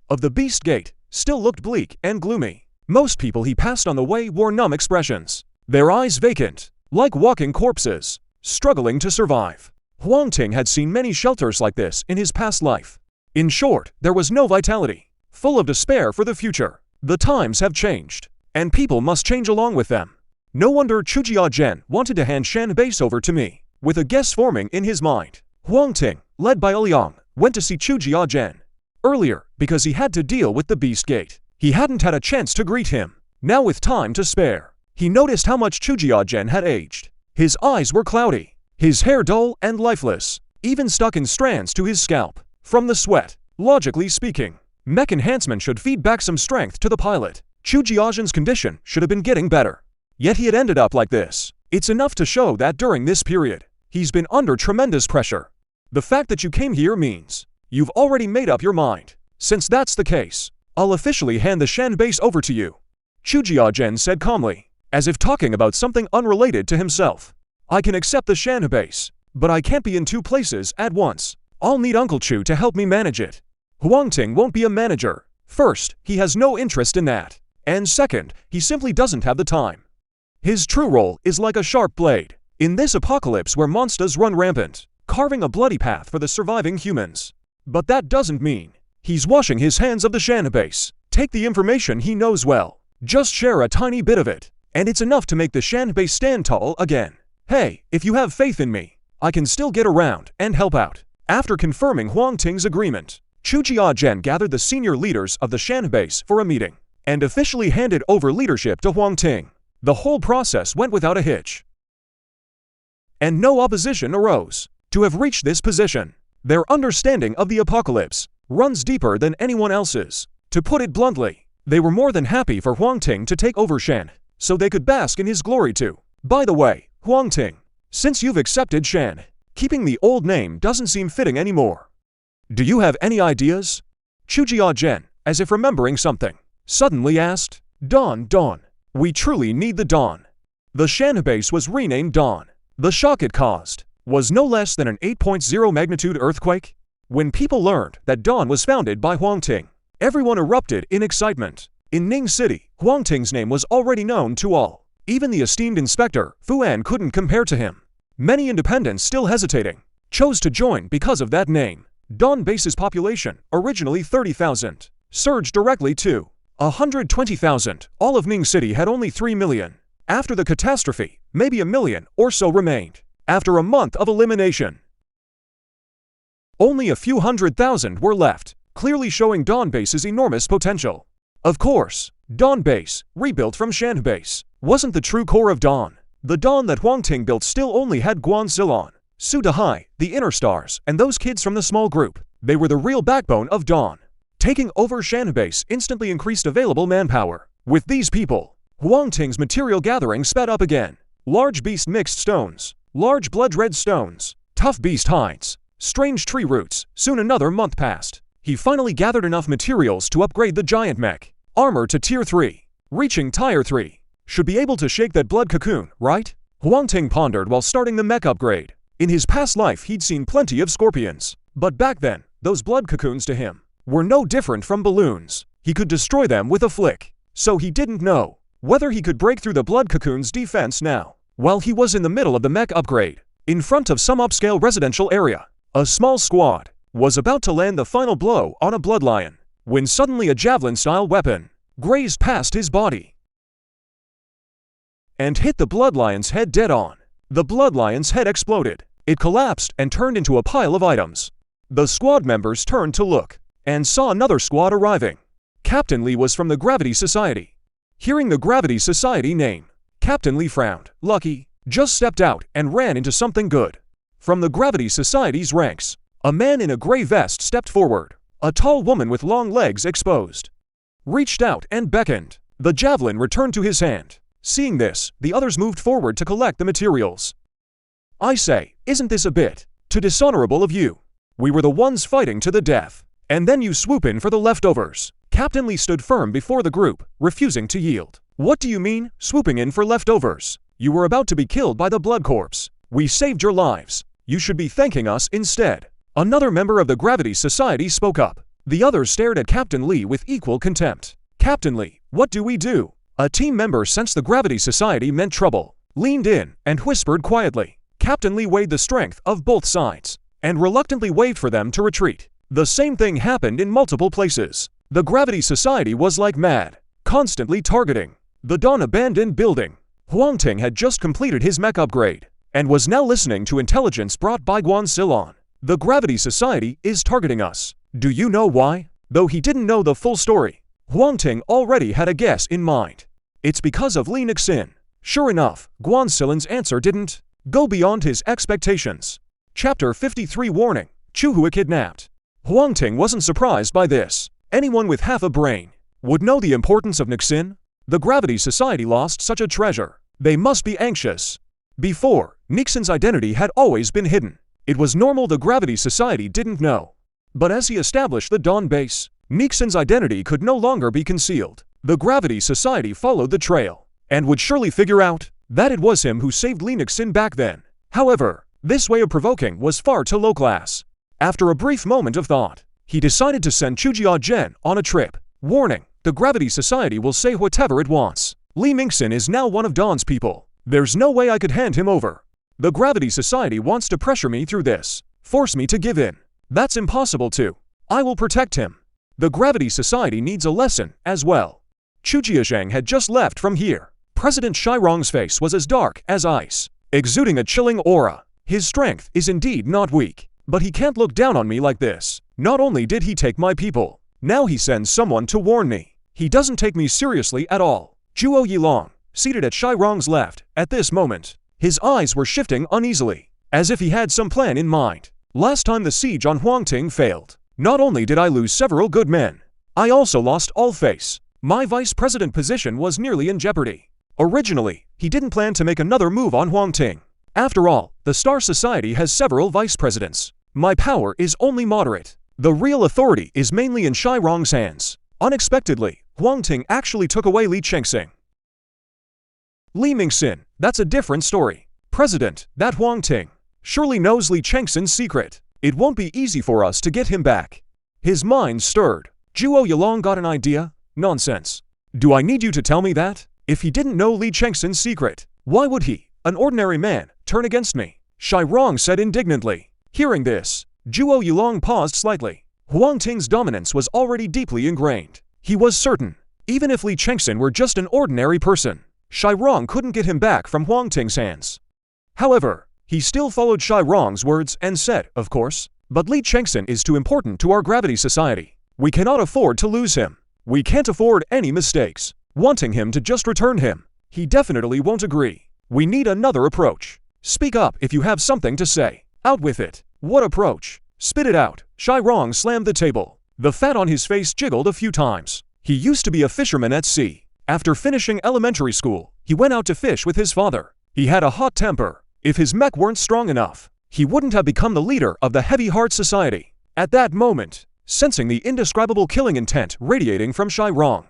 of the beast gate, still looked bleak and gloomy. Most people he passed on the way wore numb expressions, their eyes vacant, like walking corpses, struggling to survive. Huang Ting had seen many shelters like this in his past life. In short, there was no vitality, full of despair for the future. The times have changed, and people must change along with them. No wonder Chu Jiajian wanted to hand Shan base over to me. With a guess forming in his mind, Huang Ting, led by Liang, went to see Chu Jiajian. Earlier, because he had to deal with the beast gate, he hadn't had a chance to greet him. Now with time to spare, he noticed how much Chu Jiajian had aged. His eyes were cloudy, his hair dull and lifeless, even stuck in strands to his scalp. From the sweat, logically speaking, mech enhancement should feed back some strength to the pilot. Chu Jiajian's condition should have been getting better. Yet he had ended up like this. It's enough to show that during this period, he's been under tremendous pressure. The fact that you came here means you've already made up your mind. Since that's the case, I'll officially hand the Shan base over to you, Chu Jiajian said calmly, as if talking about something unrelated to himself. I can accept the Shan base, but I can't be in 2 places at once. I'll need Uncle Chu to help me manage it. Huang Ting won't be a manager. First, he has no interest in that. And second, he simply doesn't have the time. His true role is like a sharp blade in this apocalypse where monsters run rampant, carving a bloody path for the surviving humans. But that doesn't mean he's washing his hands of the Shan base. Take the information he knows well. Just share a tiny bit of it, and it's enough to make the Shan base stand tall again. Hey, if you have faith in me, I can still get around and help out. After confirming Huang Ting's agreement, Chu Jiajian gathered the senior leaders of the Shan base for a meeting and officially handed over leadership to Huang Ting. The whole process went without a hitch, and no opposition arose. To have reached this position, their understanding of the apocalypse runs deeper than anyone else's. To put it bluntly, they were more than happy for Huang Ting to take over Shan, so they could bask in his glory too. By the way, Huang Ting, since you've accepted Shan, keeping the old name doesn't seem fitting anymore. Do you have any ideas? Chu Jiajian, as if remembering something, suddenly asked. Dawn. We truly need the Dawn. The Shan base was renamed Dawn. The shock it caused was no less than an 8.0 magnitude earthquake. When people learned that Dawn was founded by Huang Ting, everyone erupted in excitement. In Ning City, Huang Ting's name was already known to all. Even the esteemed inspector, Fu An, couldn't compare to him. Many independents still hesitating chose to join because of that name. Dawn base's population, originally 30,000, surged directly to 120,000. All of Ning City had only 3 million. After the catastrophe, maybe a million or so remained. After a month of elimination, only a few 100,000 were left, clearly showing Dawn base's enormous potential. Of course, Dawn base, rebuilt from Shan base, wasn't the true core of Dawn. The Dawn that Huang Ting built still only had Guan Zilong, Su Dahai, the Inner Stars, and those kids from the small group. They were the real backbone of Dawn. Taking over Shan base instantly increased available manpower. With these people, Huang Ting's material gathering sped up again. Large beast mixed stones, large blood-red stones, tough beast hides, strange tree roots. Soon another month passed. He finally gathered enough materials to upgrade the giant mech armor to Tier 3. Reaching Tier 3 should be able to shake that blood cocoon, right? Huang Ting pondered while starting the mech upgrade. In his past life he'd seen plenty of scorpions, but back then, those blood cocoons to him were no different from balloons. He could destroy them with a flick. So he didn't know whether he could break through the blood cocoon's defense now. While he was in the middle of the mech upgrade, in front of some upscale residential area, a small squad was about to land the final blow on a blood lion, when suddenly a javelin-style weapon grazed past his body and hit the blood lion's head dead on. The blood lion's head exploded. It collapsed and turned into a pile of items. The squad members turned to look and saw another squad arriving. Captain Lee was from the Gravity Society. Hearing the Gravity Society name, Captain Lee frowned. Lucky just stepped out and ran into something good. From the Gravity Society's ranks, a man in a gray vest stepped forward. A tall woman with long legs exposed reached out and beckoned. The javelin returned to his hand. Seeing this, the others moved forward to collect the materials. I say, isn't this a bit too dishonorable of you? We were the ones fighting to the death, and then you swoop in for the leftovers. Captain Lee stood firm before the group, refusing to yield. What do you mean, swooping in for leftovers? You were about to be killed by the blood corpse. We saved your lives. You should be thanking us instead. Another member of the Gravity Society spoke up. The others stared at Captain Lee with equal contempt. Captain Lee, what do we do? A team member sensed the Gravity Society meant trouble, leaned in, and whispered quietly. Captain Lee weighed the strength of both sides, and reluctantly waved for them to retreat. The same thing happened in multiple places. The Gravity Society was like mad, constantly targeting the Dawn abandoned building. Huang Ting had just completed his mech upgrade, and was now listening to intelligence brought by Guan Zilong. The Gravity Society is targeting us. Do you know why? Though he didn't know the full story, Huang Ting already had a guess in mind. It's because of Li Nixin. Sure enough, Guan Zilong's answer didn't go beyond his expectations. Chapter 53 Warning, Chuhua kidnapped. Huang Ting wasn't surprised by this. Anyone with half a brain would know the importance of Nixin. The Gravity Society lost such a treasure. They must be anxious. Before, Nixin's identity had always been hidden. It was normal the Gravity Society didn't know. But as he established the Dawn base, Nixin's identity could no longer be concealed. The Gravity Society followed the trail, and would surely figure out that it was him who saved Li Nixin back then. However, this way of provoking was far too low class. After a brief moment of thought, he decided to send Chujia Zhen on a trip. Warning, the Gravity Society will say whatever it wants. Li Nixin is now one of Dawn's people. There's no way I could hand him over. The Gravity Society wants to pressure me through this, force me to give in. That's impossible too. I will protect him. The Gravity Society needs a lesson as well. Chu Jiazhang had just left from here. President Shirong's face was as dark as ice, exuding a chilling aura. His strength is indeed not weak, but he can't look down on me like this. Not only did he take my people, now he sends someone to warn me. He doesn't take me seriously at all. Zhuo Yilong, seated at Shirong's left, at this moment, his eyes were shifting uneasily, as if he had some plan in mind. Last time the siege on Huang Ting failed, not only did I lose several good men, I also lost all face. My vice president position was nearly in jeopardy. Originally, he didn't plan to make another move on Huang Ting. After all, the Star Society has several vice presidents. My power is only moderate. The real authority is mainly in Shirong's hands. Unexpectedly, Huang Ting actually took away Li Chengxing. Li Mingxin, that's a different story. President, that Huang Ting surely knows Li Chengxin's secret. It won't be easy for us to get him back. His mind stirred. Zhuo Yilong got an idea? Nonsense. Do I need you to tell me that? If he didn't know Li Chengxin's secret, why would he, an ordinary man, turn against me? Shai Rong said indignantly. Hearing this, Zhuo Yilong paused slightly. Huang Ting's dominance was already deeply ingrained. He was certain, even if Li Chengxin were just an ordinary person, Shai Rong couldn't get him back from Huang Ting's hands. However, he still followed Shai Rong's words and said, of course, but Li Chengxin is too important to our gravity society. We cannot afford to lose him. We can't afford any mistakes. Wanting him to just return him, he definitely won't agree. We need another approach. Speak up if you have something to say. Out with it. What approach? Spit it out. Shai Rong slammed the table. The fat on his face jiggled a few times. He used to be a fisherman at sea. After finishing elementary school, he went out to fish with his father. He had a hot temper. If his mech weren't strong enough, he wouldn't have become the leader of the Heavy Heart Society. At that moment, sensing the indescribable killing intent radiating from Shai Rong,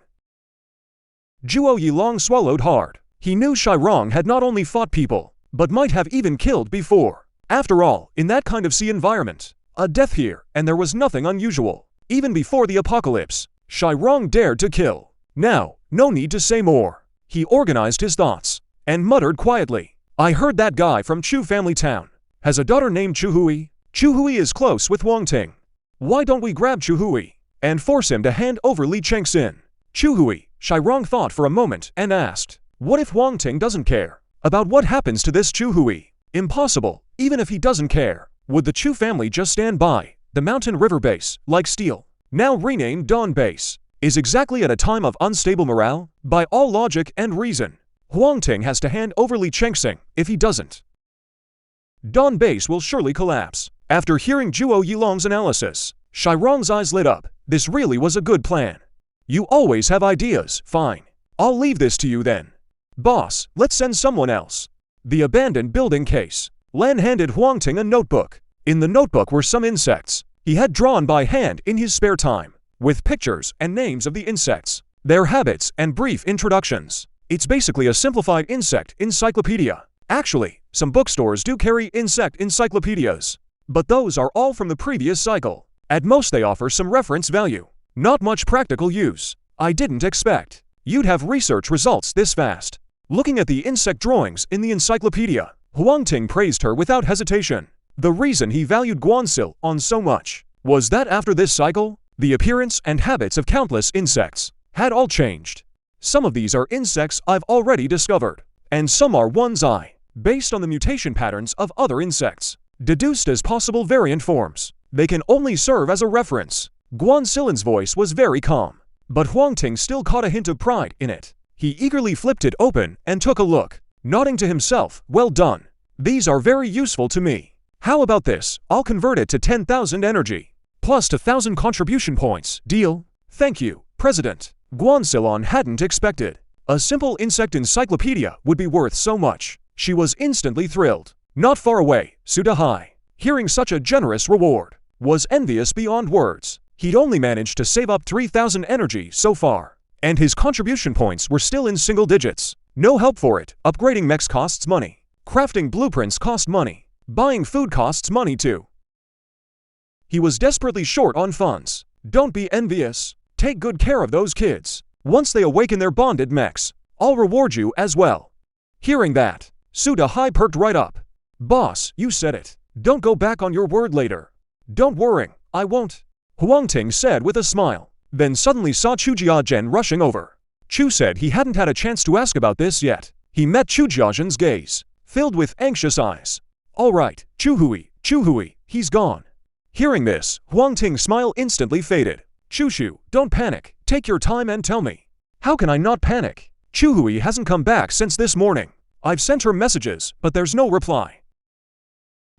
Zhuo Yilong swallowed hard. He knew Shai Rong had not only fought people, but might have even killed before. After all, in that kind of sea environment, a death here, and there was nothing unusual. Even before the apocalypse, Shai Rong dared to kill. Now, no need to say more. He organized his thoughts and muttered quietly, I heard that guy from Chu family town has a daughter named Chu Hui. Chu Hui is close with Huang Ting. Why don't we grab Chu Hui and force him to hand over Li Chengxin? Chu Hui, Shai Rong thought for a moment and asked, what if Huang Ting doesn't care about what happens to this Chu Hui? Impossible. Even if he doesn't care, would the Chu family just stand by? The mountain river base, like Steel, now renamed Dawn Base, is exactly at a time of unstable morale. By all logic and reason, Huang Ting has to hand over Li Chengxing. If he doesn't, Dawn Base will surely collapse. After hearing Zhuo Yilong's analysis, Shai Rong's eyes lit up. This really was a good plan. You always have ideas. Fine. I'll leave this to you then. Boss, let's send someone else. The abandoned building case. Lan handed Huang Ting a notebook. In the notebook were some insects he had drawn by hand in his spare time, with pictures and names of the insects, their habits and brief introductions. It's basically a simplified insect encyclopedia. Actually, some bookstores do carry insect encyclopedias, but those are all from the previous cycle. At most they offer some reference value, not much practical use. I didn't expect you'd have research results this fast. Looking at the insect drawings in the encyclopedia, Huang Ting praised her without hesitation. The reason he valued Guanxil on so much was that after this cycle, the appearance and habits of countless insects had all changed. Some of these are insects I've already discovered, and some are ones I, based on the mutation patterns of other insects, deduced as possible variant forms. They can only serve as a reference. Guanxilin's voice was very calm, but Huang Ting still caught a hint of pride in it. He eagerly flipped it open and took a look, nodding to himself, well done. These are very useful to me. How about this? I'll convert it to 10,000 energy, plus 2,000 contribution points. Deal? Thank you, President. Guanxilon hadn't expected a simple insect encyclopedia would be worth so much. She was instantly thrilled. Not far away, Suda Hai, hearing such a generous reward, was envious beyond words. He'd only managed to save up 3,000 energy so far, and his contribution points were still in single digits. No help for it. Upgrading mechs costs money. Crafting blueprints cost money. Buying food costs money too. He was desperately short on funds. Don't be envious. Take good care of those kids. Once they awaken their bonded mechs, I'll reward you as well. Hearing that, Suda Hai perked right up. Boss, you said it. Don't go back on your word later. Don't worry, I won't. Huang Ting said with a smile, then suddenly saw Chu Jiazhen rushing over. Chu said he hadn't had a chance to ask about this yet. He met Chu Jiazhen's gaze, filled with anxious eyes. All right, Chu Hui, he's gone. Hearing this, Huang Ting's smile instantly faded. Chu, don't panic. Take your time and tell me. How can I not panic? Chu Hui hasn't come back since this morning. I've sent her messages, but there's no reply.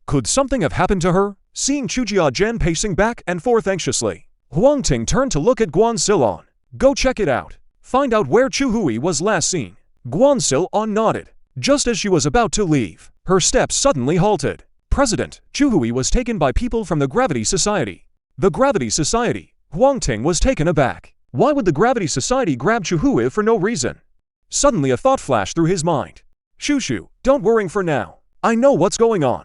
Could something have happened to her? Seeing Chu Jiazhen pacing back and forth anxiously, Huang Ting turned to look at Guanxilon. Go check it out. Find out where Chu Hui was last seen. Guanxilon nodded. Just as she was about to leave, her steps suddenly halted. President, Chu Hui was taken by people from the Gravity Society. The Gravity Society? Huang Ting was taken aback. Why would the Gravity Society grab Chuhui for no reason? Suddenly a thought flashed through his mind. Shushu, don't worry for now. I know what's going on.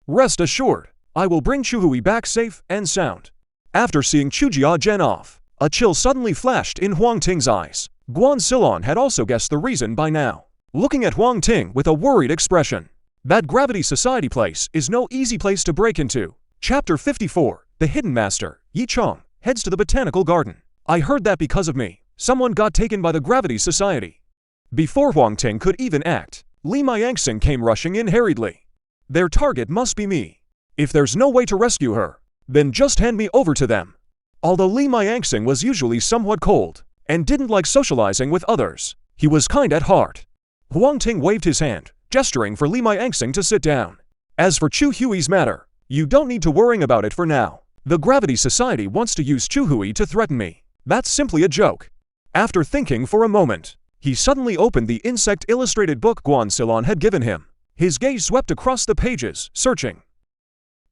Rest assured, I will bring Chuhui back safe and sound. After seeing Chujia Gen off, a chill suddenly flashed in Huang Ting's eyes. Guan Silon had also guessed the reason by now, looking at Huang Ting with a worried expression. That Gravity Society place is no easy place to break into. Chapter 54, The Hidden Master, Yi Chong, heads to the Botanical Garden. I heard that because of me, someone got taken by the Gravity Society. Before Huang Ting could even act, Li Myangsing came rushing in hurriedly. Their target must be me. If there's no way to rescue her, then just hand me over to them. Although Li Myangsing was usually somewhat cold, and didn't like socializing with others, he was kind at heart. Huang Ting waved his hand, gesturing for Li Myangsing to sit down. As for Chu Hui's matter, you don't need to worry about it for now. The Gravity Society wants to use Chu Hui to threaten me. That's simply a joke. After thinking for a moment, he suddenly opened the insect illustrated book Guan Silon had given him. His gaze swept across the pages, searching.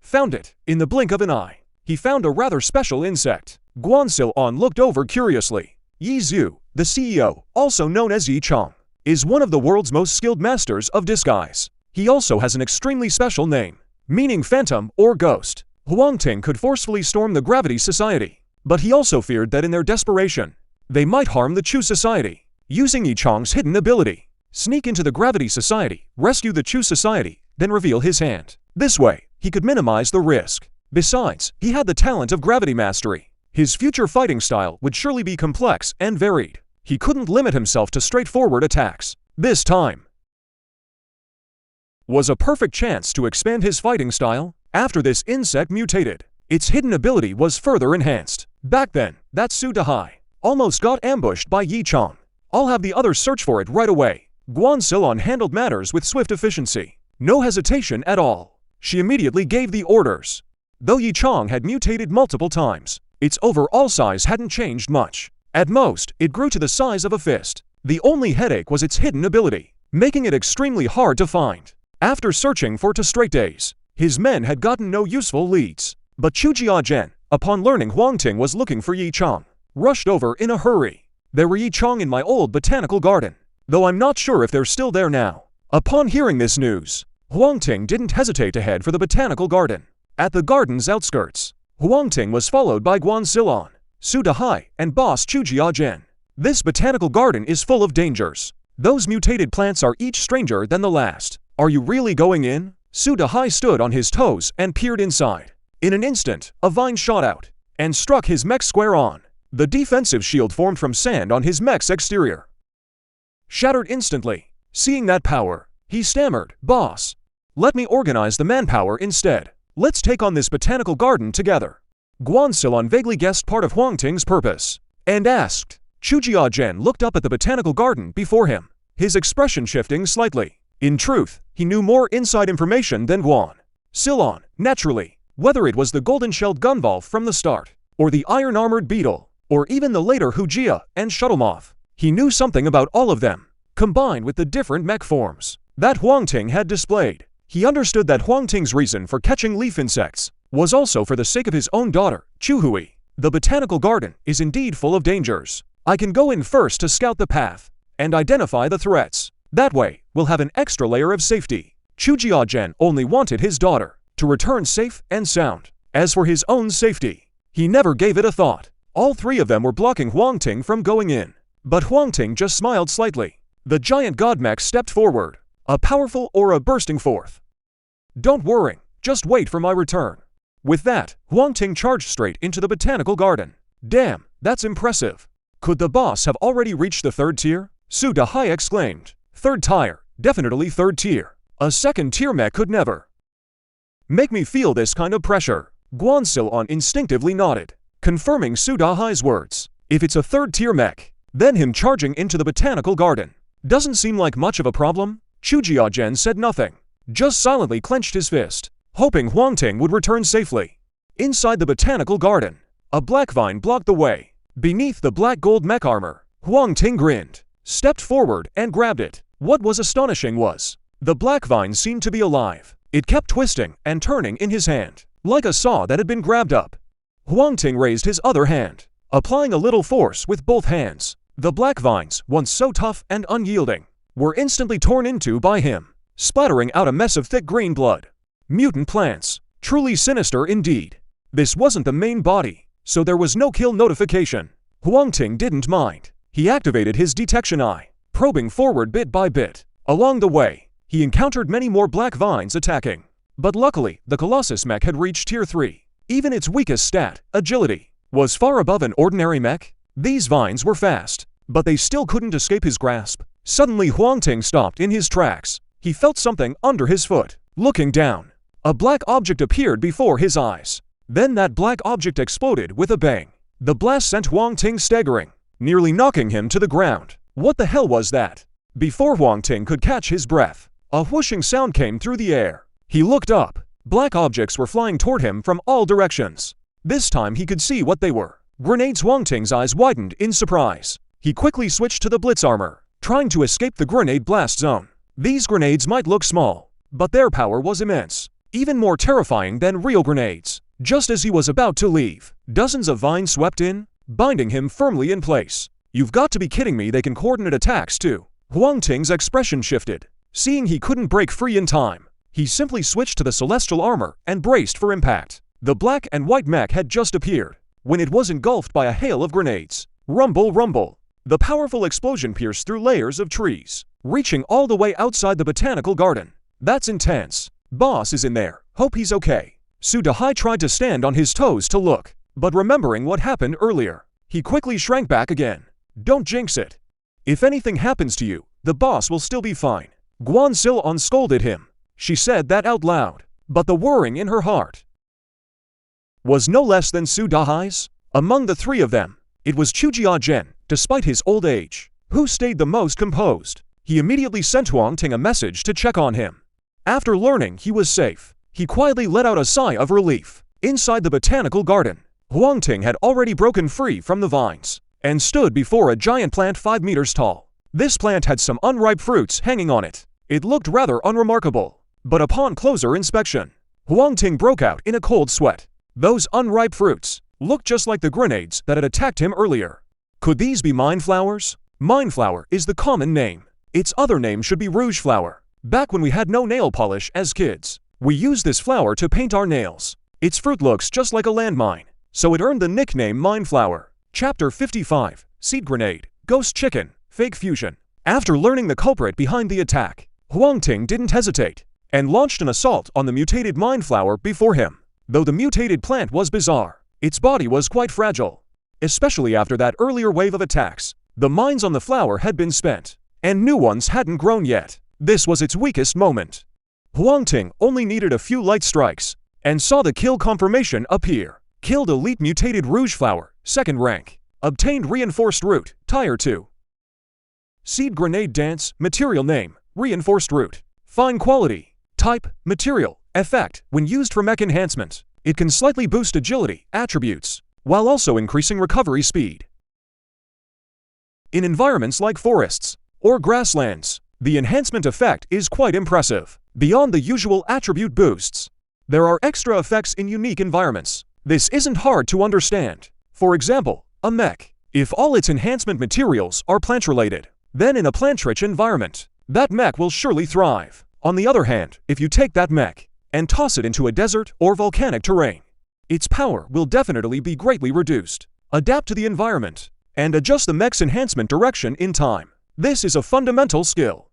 Found it. In the blink of an eye, he found a rather special insect. Guan Silon looked over curiously. Yi Zhu, the CEO, also known as Yi Chong, is one of the world's most skilled masters of disguise. He also has an extremely special name, meaning phantom or ghost. Huang Ting could forcefully storm the Gravity Society, but he also feared that in their desperation, they might harm the Chu Society. Using Yi Chong's hidden ability, sneak into the Gravity Society, rescue the Chu Society, then reveal his hand. This way, he could minimize the risk. Besides, he had the talent of gravity mastery. His future fighting style would surely be complex and varied. He couldn't limit himself to straightforward attacks. This time was a perfect chance to expand his fighting style. After this insect mutated, its hidden ability was further enhanced. Back then, that Su Dahai almost got ambushed by Yi Chong. I'll have the others search for it right away. Guan Silon handled matters with swift efficiency. No hesitation at all. She immediately gave the orders. Though Yi Chong had mutated multiple times, its overall size hadn't changed much. At most, it grew to the size of a fist. The only headache was its hidden ability, making it extremely hard to find. After searching for 2 straight days, his men had gotten no useful leads. But Chu Jiazhen, upon learning Huang Ting was looking for Yi Chong, rushed over in a hurry. There were Yi Chong in my old botanical garden, though I'm not sure if they're still there now. Upon hearing this news, Huang Ting didn't hesitate to head for the botanical garden. At the garden's outskirts, Huang Ting was followed by Guan Silon, Su Dahai, and boss Chu Jiazhen. This botanical garden is full of dangers. Those mutated plants are each stranger than the last. Are you really going in? Su Dahai stood on his toes and peered inside. In an instant, a vine shot out and struck his mech square on. The defensive shield formed from sand on his mech's exterior shattered instantly. Seeing that power, he stammered, "Boss, let me organize the manpower instead. Let's take on this botanical garden together." Guan Silon vaguely guessed part of Huang Ting's purpose and asked. Chu Jiazhen looked up at the botanical garden before him, his expression shifting slightly. In truth, he knew more inside information than Guan Silon, naturally. Whether it was the golden-shelled gunvalve from the start, or the iron-armored beetle, or even the later Hujia and Shuttlemoth, he knew something about all of them, combined with the different mech forms that Huang Ting had displayed. He understood that Huang Ting's reason for catching leaf insects was also for the sake of his own daughter, Chu Hui. The botanical garden is indeed full of dangers. I can go in first to scout the path and identify the threats. That way, we'll have an extra layer of safety. Chu Jiazhen only wanted his daughter to return safe and sound. As for his own safety, he never gave it a thought. All 3 of them were blocking Huang Ting from going in. But Huang Ting just smiled slightly. The giant god mech stepped forward, a powerful aura bursting forth. "Don't worry, just wait for my return." With that, Huang Ting charged straight into the botanical garden. Damn, that's impressive. Could the boss have already reached the 3rd tier? Su Dahai exclaimed. 3rd tier, definitely 3rd tier. A 2nd tier mech could never make me feel this kind of pressure. Guan Silon instinctively nodded, confirming Su Dahai's words. If it's a 3rd tier mech, then him charging into the botanical garden doesn't seem like much of a problem. Chu Jiazhen said nothing, just silently clenched his fist, hoping Huang Ting would return safely. Inside the botanical garden, a black vine blocked the way. Beneath the black gold mech armor, Huang Ting grinned, stepped forward and grabbed it. What was astonishing was, the black vine seemed to be alive. It kept twisting and turning in his hand, like a saw that had been grabbed up. Huang Ting raised his other hand, Applying a little force with both hands, the black vines, once so tough and unyielding, were instantly torn into by him, splattering out a mess of thick green blood. Mutant plants, truly sinister indeed. This wasn't the main body, so there was no kill notification. Huang Ting didn't mind. He activated his detection eye, probing forward bit by bit. Along the way, he encountered many more black vines attacking. But luckily, the Colossus mech had reached Tier 3. Even its weakest stat, agility, was far above an ordinary mech. These vines were fast, but they still couldn't escape his grasp. Suddenly Huang Ting stopped in his tracks. He felt something under his foot. Looking down, a black object appeared before his eyes. Then that black object exploded with a bang. The blast sent Huang Ting staggering, nearly knocking him to the ground. What the hell was that? Before Huang Ting could catch his breath, a whooshing sound came through the air. He looked up. Black objects were flying toward him from all directions. This time he could see what they were. Grenades. Huang Ting's eyes widened in surprise. He quickly switched to the blitz armor, trying to escape the grenade blast zone. These grenades might look small, but their power was immense, even more terrifying than real grenades. Just as he was about to leave, dozens of vines swept in, binding him firmly in place. You've got to be kidding me, they can coordinate attacks too. Huang Ting's expression shifted. Seeing he couldn't break free in time, he simply switched to the celestial armor and braced for impact. The black and white mech had just appeared, when it was engulfed by a hail of grenades. Rumble, rumble. The powerful explosion pierced through layers of trees, reaching all the way outside the botanical garden. That's intense. Boss is in there. Hope he's okay. Su Dahai tried to stand on his toes to look, but remembering what happened earlier, he quickly shrank back again. Don't jinx it. If anything happens to you, the boss will still be fine. Guan Silon scolded him. She said that out loud, but the whirring in her heart was no less than Su Dahai's. Among the three of them, it was Chujia Zhen, despite his old age, who stayed the most composed. He immediately sent Huang Ting a message to check on him. After learning he was safe, he quietly let out a sigh of relief. Inside the botanical garden, Huang Ting had already broken free from the vines and stood before a giant plant 5 meters tall. This plant had some unripe fruits hanging on it. It looked rather unremarkable, but upon closer inspection, Huang Ting broke out in a cold sweat. Those unripe fruits looked just like the grenades that had attacked him earlier. Could these be mind flowers? Mind flower is the common name. Its other name should be rouge flower. Back when we had no nail polish as kids, we used this flower to paint our nails. Its fruit looks just like a landmine, so it earned the nickname Mind Flower. Chapter 55, Seed Grenade, Ghost Chicken, Fake Fusion. After learning the culprit behind the attack, Huang Ting didn't hesitate, and launched an assault on the mutated Mind Flower before him. Though the mutated plant was bizarre, its body was quite fragile. Especially after that earlier wave of attacks, the minds on the flower had been spent, and new ones hadn't grown yet. This was its weakest moment. Huang Ting only needed a few light strikes, and saw the kill confirmation appear. Killed elite mutated rouge flower, 2nd rank. Obtained reinforced root, Tier 2. Seed grenade dance, material name, reinforced root. Fine quality, type, material, effect. When used for mech enhancement, it can slightly boost agility attributes, while also increasing recovery speed. In environments like forests or grasslands, the enhancement effect is quite impressive. Beyond the usual attribute boosts, there are extra effects in unique environments. This isn't hard to understand. For example, a mech. If all its enhancement materials are plant-related, then in a plant-rich environment, that mech will surely thrive. On the other hand, if you take that mech and toss it into a desert or volcanic terrain, its power will definitely be greatly reduced. Adapt to the environment and adjust the mech's enhancement direction in time. This is a fundamental skill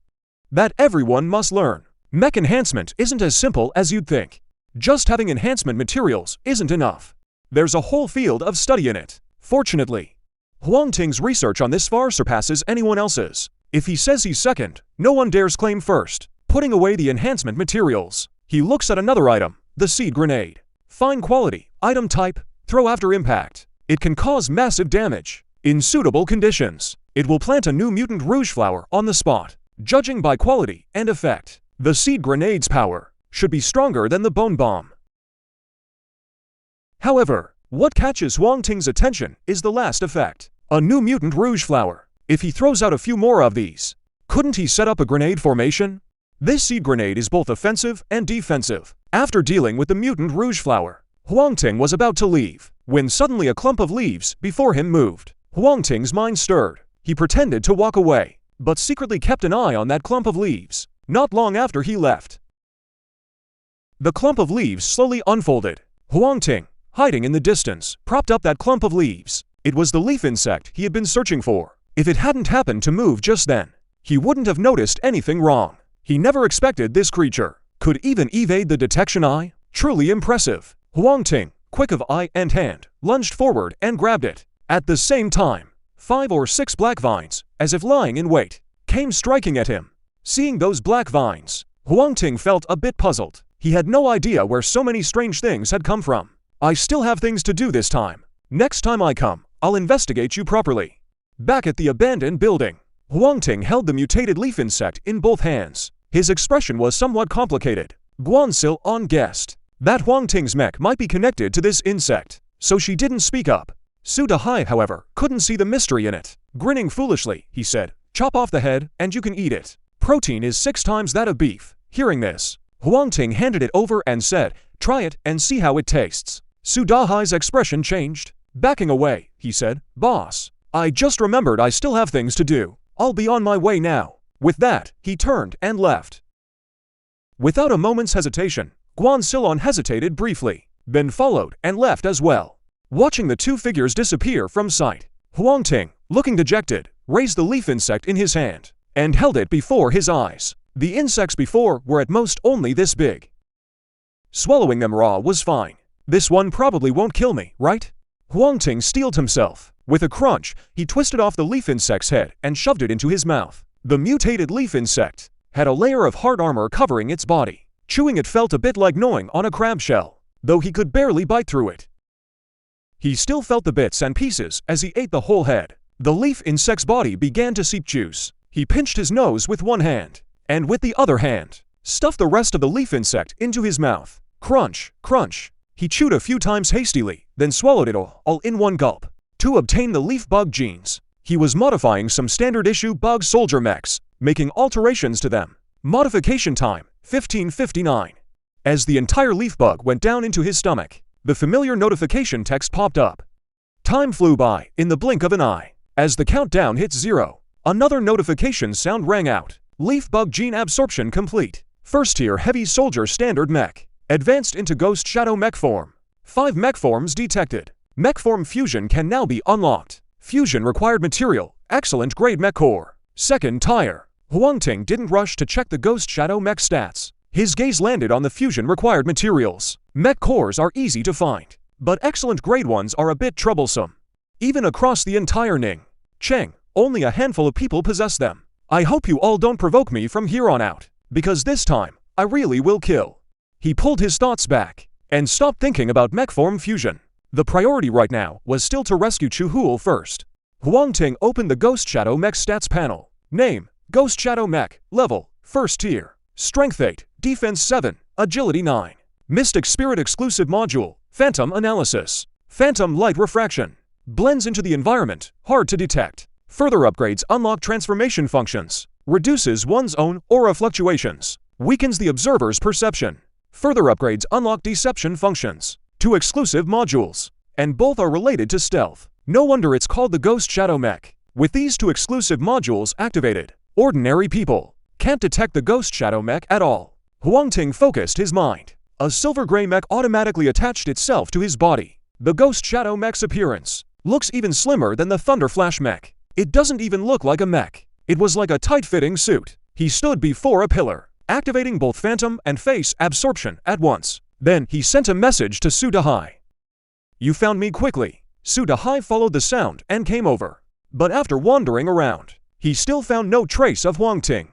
that everyone must learn. Mech enhancement isn't as simple as you'd think. Just having enhancement materials isn't enough. There's a whole field of study in it. Fortunately, Huang Ting's research on this far surpasses anyone else's. If he says he's second, no one dares claim first. Putting away the enhancement materials, he looks at another item, the seed grenade. Fine quality, item type, throw after impact. It can cause massive damage. In suitable conditions, it will plant a new mutant rouge flower on the spot. Judging by quality and effect, the seed grenade's power should be stronger than the bone bomb. However, what catches Huang Ting's attention is the last effect, a new mutant rouge flower. If he throws out a few more of these, couldn't he set up a grenade formation? This seed grenade is both offensive and defensive. After dealing with the mutant rouge flower, Huang Ting was about to leave, when suddenly a clump of leaves before him moved. Huang Ting's mind stirred. He pretended to walk away, but secretly kept an eye on that clump of leaves. Not long after he left, the clump of leaves slowly unfolded. Huang Ting, hiding in the distance, propped up that clump of leaves. It was the leaf insect he had been searching for. If it hadn't happened to move just then, he wouldn't have noticed anything wrong. He never expected this creature could even evade the detection eye. Truly impressive. Huang Ting, quick of eye and hand, lunged forward and grabbed it. At the same time, 5 or 6 black vines, as if lying in wait, came striking at him. Seeing those black vines, Huang Ting felt a bit puzzled. He had no idea where so many strange things had come from. I still have things to do this time. Next time I come, I'll investigate you properly. Back at the abandoned building, Huang Ting held the mutated leaf insect in both hands. His expression was somewhat complicated. Guan guessed that Huang Ting's mech might be connected to this insect, so she didn't speak up. Su Dahai, however, couldn't see the mystery in it. Grinning foolishly, he said, "Chop off the head and you can eat it. Protein is 6 times that of beef." Hearing this, Huang Ting handed it over and said, "Try it and see how it tastes." Su Dahai's expression changed. Backing away, he said, "Boss, I just remembered I still have things to do. I'll be on my way now." With that, he turned and left. Without a moment's hesitation, Guan hesitated briefly, then followed and left as well. Watching the 2 figures disappear from sight, Huang Ting, looking dejected, raised the leaf insect in his hand and held it before his eyes. The insects before were at most only this big. Swallowing them raw was fine. This one probably won't kill me, right? Huang Ting steeled himself. With a crunch, he twisted off the leaf insect's head and shoved it into his mouth. The mutated leaf insect had a layer of hard armor covering its body. Chewing it felt a bit like gnawing on a crab shell, though he could barely bite through it. He still felt the bits and pieces as he ate the whole head. The leaf insect's body began to seep juice. He pinched his nose with one hand, and with the other hand, stuffed the rest of the leaf insect into his mouth. Crunch, crunch. He chewed a few times hastily, then swallowed it all in one gulp. To obtain the leaf bug genes, he was modifying some standard-issue bug soldier mechs, making alterations to them. Modification time, 1559. As the entire leaf bug went down into his stomach, the familiar notification text popped up. Time flew by in the blink of an eye. As the countdown hit 0, another notification sound rang out. Leaf bug gene absorption complete. First tier heavy soldier standard mech. Advanced into ghost shadow mech form. 5 mech forms detected. Mech form fusion can now be unlocked. Fusion required material, excellent grade mech core. Second tier. Huang Ting didn't rush to check the ghost shadow mech stats. His gaze landed on the fusion required materials. Mech cores are easy to find, but excellent grade ones are a bit troublesome. Even across the entire Ning Cheng, only a handful of people possess them. I hope you all don't provoke me from here on out, because this time, I really will kill. He pulled his thoughts back and stopped thinking about mech form fusion. The priority right now was still to rescue Chu Huol first. Huang Ting opened the Ghost Shadow Mech stats panel. Name, Ghost Shadow Mech. Level, first tier. Strength 8, Defense 7, Agility 9. Mystic Spirit exclusive module, Phantom Analysis. Phantom Light Refraction. Blends into the environment, hard to detect. Further upgrades unlock transformation functions. Reduces one's own aura fluctuations. Weakens the observer's perception. Further upgrades unlock deception functions. 2 exclusive modules, and both are related to stealth. No wonder it's called the Ghost Shadow Mech. With these 2 exclusive modules activated, ordinary people can't detect the Ghost Shadow Mech at all. Huang Ting focused his mind. A silver gray mech automatically attached itself to his body. The Ghost Shadow Mech's appearance looks even slimmer than the Thunder Flash Mech. It doesn't even look like a mech. It was like a tight-fitting suit. He stood before a pillar, activating both phantom and face absorption at once. Then he sent a message to Su Dahai. "You found me quickly." Su Dahai followed the sound and came over. But after wandering around, he still found no trace of Huang Ting.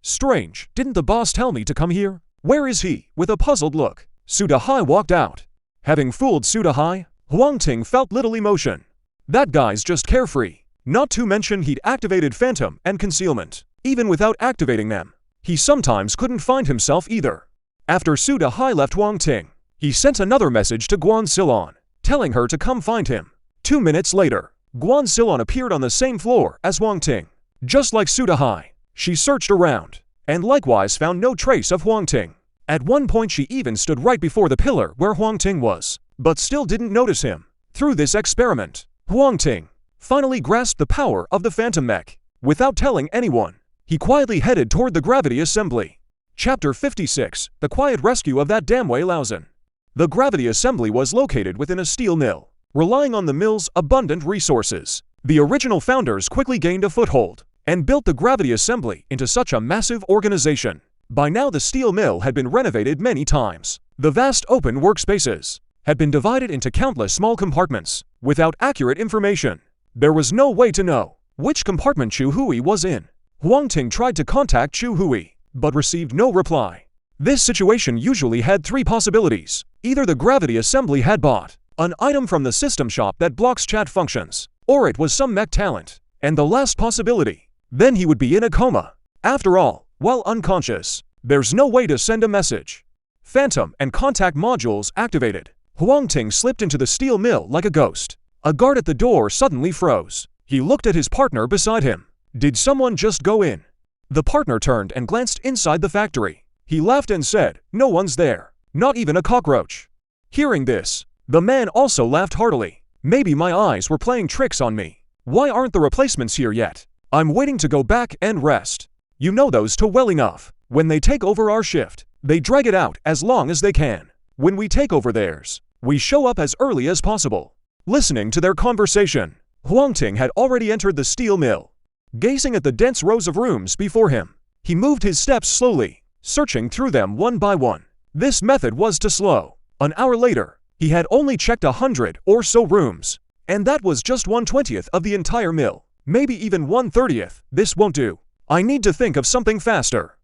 Strange, didn't the boss tell me to come here? Where is he? With a puzzled look, Su Dahai walked out. Having fooled Su Dahai, Huang Ting felt little emotion. That guy's just carefree. Not to mention he'd activated Phantom and Concealment. Even without activating them, he sometimes couldn't find himself either. After Su Dahai left Huang Ting, he sent another message to Guan, telling her to come find him. 2 minutes later, Guan appeared on the same floor as Huang Ting. Just like Su Dahai, she searched around, and likewise found no trace of Huang Ting. At one point she even stood right before the pillar where Huang Ting was, but still didn't notice him. Through this experiment, Huang Ting finally grasped the power of the Phantom Mech. Without telling anyone, he quietly headed toward the gravity assembly. Chapter 56, The Quiet Rescue of That Damn Wei Laozhen. The gravity assembly was located within a steel mill. Relying on the mill's abundant resources, the original founders quickly gained a foothold and built the gravity assembly into such a massive organization. By now the steel mill had been renovated many times. The vast open workspaces had been divided into countless small compartments. Without accurate information, there was no way to know which compartment Chu Hui was in. Huang Ting tried to contact Chu Hui, but received no reply. This situation usually had three possibilities. Either the gravity assembly had bought an item from the system shop that blocks chat functions, or it was some mech talent. And the last possibility, then he would be in a coma. After all, while unconscious, there's no way to send a message. Phantom and contact modules activated. Huang Ting slipped into the steel mill like a ghost. A guard at the door suddenly froze. He looked at his partner beside him. Did someone just go in? The partner turned and glanced inside the factory. He laughed and said, "No one's there. Not even a cockroach." Hearing this, the man also laughed heartily. Maybe my eyes were playing tricks on me. Why aren't the replacements here yet? I'm waiting to go back and rest. You know those two well enough. When they take over our shift, they drag it out as long as they can. When we take over theirs, we show up as early as possible. Listening to their conversation, Huang Ting had already entered the steel mill. Gazing at the dense rows of rooms before him, he moved his steps slowly, searching through them one by one. This method was too slow. An hour later, he had only checked 100 or so rooms, and that was just 1/20th of the entire mill. Maybe even 1/30th. This won't do. I need to think of something faster.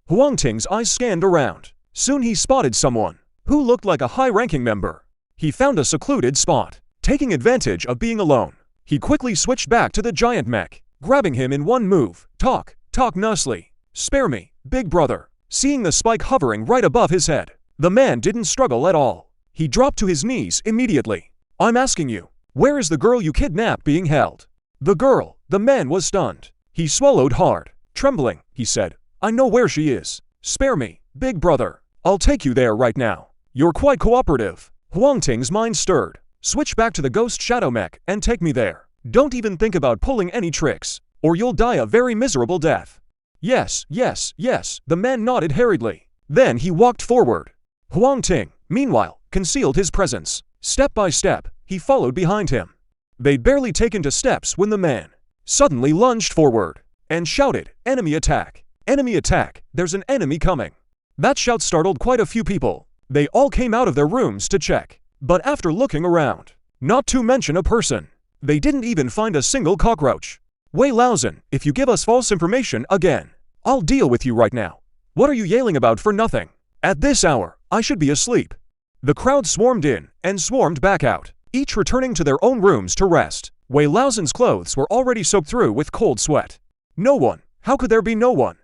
Huang Ting's eyes scanned around. Soon he spotted someone who looked like a high-ranking member. He found a secluded spot. Taking advantage of being alone, he quickly switched back to the giant mech, grabbing him in one move. Talk nicely. Spare me, big brother." Seeing the spike hovering right above his head, the man didn't struggle at all. He dropped to his knees immediately. "I'm asking you, where is the girl you kidnapped being held?" The girl. The man was stunned. He swallowed hard. Trembling, he said, "I know where she is. Spare me, big brother. I'll take you there right now. You're quite cooperative." Huang Ting's mind stirred. "Switch back to the ghost shadow mech and take me there. Don't even think about pulling any tricks, or you'll die a very miserable death." Yes, the man nodded hurriedly. Then he walked forward. Huang Ting, meanwhile, concealed his presence. Step by step, he followed behind him. They'd barely taken 2 steps when the man suddenly lunged forward and shouted, "Enemy attack! Enemy attack! There's an enemy coming!" That shout startled quite a few people. They all came out of their rooms to check. But after looking around, not to mention a person, they didn't even find a single cockroach. "Wei Laozhen, if you give us false information again, I'll deal with you right now. What are you yelling about for nothing? At this hour, I should be asleep." The crowd swarmed in and swarmed back out, each returning to their own rooms to rest. Wei Laozhen's clothes were already soaked through with cold sweat. No one. How could there be no one?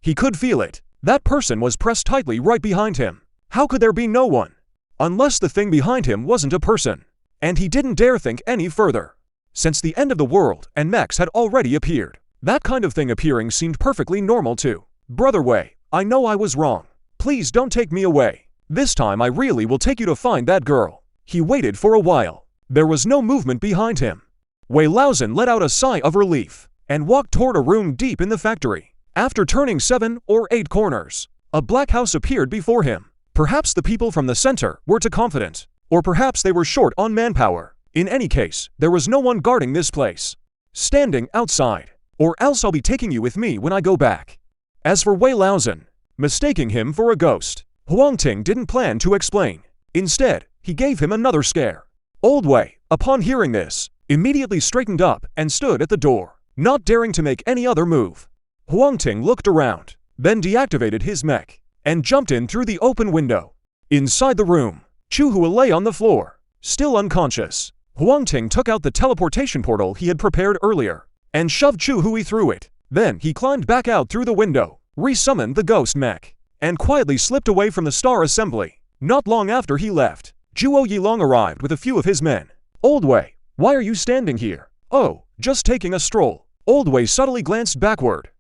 He could feel it. That person was pressed tightly right behind him. How could there be no one? Unless the thing behind him wasn't a person. And he didn't dare think any further. Since the end of the world and mechs had already appeared, that kind of thing appearing seemed perfectly normal too. "Brother Wei, I know I was wrong. Please don't take me away. This time I really will take you to find that girl." He waited for a while. There was no movement behind him. Wei Laozhen let out a sigh of relief and walked toward a room deep in the factory. After turning 7 or 8 corners, a black house appeared before him. Perhaps the people from the center were too confident, or perhaps they were short on manpower. In any case, there was no one guarding this place. "Standing outside, or else I'll be taking you with me when I go back." As for Wei Laozhen, mistaking him for a ghost, Huang Ting didn't plan to explain. Instead, he gave him another scare. Old Wei, upon hearing this, immediately straightened up and stood at the door, not daring to make any other move. Huang Ting looked around, then deactivated his mech, and jumped in through the open window. Inside the room, Chu Hui lay on the floor, still unconscious. Huang Ting took out the teleportation portal he had prepared earlier, and shoved Chu Hui through it. Then he climbed back out through the window, resummoned the ghost mech, and quietly slipped away from the star assembly. Not long after he left, Zhuo Yilong arrived with a few of his men. "Old Wei, why are you standing here?" "Oh, just taking a stroll." Old Wei subtly glanced backward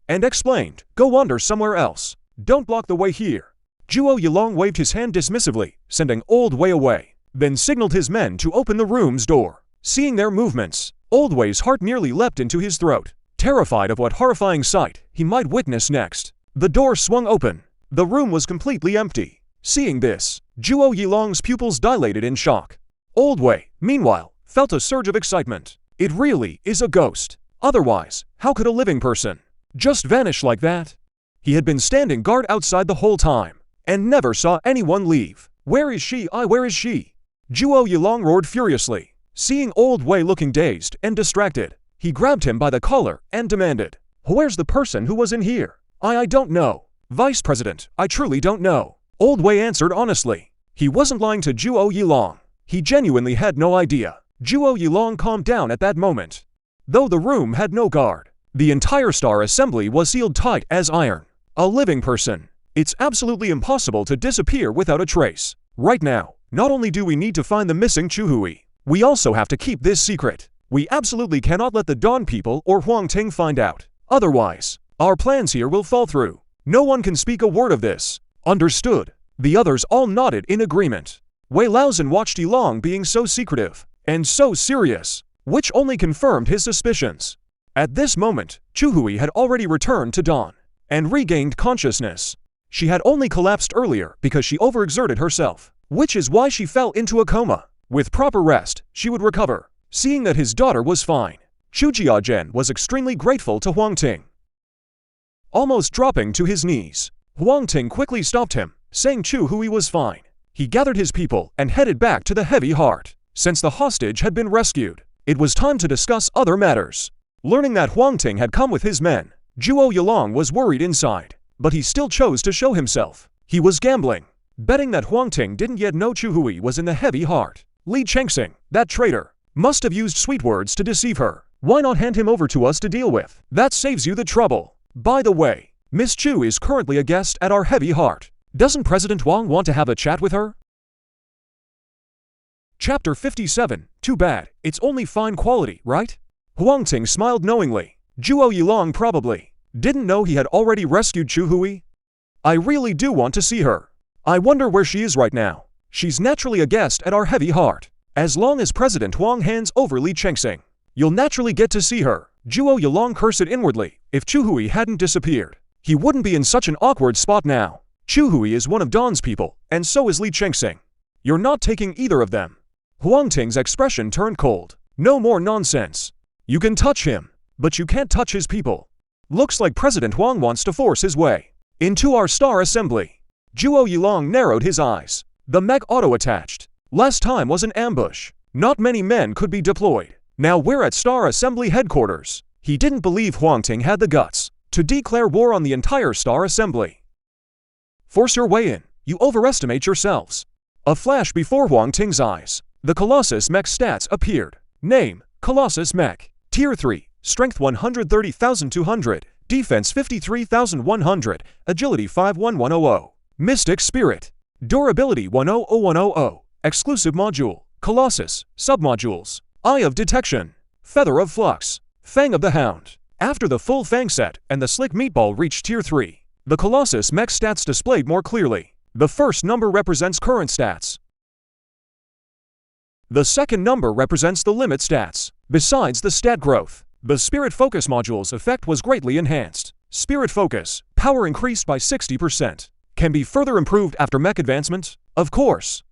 and explained, "Go wander somewhere else. Don't block the way here." Zhuo Yilong waved his hand dismissively, sending Old Wei away. then signaled his men to open the room's door. Seeing their movements, Old Wei's heart nearly leapt into his throat, terrified of what horrifying sight he might witness next. The door swung open. The room was completely empty. Seeing this, Zhuo Yilong's pupils dilated in shock. Old Wei, meanwhile, felt a surge of excitement. It really is a ghost. Otherwise, how could a living person just vanish like that? He had been standing guard outside the whole time, and never saw anyone leave. Where is she? Where is she? Zhuo Yilong roared furiously. Seeing Old Wei looking dazed and distracted, he grabbed him by the collar and demanded, "Where's the person who was in here?" I don't know. Vice President, I truly don't know. Old Wei answered honestly. He wasn't lying to Zhuo Yilong. He genuinely had no idea. Zhuo Yilong calmed down at that moment. Though the room had no guard, the entire Star Assembly was sealed tight as iron. A living person. It's absolutely impossible to disappear without a trace. Right now, not only do we need to find the missing Chuhui, we also have to keep this secret. We absolutely cannot let the Dawn people or Huang Ting find out. Otherwise, our plans here will fall through. No one can speak a word of this. Understood. The others all nodded in agreement. Wei Laozhen watched Yilong being so secretive and so serious, which only confirmed his suspicions. At this moment, Chuhui had already returned to Dawn and regained consciousness. She had only collapsed earlier because she overexerted herself, which is why she fell into a coma. With proper rest, she would recover. Seeing that his daughter was fine, Chu Jiazhen was extremely grateful to Huang Ting. Almost dropping to his knees, Huang Ting quickly stopped him, saying Chuhui was fine. He gathered his people and headed back to the Heavy Heart. Since the hostage had been rescued, it was time to discuss other matters. Learning that Huang Ting had come with his men, Zhuo Yilong was worried inside, but he still chose to show himself. He was gambling, betting that Huang Ting didn't yet know Chuhui was in the Heavy Heart. Li Chengxing, that traitor, must have used sweet words to deceive her. Why not hand him over to us to deal with? That saves you the trouble. By the way, Miss Chu is currently a guest at our Heavy Heart. Doesn't President Wang want to have a chat with her? Chapter 57. Too bad, it's only fine quality, right? Huang Ting smiled knowingly. Zhuo Yilong probably didn't know he had already rescued Chuhui. I really do want to see her. I wonder where she is right now. She's naturally a guest at our Heavy Heart. As long as President Wang hands over Li Chengxing, you'll naturally get to see her. Zhuo Yilong cursed inwardly. If Chuhui hadn't disappeared, he wouldn't be in such an awkward spot now. Chuhui is one of Dawn's people, and so is Li Chengxing. You're not taking either of them. Huang Ting's expression turned cold. No more nonsense. You can touch him, but you can't touch his people. Looks like President Wang wants to force his way into our Star Assembly. Zhuo Yilong narrowed his eyes. The mech auto-attached. Last time was an ambush. Not many men could be deployed. Now we're at Star Assembly headquarters. He didn't believe Huang Ting had the guts to declare war on the entire Star Assembly. Force your way in. You overestimate yourselves. A flash before Huang Ting's eyes. The Colossus Mech stats appeared. Name, Colossus Mech. Tier 3, Strength 130,200, Defense 53,100, Agility 51100. Mystic Spirit. Durability 100100. Exclusive Module. Colossus. Submodules. Eye of Detection. Feather of Flux. Fang of the Hound. After the full Fang set and the Slick Meatball reached Tier 3, the Colossus Mech stats displayed more clearly. The first number represents current stats. The second number represents the limit stats. Besides the stat growth, the Spirit Focus module's effect was greatly enhanced. Spirit Focus, power increased by 60%. Can be further improved after mech advancement? Of course.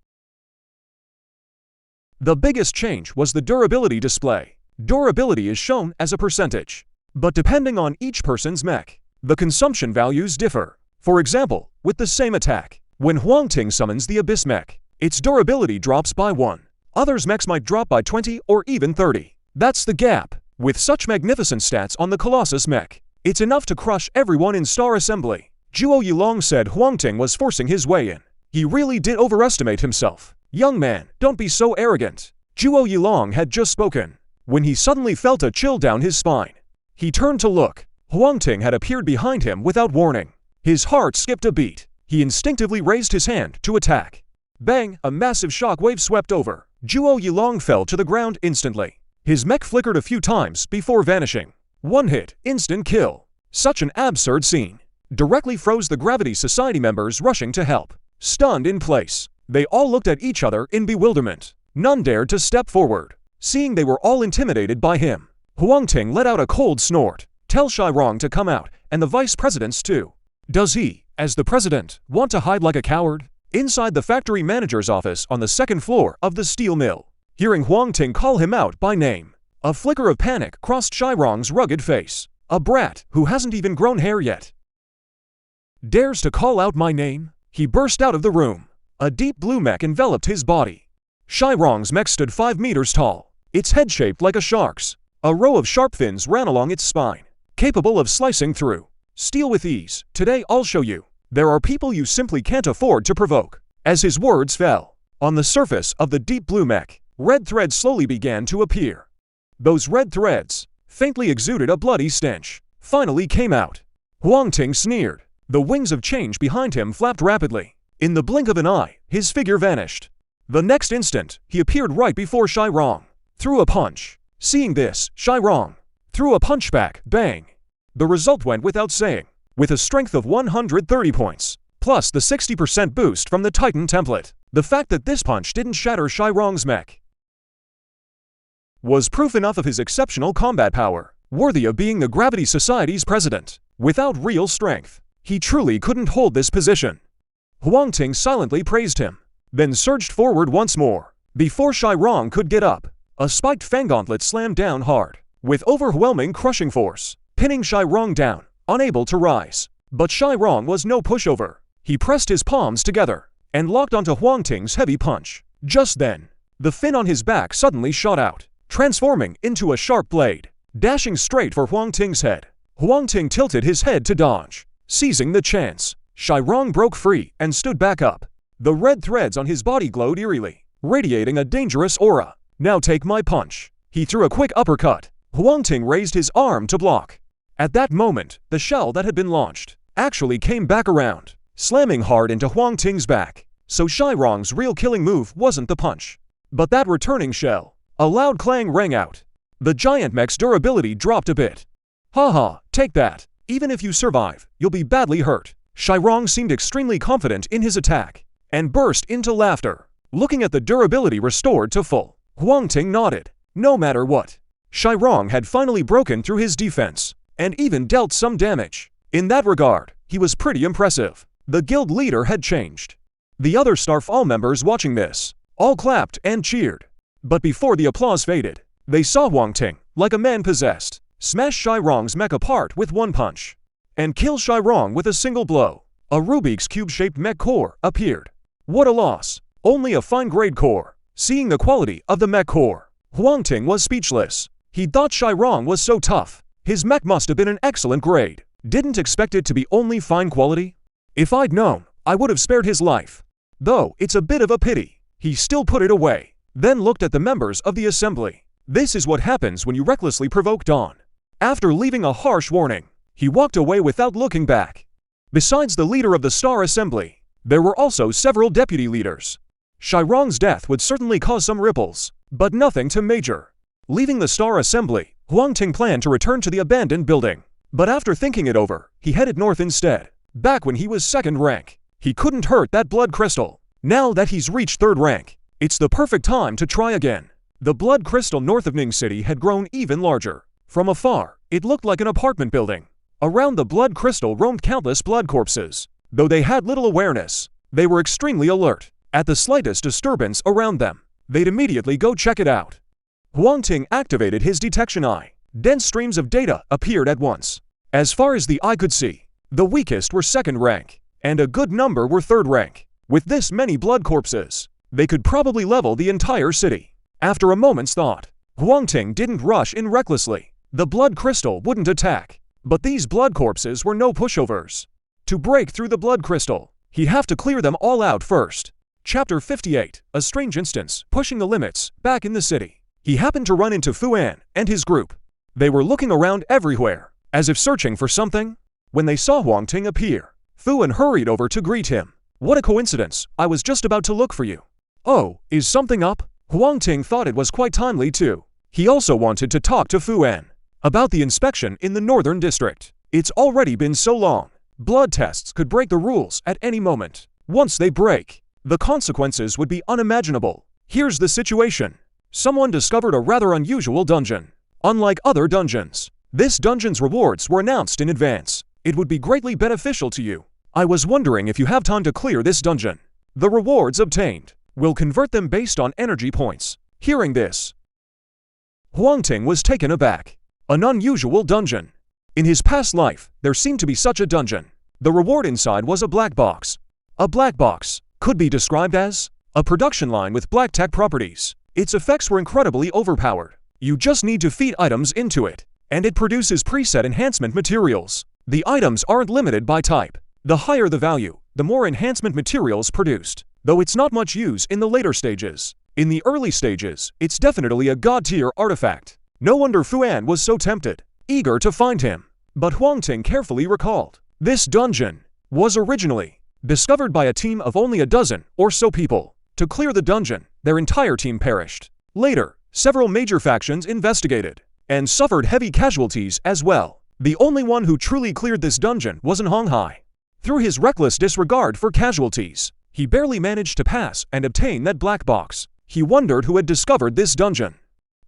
The biggest change was the durability display. Durability is shown as a percentage, but depending on each person's mech, the consumption values differ. For example, with the same attack, when Huang Ting summons the Abyss Mech, its durability drops by 1. Others' mechs might drop by 20 or even 30. That's the gap. With such magnificent stats on the Colossus Mech, it's enough to crush everyone in Star Assembly. Zhuo Yilong said Huang Ting was forcing his way in. He really did overestimate himself. Young man, don't be so arrogant. Zhuo Yilong had just spoken, when he suddenly felt a chill down his spine. He turned to look. Huang Ting had appeared behind him without warning. His heart skipped a beat. He instinctively raised his hand to attack. Bang! A massive shock wave swept over. Zhuo Yilong fell to the ground instantly. His mech flickered a few times before vanishing. One hit, instant kill. Such an absurd scene directly froze the Gravity Society members rushing to help. Stunned in place, They all looked at each other in bewilderment. None dared to step forward, seeing they were all intimidated by him. Huang Ting let out a cold snort. Tell Shirong to come out, and the vice presidents too. Does he, as the president, want to hide like a coward? Inside the factory manager's office on the second floor of the steel mill, hearing Huang Ting call him out by name, a flicker of panic crossed Shirong's rugged face. A brat who hasn't even grown hair yet dares to call out my name? He burst out of the room. A deep blue mech enveloped his body. Shirong's mech stood 5 meters tall, its head shaped like a shark's. A row of sharp fins ran along its spine, capable of slicing through steel with ease. Today I'll show you. There are people you simply can't afford to provoke. As his words fell, on the surface of the deep blue mech, red threads slowly began to appear. Those red threads, faintly exuded a bloody stench, finally came out. Huang Ting sneered. The wings of change behind him flapped rapidly. In the blink of an eye, his figure vanished. The next instant, he appeared right before Shirong. Threw a punch. Seeing this, Shirong threw a punch back. Bang! The result went without saying. With a strength of 130 points, plus the 60% boost from the Titan template, the fact that this punch didn't shatter Shirong's mech was proof enough of his exceptional combat power, worthy of being the Gravity Society's president. Without real strength, he truly couldn't hold this position. Huang Ting silently praised him, then surged forward once more. Before Shirong could get up, a spiked fang gauntlet slammed down hard, with overwhelming crushing force, pinning Shirong down, unable to rise. But Shirong was no pushover. He pressed his palms together and locked onto Huang Ting's heavy punch. Just then, the fin on his back suddenly shot out, transforming into a sharp blade, dashing straight for Huang Ting's head. Huang Ting tilted his head to dodge. Seizing the chance, Shirong broke free and stood back up. The red threads on his body glowed eerily, radiating a dangerous aura. Now take my punch. He threw a quick uppercut. Huang Ting raised his arm to block. At that moment, the shell that had been launched actually came back around, slamming hard into Huang Ting's back. So Shirong's real killing move wasn't the punch, but that returning shell. A loud clang rang out. The giant mech's durability dropped a bit. Haha, take that. Even if you survive, you'll be badly hurt. Shirong seemed extremely confident in his attack, and burst into laughter. Looking at the durability restored to full, Huang Ting nodded. No matter what, Shirong had finally broken through his defense, and even dealt some damage. In that regard, he was pretty impressive. The guild leader had changed. The other Starfall members watching this all clapped and cheered. But before the applause faded, they saw Huang Ting, like a man possessed, smash Shirong's mech apart with one punch, and kill Shirong with a single blow. A Rubik's Cube-shaped mech core appeared. What a loss! Only a fine-grade core. Seeing the quality of the mech core, Huang Ting was speechless. He thought Shirong was so tough. His mech must have been an excellent grade. Didn't expect it to be only fine quality. If I'd known, I would have spared his life. Though it's a bit of a pity. He still put it away, then looked at the members of the assembly. This is what happens when you recklessly provoke Dawn. After leaving a harsh warning, he walked away without looking back. Besides the leader of the Star Assembly, there were also several deputy leaders. Shirong's death would certainly cause some ripples, but nothing too major. Leaving the Star Assembly, Huang Ting planned to return to the abandoned building. But after thinking it over, he headed north instead. Back when he was 2nd rank, he couldn't hurt that blood crystal. Now that he's reached 3rd rank, it's the perfect time to try again. The blood crystal north of Ning City had grown even larger. From afar, it looked like an apartment building. Around the blood crystal roamed countless blood corpses. Though they had little awareness, they were extremely alert. At the slightest disturbance around them, they'd immediately go check it out. Huang Ting activated his detection eye. Dense streams of data appeared at once. As far as the eye could see, the weakest were 2nd rank, and a good number were 3rd rank. With this many blood corpses, they could probably level the entire city. After a moment's thought, Huang Ting didn't rush in recklessly. The blood crystal wouldn't attack, but these blood corpses were no pushovers. To break through the blood crystal, he'd have to clear them all out first. Chapter 58, a strange instance, pushing the limits, back in the city. He happened to run into Fuan and his group. They were looking around everywhere, as if searching for something. When they saw Huang Ting appear, Fuan hurried over to greet him. What a coincidence, I was just about to look for you. Oh, is something up? Huang Ting thought it was quite timely too. He also wanted to talk to Fuan about the inspection in the northern district. It's already been so long. Blood tests could break the rules at any moment. Once they break, The consequences would be unimaginable. Here's the situation. Someone discovered a rather unusual dungeon. Unlike other dungeons, this dungeon's rewards were announced in advance. It would be greatly beneficial to you. I was wondering if you have time to clear this dungeon. The rewards obtained will convert them based on energy points. Hearing this, Huang Ting was taken aback. An unusual dungeon. In his past life, there seemed to be such a dungeon. The reward inside was a black box. A black box could be described as a production line with black tech properties. Its effects were incredibly overpowered. You just need to feed items into it, and it produces preset enhancement materials. The items aren't limited by type. The higher the value, the more enhancement materials produced, though it's not much use in the later stages. In the early stages, it's definitely a god-tier artifact. No wonder Fuan was so tempted, eager to find him. But Huang Ting carefully recalled, this dungeon was originally discovered by a team of only a dozen or so people. To clear the dungeon, their entire team perished. Later, several major factions investigated and suffered heavy casualties as well. The only one who truly cleared this dungeon was Hong Hai. Through his reckless disregard for casualties, he barely managed to pass and obtain that black box. He wondered who had discovered this dungeon.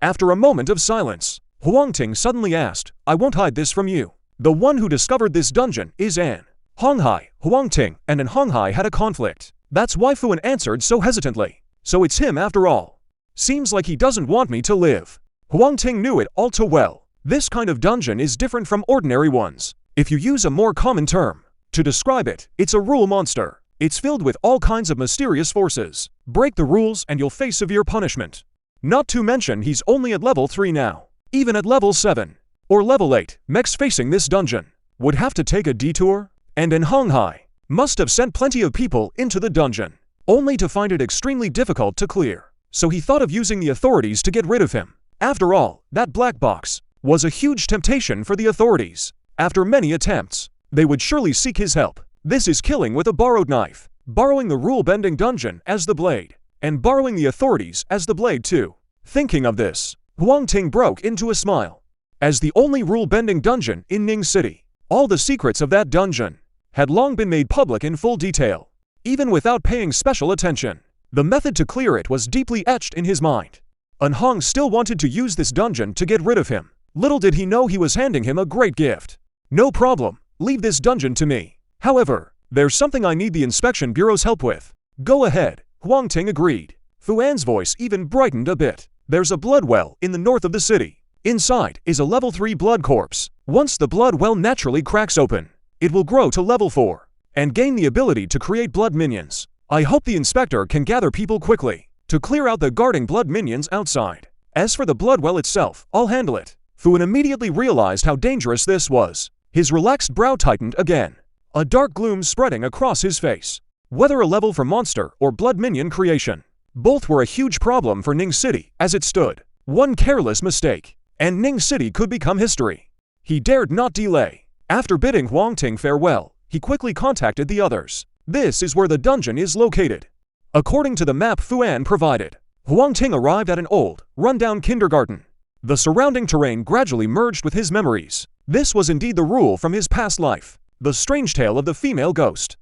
After a moment of silence, Huang Ting suddenly asked, I won't hide this from you. The one who discovered this dungeon is An. Hong Hai, Huang Ting, and Hong Hai had a conflict. That's why Fuan answered so hesitantly. So it's him after all. Seems like he doesn't want me to live. Huang Ting knew it all too well. This kind of dungeon is different from ordinary ones. If you use a more common term to describe it, it's a rule monster. It's filled with all kinds of mysterious forces. Break the rules and you'll face severe punishment. Not to mention he's only at level 3 now. Even at level 7 or level 8, mechs facing this dungeon would have to take a detour. And Hong Hai must have sent plenty of people into the dungeon, only to find it extremely difficult to clear. So he thought of using the authorities to get rid of him. After all, that black box was a huge temptation for the authorities. After many attempts, they would surely seek his help. This is killing with a borrowed knife, borrowing the rule-bending dungeon as the blade, and borrowing the authorities as the blade too. Thinking of this, Huang Ting broke into a smile. As the only rule-bending dungeon in Ning City, all the secrets of that dungeon had long been made public in full detail, even without paying special attention. The method to clear it was deeply etched in his mind. Hong still wanted to use this dungeon to get rid of him. Little did he know he was handing him a great gift. No problem, leave this dungeon to me. However, there's something I need the Inspection Bureau's help with. Go ahead, Huang Ting agreed. Fuan's voice even brightened a bit. There's a blood well in the north of the city. Inside is a level 3 blood corpse. Once the blood well naturally cracks open, it will grow to level 4 and gain the ability to create blood minions. I hope the inspector can gather people quickly to clear out the guarding blood minions outside. As for the blood well itself, I'll handle it. Fuan immediately realized how dangerous this was. His relaxed brow tightened again, a dark gloom spreading across his face. Whether a level for monster or blood minion creation, both were a huge problem for Ning City as it stood. One careless mistake, and Ning City could become history. He dared not delay. After bidding Huang Ting farewell, he quickly contacted the others. This is where the dungeon is located. According to the map Fuan provided, Huang Ting arrived at an old, run-down kindergarten. The surrounding terrain gradually merged with his memories. This was indeed the rule from his past life, the strange tale of the female ghost.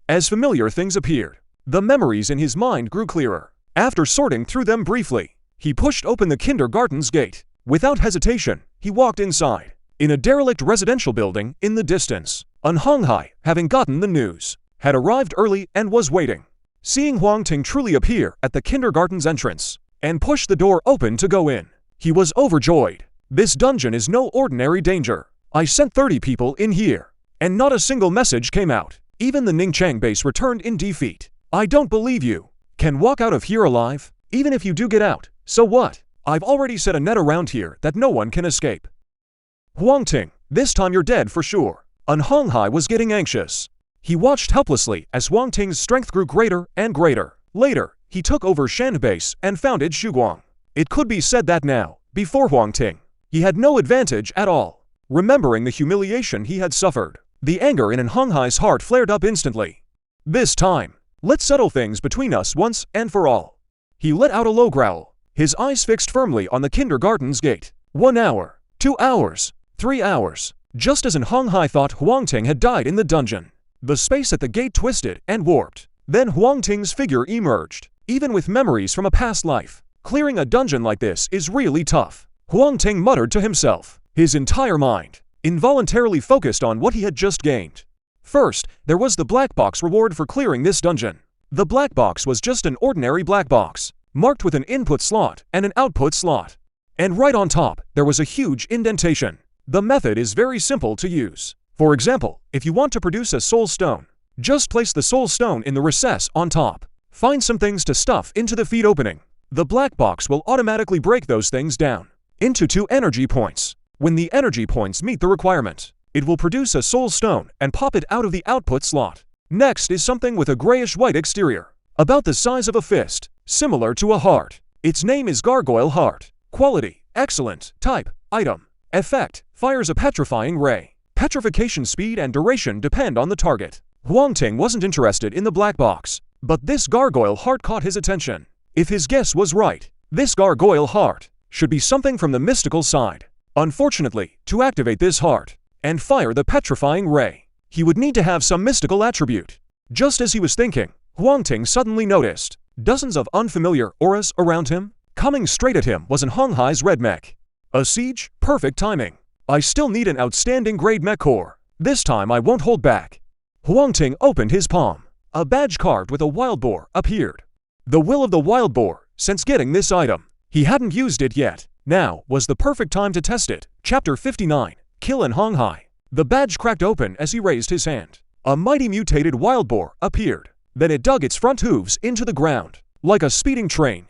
As familiar things appeared, the memories in his mind grew clearer. After sorting through them briefly, he pushed open the kindergarten's gate. Without hesitation, he walked inside. In a derelict residential building in the distance, Hong Hai, having gotten the news, had arrived early and was waiting. Seeing Huang Ting truly appear at the kindergarten's entrance and push the door open to go in, he was overjoyed. This dungeon is no ordinary danger. I sent 30 people in here, and not a single message came out. Even the Ningchang base returned in defeat. I don't believe you can walk out of here alive. Even if you do get out, so what? I've already set a net around here that no one can escape. Huang Ting, this time you're dead for sure. Hong Hai was getting anxious. He watched helplessly as Huang Ting's strength grew greater and greater. Later, he took over Shan base and founded Shuguang. It could be said that now, before Huang Ting, he had no advantage at all. Remembering the humiliation he had suffered, the anger in Hong Hai's heart flared up instantly. This time, let's settle things between us once and for all. He let out a low growl, his eyes fixed firmly on the kindergarten's gate. 1 hour, 2 hours, 3 hours. Just as Hong Hai thought Huang Ting had died in the dungeon, the space at the gate twisted and warped. Then Huang Ting's figure emerged. Even with memories from a past life, clearing a dungeon like this is really tough. Huang Ting muttered to himself, his entire mind involuntarily focused on what he had just gained. First, there was the black box reward for clearing this dungeon. The black box was just an ordinary black box, marked with an input slot and an output slot. And right on top, there was a huge indentation. The method is very simple to use. For example, if you want to produce a soul stone, just place the soul stone in the recess on top. Find some things to stuff into the feed opening. The black box will automatically break those things down into 2 energy points. When the energy points meet the requirement, it will produce a soul stone and pop it out of the output slot. Next is something with a grayish-white exterior, about the size of a fist, similar to a heart. Its name is Gargoyle Heart. Quality, excellent. Type, item. Effect, fires a petrifying ray. Petrification speed and duration depend on the target. Huang Ting wasn't interested in the black box, but this Gargoyle Heart caught his attention. If his guess was right, this Gargoyle Heart should be something from the mystical side. Unfortunately, to activate this heart and fire the petrifying ray, he would need to have some mystical attribute. Just as he was thinking, Huang Ting suddenly noticed dozens of unfamiliar auras around him. Coming straight at him was an Hong Hai's red mech. A siege? Perfect timing. I still need an outstanding grade mech core. This time I won't hold back. Huang Ting opened his palm. A badge carved with a wild boar appeared. The will of the wild boar. Since getting this item, he hadn't used it yet. Now was the perfect time to test it. Chapter 59. Kill in Hong Hai. The badge cracked open as he raised his hand. A mighty mutated wild boar appeared. Then it dug its front hooves into the ground, like a speeding train.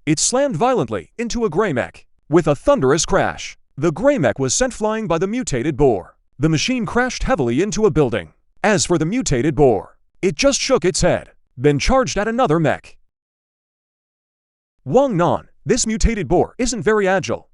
It slammed violently into a grey mech. With a thunderous crash, the grey mech was sent flying by the mutated boar. The machine crashed heavily into a building. As for the mutated boar, it just shook its head, then charged at another mech. Wang Non, this mutated boar isn't very agile.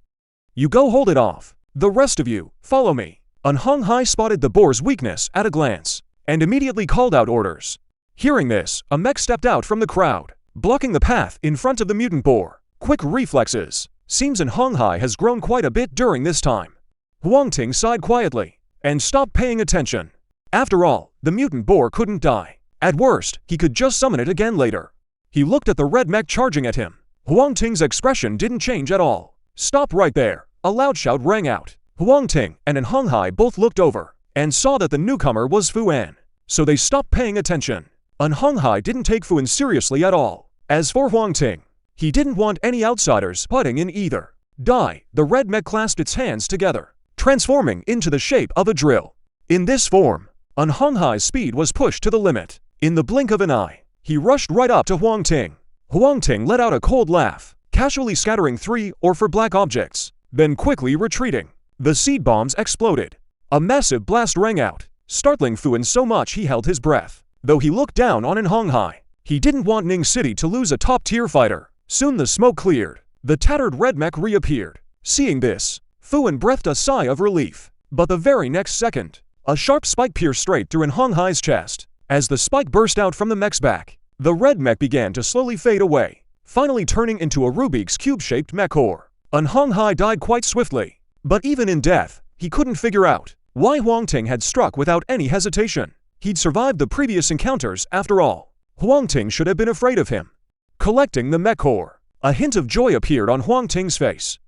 You go hold it off. The rest of you, follow me. An Hong Hai spotted the boar's weakness at a glance, and immediately called out orders. Hearing this, a mech stepped out from the crowd, blocking the path in front of the mutant boar. Quick reflexes. Seems an Hong Hai has grown quite a bit during this time. Huang Ting sighed quietly, and stopped paying attention. After all, the mutant boar couldn't die. At worst, he could just summon it again later. He looked at the red mech charging at him. Huang Ting's expression didn't change at all. Stop right there. A loud shout rang out. Huang Ting and an Hong Hai both looked over, and saw that the newcomer was Fu An. So they stopped paying attention. An Hong Hai didn't take Fu An seriously at all. As for Huang Ting, he didn't want any outsiders putting in either. Die. The red mech clasped its hands together, transforming into the shape of a drill. In this form, an Hong Hai's speed was pushed to the limit. In the blink of an eye, he rushed right up to Huang Ting. Huang Ting let out a cold laugh, casually scattering 3 or 4 black objects, then quickly retreating. The seed bombs exploded. A massive blast rang out, startling Fu An so much he held his breath. Though he looked down on an Hong Hai, he didn't want Ning City to lose a top-tier fighter. Soon the smoke cleared. The tattered red mech reappeared. Seeing this, Fu An breathed a sigh of relief. But the very next second, a sharp spike pierced straight through an Hong Hai's chest. As the spike burst out from the mech's back, the red mech began to slowly fade away, finally turning into a Rubik's Cube-shaped mech core. An Hong Hai died quite swiftly. But even in death, he couldn't figure out why Huang Ting had struck without any hesitation. He'd survived the previous encounters after all. Huang Ting should have been afraid of him. Collecting the mech core. A hint of joy appeared on Huang Ting's face.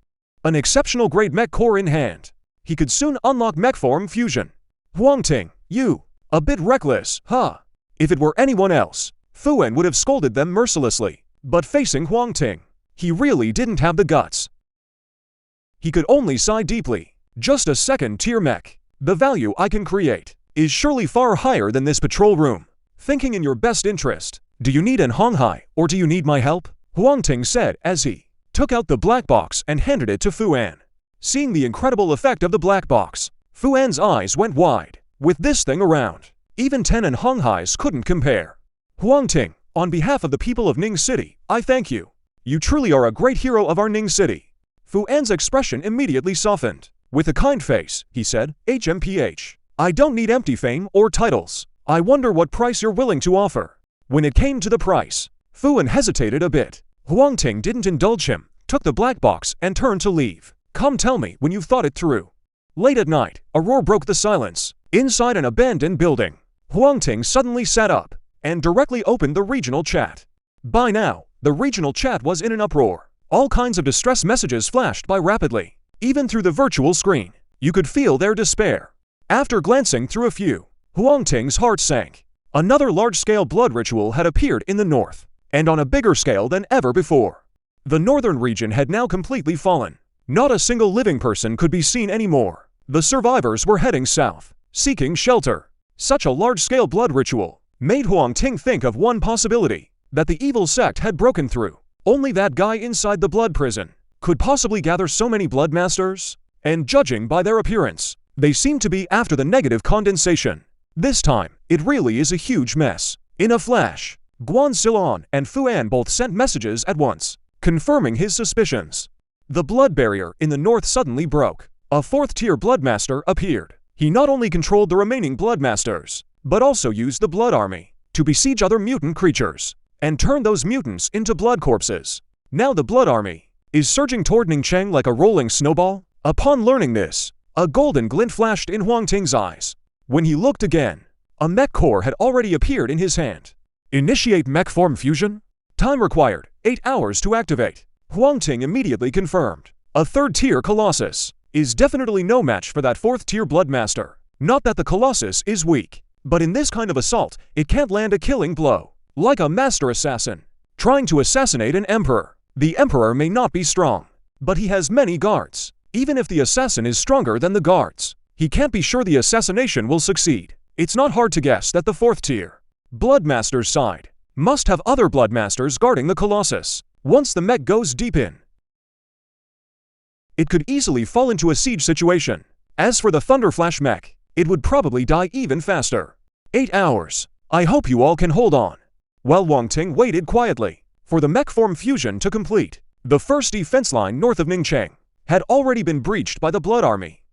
An exceptional grade mech core in hand. He could soon unlock mech form fusion. Huang Ting, you. A bit reckless, huh? If it were anyone else, Fu An would have scolded them mercilessly. But facing Huang Ting, he really didn't have the guts. He could only sigh deeply. Just a second-tier mech. The value I can create is surely far higher than this patrol room. Thinking in your best interest, do you need an Hong Hai or do you need my help? Huang Ting said as he took out the black box and handed it to Fu An. Seeing the incredible effect of the black box, Fu An's eyes went wide. With this thing around, even 10 and Hong Hai's couldn't compare. Huang Ting, on behalf of the people of Ning City, I thank you. You truly are a great hero of our Ning City. Fu An's expression immediately softened. With a kind face, he said, HMPH. I don't need empty fame or titles. I wonder what price you're willing to offer. When it came to the price, Fu An hesitated a bit. Huang Ting didn't indulge him, took the black box and turned to leave. Come tell me when you've thought it through. Late at night, a roar broke the silence. Inside an abandoned building, Huang Ting suddenly sat up and directly opened the regional chat. By now, the regional chat was in an uproar. All kinds of distress messages flashed by rapidly. Even through the virtual screen, you could feel their despair. After glancing through a few, Huang Ting's heart sank. Another large-scale blood ritual had appeared in the north, and on a bigger scale than ever before. The northern region had now completely fallen. Not a single living person could be seen anymore. The survivors were heading south, seeking shelter. Such a large-scale blood ritual made Huang Ting think of one possibility, that the evil sect had broken through. Only that guy inside the blood prison could possibly gather so many blood masters, and judging by their appearance, they seem to be after the negative condensation. This time, it really is a huge mess. In a flash, Guan Silon and Fu An both sent messages at once, confirming his suspicions. The blood barrier in the north suddenly broke. A fourth-tier blood master appeared. He not only controlled the remaining blood masters, but also used the blood army to besiege other mutant creatures and turn those mutants into blood corpses. Now the blood army is surging toward Ningcheng like a rolling snowball. Upon learning this, a golden glint flashed in Huang Ting's eyes. When he looked again, a mech core had already appeared in his hand. Initiate mech form fusion? Time required, 8 hours to activate. Huang Ting immediately confirmed. A third-tier Colossus is definitely no match for that fourth-tier blood master. Not that the Colossus is weak, but in this kind of assault, it can't land a killing blow. Like a master assassin trying to assassinate an emperor. The emperor may not be strong, but he has many guards. Even if the assassin is stronger than the guards, he can't be sure the assassination will succeed. It's not hard to guess that the fourth-tier blood master's side must have other blood masters guarding the Colossus. Once the mech goes deep in, it could easily fall into a siege situation. As for the Thunderflash mech, it would probably die even faster. 8 hours. I hope you all can hold on. While Huang Ting waited quietly for the mech form fusion to complete, the first defense line north of Ningcheng had already been breached by the blood army.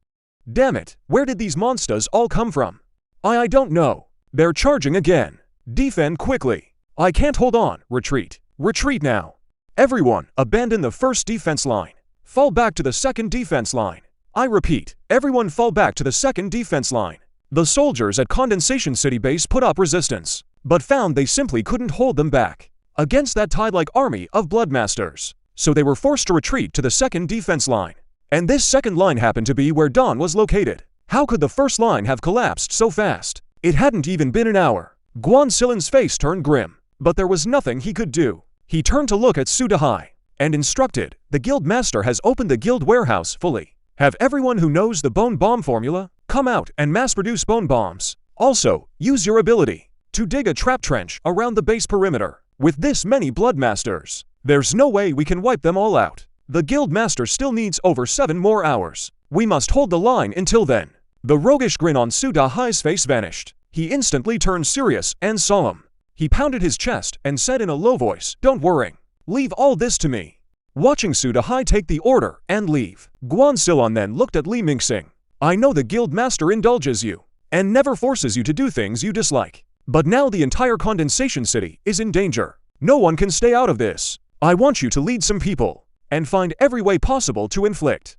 Damn it, where did these monsters all come from? I don't know. They're charging again. Defend quickly. I can't hold on. Retreat. Retreat now. Everyone, abandon the first defense line. Fall back to the second defense line. I repeat, everyone fall back to the second defense line. The soldiers at Condensation City base put up resistance, but found they simply couldn't hold them back against that tide-like army of bloodmasters. So they were forced to retreat to the second defense line. And this second line happened to be where Dawn was located. How could the first line have collapsed so fast? It hadn't even been an hour. Guan Silin's face turned grim, but there was nothing he could do. He turned to look at Su Dahai and instructed, the guild master has opened the guild warehouse fully. Have everyone who knows the bone bomb formula come out and mass-produce bone bombs. Also, use your ability to dig a trap trench around the base perimeter. With this many blood masters, there's no way we can wipe them all out. The guild master still needs over 7 more hours. We must hold the line until then. The roguish grin on Su Dahai's face vanished. He instantly turned serious and solemn. He pounded his chest and said in a low voice, "Don't worry. Leave all this to me." Watching Su Dahai take the order and leave, Guan Silon then looked at Li Mingxing. I know the guild master indulges you and never forces you to do things you dislike. But now the entire Condensation City is in danger. No one can stay out of this. I want you to lead some people and find every way possible to inflict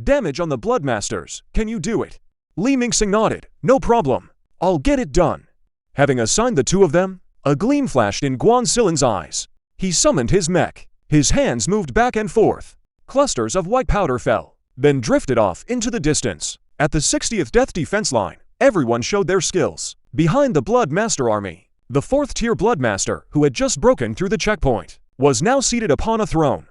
damage on the blood masters. Can you do it? Li Mingxing nodded. No problem. I'll get it done. Having assigned the two of them, a gleam flashed in Guan Silin's eyes. He summoned his mech. His hands moved back and forth. Clusters of white powder fell, then drifted off into the distance. At the 60th Death Defense line, everyone showed their skills. Behind the Blood Master army, the 4th-tier Blood Master, who had just broken through the checkpoint, was now seated upon a throne.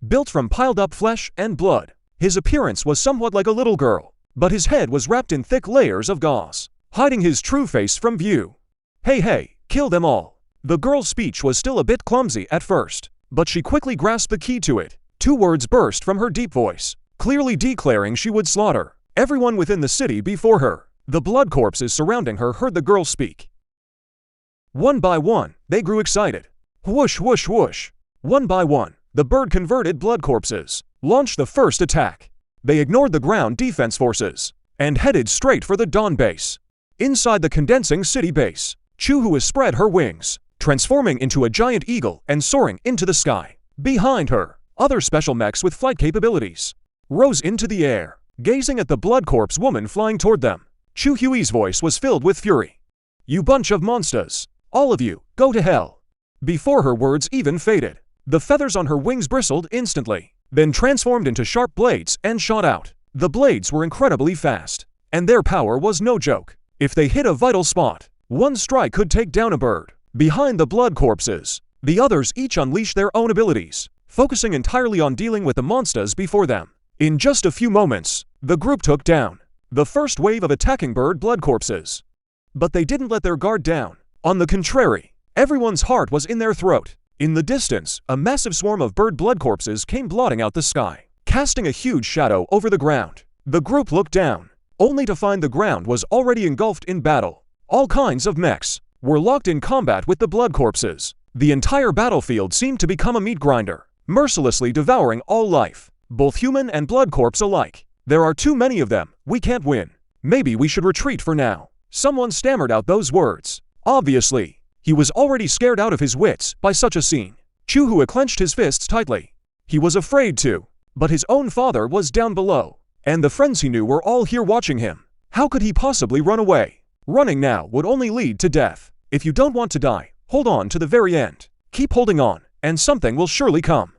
Built from piled-up flesh and blood, his appearance was somewhat like a little girl, but his head was wrapped in thick layers of gauze, hiding his true face from view. Hey, kill them all. The girl's speech was still a bit clumsy at first, but she quickly grasped the key to it. 2 words burst from her deep voice, clearly declaring she would slaughter everyone within the city before her. The blood corpses surrounding her heard the girl speak. One by one, they grew excited. Whoosh, whoosh, whoosh. One by one, the bird-converted blood corpses launched the first attack. They ignored the ground defense forces and headed straight for the Dawn base. Inside the Condensing City base, Chu has spread her wings, transforming into a giant eagle and soaring into the sky. Behind her, other special mechs with flight capabilities rose into the air, gazing at the blood corpse woman flying toward them. Chu Hui's voice was filled with fury. "You bunch of monsters! All of you, go to hell!" Before her words even faded, the feathers on her wings bristled instantly, then transformed into sharp blades and shot out. The blades were incredibly fast, and their power was no joke. If they hit a vital spot, one strike could take down a bird. Behind the blood corpses, the others each unleashed their own abilities, focusing entirely on dealing with the monsters before them. In just a few moments, the group took down the first wave of attacking bird blood corpses. But they didn't let their guard down. On the contrary, everyone's heart was in their throat. In the distance, a massive swarm of bird blood corpses came blotting out the sky, casting a huge shadow over the ground. The group looked down, only to find the ground was already engulfed in battle. All kinds of mechs were locked in combat with the blood corpses. The entire battlefield seemed to become a meat grinder, mercilessly devouring all life, both human and blood corpse alike. "There are too many of them, we can't win. Maybe we should retreat for now." Someone stammered out those words. Obviously, he was already scared out of his wits by such a scene. Chu Hui clenched his fists tightly. He was afraid to, but his own father was down below, and the friends he knew were all here watching him. How could he possibly run away? Running now would only lead to death. If you don't want to die, hold on to the very end. Keep holding on, and something will surely come.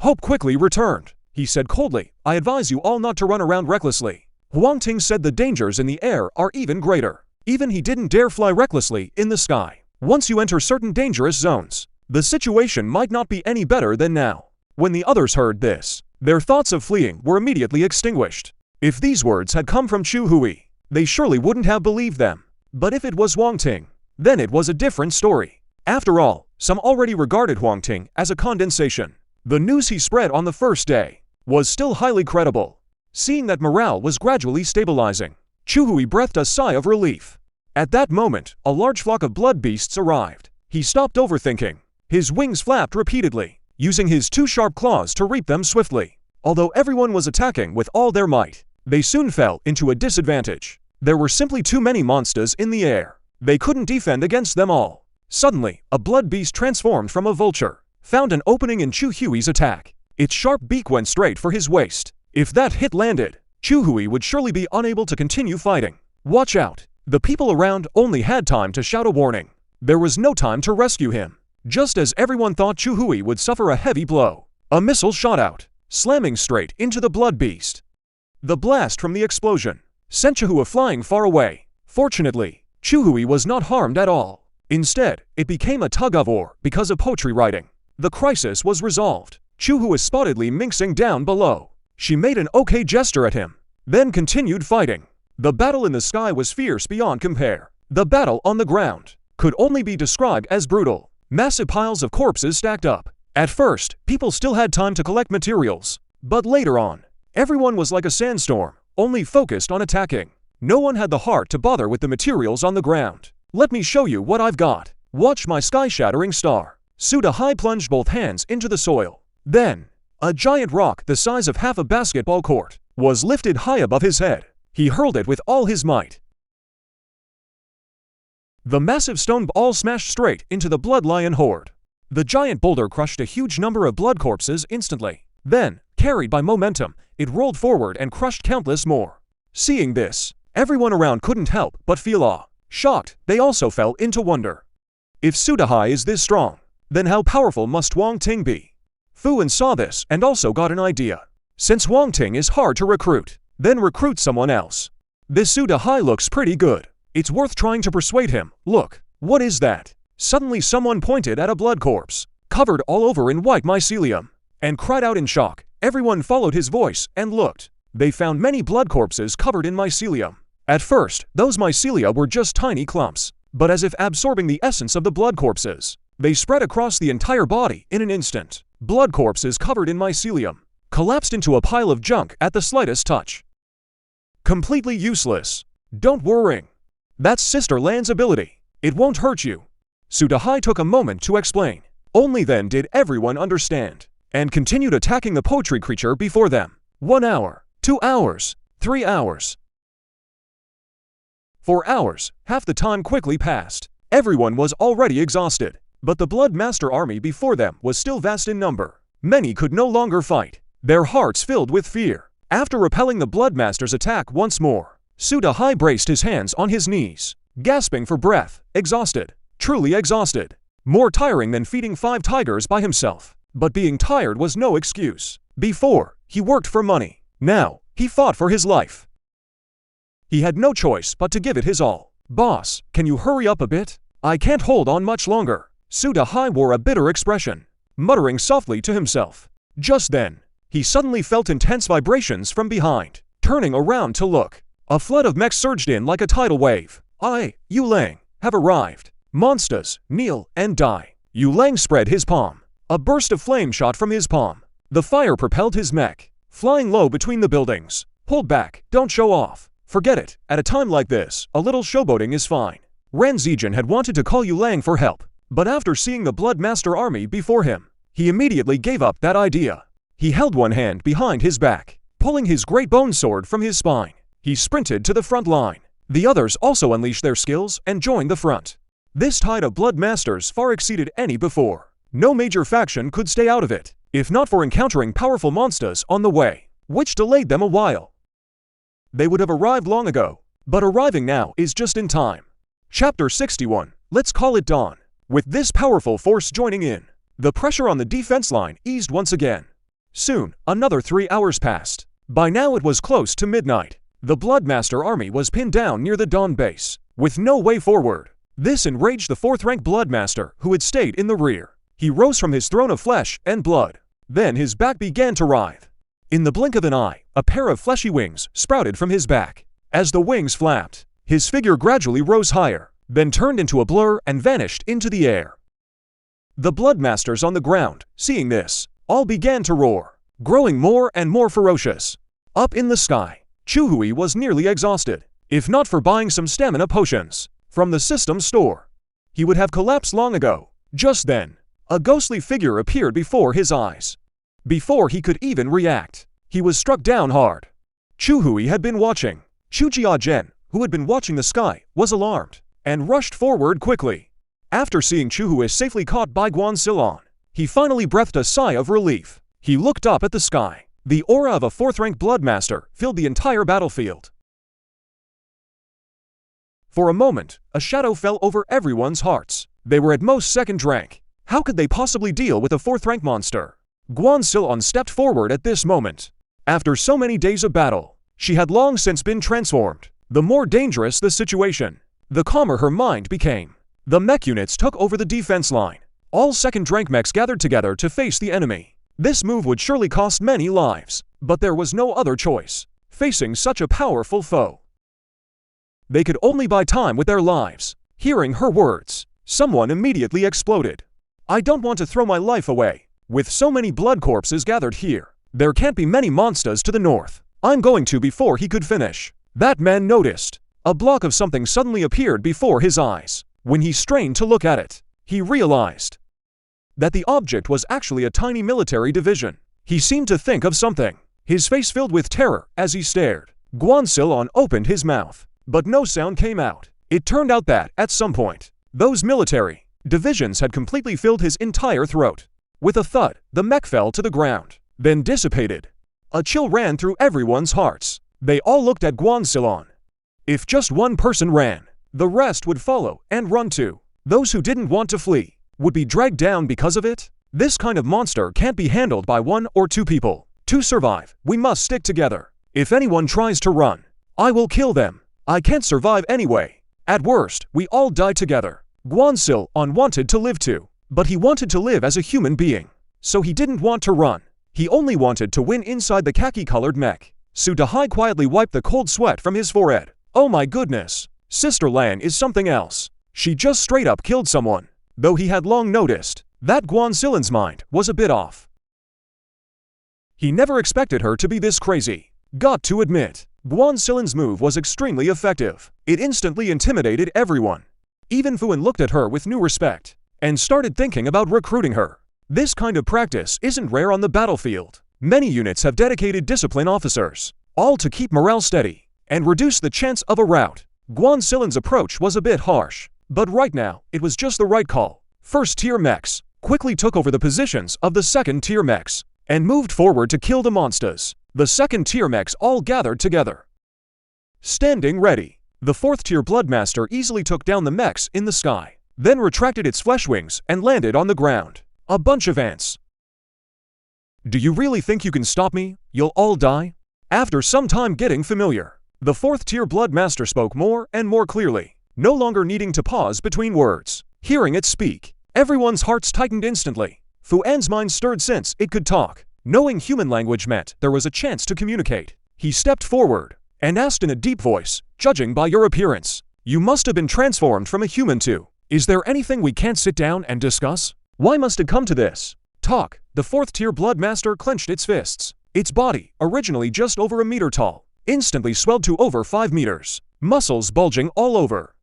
Hope quickly returned. He said coldly, "I advise you all not to run around recklessly." Huang Ting said the dangers in the air are even greater. Even he didn't dare fly recklessly in the sky. Once you enter certain dangerous zones, the situation might not be any better than now. When the others heard this, their thoughts of fleeing were immediately extinguished. If these words had come from Chu Hui, they surely wouldn't have believed them. But if it was Huang Ting, then it was a different story. After all, some already regarded Huang Ting as a condensation. The news he spread on the first day was still highly credible. Seeing that morale was gradually stabilizing, Chu Hui breathed a sigh of relief. At that moment, a large flock of blood beasts arrived. He stopped overthinking. His wings flapped repeatedly, using his two sharp claws to reap them swiftly. Although everyone was attacking with all their might, they soon fell into a disadvantage. There were simply too many monsters in the air. They couldn't defend against them all. Suddenly, a blood beast transformed from a vulture found an opening in Chu Hui's attack. Its sharp beak went straight for his waist. If that hit landed, Chu Hui would surely be unable to continue fighting. "Watch out!" The people around only had time to shout a warning. There was no time to rescue him. Just as everyone thought Chu Hui would suffer a heavy blow, a missile shot out, slamming straight into the blood beast. The blast from the explosion sent Chu Hui flying far away. Fortunately, Chu Hui was not harmed at all. Instead, it became a tug-of-war because of poetry writing. The crisis was resolved. Chu Hui was spottedly minxing down below. She made an okay gesture at him, then continued fighting. The battle in the sky was fierce beyond compare. The battle on the ground could only be described as brutal. Massive piles of corpses stacked up. At first, people still had time to collect materials, but later on, everyone was like a sandstorm, only focused on attacking. No one had the heart to bother with the materials on the ground. "Let me show you what I've got. Watch my sky-shattering star." Sudahai plunged both hands into the soil. Then, a giant rock the size of half a basketball court was lifted high above his head. He hurled it with all his might. The massive stone ball smashed straight into the blood lion horde. The giant boulder crushed a huge number of blood corpses instantly. Then, carried by momentum, it rolled forward and crushed countless more. Seeing this, everyone around couldn't help but feel awe. Shocked, they also fell into wonder. If Sudahai is this strong, then how powerful must Huang Ting be? Fuan saw this and also got an idea. Since Huang Ting is hard to recruit, then recruit someone else. This Sudahai looks pretty good. It's worth trying to persuade him. "Look, what is that?" Suddenly someone pointed at a blood corpse, covered all over in white mycelium, and cried out in shock. Everyone followed his voice and looked. They found many blood corpses covered in mycelium. At first, those mycelia were just tiny clumps, but as if absorbing the essence of the blood corpses, they spread across the entire body in an instant. Blood corpses covered in mycelium collapsed into a pile of junk at the slightest touch. Completely useless. "Don't worry. That's Sister Land's ability. It won't hurt you." Sudahai took a moment to explain. Only then did everyone understand, and continued attacking the poetry creature before them. 1 hour, 2 hours, 3 hours. 4 hours, half the time quickly passed. Everyone was already exhausted, but the Blood Master army before them was still vast in number. Many could no longer fight, their hearts filled with fear. After repelling the Blood Master's attack once more, Suda High braced his hands on his knees, gasping for breath, exhausted, truly exhausted. More tiring than feeding 5 tigers by himself. But being tired was no excuse. Before, he worked for money. Now, he fought for his life. He had no choice but to give it his all. Boss, can you hurry up a bit? I can't hold on much longer. Suda High wore a bitter expression, muttering softly to himself. Just then, he suddenly felt intense vibrations from behind. Turning around to look, a flood of mechs surged in like a tidal wave. Yu Lang, have arrived. Monsters, kneel and die. Yu Lang spread his palm. A burst of flame shot from his palm. The fire propelled his mech, flying low between the buildings. Hold back, don't show off. Forget it, at a time like this, a little showboating is fine. Ran Zijin had wanted to call Yu Lang for help, but after seeing the Blood Master army before him, he immediately gave up that idea. He held one hand behind his back, pulling his great bone sword from his spine. He sprinted to the front line. The others also unleashed their skills and joined the front. This tide of Blood Masters far exceeded any before. No major faction could stay out of it, if not for encountering powerful monsters on the way, which delayed them a while. They would have arrived long ago, but arriving now is just in time. Chapter 61, let's call it dawn. With this powerful force joining in, the pressure on the defense line eased once again. Soon, another 3 hours passed. By now it was close to midnight. The Bloodmaster army was pinned down near the Dawn base, with no way forward. This enraged the 4th-rank Bloodmaster, who had stayed in the rear. He rose from his throne of flesh and blood. Then his back began to writhe. In the blink of an eye, a pair of fleshy wings sprouted from his back. As the wings flapped, his figure gradually rose higher, then turned into a blur and vanished into the air. The Bloodmasters on the ground, seeing this, all began to roar, growing more and more ferocious. Up in the sky, Chuhui was nearly exhausted. If not for buying some stamina potions from the system store, he would have collapsed long ago. Just then, a ghostly figure appeared before his eyes. Before he could even react, he was struck down hard. Chuhui had been watching. Chujia Zhen, who had been watching the sky, was alarmed and rushed forward quickly. After seeing Chuhui safely caught by Guan Silon, he finally breathed a sigh of relief. He looked up at the sky. The aura of a 4th-rank Bloodmaster filled the entire battlefield. For a moment, a shadow fell over everyone's hearts. They were at most 2nd rank. How could they possibly deal with a 4th-rank monster? Guan Silon stepped forward at this moment. After so many days of battle, she had long since been transformed. The more dangerous the situation, the calmer her mind became. The mech units took over the defense line. All 2nd-rank mechs gathered together to face the enemy. This move would surely cost many lives, but there was no other choice, facing such a powerful foe. They could only buy time with their lives. Hearing her words, someone immediately exploded. I don't want to throw my life away. With so many blood corpses gathered here, there can't be many monsters to the north. I'm going to before he could finish. That man noticed. A block of something suddenly appeared before his eyes. When he strained to look at it, he realized that the object was actually a tiny military division. He seemed to think of something, his face filled with terror as he stared. Guan Silon opened his mouth, but no sound came out. It turned out that, at some point, those military divisions had completely filled his entire throat. With a thud, the mech fell to the ground, then dissipated. A chill ran through everyone's hearts. They all looked at Guan Silon. If just one person ran, the rest would follow and run too. Those who didn't want to flee would be dragged down because of it. This kind of monster can't be handled by 1 or 2 people. To survive, we must stick together. If anyone tries to run, I will kill them. I can't survive anyway. At worst, we all die together. Guan Silon wanted to live too, but he wanted to live as a human being, so he didn't want to run. He only wanted to win inside the khaki-colored mech. Suda High quietly wiped the cold sweat from his forehead. Oh my goodness, Sister Lan is something else. She just straight up killed someone. Though he had long noticed that Guan Silon's mind was a bit off. He never expected her to be this crazy. Got to admit, Guan Silon's move was extremely effective. It instantly intimidated everyone. Even Fuan looked at her with new respect and started thinking about recruiting her. This kind of practice isn't rare on the battlefield. Many units have dedicated discipline officers, all to keep morale steady and reduce the chance of a rout. Guan Silon's approach was a bit harsh, but right now, it was just the right call. First-tier mechs quickly took over the positions of the second-tier mechs and moved forward to kill the monsters. The second-tier mechs all gathered together. Standing ready, the 4th tier Bloodmaster easily took down the mechs in the sky, then retracted its flesh wings and landed on the ground. A bunch of ants. Do you really think you can stop me? You'll all die? After some time getting familiar, the 4th tier Bloodmaster spoke more and more clearly, no longer needing to pause between words. Hearing it speak, everyone's hearts tightened instantly. Fu An's mind stirred since it could talk. Knowing human language meant there was a chance to communicate. He stepped forward and asked in a deep voice, "Judging by your appearance, you must have been transformed from a human too. Is there anything we can't sit down and discuss? Why must it come to this?" Talk. The 4th tier Bloodmaster clenched its fists. Its body, originally just over a meter tall, instantly swelled to over 5 meters, muscles bulging all over.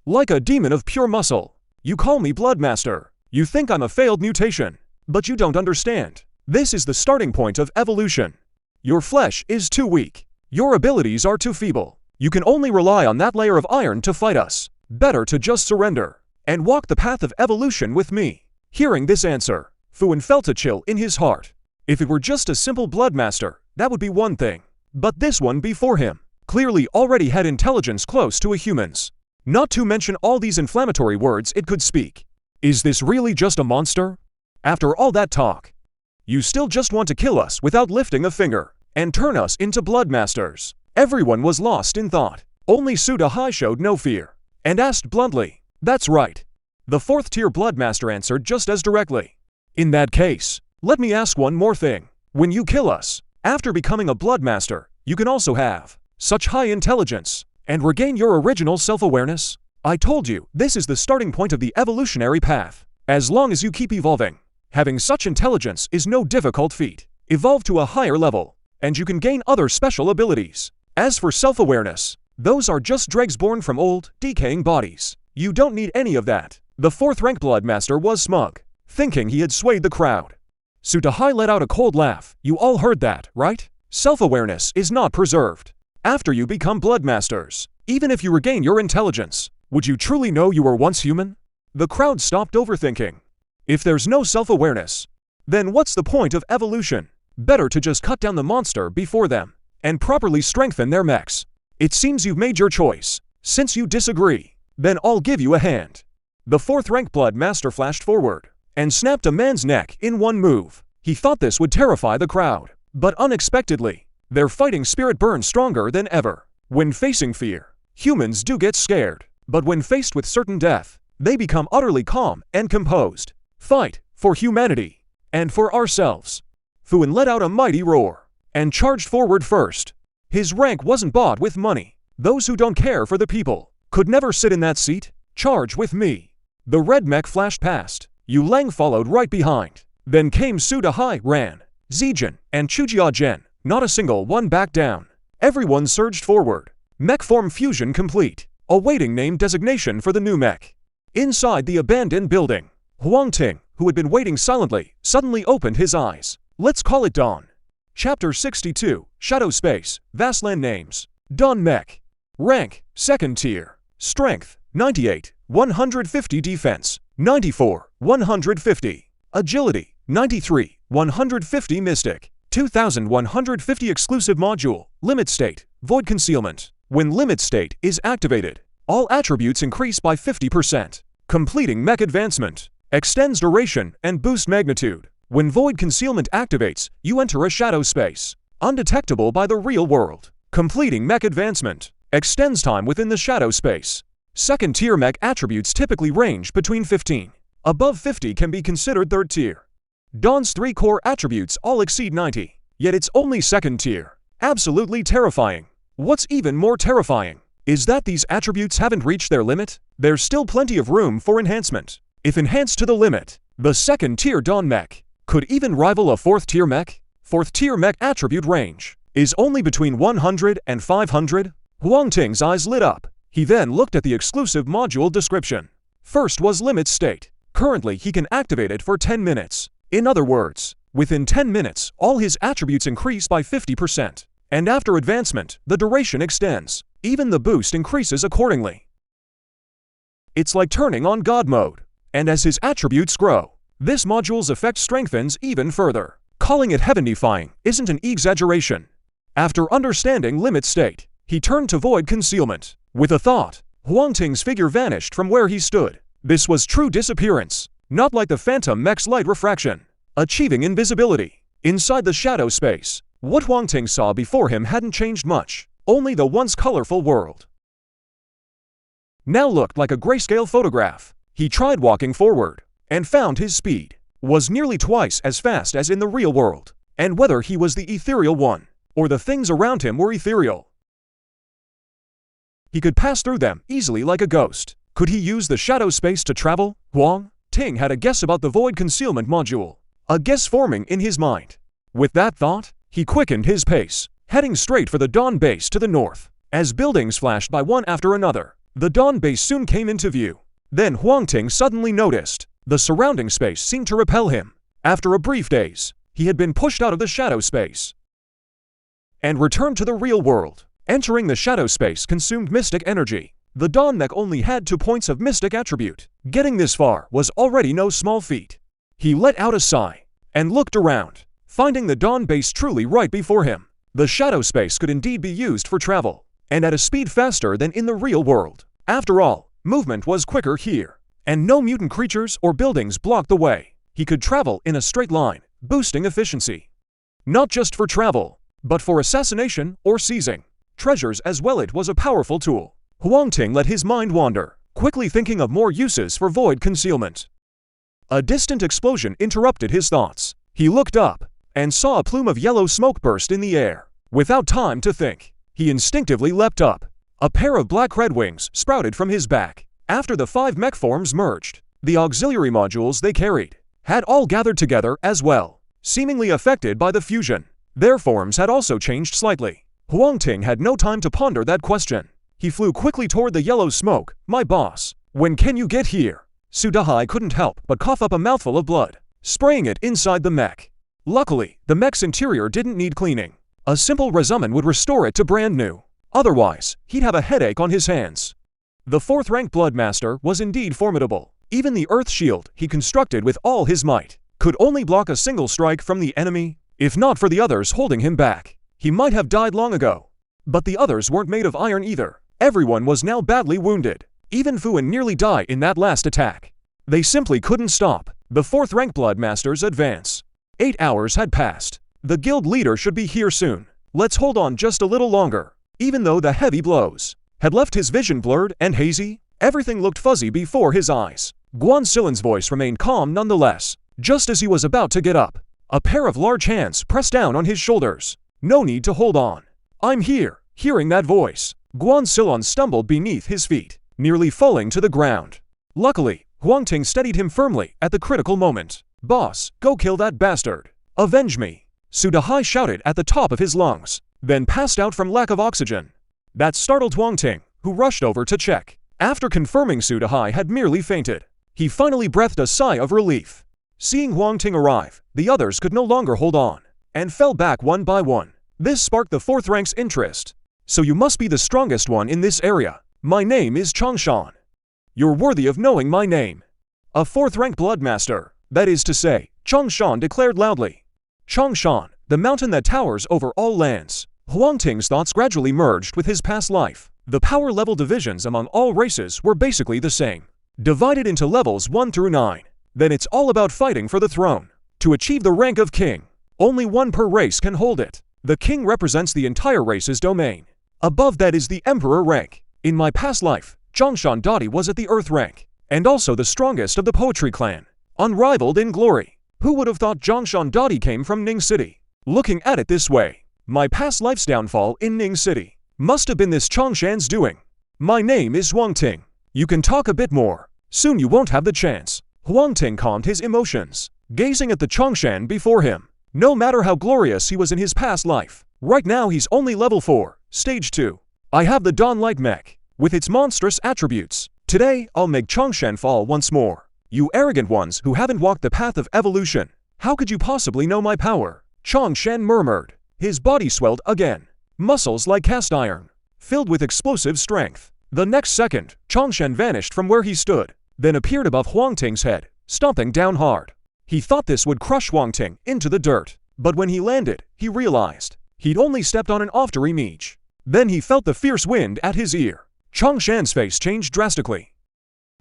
Like a demon of pure muscle. You call me Bloodmaster. You think I'm a failed mutation. But you don't understand. This is the starting point of evolution. Your flesh is too weak. Your abilities are too feeble. You can only rely on that layer of iron to fight us. Better to just surrender and walk the path of evolution with me. Hearing this answer, Fuan felt a chill in his heart. If it were just a simple Bloodmaster, that would be one thing. But this one before him clearly already had intelligence close to a human's. Not to mention all these inflammatory words it could speak. Is this really just a monster? After all that talk, you still just want to kill us without lifting a finger and turn us into Bloodmasters. Everyone was lost in thought. Only Sudahai showed no fear and asked bluntly, "That's right." The 4th tier Bloodmaster answered just as directly. "In that case, let me ask one more thing. When you kill us, after becoming a Bloodmaster, you can also have such high intelligence and regain your original self-awareness? I told you, this is the starting point of the evolutionary path. As long as you keep evolving, having such intelligence is no difficult feat. Evolve to a higher level, and you can gain other special abilities. As for self-awareness, those are just dregs born from old, decaying bodies. You don't need any of that." The 4th rank Bloodmaster was smug, thinking he had swayed the crowd. Sudahai let out a cold laugh. "You all heard that, right? Self-awareness is not preserved. After you become Bloodmasters, even if you regain your intelligence, would you truly know you were once human?" The crowd stopped overthinking. If there's no self-awareness, then what's the point of evolution? Better to just cut down the monster before them and properly strengthen their mechs. It seems you've made your choice. Since you disagree, then I'll give you a hand. The 4th rank Bloodmaster flashed forward and snapped a man's neck in one move. He thought this would terrify the crowd, but unexpectedly, their fighting spirit burned stronger than ever. When facing fear, humans do get scared, but when faced with certain death, they become utterly calm and composed. Fight for humanity and for ourselves. Fuan let out a mighty roar and charged forward first. His rank wasn't bought with money. Those who don't care for the people could never sit in that seat. Charge with me. The red mech flashed past. Yu Lang followed right behind. Then came Sudahai, Ran, Zijin, and Chujia-Gen. Not a single one backed down. Everyone surged forward. Mech form fusion complete. Awaiting name designation for the new mech. Inside the abandoned building, Huang Ting, who had been waiting silently, suddenly opened his eyes. Let's call it dawn. Chapter 62, Shadow Space, Vastland Names. Dawn Mech. Rank, 2nd tier. Strength, 98, 150 defense, 94, 150. Agility, 93, 150 mystic, 2150 exclusive module. Limit state, void concealment. When limit state is activated, all attributes increase by 50%. Completing mech advancement. Extends duration and boost magnitude. When void concealment activates, you enter a shadow space, undetectable by the real world. Completing mech advancement. Extends time within the shadow space. 2nd tier mech attributes typically range between 15. Above 50 can be considered 3rd tier. Dawn's 3 core attributes all exceed 90, yet it's only 2nd tier. Absolutely terrifying. What's even more terrifying is that these attributes haven't reached their limit. There's still plenty of room for enhancement. If enhanced to the limit, the 2nd tier Dawn mech could even rival a 4th tier mech. 4th tier mech attribute range is only between 100 and 500. Huang Ting's eyes lit up. He then looked at the exclusive module description. First was limit state. Currently he can activate it for 10 minutes. In other words, within 10 minutes, all his attributes increase by 50%. And after advancement, the duration extends. Even the boost increases accordingly. It's like turning on God mode. And as his attributes grow, this module's effect strengthens even further. Calling it heaven-defying isn't an exaggeration. After understanding limit state, He turned to void concealment. With a thought, Huang Ting's figure vanished from where he stood. This was true disappearance, not like the phantom Mech's light refraction. Achieving invisibility. Inside the shadow space, what Huang Ting saw before him hadn't changed much, only the once colorful world now looked like a grayscale photograph. He tried walking forward, and found his speed was nearly twice as fast as in the real world, and whether he was the ethereal one, or the things around him were ethereal, he could pass through them easily like a ghost. Could he use the shadow space to travel? Huang Ting had a guess about the void concealment module, a guess forming in his mind. With that thought, he quickened his pace, heading straight for the Dawn base to the north. As buildings flashed by one after another, the Dawn base soon came into view. Then Huang Ting suddenly noticed the surrounding space seemed to repel him. After a brief daze, he had been pushed out of the shadow space and returned to the real world. Entering the shadow space consumed mystic energy. The Dawn Mech only had 2 points of mystic attribute. Getting this far was already no small feat. He let out a sigh and looked around, finding the Dawn base truly right before him. The shadow space could indeed be used for travel, and at a speed faster than in the real world. After all, movement was quicker here, and no mutant creatures or buildings blocked the way. He could travel in a straight line, boosting efficiency. Not just for travel, but for assassination or seizing treasures as well. It was a powerful tool. Huang Ting let his mind wander, quickly thinking of more uses for void concealment. A distant explosion interrupted his thoughts. He looked up and saw a plume of yellow smoke burst in the air. Without time to think, he instinctively leapt up. A pair of black-red wings sprouted from his back. After the 5 mech forms merged, the auxiliary modules they carried had all gathered together as well, seemingly affected by the fusion. Their forms had also changed slightly. Huang Ting had no time to ponder that question. He flew quickly toward the yellow smoke. "My boss, when can you get here?" Sudahai couldn't help but cough up a mouthful of blood, spraying it inside the mech. Luckily, the mech's interior didn't need cleaning. A simple resummon would restore it to brand new. Otherwise, he'd have a headache on his hands. The 4th rank Bloodmaster was indeed formidable. Even the Earth Shield he constructed with all his might could only block a single strike from the enemy. If not for the others holding him back, he might have died long ago. But the others weren't made of iron either. Everyone was now badly wounded. Even Fuan nearly died in that last attack. They simply couldn't stop the 4th rank Bloodmaster's advance. 8 hours had passed. The guild leader should be here soon. Let's hold on just a little longer. Even though the heavy blows had left his vision blurred and hazy, everything looked fuzzy before his eyes. Guan Silin's voice remained calm nonetheless. Just as he was about to get up, a pair of large hands pressed down on his shoulders. No need to hold on. "I'm here." Hearing that voice, Guan Silon stumbled beneath his feet, nearly falling to the ground. Luckily, Huang Ting steadied him firmly at the critical moment. "Boss, go kill that bastard. Avenge me." Sudahai shouted at the top of his lungs, then passed out from lack of oxygen. That startled Huang Ting, who rushed over to check. After confirming Sudahai had merely fainted, he finally breathed a sigh of relief. Seeing Huang Ting arrive, the others could no longer hold on, and fell back one by one. This sparked the 4th rank's interest. "So you must be the strongest one in this area. My name is Changshan. You're worthy of knowing my name." A 4th rank Bloodmaster, that is to say, Changshan declared loudly. Changshan, the mountain that towers over all lands. Huang Ting's thoughts gradually merged with his past life. The power level divisions among all races were basically the same, divided into levels 1 through 9. Then it's all about fighting for the throne. To achieve the rank of king, only one per race can hold it. The king represents the entire race's domain. Above that is the emperor rank. In my past life, Changshan Dadi was at the earth rank, and also the strongest of the poetry clan, unrivaled in glory. Who would have thought Changshan Dadi came from Ning City? Looking at it this way, my past life's downfall in Ning City must have been this Changshan's doing. My name is Huang Ting. You can talk a bit more. Soon you won't have the chance. Huang Ting calmed his emotions, gazing at the Changshan before him. No matter how glorious he was in his past life, right now he's only level 4, stage 2. I have the Dawn-like mech, with its monstrous attributes. Today, I'll make Changshan fall once more. You arrogant ones who haven't walked the path of evolution, how could you possibly know my power? Changshan murmured. His body swelled again, muscles like cast iron, filled with explosive strength. The next second, Changshan vanished from where he stood, then appeared above Huang Ting's head, stomping down hard. He thought this would crush Huang Ting into the dirt, but when he landed, he realized he'd only stepped on an off-dury mage. Then he felt the fierce wind at his ear. Chongshan's face changed drastically.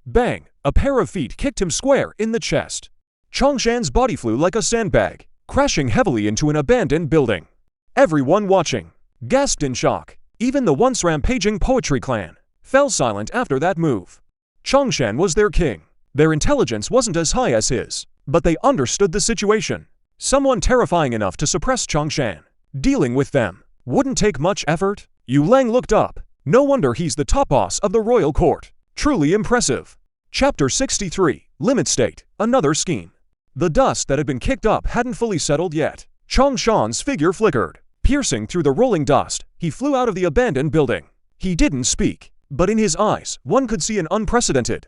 Bang! A pair of feet kicked him square in the chest. Chongshan's body flew like a sandbag, crashing heavily into an abandoned building. Everyone watching gasped in shock. Even the once rampaging poetry clan fell silent after that move. Chongshan was their king. Their intelligence wasn't as high as his, but they understood the situation. Someone terrifying enough to suppress Chongshan. Dealing with them wouldn't take much effort. Yu Lang looked up. No wonder he's the top boss of the royal court. Truly impressive. Chapter 63, Limit State, Another Scheme. The dust that had been kicked up hadn't fully settled yet. Chongshan's figure flickered. Piercing through the rolling dust, he flew out of the abandoned building. He didn't speak, but in his eyes, one could see an unprecedented.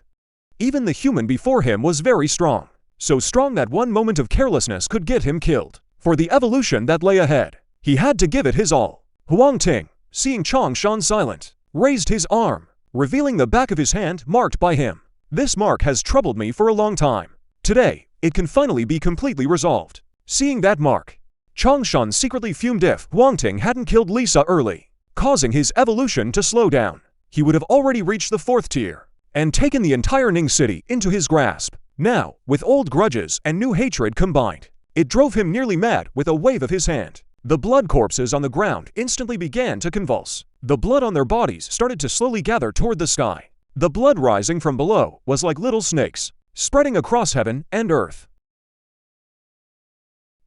Even the human before him was very strong. So strong that one moment of carelessness could get him killed. For the evolution that lay ahead, he had to give it his all. Huang Ting, seeing Chongshan silent, raised his arm, revealing the back of his hand marked by him. This mark has troubled me for a long time. Today, it can finally be completely resolved. Seeing that mark, Chongshan secretly fumed if Huang Ting hadn't killed Lisa early, causing his evolution to slow down. He would have already reached the 4th tier, and taken the entire Ning city into his grasp. Now, with old grudges and new hatred combined, it drove him nearly mad with a wave of his hand. The blood corpses on the ground instantly began to convulse. The blood on their bodies started to slowly gather toward the sky. The blood rising from below was like little snakes, spreading across heaven and earth.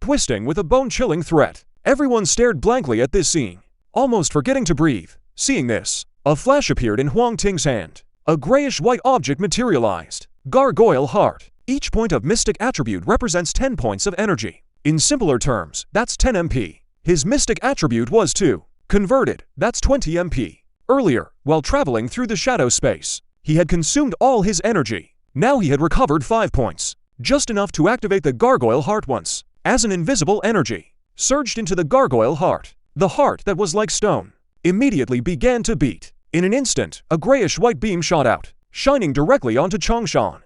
Twisting with a bone-chilling threat, everyone stared blankly at this scene, almost forgetting to breathe. Seeing this, a flash appeared in Huang Ting's hand. A grayish-white object materialized. Gargoyle Heart. Each point of mystic attribute represents 10 points of energy. In simpler terms, that's 10 MP. His mystic attribute was 2. Converted, that's 20 MP. Earlier, while traveling through the shadow space, he had consumed all his energy. Now he had recovered 5 points, just enough to activate the Gargoyle Heart once, as an invisible energy surged into the Gargoyle Heart. The heart that was like stone immediately began to beat. In an instant, a grayish-white beam shot out, shining directly onto Chongshan.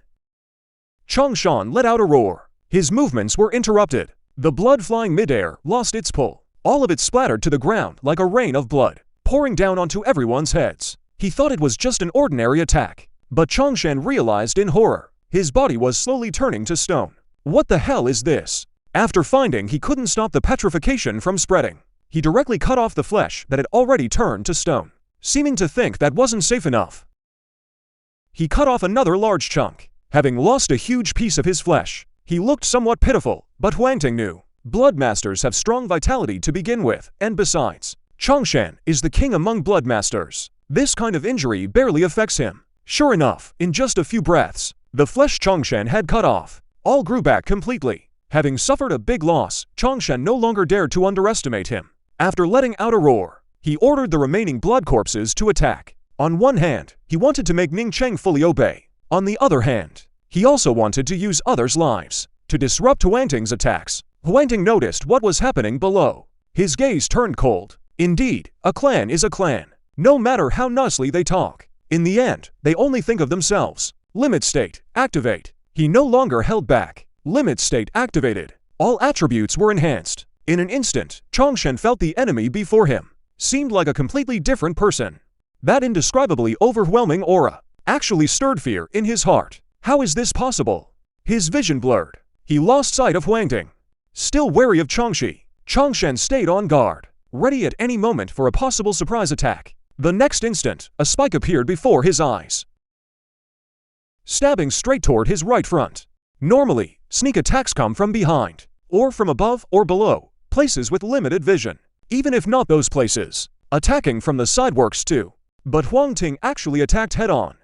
Chongshan let out a roar. His movements were interrupted. The blood flying midair lost its pull. All of it splattered to the ground like a rain of blood, pouring down onto everyone's heads. He thought it was just an ordinary attack, but Chongshan realized in horror. His body was slowly turning to stone. What the hell is this? After finding he couldn't stop the petrification from spreading, he directly cut off the flesh that had already turned to stone, seeming to think that wasn't safe enough. He cut off another large chunk. Having lost a huge piece of his flesh, he looked somewhat pitiful, but Huang Ting knew. Blood Masters have strong vitality to begin with, and besides, Chongshan is the king among Blood Masters. This kind of injury barely affects him. Sure enough, in just a few breaths, the flesh Chongshan had cut off all grew back completely. Having suffered a big loss, Chongshan no longer dared to underestimate him. After letting out a roar, he ordered the remaining blood corpses to attack. On one hand, he wanted to make Ning Cheng fully obey. On the other hand, he also wanted to use others' lives to disrupt Huang Ting's attacks. Huang Ting noticed what was happening below. His gaze turned cold. Indeed, a clan is a clan, no matter how nicely they talk. In the end, they only think of themselves. Limit state, activate. He no longer held back. Limit state activated. All attributes were enhanced. In an instant, Chongshan felt the enemy before him seemed like a completely different person. That indescribably overwhelming aura actually stirred fear in his heart. How is this possible? His vision blurred. He lost sight of Huang Ting. Still wary of Chongshi, Chongshan stayed on guard, ready at any moment for a possible surprise attack. The next instant, a spike appeared before his eyes, stabbing straight toward his right front. Normally, sneak attacks come from behind, or from above or below, places with limited vision. Even if not those places, attacking from the side works too. But Huang Ting actually attacked head-on,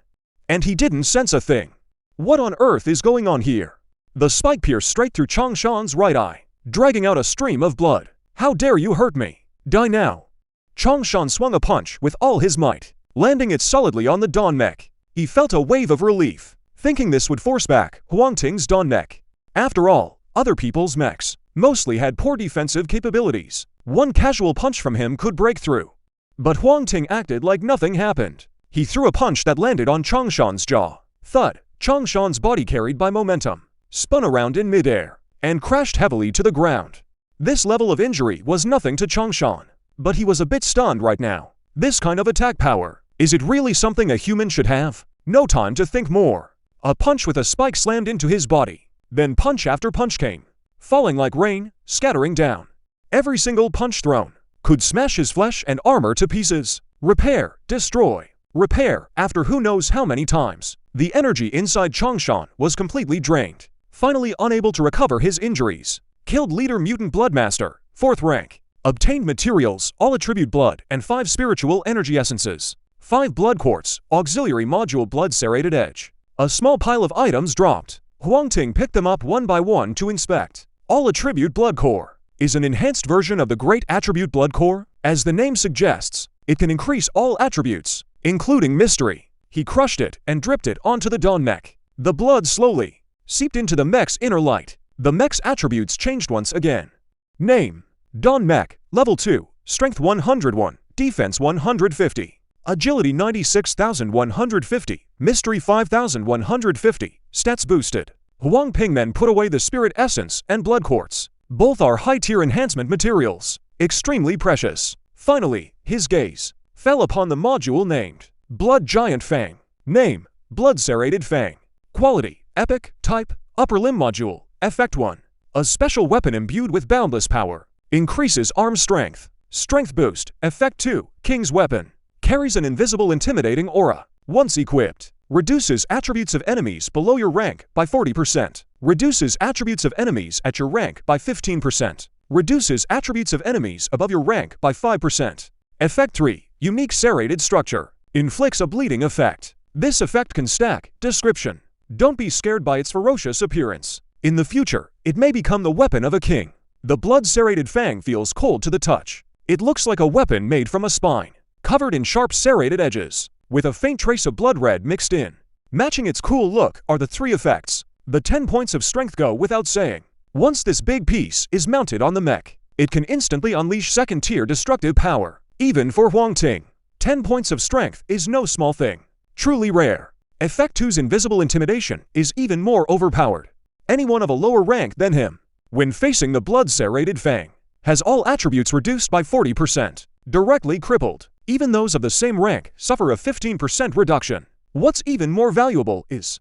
and he didn't sense a thing. What on earth is going on here? The spike pierced straight through Chongshan's right eye, dragging out a stream of blood. How dare you hurt me? Die now. Chongshan swung a punch with all his might, landing it solidly on the Dawn Mech. He felt a wave of relief, thinking this would force back Huang Ting's Dawn Mech. After all, other people's mechs mostly had poor defensive capabilities. One casual punch from him could break through. But Huang Ting acted like nothing happened. He threw a punch that landed on Chongshan's jaw. Thud! Chongshan's body, carried by momentum, spun around in midair and crashed heavily to the ground. This level of injury was nothing to Chongshan, but he was a bit stunned right now. This kind of attack power, is it really something a human should have? No time to think more. A punch with a spike slammed into his body. Then punch after punch came, falling like rain, scattering down. Every single punch thrown could smash his flesh and armor to pieces. Repair, destroy, repair after who knows how many times. The energy inside Changshan was completely drained. Finally unable to recover his injuries. Killed leader mutant bloodmaster, 4th rank. Obtained materials, all attribute blood and 5 spiritual energy essences. 5 blood quartz, auxiliary module blood serrated edge. A small pile of items dropped. Huang Ting picked them up one by one to inspect. All attribute blood core is an enhanced version of the great attribute blood core. As the name suggests, it can increase all attributes, including mystery. He crushed it and dripped it onto the Dawn Mech. The blood slowly seeped into the Mech's inner light. The Mech's attributes changed once again. Name: Dawn Mech, Level 2, Strength 101, Defense 150, Agility 96,150, Mystery 5,150, Stats boosted. Huang Ting then put away the Spirit Essence and Blood Quartz. Both are high-tier enhancement materials, extremely precious. Finally, his gaze fell upon the module named Blood Giant Fang. Name: Blood Serrated Fang. Quality: Epic. Type: Upper Limb Module. Effect 1. A special weapon imbued with boundless power. Increases arm strength. Strength boost. Effect 2. King's Weapon. Carries an invisible intimidating aura. Once equipped, reduces attributes of enemies below your rank by 40%. Reduces attributes of enemies at your rank by 15%. Reduces attributes of enemies above your rank by 5%. Effect 3. Unique serrated structure. Inflicts a bleeding effect. This effect can stack. Description: don't be scared by its ferocious appearance. In the future, it may become the weapon of a king. The blood serrated fang feels cold to the touch. It looks like a weapon made from a spine, covered in sharp serrated edges, with a faint trace of blood red mixed in. Matching its cool look are the 3 effects. The 10 points of strength go without saying. Once this big piece is mounted on the mech, it can instantly unleash second-tier destructive power. Even for Huang Ting, 10 points of strength is no small thing. Truly rare. Effect 2's invisible intimidation is even more overpowered. Anyone of a lower rank than him, when facing the blood serrated fang, has all attributes reduced by 40%. Directly crippled. Even those of the same rank suffer a 15% reduction. What's even more valuable is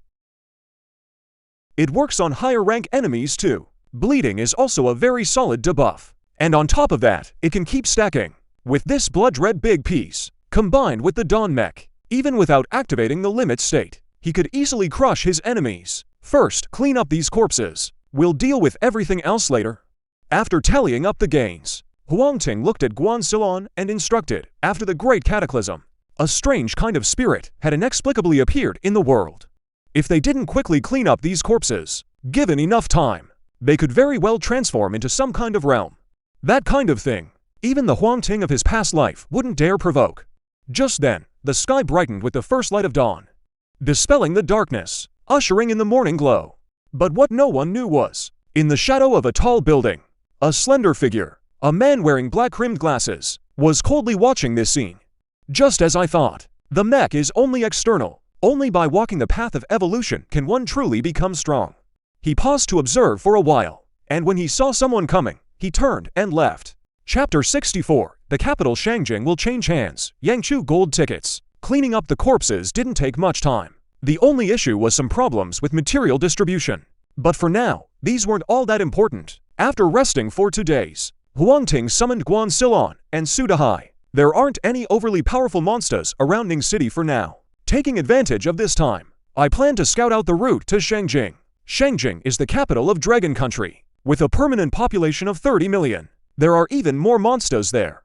it works on higher rank enemies too. Bleeding is also a very solid debuff. And on top of that, it can keep stacking. With this blood red big piece, combined with the Dawn Mech, even without activating the limit state, he could easily crush his enemies. First, clean up these corpses. We'll deal with everything else later. After tallying up the gains, Huang Ting looked at Guan Silon and instructed. After the Great Cataclysm, a strange kind of spirit had inexplicably appeared in the world. If they didn't quickly clean up these corpses, given enough time, they could very well transform into some kind of realm. That kind of thing, even the Huang Ting of his past life wouldn't dare provoke. Just then, the sky brightened with the first light of dawn, dispelling the darkness, ushering in the morning glow. But what no one knew was, in the shadow of a tall building, a slender figure, a man wearing black-rimmed glasses, was coldly watching this scene. Just as I thought, the mech is only external. Only by walking the path of evolution can one truly become strong. He paused to observe for a while, and when he saw someone coming, he turned and left. Chapter 64. The capital Shangjing will change hands. Yangchu gold tickets. Cleaning up the corpses didn't take much time. The only issue was some problems with material distribution. But for now, these weren't all that important. After resting for 2 days, Huang Ting summoned Guan Silon and Su Dahai. There aren't any overly powerful monsters around Ning City for now. Taking advantage of this time, I plan to scout out the route to Shangjing. Shangjing is the capital of Dragon Country, with a permanent population of 30 million. There are even more monsters there,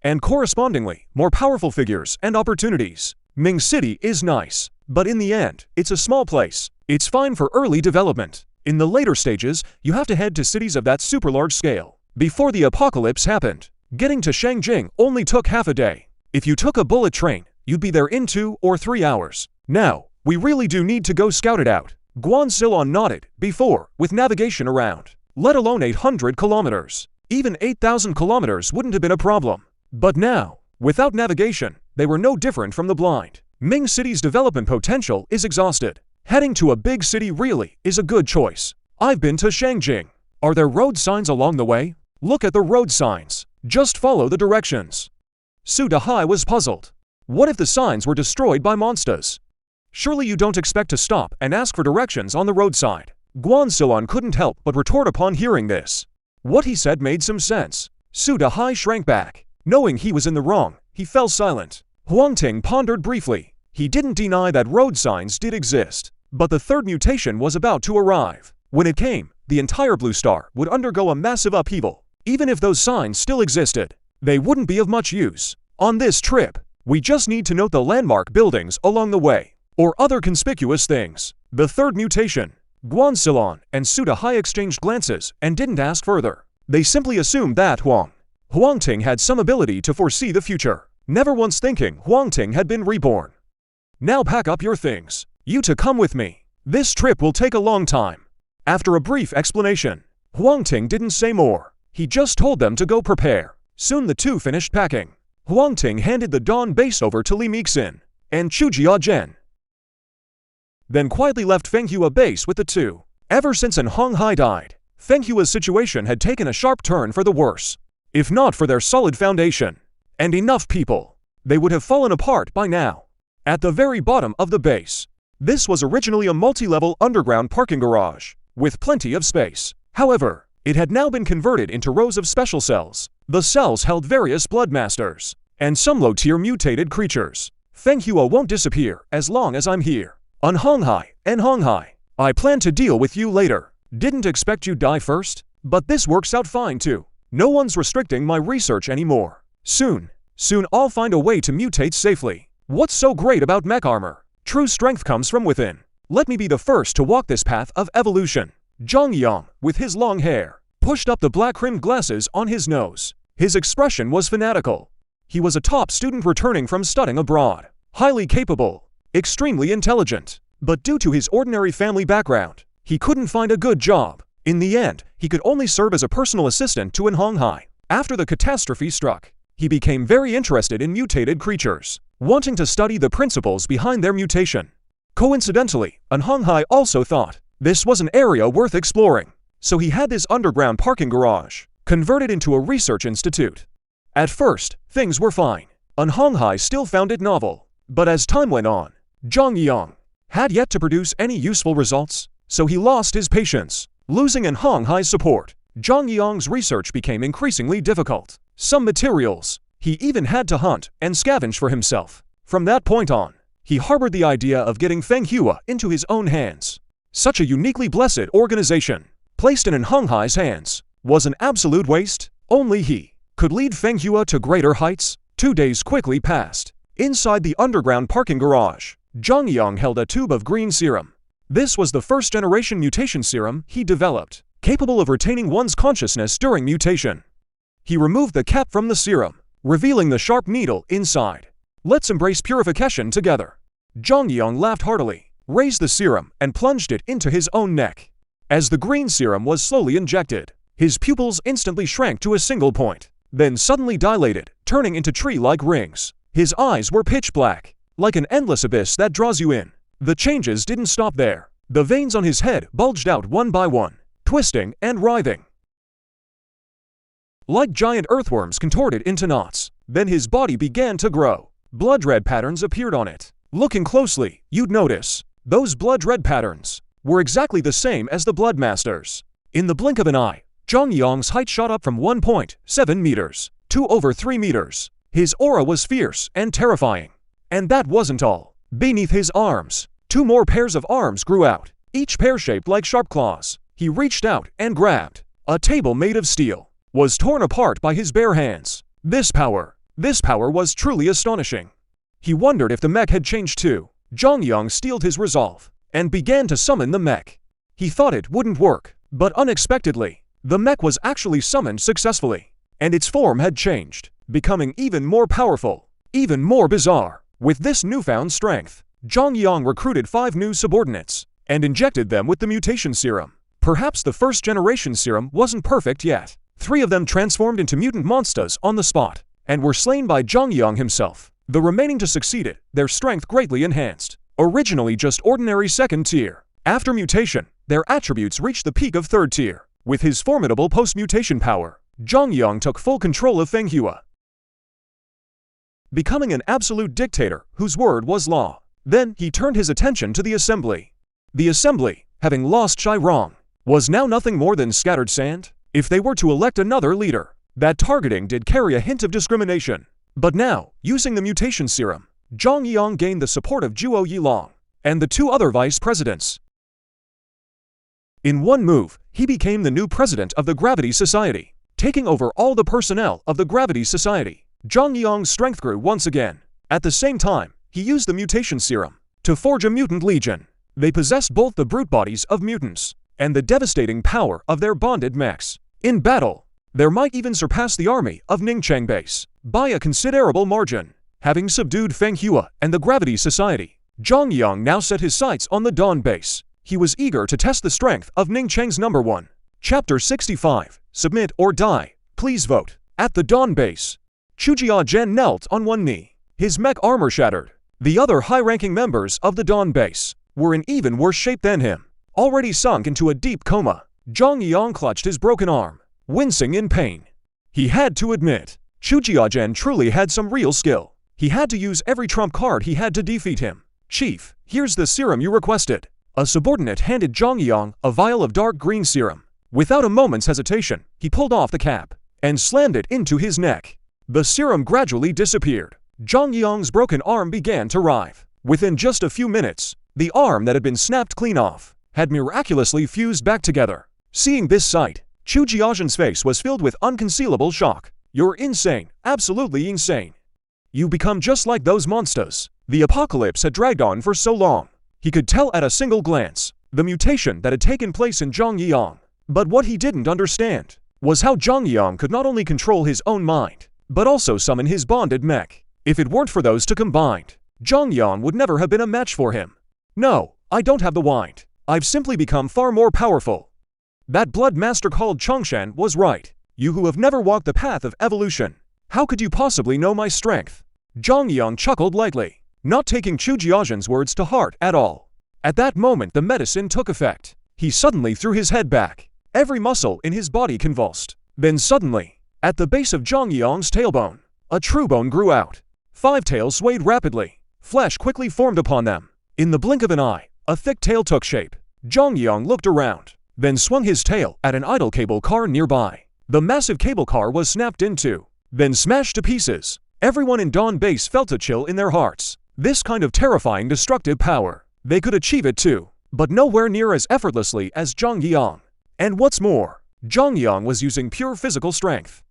and correspondingly, more powerful figures and opportunities. Ming City is nice, but in the end, it's a small place. It's fine for early development. In the later stages, you have to head to cities of that super large scale. Before the apocalypse happened, getting to Shangjing only took half a day. If you took a bullet train, you'd be there in 2 or 3 hours. Now, we really do need to go scout it out. Guan Silon nodded. Before, with navigation around, let alone 800 kilometers, even 8,000 kilometers wouldn't have been a problem. But now, without navigation, they were no different from the blind. Ming City's development potential is exhausted. Heading to a big city really is a good choice. I've been to Shangjing. Are there road signs along the way? Look at the road signs. Just follow the directions. Su Dahai was puzzled. What if the signs were destroyed by monsters? Surely you don't expect to stop and ask for directions on the roadside. Guan Silon couldn't help but retort upon hearing this. What he said made some sense. Su Dahai shrank back. Knowing he was in the wrong, he fell silent. Huang Ting pondered briefly. He didn't deny that road signs did exist, but the third mutation was about to arrive. When it came, the entire Blue Star would undergo a massive upheaval. Even if those signs still existed, they wouldn't be of much use. On this trip, we just need to note the landmark buildings along the way, or other conspicuous things. The third mutation. Guan Silon and Su Dahai exchanged glances and didn't ask further. They simply assumed that Huang Ting had some ability to foresee the future, never once thinking Huang Ting had been reborn. Now pack up your things. You two come with me. This trip will take a long time. After a brief explanation, Huang Ting didn't say more. He just told them to go prepare. Soon the two finished packing. Huang Ting handed the Dawn base over to Li Mixin and Chu Jiazhen, then quietly left Feng Hua base with the two. Ever since An Hong Hai died, Feng Hua's situation had taken a sharp turn for the worse. If not for their solid foundation and enough people, they would have fallen apart by now. At the very bottom of the base, this was originally a multi-level underground parking garage with plenty of space. However, it had now been converted into rows of special cells. The cells held various blood masters and some low-tier mutated creatures. Feng Hua won't disappear as long as I'm here. An Hong Hai, I plan to deal with you later. Didn't expect you'd die first, but this works out fine too. No one's restricting my research anymore. Soon I'll find a way to mutate safely. What's so great about mech armor? True strength comes from within. Let me be the first to walk this path of evolution. Zhang Yang, with his long hair, pushed up the black-rimmed glasses on his nose. His expression was fanatical. He was a top student returning from studying abroad. Highly capable, extremely intelligent. But due to his ordinary family background, he couldn't find a good job. In the end, he could only serve as a personal assistant to An Hong Hai. After the catastrophe struck, he became very interested in mutated creatures, wanting to study the principles behind their mutation. Coincidentally, An Hong Hai also thought this was an area worth exploring, so he had this underground parking garage converted into a research institute. At first, things were fine. An Hong Hai still found it novel, but as time went on, Zhang Yang had yet to produce any useful results, so he lost his patience. Losing An Hong Hai's support, Zhang Yang's research became increasingly difficult. Some materials, he even had to hunt and scavenge for himself. From that point on, he harbored the idea of getting Feng Hua into his own hands. Such a uniquely blessed organization, placed in An Hong Hai's hands, was an absolute waste. Only he could lead Feng Hua to greater heights. 2 days quickly passed. Inside the underground parking garage, Zhang Yang held a tube of green serum. This was the first-generation mutation serum he developed, capable of retaining one's consciousness during mutation. He removed the cap from the serum, revealing the sharp needle inside. Let's embrace purification together. Zhang Yang laughed heartily, raised the serum, and plunged it into his own neck. As the green serum was slowly injected, his pupils instantly shrank to a single point, then suddenly dilated, turning into tree-like rings. His eyes were pitch black, like an endless abyss that draws you in. The changes didn't stop there. The veins on his head bulged out one by one, twisting and writhing like giant earthworms contorted into knots. Then his body began to grow. Blood-red patterns appeared on it. Looking closely, you'd notice those blood-red patterns were exactly the same as the Blood Masters. In the blink of an eye, Zhang Yang's height shot up from 1.7 meters to over 3 meters. His aura was fierce and terrifying. And that wasn't all. Beneath his arms, 2 more pairs of arms grew out, each pair shaped like sharp claws. He reached out and grabbed. A table made of steel was torn apart by his bare hands. This power was truly astonishing. He wondered if the mech had changed too. Zhang Yang steeled his resolve and began to summon the mech. He thought it wouldn't work, but unexpectedly, the mech was actually summoned successfully, and its form had changed, becoming even more powerful, even more bizarre. With this newfound strength, Zhang Yang recruited 5 new subordinates and injected them with the mutation serum. Perhaps the first-generation serum wasn't perfect yet. 3 of them transformed into mutant monsters on the spot and were slain by Zhang Yang himself. The remaining to succeeded, their strength greatly enhanced. Originally just ordinary 2nd tier, after mutation, their attributes reached the peak of 3rd tier. With his formidable post-mutation power, Zhang Yang took full control of Feng Hua. becoming an absolute dictator whose word was law. Then he turned his attention to the assembly. The assembly, having lost Chai Rong, was now nothing more than scattered sand. If they were to elect another leader, that targeting did carry a hint of discrimination. But now, using the mutation serum, Zhang Yang gained the support of Zhuo Yilong and the 2 other vice presidents. In one move, he became the new president of the Gravity Society, taking over all the personnel of the Gravity Society. Zhang Yang's strength grew once again. At the same time, he used the mutation serum to forge a mutant legion. They possessed both the brute bodies of mutants and the devastating power of their bonded mechs. In battle, they might even surpass the army of Ningcheng base by a considerable margin. Having subdued Feng Hua and the Gravity Society, Zhang Yang now set his sights on the Dawn base. He was eager to test the strength of Ningcheng's number 1. Chapter 65. Submit or die. Please vote. At the Dawn base, Chujia Zhen knelt on one knee. His mech armor shattered. The other high-ranking members of the Dawn base were in even worse shape than him. Already sunk into a deep coma, Zhang Yang clutched his broken arm, wincing in pain. He had to admit, Chujia Zhen truly had some real skill. He had to use every trump card he had to defeat him. Chief, here's the serum you requested. A subordinate handed Zhang Yang a vial of dark green serum. Without a moment's hesitation, he pulled off the cap and slammed it into his neck. The serum gradually disappeared. Zhang Yang's broken arm began to writhe. Within just a few minutes, the arm that had been snapped clean off had miraculously fused back together. Seeing this sight, Chu Jiazhen's face was filled with unconcealable shock. You're insane, absolutely insane. You become just like those monsters. The apocalypse had dragged on for so long. He could tell at a single glance the mutation that had taken place in Zhang Yang. But what he didn't understand was how Zhang Yang could not only control his own mind, but also summon his bonded mech. If it weren't for those two combined, Zhang Yang would never have been a match for him. No, I don't have the wind. I've simply become far more powerful. That blood master called Chongshan was right. You who have never walked the path of evolution, how could you possibly know my strength? Zhang Yang chuckled lightly, not taking Chu Jiazhen's words to heart at all. At that moment the medicine took effect. He suddenly threw his head back. Every muscle in his body convulsed. Then suddenly, at the base of Zhang Yang's tailbone, a true bone grew out. 5 tails swayed rapidly. Flesh quickly formed upon them. In the blink of an eye, a thick tail took shape. Zhang Yang looked around, then swung his tail at an idle cable car nearby. The massive cable car was snapped in two, then smashed to pieces. Everyone in Dawn Base felt a chill in their hearts. This kind of terrifying destructive power, they could achieve it too, but nowhere near as effortlessly as Zhang Yang. And what's more, Zhang Yang was using pure physical strength,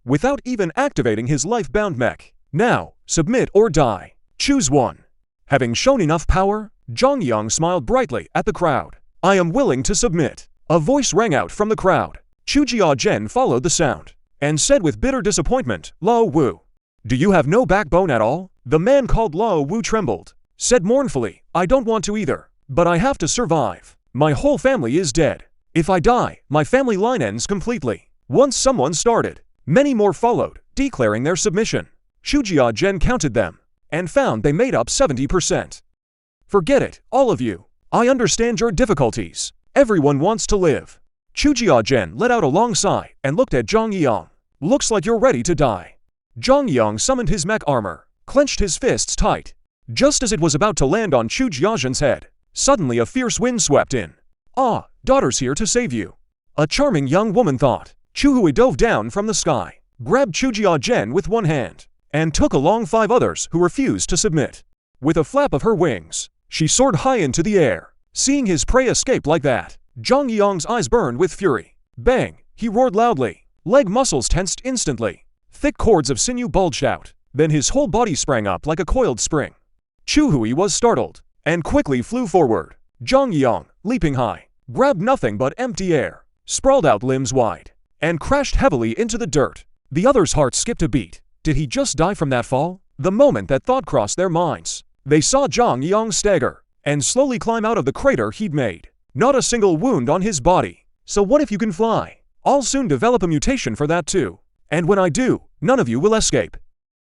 without even activating his life-bound mech. Now, submit or die. Choose one. Having shown enough power, Zhang Yang smiled brightly at the crowd. I am willing to submit. A voice rang out from the crowd. Chu Jiazhen followed the sound, and said with bitter disappointment, Lao Wu. Do you have no backbone at all? The man called Lao Wu trembled, said mournfully, I don't want to either, but I have to survive. My whole family is dead. If I die, my family line ends completely. Once someone started, many more followed, declaring their submission. Chu Jiazhen counted them, and found they made up 70%. Forget it, all of you. I understand your difficulties. Everyone wants to live. Chu Jiazhen let out a long sigh and looked at Zhang Yang. Looks like you're ready to die. Zhang Yang summoned his mech armor, clenched his fists tight. Just as it was about to land on Chu Jiazhen's head, suddenly a fierce wind swept in. Ah, daughter's here to save you. A charming young woman thought. Chu Hui dove down from the sky, grabbed Chu Jiazhen with one hand, and took along 5 others who refused to submit. With a flap of her wings, she soared high into the air. Seeing his prey escape like that, Zhang Yang's eyes burned with fury. Bang! He roared loudly. Leg muscles tensed instantly. Thick cords of sinew bulged out. Then his whole body sprang up like a coiled spring. Chu Hui was startled, and quickly flew forward. Zhang Yang, leaping high, grabbed nothing but empty air, sprawled out limbs wide, and crashed heavily into the dirt. The others' hearts skipped a beat. Did he just die from that fall? The moment that thought crossed their minds, they saw Zhang Yang stagger and slowly climb out of the crater he'd made. Not a single wound on his body. So what if you can fly? I'll soon develop a mutation for that too. And when I do, none of you will escape.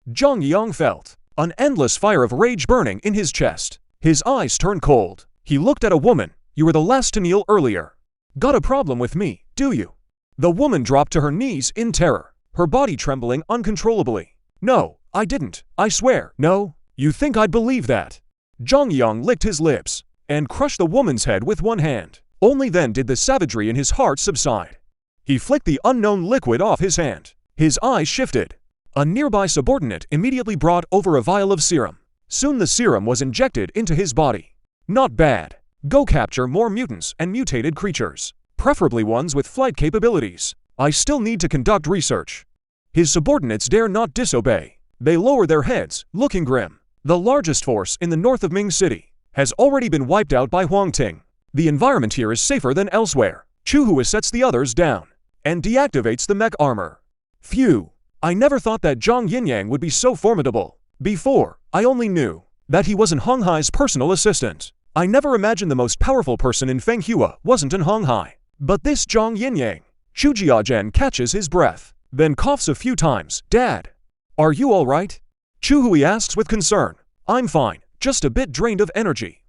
Zhang Yang felt an endless fire of rage burning in his chest. His eyes turned cold. He looked at a woman. You were the last to kneel earlier. Got a problem with me, do you? The woman dropped to her knees in terror, her body trembling uncontrollably. No, I didn't, I swear. No, you think I'd believe that? Zhang Yang licked his lips and crushed the woman's head with one hand. Only then did the savagery in his heart subside. He flicked the unknown liquid off his hand. His eyes shifted. A nearby subordinate immediately brought over a vial of serum. Soon the serum was injected into his body. Not bad. Go capture more mutants and mutated creatures, preferably ones with flight capabilities. I still need to conduct research. His subordinates dare not disobey. They lower their heads, looking grim. The largest force in the north of Ming City has already been wiped out by Huang Ting. The environment here is safer than elsewhere. Chu Hui sets the others down and deactivates the mech armor. Phew. I never thought that Zhang Yinyang would be so formidable. Before, I only knew that he wasn't Hong Hai's personal assistant. I never imagined the most powerful person in Fenghua wasn't in Hong Hai. But this Zhang Yinyang. Chu Jiazhen catches his breath, then coughs a few times. Dad, are you all right? Chu Hui asks with concern. I'm fine, just a bit drained of energy.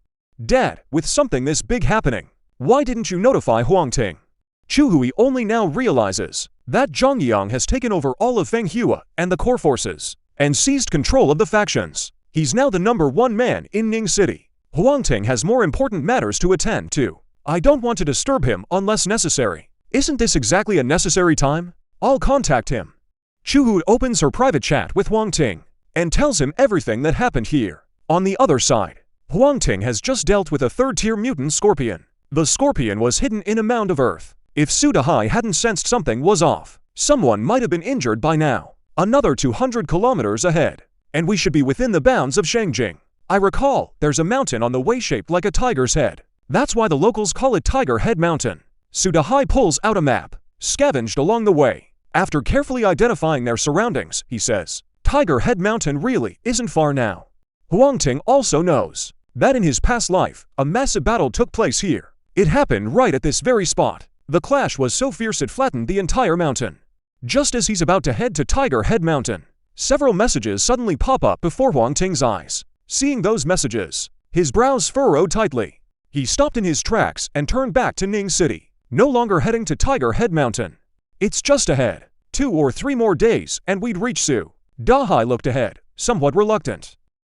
Dad, with something this big happening, why didn't you notify Huang Ting? Chu Hui only now realizes that Zhang Yang has taken over all of Fenghua and the core forces and seized control of the factions. He's now the #1 man in Ning City. Huang Ting has more important matters to attend to. I don't want to disturb him unless necessary. Isn't this exactly a necessary time? I'll contact him. Chu Hui opens her private chat with Huang Ting and tells him everything that happened here. On the other side, Huang Ting has just dealt with a third-tier mutant scorpion. The scorpion was hidden in a mound of earth. If Su Dahai hadn't sensed something was off, someone might have been injured by now. Another 200 kilometers ahead, and we should be within the bounds of Shengjing. I recall, there's a mountain on the way shaped like a tiger's head. That's why the locals call it Tiger Head Mountain. Su Dahai pulls out a map, scavenged along the way. After carefully identifying their surroundings, he says, Tiger Head Mountain really isn't far now. Huang Ting also knows that in his past life, a massive battle took place here. It happened right at this very spot. The clash was so fierce it flattened the entire mountain. Just as he's about to head to Tiger Head Mountain, several messages suddenly pop up before Huang Ting's eyes. Seeing those messages, his brows furrowed tightly. He stopped in his tracks and turned back to Ning City, no longer heading to Tiger Head Mountain. It's just ahead. 2 or 3 more days and we'd reach Su. Dahai looked ahead, somewhat reluctant.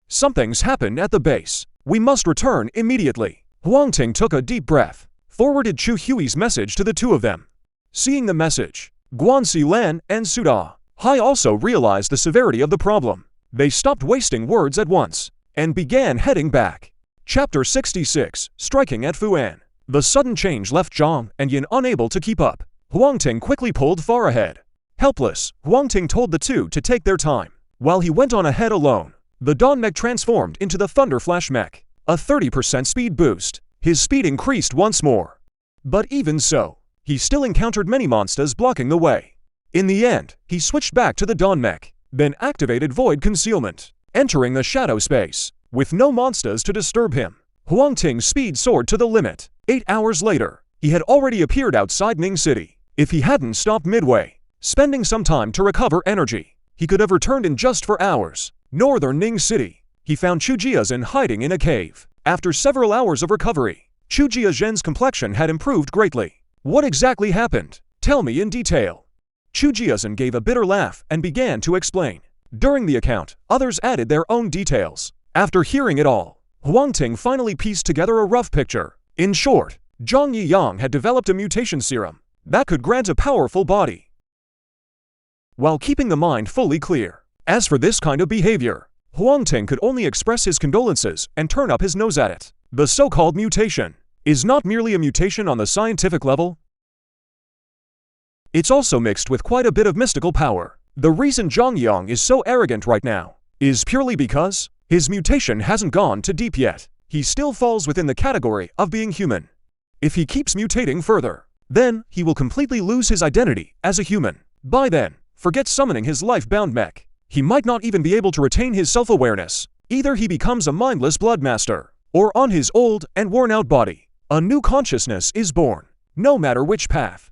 Something's happened at the base. We must return immediately. Huang Ting took a deep breath, forwarded Chu Hui's message to the two of them. Seeing the message, Guanxi Lan and Su Dahai also realized the severity of the problem. They stopped wasting words at once and began heading back. Chapter 66, Striking at Fuan. The sudden change left Zhang and Yin unable to keep up. Huang Ting quickly pulled far ahead. Helpless, Huang Ting told the two to take their time. While he went on ahead alone, the Dawn Mech transformed into the Thunder Flash Mech. A 30% speed boost. His speed increased once more. But even so, he still encountered many monsters blocking the way. In the end, he switched back to the Dawn Mech, then activated Void Concealment, entering the shadow space. With no monsters to disturb him, Huang Ting's speed soared to the limit. 8 hours later, he had already appeared outside Ning City. If he hadn't stopped midway, spending some time to recover energy, he could have returned in just 4 hours. Northern Ning City. He found Chu Jiazhen hiding in a cave. After several hours of recovery, Chu Jiazhen's complexion had improved greatly. What exactly happened? Tell me in detail. Chu Jiazhen gave a bitter laugh and began to explain. During the account, others added their own details. After hearing it all, Huang Ting finally pieced together a rough picture. In short, Zhang Yiyang had developed a mutation serum that could grant a powerful body, while keeping the mind fully clear. As for this kind of behavior, Huang Ting could only express his condolences and turn up his nose at it. The so-called mutation is not merely a mutation on the scientific level. It's also mixed with quite a bit of mystical power. The reason Zhang Yang is so arrogant right now is purely because his mutation hasn't gone too deep yet. He still falls within the category of being human. If he keeps mutating further, then he will completely lose his identity as a human. By then, forget summoning his life-bound mech. He might not even be able to retain his self-awareness. Either he becomes a mindless bloodmaster, or on his old and worn-out body, a new consciousness is born, no matter which path.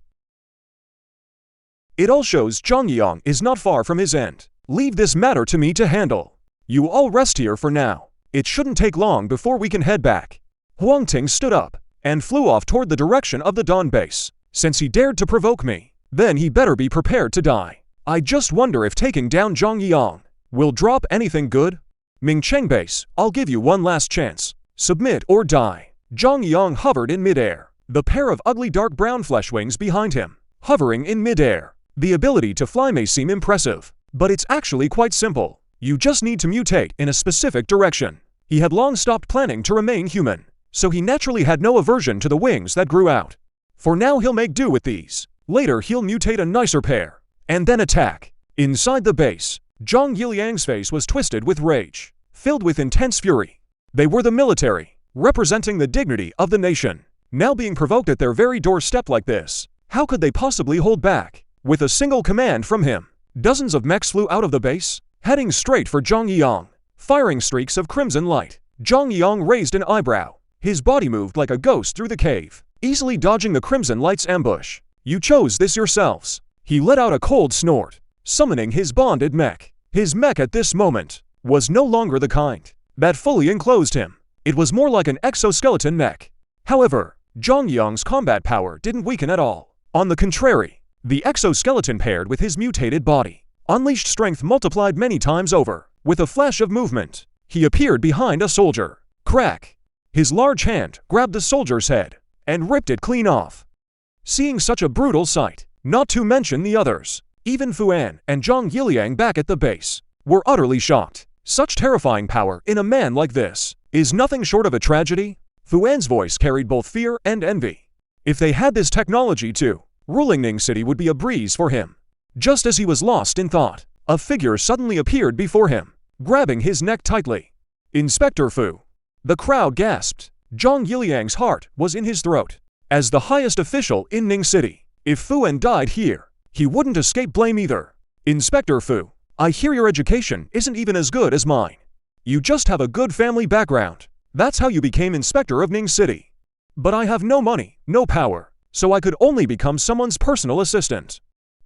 It all shows Zhang Yang is not far from his end. Leave this matter to me to handle. You all rest here for now. It shouldn't take long before we can head back. Huang Ting stood up and flew off toward the direction of the Dawn base. Since he dared to provoke me, then he better be prepared to die. I just wonder if taking down Zhang Yang Will drop anything good? Ming Cheng base, I'll give you one last chance. Submit or die. Zhang Yang hovered in midair, the pair of ugly dark brown flesh wings behind him, hovering in midair. The ability to fly may seem impressive, but it's actually quite simple. You just need to mutate in a specific direction. He had long stopped planning to remain human, so he naturally had no aversion to the wings that grew out. For now he'll make do with these. Later he'll mutate a nicer pair, and then attack. Inside the base, Zhang Yiliang's face was twisted with rage, filled with intense fury. They were the military, representing the dignity of the nation, now being provoked at their very doorstep like this. How could they possibly hold back? With a single command from him, dozens of mechs flew out of the base, heading straight for Zhang Yang, firing streaks of crimson light. Zhang Yang raised an eyebrow. His body moved like a ghost through the cave, easily dodging the crimson light's ambush. You chose this yourselves. He let out a cold snort, summoning his bonded mech. His mech at this moment was no longer the kind that fully enclosed him. It was more like an exoskeleton mech. However, Zhang Yang's combat power didn't weaken at all. On the contrary, the exoskeleton paired with his mutated body unleashed strength multiplied many times over. With a flash of movement, he appeared behind a soldier. Crack! His large hand grabbed the soldier's head and ripped it clean off. Seeing such a brutal sight, not to mention the others, even Fuan and Zhang Yiliang back at the base, were utterly shocked. Such terrifying power in a man like this is nothing short of a tragedy. Fuan's voice carried both fear and envy. If they had this technology too, ruling Ning City would be a breeze for him. Just as he was lost in thought, a figure suddenly appeared before him, grabbing his neck tightly. Inspector Fu. The crowd gasped. Zhang Yiliang's heart was in his throat. As the highest official in Ning City, if Fuan died here, he wouldn't escape blame either. Inspector Fu, I hear your education isn't even as good as mine. You just have a good family background. That's how you became inspector of Ning City. But I have no money, no power, so I could only become someone's personal assistant.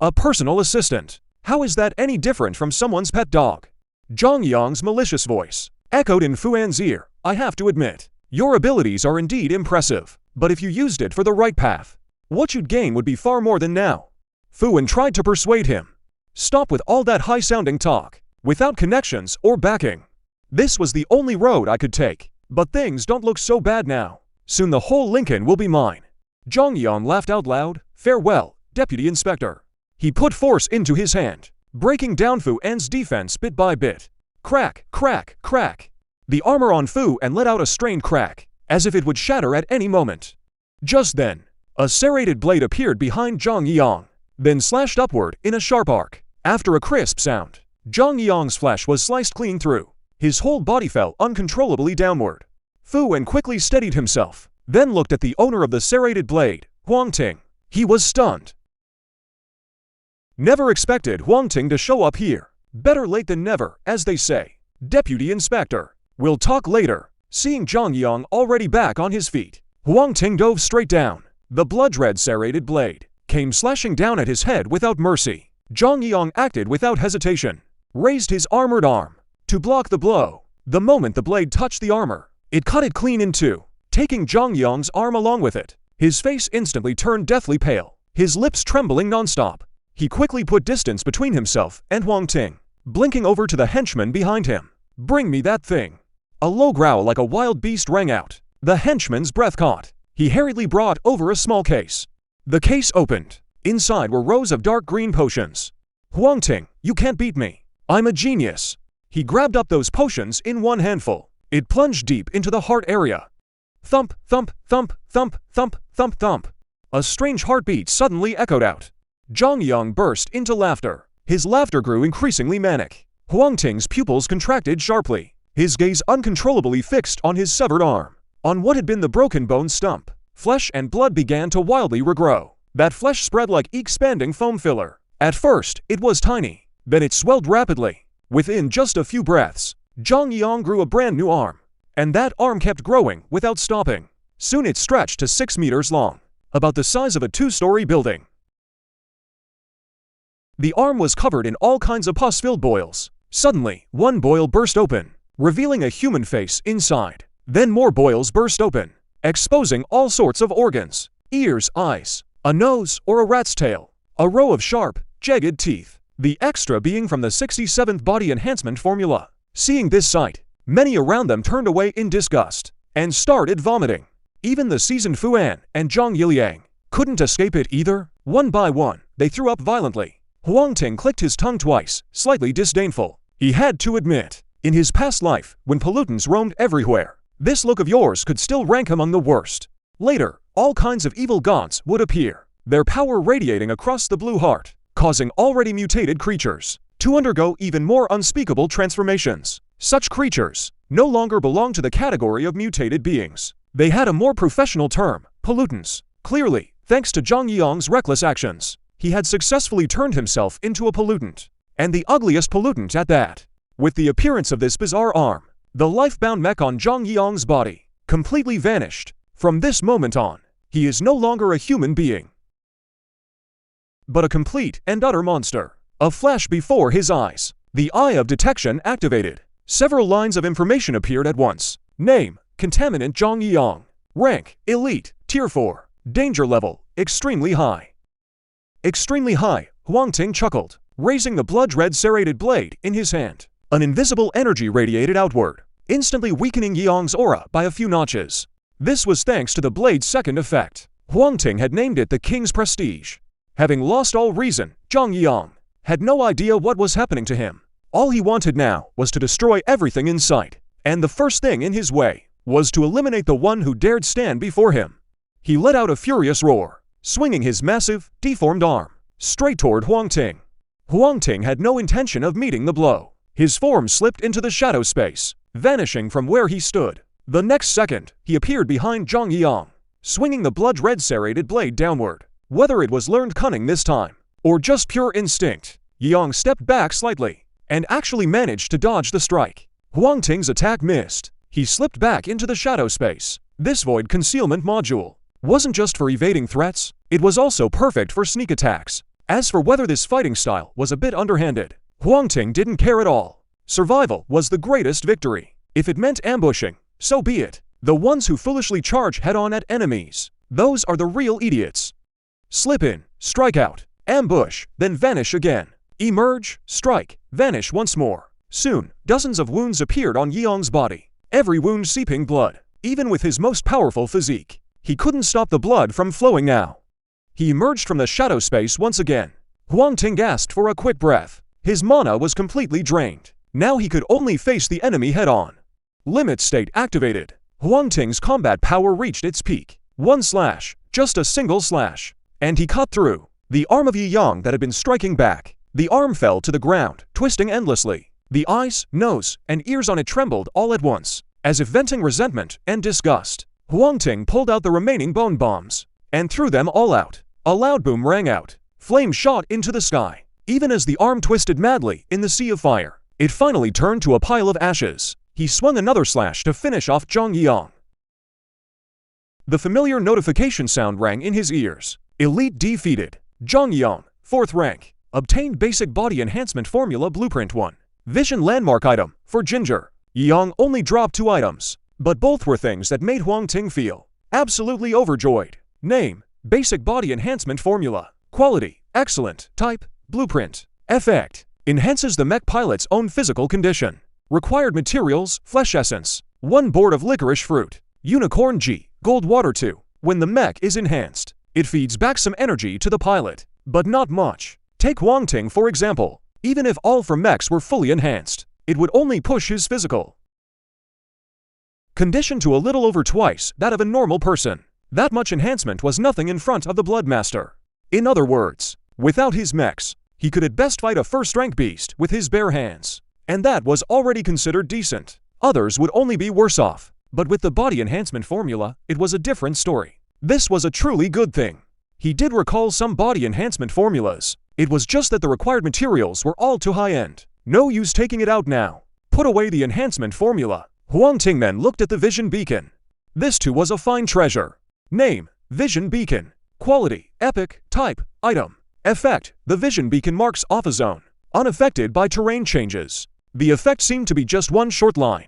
A personal assistant? How is that any different from someone's pet dog? Zhang Yang's malicious voice echoed in Fuan's ear. I have to admit, your abilities are indeed impressive, but if you used it for the right path, what you'd gain would be far more than now. Fuan tried to persuade him. Stop with all that high-sounding talk, without connections or backing. This was the only road I could take, but things don't look so bad now. Soon the whole Lincoln will be mine. Zhang Yang laughed out loud. Farewell, Deputy Inspector. He put force into his hand, breaking down Fuan's defense bit by bit. Crack, crack, crack. The armor on Fuan let out a strained crack, as if it would shatter at any moment. Just then, a serrated blade appeared behind Zhang Yang, then slashed upward in a sharp arc. After a crisp sound, Zhang Yang's flesh was sliced clean through. His whole body fell uncontrollably downward. Fuan quickly steadied himself, then looked at the owner of the serrated blade, Huang Ting. He was stunned. Never expected Huang Ting to show up here. Better late than never, as they say. Deputy Inspector. We'll talk later. Seeing Zhang Yang already back on his feet, Huang Ting dove straight down. The blood-red serrated blade came slashing down at his head without mercy. Zhang Yang acted without hesitation, raised his armored arm to block the blow. The moment the blade touched the armor, it cut it clean in two, taking Zhang Yang's arm along with it. His face instantly turned deathly pale, his lips trembling nonstop. He quickly put distance between himself and Huang Ting, blinking over to the henchman behind him. Bring me that thing. A low growl like a wild beast rang out. The henchman's breath caught. He hurriedly brought over a small case. The case opened. Inside were rows of dark green potions. Huang Ting, you can't beat me. I'm a genius. He grabbed up those potions in one handful. It plunged deep into the heart area. Thump, thump, thump, thump, thump, thump, thump. A strange heartbeat suddenly echoed out. Zhang Yang burst into laughter. His laughter grew increasingly manic. Huang Ting's pupils contracted sharply, his gaze uncontrollably fixed on his severed arm. On what had been the broken bone stump, flesh and blood began to wildly regrow. That flesh spread like expanding foam filler. At first, it was tiny. Then it swelled rapidly. Within just a few breaths, Zhang Yang grew a brand new arm. And that arm kept growing without stopping. Soon it stretched to 6 meters long, about the size of a 2-story building. The arm was covered in all kinds of pus-filled boils. Suddenly, one boil burst open, revealing a human face inside. Then more boils burst open, exposing all sorts of organs. Ears, eyes, a nose, or a rat's tail. A row of sharp, jagged teeth. the extra being from the 67th body enhancement formula. Seeing this sight, many around them turned away in disgust and started vomiting. Even the seasoned Fuan and Zhang Yiliang couldn't escape it either. One by one, they threw up violently. Huang Ting clicked his tongue twice, slightly disdainful. He had to admit, in his past life, when pollutants roamed everywhere, this look of yours could still rank among the worst. Later, all kinds of evil gods would appear, their power radiating across the blue heart, causing already mutated creatures to undergo even more unspeakable transformations. Such creatures no longer belong to the category of mutated beings. They had a more professional term, pollutants. Clearly, thanks to Zhang Yiyang's reckless actions, he had successfully turned himself into a pollutant, and the ugliest pollutant at that. With the appearance of this bizarre arm, the life-bound mech on Zhang Yiyang's body completely vanished. From this moment on, he is no longer a human being, but a complete and utter monster. A flash before his eyes, the eye of detection activated. Several lines of information appeared at once. Name, Contaminant Zhang Yiyang. Rank, Elite, Tier 4. Danger level, extremely high. Extremely high, Huang Ting chuckled, raising the blood-red serrated blade in his hand. An invisible energy radiated outward, instantly weakening Yiyang's aura by a few notches. This was thanks to the blade's second effect. Huang Ting had named it the King's Prestige. Having lost all reason, Zhang Yiyang had no idea what was happening to him. All he wanted now was to destroy everything in sight, and the first thing in his way was to eliminate the one who dared stand before him. He let out a furious roar, swinging his massive, deformed arm straight toward Huang Ting. Huang Ting had no intention of meeting the blow. His form slipped into the shadow space, vanishing from where he stood. The next second, he appeared behind Zhang Yiyang, swinging the blood-red serrated blade downward. Whether it was learned cunning this time, or just pure instinct, Yiyang stepped back slightly, and actually managed to dodge the strike. Huang Ting's attack missed. He slipped back into the shadow space. This void concealment module wasn't just for evading threats, it was also perfect for sneak attacks. As for whether this fighting style was a bit underhanded, Huang Ting didn't care at all. Survival was the greatest victory. If it meant ambushing, so be it. The ones who foolishly charge head-on at enemies, those are the real idiots. Slip in, strike out, ambush, then vanish again. Emerge, strike, vanish once more. Soon, dozens of wounds appeared on Yiyang's body, every wound seeping blood. Even with his most powerful physique, he couldn't stop the blood from flowing now. He emerged from the shadow space once again. Huang Ting gasped for a quick breath. His mana was completely drained. Now he could only face the enemy head-on. Limit state activated. Huang Ting's combat power reached its peak. One slash, just a single slash, and he cut through the arm of Yiyang that had been striking back. The arm fell to the ground, twisting endlessly. The eyes, nose, and ears on it trembled all at once, as if venting resentment and disgust. Huang Ting pulled out the remaining bone bombs and threw them all out. A loud boom rang out. Flame shot into the sky. Even as the arm twisted madly in the sea of fire, it finally turned to a pile of ashes. He swung another slash to finish off Zhang Yiyang. The familiar notification sound rang in his ears. Elite defeated. Zhang Yiyang, 4th rank. Obtained basic body enhancement formula blueprint 1. Vision landmark item for Ginger. Yiyang only dropped 2 items, but both were things that made Huang Ting feel absolutely overjoyed. Name, basic body enhancement formula. Quality, excellent. Type, blueprint. Effect, enhances the mech pilot's own physical condition. Required materials, flesh essence, 1 board of licorice fruit. Unicorn G, gold water 2. When the mech is enhanced, it feeds back some energy to the pilot, but not much. Take Huang Ting for example. Even if all 4 mechs were fully enhanced, it would only push his physical condition to a little over twice that of a normal person. That much enhancement was nothing in front of the Bloodmaster. In other words, without his mechs, he could at best fight a first-rank beast with his bare hands, and that was already considered decent. Others would only be worse off. But with the body enhancement formula, it was a different story. This was a truly good thing. He did recall some body enhancement formulas. It was just that the required materials were all too high-end. No use taking it out now. Put away the enhancement formula. Huang Ting then looked at the vision beacon. This too was a fine treasure. Name, Vision Beacon. Quality, epic. Type, item. Effect, the vision beacon marks off a zone, unaffected by terrain changes. The effect seemed to be just one short line.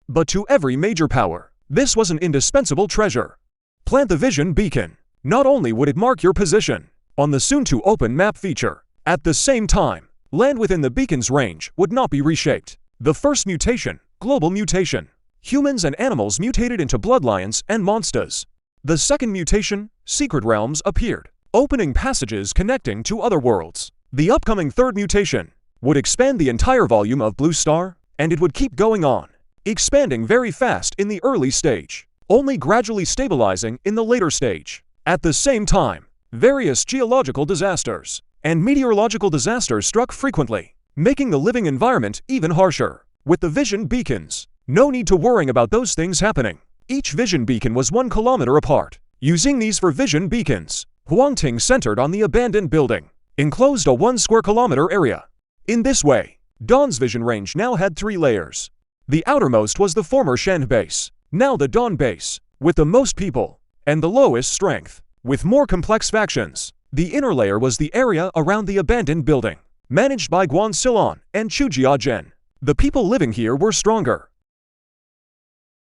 But to every major power, this was an indispensable treasure. Plant the vision beacon. Not only would it mark your position on the soon-to-open map feature, at the same time, Land within the beacon's range would not be reshaped. The first mutation, global mutation. Humans and animals mutated into bloodlions and monsters. The second mutation, secret realms appeared, opening passages connecting to other worlds. The upcoming third mutation would expand the entire volume of Blue Star, and it would keep going on, expanding very fast in the early stage, only gradually stabilizing in the later stage. At the same time, various geological disasters and meteorological disasters struck frequently, making the living environment even harsher. With the vision beacons, no need to worrying about those things happening. Each vision beacon was 1 kilometer apart. Using these for vision beacons, Huang Ting centered on the abandoned building, enclosed a 1 square kilometer area. In this way, Dawn's vision range now had 3 layers. The outermost was the former Shen base, now the Dawn base, with the most people and the lowest strength, with more complex factions. The inner layer was the area around the abandoned building, managed by Guan Silon and Chujia Zhen. The people living here were stronger.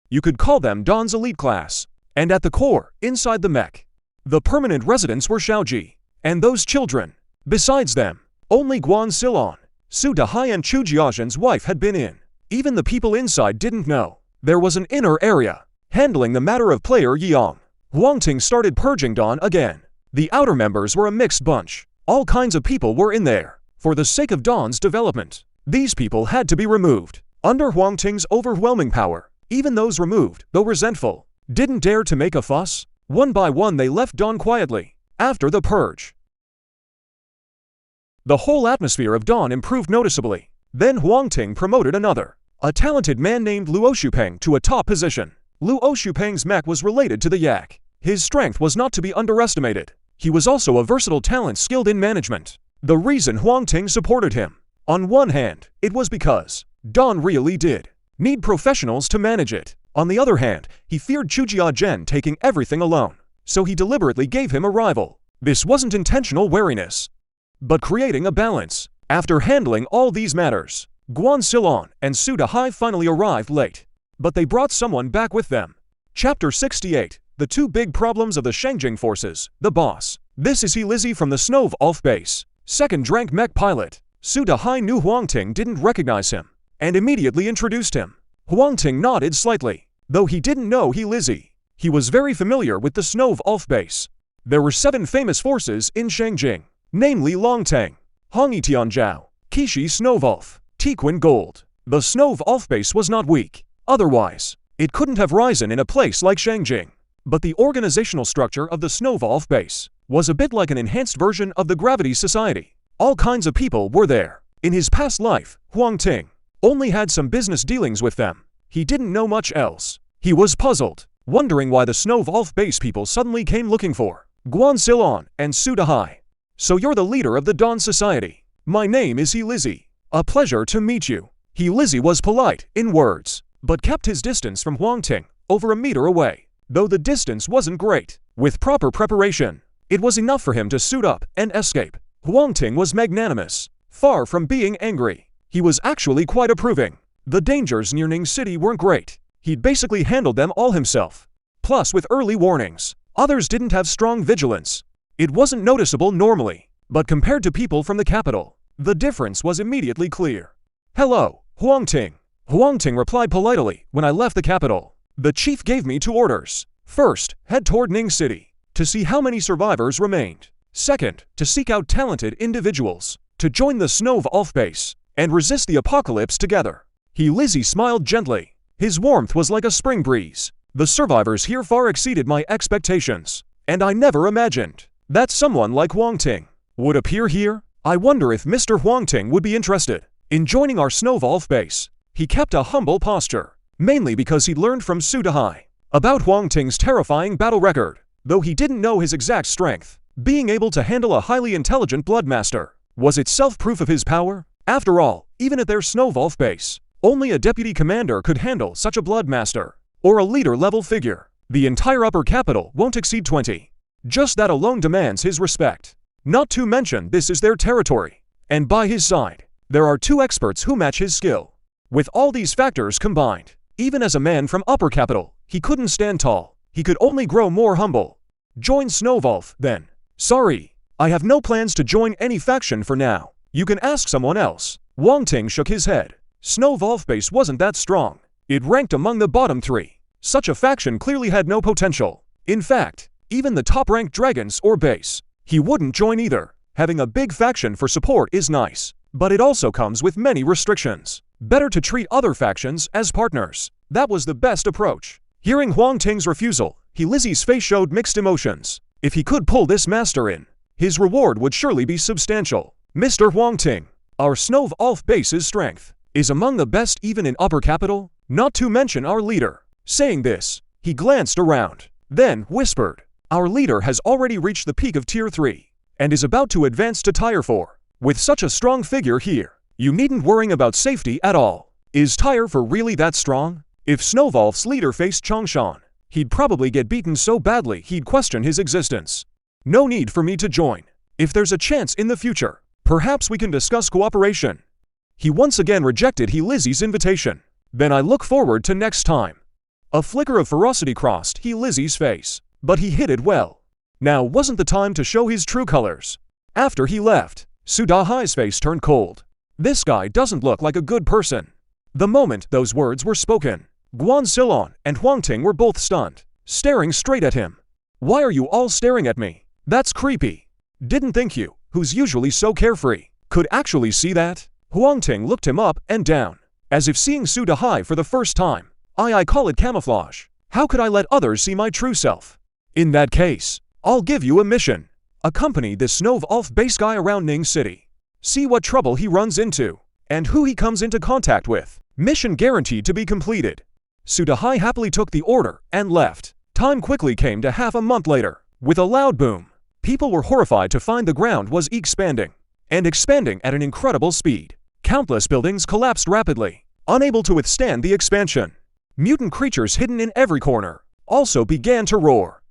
You could call them Dawn's elite class. And at the core, inside the Mech, the permanent residents were Xiaoji and those children. Besides them, only Guan Silon, Su Dahai and Chu Jiazhen's wife had been in. Even the people inside didn't know. There was an inner area, handling the matter of player Yang. Huang Ting started purging Dawn again. The outer members were a mixed bunch. All kinds of people were in there. For the sake of Dawn's development, these people had to be removed. Under Huang Ting's overwhelming power, even those removed, though resentful, didn't dare to make a fuss. One by one they left Dawn quietly. After the purge, the whole atmosphere of Dawn improved noticeably. Then Huang Ting promoted another, a talented man named Luo Shupeng, to a top position. Luo Shupeng's mech was related to the yak. His strength was not to be underestimated. He was also a versatile talent skilled in management. The reason Huang Ting supported him, on one hand, it was because Dawn really did need professionals to manage it. On the other hand, he feared Chujia Zhen taking everything alone, so he deliberately gave him a rival. This wasn't intentional wariness, but creating a balance. After handling all these matters, Guan Silon and Su Dahai finally arrived late, but they brought someone back with them. Chapter 68, The Two Big Problems of the Shengjing Forces, the Boss. This is He Lizzie from the Snove Alf base. Second rank mech pilot. Su Dahai knew Huang Ting didn't recognize him, and immediately introduced him. Huang Ting nodded slightly, though he didn't know He Lizzie. He was very familiar with the Snove Alf base. There were 7 famous forces in Shengjing, namely Longtang, Hongi Tianzhao, Kishi Snowvolf, Tiquin Gold. The Snove Alf base was not weak. Otherwise, it couldn't have risen in a place like Shengjing. But the organizational structure of the Snove Alf base was a bit like an enhanced version of the Gravity Society. All kinds of people were there. In his past life, Huang Ting only had some business dealings with them. He didn't know much else. He was puzzled, wondering why the Snove Alf base people suddenly came looking for Guan Silon and Su Dahai. So you're the leader of the Dawn Society. My name is He Lizzie. A pleasure to meet you. He Lizzie was polite in words, but kept his distance from Huang Ting, over a meter away. Though the distance wasn't great, with proper preparation, it was enough for him to suit up and escape. Huang Ting was magnanimous, far from being angry. He was actually quite approving. The dangers near Ning City weren't great. He'd basically handled them all himself. Plus, with early warnings, others didn't have strong vigilance. It wasn't noticeable normally, but compared to people from the capital, the difference was immediately clear. Hello, Huang Ting. Huang Ting replied politely. When I left the capital, the chief gave me 2 orders. First, head toward Ning City, to see how many survivors remained. Second, to seek out talented individuals, to join the Snove Alf base, and resist the apocalypse together. He Lizzie smiled gently. His warmth was like a spring breeze. The survivors here far exceeded my expectations, and I never imagined that someone like Huang Ting would appear here. I wonder if Mr. Huang Ting would be interested in joining our Snove Alf base. He kept a humble posture, mainly because he'd learned from Su Dahai about Huang Ting's terrifying battle record. Though he didn't know his exact strength, being able to handle a highly intelligent Bloodmaster was itself proof of his power. After all, even at their Snove Alf base, only a deputy commander could handle such a Bloodmaster, or a leader-level figure. The entire upper capital won't exceed 20. Just that alone demands his respect. Not to mention this is their territory, and by his side, there are 2 experts who match his skill. With all these factors combined, even as a man from upper capital, he couldn't stand tall. He could only grow more humble. Join Snove Alf, then. Sorry, I have no plans to join any faction for now. You can ask someone else. Huang Ting shook his head. Snow Wolf base wasn't that strong. It ranked among the bottom 3. Such a faction clearly had no potential. In fact, even the top-ranked dragons or base, he wouldn't join either. Having a big faction for support is nice, but it also comes with many restrictions. Better to treat other factions as partners. That was the best approach. Hearing Huang Ting's refusal, Lizzie's face showed mixed emotions. If he could pull this master in, his reward would surely be substantial. Mr. Huang Ting, our Snow Wolf base's strength is among the best even in Upper Capital, not to mention our leader. Saying this, he glanced around, then whispered, our leader has already reached the peak of Tier 3, and is about to advance to Tier 4. With such a strong figure here, you needn't worry about safety at all. Is Tier 4 really that strong? If Snow Wolf's leader faced Changshan, he'd probably get beaten so badly he'd question his existence. No need for me to join. If there's a chance in the future, perhaps we can discuss cooperation. He once again rejected Lizzie's invitation. Then I look forward to next time. A flicker of ferocity crossed Lizzie's face, but he hid it well. Now wasn't the time to show his true colors. After he left, Sudahai's face turned cold. This guy doesn't look like a good person. The moment those words were spoken, Guan Silon and Huang Ting were both stunned, staring straight at him. Why are you all staring at me? That's creepy. Didn't think you, who's usually so carefree, could actually see that? Huang Ting looked him up and down, as if seeing Sudahai for the first time. I call it camouflage. How could I let others see my true self? In that case, I'll give you a mission. Accompany this Snow Wolf base guy around Ning City. See what trouble he runs into, and who he comes into contact with. Mission guaranteed to be completed. Sudahai happily took the order and left. Time quickly came to half a month later. With a loud boom, people were horrified to find the ground was expanding, and expanding at an incredible speed. Countless buildings collapsed rapidly, unable to withstand the expansion. Mutant creatures hidden in every corner also began to roar.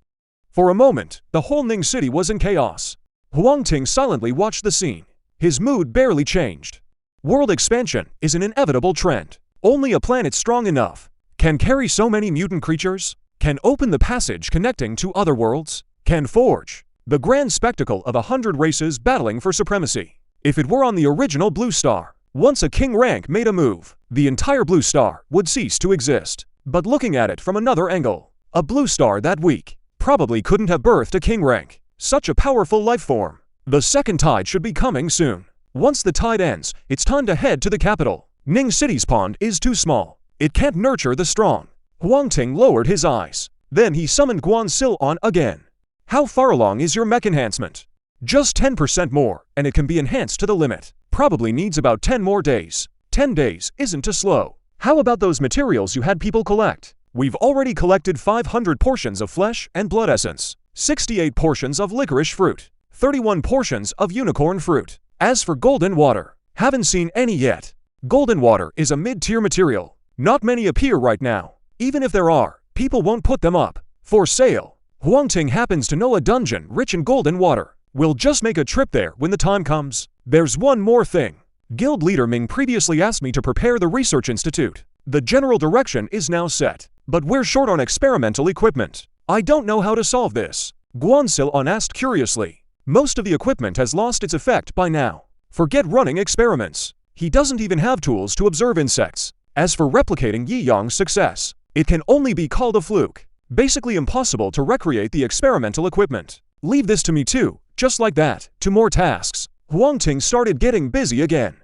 For a moment, the whole Ning City was in chaos. Huang Ting silently watched the scene. His mood barely changed. World expansion is an inevitable trend. Only a planet strong enough can carry so many mutant creatures, can open the passage connecting to other worlds, can forge the grand spectacle of 100 races battling for supremacy. If it were on the original Blue Star, once a king rank made a move, the entire Blue Star would cease to exist. But looking at it from another angle, a Blue Star that weak probably couldn't have birthed a king rank. Such a powerful life form. The second tide should be coming soon. Once the tide ends, it's time to head to the capital. Ning City's pond is too small. It can't nurture the strong. Huang Ting lowered his eyes. Then he summoned Guan Silon again. How far along is your mech enhancement? Just 10% more, and it can be enhanced to the limit. Probably needs about 10 more days. 10 days isn't too slow. How about those materials you had people collect? We've already collected 500 portions of flesh and blood essence, 68 portions of licorice fruit, 31 portions of unicorn fruit. As for golden water, haven't seen any yet. Golden water is a mid-tier material. Not many appear right now. Even if there are, people won't put them up for sale. Huang Ting happens to know a dungeon rich in golden water. We'll just make a trip there when the time comes. There's one more thing. Guild leader Ming previously asked me to prepare the research institute. The general direction is now set, but we're short on experimental equipment. I don't know how to solve this. Guan Silon asked curiously. Most of the equipment has lost its effect by now. Forget running experiments. He doesn't even have tools to observe insects. As for replicating Yi Yang's success, it can only be called a fluke. Basically impossible to recreate the experimental equipment. Leave this to me too. Just like that, to more tasks. Huang Ting started getting busy again.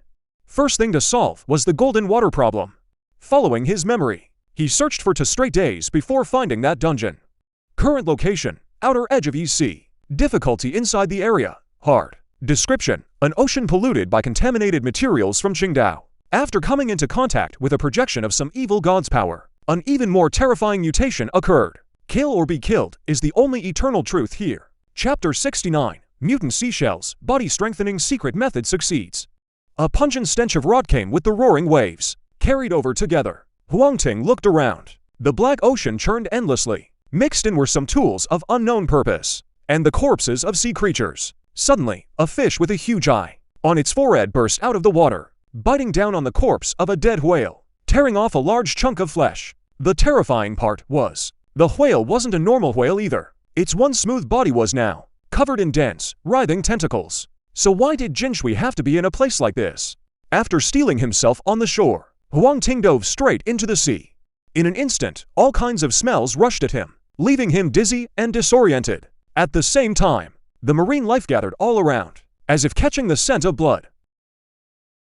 First thing to solve was the golden water problem. Following his memory, he searched for 2 straight days before finding that dungeon. Current location, outer edge of East Sea. Difficulty inside the area, hard. Description, an ocean polluted by contaminated materials from Qingdao. After coming into contact with a projection of some evil god's power, an even more terrifying mutation occurred. Kill or be killed is the only eternal truth here. Chapter 69, Mutant Seashells, Body Strengthening Secret Method Succeeds. A pungent stench of rot came with the roaring waves, carried over together. Huang Ting looked around. The black ocean churned endlessly. Mixed in were some tools of unknown purpose, and the corpses of sea creatures. Suddenly, a fish with a huge eye on its forehead burst out of the water, biting down on the corpse of a dead whale, tearing off a large chunk of flesh. The terrifying part was, the whale wasn't a normal whale either. Its once smooth body was now covered in dense, writhing tentacles. So why did Jinshui have to be in a place like this? After steeling himself on the shore, Huang Ting dove straight into the sea. In an instant, all kinds of smells rushed at him, leaving him dizzy and disoriented. At the same time, the marine life gathered all around, as if catching the scent of blood,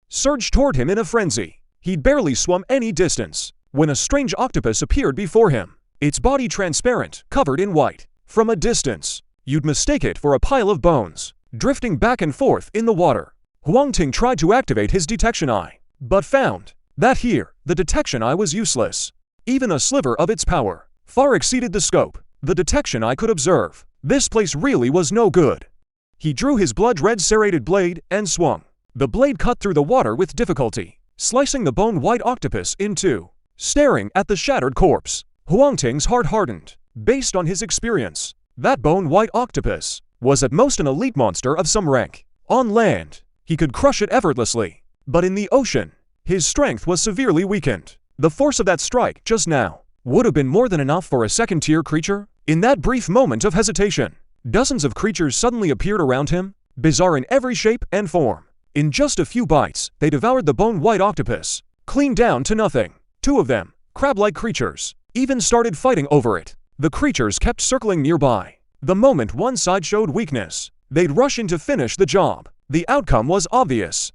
surged toward him in a frenzy. He'd barely swum any distance when a strange octopus appeared before him, its body transparent, covered in white. From a distance, you'd mistake it for a pile of bones, drifting back and forth in the water. Huang Ting tried to activate his detection eye, but found that here, the detection eye was useless. Even a sliver of its power far exceeded the scope the detection eye could observe. This place really was no good. He drew his blood-red serrated blade and swung. The blade cut through the water with difficulty, slicing the bone-white octopus in two. Staring at the shattered corpse, Huang Ting's heart hardened. Based on his experience, that bone-white octopus was at most an elite monster of some rank. On land, he could crush it effortlessly, but in the ocean, his strength was severely weakened. The force of that strike just now would have been more than enough for a second-tier creature. In that brief moment of hesitation, dozens of creatures suddenly appeared around him, bizarre in every shape and form. In just a few bites, they devoured the bone-white octopus, clean down to nothing. Two of them, crab-like creatures, even started fighting over it. The creatures kept circling nearby. The moment one side showed weakness, they'd rush in to finish the job. The outcome was obvious.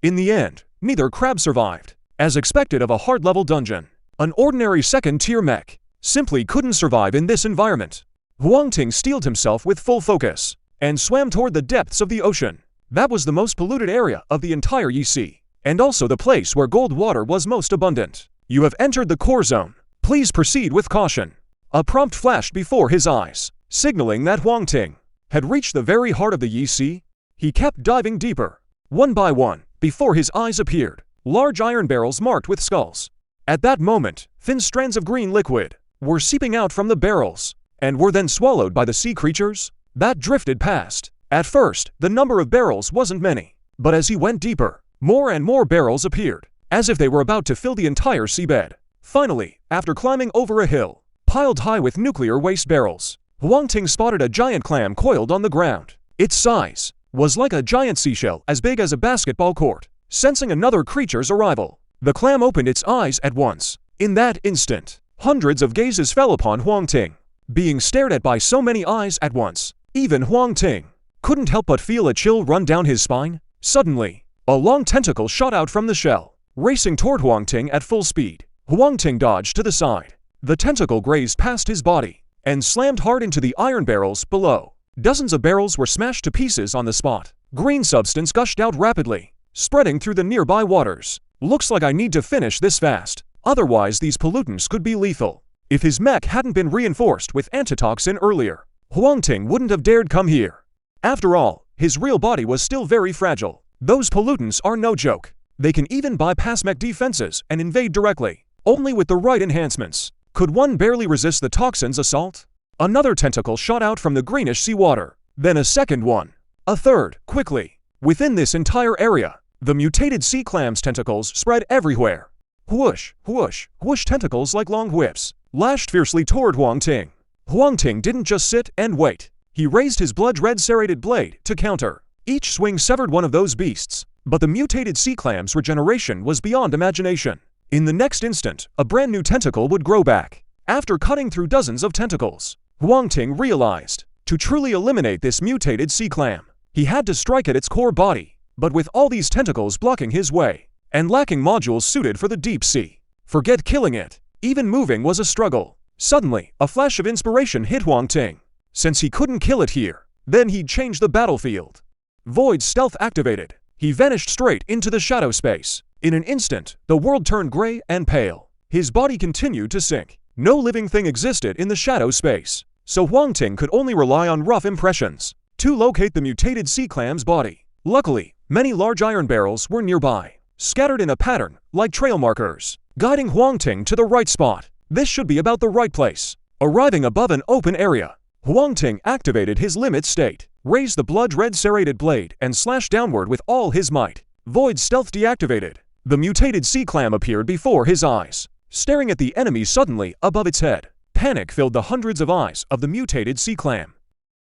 In the end, neither crab survived. As expected of a hard-level dungeon, an ordinary second-tier mech simply couldn't survive in this environment. Huang Ting steeled himself with full focus and swam toward the depths of the ocean. That was the most polluted area of the entire Yi Sea, and also the place where gold water was most abundant. You have entered the core zone. Please proceed with caution. A prompt flashed before his eyes, signaling that Huang Ting had reached the very heart of the Yi Sea. He kept diving deeper. One by one, before his eyes appeared large iron barrels marked with skulls. At that moment, thin strands of green liquid were seeping out from the barrels, and were then swallowed by the sea creatures that drifted past. At first, the number of barrels wasn't many, but as he went deeper, more and more barrels appeared, as if they were about to fill the entire seabed. Finally, after climbing over a hill, piled high with nuclear waste barrels, Huang Ting spotted a giant clam coiled on the ground. Its size was like a giant seashell as big as a basketball court. Sensing another creature's arrival, the clam opened its eyes at once. In that instant, hundreds of gazes fell upon Huang Ting. Being stared at by so many eyes at once, even Huang Ting couldn't help but feel a chill run down his spine. Suddenly, a long tentacle shot out from the shell, racing toward Huang Ting at full speed. Huang Ting dodged to the side. The tentacle grazed past his body and slammed hard into the iron barrels below. Dozens of barrels were smashed to pieces on the spot. Green substance gushed out rapidly, spreading through the nearby waters. Looks like I need to finish this fast, otherwise these pollutants could be lethal. If his mech hadn't been reinforced with antitoxin earlier, Huang Ting wouldn't have dared come here. After all, his real body was still very fragile. Those pollutants are no joke. They can even bypass mech defenses and invade directly. Only with the right enhancements could one barely resist the toxin's assault. Another tentacle shot out from the greenish seawater, then a second one, a third, quickly. Within this entire area, the mutated sea clam's tentacles spread everywhere. Whoosh, whoosh, whoosh, tentacles like long whips lashed fiercely toward Huang Ting. Huang Ting didn't just sit and wait. He raised his blood-red serrated blade to counter. Each swing severed one of those beasts, but the mutated sea clam's regeneration was beyond imagination. In the next instant, a brand new tentacle would grow back. After cutting through dozens of tentacles, Huang Ting realized, to truly eliminate this mutated sea clam, he had to strike at its core body. But with all these tentacles blocking his way, and lacking modules suited for the deep sea, forget killing it. Even moving was a struggle. Suddenly, a flash of inspiration hit Huang Ting. Since he couldn't kill it here, then he'd change the battlefield. Void stealth activated. He vanished straight into the shadow space. In an instant, the world turned gray and pale. His body continued to sink. No living thing existed in the shadow space, so Huang Ting could only rely on rough impressions to locate the mutated sea clam's body. Luckily, many large iron barrels were nearby, scattered in a pattern like trail markers, guiding Huang Ting to the right spot. This should be about the right place. Arriving above an open area, Huang Ting activated his limit state, raised the blood-red serrated blade, and slashed downward with all his might. Void stealth deactivated. The mutated sea clam appeared before his eyes, staring at the enemy suddenly above its head. Panic filled the hundreds of eyes of the mutated sea clam.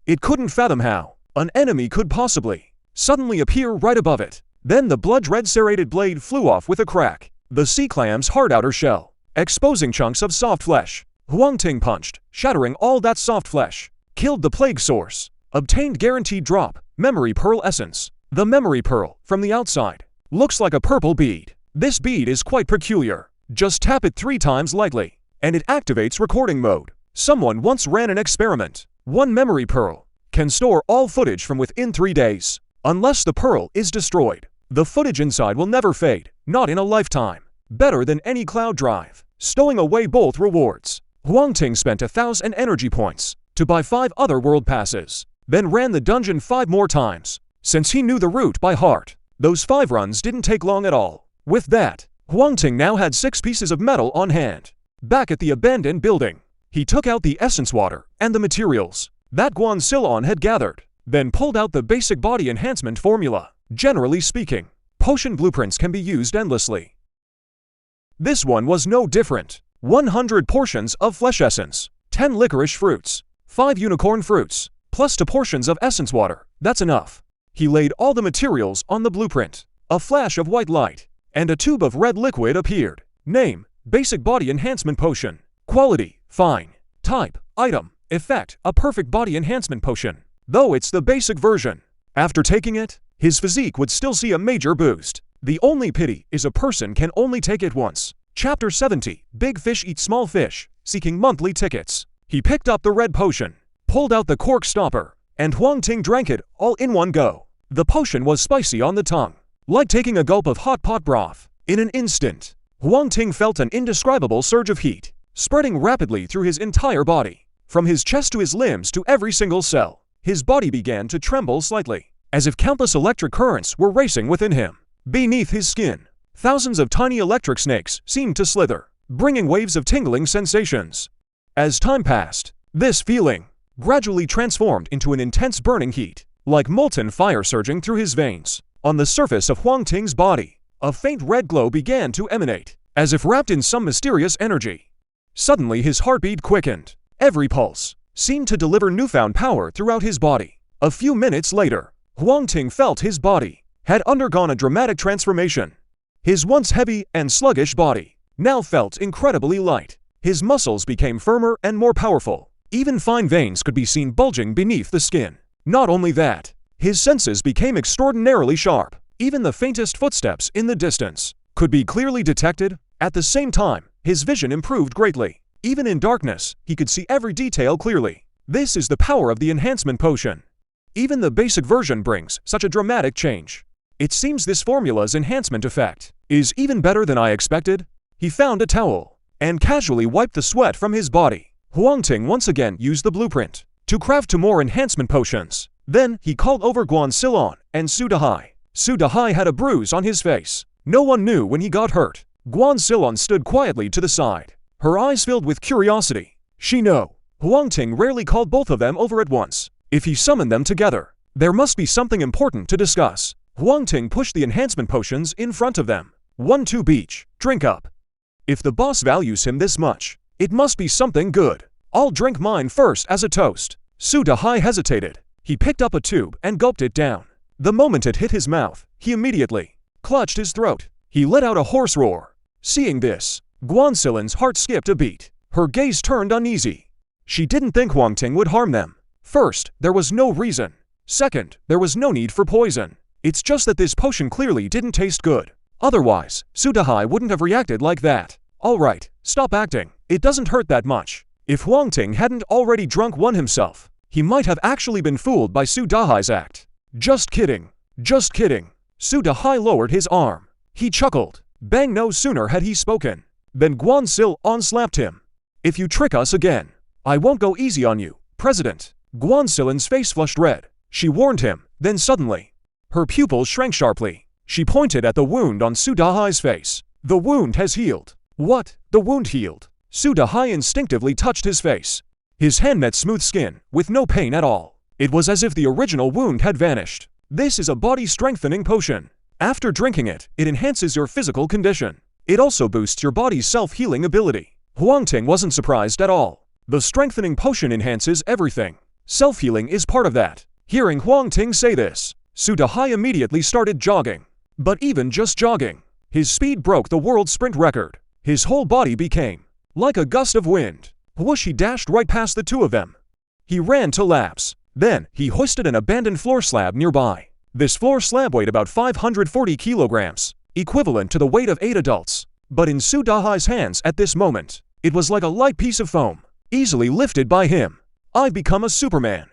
It couldn't fathom how an enemy could possibly suddenly appear right above it. Then the blood-red serrated blade flew off with a crack. The sea clam's hard outer shell, exposing chunks of soft flesh. Huang Ting punched, shattering all that soft flesh. Killed the plague source. Obtained guaranteed drop, memory pearl essence. The memory pearl, from the outside, looks like a purple bead. This bead is quite peculiar. Just tap it 3 times lightly, and it activates recording mode. Someone once ran an experiment. 1 memory pearl can store all footage from within 3 days. Unless the pearl is destroyed, the footage inside will never fade, not in a lifetime. Better than any cloud drive. Stowing away both rewards. Huang Ting spent 1,000 energy points to buy 5 other world passes, then ran the dungeon 5 more times. Since he knew the route by heart, those 5 runs didn't take long at all. With that, Huang Ting now had 6 pieces of metal on hand. Back at the abandoned building, he took out the essence water and the materials that Guan Silon had gathered, then pulled out the basic body enhancement formula. Generally speaking, potion blueprints can be used endlessly. This one was no different. 100 portions of flesh essence, 10 licorice fruits, 5 unicorn fruits, plus 2 portions of essence water. That's enough. He laid all the materials on the blueprint. A flash of white light, and a tube of red liquid appeared. Name, basic body enhancement potion. Quality, fine. Type, item. Effect, a perfect body enhancement potion. Though it's the basic version, after taking it, his physique would still see a major boost. The only pity is a person can only take it once. Chapter 70, Big Fish Eat Small Fish, seeking monthly tickets. He picked up the red potion, pulled out the cork stopper, and Huang Ting drank it all in one go. The potion was spicy on the tongue, like taking a gulp of hot pot broth. In an instant, Huang Ting felt an indescribable surge of heat, spreading rapidly through his entire body. From his chest to his limbs to every single cell, his body began to tremble slightly, as if countless electric currents were racing within him. Beneath his skin, thousands of tiny electric snakes seemed to slither, bringing waves of tingling sensations. As time passed, this feeling gradually transformed into an intense burning heat, like molten fire surging through his veins. On the surface of Huang Ting's body, a faint red glow began to emanate, as if wrapped in some mysterious energy. Suddenly his heartbeat quickened. Every pulse seemed to deliver newfound power throughout his body. A few minutes later, Huang Ting felt his body had undergone a dramatic transformation. His once heavy and sluggish body now felt incredibly light. His muscles became firmer and more powerful. Even fine veins could be seen bulging beneath the skin. Not only that, his senses became extraordinarily sharp. Even the faintest footsteps in the distance could be clearly detected. At the same time, his vision improved greatly. Even in darkness, he could see every detail clearly. This is the power of the enhancement potion. Even the basic version brings such a dramatic change. It seems this formula's enhancement effect is even better than I expected. He found a towel and casually wiped the sweat from his body. Huang Ting once again used the blueprint to craft 2 more enhancement potions. Then he called over Guan Silon and Su Dahai. Su Dahai had a bruise on his face. No one knew when he got hurt. Guan Silon stood quietly to the side, her eyes filled with curiosity. She knew Huang Ting rarely called both of them over at once. If he summoned them together, there must be something important to discuss. Huang Ting pushed the enhancement potions in front of them. 1 tube each. Drink up. If the boss values him this much, it must be something good. I'll drink mine first as a toast. Su Dahai hesitated. He picked up a tube and gulped it down. The moment it hit his mouth, he immediately clutched his throat. He let out a hoarse roar. Seeing this, Guan Silon's heart skipped a beat. Her gaze turned uneasy. She didn't think Huang Ting would harm them. First, there was no reason. Second, there was no need for poison. It's just that this potion clearly didn't taste good. Otherwise, Su Dahai wouldn't have reacted like that. Alright, stop acting. It doesn't hurt that much. If Huang Ting hadn't already drunk one himself, he might have actually been fooled by Su Dahai's act. Just kidding. Just kidding. Su Dahai lowered his arm. He chuckled. Bang, no sooner had he spoken than Guan Silon slapped him. If you trick us again, I won't go easy on you, President. Guan Silon's face flushed red. She warned him, then suddenly, her pupils shrank sharply. She pointed at the wound on Su Dahai's face. The wound has healed. What? The wound healed? Su Dahai instinctively touched his face. His hand met smooth skin, with no pain at all. It was as if the original wound had vanished. This is a body-strengthening potion. After drinking it, it enhances your physical condition. It also boosts your body's self-healing ability. Huang Ting wasn't surprised at all. The strengthening potion enhances everything. Self-healing is part of that. Hearing Huang Ting say this, Sudahai immediately started jogging. But even just jogging, his speed broke the world sprint record. His whole body became like a gust of wind. Whoosh, he dashed right past the two of them. He ran to laps. Then, he hoisted an abandoned floor slab nearby. This floor slab weighed about 540 kilograms, equivalent to the weight of 8 adults. But in Sudahai's hands at this moment, it was like a light piece of foam, easily lifted by him. I've become a Superman.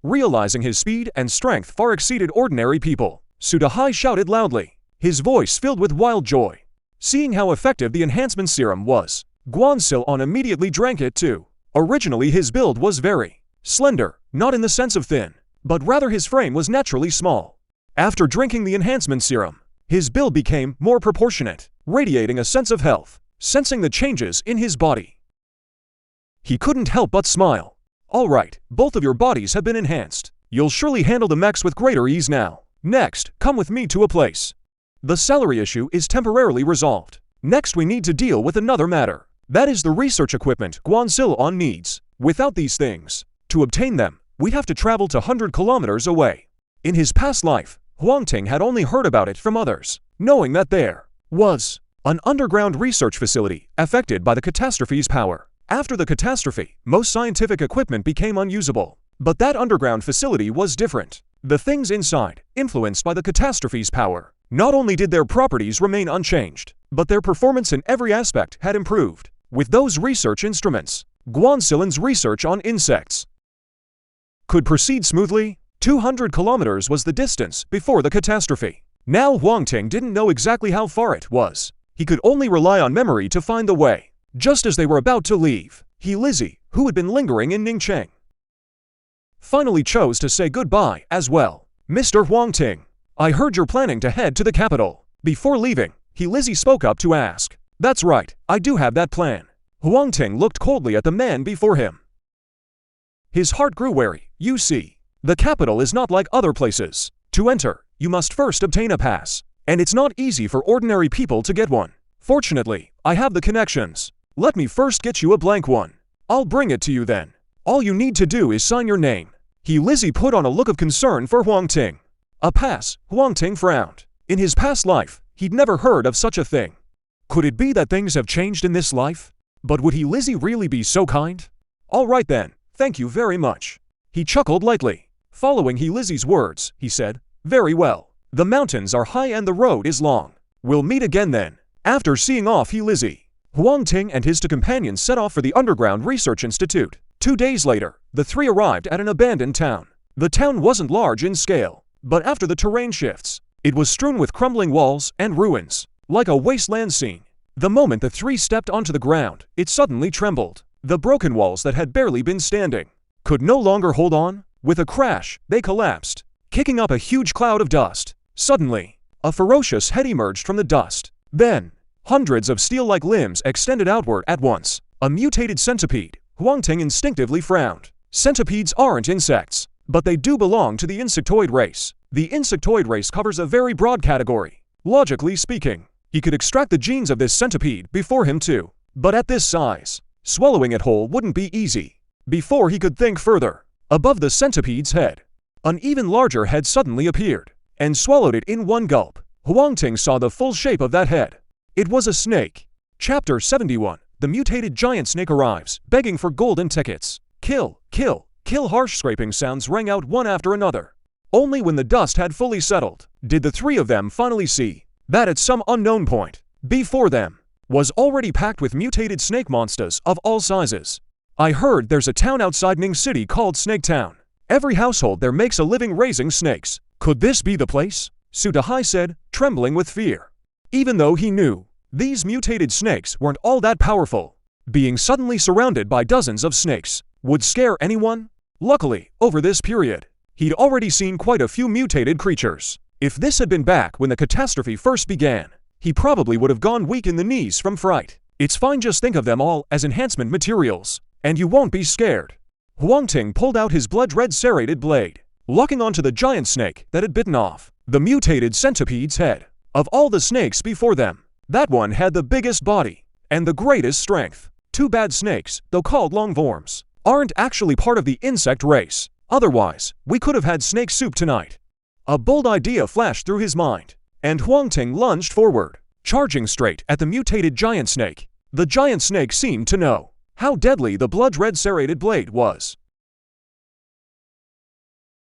Realizing his speed and strength far exceeded ordinary people, Sudahai shouted loudly, his voice filled with wild joy. Seeing how effective the enhancement serum was, Guansilon immediately drank it too. Originally his build was very slender, not in the sense of thin, but rather his frame was naturally small. After drinking the enhancement serum, his build became more proportionate, radiating a sense of health, sensing the changes in his body. He couldn't help but smile. All right, both of your bodies have been enhanced. You'll surely handle the mechs with greater ease now. Next, come with me to a place. The salary issue is temporarily resolved. Next we need to deal with another matter. That is the research equipment Guansilon needs. Without these things, to obtain them, we'd have to travel to 100 kilometers away. In his past life, Huang Ting had only heard about it from others, knowing that there was an underground research facility affected by the catastrophe's power. After the catastrophe, most scientific equipment became unusable. But that underground facility was different. The things inside, influenced by the catastrophe's power, not only did their properties remain unchanged, but their performance in every aspect had improved. With those research instruments, Guansilon's research on insects could proceed smoothly. 200 kilometers was the distance before the catastrophe. Now Huang Ting didn't know exactly how far it was. He could only rely on memory to find the way. Just as they were about to leave, Lizzie, who had been lingering in Ningcheng, finally chose to say goodbye as well. Mr. Huang Ting, I heard you're planning to head to the capital. Before leaving, Lizzie spoke up to ask. That's right, I do have that plan. Huang Ting looked coldly at the man before him. His heart grew wary. You see, the capital is not like other places. To enter, you must first obtain a pass, and it's not easy for ordinary people to get one. Fortunately, I have the connections. Let me first get you a blank one. I'll bring it to you then. All you need to do is sign your name. Lizzie put on a look of concern for Huang Ting. A pass, Huang Ting frowned. In his past life, he'd never heard of such a thing. Could it be that things have changed in this life? But would Lizzie really be so kind? All right then, thank you very much. He chuckled lightly. Following Lizzie's words, he said, very well. The mountains are high and the road is long. We'll meet again then. After seeing off Lizzie, Huang Ting and his two companions set off for the Underground Research Institute. 2 days later, the three arrived at an abandoned town. The town wasn't large in scale, but after the terrain shifts, it was strewn with crumbling walls and ruins, like a wasteland scene. The moment the three stepped onto the ground, it suddenly trembled. The broken walls that had barely been standing could no longer hold on. With a crash, they collapsed, kicking up a huge cloud of dust. Suddenly, a ferocious head emerged from the dust. Then, hundreds of steel-like limbs extended outward at once. A mutated centipede. Huang Ting instinctively frowned. Centipedes aren't insects, but they do belong to the insectoid race. The insectoid race covers a very broad category. Logically speaking, he could extract the genes of this centipede before him too. But at this size, swallowing it whole wouldn't be easy. Before he could think further, above the centipede's head, an even larger head suddenly appeared, and swallowed it in one gulp. Huang Ting saw the full shape of that head. It was a snake. Chapter 71. The mutated giant snake arrives, begging for golden tickets. Kill, kill, kill. Harsh scraping sounds rang out one after another. Only when the dust had fully settled, did the three of them finally see that at some unknown point, before them, was already packed with mutated snake monsters of all sizes. I heard there's a town outside Ning City called Snake Town. Every household there makes a living raising snakes. Could this be the place? Sudahai said, trembling with fear. Even though he knew these mutated snakes weren't all that powerful, being suddenly surrounded by dozens of snakes would scare anyone. Luckily, over this period, he'd already seen quite a few mutated creatures. If this had been back when the catastrophe first began, he probably would have gone weak in the knees from fright. It's fine, just think of them all as enhancement materials, and you won't be scared. Huang Ting pulled out his blood-red serrated blade, locking onto the giant snake that had bitten off the mutated centipede's head. Of all the snakes before them, that one had the biggest body and the greatest strength. Too bad snakes, though called longworms, aren't actually part of the insect race. Otherwise, we could have had snake soup tonight. A bold idea flashed through his mind, and Huang Ting lunged forward, charging straight at the mutated giant snake. The giant snake seemed to know how deadly the blood-red serrated blade was.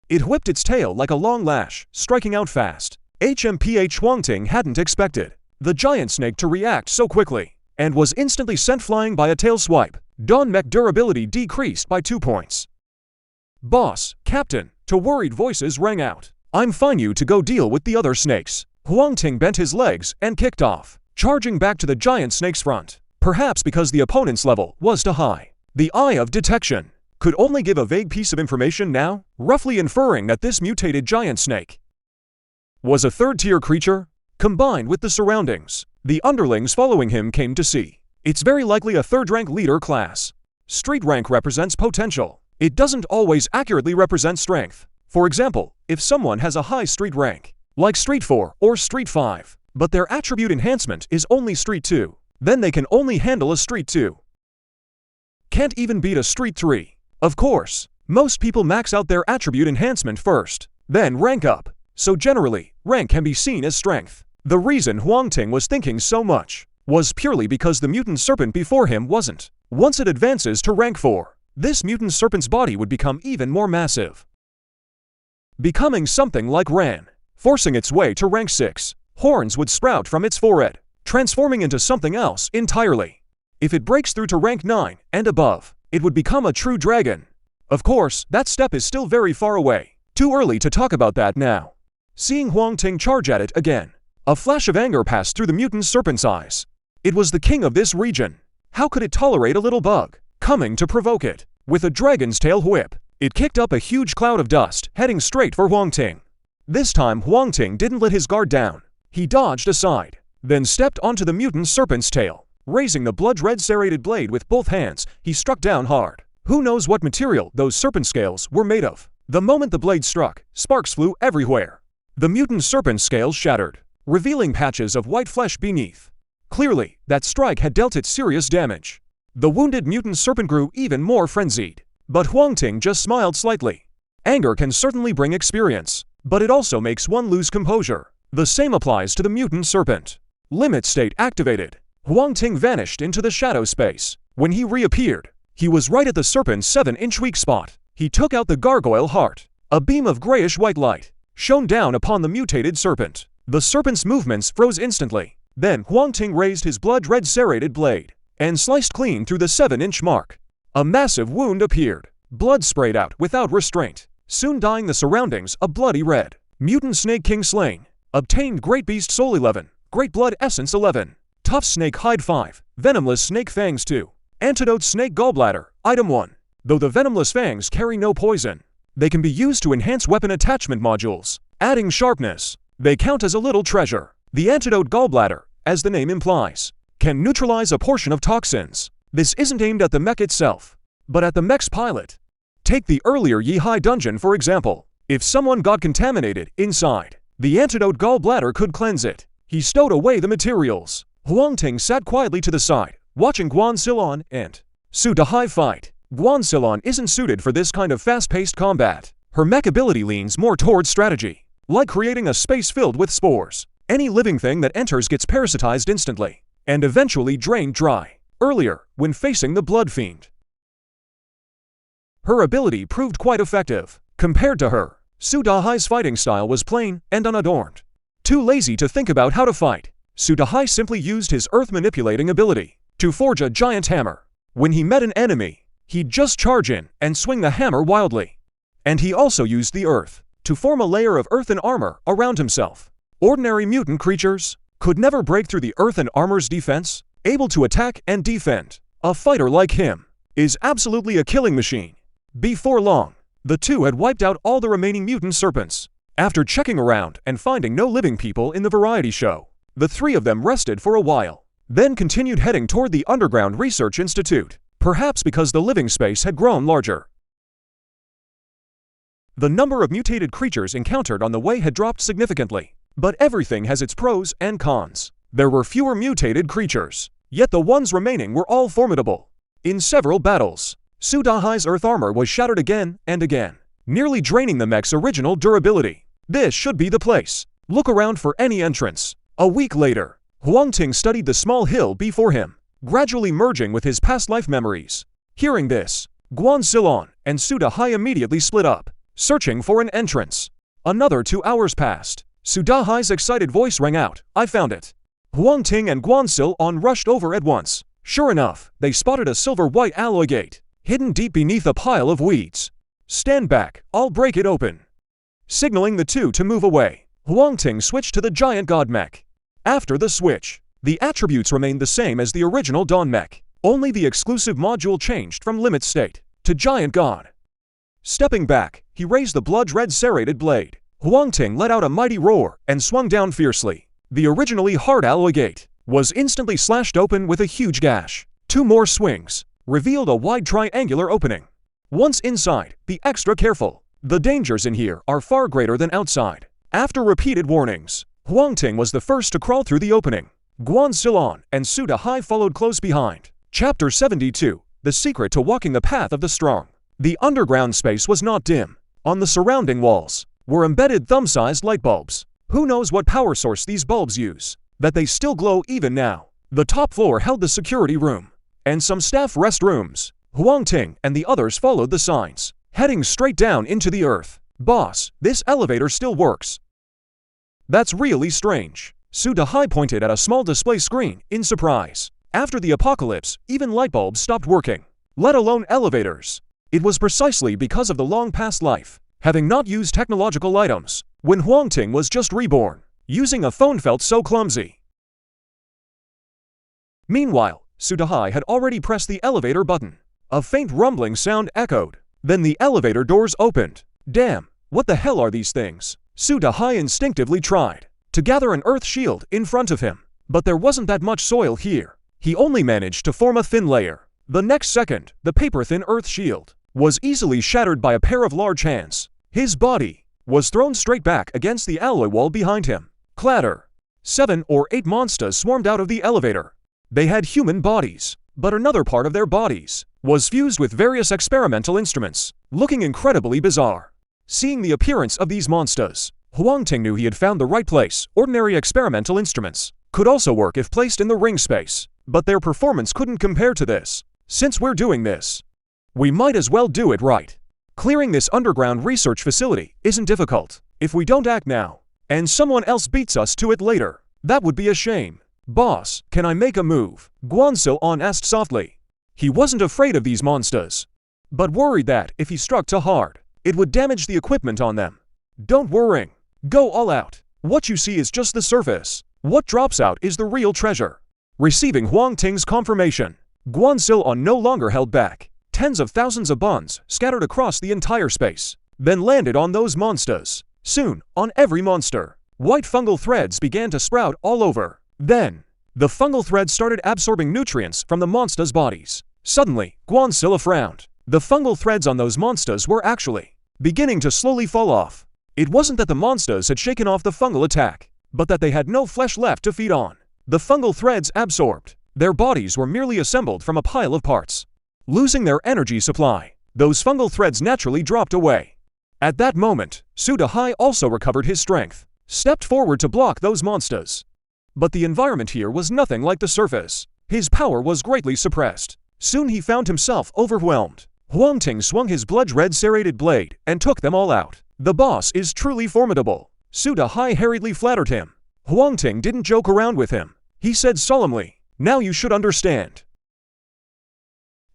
It whipped its tail like a long lash, striking out fast. Huang Ting hadn't expected the giant snake to react so quickly, and was instantly sent flying by a tail swipe. Mech durability decreased by 2 points. "Boss, Captain," two worried voices rang out. "I'm fine, you to go deal with the other snakes." Huang Ting bent his legs and kicked off, charging back to the giant snake's front. Perhaps because the opponent's level was too high, the eye of detection could only give a vague piece of information now, roughly inferring that this mutated giant snake was a third-tier creature. Combined with the surroundings the underlings following him came to see, it's very likely a third-rank leader class. Street rank represents potential. It doesn't always accurately represent strength. For example, if someone has a high street rank, like Street 4 or Street 5, but their attribute enhancement is only Street 2, then they can only handle a Street 2. Can't even beat a Street 3. Of course, most people max out their attribute enhancement first, then rank up. So generally, rank can be seen as strength. The reason Huang Ting was thinking so much was purely because the mutant serpent before him wasn't. Once it advances to rank 4, this mutant serpent's body would become even more massive, becoming something like Ran. Forcing its way to rank 6, horns would sprout from its forehead, transforming into something else entirely. If it breaks through to rank 9 and above, it would become a true dragon. Of course, that step is still very far away. Too early to talk about that now. Seeing Huang Ting charge at it again, a flash of anger passed through the mutant serpent's eyes. It was the king of this region. How could it tolerate a little bug coming to provoke it? With a dragon's tail whip, it kicked up a huge cloud of dust, heading straight for Huang Ting. This time Huang Ting didn't let his guard down. He dodged aside, then stepped onto the mutant serpent's tail. Raising the blood-red serrated blade with both hands, he struck down hard. Who knows what material those serpent scales were made of? The moment the blade struck, sparks flew everywhere. The mutant serpent's scales shattered, revealing patches of white flesh beneath. Clearly, that strike had dealt it serious damage. The wounded mutant serpent grew even more frenzied, but Huang Ting just smiled slightly. Anger can certainly bring experience, but it also makes one lose composure. The same applies to the mutant serpent. Limit state activated. Huang Ting vanished into the shadow space. When he reappeared, he was right at the serpent's 7-inch weak spot. He took out the gargoyle heart. A beam of grayish-white light shone down upon the mutated serpent. The serpent's movements froze instantly. Then Huang Ting raised his blood-red serrated blade and sliced clean through the 7-inch mark. A massive wound appeared. Blood sprayed out without restraint, soon dyeing the surroundings a bloody red. Mutant Snake King slain. Obtained Great Beast Soul 11, Great Blood Essence 11, Tough Snake Hide 5, Venomless Snake Fangs 2, Antidote Snake Gallbladder, Item 1. Though the venomless fangs carry no poison, they can be used to enhance weapon attachment modules, adding sharpness. They count as a little treasure. The Antidote Gallbladder, as the name implies, can neutralize a portion of toxins. This isn't aimed at the mech itself, but at the mech's pilot. Take the earlier Yihai dungeon for example. If someone got contaminated inside, the Antidote Gallbladder could cleanse it. He stowed away the materials. Huang Ting sat quietly to the side, watching Guan Silon and Su Dahai fight. Guan Silon isn't suited for this kind of fast-paced combat. Her mech ability leans more towards strategy, like creating a space filled with spores. Any living thing that enters gets parasitized instantly, and eventually drained dry. Earlier, when facing the Blood Fiend, her ability proved quite effective. Compared to her, Su Dahai's fighting style was plain and unadorned. Too lazy to think about how to fight, Su Dahai simply used his earth-manipulating ability to forge a giant hammer. When he met an enemy, he'd just charge in and swing the hammer wildly. And he also used the earth to form a layer of earthen armor around himself. Ordinary mutant creatures could never break through the earthen armor's defense. Able to attack and defend, a fighter like him is absolutely a killing machine. Before long, the two had wiped out all the remaining mutant serpents. After checking around and finding no living people in the variety show, the three of them rested for a while, then continued heading toward the Underground Research Institute, perhaps because the living space had grown larger. The number of mutated creatures encountered on the way had dropped significantly, but everything has its pros and cons. There were fewer mutated creatures, yet the ones remaining were all formidable. In several battles, Su Dahai's earth armor was shattered again and again. nearly draining the mech's original durability. This should be the place. Look around for any entrance. A week later, Huang Ting studied the small hill before him, gradually merging with his past life memories. Hearing this, Guan Silon and Sudahai immediately split up, searching for an entrance. Another 2 hours passed. Sudahai's excited voice rang out, "I found it." Huang Ting and Guan Silon rushed over at once. Sure enough, they spotted a silver-white alloy gate, hidden deep beneath a pile of weeds. "Stand back, I'll break it open." Signaling the two to move away, Huang Ting switched to the giant god mech. After the switch, the attributes remained the same as the original Dawn mech, only the exclusive module changed from limit state to giant god. Stepping back, he raised the blood-red serrated blade. Huang Ting let out a mighty roar and swung down fiercely. The originally hard alloy gate was instantly slashed open with a huge gash. 2 more swings revealed a wide triangular opening. Once inside, be extra careful. The dangers in here are far greater than outside. After repeated warnings, Huang Ting was the first to crawl through the opening. Guan Silon and Sudahai followed close behind. Chapter 72, The Secret to Walking the Path of the Strong. The underground space was not dim. On the surrounding walls were embedded thumb-sized light bulbs. Who knows what power source these bulbs use, that they still glow even now. The top floor held the security room and some staff rest rooms. Huang Ting and the others followed the signs, heading straight down into the earth. "Boss, this elevator still works." "That's really strange." Sudahai pointed at a small display screen in surprise. After the apocalypse, even light bulbs stopped working, let alone elevators. It was precisely because of the long past life, having not used technological items, when Huang Ting was just reborn. Using a phone felt so clumsy. Meanwhile, Sudahai had already pressed the elevator button. A faint rumbling sound echoed. Then the elevator doors opened. Damn, what the hell are these things? Sudahai instinctively tried to gather an earth shield in front of him, but there wasn't that much soil here. He only managed to form a thin layer. The next second, the paper-thin earth shield was easily shattered by a pair of large hands. His body was thrown straight back against the alloy wall behind him. Clatter. 7 or 8 monsters swarmed out of the elevator. They had human bodies, but another part of their bodies was fused with various experimental instruments, looking incredibly bizarre. Seeing the appearance of these monsters, Huang Ting knew he had found the right place. Ordinary experimental instruments could also work if placed in the ring space, but their performance couldn't compare to this. Since we're doing this, we might as well do it right. Clearing this underground research facility isn't difficult. If we don't act now, and someone else beats us to it later, that would be a shame. "Boss, can I make a move?" Guan Silon asked softly. He wasn't afraid of these monsters, but worried that if he struck too hard, it would damage the equipment on them. "Don't worry. Go all out. What you see is just the surface. What drops out is the real treasure." Receiving Huang Ting's confirmation, Guan Silon no longer held back. Tens of thousands of buns scattered across the entire space, then landed on those monsters. Soon, on every monster, white fungal threads began to sprout all over. Then, the fungal threads started absorbing nutrients from the monsters' bodies. Suddenly, Guan Silla frowned. The fungal threads on those monsters were actually beginning to slowly fall off. It wasn't that the monsters had shaken off the fungal attack, but that they had no flesh left to feed on. The fungal threads absorbed. Their bodies were merely assembled from a pile of parts. Losing their energy supply, those fungal threads naturally dropped away. At that moment, Sudahai also recovered his strength, stepped forward to block those monsters. But the environment here was nothing like the surface. His power was greatly suppressed. Soon he found himself overwhelmed. Huang Ting swung his blood-red serrated blade and took them all out. "The boss is truly formidable." Sudahai hurriedly flattered him. Huang Ting didn't joke around with him. He said solemnly, "Now you should understand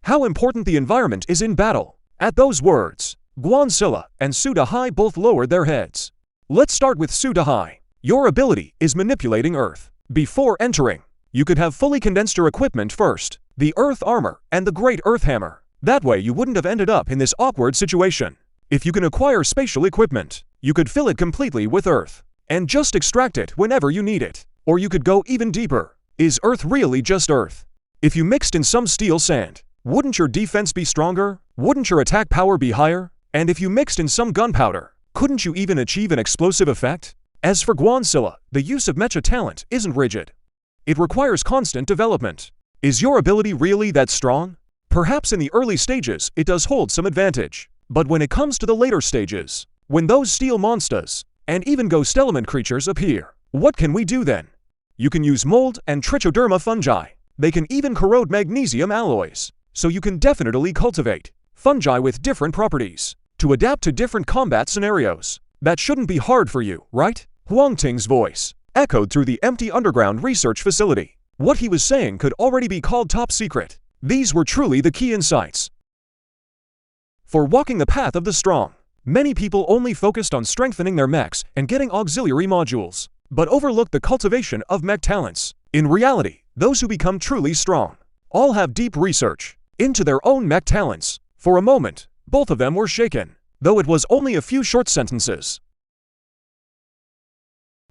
how important the environment is in battle." At those words, Guan Silla and Sudahai both lowered their heads. "Let's start with Sudahai. Your ability is manipulating Earth. Before entering, you could have fully condensed your equipment first, the Earth Armor and the Great Earth Hammer. That way you wouldn't have ended up in this awkward situation. If you can acquire spatial equipment, you could fill it completely with Earth, and just extract it whenever you need it. Or you could go even deeper. Is Earth really just Earth? If you mixed in some steel sand, wouldn't your defense be stronger? Wouldn't your attack power be higher? And if you mixed in some gunpowder, couldn't you even achieve an explosive effect? As for Guan Silla, the use of mecha talent isn't rigid. It requires constant development. Is your ability really that strong? Perhaps in the early stages it does hold some advantage, But when it comes to the later stages, when those steel monsters and even ghost element creatures appear, what can we do then? You can use mold and trichoderma fungi. They can even corrode magnesium alloys, so you can definitely cultivate fungi with different properties to adapt to different combat scenarios. That shouldn't be hard for you, right? Huang Ting's voice echoed through the empty underground research facility. What he was saying could already be called top secret. These were truly the key insights for walking the path of the strong. Many people only focused on strengthening their mechs and getting auxiliary modules, but overlooked the cultivation of mech talents. In reality, those who become truly strong all have deep research into their own mech talents. For a moment, both of them were shaken, though it was only a few short sentences.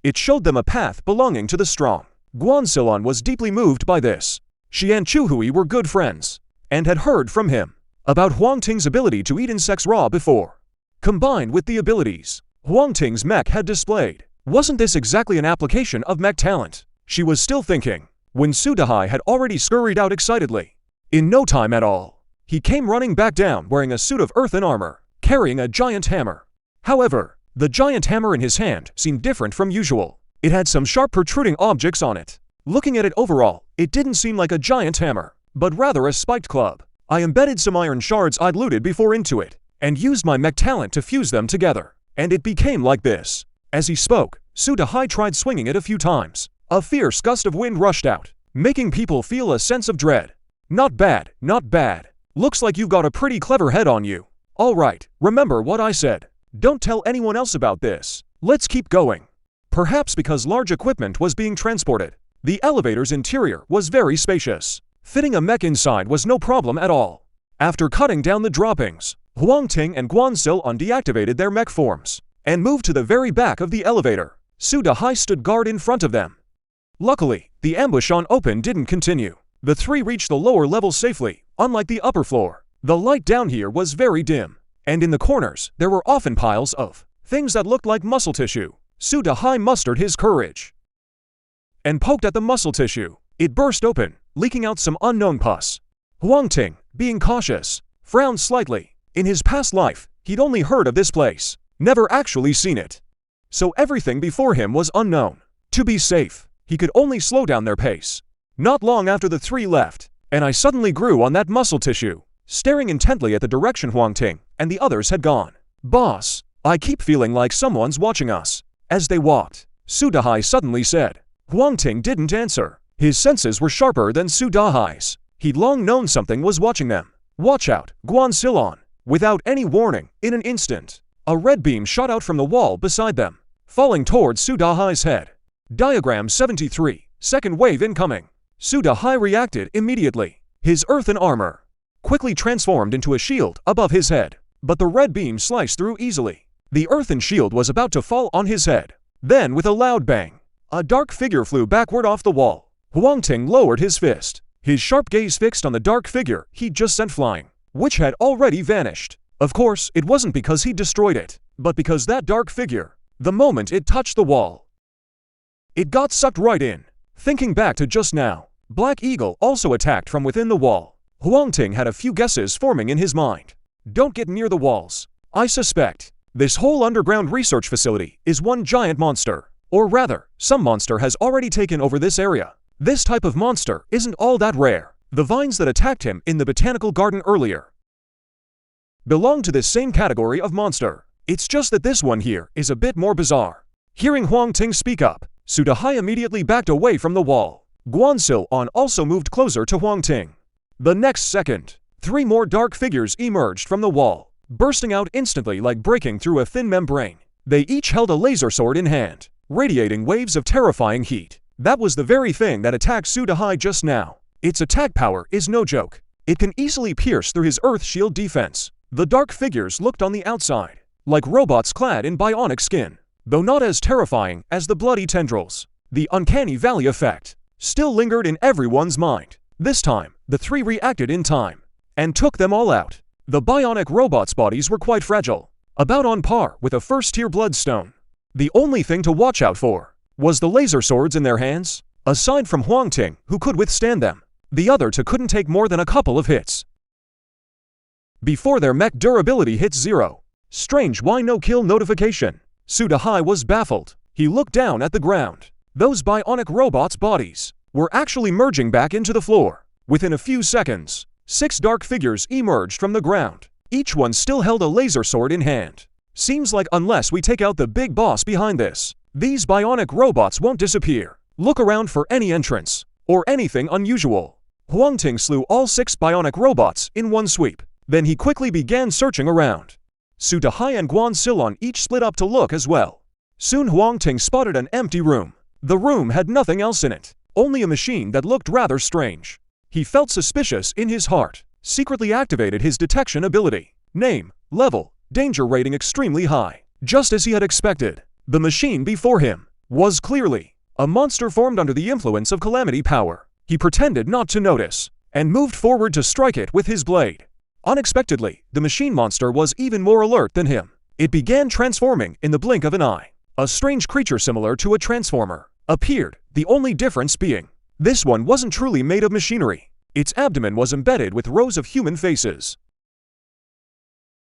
It showed them a path belonging to the strong. Guan Silon was deeply moved by this. She and Chuhui were good friends, and had heard from him about Huang Ting's ability to eat insects raw before. Combined with the abilities Huang Ting's mech had displayed, wasn't this exactly an application of mech talent? She was still thinking, when Su Dahai had already scurried out excitedly. In no time at all, he came running back down wearing a suit of earthen armor, carrying a giant hammer. However, the giant hammer in his hand seemed different from usual. It had some sharp protruding objects on it. Looking at it overall, it didn't seem like a giant hammer, but rather a spiked club. I embedded some iron shards I'd looted before into it, and used my mech talent to fuse them together, and it became like this. As he spoke, Su Dahai tried swinging it a few times. A fierce gust of wind rushed out, making people feel a sense of dread. Not bad, not bad. Looks like you've got a pretty clever head on you. Alright, remember what I said. Don't tell anyone else about this. Let's keep going. Perhaps because large equipment was being transported, the elevator's interior was very spacious. Fitting a mech inside was no problem at all. After cutting down the droppings, Huang Ting and Guan Silon deactivated their mech forms and moved to the very back of the elevator. Su Dahai stood guard in front of them. Luckily, the ambush on open didn't continue. The three reached the lower level safely. Unlike the upper floor, the light down here was very dim, and in the corners there were often piles of things that looked like muscle tissue. Su Dahai mustered his courage and poked at the muscle tissue. It burst open, leaking out some unknown pus. Huang Ting, being cautious, frowned slightly. In his past life, he'd only heard of this place, never actually seen it. So everything before him was unknown. To be safe, he could only slow down their pace. Not long after the three left, and I suddenly grew on that muscle tissue, staring intently at the direction Huang Ting and the others had gone. Boss, I keep feeling like someone's watching us. As they walked, Su Dahai suddenly said. Huang Ting didn't answer. His senses were sharper than Su Dahai's. He'd long known something was watching them. Watch out, Guan Silon. Without any warning, in an instant, a red beam shot out from the wall beside them, falling towards Su Dahai's head. Diagram 73, second wave incoming. Su Dahai reacted immediately. His earthen armor quickly transformed into a shield above his head, but the red beam sliced through easily. The earthen shield was about to fall on his head. Then, with a loud bang, a dark figure flew backward off the wall. Huang Ting lowered his fist, his sharp gaze fixed on the dark figure he'd just sent flying, which had already vanished. Of course, it wasn't because he destroyed it, but because that dark figure, the moment it touched the wall, it got sucked right in. Thinking back to just now, Black Eagle also attacked from within the wall. Huang Ting had a few guesses forming in his mind. Don't get near the walls. I suspect this whole underground research facility is one giant monster. Or rather, some monster has already taken over this area. This type of monster isn't all that rare. The vines that attacked him in the botanical garden earlier belong to this same category of monster. It's just that this one here is a bit more bizarre. Hearing Huang Ting speak up, Su Dahai immediately backed away from the wall. Guan Silon also moved closer to Huang Ting. The next second, three more dark figures emerged from the wall, bursting out instantly like breaking through a thin membrane. They each held a laser sword in hand, radiating waves of terrifying heat. That was the very thing that attacked Su Dahai just now. Its attack power is no joke. It can easily pierce through his earth shield defense. The dark figures looked on the outside like robots clad in bionic skin, though not as terrifying as the bloody tendrils. The uncanny valley effect still lingered in everyone's mind. This time, the three reacted in time and took them all out. The bionic robots' bodies were quite fragile, about on par with a first-tier bloodstone. The only thing to watch out for was the laser swords in their hands. Aside from Huang Ting, who could withstand them, the other two couldn't take more than a couple of hits. before their mech durability hits 0. Strange, why no kill notification? Sudahai was baffled. He looked down at the ground. Those bionic robots' bodies were actually merging back into the floor. Within a few seconds, 6 dark figures emerged from the ground. Each one still held a laser sword in hand. Seems like unless we take out the big boss behind this, these bionic robots won't disappear. Look around for any entrance or anything unusual. Huang Ting slew all 6 bionic robots in one sweep. Then he quickly began searching around. Sudahai and Guan Silon each split up to look as well. Soon Huang Ting spotted an empty room. The room had nothing else in it, only a machine that looked rather strange. He felt suspicious in his heart, secretly activated his detection ability. Name, level, danger rating extremely high. Just as he had expected, the machine before him was clearly a monster formed under the influence of calamity power. He pretended not to notice and moved forward to strike it with his blade. Unexpectedly, the machine monster was even more alert than him. It began transforming in the blink of an eye. A strange creature similar to a transformer appeared, the only difference being, this one wasn't truly made of machinery. Its abdomen was embedded with rows of human faces,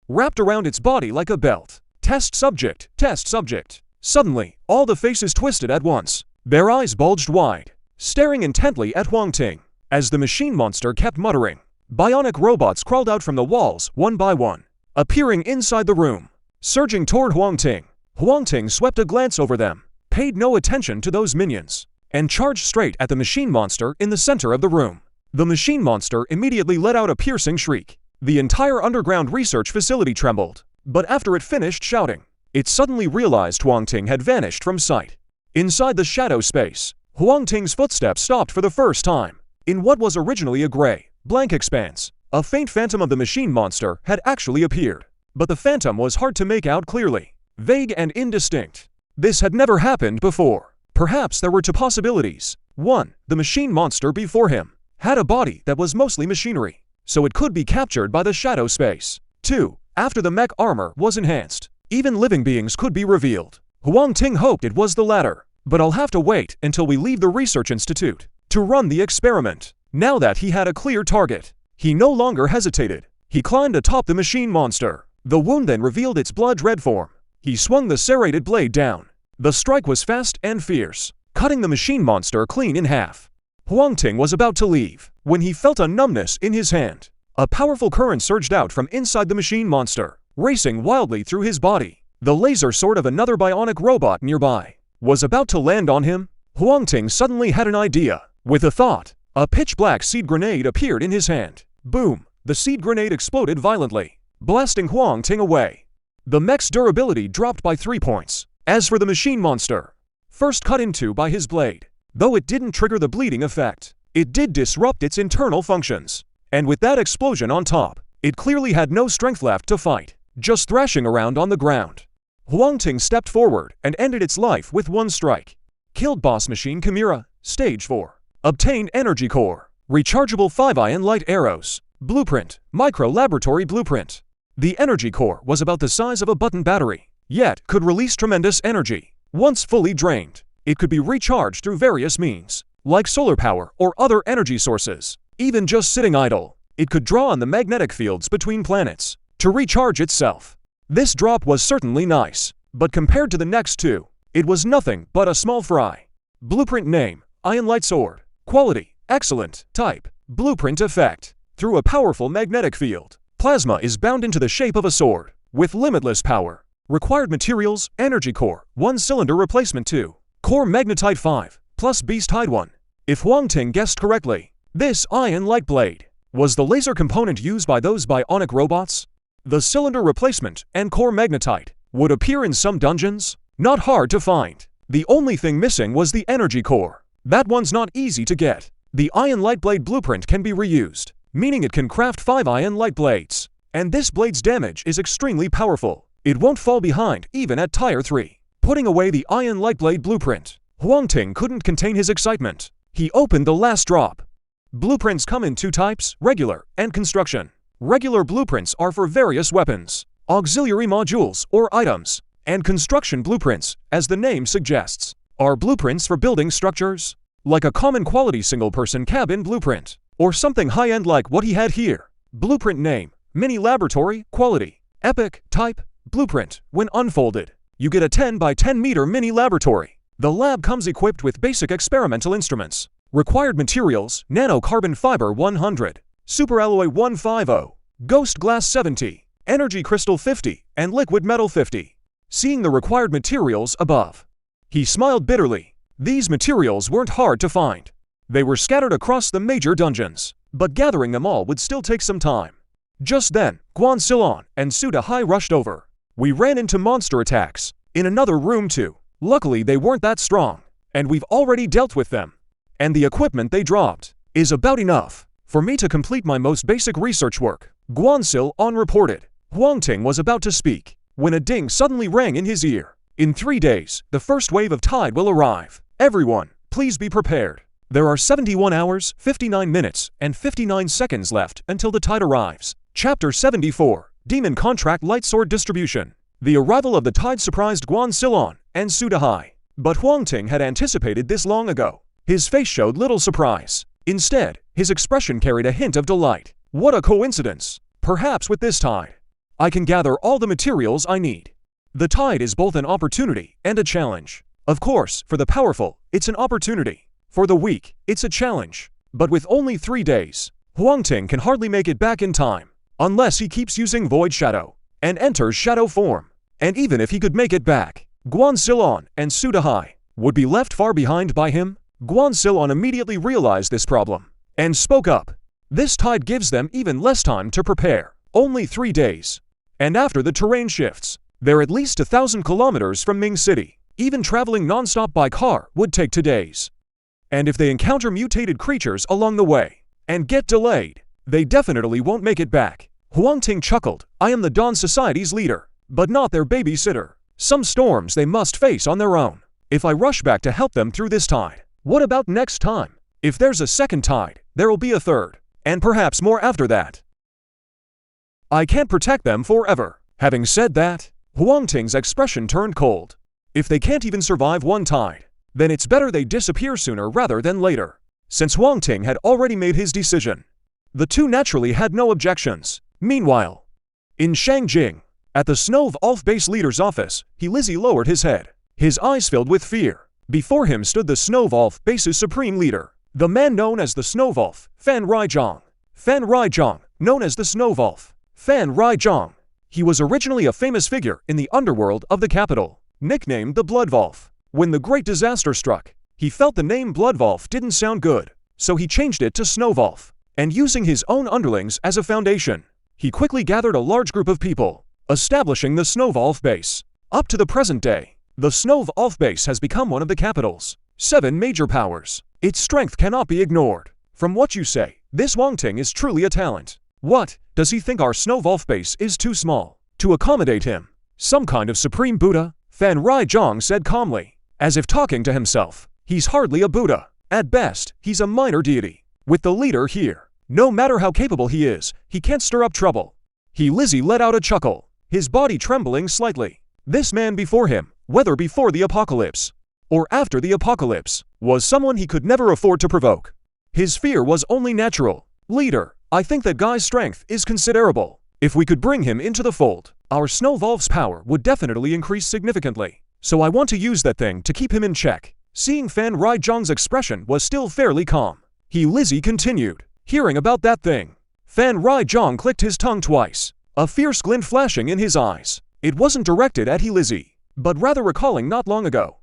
wrapped around its body like a belt. Test subject, test subject. Suddenly, all the faces twisted at once. Their eyes bulged wide, staring intently at Huang Ting. As the machine monster kept muttering, bionic robots crawled out from the walls one by one, appearing inside the room, surging toward Huang Ting. Huang Ting swept a glance over them, paid no attention to those minions, and charged straight at the machine monster in the center of the room. The machine monster immediately let out a piercing shriek. The entire underground research facility trembled, but after it finished shouting, it suddenly realized Huang Ting had vanished from sight. Inside the shadow space, Huang Ting's footsteps stopped for the first time. In what was originally a gray, blank expanse, a faint phantom of the machine monster had actually appeared. But the phantom was hard to make out clearly, vague and indistinct. This had never happened before. Perhaps there were 2 possibilities. 1. The machine monster before him had a body that was mostly machinery, so it could be captured by the shadow space. 2. After the mech armor was enhanced, even living beings could be revealed. Huang Ting hoped it was the latter, but I'll have to wait until we leave the research institute to run the experiment. Now that he had a clear target, he no longer hesitated. He climbed atop the machine monster. The wound then revealed its blood-red form. He swung the serrated blade down. The strike was fast and fierce, cutting the machine monster clean in half. Huang Ting was about to leave when he felt a numbness in his hand. A powerful current surged out from inside the machine monster, racing wildly through his body. The laser sword of another bionic robot nearby was about to land on him. Huang Ting suddenly had an idea. With a thought, a pitch-black seed grenade appeared in his hand. Boom! The seed grenade exploded violently, blasting Huang Ting away. The mech's durability dropped by 3 points. As for the machine monster, first cut into by his blade, though it didn't trigger the bleeding effect, it did disrupt its internal functions. And with that explosion on top, it clearly had no strength left to fight, just thrashing around on the ground. Huang Ting stepped forward and ended its life with 1 strike. Killed boss machine Chimera, Stage 4. Obtained energy core, rechargeable 5-ion light arrows, blueprint, micro laboratory blueprint. The energy core was about the size of a button battery, yet could release tremendous energy. Once fully drained, it could be recharged through various means, like solar power or other energy sources. Even just sitting idle, it could draw on the magnetic fields between planets to recharge itself. This drop was certainly nice, but compared to the next 2, it was nothing but a small fry. Blueprint name, Ion Light Sword. Quality, excellent. Type, blueprint effect. Through a powerful magnetic field, plasma is bound into the shape of a sword, with limitless power. Required materials, energy core, 1 cylinder replacement 2. Core magnetite 5, plus beast hide 1. If Huang Ting guessed correctly, this ion light blade was the laser component used by those bionic robots. The cylinder replacement and core magnetite would appear in some dungeons. Not hard to find. The only thing missing was the energy core. That one's not easy to get. The ion light blade blueprint can be reused, meaning it can craft 5 ion light blades. And this blade's damage is extremely powerful. It won't fall behind even at tier 3. Putting away the ion light blade blueprint, Huang Ting couldn't contain his excitement. He opened the last drop. Blueprints come in 2 types, regular and construction. Regular blueprints are for various weapons, auxiliary modules or items, and construction blueprints, as the name suggests, are blueprints for building structures, like a common quality single-person cabin blueprint, or something high-end like what he had here. Blueprint name, Mini Laboratory, Quality, Epic, Type, Blueprint. When unfolded, you get a 10 by 10 meter mini laboratory. The lab comes equipped with basic experimental instruments. Required materials: nanocarbon fiber 100, superalloy 150, ghost glass 70, energy crystal 50, and liquid metal 50. Seeing the required materials above, he smiled bitterly. These materials weren't hard to find. They were scattered across the major dungeons, but gathering them all would still take some time. Just then, Guan Silon and Suda Hai rushed over. We ran into monster attacks in another room too. Luckily they weren't that strong, and we've already dealt with them. And the equipment they dropped is about enough for me to complete my most basic research work. Guan Silon reported. Huang Ting was about to speak when a ding suddenly rang in his ear. In 3 days, the first wave of tide will arrive. Everyone, please be prepared. There are 71 hours, 59 minutes, and 59 seconds left until the tide arrives. Chapter 74, Demon Contract Lightsword Distribution. The arrival of the tide surprised Guan Silon and Suda Hai, but Huang Ting had anticipated this long ago. His face showed little surprise. Instead, his expression carried a hint of delight. What a coincidence! Perhaps with this tide, I can gather all the materials I need. The tide is both an opportunity and a challenge. Of course, for the powerful, it's an opportunity. For the weak, it's a challenge. But with only 3 days, Huang Ting can hardly make it back in time, unless he keeps using Void Shadow and enters Shadow form. And even if he could make it back, Guan Silon and Suda Hai would be left far behind by him. Guan Silon immediately realized this problem and spoke up. This tide gives them even less time to prepare. Only 3 days. And after the terrain shifts, they're at least 1,000 kilometers from Ming City. Even traveling non-stop by car would take 2 days. And if they encounter mutated creatures along the way and get delayed, they definitely won't make it back. Huang Ting chuckled. I am the Dawn Society's leader, but not their babysitter. Some storms they must face on their own. If I rush back to help them through this tide, what about next time? If there's a second tide, there will be a third, and perhaps more after that. I can't protect them forever. Having said that, Huang Ting's expression turned cold. If they can't even survive one tide, then it's better they disappear sooner rather than later. Since Huang Ting had already made his decision, the two naturally had no objections. Meanwhile, in Shangjing, at the Snowwolf base leader's office, Lizzie lowered his head, his eyes filled with fear. Before him stood the Snowwolf base's supreme leader, the man known as the Snowwolf, Fan Raizhong. Fan Raizhong, known as the Snowwolf. Fan Raizhong. He was originally a famous figure in the underworld of the capital, nicknamed the Bloodwolf. When the great disaster struck, he felt the name Bloodwolf didn't sound good, so he changed it to Snowwolf. And using his own underlings as a foundation, he quickly gathered a large group of people, establishing the Snowwolf base. Up to the present day, the Snowwolf base has become one of the capital's 7 major powers. Its strength cannot be ignored. From what you say, this Huang Ting is truly a talent. What, does he think our Snowwolf base is too small to accommodate him? Some kind of supreme Buddha? Fan Raizhong said calmly, as if talking to himself. He's hardly a Buddha. At best, he's a minor deity. With the leader here, no matter how capable he is, he can't stir up trouble. Lizzie let out a chuckle, his body trembling slightly. This man before him, whether before the apocalypse or after the apocalypse, was someone he could never afford to provoke. His fear was only natural. Leader, I think that guy's strength is considerable. If we could bring him into the fold, our Snowwolf's power would definitely increase significantly. So I want to use that thing to keep him in check. Seeing Fan Raizhong's expression was still fairly calm, Lizzie continued. Hearing about that thing, Fan Raizhong clicked his tongue twice, a fierce glint flashing in his eyes. It wasn't directed at Lizzie, but rather recalling not long ago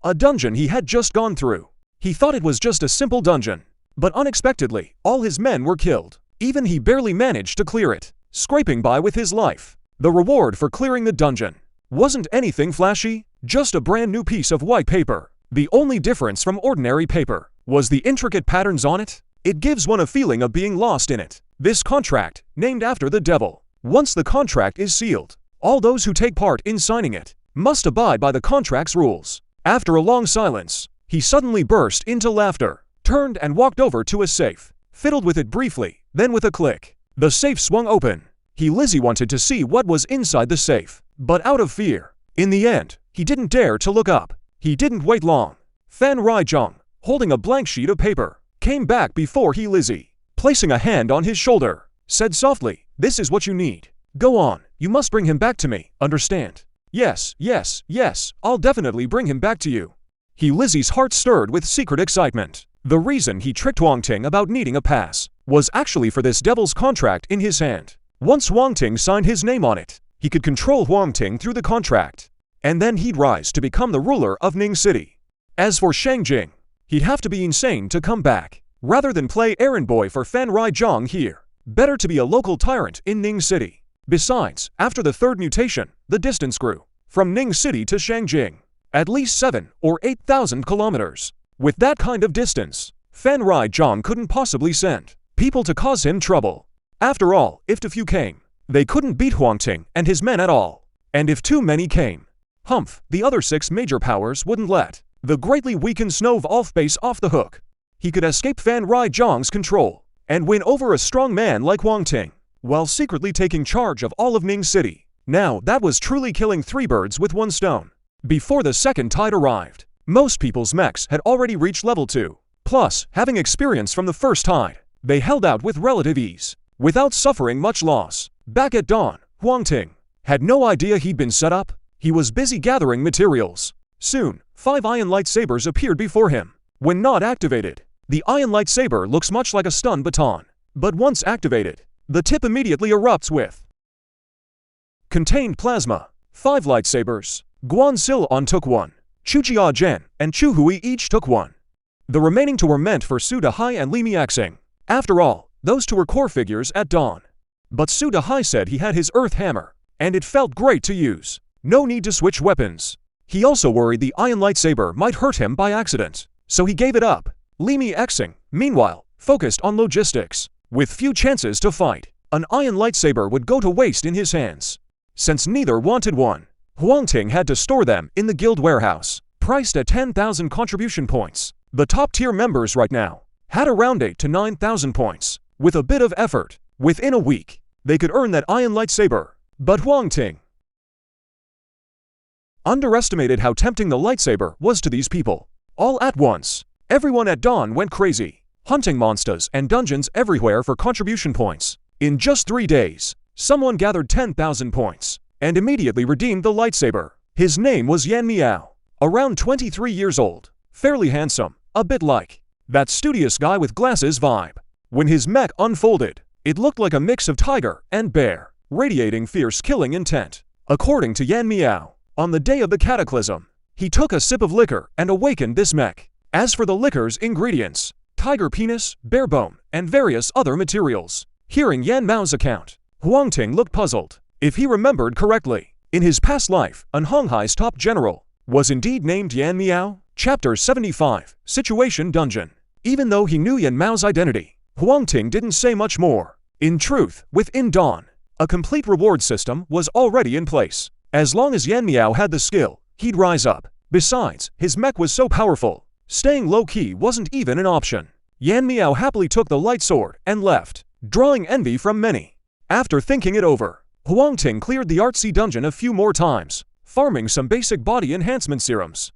a dungeon he had just gone through. He thought it was just a simple dungeon, but unexpectedly, all his men were killed. Even he barely managed to clear it, scraping by with his life. The reward for clearing the dungeon wasn't anything flashy, just a brand new piece of white paper. The only difference from ordinary paper was the intricate patterns on it. It gives one a feeling of being lost in it. This contract, named after the devil. Once the contract is sealed, all those who take part in signing it must abide by the contract's rules. After a long silence, he suddenly burst into laughter, turned and walked over to a safe, fiddled with it briefly, then with a click, the safe swung open. Lizzie wanted to see what was inside the safe, but out of fear, in the end, he didn't dare to look up. He didn't wait long. Fan Raizhong, holding a blank sheet of paper, came back before Lizzie, placing a hand on his shoulder, said softly, This is what you need. Go on, you must bring him back to me, understand? Yes, yes, yes, I'll definitely bring him back to you. Lizzie's heart stirred with secret excitement. The reason he tricked Huang Ting about needing a pass was actually for this devil's contract in his hand. Once Huang Ting signed his name on it, he could control Huang Ting through the contract, and then he'd rise to become the ruler of Ning City. As for Shang Jing, he'd have to be insane to come back. Rather than play errand boy for Fan Rai Zhang here, better to be a local tyrant in Ning City. Besides, after the third mutation, the distance grew from Ning City to Shangjing, at least 7 or 8,000 kilometers. With that kind of distance, Fan Rai Zhang couldn't possibly send people to cause him trouble. After all, if too few came, they couldn't beat Huang Ting and his men at all. And if too many came, humph, the other 6 major powers wouldn't let the greatly weakened Snowvolf base off the hook. He could escape Fan Rai Zhang's control and win over a strong man like Huang Ting, while secretly taking charge of all of Ning City. Now that was truly killing 3 birds with 1 stone. Before the second tide arrived, most people's mechs had already reached level 2. Plus, having experience from the first tide, they held out with relative ease, without suffering much loss. Back at dawn, Huang Ting had no idea he'd been set up. He was busy gathering materials. Soon, 5 iron lightsabers appeared before him. When not activated, the iron lightsaber looks much like a stun baton. But once activated, the tip immediately erupts with contained plasma. 5 lightsabers. Guan Silon took 1. Chu Jia Zhen and Chu Hui each took 1. The remaining 2 were meant for Su Dahai and Li Miaxing. After all, those 2 were core figures at dawn. But Su Dahai said he had his earth hammer, and it felt great to use. No need to switch weapons. He also worried the iron lightsaber might hurt him by accident, so he gave it up. Li Miaxing, meanwhile, focused on logistics. With few chances to fight, an iron lightsaber would go to waste in his hands. Since neither wanted one, Huang Ting had to store them in the guild warehouse, priced at 10,000 contribution points. The top-tier members right now had around 8 to 9,000 points. With a bit of effort, within a week, they could earn that iron lightsaber. But Huang Ting underestimated how tempting the lightsaber was to these people. All at once, everyone at dawn went crazy, hunting monsters and dungeons everywhere for contribution points. In just 3 days, someone gathered 10,000 points and immediately redeemed the lightsaber. His name was Yan Miao, around 23 years old, fairly handsome, a bit like that studious guy with glasses vibe. When his mech unfolded, it looked like a mix of tiger and bear, radiating fierce killing intent. According to Yan Miao, on the day of the cataclysm, he took a sip of liquor and awakened this mech. As for the liquor's ingredients, tiger penis, bear bone, and various other materials. Hearing Yan Miao's account, Huang Ting looked puzzled. If he remembered correctly, in his past life, an Honghai's top general was indeed named Yan Miao. Chapter 75, Situation Dungeon. Even though he knew Yan Miao's identity, Huang Ting didn't say much more. In truth, within Dawn, a complete reward system was already in place. As long as Yan Miao had the skill, he'd rise up. Besides, his mech was so powerful, staying low-key wasn't even an option. Yan Miao happily took the light sword and left, drawing envy from many. After thinking it over, Huang Ting cleared the artsy dungeon a few more times, farming some basic body enhancement serums.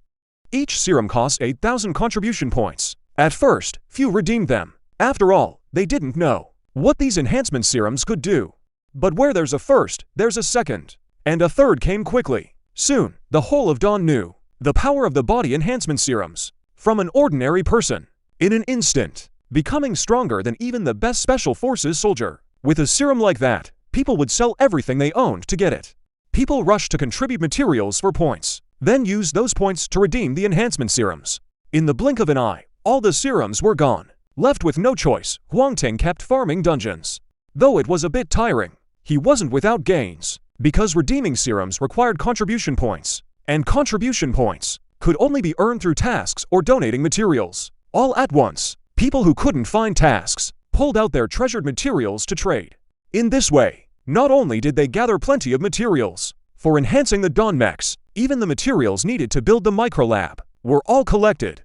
Each serum cost 8,000 contribution points. At first, few redeemed them. After all, they didn't know what these enhancement serums could do. But where there's a first, there's a second. And a third came quickly. Soon, the whole of Dawn knew the power of the body enhancement serums from an ordinary person. In an instant, becoming stronger than even the best special forces soldier. With a serum like that, people would sell everything they owned to get it. People rushed to contribute materials for points, then use those points to redeem the enhancement serums. In the blink of an eye, all the serums were gone. Left with no choice, Huang Ting kept farming dungeons. Though it was a bit tiring, he wasn't without gains, because redeeming serums required contribution points, and contribution points could only be earned through tasks or donating materials. All at once, people who couldn't find tasks pulled out their treasured materials to trade. In this way, not only did they gather plenty of materials for enhancing the Dawn mechs, even the materials needed to build the microlab were all collected.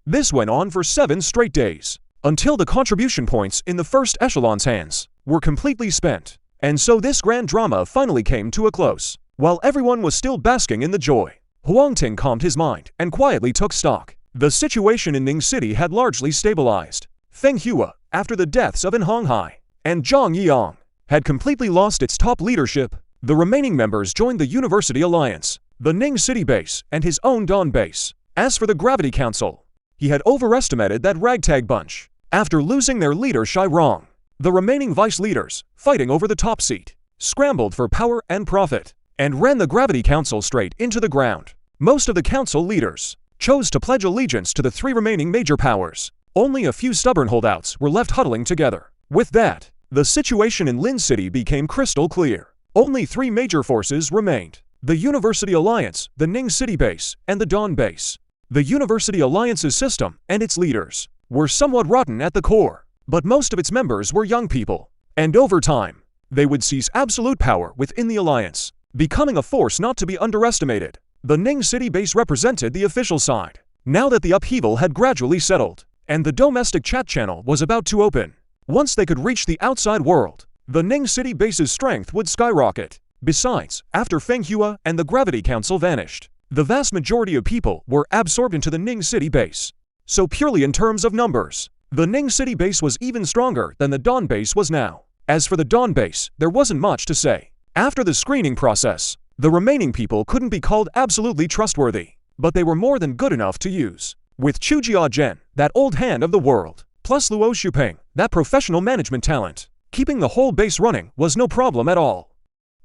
This went on for 7 straight days, until the contribution points in the first echelon's hands were completely spent. And so this grand drama finally came to a close. While everyone was still basking in the joy, Huang Ting calmed his mind and quietly took stock. The situation in Ning City had largely stabilized. Feng Hua, after the deaths of An Honghai and Zhang Yiyang, had completely lost its top leadership. The remaining members joined the University Alliance, the Ning City base, and his own Dawn base. As for the Gravity Council, he had overestimated that ragtag bunch. After losing their leader Shai Rong, the remaining vice leaders, fighting over the top seat, scrambled for power and profit, and ran the Gravity Council straight into the ground. Most of the council leaders chose to pledge allegiance to the three remaining major powers. Only a few stubborn holdouts were left huddling together. With that, the situation in Lin City became crystal clear. Only three major forces remained: the University Alliance, the Ning City base, and the Dawn base. The University Alliance's system and its leaders were somewhat rotten at the core, but most of its members were young people, and over time, they would seize absolute power within the alliance, becoming a force not to be underestimated. The Ning City base represented the official side. Now that the upheaval had gradually settled, and the domestic chat channel was about to open, once they could reach the outside world, the Ning City base's strength would skyrocket. Besides, after Feng Hua and the Gravity Council vanished, the vast majority of people were absorbed into the Ning City base. So purely in terms of numbers, the Ning City base was even stronger than the Dawn base was now. As for the Dawn base, there wasn't much to say. After the screening process, the remaining people couldn't be called absolutely trustworthy, but they were more than good enough to use. With Chu Jiazhen, that old hand of the world, plus Luo Xuping, that professional management talent, keeping the whole base running was no problem at all.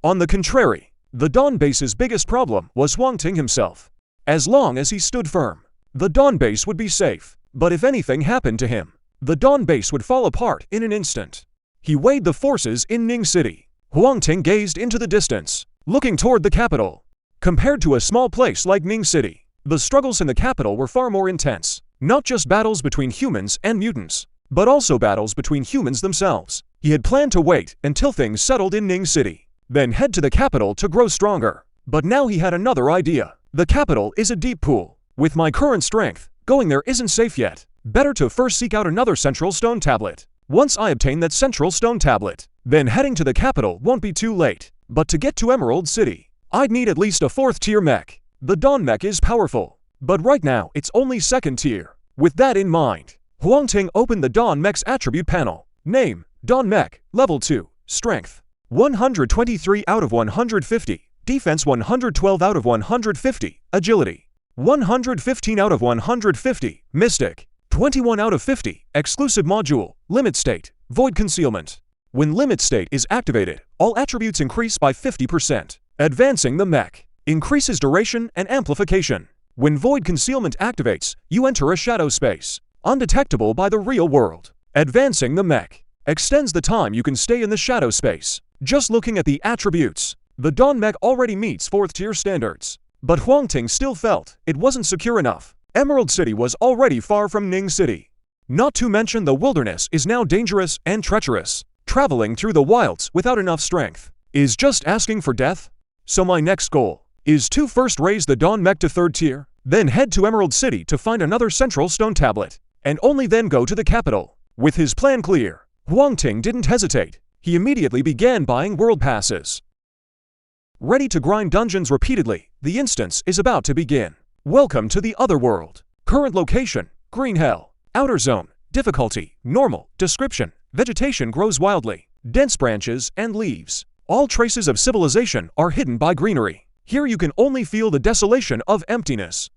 On the contrary, the Dawn base's biggest problem was Huang Ting himself. As long as he stood firm, the Dawn base would be safe, but if anything happened to him, the Dawn base would fall apart in an instant. He weighed the forces in Ning City. Huang Ting gazed into the distance, looking toward the capital. Compared to a small place like Ning City, the struggles in the capital were far more intense. Not just battles between humans and mutants, but also battles between humans themselves. He had planned to wait until things settled in Ning City, then head to the capital to grow stronger. But now he had another idea. The capital is a deep pool. With my current strength, going there isn't safe yet. Better to first seek out another central stone tablet. Once I obtain that central stone tablet, then heading to the capital won't be too late. But to get to Emerald City, I'd need at least a 4th tier mech. The Dawn mech is powerful, but right now it's only 2nd tier. With that in mind, Huang Ting opened the Dawn mech's attribute panel. Name: Dawn mech, level 2, strength 123 out of 150, defense 112 out of 150, agility 115 out of 150, mystic 21 out of 50, exclusive module, limit state, void concealment. When limit state is activated, all attributes increase by 50%. Advancing the mech increases duration and amplification. When void concealment activates, you enter a shadow space, undetectable by the real world. Advancing the mech extends the time you can stay in the shadow space. Just looking at the attributes, the Dawn mech already meets 4th tier standards. But Huang Ting still felt it wasn't secure enough. Emerald City was already far from Ning City. Not to mention the wilderness is now dangerous and treacherous. Traveling through the wilds without enough strength is just asking for death. So my next goal is to first raise the Dawn mech to 3rd tier, then head to Emerald City to find another central stone tablet, and only then go to the capital. With his plan clear, Huang Ting didn't hesitate. He immediately began buying world passes. Ready to grind dungeons repeatedly, the instance is about to begin. Welcome to the other world. Current location: Green Hell. Outer zone: difficulty normal. Description: vegetation grows wildly, dense branches and leaves. All traces of civilization are hidden by greenery. Here you can only feel the desolation of emptiness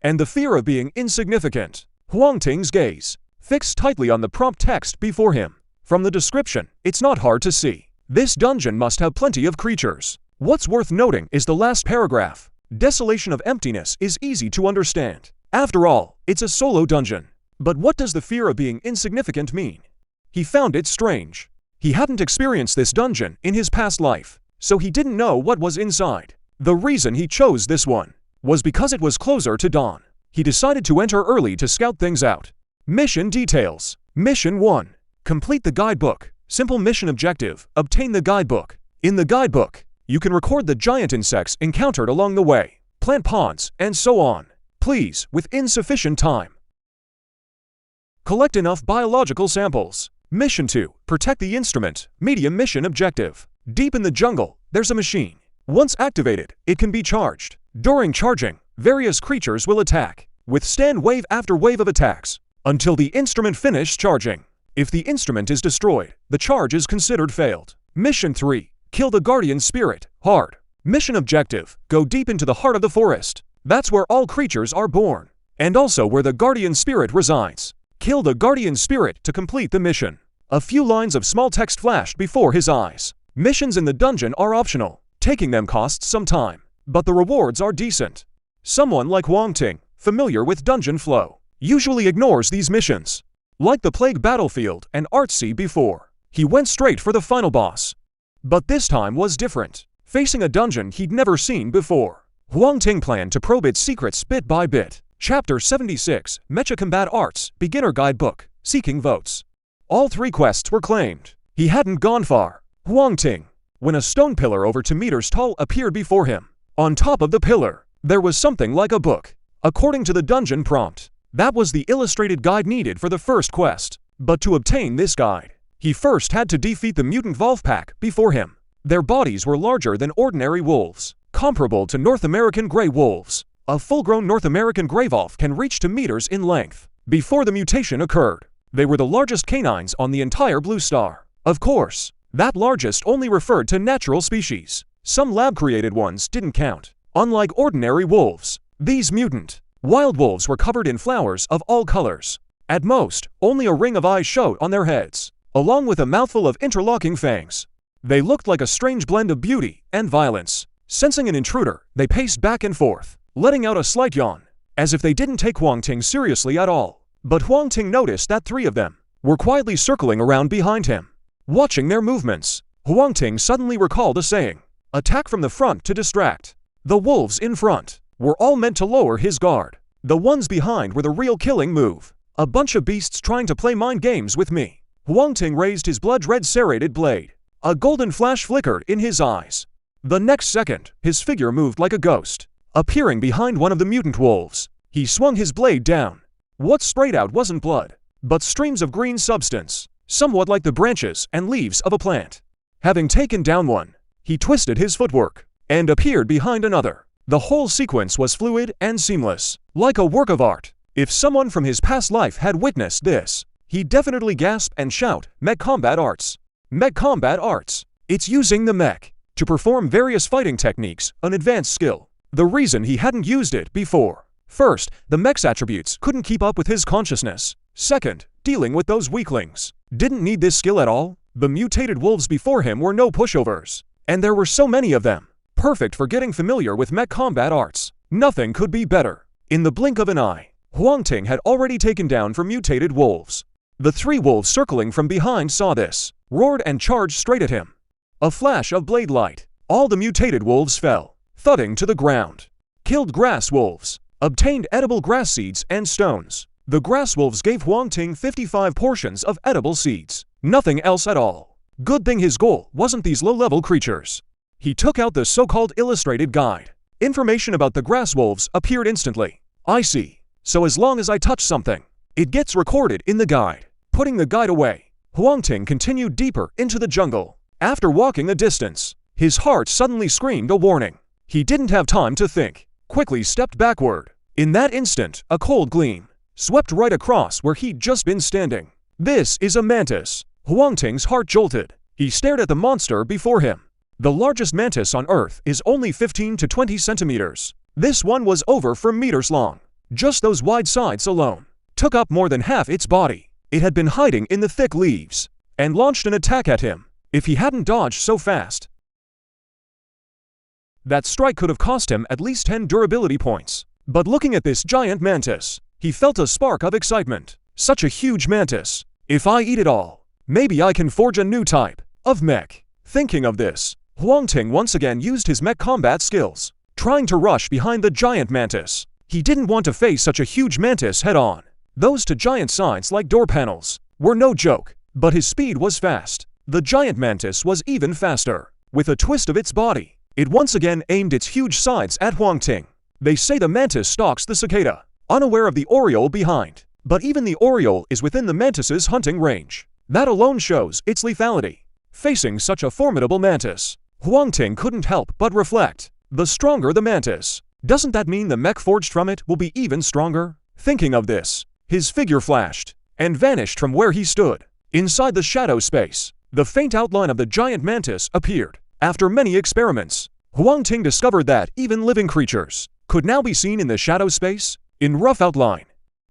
and the fear of being insignificant. Huang Ting's gaze fixed tightly on the prompt text before him. From the description, it's not hard to see. This dungeon must have plenty of creatures. What's worth noting is the last paragraph. Desolation of emptiness is easy to understand. After all, it's a solo dungeon. But what does the fear of being insignificant mean? He found it strange. He hadn't experienced this dungeon in his past life, so he didn't know what was inside. The reason he chose this one was because it was closer to dawn. He decided to enter early to scout things out. Mission details. Mission 1. Complete the guidebook. Simple mission objective: obtain the guidebook. In the guidebook, you can record the giant insects encountered along the way, plant ponds, and so on. Please, within sufficient time, collect enough biological samples. Mission 2. Protect the instrument. Medium mission objective. Deep in the jungle, there's a machine. Once activated, it can be charged. During charging, various creatures will attack. Withstand wave after wave of attacks until the instrument finishes charging. If the instrument is destroyed, the charge is considered failed. Mission 3. Kill the Guardian Spirit, hard. Mission objective, go deep into the heart of the forest. That's where all creatures are born, and also where the Guardian Spirit resides. Kill the Guardian Spirit to complete the mission. A few lines of small text flashed before his eyes. Missions in the dungeon are optional. Taking them costs some time, but the rewards are decent. Someone like Huang Ting, familiar with dungeon flow, usually ignores these missions. Like the Plague Battlefield and Artsy before, he went straight for the final boss. But this time was different, facing a dungeon he'd never seen before. Huang Ting planned to probe its secrets bit by bit. Chapter 76, Mech Combat Arts, Beginner Guidebook, Seeking Votes. All 3 quests were claimed. He hadn't gone far. Huang Ting, when a stone pillar over 2 meters tall appeared before him. On top of the pillar, there was something like a book. According to the dungeon prompt, that was the illustrated guide needed for the first quest. But to obtain this guide, he first had to defeat the mutant Wolf Pack before him. Their bodies were larger than ordinary wolves, comparable to North American gray wolves. A full-grown North American gray wolf can reach 2 meters in length. Before the mutation occurred, they were the largest canines on the entire Blue Star. Of course, that largest only referred to natural species. Some lab-created ones didn't count. Unlike ordinary wolves, these mutant wild wolves were covered in flowers of all colors. At most, only a ring of eyes showed on their heads, along with a mouthful of interlocking fangs. They looked like a strange blend of beauty and violence. Sensing an intruder, they paced back and forth, letting out a slight yawn, as if they didn't take Huang Ting seriously at all. But Huang Ting noticed that 3 of them were quietly circling around behind him. Watching their movements, Huang Ting suddenly recalled a saying, "Attack from the front to distract." The wolves in front were all meant to lower his guard. The ones behind were the real killing move. A bunch of beasts trying to play mind games with me. Huang Ting raised his blood-red serrated blade. A golden flash flickered in his eyes. The next second, his figure moved like a ghost, appearing behind one of the mutant wolves. He swung his blade down. What sprayed out wasn't blood, but streams of green substance, somewhat like the branches and leaves of a plant. Having taken down one, he twisted his footwork and appeared behind another. The whole sequence was fluid and seamless, like a work of art. If someone from his past life had witnessed this, he'd definitely gasp and shout, "Mech Combat Arts! Mech Combat Arts!" It's using the mech to perform various fighting techniques, an advanced skill. The reason he hadn't used it before: first, the mech's attributes couldn't keep up with his consciousness. Second, dealing with those weaklings didn't need this skill at all. The mutated wolves before him were no pushovers, and there were so many of them. Perfect for getting familiar with Mech Combat Arts. Nothing could be better. In the blink of an eye, Huang Ting had already taken down 4 mutated wolves. The 3 wolves circling from behind saw this, roared and charged straight at him. A flash of blade light. All the mutated wolves fell, thudding to the ground. Killed grass wolves. Obtained edible grass seeds and stones. The grass wolves gave Huang Ting 55 portions of edible seeds. Nothing else at all. Good thing his goal wasn't these low-level creatures. He took out the so-called illustrated guide. Information about the grass wolves appeared instantly. I see. So as long as I touch something, it gets recorded in the guide. Putting the guide away, Huang Ting continued deeper into the jungle. After walking a distance, his heart suddenly screamed a warning. He didn't have time to think. Quickly stepped backward. In that instant, a cold gleam swept right across where he'd just been standing. This is a mantis. Huang Ting's heart jolted. He stared at the monster before him. The largest mantis on Earth is only 15 to 20 centimeters. This one was over 4 meters long. Just those wide sides alone took up more than half its body. It had been hiding in the thick leaves and launched an attack at him. If he hadn't dodged so fast, that strike could have cost him at least 10 durability points. But looking at this giant mantis, he felt a spark of excitement. Such a huge mantis. If I eat it all, maybe I can forge a new type of mech. Thinking of this, Huang Ting once again used his mech combat skills, trying to rush behind the giant mantis. He didn't want to face such a huge mantis head-on. Those 2 giant sides like door panels were no joke, but his speed was fast. The giant mantis was even faster. With a twist of its body, it once again aimed its huge sides at Huang Ting. They say the mantis stalks the cicada, unaware of the oriole behind. But even the oriole is within the mantis's hunting range. That alone shows its lethality. Facing such a formidable mantis, Huang Ting couldn't help but reflect. The stronger the mantis, doesn't that mean the mech forged from it will be even stronger? Thinking of this, his figure flashed and vanished from where he stood. Inside the shadow space, the faint outline of the giant mantis appeared. After many experiments, Huang Ting discovered that even living creatures could now be seen in the shadow space in rough outline.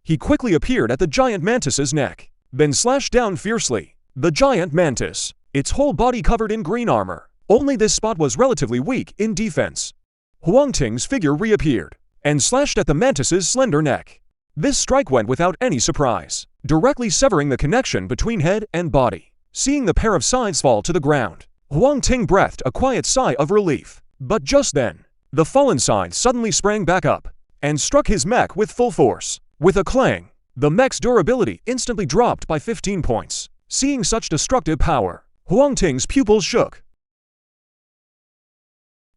He quickly appeared at the giant mantis's neck, then slashed down fiercely. The giant mantis, its whole body covered in green armor. Only this spot was relatively weak in defense. Huang Ting's figure reappeared and slashed at the mantis's slender neck. This strike went without any surprise, directly severing the connection between head and body. Seeing the pair of sides fall to the ground, Huang Ting breathed a quiet sigh of relief. But just then, the fallen side suddenly sprang back up and struck his mech with full force. With a clang, the mech's durability instantly dropped by 15 points. Seeing such destructive power, Huang Ting's pupils shook.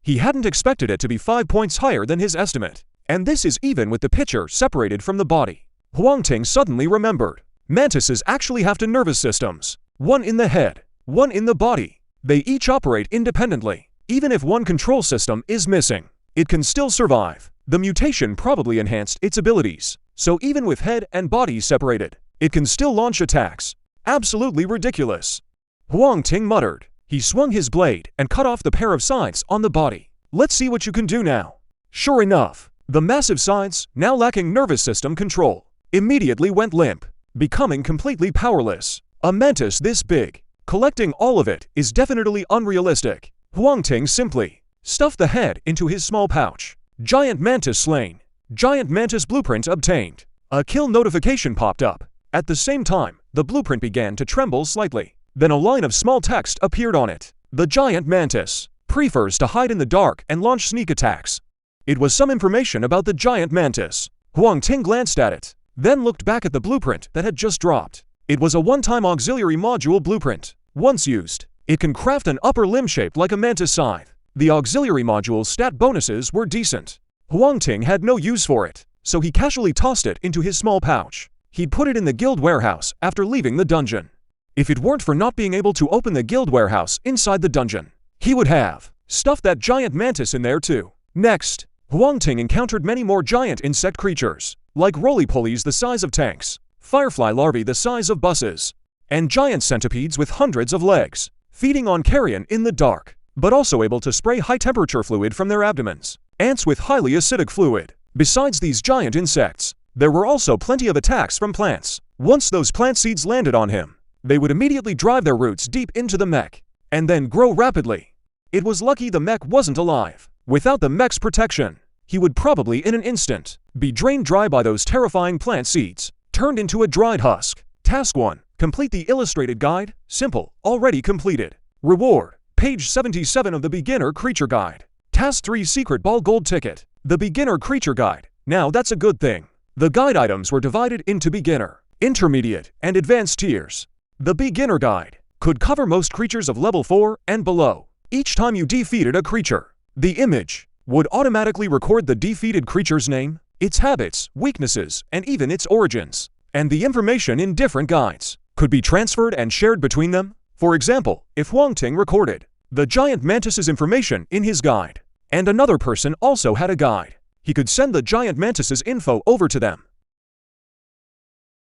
He hadn't expected it to be 5 points higher than his estimate, and this is even with the picture separated from the body. Huang Ting suddenly remembered. Mantises actually have two nervous systems, one in the head, one in the body. They each operate independently. Even if one control system is missing, it can still survive. The mutation probably enhanced its abilities, so even with head and body separated, it can still launch attacks. Absolutely ridiculous. Huang Ting muttered. He swung his blade and cut off the pair of sides on the body. Let's see what you can do now. Sure enough, the massive sides, now lacking nervous system control, immediately went limp, becoming completely powerless. A mantis this big, collecting all of it is definitely unrealistic. Huang Ting simply stuffed the head into his small pouch. Giant mantis slain. Giant mantis blueprint obtained. A kill notification popped up. At the same time, the blueprint began to tremble slightly. Then a line of small text appeared on it. The giant mantis prefers to hide in the dark and launch sneak attacks. It was some information about the giant mantis. Huang Ting glanced at it, then looked back at the blueprint that had just dropped. It was a one-time auxiliary module blueprint. Once used, it can craft an upper limb shaped like a mantis scythe. The auxiliary module's stat bonuses were decent. Huang Ting had no use for it, so he casually tossed it into his small pouch. He'd put it in the guild warehouse after leaving the dungeon. If it weren't for not being able to open the guild warehouse inside the dungeon, he would have stuffed that giant mantis in there too. Next, Huang Ting encountered many more giant insect creatures, like roly-polies the size of tanks, firefly larvae the size of buses, and giant centipedes with hundreds of legs, feeding on carrion in the dark, but also able to spray high-temperature fluid from their abdomens. Ants with highly acidic fluid. Besides these giant insects, there were also plenty of attacks from plants. Once those plant seeds landed on him, they would immediately drive their roots deep into the mech, and then grow rapidly. It was lucky the mech wasn't alive. Without the mech's protection, he would probably in an instant be drained dry by those terrifying plant seeds, turned into a dried husk. Task 1. Complete the illustrated guide. Simple, already completed. Reward. Page 77 of the Beginner Creature Guide. Task 3 Secret Ball Gold Ticket. The Beginner Creature Guide. Now that's a good thing. The guide items were divided into beginner, intermediate, and advanced tiers. The Beginner Guide could cover most creatures of level 4 and below. Each time you defeated a creature, the image would automatically record the defeated creature's name, its habits, weaknesses, and even its origins. And the information in different guides could be transferred and shared between them. For example, if Huang Ting recorded the giant mantis's information in his guide, and another person also had a guide, he could send the giant mantis's info over to them.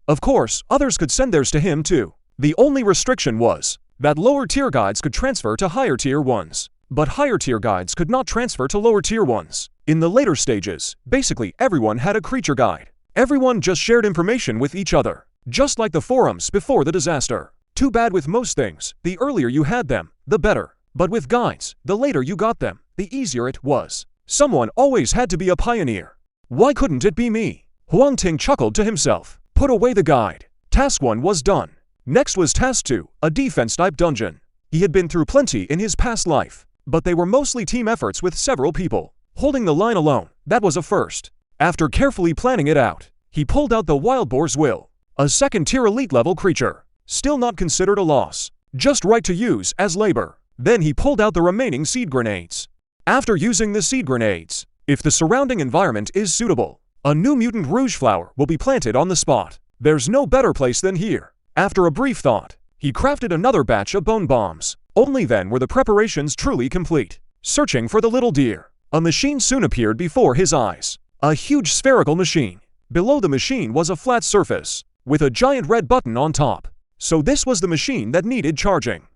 Of course, others could send theirs to him too. The only restriction was that lower tier guides could transfer to higher tier ones, but higher tier guides could not transfer to lower tier ones. In the later stages, basically everyone had a creature guide. Everyone just shared information with each other, just like the forums before the disaster. Too bad with most things, the earlier you had them, the better. But with guides, the later you got them, the easier it was. Someone always had to be a pioneer. Why couldn't it be me? Huang Ting chuckled to himself, put away the guide. Task 1 was done. Next was Task 2, a defense-type dungeon. He had been through plenty in his past life, but they were mostly team efforts with several people. Holding the line alone, that was a first. After carefully planning it out, he pulled out the Wild Boar's Will, a second-tier elite-level creature. Still not considered a loss, just right to use as labor. Then he pulled out the remaining seed grenades. After using the seed grenades, if the surrounding environment is suitable, a new mutant rouge flower will be planted on the spot. There's no better place than here. After a brief thought, he crafted another batch of bone bombs. Only then were the preparations truly complete. Searching for the little deer, a machine soon appeared before his eyes. A huge spherical machine. Below the machine was a flat surface, with a giant red button on top. So this was the machine that needed charging.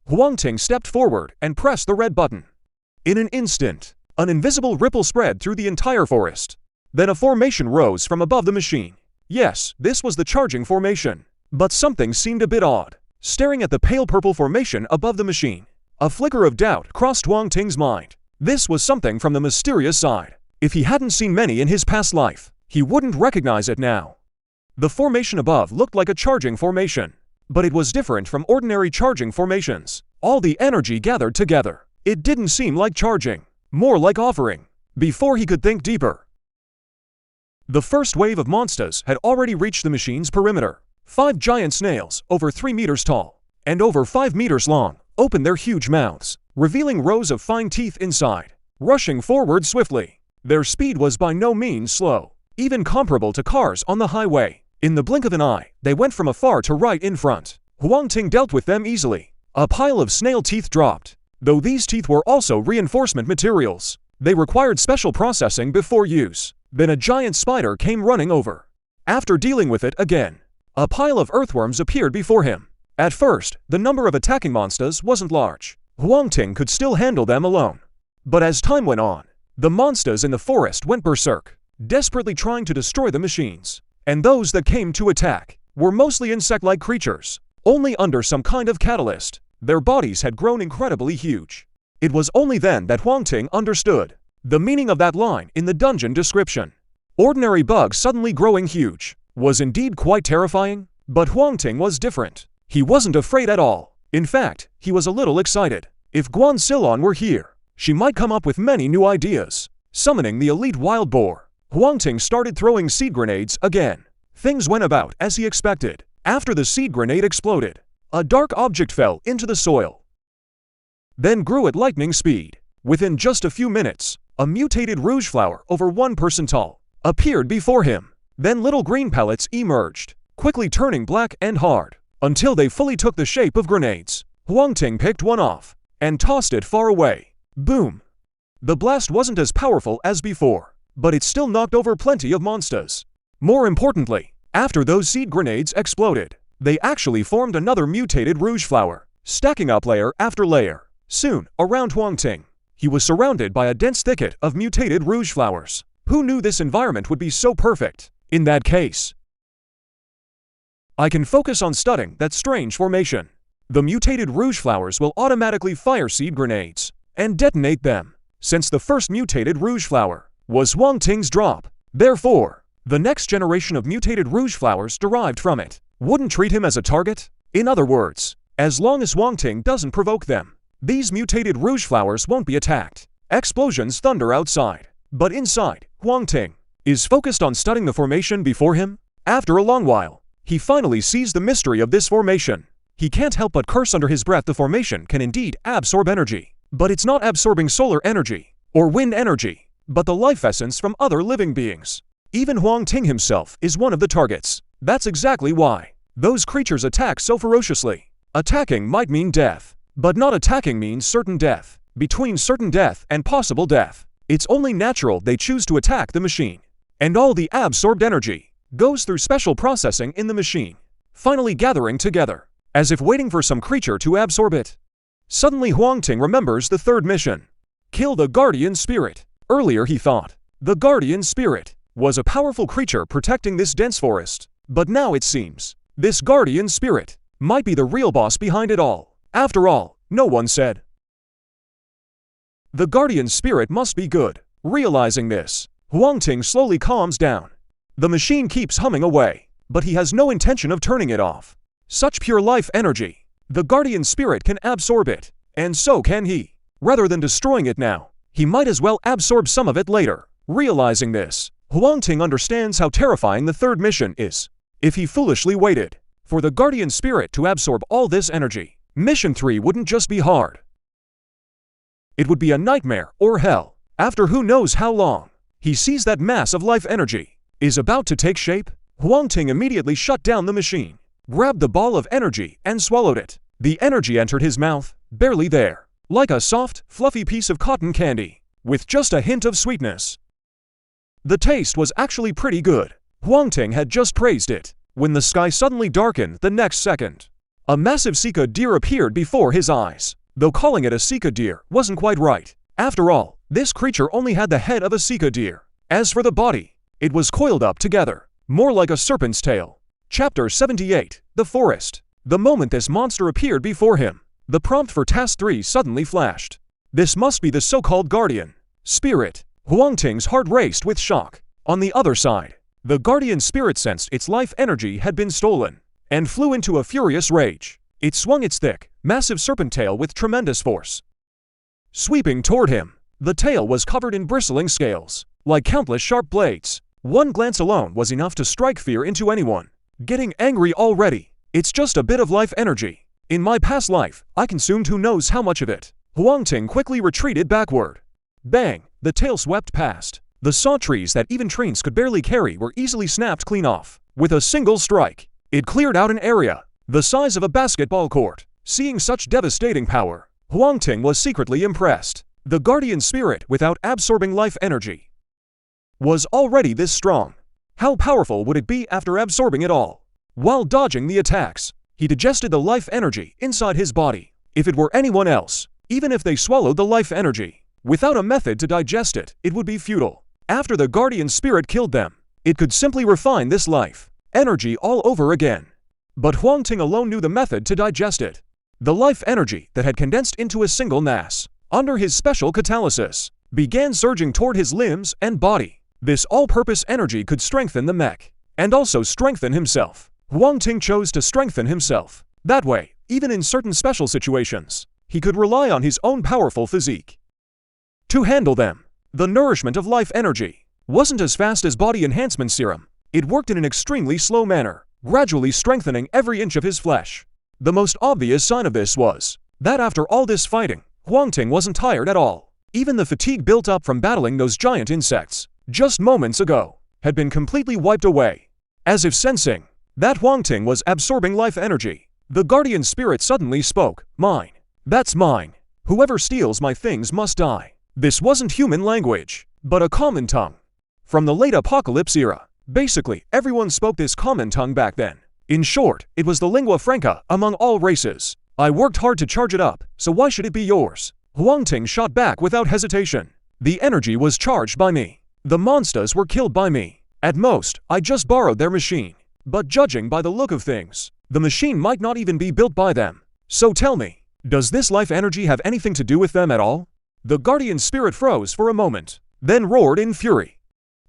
Huang Ting stepped forward and pressed the red button. In an instant, an invisible ripple spread through the entire forest. Then a formation rose from above the machine. Yes, this was the charging formation. But something seemed a bit odd. Staring at the pale purple formation above the machine, a flicker of doubt crossed Huang Ting's mind. This was something from the mysterious side. If he hadn't seen many in his past life, he wouldn't recognize it now. The formation above looked like a charging formation. But it was different from ordinary charging formations. All the energy gathered together. It didn't seem like charging, more like offering. Before he could think deeper, the first wave of monsters had already reached the machine's perimeter. 5 giant snails, over 3 meters tall, and over 5 meters long, opened their huge mouths, revealing rows of fine teeth inside, rushing forward swiftly. Their speed was by no means slow, even comparable to cars on the highway. In the blink of an eye, they went from afar to right in front. Huang Ting dealt with them easily. A pile of snail teeth dropped. Though these teeth were also reinforcement materials, they required special processing before use. Then a giant spider came running over. After dealing with it again, a pile of earthworms appeared before him. At first, the number of attacking monsters wasn't large. Huang Ting could still handle them alone. But as time went on, the monsters in the forest went berserk, desperately trying to destroy the machines. And those that came to attack were mostly insect-like creatures, only under some kind of catalyst. Their bodies had grown incredibly huge. It was only then that Huang Ting understood the meaning of that line in the dungeon description. Ordinary bugs suddenly growing huge was indeed quite terrifying, but Huang Ting was different. He wasn't afraid at all. In fact, he was a little excited. If Guan Silon were here, she might come up with many new ideas. Summoning the elite wild boar, Huang Ting started throwing seed grenades again. Things went about as he expected. After the seed grenade exploded, a dark object fell into the soil, then grew at lightning speed. Within just a few minutes, a mutated rouge flower over 1 person tall appeared before him. Then little green pellets emerged, quickly turning black and hard, until they fully took the shape of grenades. Huang Ting picked one off and tossed it far away. Boom! The blast wasn't as powerful as before, but it still knocked over plenty of monsters. More importantly, after those seed grenades exploded, they actually formed another mutated rouge flower, stacking up layer after layer. Soon, around Huang Ting, he was surrounded by a dense thicket of mutated rouge flowers. Who knew this environment would be so perfect? In that case, I can focus on studying that strange formation. The mutated rouge flowers will automatically fire seed grenades and detonate them, since the first mutated rouge flower was Huang Ting's drop. Therefore, the next generation of mutated rouge flowers derived from it wouldn't treat him as a target. In other words, as long as Huang Ting doesn't provoke them, these mutated rouge flowers won't be attacked. Explosions thunder outside, but inside, Huang Ting is focused on studying the formation before him. After a long while, he finally sees the mystery of this formation. He can't help but curse under his breath. The formation can indeed absorb energy, but it's not absorbing solar energy or wind energy, but the life essence from other living beings. Even Huang Ting himself is one of the targets. That's exactly why those creatures attack so ferociously. Attacking might mean death, but not attacking means certain death. Between certain death and possible death, it's only natural they choose to attack the machine. And all the absorbed energy goes through special processing in the machine, finally gathering together, as if waiting for some creature to absorb it. Suddenly Huang Ting remembers the third mission. Kill the guardian spirit. Earlier he thought the guardian spirit was a powerful creature protecting this dense forest, but now it seems this guardian spirit might be the real boss behind it all. After all, no one said the guardian spirit must be good. Realizing this, Huang Ting slowly calms down. The machine keeps humming away, but he has no intention of turning it off. Such pure life energy, the guardian spirit can absorb it, and so can he. Rather than destroying it now, he might as well absorb some of it later. Realizing this, Huang Ting understands how terrifying the third mission is. If he foolishly waited for the guardian spirit to absorb all this energy, mission 3 wouldn't just be hard. It would be a nightmare or hell. After who knows how long, he sees that mass of life energy is about to take shape. Huang Ting immediately shut down the machine, grabbed the ball of energy and swallowed it. The energy entered his mouth, barely there, like a soft, fluffy piece of cotton candy, with just a hint of sweetness. The taste was actually pretty good. Huang Ting had just praised it, when the sky suddenly darkened the next second. A massive Sika deer appeared before his eyes. Though calling it a Sika deer wasn't quite right. After all, this creature only had the head of a Sika deer. As for the body, it was coiled up together, more like a serpent's tail. Chapter 78, The Forest. The moment this monster appeared before him, the prompt for Task 3 suddenly flashed. This must be the so-called guardian spirit. Huang Ting's heart raced with shock. On the other side, the guardian spirit sensed its life energy had been stolen, and flew into a furious rage. It swung its thick, massive serpent tail with tremendous force. Sweeping toward him, the tail was covered in bristling scales, like countless sharp blades. One glance alone was enough to strike fear into anyone. Getting angry already? It's just a bit of life energy. In my past life, I consumed who knows how much of it. Huang Ting quickly retreated backward. Bang! The tail swept past. The saw trees that even trains could barely carry were easily snapped clean off. With a single strike, it cleared out an area the size of a basketball court. Seeing such devastating power, Huang Ting was secretly impressed. The guardian spirit, without absorbing life energy, was already this strong. How powerful would it be after absorbing it all? While dodging the attacks, he digested the life energy inside his body. If it were anyone else, even if they swallowed the life energy, without a method to digest it, it would be futile. After the guardian spirit killed them, it could simply refine this life energy all over again. But Huang Ting alone knew the method to digest it. The life energy that had condensed into a single mass, under his special catalysis, began surging toward his limbs and body. This all-purpose energy could strengthen the mech, and also strengthen himself. Huang Ting chose to strengthen himself. That way, even in certain special situations, he could rely on his own powerful physique to handle them. The nourishment of life energy wasn't as fast as body enhancement serum. It worked in an extremely slow manner, gradually strengthening every inch of his flesh. The most obvious sign of this was that after all this fighting, Huang Ting wasn't tired at all. Even the fatigue built up from battling those giant insects just moments ago had been completely wiped away. As if sensing that Huang Ting was absorbing life energy, the guardian spirit suddenly spoke. Mine. That's mine. Whoever steals my things must die. This wasn't human language, but a common tongue. From the late apocalypse era, basically everyone spoke this common tongue back then. In short, it was the lingua franca among all races. I worked hard to charge it up, so why should it be yours? Huang Ting shot back without hesitation. The energy was charged by me. The monsters were killed by me. At most, I just borrowed their machine. But judging by the look of things, the machine might not even be built by them. So tell me, does this life energy have anything to do with them at all? The guardian spirit froze for a moment, then roared in fury.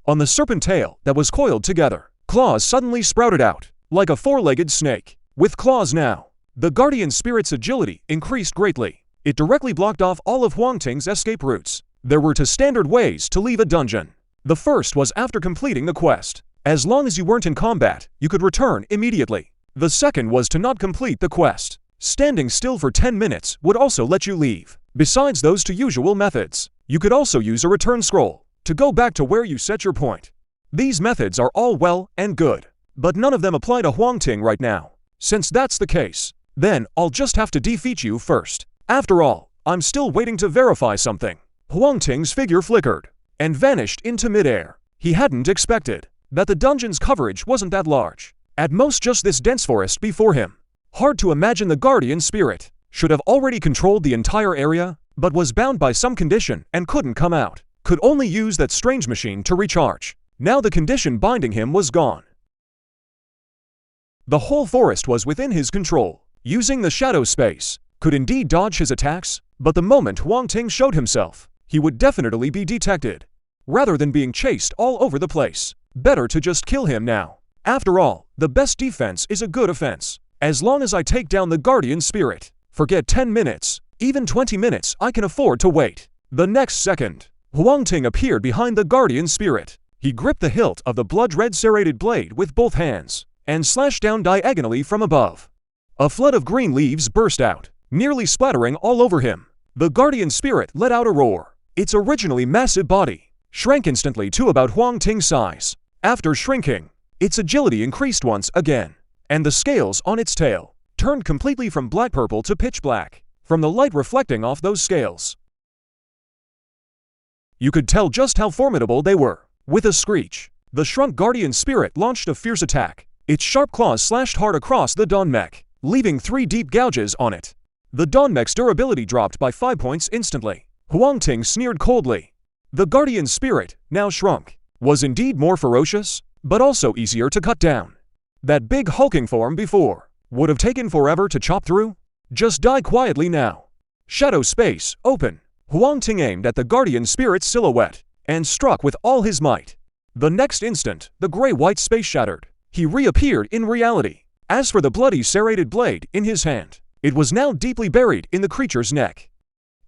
On the serpent tail that was coiled together, claws suddenly sprouted out, like a four-legged snake. With claws now, the guardian spirit's agility increased greatly. It directly blocked off all of Huang Ting's escape routes. There were two standard ways to leave a dungeon. The first was after completing the quest. As long as you weren't in combat, you could return immediately. The second was to not complete the quest. Standing still for 10 minutes would also let you leave. Besides those two usual methods, you could also use a return scroll to go back to where you set your point. These methods are all well and good, but none of them apply to Huang Ting right now. Since that's the case, then I'll just have to defeat you first. After all, I'm still waiting to verify something. Huang Ting's figure flickered and vanished into midair. He hadn't expected that the dungeon's coverage wasn't that large. At most just this dense forest before him. Hard to imagine the guardian spirit should have already controlled the entire area, but was bound by some condition and couldn't come out. Could only use that strange machine to recharge. Now the condition binding him was gone. The whole forest was within his control. Using the shadow space, could indeed dodge his attacks, but the moment Huang Ting showed himself, he would definitely be detected. Rather than being chased all over the place, better to just kill him now. After all, the best defense is a good offense. As long as I take down the guardian spirit, forget 10 minutes, even 20 minutes I can afford to wait. The next second, Huang Ting appeared behind the guardian spirit. He gripped the hilt of the blood-red serrated blade with both hands, and slashed down diagonally from above. A flood of green leaves burst out, nearly splattering all over him. The guardian spirit let out a roar. Its originally massive body shrank instantly to about Huang Ting's size. After shrinking, its agility increased once again, and the scales on its tail turned completely from black-purple to pitch black, from the light reflecting off those scales. You could tell just how formidable they were. With a screech, the shrunk guardian spirit launched a fierce attack. Its sharp claws slashed hard across the Dawn Mech, leaving 3 deep gouges on it. The Dawn Mech's durability dropped by 5 points instantly. Huang Ting sneered coldly. The Guardian Spirit, now shrunk, was indeed more ferocious, but also easier to cut down. That big hulking form before would have taken forever to chop through. Just die quietly now. Shadow space, open. Huang Ting aimed at the Guardian Spirit's silhouette and struck with all his might. The next instant, the gray-white space shattered. He reappeared in reality. As for the bloody serrated blade in his hand, it was now deeply buried in the creature's neck.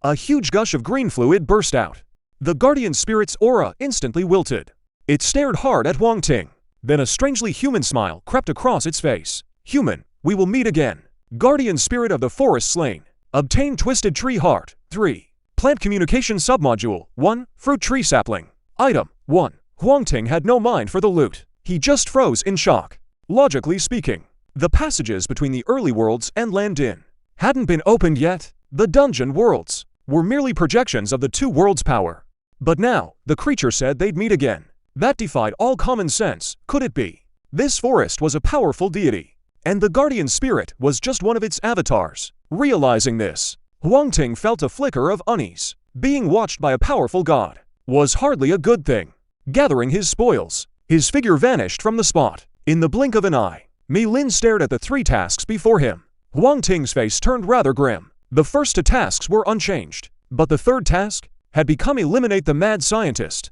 A huge gush of green fluid burst out. The Guardian Spirit's aura instantly wilted. It stared hard at Huang Ting. Then a strangely human smile crept across its face. Human, we will meet again. Guardian Spirit of the Forest slain. Obtain Twisted Tree Heart. 3. Plant Communication Submodule. 1. Fruit Tree Sapling. Item. 1. Huang Ting had no mind for the loot. He just froze in shock. Logically speaking, the passages between the early worlds and Land Inn hadn't been opened yet. The dungeon worlds were merely projections of the 2 worlds' power. But now, the creature said they'd meet again. That defied all common sense, could it be? This forest was a powerful deity, and the Guardian Spirit was just one of its avatars. Realizing this, Huang Ting felt a flicker of unease. Being watched by a powerful god was hardly a good thing. Gathering his spoils, his figure vanished from the spot. In the blink of an eye, Mi Lin stared at the 3 tasks before him. Huang Ting's face turned rather grim. The first 2 tasks were unchanged, but the 3rd task had become eliminate the mad scientist.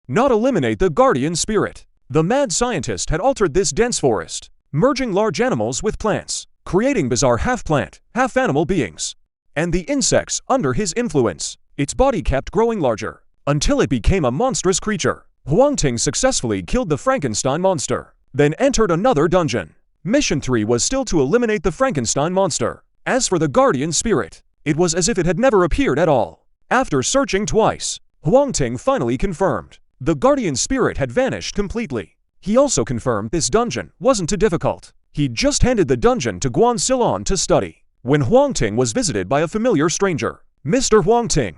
Not eliminate the Guardian Spirit. The mad scientist had altered this dense forest, merging large animals with plants, creating bizarre half-plant, half-animal beings. And the insects under his influence. Its body kept growing larger, until it became a monstrous creature. Huang Ting successfully killed the Frankenstein monster, then entered another dungeon. Mission 3 was still to eliminate the Frankenstein monster. As for the Guardian Spirit, it was as if it had never appeared at all. After searching twice, Huang Ting finally confirmed the Guardian Spirit had vanished completely. He also confirmed this dungeon wasn't too difficult. He'd just handed the dungeon to Guan Silon to study, when Huang Ting was visited by a familiar stranger. Mr. Huang Ting.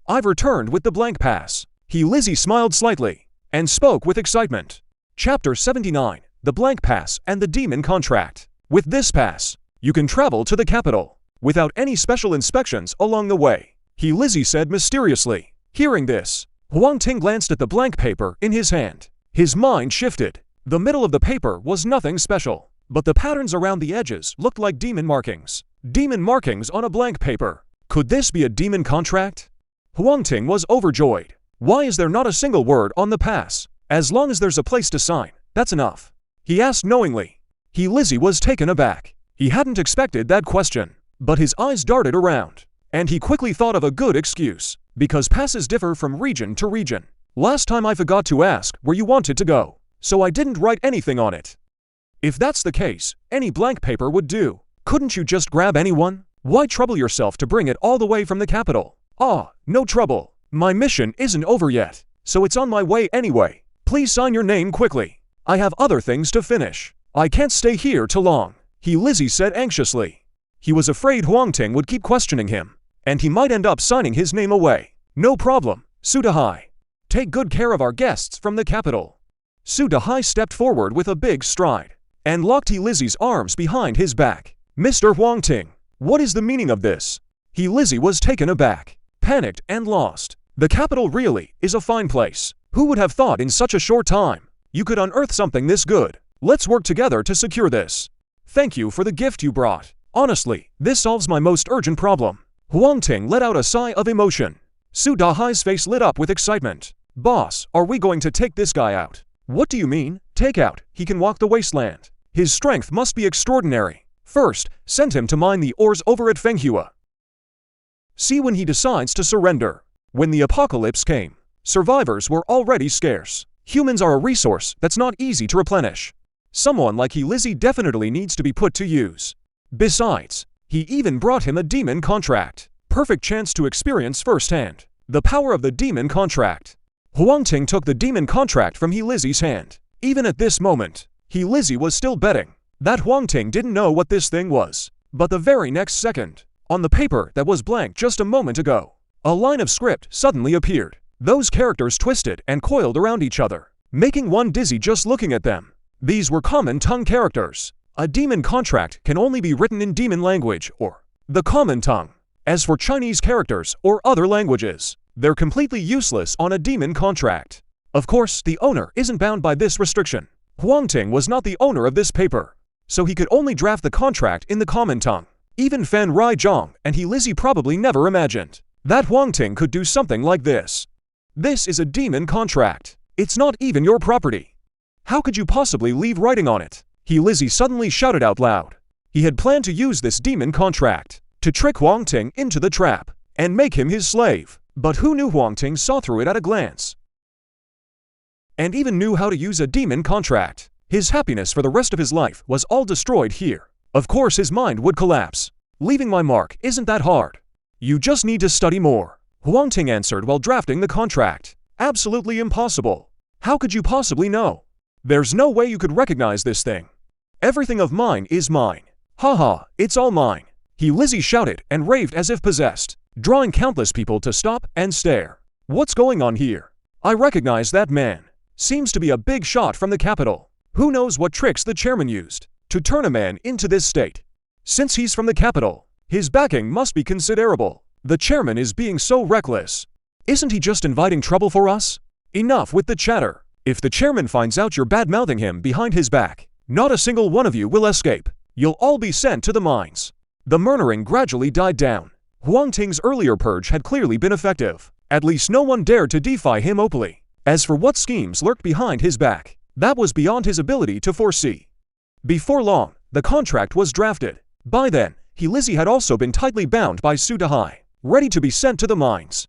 I've returned with the blank pass. Lizzie smiled slightly and spoke with excitement. Chapter 79, The Blank Pass and the Demon Contract. With this pass, you can travel to the capital without any special inspections along the way, Lizzie said mysteriously. Hearing this, Huang Ting glanced at the blank paper in his hand. His mind shifted. The middle of the paper was nothing special, but the patterns around the edges looked like demon markings. Demon markings on a blank paper. Could this be a demon contract? Huang Ting was overjoyed. Why is there not a single word on the pass? As long as there's a place to sign, that's enough, he asked knowingly. Lizzie was taken aback. He hadn't expected that question, but his eyes darted around, and he quickly thought of a good excuse, because passes differ from region to region. Last time I forgot to ask where you wanted to go, so I didn't write anything on it. If that's the case, any blank paper would do. Couldn't you just grab anyone? Why trouble yourself to bring it all the way from the capital? Ah, no trouble. My mission isn't over yet, so it's on my way anyway. Please sign your name quickly. I have other things to finish. I can't stay here too long, Lizzie said anxiously. He was afraid Huang Ting would keep questioning him, and he might end up signing his name away. No problem, Su Dahai. Take good care of our guests from the capital. Su Dahai stepped forward with a big stride, and locked Lizzie's arms behind his back. Mr. Huang Ting, what is the meaning of this? Lizzie was taken aback, panicked and lost. The capital really is a fine place. Who would have thought in such a short time you could unearth something this good? Let's work together to secure this. Thank you for the gift you brought. Honestly, this solves my most urgent problem. Huang Ting let out a sigh of emotion. Su Dahai's face lit up with excitement. Boss, are we going to take this guy out? What do you mean, take out? He can walk the wasteland. His strength must be extraordinary. First, send him to mine the ores over at Fenghua. See when he decides to surrender. When the apocalypse came, survivors were already scarce. Humans are a resource that's not easy to replenish. Someone like Lizzie definitely needs to be put to use. Besides, he even brought him a demon contract. Perfect chance to experience firsthand the power of the demon contract. Huang Ting took the demon contract from Lizzie's hand. Even at this moment, Lizzie was still betting that Huang Ting didn't know what this thing was. But the very next second, on the paper that was blank just a moment ago, a line of script suddenly appeared. Those characters twisted and coiled around each other, making one dizzy just looking at them. These were common tongue characters. A demon contract can only be written in demon language or the common tongue. As for Chinese characters or other languages, they're completely useless on a demon contract. Of course, the owner isn't bound by this restriction. Huang Ting was not the owner of this paper, so he could only draft the contract in the common tongue. Even Fan Rai Zhang and He Lizzie probably never imagined that Huang Ting could do something like this. This is a demon contract. It's not even your property. How could you possibly leave writing on it? He Lizzie suddenly shouted out loud. He had planned to use this demon contract to trick Huang Ting into the trap and make him his slave. But who knew Huang Ting saw through it at a glance and even knew how to use a demon contract. His happiness for the rest of his life was all destroyed here. Of course his mind would collapse. Leaving my mark isn't that hard. You just need to study more. Huang Ting answered while drafting the contract. Absolutely impossible. How could you possibly know? There's no way you could recognize this thing. Everything of mine is mine. Haha, it's all mine. He Lizzie shouted and raved as if possessed, drawing countless people to stop and stare. What's going on here? I recognize that man. Seems to be a big shot from the capital. Who knows what tricks the chairman used to turn a man into this state? Since he's from the capital, his backing must be considerable. The chairman is being so reckless. Isn't he just inviting trouble for us? Enough with the chatter. If the chairman finds out you're bad-mouthing him behind his back, not a single one of you will escape. You'll all be sent to the mines. The murmuring gradually died down. Huang Ting's earlier purge had clearly been effective. At least no one dared to defy him openly. As for what schemes lurked behind his back, that was beyond his ability to foresee. Before long, the contract was drafted. By then, He Lizzie had also been tightly bound by Su Dahai, ready to be sent to the mines.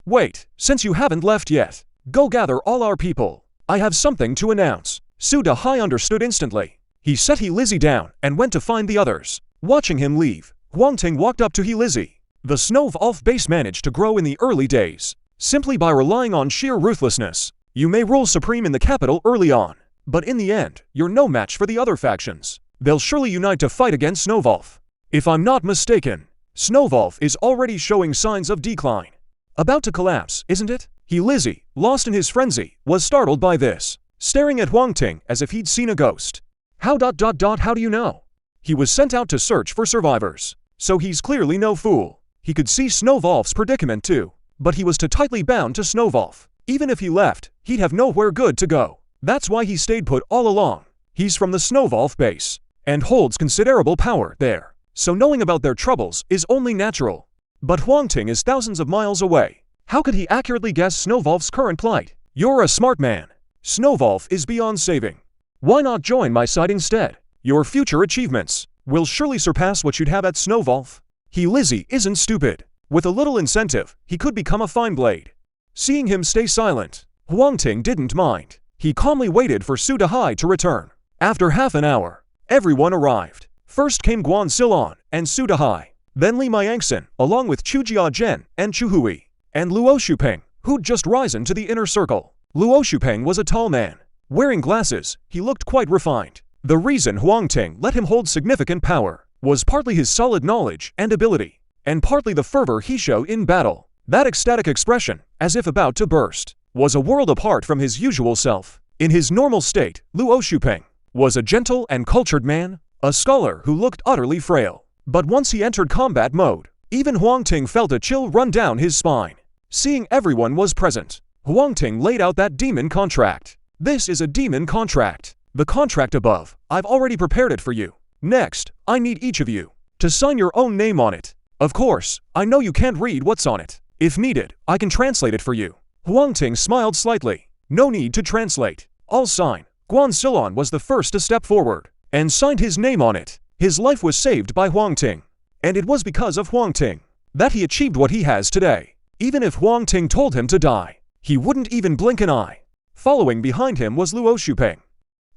Wait, since you haven't left yet, go gather all our people. I have something to announce. Su Dahai understood instantly. He set He Lizzie down and went to find the others. Watching him leave, Huang Ting walked up to He Lizzie. The Snowwolf base managed to grow in the early days, simply by relying on sheer ruthlessness. You may rule supreme in the capital early on, but in the end, you're no match for the other factions. They'll surely unite to fight against Snowwolf. If I'm not mistaken, Snowwolf is already showing signs of decline. About to collapse, isn't it? He Lizzie, lost in his frenzy, was startled by this, staring at Huang Ting as if he'd seen a ghost. How do you know? He was sent out to search for survivors, so he's clearly no fool. He could see Snowwolf's predicament too, but he was too tightly bound to Snowwolf. Even if he left, he'd have nowhere good to go. That's why he stayed put all along. He's from the Snowwolf base, and holds considerable power there, so knowing about their troubles is only natural. But Huang Ting is thousands of miles away. How could he accurately guess Snowwolf's current plight? You're a smart man. Snowwolf is beyond saving. Why not join my side instead? Your future achievements will surely surpass what you'd have at Snowwolf. He Lizzie isn't stupid. With a little incentive, he could become a fine blade. Seeing him stay silent, Huang Ting didn't mind. He calmly waited for Su Dahai to return. After half an hour, everyone arrived. First came Guan Silon and Su Dahai, then Li Mayangsen, along with Chu Jiazhen and Chu Hui, and Luo Shupeng, who'd just risen to the inner circle. Luo Shupeng was a tall man. Wearing glasses, he looked quite refined. The reason Huang Ting let him hold significant power was partly his solid knowledge and ability, and partly the fervor he showed in battle. That ecstatic expression, as if about to burst, was a world apart from his usual self. In his normal state, Luo Shupeng was a gentle and cultured man, a scholar who looked utterly frail. But once he entered combat mode, even Huang Ting felt a chill run down his spine. Seeing everyone was present, Huang Ting laid out that demon contract. This is a demon contract. The contract above, I've already prepared it for you. Next, I need each of you to sign your own name on it. Of course, I know you can't read what's on it. If needed, I can translate it for you. Huang Ting smiled slightly. No need to translate. I'll sign. Guan Silon was the first to step forward and signed his name on it. His life was saved by Huang Ting, and it was because of Huang Ting that he achieved what he has today. Even if Huang Ting told him to die, he wouldn't even blink an eye. Following behind him was Luo Shupeng.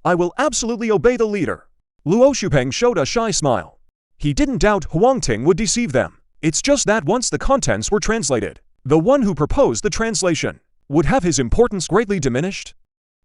I will absolutely obey the leader. Luo Shupeng showed a shy smile. He didn't doubt Huang Ting would deceive them. It's just that once the contents were translated, the one who proposed the translation would have his importance greatly diminished.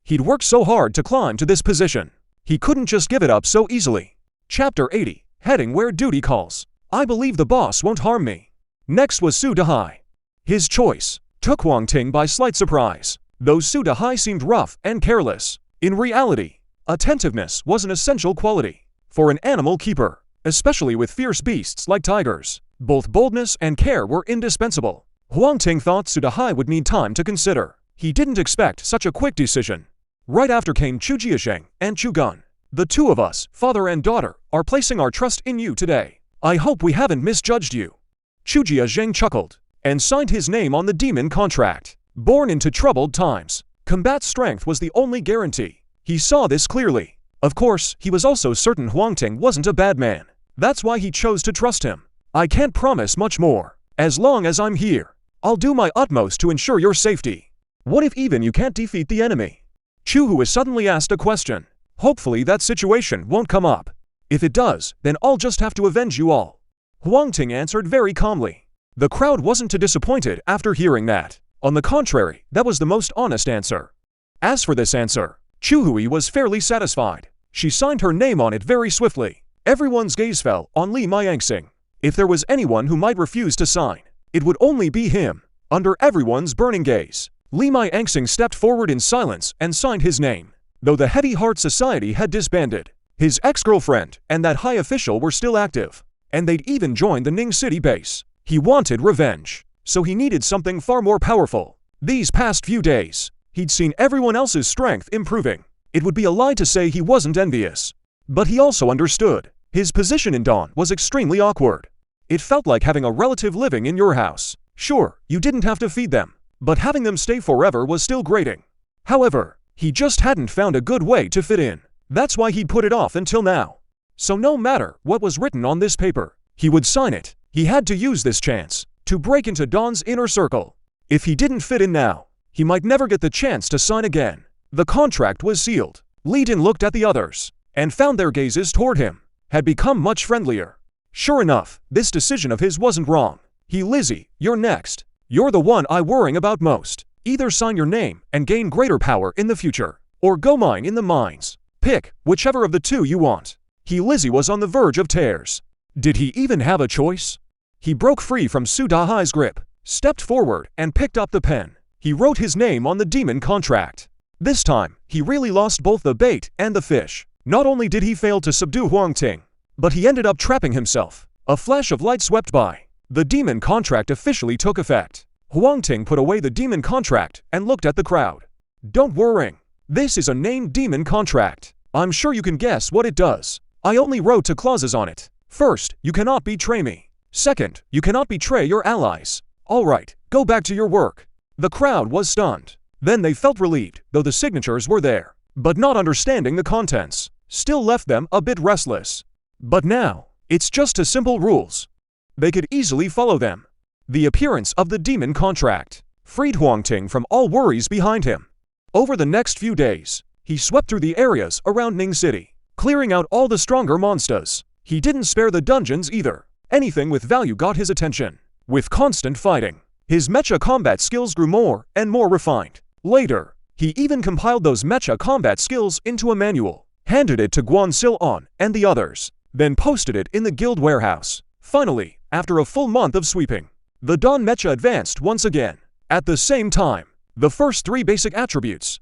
He'd worked so hard to climb to this position. He couldn't just give it up so easily. Chapter 80, heading Where Duty Calls. I believe the boss won't harm me. Next was Su Dahai. His choice took Huang Ting by slight surprise. Though Su Dahai seemed rough and careless, in reality, Attentiveness was an essential quality for an animal keeper, especially with fierce beasts like tigers. Both boldness and care were indispensable. Huang Ting thought Sudahai would need time to consider. He didn't expect such a quick decision. Right after came Chu Jiasheng and Chu Gun. The two of us, father and daughter, are placing our trust in you today. I hope we haven't misjudged you. Chu Jiasheng chuckled and signed his name on the demon contract. Born into troubled times, combat strength was the only guarantee. He saw this clearly. Of course, he was also certain Huang Ting wasn't a bad man. That's why he chose to trust him. I can't promise much more. As long as I'm here, I'll do my utmost to ensure your safety. What if even you can't defeat the enemy? Chu Hu has suddenly asked a question. Hopefully that situation won't come up. If it does, then I'll just have to avenge you all. Huang Ting answered very calmly. The crowd wasn't too disappointed after hearing that. On the contrary, that was the most honest answer. As for this answer, Chu Hui was fairly satisfied. She signed her name on it very swiftly. Everyone's gaze fell on Li Myangsing. If there was anyone who might refuse to sign, it would only be him. Under everyone's burning gaze, Li Myangsing stepped forward in silence and signed his name. Though the Heavy Heart Society had disbanded, his ex-girlfriend and that high official were still active, and they'd even joined the Ning City base. He wanted revenge, so he needed something far more powerful. These past few days, he'd seen everyone else's strength improving. It would be a lie to say he wasn't envious. But he also understood. His position in Dawn was extremely awkward. It felt like having a relative living in your house. Sure, you didn't have to feed them, but having them stay forever was still grating. However, he just hadn't found a good way to fit in. That's why he'd put it off until now. So no matter what was written on this paper, he would sign it. He had to use this chance to break into Dawn's inner circle. If he didn't fit in now, he might never get the chance to sign again. The contract was sealed. Li Din looked at the others and found their gazes toward him had become much friendlier. Sure enough, this decision of his wasn't wrong. Lizzie, you're next. You're the one I'm worrying about most. Either sign your name and gain greater power in the future, or go mine in the mines. Pick whichever of the two you want. Lizzie was on the verge of tears. Did he even have a choice? He broke free from Su Dahai's grip, stepped forward, and picked up the pen. He wrote his name on the demon contract. This time, he really lost both the bait and the fish. Not only did he fail to subdue Huang Ting, but he ended up trapping himself. A flash of light swept by. The demon contract officially took effect. Huang Ting put away the demon contract and looked at the crowd. Don't worry. This is a named demon contract. I'm sure you can guess what it does. I only wrote two clauses on it. First, you cannot betray me. Second, you cannot betray your allies. All right, go back to your work. The crowd was stunned. Then they felt relieved, though the signatures were there. But not understanding the contents still left them a bit restless. But now, it's just two simple rules. They could easily follow them. The appearance of the demon contract freed Huang Ting from all worries behind him. Over the next few days, he swept through the areas around Ning City, clearing out all the stronger monsters. He didn't spare the dungeons either. Anything with value got his attention. With constant fighting, his mecha combat skills grew more and more refined. Later, he even compiled those mecha combat skills into a manual, handed it to Guan Sil-on and the others, then posted it in the guild warehouse. Finally, after a full month of sweeping, the Dawn mecha advanced once again. At the same time, the first three basic attributes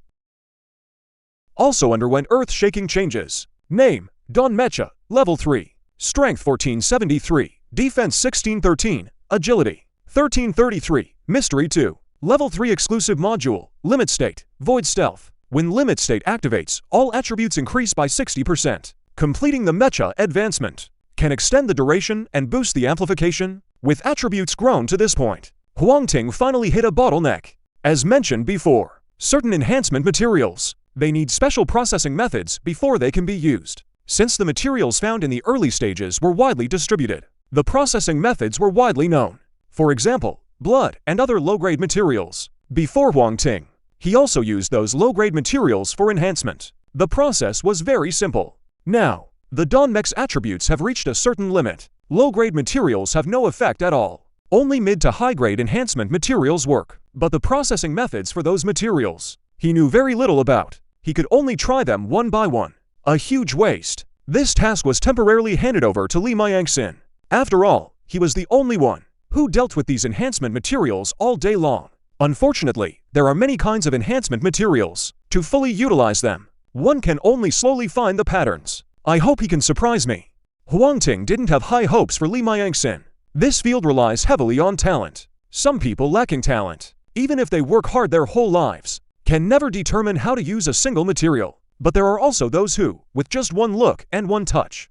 also underwent earth-shaking changes. Name, Dawn mecha, level 3. Strength 1473, Defense 1613, Agility 1333, Mystery 2. Level 3 exclusive module, Limit State, Void Stealth. When Limit State activates, all attributes increase by 60%. Completing the mecha advancement can extend the duration and boost the amplification. With attributes grown to this point, Huang Ting finally hit a bottleneck. As mentioned before, certain enhancement materials, they need special processing methods before they can be used. Since the materials found in the early stages were widely distributed, the processing methods were widely known. For example, blood and other low-grade materials. Before Huang Ting, he also used those low-grade materials for enhancement. The process was very simple. Now, the Dawn Mech's attributes have reached a certain limit. Low-grade materials have no effect at all. Only mid to high-grade enhancement materials work. But the processing methods for those materials, he knew very little about. He could only try them one by one. A huge waste. This task was temporarily handed over to Li Myangsing. After all, he was the only one who dealt with these enhancement materials all day long. Unfortunately, there are many kinds of enhancement materials. To fully utilize them, One can only slowly find the patterns. I hope he can surprise me. Huang Ting didn't have high hopes for Li Miyangxin. This field relies heavily on talent. Some people lacking talent, even if they work hard their whole lives, can never determine how to use a single material. But there are also those who, with just one look and one touch,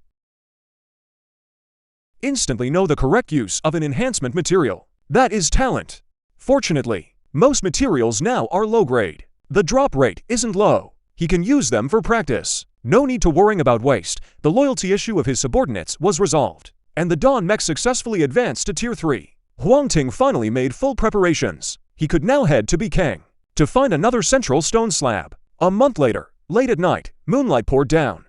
instantly know the correct use of an enhancement material. That is talent. Fortunately, most materials now are low-grade. The drop rate isn't low. He can use them for practice. No need to worrying about waste. The loyalty issue of his subordinates was resolved, and the Dawn Mech successfully advanced to Tier 3. Huang Ting finally made full preparations. He could now head to Bikang to find another central stone slab. A month later, late at night, moonlight poured down.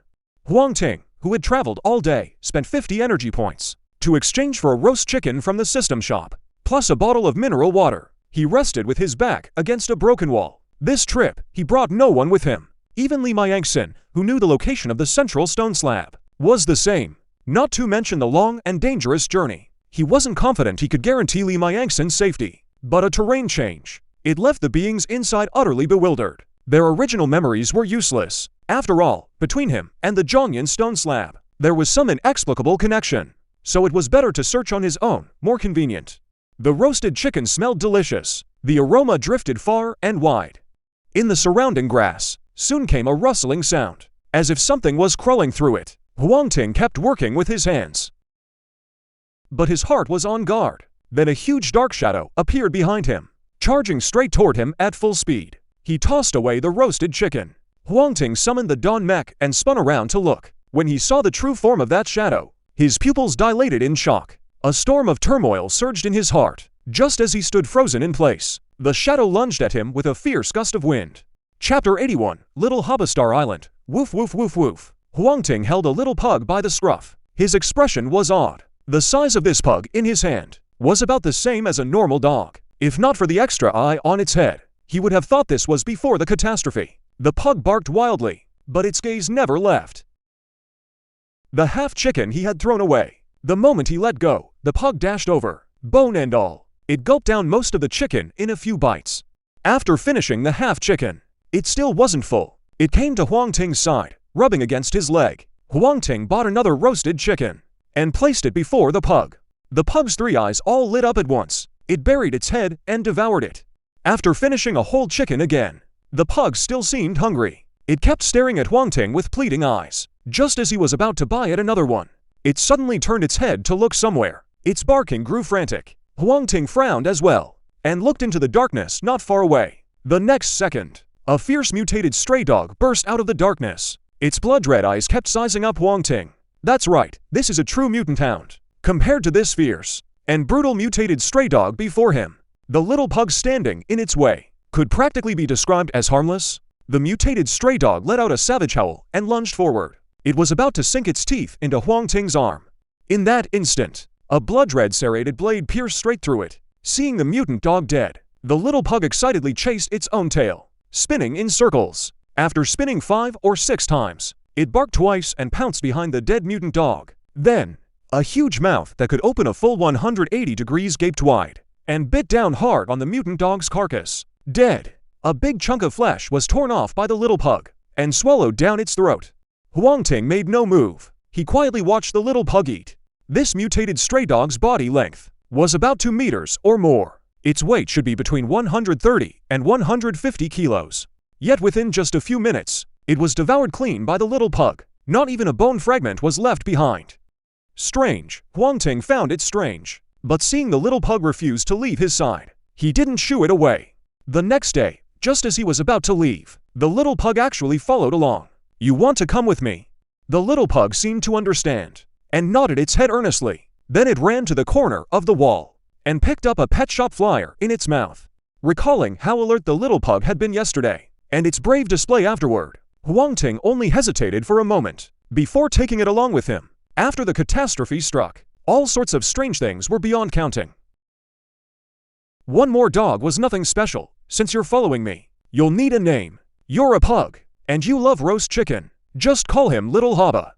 Huang Ting, who had traveled all day, spent 50 energy points to exchange for a roast chicken from the system shop, plus a bottle of mineral water. He rested with his back against a broken wall. This trip, he brought no one with him. Even Li Miyangxin, who knew the location of the central stone slab, was the same. Not to mention the long and dangerous journey. He wasn't confident he could guarantee Li Miyangxin's safety. But a terrain change, it left the beings inside utterly bewildered. Their original memories were useless. After all, between him and the Zhongyan stone slab, there was some inexplicable connection. So it was better to search on his own, more convenient. The roasted chicken smelled delicious. The aroma drifted far and wide. In the surrounding grass, soon came a rustling sound, as if something was crawling through it. Huang Ting kept working with his hands, but his heart was on guard. Then a huge dark shadow appeared behind him, charging straight toward him at full speed. He tossed away the roasted chicken. Huang Ting summoned the Dawn Mech and spun around to look. When he saw the true form of that shadow, his pupils dilated in shock. A storm of turmoil surged in his heart. Just as he stood frozen in place, the shadow lunged at him with a fierce gust of wind. Chapter 81, Little Hobostar Island. Woof woof woof woof. Huang Ting held a little pug by the scruff. His expression was odd. The size of this pug in his hand was about the same as a normal dog. If not for the extra eye on its head, he would have thought this was before the catastrophe. The pug barked wildly, but its gaze never left the half chicken he had thrown away. The moment he let go, the pug dashed over, bone and all. It gulped down most of the chicken in a few bites. After finishing the half chicken, it still wasn't full. It came to Huang Ting's side, rubbing against his leg. Huang Ting bought another roasted chicken and placed it before the pug. The pug's three eyes all lit up at once. It buried its head and devoured it. After finishing a whole chicken again, the pug still seemed hungry. It kept staring at Huang Ting with pleading eyes. Just as he was about to buy it another one, it suddenly turned its head to look somewhere. Its barking grew frantic. Huang Ting frowned as well, and looked into the darkness not far away. The next second, a fierce mutated stray dog burst out of the darkness. Its blood-red eyes kept sizing up Huang Ting. That's right, this is a true mutant hound. Compared to this fierce and brutal mutated stray dog before him, the little pug standing in its way could practically be described as harmless. The mutated stray dog let out a savage howl and lunged forward. It was about to sink its teeth into Huang Ting's arm. In that instant, a blood-red serrated blade pierced straight through it. Seeing the mutant dog dead, the little pug excitedly chased its own tail, spinning in circles. After spinning 5 or 6 times, it barked twice and pounced behind the dead mutant dog. Then, a huge mouth that could open a full 180 degrees gaped wide and bit down hard on the mutant dog's carcass. Dead. A big chunk of flesh was torn off by the little pug and swallowed down its throat. Huang Ting made no move. He quietly watched the little pug eat. This mutated stray dog's body length was about 2 meters or more. Its weight should be between 130 and 150 kilos. Yet within just a few minutes, it was devoured clean by the little pug. Not even a bone fragment was left behind. Strange. Huang Ting found it strange. But seeing the little pug refuse to leave his side, he didn't shoo it away. The next day, just as he was about to leave, the little pug actually followed along. "You want to come with me?" The little pug seemed to understand and nodded its head earnestly. Then it ran to the corner of the wall and picked up a pet shop flyer in its mouth. Recalling how alert the little pug had been yesterday and its brave display afterward, Huang Ting only hesitated for a moment before taking it along with him. After the catastrophe struck, all sorts of strange things were beyond counting. One more dog was nothing special. Since you're following me, you'll need a name. You're a pug, and you love roast chicken. Just call him Little Haba.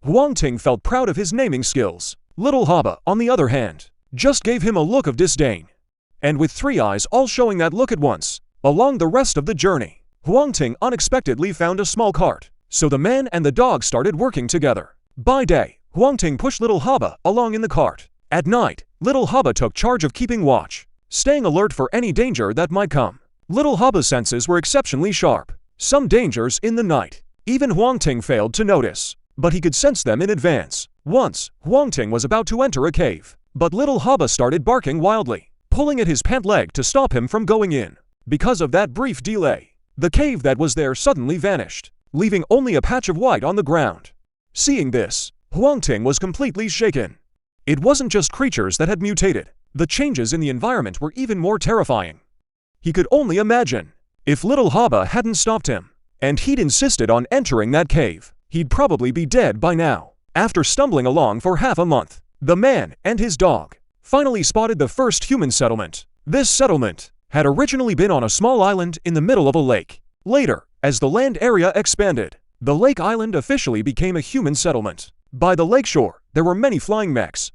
Huang Ting felt proud of his naming skills. Little Haba, on the other hand, just gave him a look of disdain. And with 3 eyes all showing that look at once, along the rest of the journey, Huang Ting unexpectedly found a small cart, so the man and the dog started working together. By day, Huang Ting pushed little Haba along in the cart. At night, little Haba took charge of keeping watch, staying alert for any danger that might come. Little Haba's senses were exceptionally sharp. Some dangers in the night, even Huang Ting failed to notice, but he could sense them in advance. Once, Huang Ting was about to enter a cave, but little Haba started barking wildly, pulling at his pant leg to stop him from going in. Because of that brief delay, the cave that was there suddenly vanished, leaving only a patch of white on the ground. Seeing this, Huang Ting was completely shaken. It wasn't just creatures that had mutated. The changes in the environment were even more terrifying. He could only imagine, if little Haba hadn't stopped him, and he'd insisted on entering that cave, he'd probably be dead by now. After stumbling along for half a month, the man and his dog finally spotted the first human settlement. This settlement had originally been on a small island in the middle of a lake. Later, as the land area expanded, the lake island officially became a human settlement. By the lakeshore, there were many flying mechs,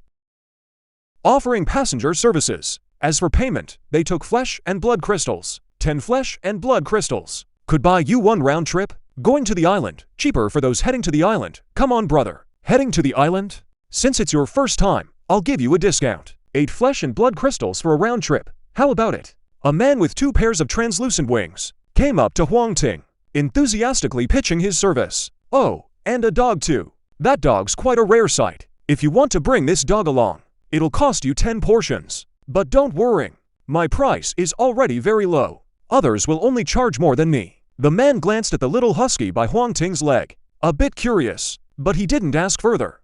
offering passenger services. As for payment, they took flesh and blood crystals. 10 flesh and blood crystals could buy you 1 round trip going to the island, cheaper for those heading to the island. Come on, brother, heading to the island? Since it's your first time, I'll give you a discount. 8 flesh and blood crystals for a round trip. How about it? A man with 2 pairs of translucent wings came up to Huang Ting, enthusiastically pitching his service. Oh, and a dog too. That dog's quite a rare sight. If you want to bring this dog along, it'll cost you 10 portions. But don't worry, my price is already very low. Others will only charge more than me. The man glanced at the little husky by Huang Ting's leg, a bit curious, but he didn't ask further.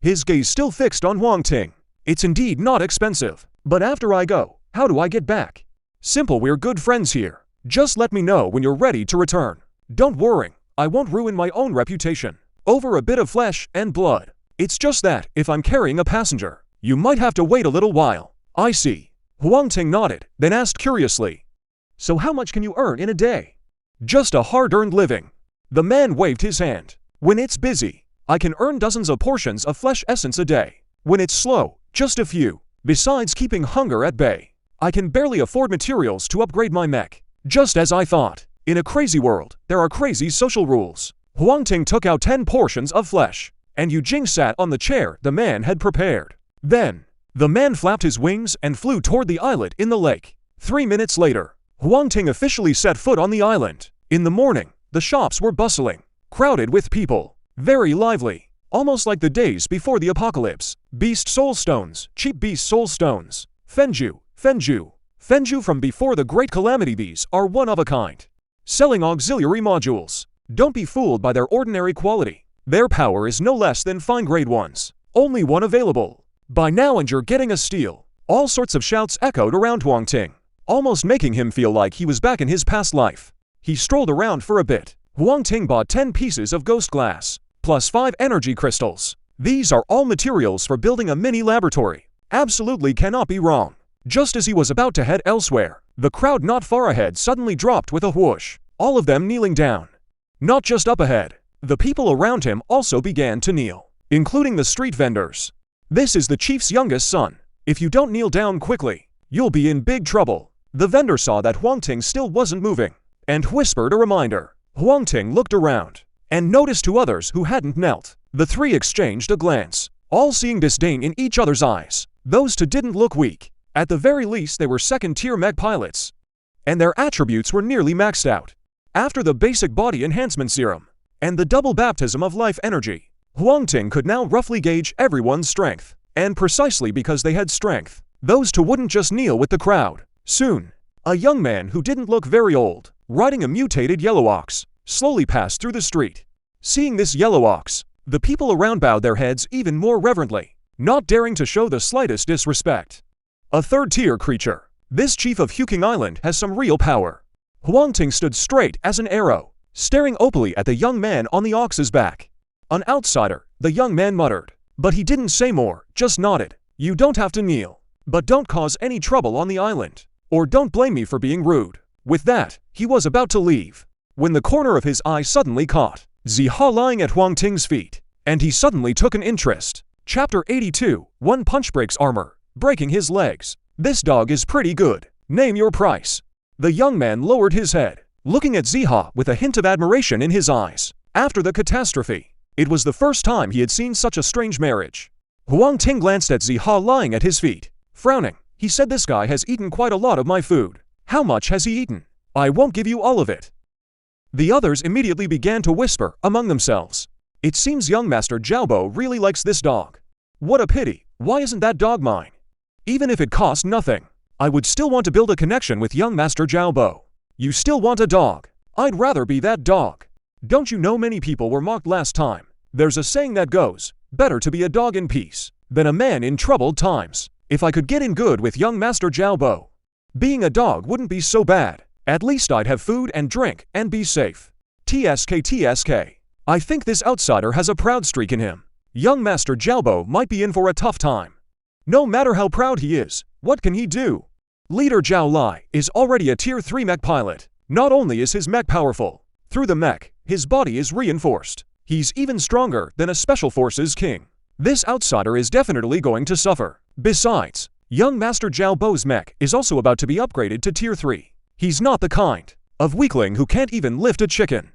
His gaze still fixed on Huang Ting. It's indeed not expensive, but after I go, how do I get back? Simple, we're good friends here. Just let me know when you're ready to return. Don't worry, I won't ruin my own reputation over a bit of flesh and blood. It's just that, if I'm carrying a passenger, you might have to wait a little while. I see. Huang Ting nodded, then asked curiously, so how much can you earn in a day? Just a hard-earned living. The man waved his hand. When it's busy, I can earn dozens of portions of flesh essence a day. When it's slow, just a few. Besides keeping hunger at bay, I can barely afford materials to upgrade my mech. Just as I thought. In a crazy world, there are crazy social rules. Huang Ting took out 10 portions of flesh, and Yu Jing sat on the chair the man had prepared. Then, the man flapped his wings and flew toward the islet in the lake. 3 minutes later, Huang Ting officially set foot on the island. In the morning, the shops were bustling, crowded with people, very lively, almost like the days before the apocalypse. Beast soul stones, cheap beast soul stones. Fenju from before the great calamity. These are one of a kind. Selling auxiliary modules. Don't be fooled by their ordinary quality. Their power is no less than fine grade ones. Only one available. Buy now and you're getting a steal. All sorts of shouts echoed around Huang Ting, almost making him feel like he was back in his past life. He strolled around for a bit. Huang Ting bought 10 pieces of ghost glass, plus 5 energy crystals. These are all materials for building a mini laboratory. Absolutely cannot be wrong. Just as he was about to head elsewhere, the crowd not far ahead suddenly dropped with a whoosh, all of them kneeling down. Not just up ahead, the people around him also began to kneel, including the street vendors. This is the chief's youngest son. If you don't kneel down quickly, you'll be in big trouble. The vendor saw that Huang Ting still wasn't moving, and whispered a reminder. Huang Ting looked around, and noticed 2 others who hadn't knelt. The 3 exchanged a glance, all seeing disdain in each other's eyes. Those 2 didn't look weak. At the very least they were second-tier mech pilots, and their attributes were nearly maxed out. After the basic body enhancement serum, and the double baptism of life energy, Huang Ting could now roughly gauge everyone's strength. And precisely because they had strength, those 2 wouldn't just kneel with the crowd. Soon, a young man who didn't look very old, riding a mutated yellow ox, slowly passed through the street. Seeing this yellow ox, the people around bowed their heads even more reverently, not daring to show the slightest disrespect. A 3rd-tier creature. This chief of Huang Island has some real power. Huang Ting stood straight as an arrow, staring opally at the young man on the ox's back. An outsider, the young man muttered. But he didn't say more, just nodded. You don't have to kneel, but don't cause any trouble on the island, or don't blame me for being rude. With that, he was about to leave, when the corner of his eye suddenly caught Ziha lying at Huang Ting's feet, and he suddenly took an interest. Chapter 82, 1 punch breaks armor, breaking his legs. This dog is pretty good. Name your price. The young man lowered his head, looking at Ziha with a hint of admiration in his eyes. After the catastrophe, it was the first time he had seen such a strange marriage. Huang Ting glanced at Ziha lying at his feet. Frowning, he said, "This guy has eaten quite a lot of my food. How much has he eaten? I won't give you all of it." The others immediately began to whisper among themselves. It seems young Master Jiaobo really likes this dog. What a pity, why isn't that dog mine? Even if it cost nothing, I would still want to build a connection with young Master Jiaobo. You still want a dog? I'd rather be that dog. Don't you know many people were mocked last time? There's a saying that goes, better to be a dog in peace than a man in troubled times. If I could get in good with young Master Jiaobo, being a dog wouldn't be so bad. At least I'd have food and drink and be safe. TSK. I think this outsider has a proud streak in him. Young Master Jiaobo might be in for a tough time. No matter how proud he is, what can he do? Leader Zhao Lai is already a Tier 3 mech pilot. Not only is his mech powerful, through the mech, his body is reinforced. He's even stronger than a Special Forces king. This outsider is definitely going to suffer. Besides, young Master Jiaobo's mech is also about to be upgraded to Tier 3. He's not the kind of weakling who can't even lift a chicken.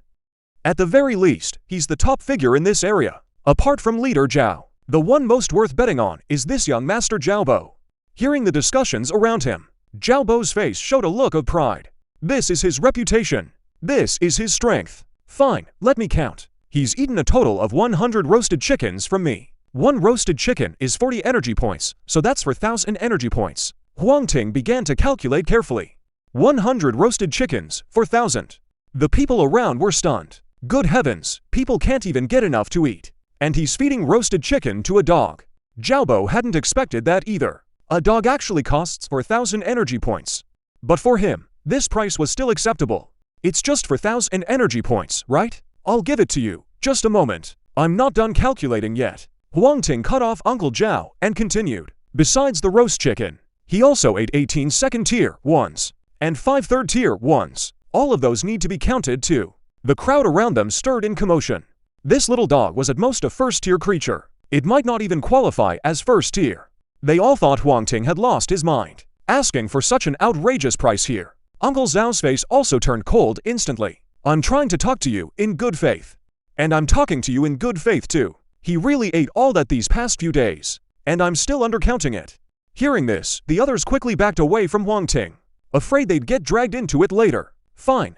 At the very least, he's the top figure in this area. Apart from Leader Zhao, the one most worth betting on is this young Master Jiaobo. Hearing the discussions around him, Jiaobo's face showed a look of pride. This is his reputation. This is his strength. Fine, let me count. He's eaten a total of 100 roasted chickens from me. One roasted chicken is 40 energy points, so that's 4,000 energy points. Huang Ting began to calculate carefully. 100 roasted chickens, 4,000. The people around were stunned. Good heavens, people can't even get enough to eat. And he's feeding roasted chicken to a dog. Jiaobo hadn't expected that either. A dog actually costs 4,000 energy points. But for him, this price was still acceptable. It's just 4,000 energy points, right? I'll give it to you. Just a moment. I'm not done calculating yet. Huang Ting cut off Uncle Zhao and continued. Besides the roast chicken, he also ate 18 second-tier ones and 5 third-tier ones. All of those need to be counted too. The crowd around them stirred in commotion. This little dog was at most a first-tier creature. It might not even qualify as first-tier. They all thought Huang Ting had lost his mind, asking for such an outrageous price here. Uncle Zhao's face also turned cold instantly. I'm trying to talk to you in good faith. And I'm talking to you in good faith too. He really ate all that these past few days, and I'm still undercounting it. Hearing this, the others quickly backed away from Huang Ting, afraid they'd get dragged into it later. Fine,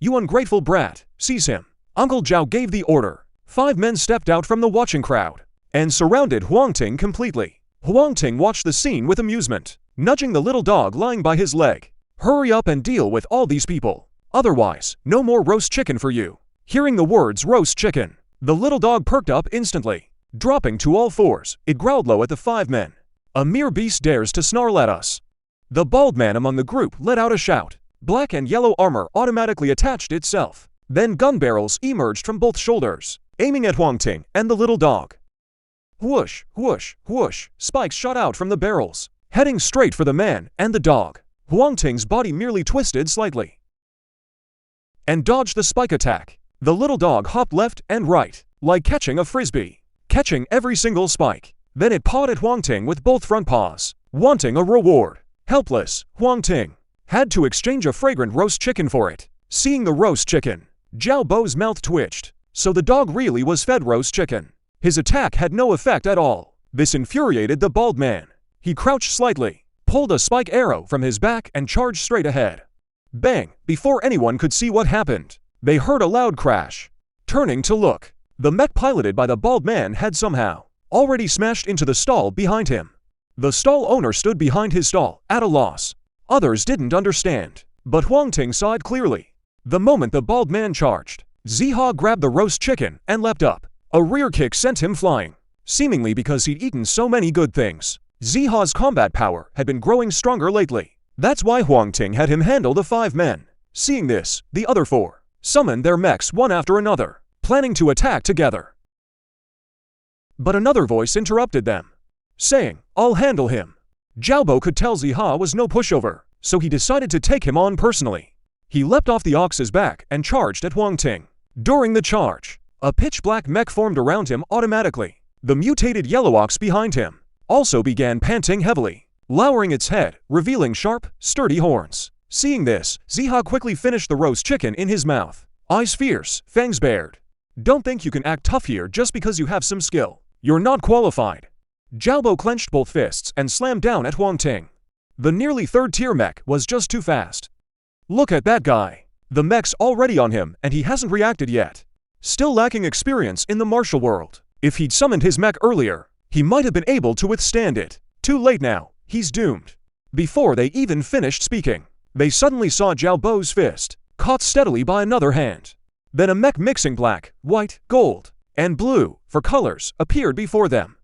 you ungrateful brat, seize him. Uncle Zhao gave the order. 5 men stepped out from the watching crowd and surrounded Huang Ting completely. Huang Ting watched the scene with amusement, nudging the little dog lying by his leg. Hurry up and deal with all these people. Otherwise, no more roast chicken for you. Hearing the words roast chicken, the little dog perked up instantly. Dropping to all fours, it growled low at the 5 men. A mere beast dares to snarl at us. The bald man among the group let out a shout. Black and yellow armor automatically attached itself. Then gun barrels emerged from both shoulders, aiming at Huang Ting and the little dog. Whoosh, whoosh, whoosh, spikes shot out from the barrels, heading straight for the man and the dog. Huang Ting's body merely twisted slightly and dodged the spike attack. The little dog hopped left and right, like catching a frisbee, catching every single spike. Then it pawed at Huang Ting with both front paws, wanting a reward. Helpless, Huang Ting had to exchange a fragrant roast chicken for it. Seeing the roast chicken, Jiaobo's mouth twitched. So the dog really was fed roast chicken. His attack had no effect at all. This infuriated the bald man. He crouched slightly, pulled a spike arrow from his back and charged straight ahead. Bang! Before anyone could see what happened, they heard a loud crash. Turning to look, the mech piloted by the bald man had somehow already smashed into the stall behind him. The stall owner stood behind his stall, at a loss. Others didn't understand, but Huang Ting saw it clearly. The moment the bald man charged, Ziha grabbed the roast chicken and leapt up. A rear kick sent him flying, seemingly because he'd eaten so many good things. Ziha's combat power had been growing stronger lately. That's why Huang Ting had him handle the 5 men. Seeing this, the other 4 summoned their mechs one after another, planning to attack together. But another voice interrupted them, saying, "I'll handle him." Jiaobo could tell Ziha was no pushover, so he decided to take him on personally. He leapt off the ox's back and charged at Huang Ting. During the charge, a pitch-black mech formed around him automatically. The mutated yellow ox behind him also began panting heavily, lowering its head, revealing sharp, sturdy horns. Seeing this, Ziha quickly finished the roast chicken in his mouth. Eyes fierce, fangs bared. Don't think you can act tough here just because you have some skill. You're not qualified. Jiaobo clenched both fists and slammed down at Huang Ting. The nearly third-tier mech was just too fast. Look at that guy. The mech's already on him and he hasn't reacted yet. Still lacking experience in the martial world. If he'd summoned his mech earlier, he might have been able to withstand it. Too late now, he's doomed. Before they even finished speaking, they suddenly saw Jiaobo's fist, caught steadily by another hand. Then a mech mixing black, white, gold, and blue for colors appeared before them.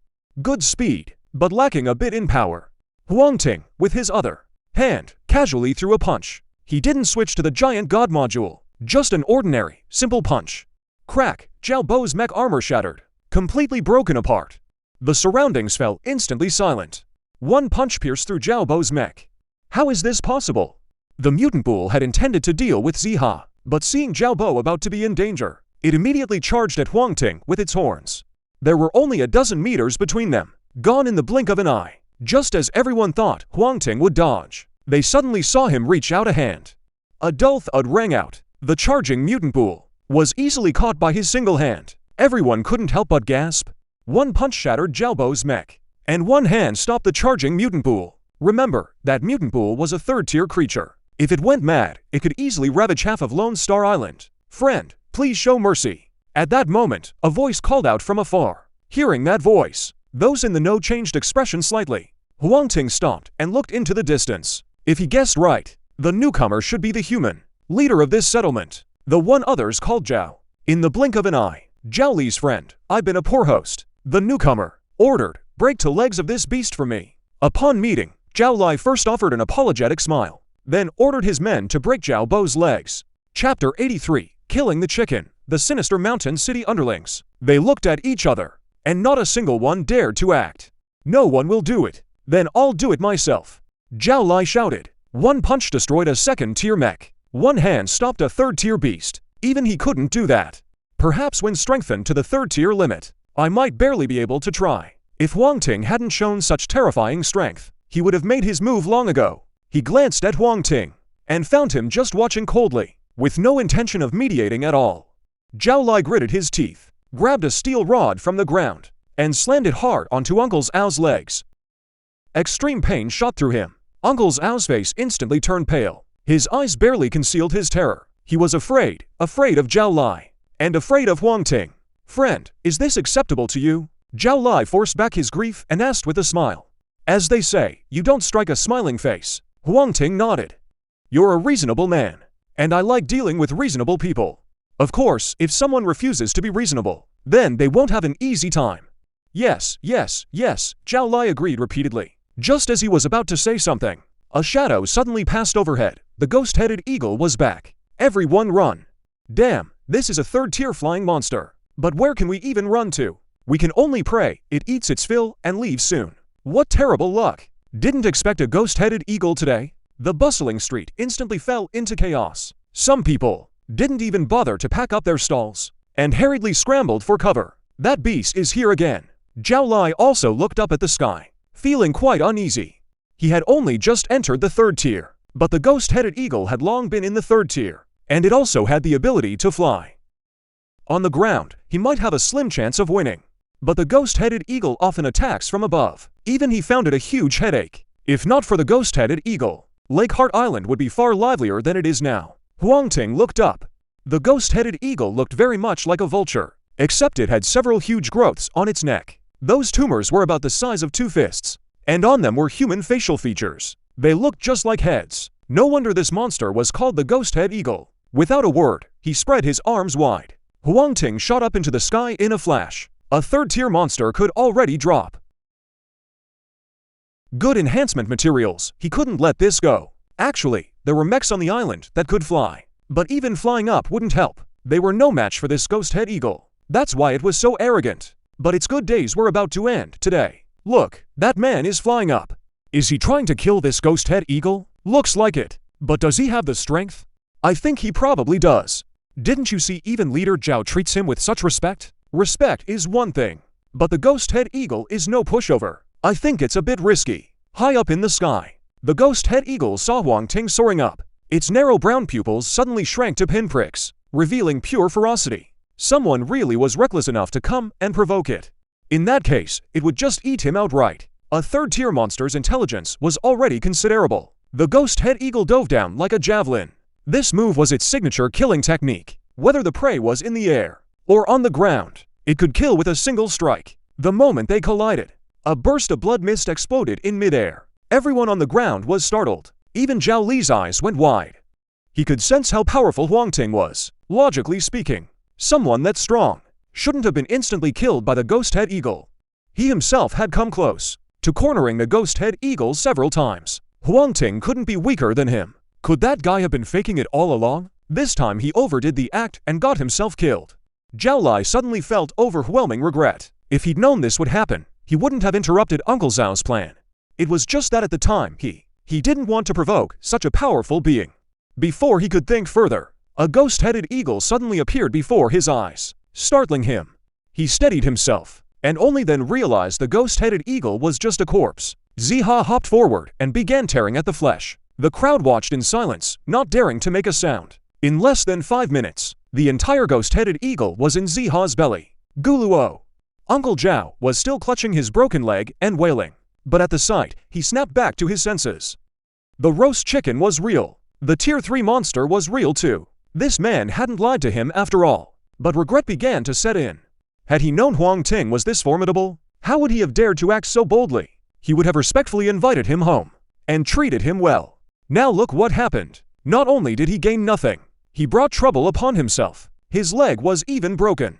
Good speed, but lacking a bit in power. Huang Ting, with his other hand, casually threw a punch. He didn't switch to the giant god module, just an ordinary, simple punch. Crack, Jiaobo's mech armor shattered, completely broken apart. The surroundings fell instantly silent. One punch pierced through Jiaobo's mech. How is this possible? The mutant bull had intended to deal with Ziha, but seeing Jiaobo about to be in danger, it immediately charged at Huang Ting with its horns. There were only a dozen meters between them, gone in the blink of an eye. Just as everyone thought Huang Ting would dodge, they suddenly saw him reach out a hand. A dull thud rang out. The charging mutant bull was easily caught by his single hand. Everyone couldn't help but gasp. One punch shattered Jiaobo's mech, and one hand stopped the charging mutant bull. Remember, that mutant bull was a third-tier creature. If it went mad, it could easily ravage half of Lone Star Island. Friend, please show mercy. At that moment, a voice called out from afar. Hearing that voice, those in the know changed expression slightly. Huang Ting stopped and looked into the distance. If he guessed right, the newcomer should be the human leader of this settlement, the one others called Zhao. In the blink of an eye, Zhao Li's friend, I've been a poor host. The newcomer ordered, break two legs of this beast for me. Upon meeting, Zhao Li first offered an apologetic smile, then ordered his men to break Zhao Bo's legs. Chapter 83, Killing the Chicken, the sinister mountain city underlings. They looked at each other, and not a single one dared to act. No one will do it. Then I'll do it myself. Zhao Li shouted. One punch destroyed a second-tier mech. One hand stopped a third-tier beast. Even he couldn't do that. Perhaps when strengthened to the third-tier limit, I might barely be able to try. If Huang Ting hadn't shown such terrifying strength, he would have made his move long ago. He glanced at Huang Ting, and found him just watching coldly, with no intention of mediating at all. Zhao Li gritted his teeth, grabbed a steel rod from the ground, and slammed it hard onto Uncle Zhao's legs. Extreme pain shot through him. Uncle Zhao's face instantly turned pale. His eyes barely concealed his terror. He was afraid of Zhao Li, and afraid of Huang Ting. Friend, is this acceptable to you? Zhao Li forced back his grief and asked with a smile. As they say, you don't strike a smiling face. Huang Ting nodded. You're a reasonable man, and I like dealing with reasonable people. Of course, if someone refuses to be reasonable, then they won't have an easy time. Yes, yes, yes, Zhao Li agreed repeatedly. Just as he was about to say something, a shadow suddenly passed overhead. The ghost-headed eagle was back. Everyone run. Damn, this is a third-tier flying monster. But where can we even run to? We can only pray it eats its fill and leaves soon. What terrible luck. Didn't expect a ghost-headed eagle today. The bustling street instantly fell into chaos. Some people didn't even bother to pack up their stalls, and hurriedly scrambled for cover. That beast is here again. Zhao Li also looked up at the sky, feeling quite uneasy. He had only just entered the third tier, but the ghost-headed eagle had long been in the third tier, and it also had the ability to fly. On the ground, he might have a slim chance of winning, but the ghost-headed eagle often attacks from above. Even he found it a huge headache. If not for the ghost-headed eagle, Lake Heart Island would be far livelier than it is now. Huang Ting looked up. The ghost-headed eagle looked very much like a vulture, except it had several huge growths on its neck. Those tumors were about the size of 2 fists, and on them were human facial features. They looked just like heads. No wonder this monster was called the ghost-head eagle. Without a word, he spread his arms wide. Huang Ting shot up into the sky in a flash. A third-tier monster could already drop. Good enhancement materials. He couldn't let this go. Actually, there were mechs on the island that could fly, but even flying up wouldn't help. They were no match for this ghost-head eagle. That's why it was so arrogant. But its good days were about to end today. Look, that man is flying up. Is he trying to kill this ghost-head eagle? Looks like it. But does he have the strength? I think he probably does. Didn't you see even Leader Zhao treats him with such respect? Respect is one thing, but the ghost-head eagle is no pushover. I think it's a bit risky. High up in the sky, the ghost-head eagle saw Huang Ting soaring up. Its narrow brown pupils suddenly shrank to pinpricks, revealing pure ferocity. Someone really was reckless enough to come and provoke it. In that case, it would just eat him outright. A third-tier monster's intelligence was already considerable. The ghost-head eagle dove down like a javelin. This move was its signature killing technique. Whether the prey was in the air or on the ground, it could kill with a single strike. The moment they collided, a burst of blood mist exploded in midair. Everyone on the ground was startled. Even Zhao Li's eyes went wide. He could sense how powerful Huang Ting was. Logically speaking, someone that strong shouldn't have been instantly killed by the ghost-head eagle. He himself had come close to cornering the ghost-head eagle several times. Huang Ting couldn't be weaker than him. Could that guy have been faking it all along? This time he overdid the act and got himself killed. Zhao Li suddenly felt overwhelming regret. If he'd known this would happen, he wouldn't have interrupted Uncle Zhao's plan. It was just that at the time he didn't want to provoke such a powerful being. Before he could think further, a ghost-headed eagle suddenly appeared before his eyes, startling him. He steadied himself, and only then realized the ghost-headed eagle was just a corpse. Ziha hopped forward and began tearing at the flesh. The crowd watched in silence, not daring to make a sound. In less than 5 minutes, the entire ghost-headed eagle was in Ziha's belly. Guluo. Uncle Zhao was still clutching his broken leg and wailing. But at the sight, he snapped back to his senses. The roast chicken was real. The Tier 3 monster was real too. This man hadn't lied to him after all. But regret began to set in. Had he known Huang Ting was this formidable, how would he have dared to act so boldly? He would have respectfully invited him home and treated him well. Now look what happened. Not only did he gain nothing, he brought trouble upon himself. His leg was even broken.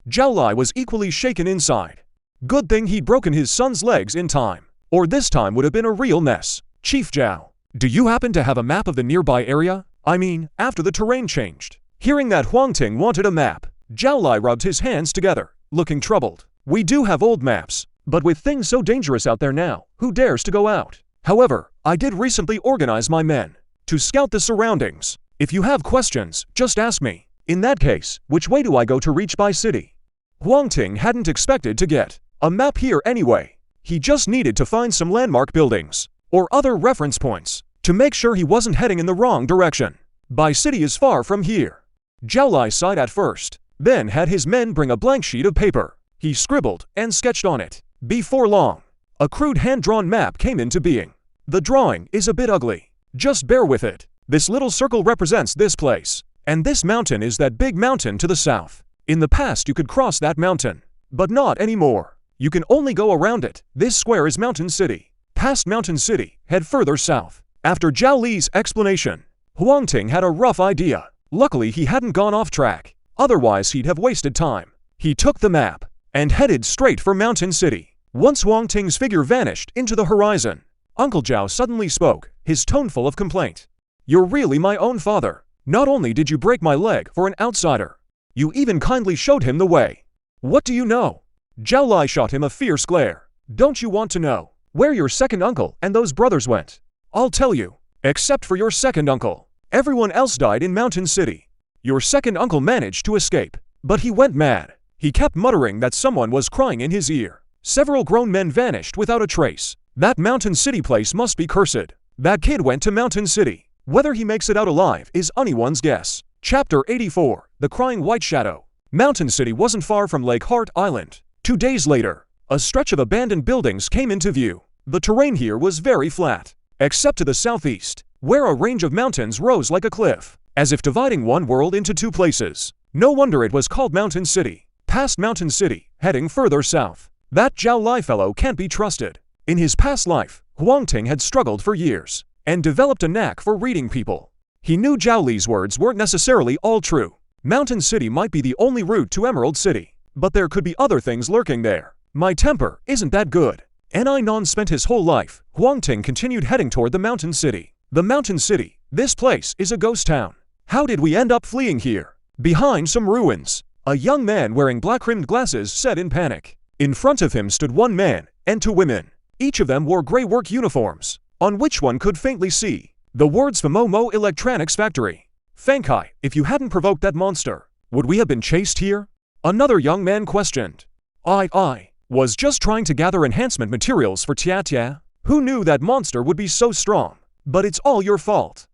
Zhao Li was equally shaken inside. Good thing he'd broken his son's legs in time, or this time would have been a real mess. Chief Zhao, do you happen to have a map of the nearby area? I mean, after the terrain changed. Hearing that Huang Ting wanted a map, Zhao Li rubbed his hands together, looking troubled. We do have old maps, but with things so dangerous out there now, who dares to go out? However, I did recently organize my men to scout the surroundings. If you have questions, just ask me. In that case, which way do I go to reach Bai City? Huang Ting hadn't expected to get a map here anyway. He just needed to find some landmark buildings or other reference points to make sure he wasn't heading in the wrong direction. Bai City is far from here. Zhao Li sighed at first, then had his men bring a blank sheet of paper. He scribbled and sketched on it. Before long, a crude hand-drawn map came into being. The drawing is a bit ugly. Just bear with it. This little circle represents this place, and this mountain is that big mountain to the south. In the past you could cross that mountain, but not anymore. You can only go around it. This square is Mountain City. Past Mountain City, head further south. After Zhao Li's explanation, Huang Ting had a rough idea. Luckily he hadn't gone off track, otherwise he'd have wasted time. He took the map and headed straight for Mountain City. Once Huang Ting's figure vanished into the horizon, Uncle Zhao suddenly spoke, his tone full of complaint. You're really my own father. Not only did you break my leg for an outsider, you even kindly showed him the way. What do you know? Zhao Li shot him a fierce glare. Don't you want to know where your second uncle and those brothers went? I'll tell you. Except for your second uncle, everyone else died in Mountain City. Your second uncle managed to escape, but he went mad. He kept muttering that someone was crying in his ear. Several grown men vanished without a trace. That Mountain City place must be cursed. That kid went to Mountain City. Whether he makes it out alive is anyone's guess. Chapter 84, The Crying White Shadow. Mountain City wasn't far from Lake Heart Island. 2 days later, a stretch of abandoned buildings came into view. The terrain here was very flat, except to the southeast, where a range of mountains rose like a cliff, as if dividing one world into 2 places. No wonder it was called Mountain City. Past Mountain City, heading further south. That Zhao Li fellow can't be trusted. In his past life, Huang Ting had struggled for years and developed a knack for reading people. He knew Zhao Li's words weren't necessarily all true. Mountain City might be the only route to Emerald City, but there could be other things lurking there. My temper isn't that good. Nan spent his whole life. Huang Ting continued heading toward the Mountain City. The Mountain City. This place is a ghost town. How did we end up fleeing here? Behind some ruins, a young man wearing black-rimmed glasses said in panic. In front of him stood 1 man and 2 women. Each of them wore gray work uniforms, on which one could faintly see the words Momo Electronics Factory. Fangkai, if you hadn't provoked that monster, would we have been chased here? Another young man questioned. I was just trying to gather enhancement materials for Tia Tia. Who knew that monster would be so strong? But it's all your fault.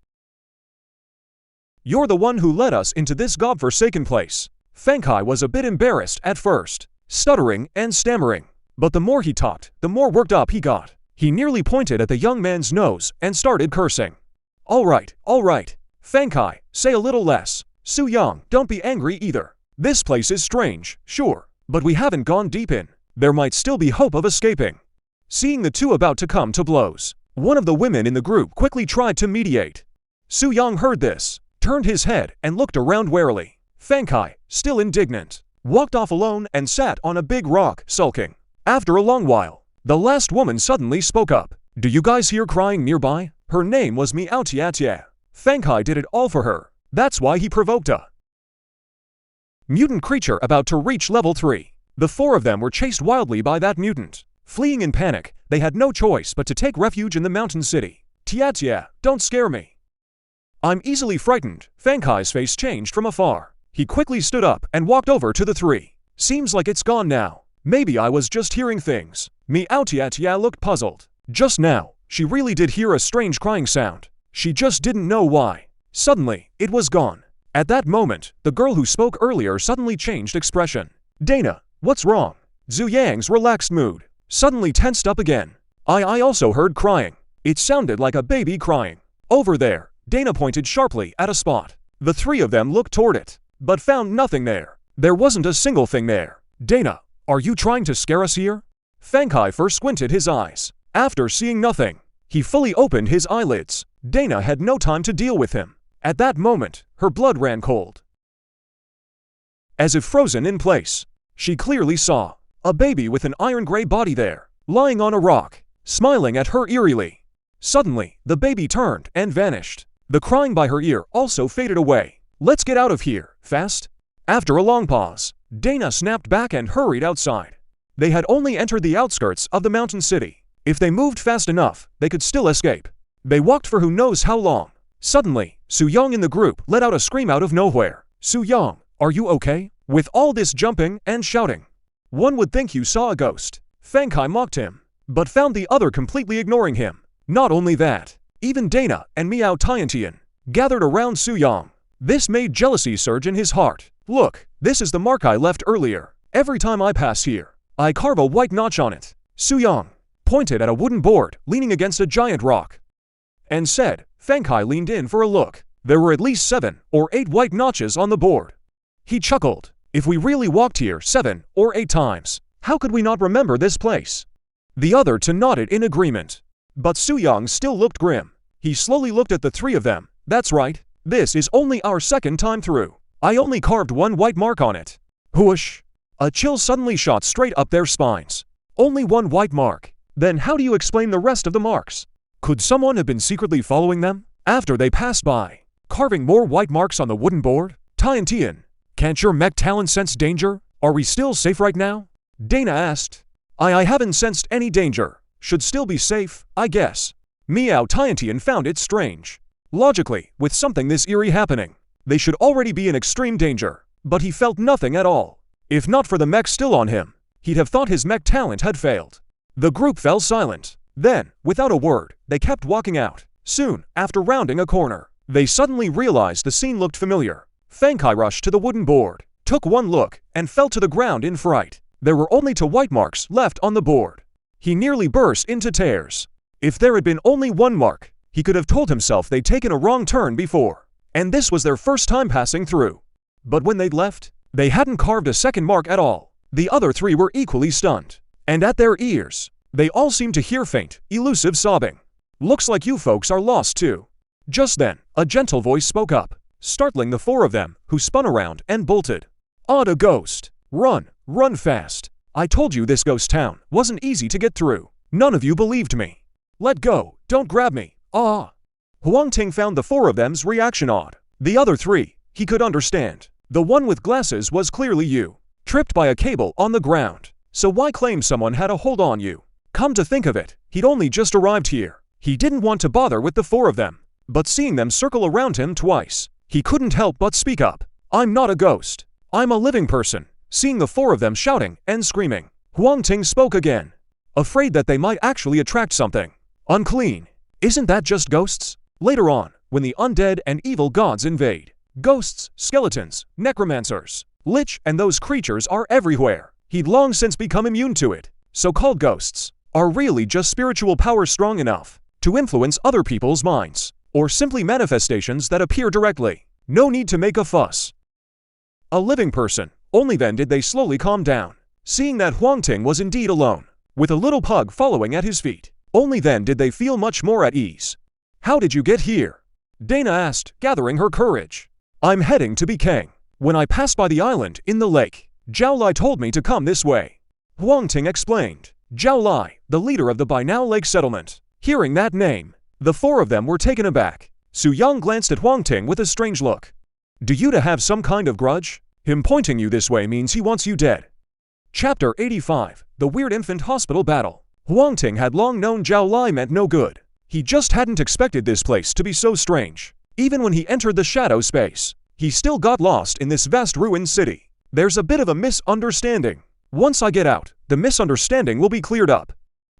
You're the one who led us into this godforsaken place. Fengkai was a bit embarrassed at first, stuttering and stammering. But the more he talked, the more worked up he got. He nearly pointed at the young man's nose and started cursing. All right. Fengkai, say a little less. Su Yang, don't be angry either. This place is strange, sure, but we haven't gone deep in. There might still be hope of escaping. Seeing the two about to come to blows, one of the women in the group quickly tried to mediate. Su Yang heard this, turned his head and looked around warily. Fengkai, still indignant, walked off alone and sat on a big rock, sulking. After a long while, the last woman suddenly spoke up. Do you guys hear crying nearby? Her name was Miao. Fengkai did it all for her. That's why he provoked a mutant creature about to reach level 3. The 4 of them were chased wildly by that mutant. Fleeing in panic, they had no choice but to take refuge in the mountain city. Tia, don't scare me. I'm easily frightened. Fengkai's face changed from afar. He quickly stood up and walked over to the 3. Seems like it's gone now. Maybe I was just hearing things. Tia looked puzzled. Just now, she really did hear a strange crying sound. She just didn't know why. Suddenly, it was gone. At that moment, the girl who spoke earlier suddenly changed expression. Dana, what's wrong? Zhu Yang's relaxed mood suddenly tensed up again. I also heard crying. It sounded like a baby crying. Over there, Dana pointed sharply at a spot. The 3 of them looked toward it, but found nothing there. There wasn't a single thing there. Dana, are you trying to scare us here? Fengkai first squinted his eyes. After seeing nothing, he fully opened his eyelids. Dana had no time to deal with him. At that moment, her blood ran cold. As if frozen in place, she clearly saw a baby with an iron-gray body there, lying on a rock, smiling at her eerily. Suddenly, the baby turned and vanished. The crying by her ear also faded away. Let's get out of here, fast. After a long pause, Dana snapped back and hurried outside. They had only entered the outskirts of the mountain city. If they moved fast enough, they could still escape. They walked for who knows how long. Suddenly, Su Yang in the group let out a scream out of nowhere. Su Yang, are you okay? With all this jumping and shouting, one would think you saw a ghost. Fengkai mocked him, but found the other completely ignoring him. Not only that, even Dana and Miao Tiantian gathered around Su Yang. This made jealousy surge in his heart. Look, this is the mark I left earlier. Every time I pass here, I carve a white notch on it. Su Yang pointed at a wooden board leaning against a giant rock and said. Fengkai leaned in for a look. There were at least 7 or 8 white notches on the board. He chuckled. If we really walked here 7 or 8 times, how could we not remember this place? The other two nodded in agreement. But Su Yang still looked grim. He slowly looked at the 3 of them. That's right. This is only our second time through. I only carved 1 white mark on it. Whoosh! A chill suddenly shot straight up their spines. Only 1 white mark. Then how do you explain the rest of the marks? Could someone have been secretly following them after they passed by, carving more white marks on the wooden board? Tiantian, can't your mech talent sense danger? Are we still safe right now? Dana asked. I haven't sensed any danger. Should still be safe, I guess. Miao Tiantian found it strange. Logically, with something this eerie happening, they should already be in extreme danger. But he felt nothing at all. If not for the mech still on him, he'd have thought his mech talent had failed. The group fell silent. Then, without a word, they kept walking out. Soon, after rounding a corner, they suddenly realized the scene looked familiar. Fengkai rushed to the wooden board, took one look, and fell to the ground in fright. There were only 2 white marks left on the board. He nearly burst into tears. If there had been only 1 mark, he could have told himself they'd taken a wrong turn before, and this was their first time passing through. But when they'd left, they hadn't carved a second mark at all. The other 3 were equally stunned, and at their ears, they all seemed to hear faint, elusive sobbing. Looks like you folks are lost too. Just then, a gentle voice spoke up, startling the 4 of them, who spun around and bolted. Odd a ghost. Run fast. I told you this ghost town wasn't easy to get through. None of you believed me. Let go, don't grab me. Ah. Huang Ting found the 4 of them's reaction odd. The other 3, he could understand. The one with glasses was clearly you, tripped by a cable on the ground. So why claim someone had a hold on you? Come to think of it, he'd only just arrived here. He didn't want to bother with the 4 of them, but seeing them circle around him twice, he couldn't help but speak up. I'm not a ghost. I'm a living person. Seeing the 4 of them shouting and screaming, Huang Ting spoke again, afraid that they might actually attract something unclean. Isn't that just ghosts? Later on, when the undead and evil gods invade. Ghosts, skeletons, necromancers, lich, and those creatures are everywhere. He'd long since become immune to it. So-called ghosts are really just spiritual powers strong enough to influence other people's minds, or simply manifestations that appear directly. No need to make a fuss. A living person. Only then did they slowly calm down, seeing that Huang Ting was indeed alone, with a little pug following at his feet. Only then did they feel much more at ease. "How did you get here?" Dana asked, gathering her courage. "I'm heading to be king. When I passed by the island in the lake, Zhao Lai told me to come this way." Huang Ting explained. Zhao Lai, the leader of the by now lake settlement. Hearing that name, the four of them were taken aback. Su Yang glanced at Huang Ting with a strange look. "Do you have some kind of grudge? Him pointing you this way means he wants you dead." Chapter 85, The Weird Infant Hospital Battle. Huang Ting had long known Zhao Lai meant no good. He just hadn't expected this place to be so strange. Even when he entered the shadow space, he still got lost in this vast ruined city. "There's a bit of a misunderstanding. Once I get out, the misunderstanding will be cleared up."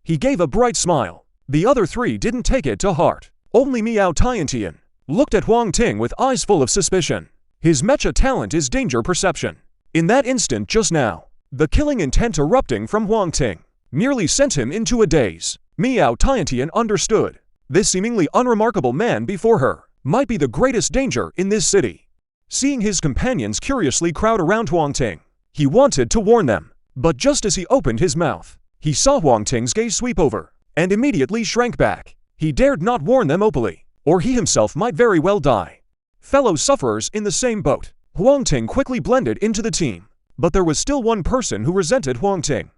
He gave a bright smile. The other three didn't take it to heart. Only Miao Tiantian looked at Huang Ting with eyes full of suspicion. His mecha talent is danger perception. In that instant just now, the killing intent erupting from Huang Ting nearly sent him into a daze. Miao Tiantian understood. This seemingly unremarkable man before her might be the greatest danger in this city. Seeing his companions curiously crowd around Huang Ting, he wanted to warn them. But just as he opened his mouth, he saw Huang Ting's gaze sweep over, and immediately shrank back. He dared not warn them openly, or he himself might very well die. Fellow sufferers in the same boat, Huang Ting quickly blended into the team. But there was still one person who resented Huang Ting.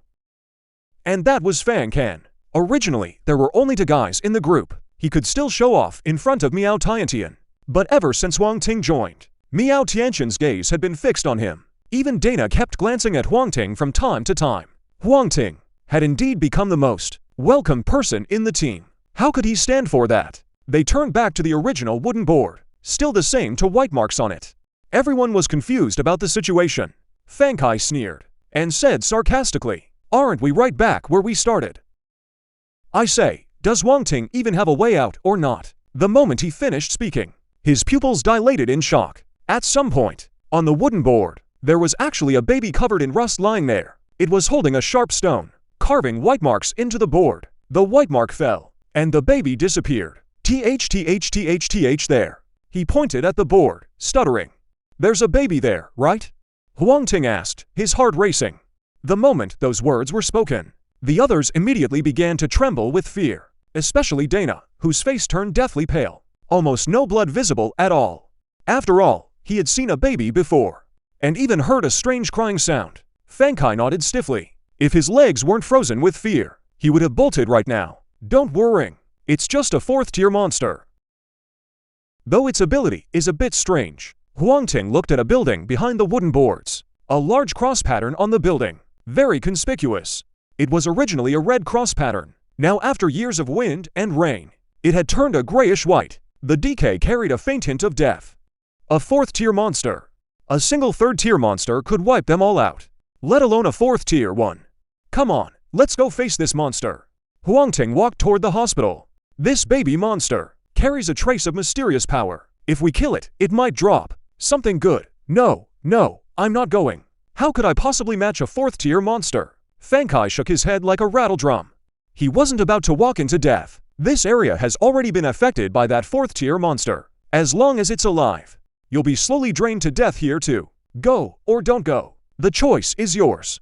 And that was Fang Can. Originally, there were only two guys in the group. He could still show off in front of Miao Tiantian. But ever since Huang Ting joined, Miao Tiantian's gaze had been fixed on him. Even Dana kept glancing at Huang Ting from time to time. Huang Ting had indeed become the most welcome person in the team. How could he stand for that? They turned back to the original wooden board, still the same two white marks on it. Everyone was confused about the situation. Fang Kai sneered and said sarcastically, "Aren't we right back where we started? I say, does Huang Ting even have a way out or not?" The moment he finished speaking, his pupils dilated in shock. At some point, on the wooden board, there was actually a baby covered in rust lying there. It was holding a sharp stone, carving white marks into the board. The white mark fell, and the baby disappeared. TH there. He pointed at the board, stuttering. "There's a baby there, right?" Huang Ting asked, his heart racing. The moment those words were spoken, the others immediately began to tremble with fear, especially Dana, whose face turned deathly pale. Almost no blood visible at all. After all, he had seen a baby before, and even heard a strange crying sound. Fang Kai nodded stiffly. If his legs weren't frozen with fear, he would have bolted right now. "Don't worry. It's just a fourth-tier monster." Though its ability is a bit strange, Huang Ting looked at a building behind the wooden boards. A large cross pattern on the building, very conspicuous. It was originally a red cross pattern. Now after years of wind and rain, it had turned a grayish white. The decay carried a faint hint of death. A fourth-tier monster. A single third-tier monster could wipe them all out, let alone a fourth-tier one. "Come on, let's go face this monster." Huang Ting walked toward the hospital. "This baby monster carries a trace of mysterious power. If we kill it, it might drop something good." No, I'm not going. How could I possibly match a fourth-tier monster?" Fang Kai shook his head like a rattle drum. He wasn't about to walk into death. This area has already been affected by that fourth-tier monster. As long as it's alive, you'll be slowly drained to death here too. Go or don't go. The choice is yours.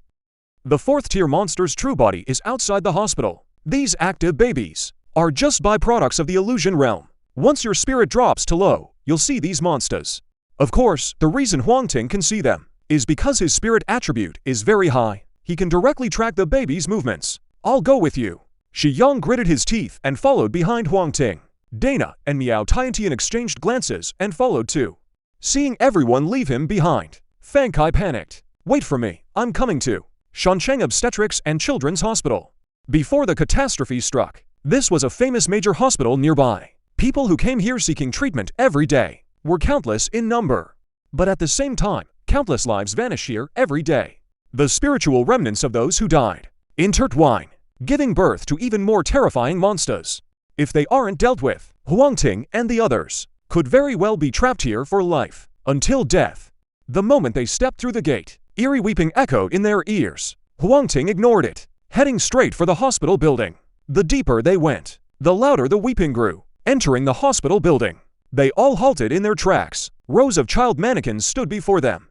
The fourth-tier monster's true body is outside the hospital. These active babies are just byproducts of the illusion realm. Once your spirit drops to low, you'll see these monsters. Of course, the reason Huang Ting can see them is because his spirit attribute is very high. He can directly track the baby's movements. "I'll go with you." Shi Yang gritted his teeth and followed behind Huang Ting. Dana and Miao Tiantian exchanged glances and followed too. Seeing everyone leave him behind, Fang Kai panicked. "Wait for me, I'm coming to Shancheng Obstetrics and Children's Hospital." Before the catastrophe struck, this was a famous major hospital nearby. People who came here seeking treatment every day were countless in number. But at the same time, countless lives vanish here every day. The spiritual remnants of those who died intertwine, giving birth to even more terrifying monsters. If they aren't dealt with, Huang Ting and the others could very well be trapped here for life, until death. The moment they stepped through the gate, eerie weeping echoed in their ears. Huang Ting ignored it, heading straight for the hospital building. The deeper they went, the louder the weeping grew. Entering the hospital building, they all halted in their tracks. Rows of child mannequins stood before them,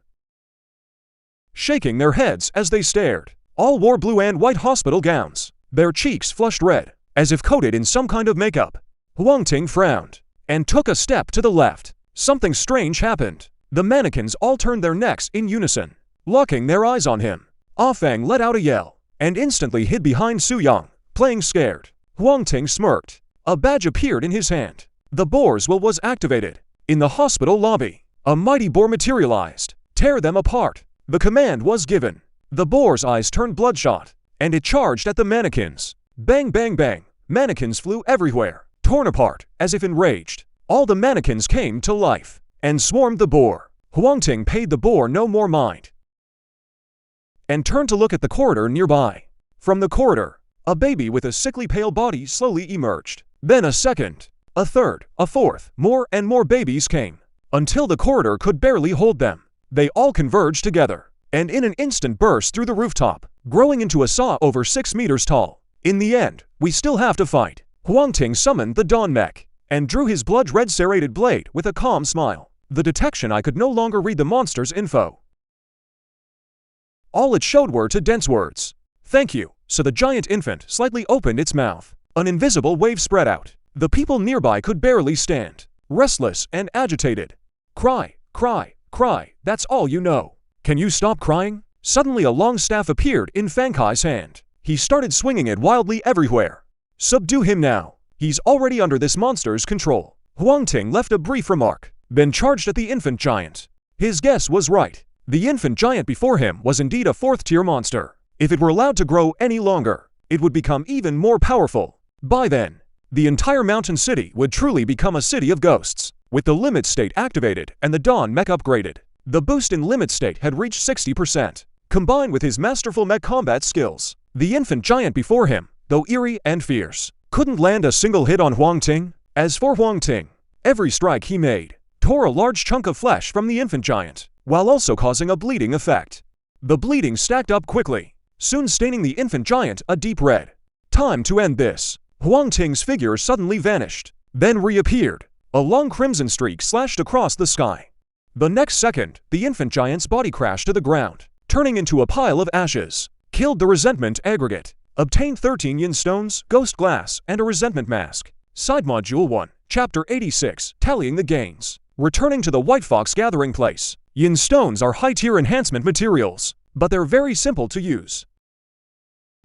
shaking their heads as they stared. All wore blue and white hospital gowns, their cheeks flushed red, as if coated in some kind of makeup. Huang Ting frowned and took a step to the left. Something strange happened. The mannequins all turned their necks in unison, locking their eyes on him. Ah Fang let out a yell and instantly hid behind Su Yang, playing scared. Huang Ting smirked. A badge appeared in his hand. The boar's will was activated. In the hospital lobby, a mighty boar materialized. Tear them apart. The command was given. The boar's eyes turned bloodshot, and it charged at the mannequins. Bang bang bang. Mannequins flew everywhere, torn apart, as if enraged. All the mannequins came to life and swarmed the boar. Huang Ting paid the boar no more mind and turned to look at the corridor nearby. From the corridor, a baby with a sickly pale body slowly emerged. Then a second, a third, a fourth, more and more babies came, until the corridor could barely hold them. They all converged together, and in an instant burst through the rooftop, growing into a saw over 6 meters tall. In the end, we still have to fight. Huang Ting summoned the Dawn Mech, and drew his blood-red serrated blade with a calm smile. The detection I could no longer read the monster's info. All it showed were two dense words. Thank you. So the giant infant slightly opened its mouth. An invisible wave spread out. The people nearby could barely stand, restless and agitated. Cry, cry, cry, that's all you know. Can you stop crying? Suddenly a long staff appeared in Fang Kai's hand. He started swinging it wildly everywhere. Subdue him now. He's already under this monster's control. Huang Ting left a brief remark, then charged at the infant giant. His guess was right. The infant giant before him was indeed a 4th-tier monster. If it were allowed to grow any longer, it would become even more powerful. By then, the entire mountain city would truly become a city of ghosts. With the limit state activated and the Dawn Mech upgraded, the boost in limit state had reached 60%. Combined with his masterful mech combat skills, the infant giant before him, though eerie and fierce, couldn't land a single hit on Huang Ting. As for Huang Ting, every strike he made tore a large chunk of flesh from the infant giant, while also causing a bleeding effect. The bleeding stacked up quickly, soon staining the infant giant a deep red. Time to end this. Huang Ting's figure suddenly vanished, then reappeared. A long crimson streak slashed across the sky. The next second, the infant giant's body crashed to the ground, turning into a pile of ashes. Killed the resentment aggregate. Obtained 13 yin stones, ghost glass, and a resentment mask. Side Module 1, Chapter 86, Tallying the Gains. Returning to the White Fox gathering place. Yin stones are high-tier enhancement materials, but they're very simple to use.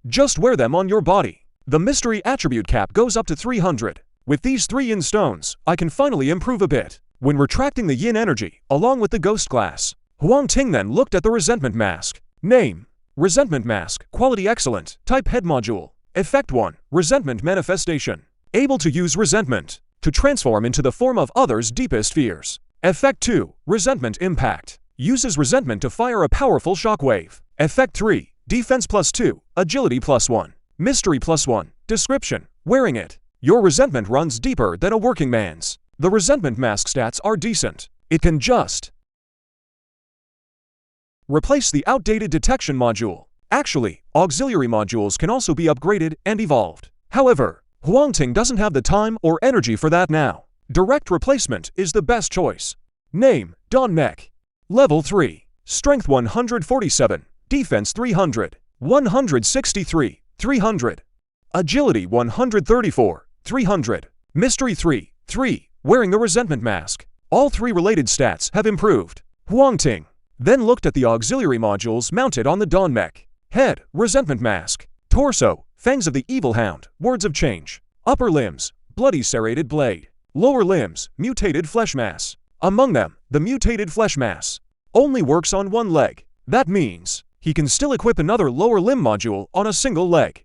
Just wear them on your body. The mystery attribute cap goes up to 300. With these 3 yin stones, I can finally improve a bit. When retracting the yin energy, along with the ghost glass, Huang Ting then looked at the resentment mask. Name: Resentment Mask, Quality Excellent, Type Head Module. Effect 1, Resentment Manifestation. Able to use resentment to transform into the form of others' deepest fears. Effect 2, Resentment Impact. Uses resentment to fire a powerful shockwave. Effect 3, Defense +2, Agility +1. Mystery +1. Description: wearing it, your resentment runs deeper than a working man's. The resentment mask stats are decent. It can just replace the outdated detection module. Actually, auxiliary modules can also be upgraded and evolved. However, Huang Ting doesn't have the time or energy for that now. Direct replacement is the best choice. Name: Dawn Mech. Level 3. Strength 147. Defense 300. 163. 300. Agility 134. 300. Mystery 3. 3. Wearing the resentment mask. All 3 related stats have improved. Huang Ting then looked at the auxiliary modules mounted on the Dawn Mech. Head: Resentment Mask. Torso: Fangs of the Evil Hound, Words of Change. Upper limbs: Bloody Serrated Blade. Lower limbs: Mutated Flesh Mass. Among them, the Mutated Flesh Mass only works on one leg. That means he can still equip another lower limb module on a single leg.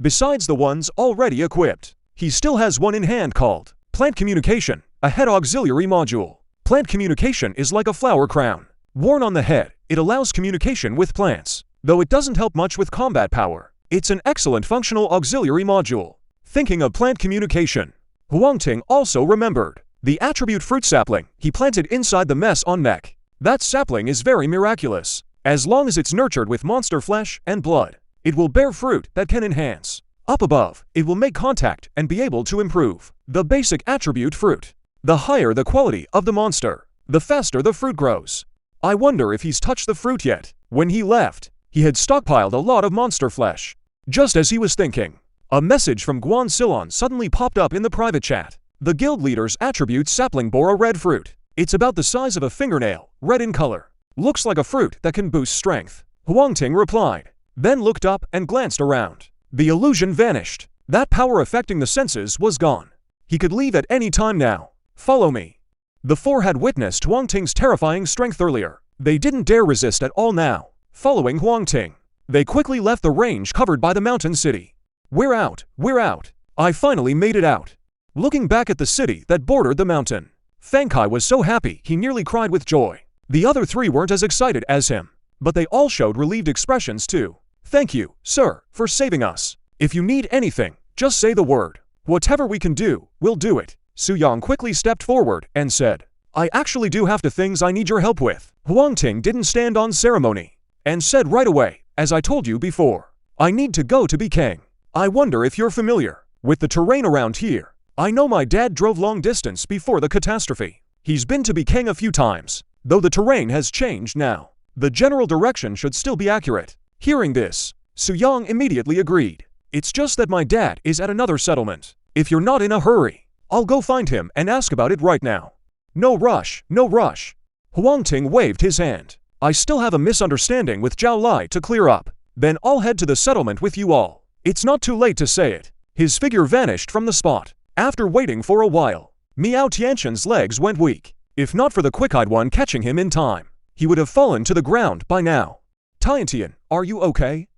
Besides the ones already equipped, he still has one in hand called Plant Communication, a head auxiliary module. Plant Communication is like a flower crown. Worn on the head, it allows communication with plants. Though it doesn't help much with combat power, it's an excellent functional auxiliary module. Thinking of plant communication, Huang Ting also remembered The attribute fruit sapling he planted inside the mess on Mech. That sapling is very miraculous. As long as it's nurtured with monster flesh and blood, it will bear fruit that can enhance. Up above, it will make contact and be able to improve the basic attribute fruit. The higher the quality of the monster, the faster the fruit grows. I wonder if he's touched the fruit yet. When he left, he had stockpiled a lot of monster flesh. Just as he was thinking, a message from Guan Silon suddenly popped up in the private chat. The guild leader's attribute sapling bore a red fruit. It's about the size of a fingernail, red in color. Looks like a fruit that can boost strength. Huang Ting replied, then looked up and glanced around. The illusion vanished. That power affecting the senses was gone. He could leave at any time now. Follow me. The four had witnessed Huang Ting's terrifying strength earlier. They didn't dare resist at all now. Following Huang Ting, they quickly left the range covered by the mountain city. We're out, we're out. I finally made it out. Looking back at the city that bordered the mountain, Fang Kai was so happy he nearly cried with joy. The other three weren't as excited as him, but they all showed relieved expressions too. Thank you, sir, for saving us. If you need anything, just say the word. Whatever we can do, we'll do it. Su Yang quickly stepped forward and said, I actually do have things I need your help with. Huang Ting didn't stand on ceremony and said right away, as I told you before, I need to go to be king. I wonder if you're familiar with the terrain around here. I know my dad drove long distance before the catastrophe. He's been to be king a few times, though the terrain has changed now. The general direction should still be accurate. Hearing this, Su Yang immediately agreed. It's just that my dad is at another settlement. If you're not in a hurry, I'll go find him and ask about it right now. No rush, no rush. Huang Ting waved his hand. I still have a misunderstanding with Zhao Lai to clear up. Then I'll head to the settlement with you all. It's not too late to say it. His figure vanished from the spot. After waiting for a while, Miao Tianqian's legs went weak. If not for the quick-eyed one catching him in time, he would have fallen to the ground by now. Tiantian, are you okay?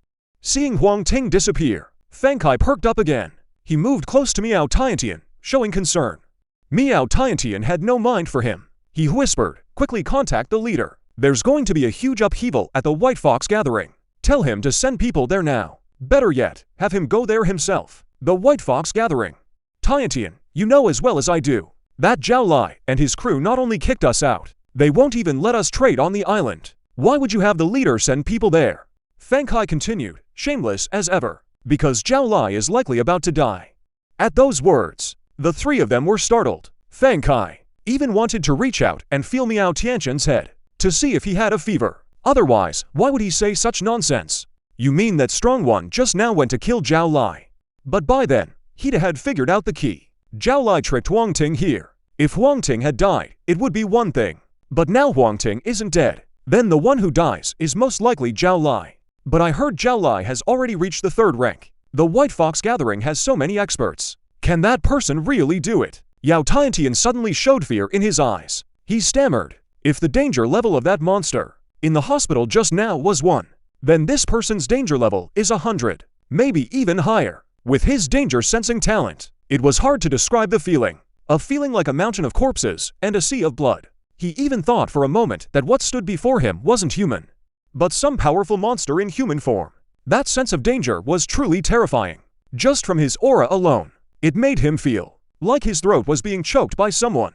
Seeing Huang Ting disappear, Fang Kai perked up again. He moved close to Miao Tiantian, showing concern. Miao Tiantian had no mind for him. He whispered, quickly contact the leader. There's going to be a huge upheaval at the White Fox gathering. Tell him to send people there now. Better yet, have him go there himself. The White Fox gathering. Tiantian, you know as well as I do, that Zhao Lai and his crew not only kicked us out, they won't even let us trade on the island. Why would you have the leader send people there? Fang Kai continued, shameless as ever, because Zhao Lai is likely about to die. At those words, the three of them were startled. Fang Kai even wanted to reach out and feel Miao Tianqian's head, to see if he had a fever. Otherwise, why would he say such nonsense? You mean that strong one just now went to kill Zhao Lai? But by then, he had figured out the key. Zhao Lai tricked Huang Ting here. If Huang Ting had died, it would be one thing. But now Huang Ting isn't dead. Then the one who dies is most likely Zhao Lai. But I heard Zhao Lai has already reached the 3rd rank. The White Fox gathering has so many experts. Can that person really do it? Yao Tiantian suddenly showed fear in his eyes. He stammered. If the danger level of that monster in the hospital just now was 1, then this person's danger level is 100, maybe even higher. With his danger-sensing talent, it was hard to describe the feeling. A feeling like a mountain of corpses and a sea of blood. He even thought for a moment that what stood before him wasn't human, but some powerful monster in human form. That sense of danger was truly terrifying. Just from his aura alone, it made him feel like his throat was being choked by someone.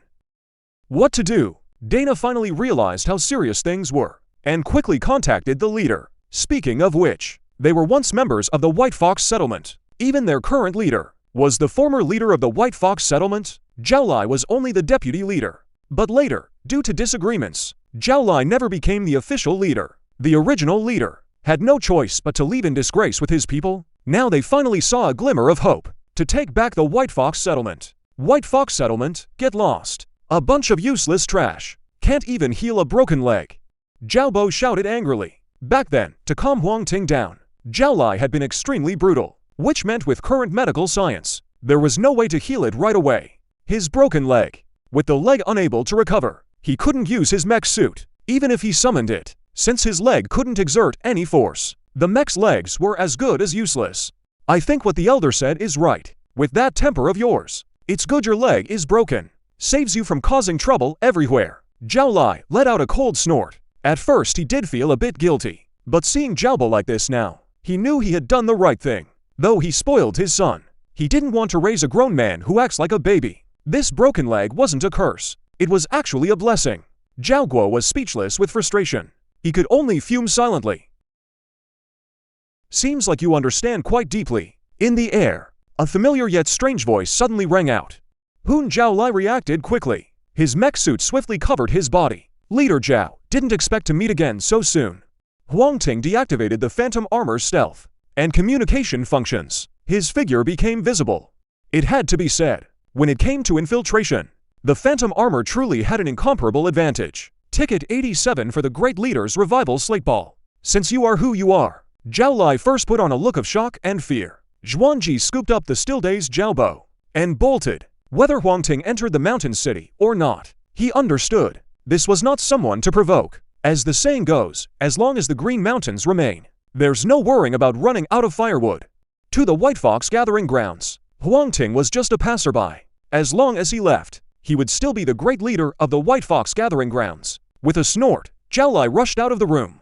What to do? Dana finally realized how serious things were, and quickly contacted the leader. Speaking of which, they were once members of the White Fox settlement. Even their current leader was the former leader of the White Fox settlement. Zhao Lai was only the deputy leader. But later, due to disagreements, Zhao Lai never became the official leader. The original leader had no choice but to leave in disgrace with his people. Now they finally saw a glimmer of hope to take back the White Fox settlement. White Fox settlement, get lost. A bunch of useless trash. Can't even heal a broken leg. Zhao Bo shouted angrily. Back then, to calm Huang Ting down, Zhao Lai had been extremely brutal, which meant with current medical science, there was no way to heal it right away. His broken leg. With the leg unable to recover, he couldn't use his mech suit, even if he summoned it, since his leg couldn't exert any force. The mech's legs were as good as useless. I think what the elder said is right. With that temper of yours, it's good your leg is broken. Saves you from causing trouble everywhere. Zhao Lai let out a cold snort. At first he did feel a bit guilty, but seeing Zhao Bo like this now, he knew he had done the right thing. Though he spoiled his son, he didn't want to raise a grown man who acts like a baby. This broken leg wasn't a curse. It was actually a blessing. Zhao Guo was speechless with frustration. He could only fume silently. Seems like you understand quite deeply. In the air, a familiar yet strange voice suddenly rang out. Hun Zhaolai reacted quickly. His mech suit swiftly covered his body. Leader Zhao didn't expect to meet again so soon. Huang Ting deactivated the phantom armor's stealth and communication functions. His figure became visible. It had to be said, when it came to infiltration, the phantom armor truly had an incomparable advantage. Ticket 87 for the Great Leader's Revival Slate Ball. Since you are who you are, Zhao Lai first put on a look of shock and fear. Zhuangji scooped up the still dazed Zhao Bo and bolted. Whether Huang Ting entered the mountain city or not, he understood. This was not someone to provoke. As the saying goes, as long as the Green Mountains remain, there's no worrying about running out of firewood. To the White Fox Gathering Grounds, Huang Ting was just a passerby. As long as he left, he would still be the great leader of the White Fox Gathering Grounds. With a snort, Zhao Lai rushed out of the room.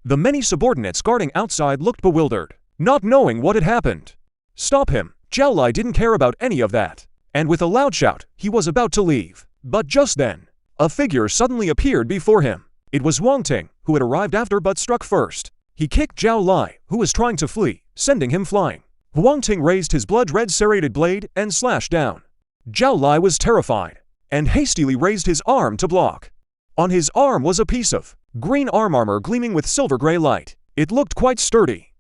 The many subordinates guarding outside looked bewildered, not knowing what had happened. Stop him! Zhao Lai didn't care about any of that. And with a loud shout, he was about to leave. But just then, a figure suddenly appeared before him. It was Huang Ting, who had arrived after but struck first. He kicked Zhao Lai, who was trying to flee, sending him flying. Huang Ting raised his blood-red serrated blade and slashed down. Zhao Lai was terrified, and hastily raised his arm to block. On his arm was a piece of green arm armor gleaming with silver-gray light. It looked quite sturdy.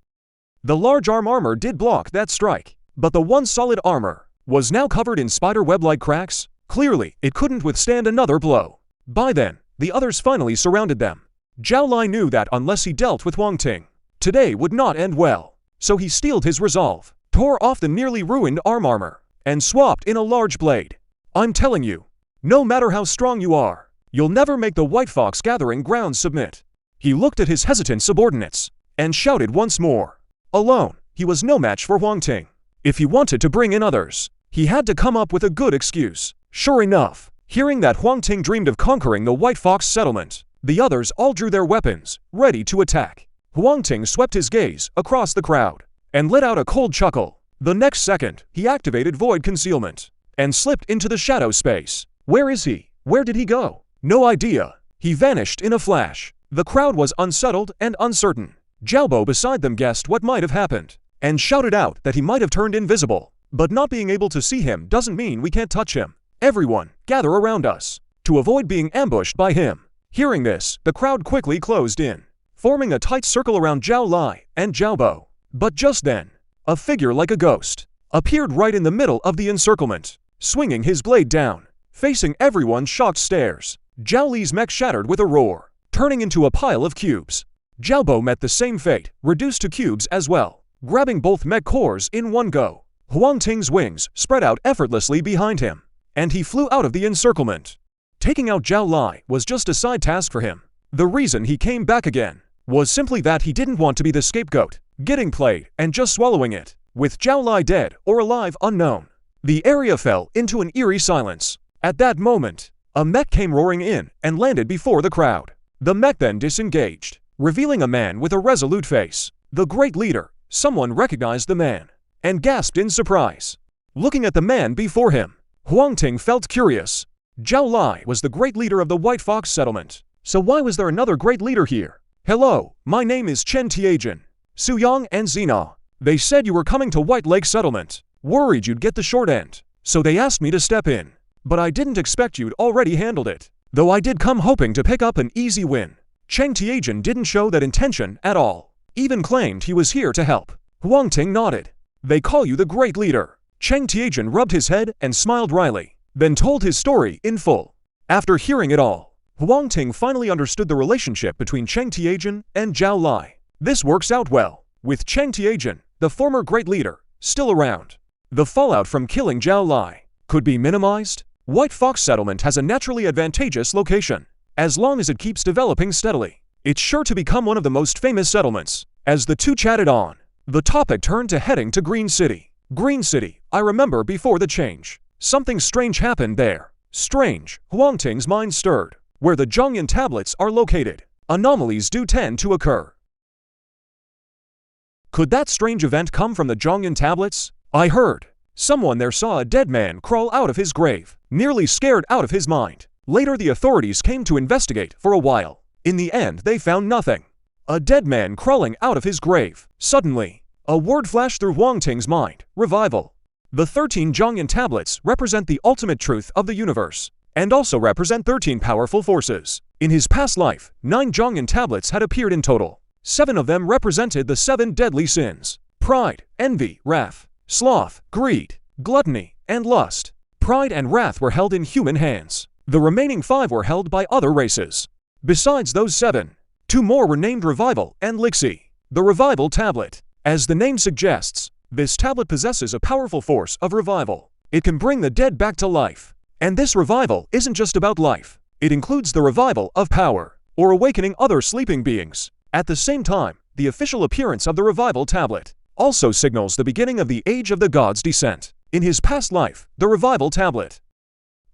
The large arm armor did block that strike, but the one solid armor was now covered in spider web-like cracks. Clearly, it couldn't withstand another blow. By then, the others finally surrounded them. Zhao Lai knew that unless he dealt with Huang Ting, today would not end well. So he steeled his resolve, tore off the nearly ruined arm armor, and swapped in a large blade. I'm telling you, no matter how strong you are, you'll never make the White Fox Gathering Grounds submit. He looked at his hesitant subordinates, and shouted once more. Alone, he was no match for Huang Ting. If he wanted to bring in others, he had to come up with a good excuse. Sure enough, hearing that Huang Ting dreamed of conquering the White Fox settlement, the others all drew their weapons, ready to attack. Huang Ting swept his gaze across the crowd, and let out a cold chuckle. The next second, he activated void concealment, and slipped into the shadow space. Where is he? Where did he go? No idea. He vanished in a flash. The crowd was unsettled and uncertain. Zhao Bo beside them guessed what might have happened, and shouted out that he might have turned invisible. But not being able to see him doesn't mean we can't touch him. Everyone, gather around us, to avoid being ambushed by him. Hearing this, the crowd quickly closed in, forming a tight circle around Zhao Lai and Zhao Bo. But just then, a figure like a ghost appeared right in the middle of the encirclement, swinging his blade down, facing everyone's shocked stares. Zhao Li's mech shattered with a roar, turning into a pile of cubes. Zhao Bo met the same fate, reduced to cubes as well, grabbing both mech cores in one go. Huang Ting's wings spread out effortlessly behind him, and he flew out of the encirclement. Taking out Zhao Lai was just a side task for him. The reason he came back again was simply that he didn't want to be the scapegoat, getting played and just swallowing it. With Zhao Lai dead or alive unknown, the area fell into an eerie silence. At that moment, a mech came roaring in and landed before the crowd. The mech then disengaged, revealing a man with a resolute face. The great leader. Someone recognized the man and gasped in surprise. Looking at the man before him, Huang Ting felt curious. Zhao Lai was the great leader of the White Fox settlement. So why was there another great leader here? Hello, my name is Chen Tiajin. Su Yang and Zina. They said you were coming to White Lake Settlement. Worried you'd get the short end. So they asked me to step in. But I didn't expect you'd already handled it. Though I did come hoping to pick up an easy win. Chen Tiajin didn't show that intention at all. Even claimed he was here to help. Huang Ting nodded. They call you the great leader. Chen Tiajin rubbed his head and smiled wryly, then told his story in full. After hearing it all, Huang Ting finally understood the relationship between Chen Tiajin and Zhao Lai. This works out well, with Chen Tiajin, the former great leader, still around. The fallout from killing Zhao Lai could be minimized. White Fox Settlement has a naturally advantageous location. As long as it keeps developing steadily, it's sure to become one of the most famous settlements. As the two chatted on, the topic turned to heading to Green City. Green City, I remember before the change. Something strange happened there. Strange, Huang Ting's mind stirred. Where the Zhongyan tablets are located, anomalies do tend to occur. Could that strange event come from the Zhongyan tablets? I heard Someone there saw a dead man crawl out of his grave, nearly scared out of his mind. Later the authorities came to investigate for a while. In the end they found nothing. A dead man crawling out of his grave. Suddenly, a word flashed through Huang Ting's mind: revival. The 13 Zhongyan tablets represent the ultimate truth of the universe, and also represent 13 powerful forces. In his past life, 9 Zhongyan tablets had appeared in total. 7 of them represented the 7 deadly sins: pride, envy, wrath, sloth, greed, gluttony, and lust. Pride and wrath were held in human hands. The remaining 5 were held by other races. Besides those 7, 2 more were named Revival and Lixi. The Revival Tablet. As the name suggests, this tablet possesses a powerful force of revival. It can bring the dead back to life. And this revival isn't just about life. It includes the revival of power, or awakening other sleeping beings. At the same time, the official appearance of the Revival Tablet also signals the beginning of the Age of the Gods' descent. In his past life, the Revival Tablet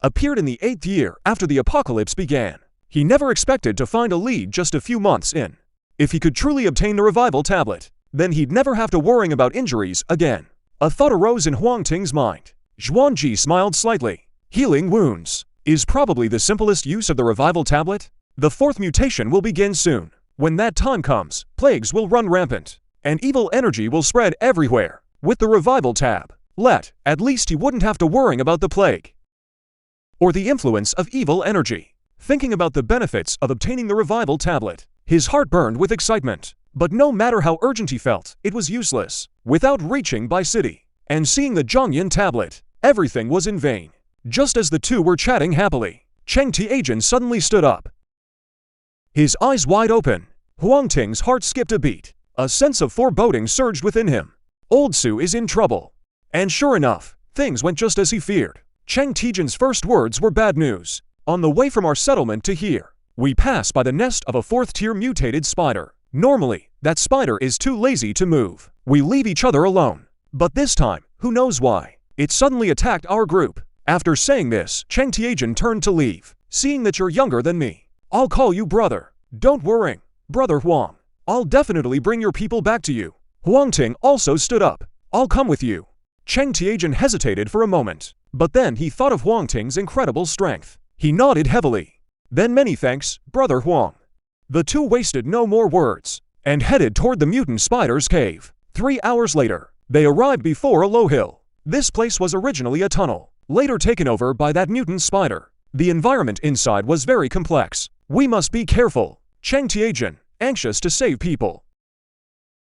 appeared in the 8th year after the apocalypse began. He never expected to find a lead just a few months in. If he could truly obtain the Revival Tablet, then he'd never have to worry about injuries again. A thought arose in Huang Ting's mind. Zhuangji smiled slightly. Healing wounds is probably the simplest use of the Revival Tablet. The 4th mutation will begin soon. When that time comes, plagues will run rampant, and evil energy will spread everywhere. With the Revival Tab, at least he wouldn't have to worry about the plague or the influence of evil energy. Thinking about the benefits of obtaining the Revival Tablet, his heart burned with excitement. But no matter how urgent he felt, it was useless. Without reaching by city and seeing the Zhongyan Tablet, everything was in vain. Just as the two were chatting happily, Cheng Tianjin suddenly stood up. His eyes wide open. Huang Ting's heart skipped a beat. A sense of foreboding surged within him. Old Su is in trouble. And sure enough, things went just as he feared. Cheng Tianjin's first words were bad news. On the way from our settlement to here, we pass by the nest of a 4th-tier mutated spider. Normally, that spider is too lazy to move. We leave each other alone. But this time, who knows why, it suddenly attacked our group. After saying this, Cheng Tianjin turned to leave. Seeing that you're younger than me, I'll call you brother. Don't worry, brother Huang. I'll definitely bring your people back to you. Huang Ting also stood up. I'll come with you. Cheng Tianjin hesitated for a moment, but then he thought of Huang Ting's incredible strength. He nodded heavily. Then many thanks, brother Huang. The two wasted no more words, and headed toward the mutant spider's cave. 3 hours later, they arrived before a low hill. This place was originally a tunnel, later taken over by that mutant spider. The environment inside was very complex. We must be careful. Cheng Tianjin, anxious to save people,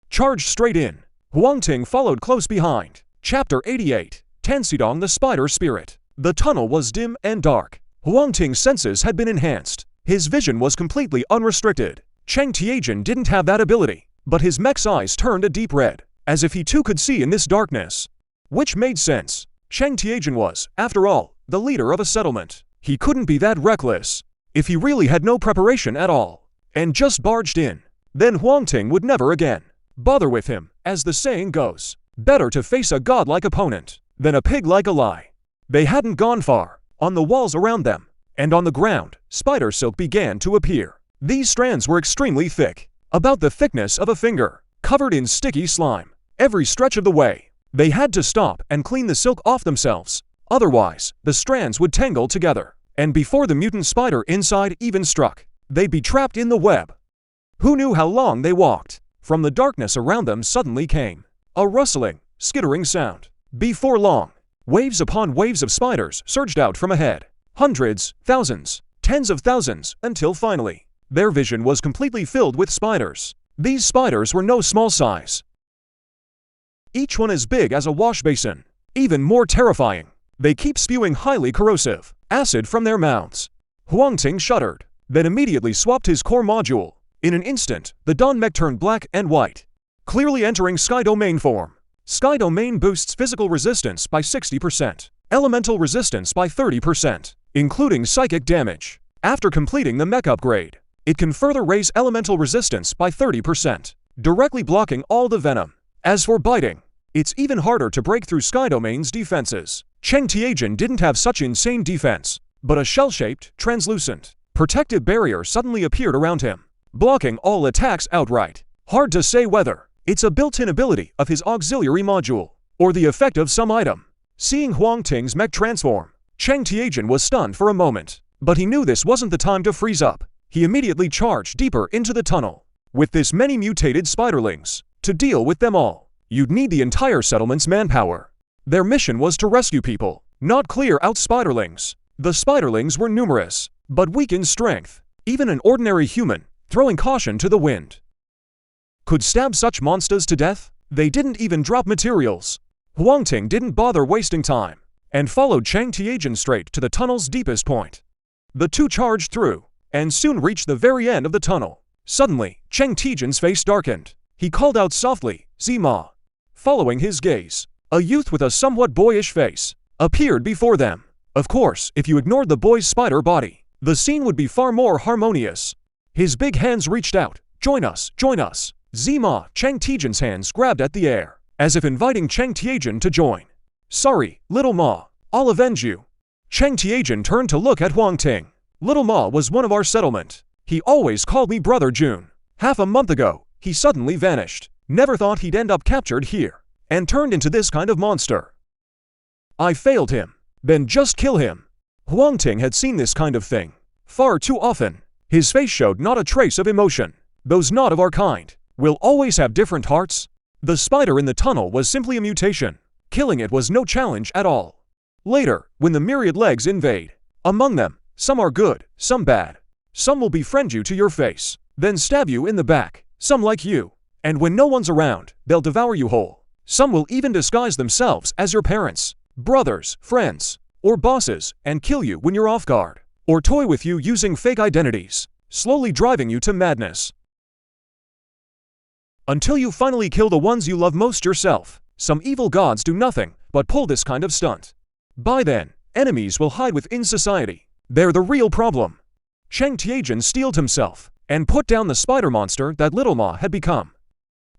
charged straight in. Huang Ting followed close behind. Chapter 88. Tansidong the Spider Spirit. The tunnel was dim and dark. Huang Ting's senses had been enhanced. His vision was completely unrestricted. Cheng Tianjin didn't have that ability, but his mech's eyes turned a deep red, as if he too could see in this darkness. Which made sense. Cheng Tianjin was, after all, the leader of a settlement. He couldn't be that reckless. If he really had no preparation at all, and just barged in, then Huang Ting would never again bother with him. As the saying goes, better to face a godlike opponent than a pig like a lie. They hadn't gone far. On the walls around them, and on the ground, spider silk began to appear. These strands were extremely thick, about the thickness of a finger, covered in sticky slime. Every stretch of the way, they had to stop and clean the silk off themselves. Otherwise, the strands would tangle together, and before the mutant spider inside even struck, they'd be trapped in the web. Who knew how long they walked? From the darkness around them suddenly came a rustling, skittering sound. Before long, waves upon waves of spiders surged out from ahead. Hundreds, thousands, tens of thousands, until finally, their vision was completely filled with spiders. These spiders were no small size. Each one as big as a wash basin. Even more terrifying, they keep spewing highly corrosive acid from their mouths. Huang Ting shuddered, then immediately swapped his core module. In an instant, the Dawn Mech turned black and white, clearly entering Sky Domain form. Sky Domain boosts physical resistance by 60%, elemental resistance by 30%, including psychic damage. After completing the mech upgrade, it can further raise elemental resistance by 30%, directly blocking all the venom. As for biting, it's even harder to break through Sky Domain's defenses. Cheng Tianjin didn't have such insane defense, but a shell-shaped, translucent, protective barrier suddenly appeared around him, blocking all attacks outright. Hard to say whether it's a built-in ability of his auxiliary module, or the effect of some item. Seeing Huang Ting's mech transform, Chang Tianjin was stunned for a moment. But he knew this wasn't the time to freeze up. He immediately charged deeper into the tunnel. With this many mutated spiderlings, to deal with them all, you'd need the entire settlement's manpower. Their mission was to rescue people, not clear out spiderlings. The spiderlings were numerous, but weak in strength. Even an ordinary human, throwing caution to the wind, could stab such monsters to death. They didn't even drop materials. Huang Ting didn't bother wasting time, and followed Chang Tianjin straight to the tunnel's deepest point. The two charged through, and soon reached the very end of the tunnel. Suddenly, Chang Tianjin's face darkened. He called out softly, "Zima." Following his gaze, a youth with a somewhat boyish face appeared before them. Of course, if you ignored the boy's spider body, the scene would be far more harmonious. His big hands reached out. "Join us, join us." Zima, Chang Tianjin's hands grabbed at the air, as if inviting Chang Tianjin to join. "Sorry, little Ma, I'll avenge you." Chang Tianjin turned to look at Huang Ting. "Little Ma was one of our settlement. He always called me Brother June. Half a month ago, he suddenly vanished. Never thought he'd end up captured here, and turned into this kind of monster. I failed him. Then just kill him." Huang Ting had seen this kind of thing far too often. His face showed not a trace of emotion. Those not of our kind will always have different hearts. The spider in the tunnel was simply a mutation. Killing it was no challenge at all. Later, when the myriad legs invade, among them, some are good, some bad. Some will befriend you to your face, then stab you in the back. Some like you, and when no one's around, they'll devour you whole. Some will even disguise themselves as your parents, brothers, friends, or bosses, and kill you when you're off guard, or toy with you using fake identities, slowly driving you to madness. Until you finally kill the ones you love most yourself. Some evil gods do nothing but pull this kind of stunt. By then, enemies will hide within society. They're the real problem. Chang Tianjin steeled himself and put down the spider monster that Little Ma had become.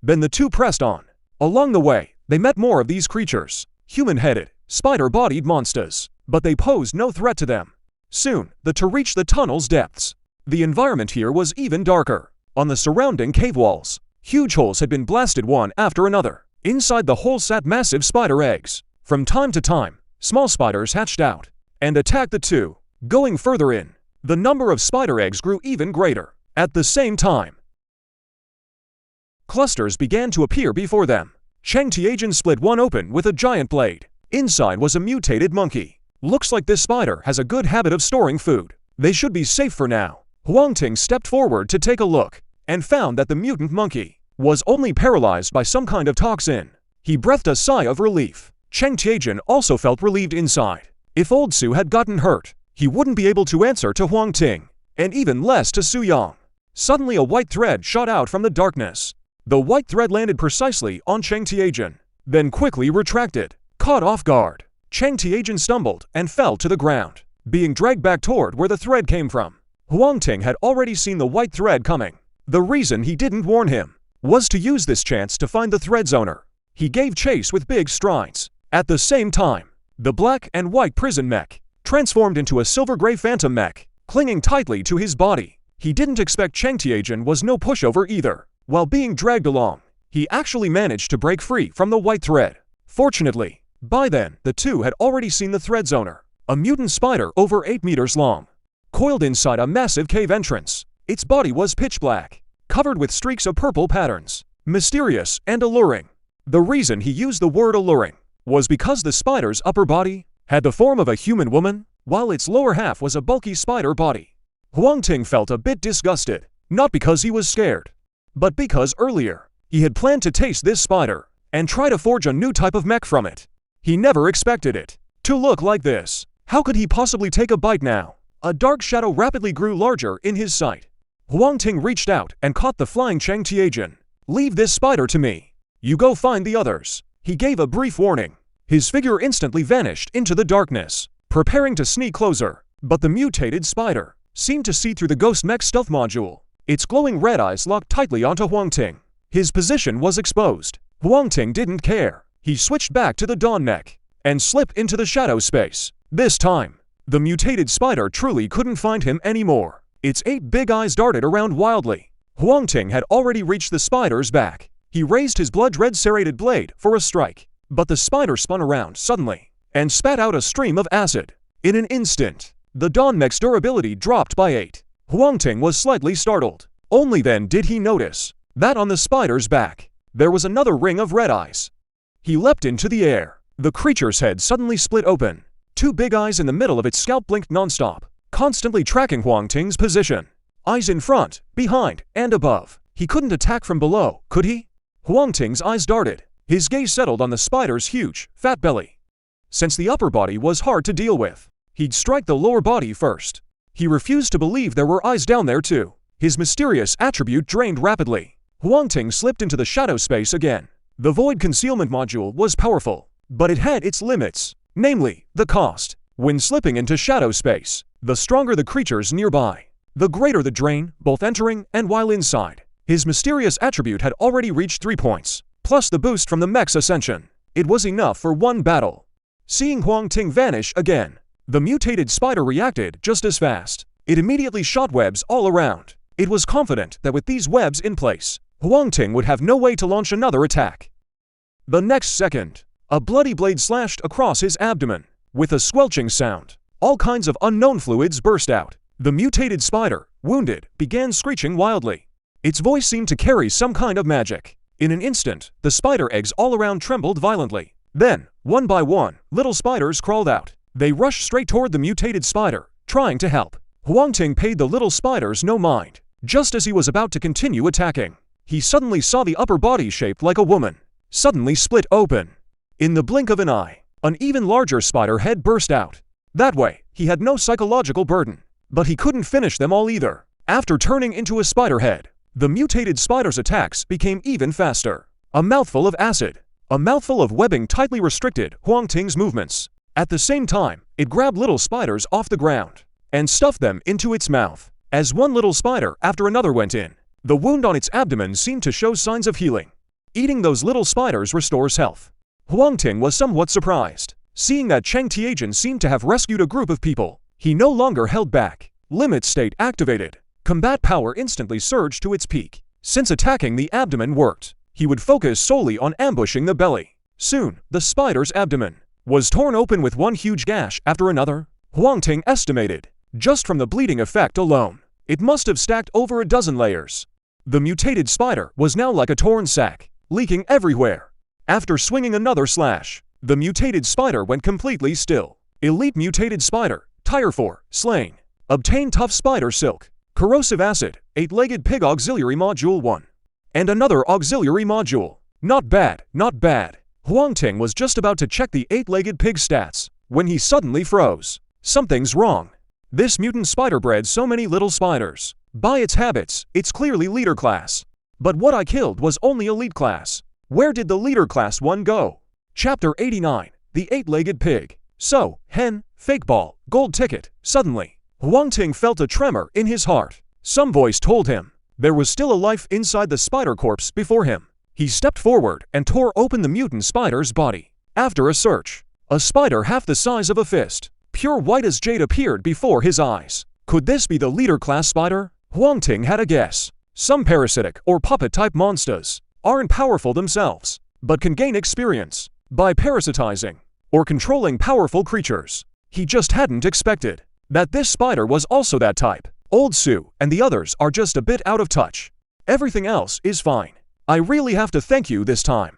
Then the two pressed on. Along the way, they met more of these creatures, human-headed, spider-bodied monsters, but they posed no threat to them. Soon, the two reached the tunnel's depths. The environment here was even darker. On the surrounding cave walls, huge holes had been blasted one after another. Inside the hole sat massive spider eggs. From time to time, small spiders hatched out and attacked the two. Going further in, the number of spider eggs grew even greater. At the same time, clusters began to appear before them. Chang Tianjin split one open with a giant blade. Inside was a mutated monkey. Looks like this spider has a good habit of storing food. They should be safe for now. Huang Ting stepped forward to take a look, and found that the mutant monkey was only paralyzed by some kind of toxin. He breathed a sigh of relief. Chang Tianjin also felt relieved inside. If Old Su had gotten hurt, he wouldn't be able to answer to Huang Ting, and even less to Su Yang. Suddenly a white thread shot out from the darkness. The white thread landed precisely on Chang Tianjin, then quickly retracted. Caught off guard, Chang Tianjin stumbled and fell to the ground, being dragged back toward where the thread came from. Huang Ting had already seen the white thread coming. The reason he didn't warn him was to use this chance to find the thread's owner. He gave chase with big strides. At the same time, the black and white prison mech transformed into a silver-gray phantom mech, clinging tightly to his body. He didn't expect Chang Tianjin was no pushover either. While being dragged along, he actually managed to break free from the white thread. Fortunately, by then, the two had already seen the thread's owner, a mutant spider over 8 meters long, coiled inside a massive cave entrance. Its body was pitch black, covered with streaks of purple patterns, mysterious and alluring. The reason he used the word alluring was because the spider's upper body had the form of a human woman, while its lower half was a bulky spider body. Huang Ting felt a bit disgusted, not because he was scared, but because earlier, he had planned to taste this spider and try to forge a new type of mech from it. He never expected it to look like this. How could he possibly take a bite now? A dark shadow rapidly grew larger in his sight. Huang Ting reached out and caught the flying Chang Tianjin. "Leave this spider to me. You go find the others." He gave a brief warning. His figure instantly vanished into the darkness, preparing to sneak closer. But the mutated spider seemed to see through the ghost mech stealth module. Its glowing red eyes locked tightly onto Huang Ting. His position was exposed. Huang Ting didn't care. He switched back to the dawn mech and slipped into the shadow space. This time, the mutated spider truly couldn't find him anymore. Its 8 big eyes darted around wildly. Huang Ting had already reached the spider's back. He raised his blood-red serrated blade for a strike, but the spider spun around suddenly and spat out a stream of acid. In an instant, the Dawn Mech's durability dropped by 8. Huang Ting was slightly startled. Only then did he notice that on the spider's back, there was another ring of red eyes. He leapt into the air. The creature's head suddenly split open. 2 big eyes in the middle of its scalp blinked nonstop, constantly tracking Huang Ting's position. Eyes in front, behind, and above. He couldn't attack from below, could he? Huang Ting's eyes darted. His gaze settled on the spider's huge, fat belly. Since the upper body was hard to deal with, he'd strike the lower body first. He refused to believe there were eyes down there too. His mysterious attribute drained rapidly. Huang Ting slipped into the shadow space again. The void concealment module was powerful, but it had its limits, namely, the cost. When slipping into shadow space, the stronger the creatures nearby, the greater the drain, both entering and while inside. His mysterious attribute had already reached 3 points, plus the boost from the mech's ascension. It was enough for one battle. Seeing Huang Ting vanish again, the mutated spider reacted just as fast. It immediately shot webs all around. It was confident that with these webs in place, Huang Ting would have no way to launch another attack. The next second, a bloody blade slashed across his abdomen. With a squelching sound, all kinds of unknown fluids burst out. The mutated spider, wounded, began screeching wildly. Its voice seemed to carry some kind of magic. In an instant, the spider eggs all around trembled violently. Then, one by one, little spiders crawled out. They rushed straight toward the mutated spider, trying to help. Huang Ting paid the little spiders no mind. Just as he was about to continue attacking, he suddenly saw the upper body shaped like a woman suddenly split open. In the blink of an eye, an even larger spider head burst out. That way, he had no psychological burden. But he couldn't finish them all either. After turning into a spider head, the mutated spider's attacks became even faster. A mouthful of acid, a mouthful of webbing tightly restricted Huang Ting's movements. At the same time, it grabbed little spiders off the ground and stuffed them into its mouth. As one little spider after another went in, the wound on its abdomen seemed to show signs of healing. Eating those little spiders restores health. Huang Ting was somewhat surprised. Seeing that Cheng Tianjin seemed to have rescued a group of people, he no longer held back. Limit state activated. Combat power instantly surged to its peak. Since attacking the abdomen worked, he would focus solely on ambushing the belly. Soon, the spider's abdomen was torn open with one huge gash after another. Huang Ting estimated, just from the bleeding effect alone, it must have stacked over a dozen layers. The mutated spider was now like a torn sack, leaking everywhere. After swinging another slash, the mutated spider went completely still. Elite mutated spider, Tier 4, slain. Obtain tough spider silk, corrosive acid, 8-legged pig auxiliary module 1. And another auxiliary module. Not bad, not bad. Huang Ting was just about to check the 8-legged pig stats, when he suddenly froze. Something's wrong. This mutant spider bred so many little spiders. By its habits, it's clearly leader class. But what I killed was only elite class. Where did the leader class one go? Chapter 89, The 8-Legged Pig. So, hen, fake ball, gold ticket. Suddenly, Huang Ting felt a tremor in his heart. Some voice told him there was still a life inside the spider corpse before him. He stepped forward and tore open the mutant spider's body. After a search, a spider half the size of a fist, pure white as jade, appeared before his eyes. Could this be the leader class spider? Huang Ting had a guess. Some parasitic or puppet-type monsters aren't powerful themselves, but can gain experience by parasitizing or controlling powerful creatures. He just hadn't expected that this spider was also that type. Old Sue and the others are just a bit out of touch. Everything else is fine. I really have to thank you this time.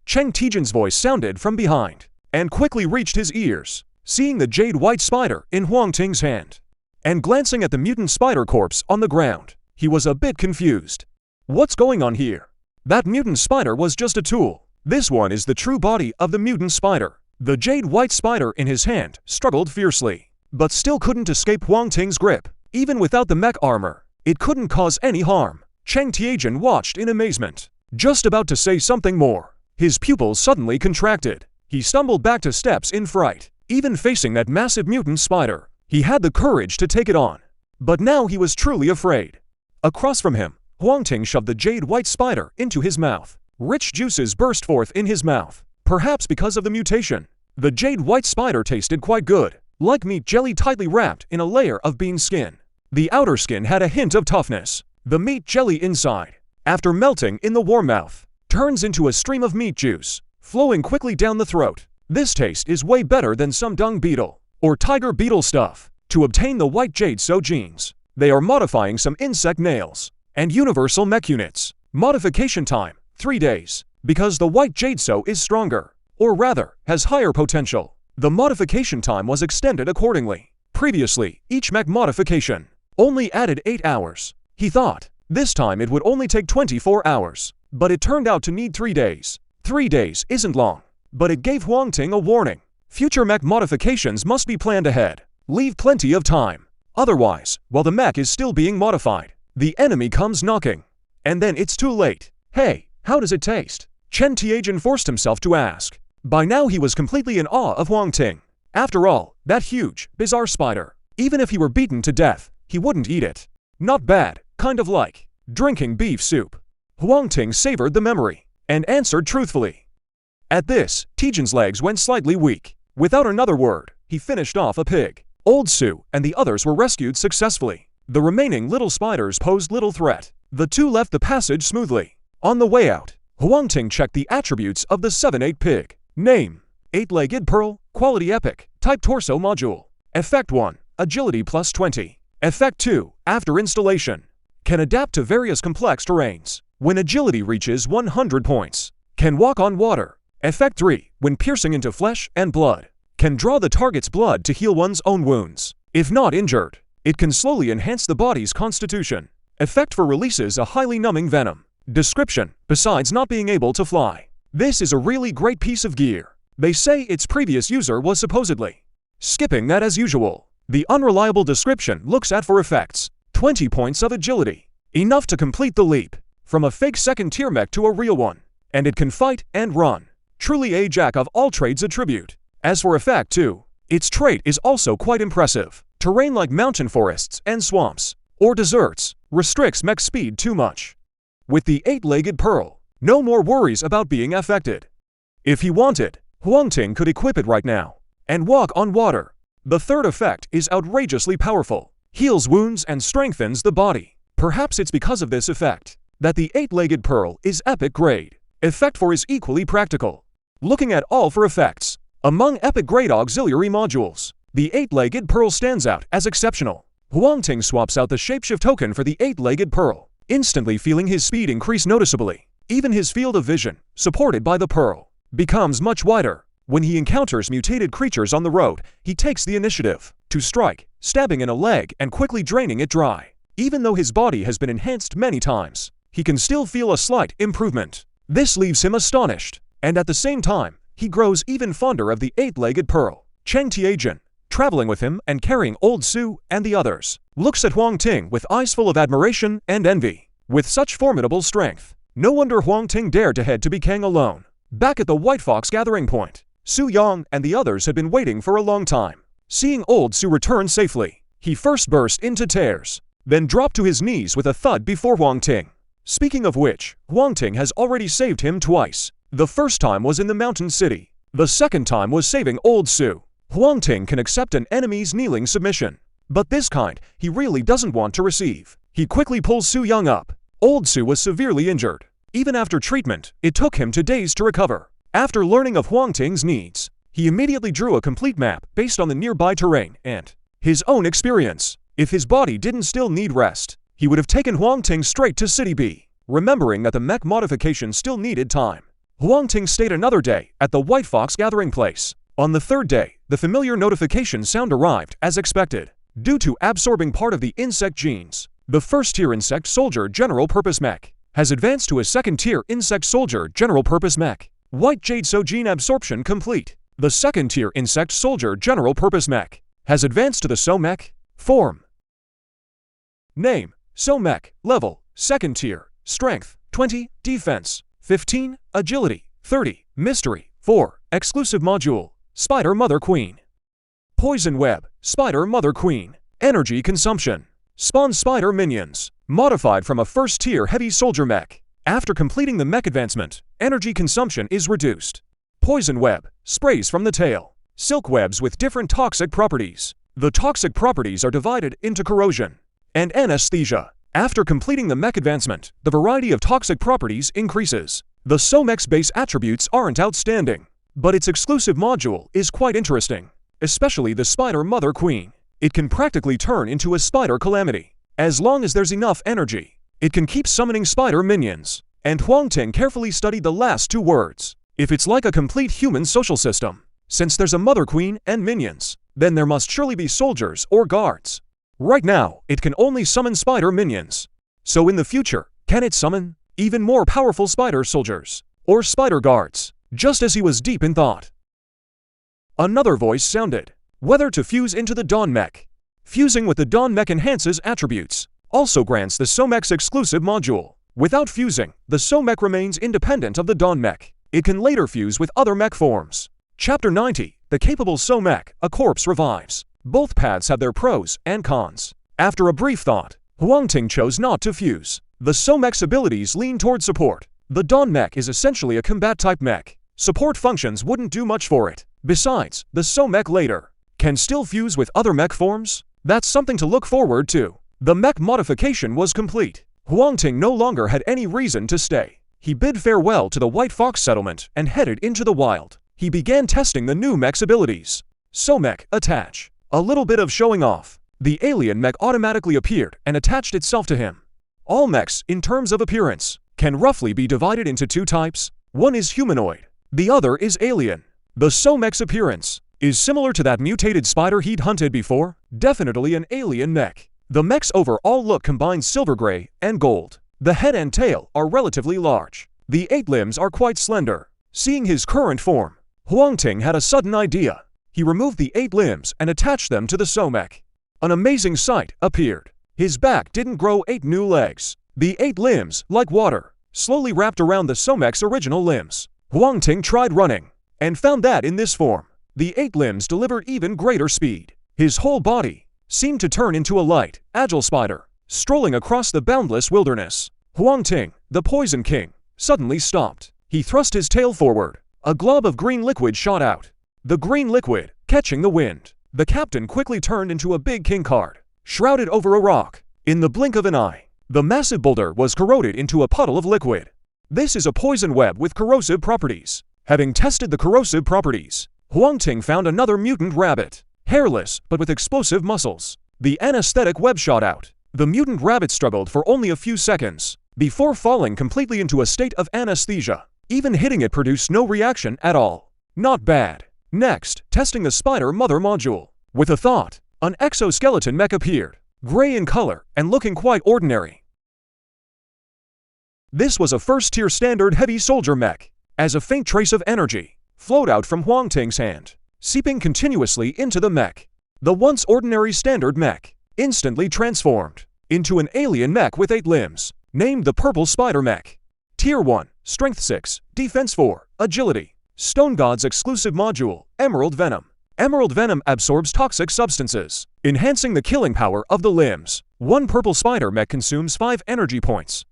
Cheng Tianjin's voice sounded from behind and quickly reached his ears. Seeing the jade-white spider in Huang Ting's hand and glancing at the mutant spider corpse on the ground, he was a bit confused. What's going on here? That mutant spider was just a tool. This one is the true body of the mutant spider. The jade-white spider in his hand struggled fiercely, but still couldn't escape Huang Ting's grip. Even without the mech armor, it couldn't cause any harm. Cheng Tianjin watched in amazement, just about to say something more. His pupils suddenly contracted. He stumbled back to steps in fright. Even facing that massive mutant spider, he had the courage to take it on. But now he was truly afraid. Across from him, Huang Ting shoved the jade-white spider into his mouth. Rich juices burst forth in his mouth. Perhaps because of the mutation, the jade-white spider tasted quite good, like meat jelly tightly wrapped in a layer of bean skin. The outer skin had a hint of toughness. The meat jelly inside, after melting in the warm mouth, turns into a stream of meat juice, flowing quickly down the throat. This taste is way better than some dung beetle or tiger beetle stuff. To obtain the white jade so genes, they are modifying some insect nails and universal mech units. Modification time, 3 days. Because the white jade so is stronger, or rather, has higher potential, the modification time was extended accordingly. Previously, each mech modification only added 8 hours. He thought this time it would only take 24 hours, but it turned out to need 3 days. 3 days isn't long, but it gave Huang Ting a warning. Future mech modifications must be planned ahead. Leave plenty of time. Otherwise, while the mech is still being modified, the enemy comes knocking. And then it's too late. Hey, how does it taste? Chen Tianjin forced himself to ask. By now he was completely in awe of Huang Ting. After all, that huge, bizarre spider, even if he were beaten to death, he wouldn't eat it. Not bad, kind of like drinking beef soup. Huang Ting savored the memory and answered truthfully. At this, Tianjin's legs went slightly weak. Without another word, he finished off a pig. Old Su and the others were rescued successfully. The remaining little spiders posed little threat. The two left the passage smoothly. On the way out, Huang Ting checked the attributes of the 7-8 pig. Name: 8-legged pearl, quality epic, type torso module. Effect 1, agility plus 20. Effect 2, after installation, can adapt to various complex terrains. When agility reaches 100 points, can walk on water. Effect 3, when piercing into flesh and blood, can draw the target's blood to heal one's own wounds. If not injured, it can slowly enhance the body's constitution. Effect 4 releases a highly numbing venom. Description: besides not being able to fly, this is a really great piece of gear. They say its previous user was supposedly skipping that as usual. The unreliable description looks at for effects: 20 points of agility, enough to complete the leap from a fake second-tier mech to a real one. And it can fight and run. Truly a jack of all trades attribute. As for effect 2, its trait is also quite impressive. Terrain like mountain forests and swamps, or deserts, restricts mech speed too much. With the 8-legged pearl, no more worries about being affected. If he wanted, Huang Ting could equip it right now and walk on water. The third effect is outrageously powerful. Heals wounds and strengthens the body. Perhaps it's because of this effect that the 8-legged pearl is epic grade. Effect 4 is equally practical. Looking at all 4 effects, among epic grade auxiliary modules, the 8-legged pearl stands out as exceptional. Huang Ting swaps out the shapeshift token for the 8-legged pearl, instantly feeling his speed increase noticeably. Even his field of vision, supported by the pearl, becomes much wider. When he encounters mutated creatures on the road, he takes the initiative to strike, stabbing in a leg and quickly draining it dry. Even though his body has been enhanced many times, he can still feel a slight improvement. This leaves him astonished, and at the same time, he grows even fonder of the 8-legged pearl. Chen Tianjin, traveling with him and carrying Old Su and the others, looks at Huang Ting with eyes full of admiration and envy. With such formidable strength, no wonder Huang Ting dared to head to Bikang alone. Back at the White Fox gathering point, Su Yang and the others had been waiting for a long time. Seeing Old Su return safely, he first burst into tears, then dropped to his knees with a thud before Huang Ting. Speaking of which, Huang Ting has already saved him twice. The first time was in the mountain city. The second time was saving Old Su. Huang Ting can accept an enemy's kneeling submission, but this kind he really doesn't want to receive. He quickly pulls Su Yang up. Old Su was severely injured. Even after treatment, it took him 2 days to recover. After learning of Huang Ting's needs, he immediately drew a complete map based on the nearby terrain and his own experience. If his body didn't still need rest, he would have taken Huang Ting straight to City B. Remembering that the mech modification still needed time, Huang Ting stayed another day at the White Fox gathering place. On the 3rd day, the familiar notification sound arrived as expected. Due to absorbing part of the insect genes, the 1st-tier insect soldier general purpose mech has advanced to a 2nd-tier insect soldier general purpose mech. White Jade So gene absorption complete. The 2nd-tier insect soldier general purpose mech has advanced to the So mech form. Name: So mech. Level: 2nd tier. Strength: 20, defense: 15, agility: 30, mystery: 4, exclusive module: Spider Mother Queen. Poison Web, Spider Mother Queen. Energy consumption: spawn spider minions. Modified from a 1st-tier heavy soldier mech. After completing the mech advancement, energy consumption is reduced. Poison Web, sprays from the tail. Silk webs with different toxic properties. The toxic properties are divided into corrosion and anesthesia. After completing the mech advancement, the variety of toxic properties increases. The So mech's base attributes aren't outstanding, But its exclusive module is quite interesting, especially the Spider Mother Queen. It can practically turn into a spider calamity. As long as there's enough energy, it can keep summoning spider minions. And Huang Ting carefully studied the last two words. If it's like a complete human social system, since there's a Mother Queen and minions, then there must surely be soldiers or guards. Right now, it can only summon spider minions. So in the future, can it summon even more powerful spider soldiers or spider guards? Just as he was deep in thought, another voice sounded. Whether to fuse into the Dawn Mech. Fusing with the Dawn Mech enhances attributes, also grants the Somech's exclusive module. Without fusing, the Somech remains independent of the Dawn Mech. It can later fuse with other mech forms. Chapter 90, The Capable Somech, a corpse revives. Both paths have their pros and cons. After a brief thought, Huang Ting chose not to fuse. The Somech's abilities lean toward support. The Dawn Mech is essentially a combat-type mech. Support functions wouldn't do much for it. Besides, the Somech later can still fuse with other mech forms. That's something to look forward to. The mech modification was complete. Huang Ting no longer had any reason to stay. He bid farewell to the White Fox settlement and headed into the wild. He began testing the new mech's abilities. Somech, attach. A little bit of showing off. The alien mech automatically appeared and attached itself to him. All mechs, in terms of appearance, can roughly be divided into two types. One is humanoid. The other is alien. The Somech's appearance is similar to that mutated spider he'd hunted before. Definitely an alien mech. The mech's overall look combines silver gray and gold. The head and tail are relatively large. The 8 limbs are quite slender. Seeing his current form, Huang Ting had a sudden idea. He removed the 8 limbs and attached them to the Somech. An amazing sight appeared. His back didn't grow 8 new legs. The 8 limbs, like water, slowly wrapped around the Somech's original limbs. Huang Ting tried running, and found that in this form, the 8 limbs delivered even greater speed. His whole body seemed to turn into a light, agile spider, strolling across the boundless wilderness. Huang Ting, the Poison King, suddenly stopped. He thrust his tail forward. A glob of green liquid shot out. The green liquid, catching the wind. The captain quickly turned into a big king card, shrouded over a rock. In the blink of an eye, the massive boulder was corroded into a puddle of liquid. This is a poison web with corrosive properties. Having tested the corrosive properties, Huang Ting found another mutant rabbit, hairless but with explosive muscles. The anesthetic web shot out. The mutant rabbit struggled for only a few seconds before falling completely into a state of anesthesia. Even hitting it produced no reaction at all. Not bad. Next, testing the Spider Mother module. With a thought, an exoskeleton mech appeared, gray in color and looking quite ordinary. This was a first-tier standard heavy soldier mech, as a faint trace of energy flowed out from Huang Ting's hand, seeping continuously into the mech. The once ordinary standard mech instantly transformed into an alien mech with 8 limbs, named the Purple Spider Mech. Tier 1, Strength 6, Defense 4, Agility. Stone God's exclusive module, Emerald Venom. Emerald Venom absorbs toxic substances, enhancing the killing power of the limbs. One Purple Spider Mech consumes 5 energy points.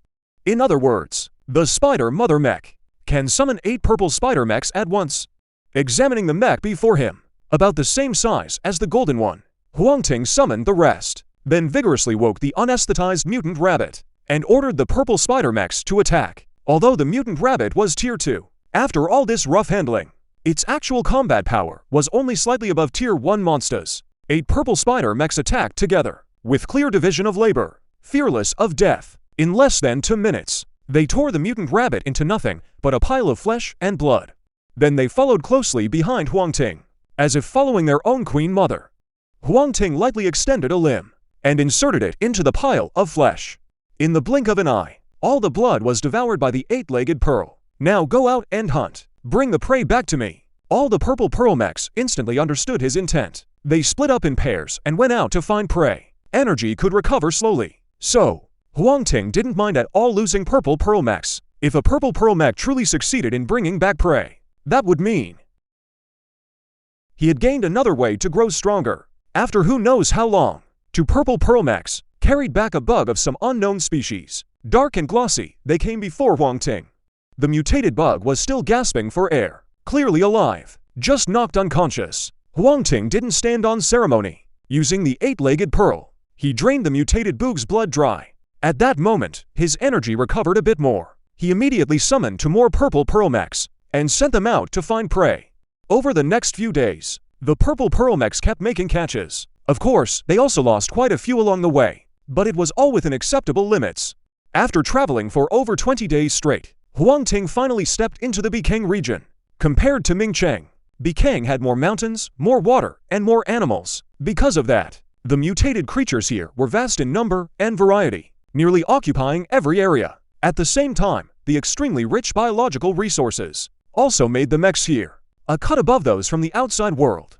In other words, the Spider Mother Mech can summon 8 purple spider mechs at once. Examining the mech before him, about the same size as the golden one, Huang Ting summoned the rest, then vigorously woke the unesthetized mutant rabbit, and ordered the purple spider mechs to attack. Although the mutant rabbit was tier 2, after all this rough handling, its actual combat power was only slightly above tier 1 monsters. 8 purple spider mechs attacked together, with clear division of labor, fearless of death. In less than 2 minutes, they tore the mutant rabbit into nothing but a pile of flesh and blood. Then they followed closely behind Huang Ting, as if following their own queen mother. Huang Ting lightly extended a limb and inserted it into the pile of flesh. In the blink of an eye, all the blood was devoured by the 8-legged pearl. Now go out and hunt. Bring the prey back to me. All the purple pearl mechs instantly understood his intent. They split up in pairs and went out to find prey. Energy could recover slowly, so Huang Ting didn't mind at all losing purple pearl mechs. If a purple pearl mech truly succeeded in bringing back prey, that would mean he had gained another way to grow stronger. After who knows how long, 2 purple pearl mechs carried back a bug of some unknown species. Dark and glossy, they came before Huang Ting. The mutated bug was still gasping for air, clearly alive, just knocked unconscious. Huang Ting didn't stand on ceremony. Using the 8-legged pearl, he drained the mutated bug's blood dry. At that moment, his energy recovered a bit more. He immediately summoned 2 more purple pearl mechs and sent them out to find prey. Over the next few days, the purple pearl mechs kept making catches. Of course, they also lost quite a few along the way, but it was all within acceptable limits. After traveling for over 20 days straight, Huang Ting finally stepped into the Bikang region. Compared to Mingcheng, Bikang had more mountains, more water, and more animals. Because of that, the mutated creatures here were vast in number and variety, nearly occupying every area. At the same time, the extremely rich biological resources also made the mechs here a cut above those from the outside world.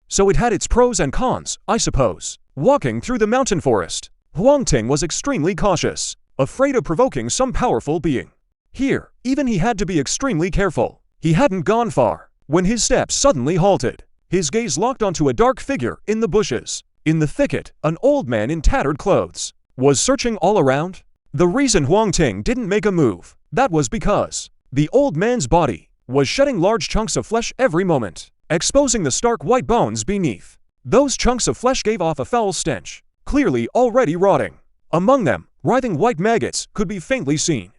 So it had its pros and cons, I suppose. Walking through the mountain forest, Huang Ting was extremely cautious, afraid of provoking some powerful being. Here, even he had to be extremely careful. He hadn't gone far when his steps suddenly halted. His gaze locked onto a dark figure in the bushes. In the thicket, an old man in tattered clothes was searching all around. The reason Huang Ting didn't make a move, that was because the old man's body was shedding large chunks of flesh every moment, exposing the stark white bones beneath. Those chunks of flesh gave off a foul stench, clearly already rotting. Among them, writhing white maggots could be faintly seen,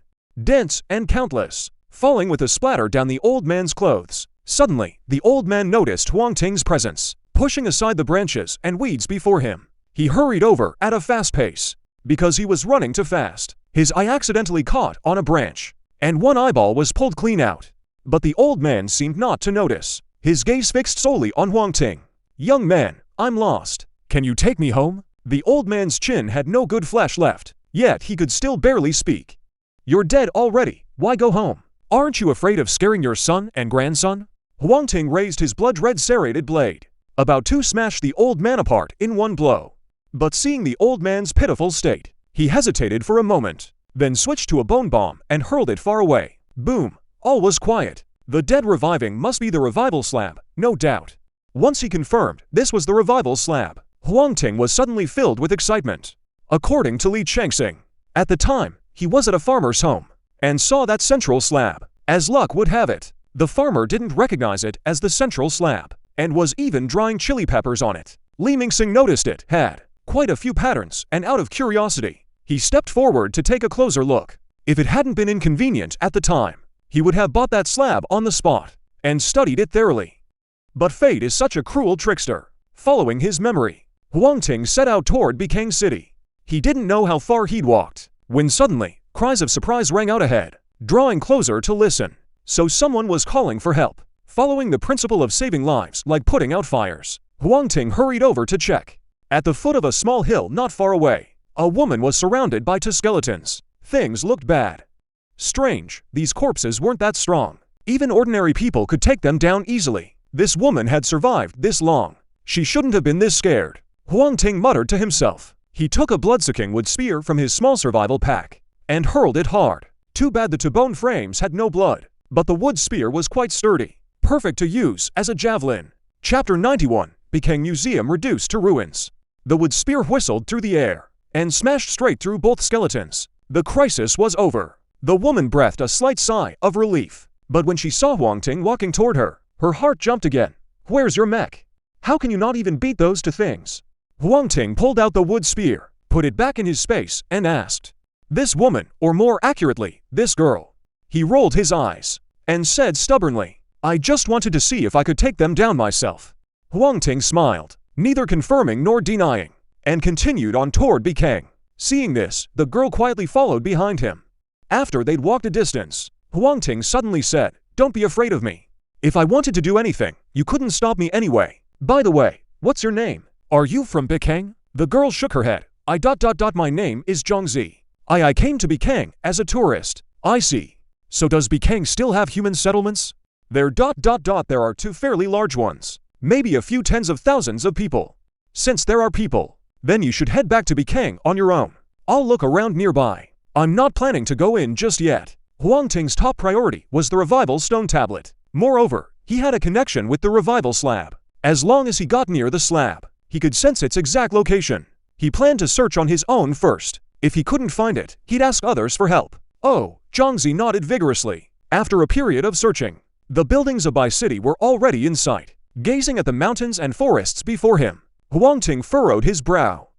dense and countless, falling with a splatter down the old man's clothes. Suddenly, the old man noticed Huang Ting's presence, pushing aside the branches and weeds before him. He hurried over at a fast pace. Because he was running too fast, his eye accidentally caught on a branch, and one eyeball was pulled clean out. But the old man seemed not to notice, his gaze fixed solely on Huang Ting. "Young man, I'm lost. Can you take me home?" The old man's chin had no good flesh left, yet he could still barely speak. "You're dead already, why go home? Aren't you afraid of scaring your son and grandson?" Huang Ting raised his blood-red serrated blade, about to smash the old man apart in one blow. But seeing the old man's pitiful state, he hesitated for a moment, then switched to a bone bomb and hurled it far away. Boom! All was quiet. The dead reviving must be the revival slab, no doubt. Once he confirmed this was the revival slab, Huang Ting was suddenly filled with excitement. According to Li Chengxing, at the time, he was at a farmer's home and saw that central slab. As luck would have it, the farmer didn't recognize it as the central slab and was even drying chili peppers on it. Li Mingxing noticed it had quite a few patterns, and out of curiosity, he stepped forward to take a closer look. If it hadn't been inconvenient at the time, he would have bought that slab on the spot and studied it thoroughly. But fate is such a cruel trickster. Following his memory, Huang Ting set out toward Bikang City. He didn't know how far he'd walked, when suddenly, cries of surprise rang out ahead. Drawing closer to listen, so someone was calling for help. Following the principle of saving lives like putting out fires, Huang Ting hurried over to check. At the foot of a small hill not far away, a woman was surrounded by two skeletons. Things looked bad. Strange, these corpses weren't that strong. Even ordinary people could take them down easily. This woman had survived this long. She shouldn't have been this scared. Huang Ting muttered to himself. He took a blood-sucking wood spear from his small survival pack and hurled it hard. Too bad the two bone frames had no blood, but the wood spear was quite sturdy, perfect to use as a javelin. Chapter 91, Bikang Museum reduced to ruins. The wood spear whistled through the air and smashed straight through both skeletons. The crisis was over. The woman breathed a slight sigh of relief, but when she saw Huang Ting walking toward her, her heart jumped again. "Where's your mech? How can you not even beat those two things?" Huang Ting pulled out the wood spear, put it back in his space, and asked, "This woman, or more accurately, this girl." He rolled his eyes and said stubbornly, "I just wanted to see if I could take them down myself." Huang Ting smiled, neither confirming nor denying, and continued on toward Bikang. Seeing this, the girl quietly followed behind him. After they'd walked a distance, Huang Ting suddenly said, "Don't be afraid of me. If I wanted to do anything, you couldn't stop me anyway. By the way, what's your name? Are you from Bikang?" The girl shook her head. My name is Zhongzi. I came to Bikang as a tourist." "I see. So does Bikang still have human settlements?" There are two fairly large ones. Maybe a few tens of thousands of people." "Since there are people, then you should head back to Bikang on your own. I'll look around nearby. I'm not planning to go in just yet." Huang Ting's top priority was the revival stone tablet. Moreover, he had a connection with the revival slab. As long as he got near the slab, he could sense its exact location. He planned to search on his own first. If he couldn't find it, he'd ask others for help. "Oh," Zhongzi nodded vigorously. After a period of searching, the buildings of Bai City were already in sight. Gazing at the mountains and forests before him, Huang Ting furrowed his brow.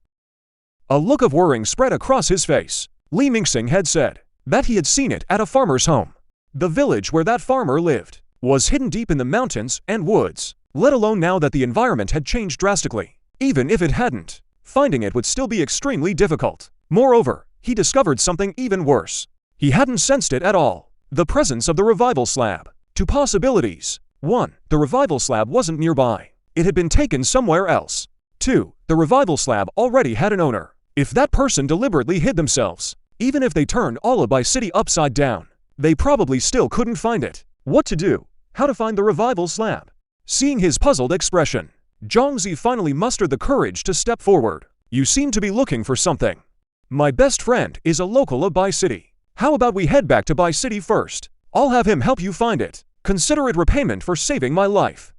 A look of worrying spread across his face. Li Mingxing had said that he had seen it at a farmer's home. The village where that farmer lived was hidden deep in the mountains and woods, let alone now that the environment had changed drastically. Even if it hadn't, finding it would still be extremely difficult. Moreover, he discovered something even worse. He hadn't sensed it at all. The presence of the revival slab. 2 possibilities. 1. The revival slab wasn't nearby. It had been taken somewhere else. 2. The revival slab already had an owner. If that person deliberately hid themselves, even if they turned Lullaby City upside down, they probably still couldn't find it. What to do? How to find the revival slab? Seeing his puzzled expression, Zhongzi finally mustered the courage to step forward. You seem to be looking for something. My best friend is a local of Bai City. How about we head back to Bai City first? I'll have him help you find it. Consider it repayment for saving my life.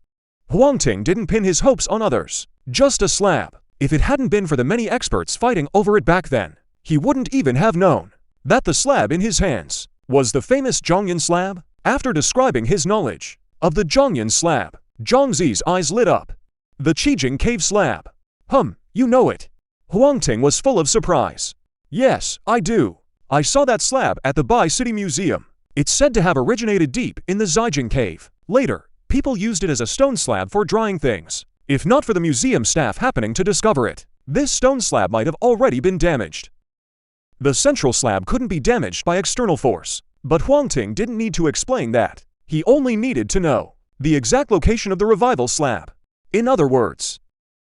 Huang Ting didn't pin his hopes on others. Just a slab. If it hadn't been for the many experts fighting over it back then, he wouldn't even have known that the slab in his hands was the famous Zhongyan slab. After describing his knowledge of the Zhongyan slab, Zhongzi's eyes lit up. The Qijing cave slab. You know it. Huang Ting was full of surprise. Yes, I do. I saw that slab at the Bai City Museum. It's said to have originated deep in the Xijing cave. Later, people used it as a stone slab for drying things. If not for the museum staff happening to discover it, this stone slab might have already been damaged. The central slab couldn't be damaged by external force, but Huang Ting didn't need to explain that. He only needed to know the exact location of the revival slab. In other words,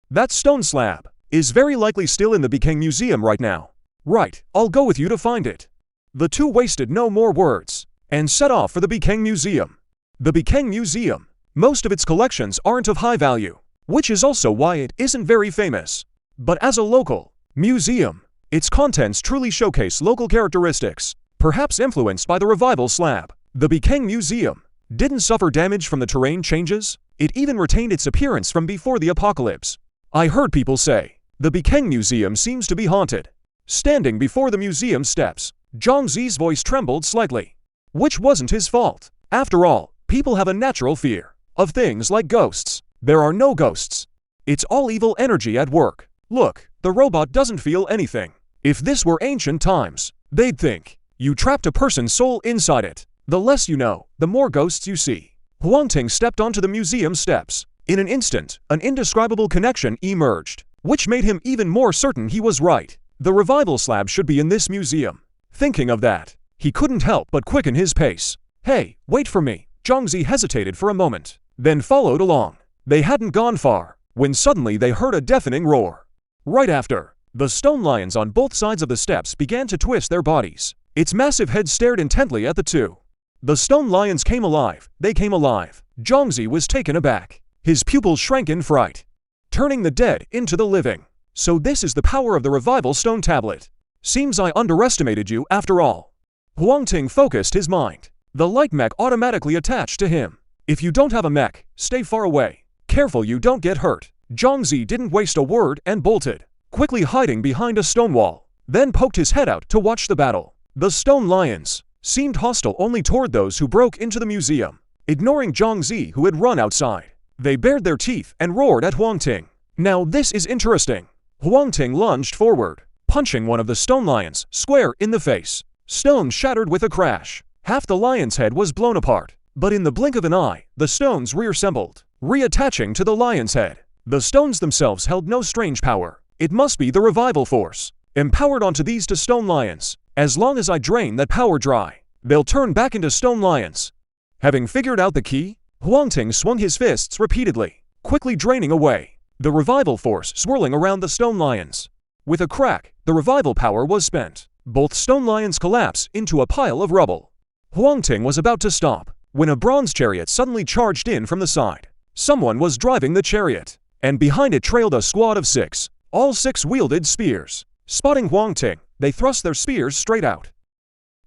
that stone slab is very likely still in the Bikeng Museum right now. Right, I'll go with you to find it. The two wasted no more words and set off for the Bikeng Museum. The Bikeng Museum, most of its collections aren't of high value, which is also why it isn't very famous. But as a local museum, its contents truly showcase local characteristics, perhaps influenced by the revival slab. The Bikeng Museum didn't suffer damage from the terrain changes. It even retained its appearance from before the apocalypse. I heard people say the Bikeng Museum seems to be haunted. Standing before the museum steps, Zhongzi's voice trembled slightly. Which wasn't his fault. After all, people have a natural fear of things like ghosts. There are no ghosts. It's all evil energy at work. Look, the robot doesn't feel anything. If this were ancient times, they'd think you trapped a person's soul inside it. The less you know, the more ghosts you see. Huang Ting stepped onto the museum steps. In an instant, an indescribable connection emerged, which made him even more certain he was right. The revival slab should be in this museum. Thinking of that, he couldn't help but quicken his pace. Hey, wait for me. Zhongzi hesitated for a moment, then followed along. They hadn't gone far, when suddenly they heard a deafening roar. Right after, the stone lions on both sides of the steps began to twist their bodies. Its massive head stared intently at the two. The stone lions came alive. They came alive. Zhongzi was taken aback. His pupils shrank in fright, turning the dead into the living. So this is the power of the revival stone tablet. Seems I underestimated you after all. Huang Ting focused his mind. The light mech automatically attached to him. If you don't have a mech, stay far away. Careful you don't get hurt. Zhongzi didn't waste a word and bolted, quickly hiding behind a stone wall, then poked his head out to watch the battle. The stone lions seemed hostile only toward those who broke into the museum, ignoring Zhongzi who had run outside. They bared their teeth and roared at Huang Ting. Now this is interesting. Huang Ting lunged forward, punching one of the stone lions square in the face. Stone shattered with a crash. Half the lion's head was blown apart, but in the blink of an eye, the stones reassembled, reattaching to the lion's head. The stones themselves held no strange power. It must be the revival force, empowered onto these two stone lions. As long as I drain that power dry, they'll turn back into stone lions. Having figured out the key, Huang Ting swung his fists repeatedly, quickly draining away the revival force swirling around the stone lions. With a crack, the revival power was spent. Both stone lions collapsed into a pile of rubble. Huang Ting was about to stop when a bronze chariot suddenly charged in from the side. Someone was driving the chariot, and behind it trailed a squad of 6. All 6 wielded spears. Spotting Huang Ting, they thrust their spears straight out.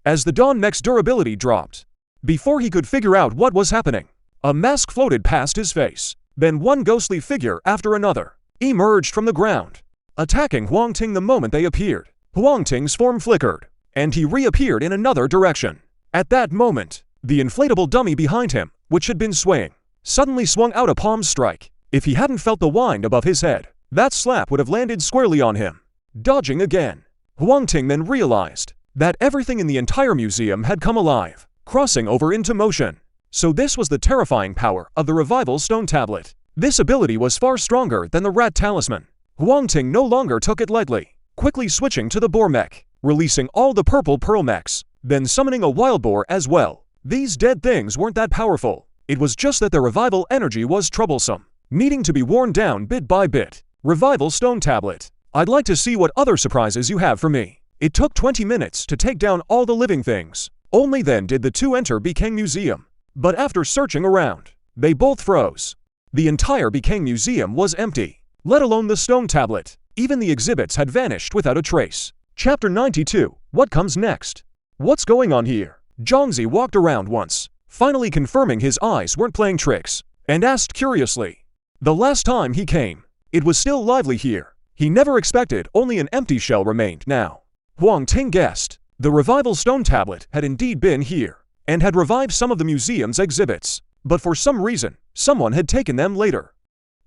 As the Dawn Mech's durability dropped, before he could figure out what was happening, a mask floated past his face. Then one ghostly figure after another emerged from the ground, attacking Huang Ting the moment they appeared. Huang Ting's form flickered, and he reappeared in another direction. At that moment, the inflatable dummy behind him, which had been swaying, suddenly swung out a palm strike. If he hadn't felt the wind above his head, that slap would have landed squarely on him. Dodging again, Huang Ting then realized that everything in the entire museum had come alive, crossing over into motion. So this was the terrifying power of the Revival Stone Tablet. This ability was far stronger than the Rat Talisman. Huang Ting no longer took it lightly, quickly switching to the Boar Mech, releasing all the purple pearl mechs, then summoning a wild boar as well. These dead things weren't that powerful. It was just that their revival energy was troublesome, needing to be worn down bit by bit. Revival Stone Tablet. I'd like to see what other surprises you have for me. It took 20 minutes to take down all the living things. Only then did the two enter Bekang Museum. But after searching around, they both froze. The entire Bekang Museum was empty, let alone the stone tablet. Even the exhibits had vanished without a trace. Chapter 92. What comes next? What's going on here? Zhongzi walked around once, finally confirming his eyes weren't playing tricks, and asked curiously. The last time he came, it was still lively here. He never expected only an empty shell remained now. Huang Ting guessed. The Revival Stone Tablet had indeed been here, and had revived some of the museum's exhibits, but for some reason, someone had taken them later.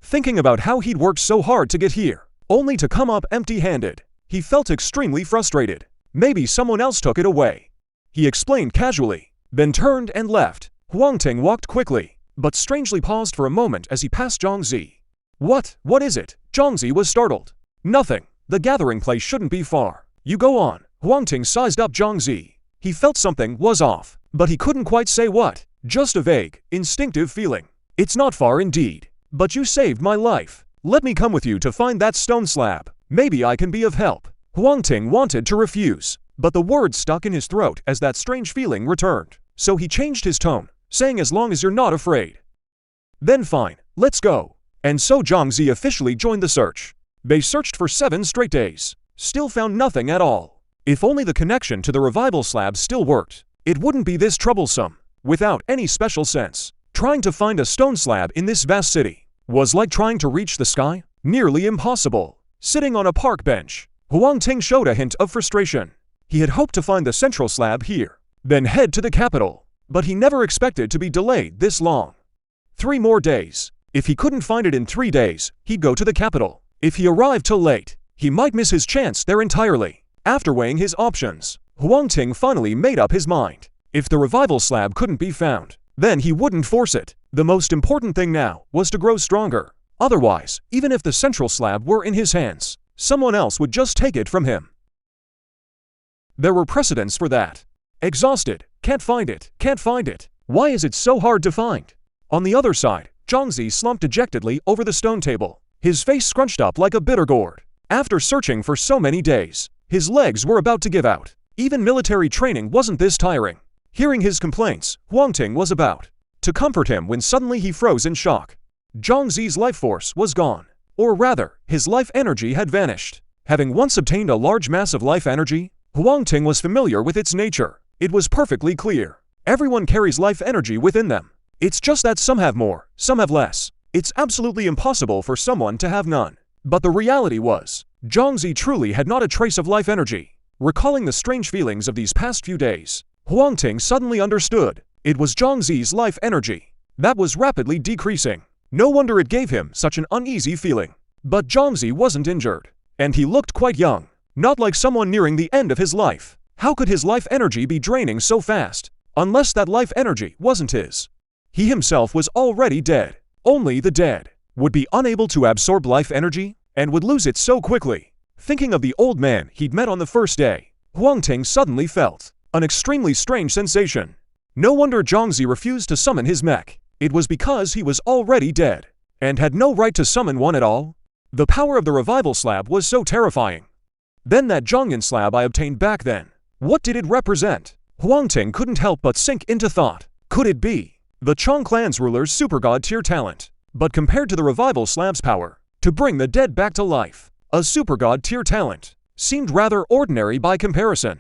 Thinking about how he'd worked so hard to get here, only to come up empty-handed, he felt extremely frustrated. Maybe someone else took it away. He explained casually, then turned and left. Huang Ting walked quickly, but strangely paused for a moment as he passed Zhongzi. What is it? Zhongzi was startled. Nothing. The gathering place shouldn't be far. You go on. Huang Ting sized up Zhongzi. He felt something was off, but he couldn't quite say what. Just a vague, instinctive feeling. It's not far indeed. But you saved my life. Let me come with you to find that stone slab. Maybe I can be of help. Huang Ting wanted to refuse, but the words stuck in his throat as that strange feeling returned. So he changed his tone, saying as long as you're not afraid. Then fine, let's go. And so Zhongzi officially joined the search. They searched for 7 straight days. Still found nothing at all. If only the connection to the revival slab still worked, it wouldn't be this troublesome. Without any special sense, trying to find a stone slab in this vast city was like trying to reach the sky, nearly impossible. Sitting on a park bench, Huang Ting showed a hint of frustration. He had hoped to find the central slab here, then head to the capital, but he never expected to be delayed this long. 3 more days. If he couldn't find it in 3 days, he'd go to the capital. If he arrived too late, he might miss his chance there entirely. After weighing his options, Huang Ting finally made up his mind. If the revival slab couldn't be found, then he wouldn't force it. The most important thing now was to grow stronger. Otherwise, even if the central slab were in his hands, someone else would just take it from him. There were precedents for that. Exhausted, can't find it. Why is it so hard to find? On the other side, Zhongzi slumped dejectedly over the stone table, his face scrunched up like a bitter gourd. After searching for so many days, his legs were about to give out. Even military training wasn't this tiring. Hearing his complaints, Huang Ting was about to comfort him when suddenly he froze in shock. Zhongzi's life force was gone. Or rather, his life energy had vanished. Having once obtained a large mass of life energy, Huang Ting was familiar with its nature. It was perfectly clear. Everyone carries life energy within them. It's just that some have more, some have less. It's absolutely impossible for someone to have none. But the reality was, Zhongzi truly had not a trace of life energy. Recalling the strange feelings of these past few days, Huang Ting suddenly understood. It was Zhongzi's life energy that was rapidly decreasing. No wonder it gave him such an uneasy feeling. But Zhongzi wasn't injured, and he looked quite young, not like someone nearing the end of his life. How could his life energy be draining so fast? Unless that life energy wasn't his. He himself was already dead. Only the dead would be unable to absorb life energy and would lose it so quickly. Thinking of the old man he'd met on the first day, Huang Ting suddenly felt an extremely strange sensation. No wonder Zhongzi refused to summon his mech. It was because he was already dead, and had no right to summon one at all. The power of the revival slab was so terrifying. Then that Zhongyan slab I obtained back then. What did it represent? Huang Ting couldn't help but sink into thought. Could it be the Chong clan's ruler's super god tier talent? But compared to the revival slab's power to bring the dead back to life, a super god tier talent seemed rather ordinary by comparison.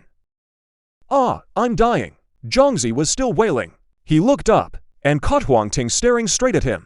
Ah, I'm dying. Zhongzi was still wailing. He looked up and caught Huang Ting staring straight at him.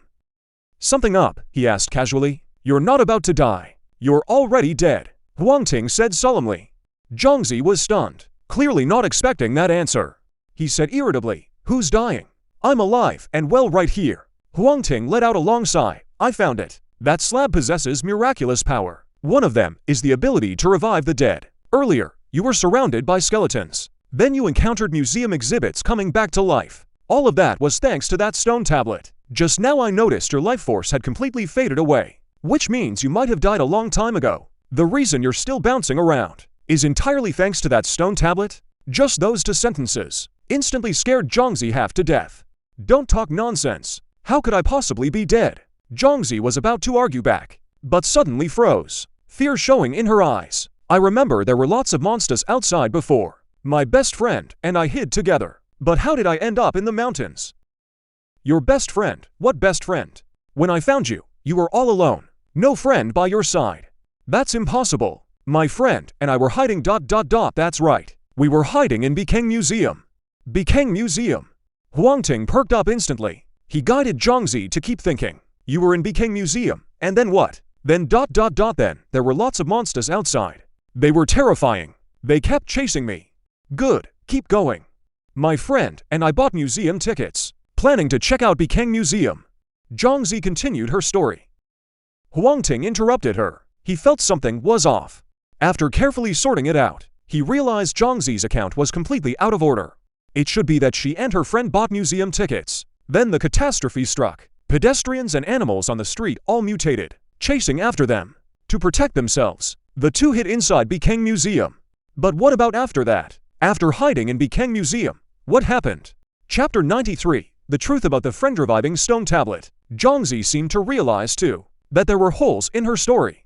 Something up? He asked casually. You're not about to die. You're already dead, Huang Ting said solemnly. Zhongzi was stunned, clearly not expecting that answer. He said irritably, who's dying? I'm alive and well right here. Huang Ting let out a long sigh. I found it. That slab possesses miraculous power. One of them is the ability to revive the dead. Earlier, you were surrounded by skeletons. Then you encountered museum exhibits coming back to life. All of that was thanks to that stone tablet. Just now I noticed your life force had completely faded away, which means you might have died a long time ago. The reason you're still bouncing around is entirely thanks to that stone tablet. Just those 2 sentences instantly scared Zhongzi half to death. Don't talk nonsense. How could I possibly be dead? Zhongzi was about to argue back, but suddenly froze, fear showing in her eyes. I remember there were lots of monsters outside before. My best friend and I hid together. But how did I end up in the mountains? Your best friend? What best friend? When I found you, you were all alone. No friend by your side. That's impossible. My friend and I were hiding ... That's right. We were hiding in Bikeng Museum. Bikeng Museum. Huang Ting perked up instantly. He guided Zhongzi to keep thinking. You were in Bikeng Museum, and then what? Then ... Then there were lots of monsters outside. They were terrifying. They kept chasing me. Good, keep going. My friend and I bought museum tickets, planning to check out Bikeng Museum. Zhongzi continued her story. Huang Ting interrupted her. He felt something was off. After carefully sorting it out, he realized Zhongzi's account was completely out of order. It should be that she and her friend bought museum tickets. Then the catastrophe struck. Pedestrians and animals on the street all mutated, chasing after them. To protect themselves, the 2 hid inside Bikeng Museum. But what about after that? After hiding in Bikeng Museum, what happened? Chapter 93, The Truth About the Friend-Reviving Stone Tablet. Zhongzi seemed to realize, too, that there were holes in her story.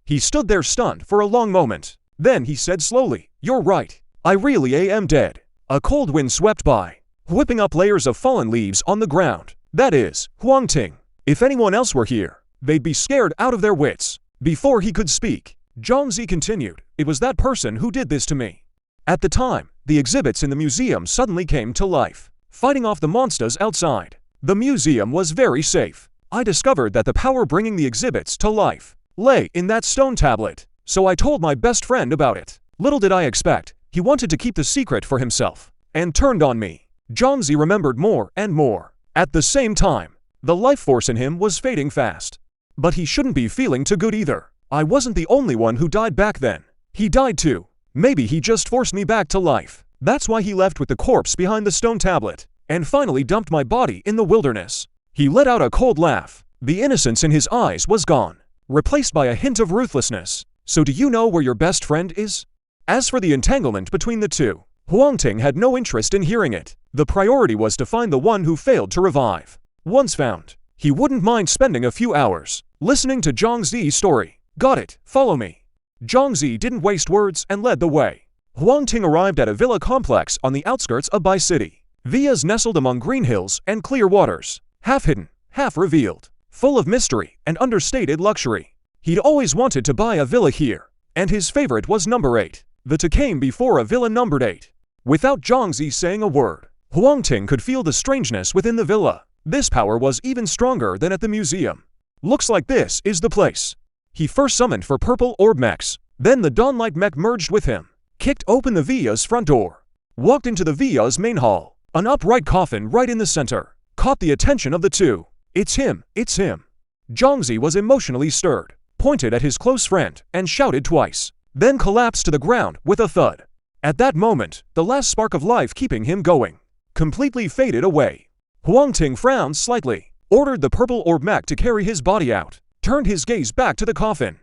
He stood there stunned for a long moment. Then he said slowly, "You're right. I really am dead." A cold wind swept by, whipping up layers of fallen leaves on the ground. That is, Huang Ting. If anyone else were here, they'd be scared out of their wits. Before he could speak, Zhongzi continued, "It was that person who did this to me." At the time, the exhibits in the museum suddenly came to life, fighting off the monsters outside. The museum was very safe. I discovered that the power bringing the exhibits to life lay in that stone tablet, so I told my best friend about it. Little did I expect, he wanted to keep the secret for himself, and turned on me. Zhongzi remembered more and more. At the same time, the life force in him was fading fast. But he shouldn't be feeling too good either. I wasn't the only one who died back then. He died too. Maybe he just forced me back to life. That's why he left with the corpse behind the stone tablet, and finally dumped my body in the wilderness. He let out a cold laugh. The innocence in his eyes was gone, replaced by a hint of ruthlessness. So do you know where your best friend is? As for the entanglement between the 2, Huang Ting had no interest in hearing it. The priority was to find the one who failed to revive. Once found, he wouldn't mind spending a few hours listening to Zhongzi's story. Got it, follow me. Zhongzi didn't waste words and led the way. Huang Ting arrived at a villa complex on the outskirts of Bai City. Villas nestled among green hills and clear waters, half hidden, half revealed, full of mystery and understated luxury. He'd always wanted to buy a villa here, and his favorite was number 8. The 2 came before a villa numbered 8. Without Zhongzi saying a word, Huang Ting could feel the strangeness within the villa. This power was even stronger than at the museum. Looks like this is the place. He first summoned for purple orb mechs, then the dawnlight mech merged with him, kicked open the villa's front door, walked into the villa's main hall. An upright coffin right in the center caught the attention of the 2. It's him, it's him. Zhongzi was emotionally stirred, pointed at his close friend, and shouted twice, then collapsed to the ground with a thud. At that moment, the last spark of life keeping him going completely faded away. Huang Ting frowned slightly, ordered the purple orb mech to carry his body out, turned his gaze back to the coffin.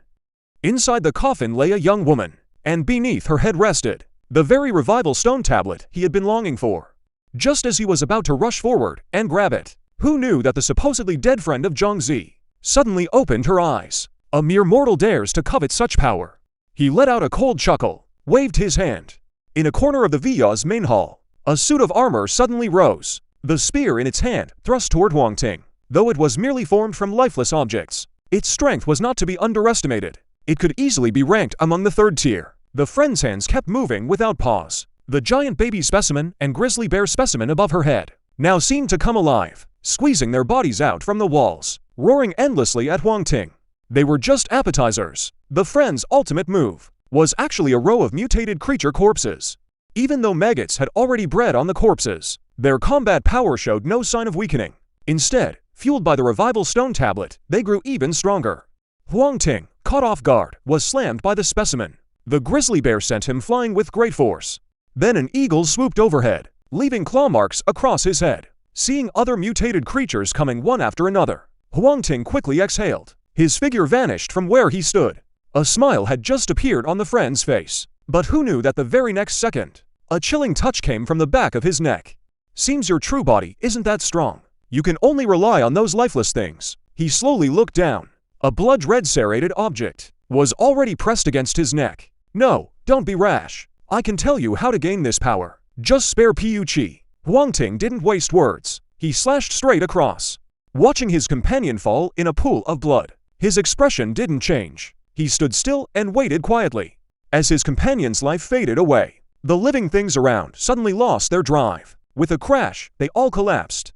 Inside the coffin lay a young woman, and beneath her head rested the very revival stone tablet he had been longing for. Just as he was about to rush forward and grab it, who knew that the supposedly dead friend of Zhongzi suddenly opened her eyes. A mere mortal dares to covet such power. He let out a cold chuckle, waved his hand. In a corner of the villa's main hall, a suit of armor suddenly rose, the spear in its hand thrust toward Huang Ting. Though it was merely formed from lifeless objects, its strength was not to be underestimated. It could easily be ranked among the 3rd tier. The friend's hands kept moving without pause. The giant baby specimen and grizzly bear specimen above her head now seemed to come alive, squeezing their bodies out from the walls, roaring endlessly at Huang Ting. They were just appetizers. The friend's ultimate move was actually a row of mutated creature corpses. Even though maggots had already bred on the corpses, their combat power showed no sign of weakening. Instead, fueled by the revival stone tablet, they grew even stronger. Huang Ting, caught off guard, was slammed by the specimen. The grizzly bear sent him flying with great force. Then an eagle swooped overhead, leaving claw marks across his head. Seeing other mutated creatures coming one after another, Huang Ting quickly exhaled. His figure vanished from where he stood. A smile had just appeared on the friend's face. But who knew that the very next second, a chilling touch came from the back of his neck. Seems your true body isn't that strong. You can only rely on those lifeless things. He slowly looked down. A blood-red serrated object was already pressed against his neck. No, don't be rash. I can tell you how to gain this power. Just spare Pu-Chi. Huang Ting didn't waste words. He slashed straight across, watching his companion fall in a pool of blood. His expression didn't change. He stood still and waited quietly. As his companion's life faded away, the living things around suddenly lost their drive. With a crash, they all collapsed.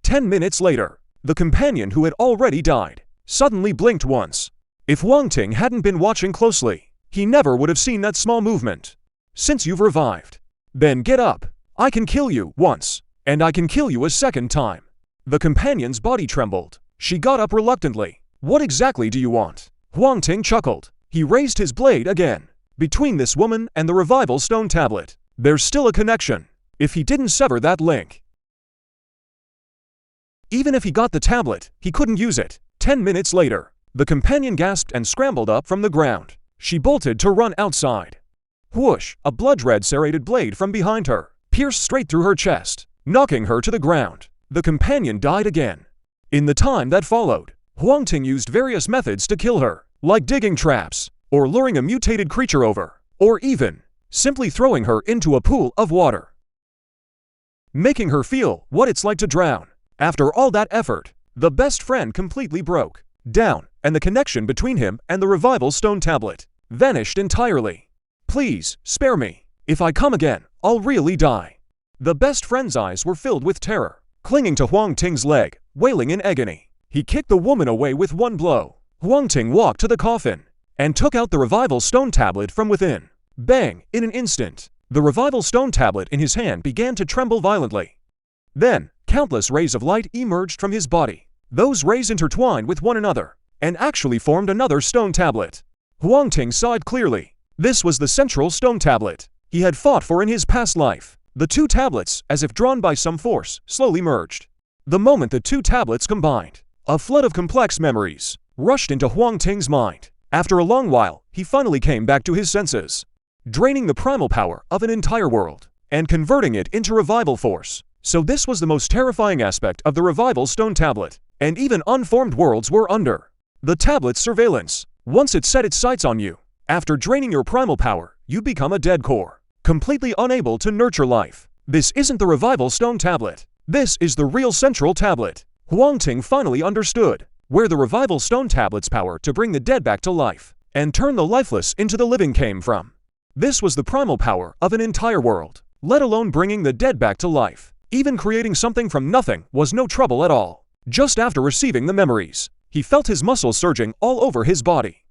10 minutes later, the companion who had already died suddenly blinked once. If Huang Ting hadn't been watching closely, he never would have seen that small movement. Since you've revived, then get up. I can kill you once, and I can kill you a second time. The companion's body trembled. She got up reluctantly. What exactly do you want? Huang Ting chuckled. He raised his blade again. Between this woman and the revival stone tablet, there's still a connection. If he didn't sever that link, even if he got the tablet, he couldn't use it. 10 minutes later, the companion gasped and scrambled up from the ground. She bolted to run outside. Whoosh! A blood-red serrated blade from behind her pierced straight through her chest, knocking her to the ground. The companion died again. In the time that followed, Huang Ting used various methods to kill her, like digging traps, or luring a mutated creature over, or even simply throwing her into a pool of water, making her feel what it's like to drown. After all that effort, the best friend completely broke down, and the connection between him and the revival stone tablet vanished entirely. Please, spare me. If I come again, I'll really die. The best friend's eyes were filled with terror, clinging to Huang Ting's leg, wailing in agony. He kicked the woman away with one blow. Huang Ting walked to the coffin and took out the revival stone tablet from within. Bang! In an instant, the revival stone tablet in his hand began to tremble violently. Then, countless rays of light emerged from his body. Those rays intertwined with one another and actually formed another stone tablet. Huang Ting saw it clearly. This was the central stone tablet he had fought for in his past life. The two tablets, as if drawn by some force, slowly merged. The moment the two tablets combined, a flood of complex memories rushed into Huang Ting's mind. After a long while, he finally came back to his senses, draining the primal power of an entire world and converting it into revival force. So this was the most terrifying aspect of the revival stone tablet, and even unformed worlds were under the tablet's surveillance. Once it set its sights on you, after draining your primal power, you become a dead core, completely unable to nurture life. This isn't the revival stone tablet. This is the real central tablet. Huang Ting finally understood where the revival stone tablet's power to bring the dead back to life and turn the lifeless into the living came from. This was the primal power of an entire world, let alone bringing the dead back to life. Even creating something from nothing was no trouble at all. Just after receiving the memories, he felt his muscles surging all over his body,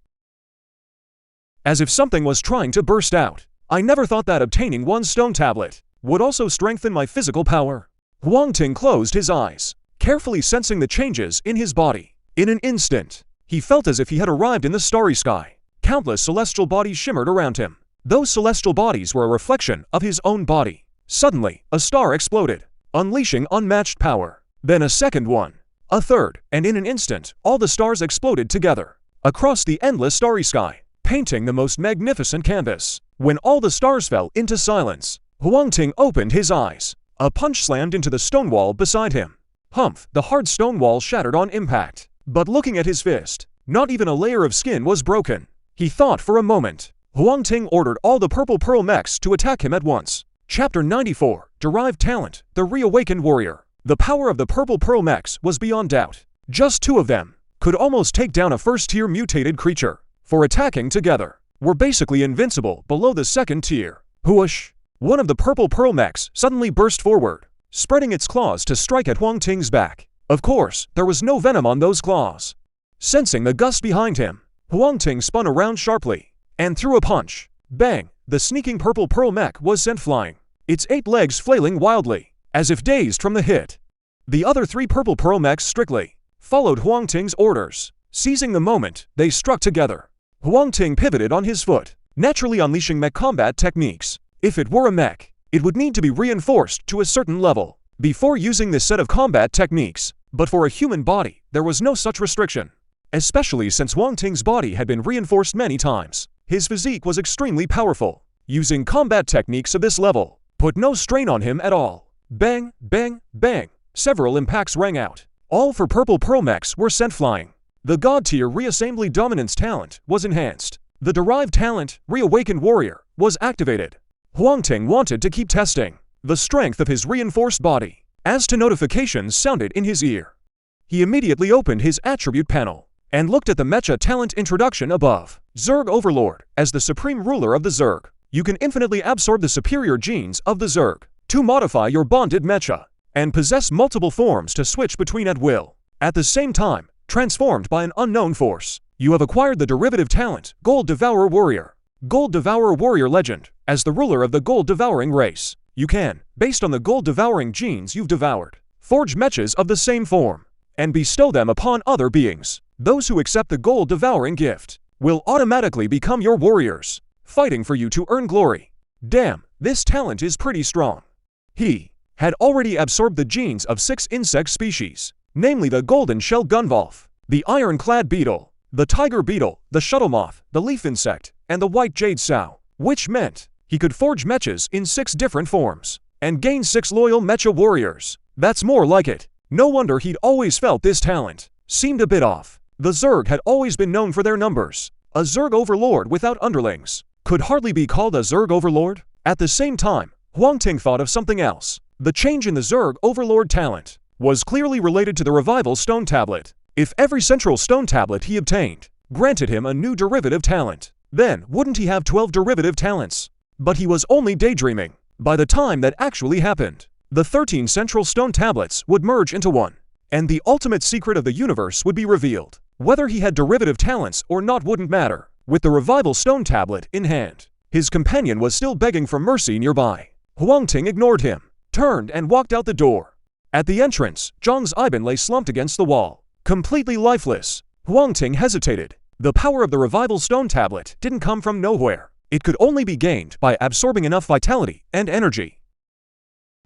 as if something was trying to burst out. I never thought that obtaining one stone tablet would also strengthen my physical power. Huang Ting closed his eyes, carefully sensing the changes in his body. In an instant, he felt as if he had arrived in the starry sky. Countless celestial bodies shimmered around him. Those celestial bodies were a reflection of his own body. Suddenly, a star exploded, unleashing unmatched power. Then a second one, a third, and in an instant, all the stars exploded together across the endless starry sky, painting the most magnificent canvas. When all the stars fell into silence, Huang Ting opened his eyes. A punch slammed into the stone wall beside him. Humph! The hard stone wall shattered on impact. But looking at his fist, not even a layer of skin was broken. He thought for a moment. Huang Ting ordered all the purple pearl mechs to attack him at once. Chapter 94, Derived Talent, The Reawakened Warrior. The power of the purple pearl mechs was beyond doubt. Just two of them could almost take down a first-tier mutated creature. For attacking together, were basically invincible below the second tier. Whoosh! One of the purple pearl mechs suddenly burst forward, spreading its claws to strike at Huang Ting's back. Of course, there was no venom on those claws. Sensing the gust behind him, Huang Ting spun around sharply and threw a punch. Bang! The sneaking purple pearl mech was sent flying, its 8 legs flailing wildly, as if dazed from the hit. The other 3 purple pearl mechs strictly followed Huang Ting's orders. Seizing the moment, they struck together. Huang Ting pivoted on his foot, naturally unleashing mech combat techniques. If it were a mech, It would need to be reinforced to a certain level before using this set of combat techniques, but for a human body, there was no such restriction. Especially since Huang Ting's body had been reinforced many times. His physique was extremely powerful. Using combat techniques of this level put no strain on him at all. Bang, bang, bang. Several impacts rang out. All for purple pearl mechs were sent flying. The god-tier reassembly dominance talent was enhanced. The derived talent, Reawakened Warrior, was activated. Huang Ting wanted to keep testing the strength of his reinforced body. As to notifications sounded in his ear, he immediately opened his attribute panel and looked at the Mecha talent introduction above. Zerg Overlord. As the supreme ruler of the Zerg, you can infinitely absorb the superior genes of the Zerg to modify your bonded Mecha and possess multiple forms to switch between at will. At the same time, transformed by an unknown force, you have acquired the derivative talent, Gold Devourer Warrior. Gold Devourer Warrior Legend. As the ruler of the Gold Devouring race, you can, based on the Gold Devouring genes you've devoured, forge mechas of the same form and bestow them upon other beings. Those who accept the Gold Devouring gift will automatically become your warriors, fighting for you to earn glory. Damn, this talent is pretty strong. He had already absorbed the genes of 6 insect species, namely the golden shell gunvolf, the ironclad beetle, the tiger beetle, the shuttle moth, the leaf insect, and the white jade sow, which meant he could forge mechas in 6 different forms and gain 6 loyal mecha warriors. That's more like it. No wonder he'd always felt this talent seemed a bit off. The Zerg had always been known for their numbers. A Zerg overlord without underlings could hardly be called a Zerg overlord. At the same time, Huang Ting thought of something else. The change in the Zerg overlord talent was clearly related to the revival stone tablet. If every central stone tablet he obtained granted him a new derivative talent, then wouldn't he have 12 derivative talents? But he was only daydreaming. By the time that actually happened, the 13 central stone tablets would merge into one, and the ultimate secret of the universe would be revealed. Whether he had derivative talents or not wouldn't matter. With the revival stone tablet in hand, his companion was still begging for mercy nearby. Huang Ting ignored him, turned and walked out the door. At the entrance, Zhang's Iban lay slumped against the wall, completely lifeless. Huang Ting hesitated. The power of the revival stone tablet didn't come from nowhere. It could only be gained by absorbing enough vitality and energy.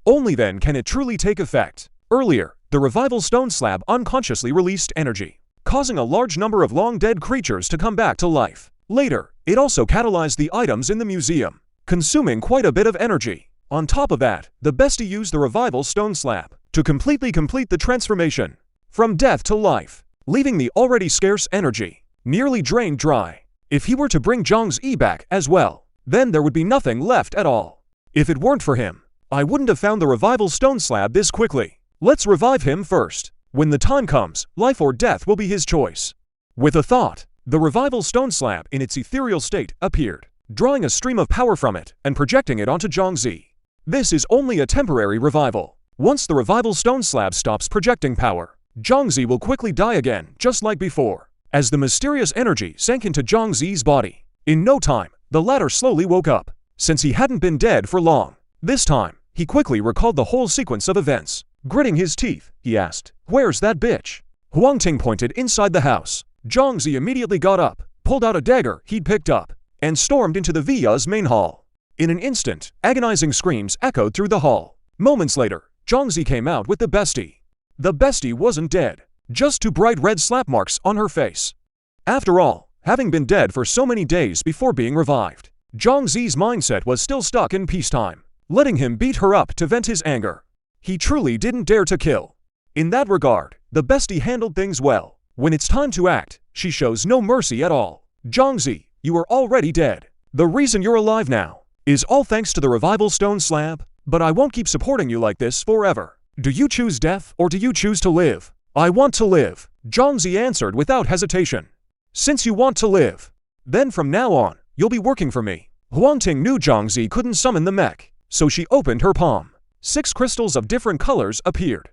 Only then can it truly take effect. Earlier, the revival stone slab unconsciously released energy, causing a large number of long-dead creatures to come back to life. Later, it also catalyzed the items in the museum, consuming quite a bit of energy. On top of that, the bestie used the revival stone slab to completely complete the transformation from death to life, leaving the already scarce energy nearly drained dry. If he were to bring Zhang's E back as well, then there would be nothing left at all. If it weren't for him, I wouldn't have found the revival stone slab this quickly. Let's revive him first. When the time comes, life or death will be his choice. With a thought, the revival stone slab in its ethereal state appeared, drawing a stream of power from it and projecting it onto Zhangzi. This is only a temporary revival. Once the revival stone slab stops projecting power, Zhangzi will quickly die again, just like before. As the mysterious energy sank into Zhangzi's body, in no time, the latter slowly woke up. Since he hadn't been dead for long, this time, he quickly recalled the whole sequence of events. Gritting his teeth, he asked, "Where's that bitch?" Huang Ting pointed inside the house. Zhangzi immediately got up, pulled out a dagger he'd picked up, and stormed into the Villa's main hall. In an instant, agonizing screams echoed through the hall. Moments later, Zhangzi came out with the bestie. The bestie wasn't dead, just 2 bright red slap marks on her face. After all, having been dead for so many days before being revived, Zhangzi's mindset was still stuck in peacetime, letting him beat her up to vent his anger. He truly didn't dare to kill. In that regard, the bestie handled things well. When it's time to act, she shows no mercy at all. Zhangzi, you are already dead. The reason you're alive now is all thanks to the revival stone slab, but I won't keep supporting you like this forever. Do you choose death or do you choose to live? I want to live, Zhangzi answered without hesitation. Since you want to live, then from now on, you'll be working for me. Huang Ting knew Zhangzi couldn't summon the mech, so she opened her palm. 6 crystals of different colors appeared.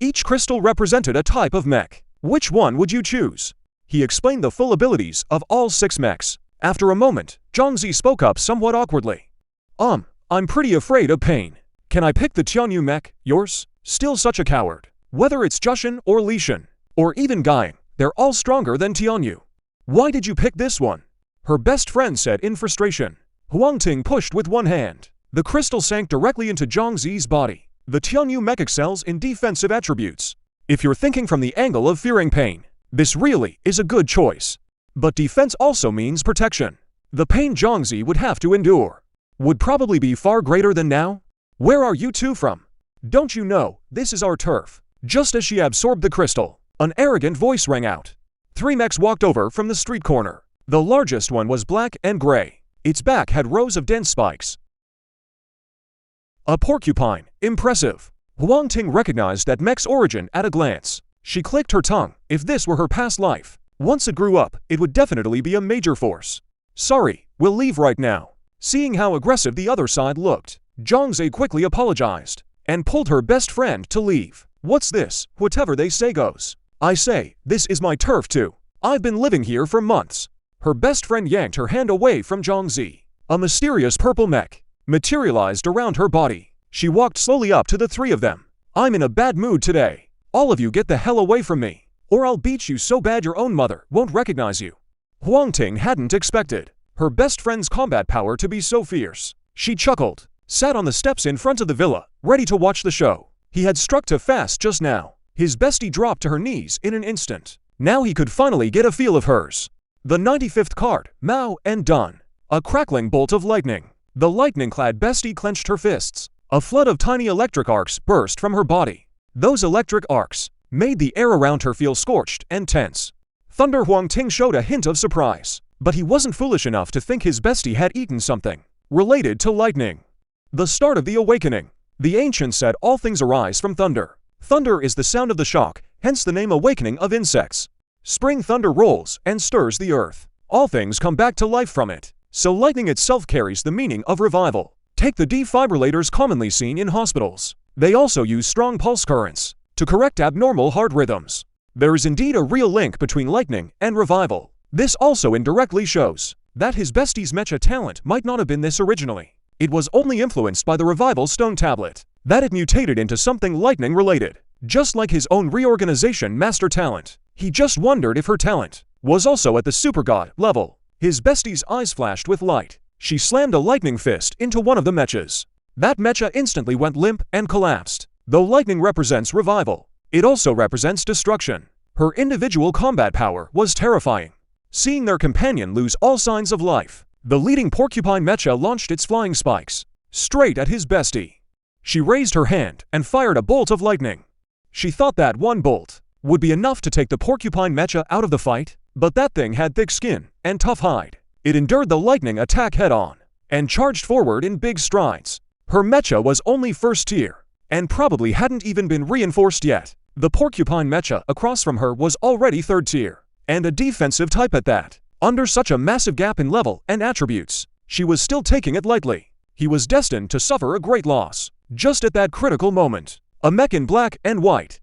Each crystal represented a type of mech. Which one would you choose? He explained the full abilities of all 6 mechs. After a moment, Zhangzi spoke up somewhat awkwardly. I'm pretty afraid of pain. Can I pick the Tianyu mech, yours? Still such a coward. Whether it's Jushin or Lishan, or even Guying, they're all stronger than Tianyu. Why did you pick this one? Her best friend said in frustration. Huang Ting pushed with one hand. The crystal sank directly into Zhang Zi's body. The Tianyu Mech excels in defensive attributes. If you're thinking from the angle of fearing pain, this really is a good choice. But defense also means protection. The pain Zhang Zi would have to endure would probably be far greater than now. Where are you two from? Don't you know, this is our turf. Just as she absorbed the crystal, an arrogant voice rang out. 3 mechs walked over from the street corner. The largest one was black and gray. Its back had rows of dense spikes. A porcupine. Impressive. Huang Ting recognized that mech's origin at a glance. She clicked her tongue. If this were her past life, once it grew up, it would definitely be a major force. Sorry, we'll leave right now. Seeing how aggressive the other side looked, Zhang Zi quickly apologized and pulled her best friend to leave. What's this? Whatever they say goes. I say, this is my turf too. I've been living here for months. Her best friend yanked her hand away from Zhang Zi. A mysterious purple mech materialized around her body. She walked slowly up to the 3 of them. I'm in a bad mood today. All of you get the hell away from me, or I'll beat you so bad your own mother won't recognize you. Huang Ting hadn't expected her best friend's combat power to be so fierce. She chuckled, sat on the steps in front of the villa, ready to watch the show. He had struck too fast just now. His bestie dropped to her knees in an instant. Now he could finally get a feel of hers. The 95th card, Mao, and done. A crackling bolt of lightning. The lightning-clad bestie clenched her fists. A flood of tiny electric arcs burst from her body. Those electric arcs made the air around her feel scorched and tense. Thunder. Huang Ting showed a hint of surprise, but he wasn't foolish enough to think his bestie had eaten something related to lightning. The start of the awakening. The ancients said all things arise from thunder. Thunder is the sound of the shock, hence the name awakening of insects. Spring thunder rolls and stirs the earth. All things come back to life from it. So lightning itself carries the meaning of revival. Take the defibrillators commonly seen in hospitals. They also use strong pulse currents to correct abnormal heart rhythms. There is indeed a real link between lightning and revival. This also indirectly shows that his bestie's mecha talent might not have been this originally. It was only influenced by the revival stone tablet, that it mutated into something lightning related. Just like his own reorganization master talent, he just wondered if her talent was also at the super god level. His bestie's eyes flashed with light. She slammed a lightning fist into one of the mechas. That mecha instantly went limp and collapsed. Though lightning represents revival, it also represents destruction. Her individual combat power was terrifying. Seeing their companion lose all signs of life, the leading porcupine mecha launched its flying spikes straight at his bestie. She raised her hand and fired a bolt of lightning. She thought that one bolt would be enough to take the porcupine mecha out of the fight, but that thing had thick skin and tough hide. It endured the lightning attack head-on and charged forward in big strides. Her mecha was only first tier and probably hadn't even been reinforced yet. The porcupine mecha across from her was already third tier, and a defensive type at that. Under such a massive gap in level and attributes, she was still taking it lightly. He was destined to suffer a great loss. Just at that critical moment, a mech in black and white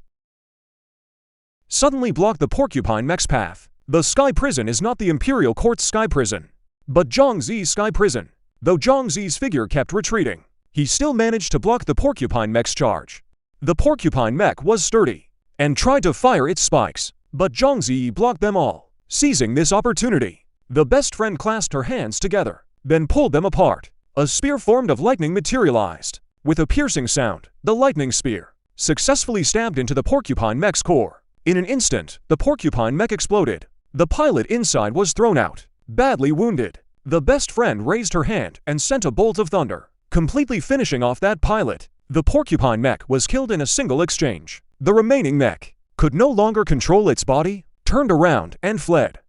suddenly blocked the porcupine mech's path. The Sky Prison is not the Imperial Court's Sky Prison, but Zhang Zi's Sky Prison. Though Zhang Zi's figure kept retreating, he still managed to block the porcupine mech's charge. The porcupine mech was sturdy and tried to fire its spikes, but Zhang Zi blocked them all. Seizing this opportunity, the best friend clasped her hands together, then pulled them apart. A spear formed of lightning materialized. With a piercing sound, the lightning spear successfully stabbed into the porcupine mech's core. In an instant, the porcupine mech exploded. The pilot inside was thrown out, badly wounded. The best friend raised her hand and sent a bolt of thunder, completely finishing off that pilot. The porcupine mech was killed in a single exchange. The remaining mech could no longer control its body, turned around and fled.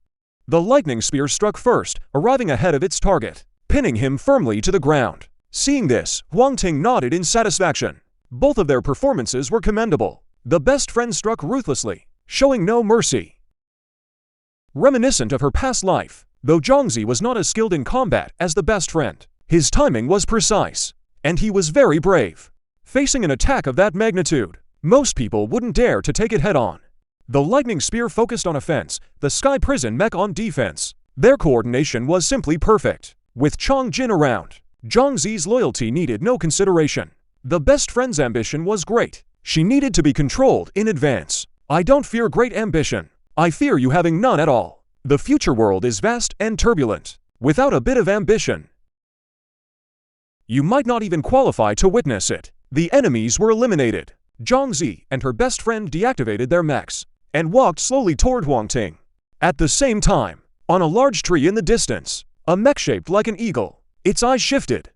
The lightning spear struck first, arriving ahead of its target, pinning him firmly to the ground. Seeing this, Huang Ting nodded in satisfaction. Both of their performances were commendable. The best friend struck ruthlessly, showing no mercy. Reminiscent of her past life, though Zhang Zi was not as skilled in combat as the best friend, his timing was precise, and he was very brave. Facing an attack of that magnitude, most people wouldn't dare to take it head-on. The lightning spear focused on offense, the Sky Prison mech on defense. Their coordination was simply perfect. With Chong Jin around, Zhang Zi's loyalty needed no consideration. The best friend's ambition was great. She needed to be controlled in advance. I don't fear great ambition. I fear you having none at all. The future world is vast and turbulent, without a bit of ambition. You might not even qualify to witness it. The enemies were eliminated. Zhang Zi and her best friend deactivated their mechs and walked slowly toward Huang Ting. At the same time, on a large tree in the distance, a mech shaped like an eagle. Its eyes shifted,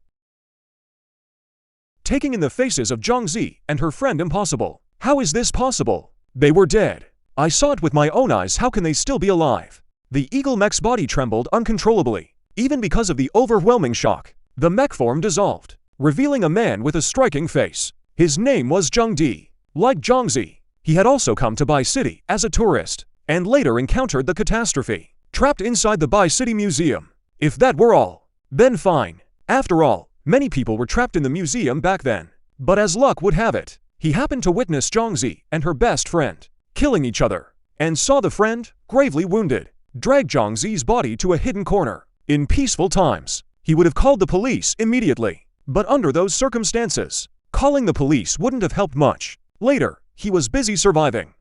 taking in the faces of Zhang Zi and her friend. Impossible. How is this possible? They were dead. I saw it with my own eyes. How can they still be alive? The eagle mech's body trembled uncontrollably, even because of the overwhelming shock. The mech form dissolved, revealing a man with a striking face. His name was Zhang Di. Like Zhang Zi, he had also come to Bai City as a tourist, and later encountered the catastrophe, trapped inside the Bai City Museum. If that were all, then fine. After all, many people were trapped in the museum back then. But as luck would have it, he happened to witness Zhang Zi and her best friend killing each other, and saw the friend, gravely wounded, drag Zhang Zi's body to a hidden corner. In peaceful times, he would have called the police immediately. But under those circumstances, calling the police wouldn't have helped much. Later, he was busy surviving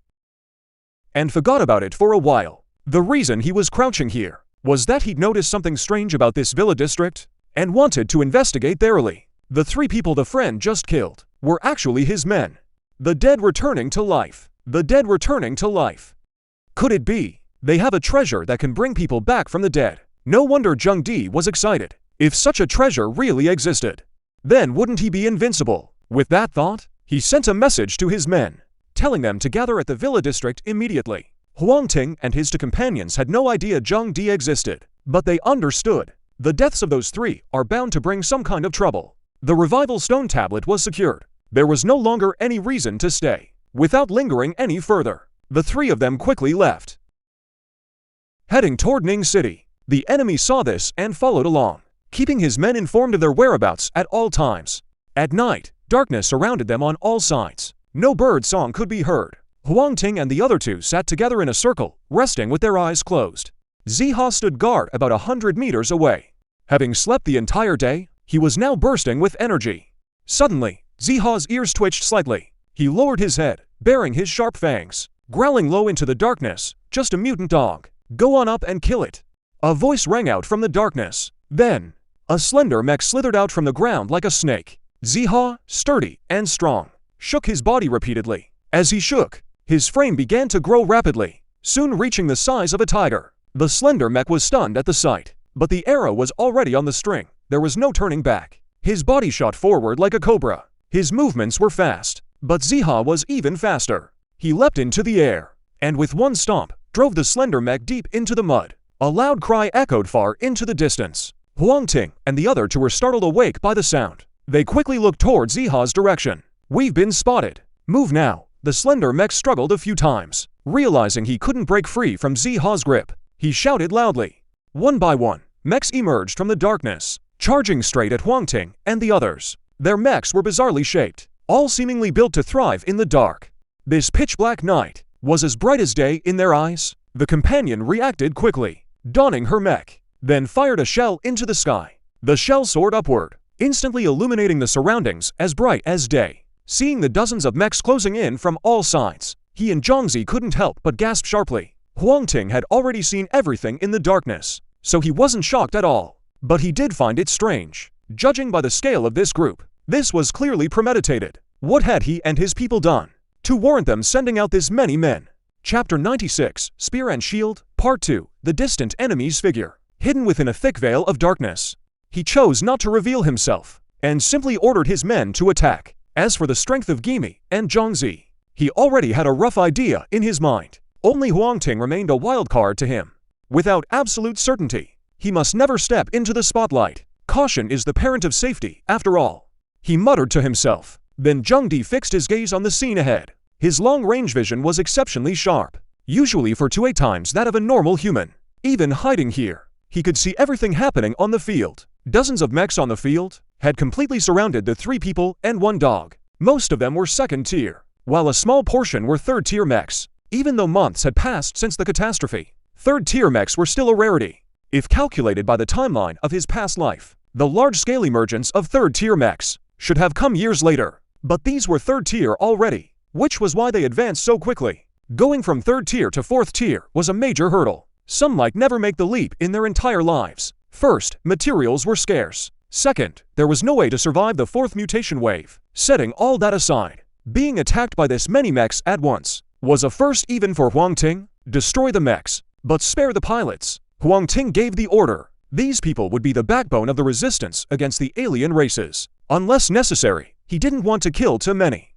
and forgot about it for a while. The reason he was crouching here was that he'd noticed something strange about this villa district and wanted to investigate thoroughly. The 3 people the friend just killed were actually his men. The dead returning to life. The dead returning to life. Could it be they have a treasure that can bring people back from the dead? No wonder Zhang Di was excited. If such a treasure really existed, then wouldn't he be invincible? With that thought, he sent a message to his men, telling them to gather at the villa district immediately. Huang Ting and his 2 companions had no idea Zhang Di existed, but they understood. The deaths of those 3 are bound to bring some kind of trouble. The revival stone tablet was secured. There was no longer any reason to stay. Without lingering any further, the 3 of them quickly left, heading toward Ning City. The enemy saw this and followed along, keeping his men informed of their whereabouts at all times. At night, darkness surrounded them on all sides. No bird song could be heard. Huang Ting and the other 2 sat together in a circle, resting with their eyes closed. Ziha stood guard about 100 meters away. Having slept the entire day, he was now bursting with energy. Suddenly, Ziha's ears twitched slightly. He lowered his head, baring his sharp fangs, growling low into the darkness. Just a mutant dog. Go on up and kill it. A voice rang out from the darkness. Then, a slender mech slithered out from the ground like a snake. Ziha, sturdy and strong, shook his body repeatedly. As he shook, his frame began to grow rapidly, soon reaching the size of a tiger. The slender mech was stunned at the sight, but the arrow was already on the string. There was no turning back. His body shot forward like a cobra. His movements were fast, but Ziha was even faster. He leapt into the air, and with one stomp, drove the slender mech deep into the mud. A loud cry echoed far into the distance. Huang Ting and the other 2 were startled awake by the sound. They quickly looked toward Ziha's direction. We've been spotted. Move now. The slender mech struggled a few times. Realizing he couldn't break free from Ziha's grip, he shouted loudly. One by one, mechs emerged from the darkness, charging straight at Huang Ting and the others. Their mechs were bizarrely shaped, all seemingly built to thrive in the dark. This pitch-black night was as bright as day in their eyes. The companion reacted quickly, donning her mech, then fired a shell into the sky. The shell soared upward, instantly illuminating the surroundings as bright as day. Seeing the dozens of mechs closing in from all sides, he and Zhang Zi couldn't help but gasp sharply. Huang Ting had already seen everything in the darkness, so he wasn't shocked at all. But he did find it strange. Judging by the scale of this group, this was clearly premeditated. What had he and his people done to warrant them sending out this many men? Chapter 96, Spear and Shield, Part 2, The Distant Enemy's Figure. Hidden within a thick veil of darkness, he chose not to reveal himself, and simply ordered his men to attack. As for the strength of Gimi and Zhang Zi, he already had a rough idea in his mind. Only Huang Ting remained a wild card to him. Without absolute certainty, he must never step into the spotlight. Caution is the parent of safety, after all, he muttered to himself. Then Zhang Di fixed his gaze on the scene ahead. His long-range vision was exceptionally sharp, usually for 2 times that of a normal human. Even hiding here, he could see everything happening on the field. Dozens of mechs on the field had completely surrounded the 3 people and 1 dog. Most of them were second tier, while a small portion were third-tier mechs. Even though months had passed since the catastrophe, third-tier mechs were still a rarity. If calculated by the timeline of his past life, the large-scale emergence of third-tier mechs should have come years later. But these were third-tier already, which was why they advanced so quickly. Going from third tier to fourth tier was a major hurdle. Some might never make the leap in their entire lives. First, materials were scarce. Second, there was no way to survive the fourth mutation wave. Setting all that aside, being attacked by this many mechs at once was a first even for Huang Ting. Destroy the mechs, but spare the pilots. Huang Ting gave the order. These people would be the backbone of the resistance against the alien races. Unless necessary, he didn't want to kill too many.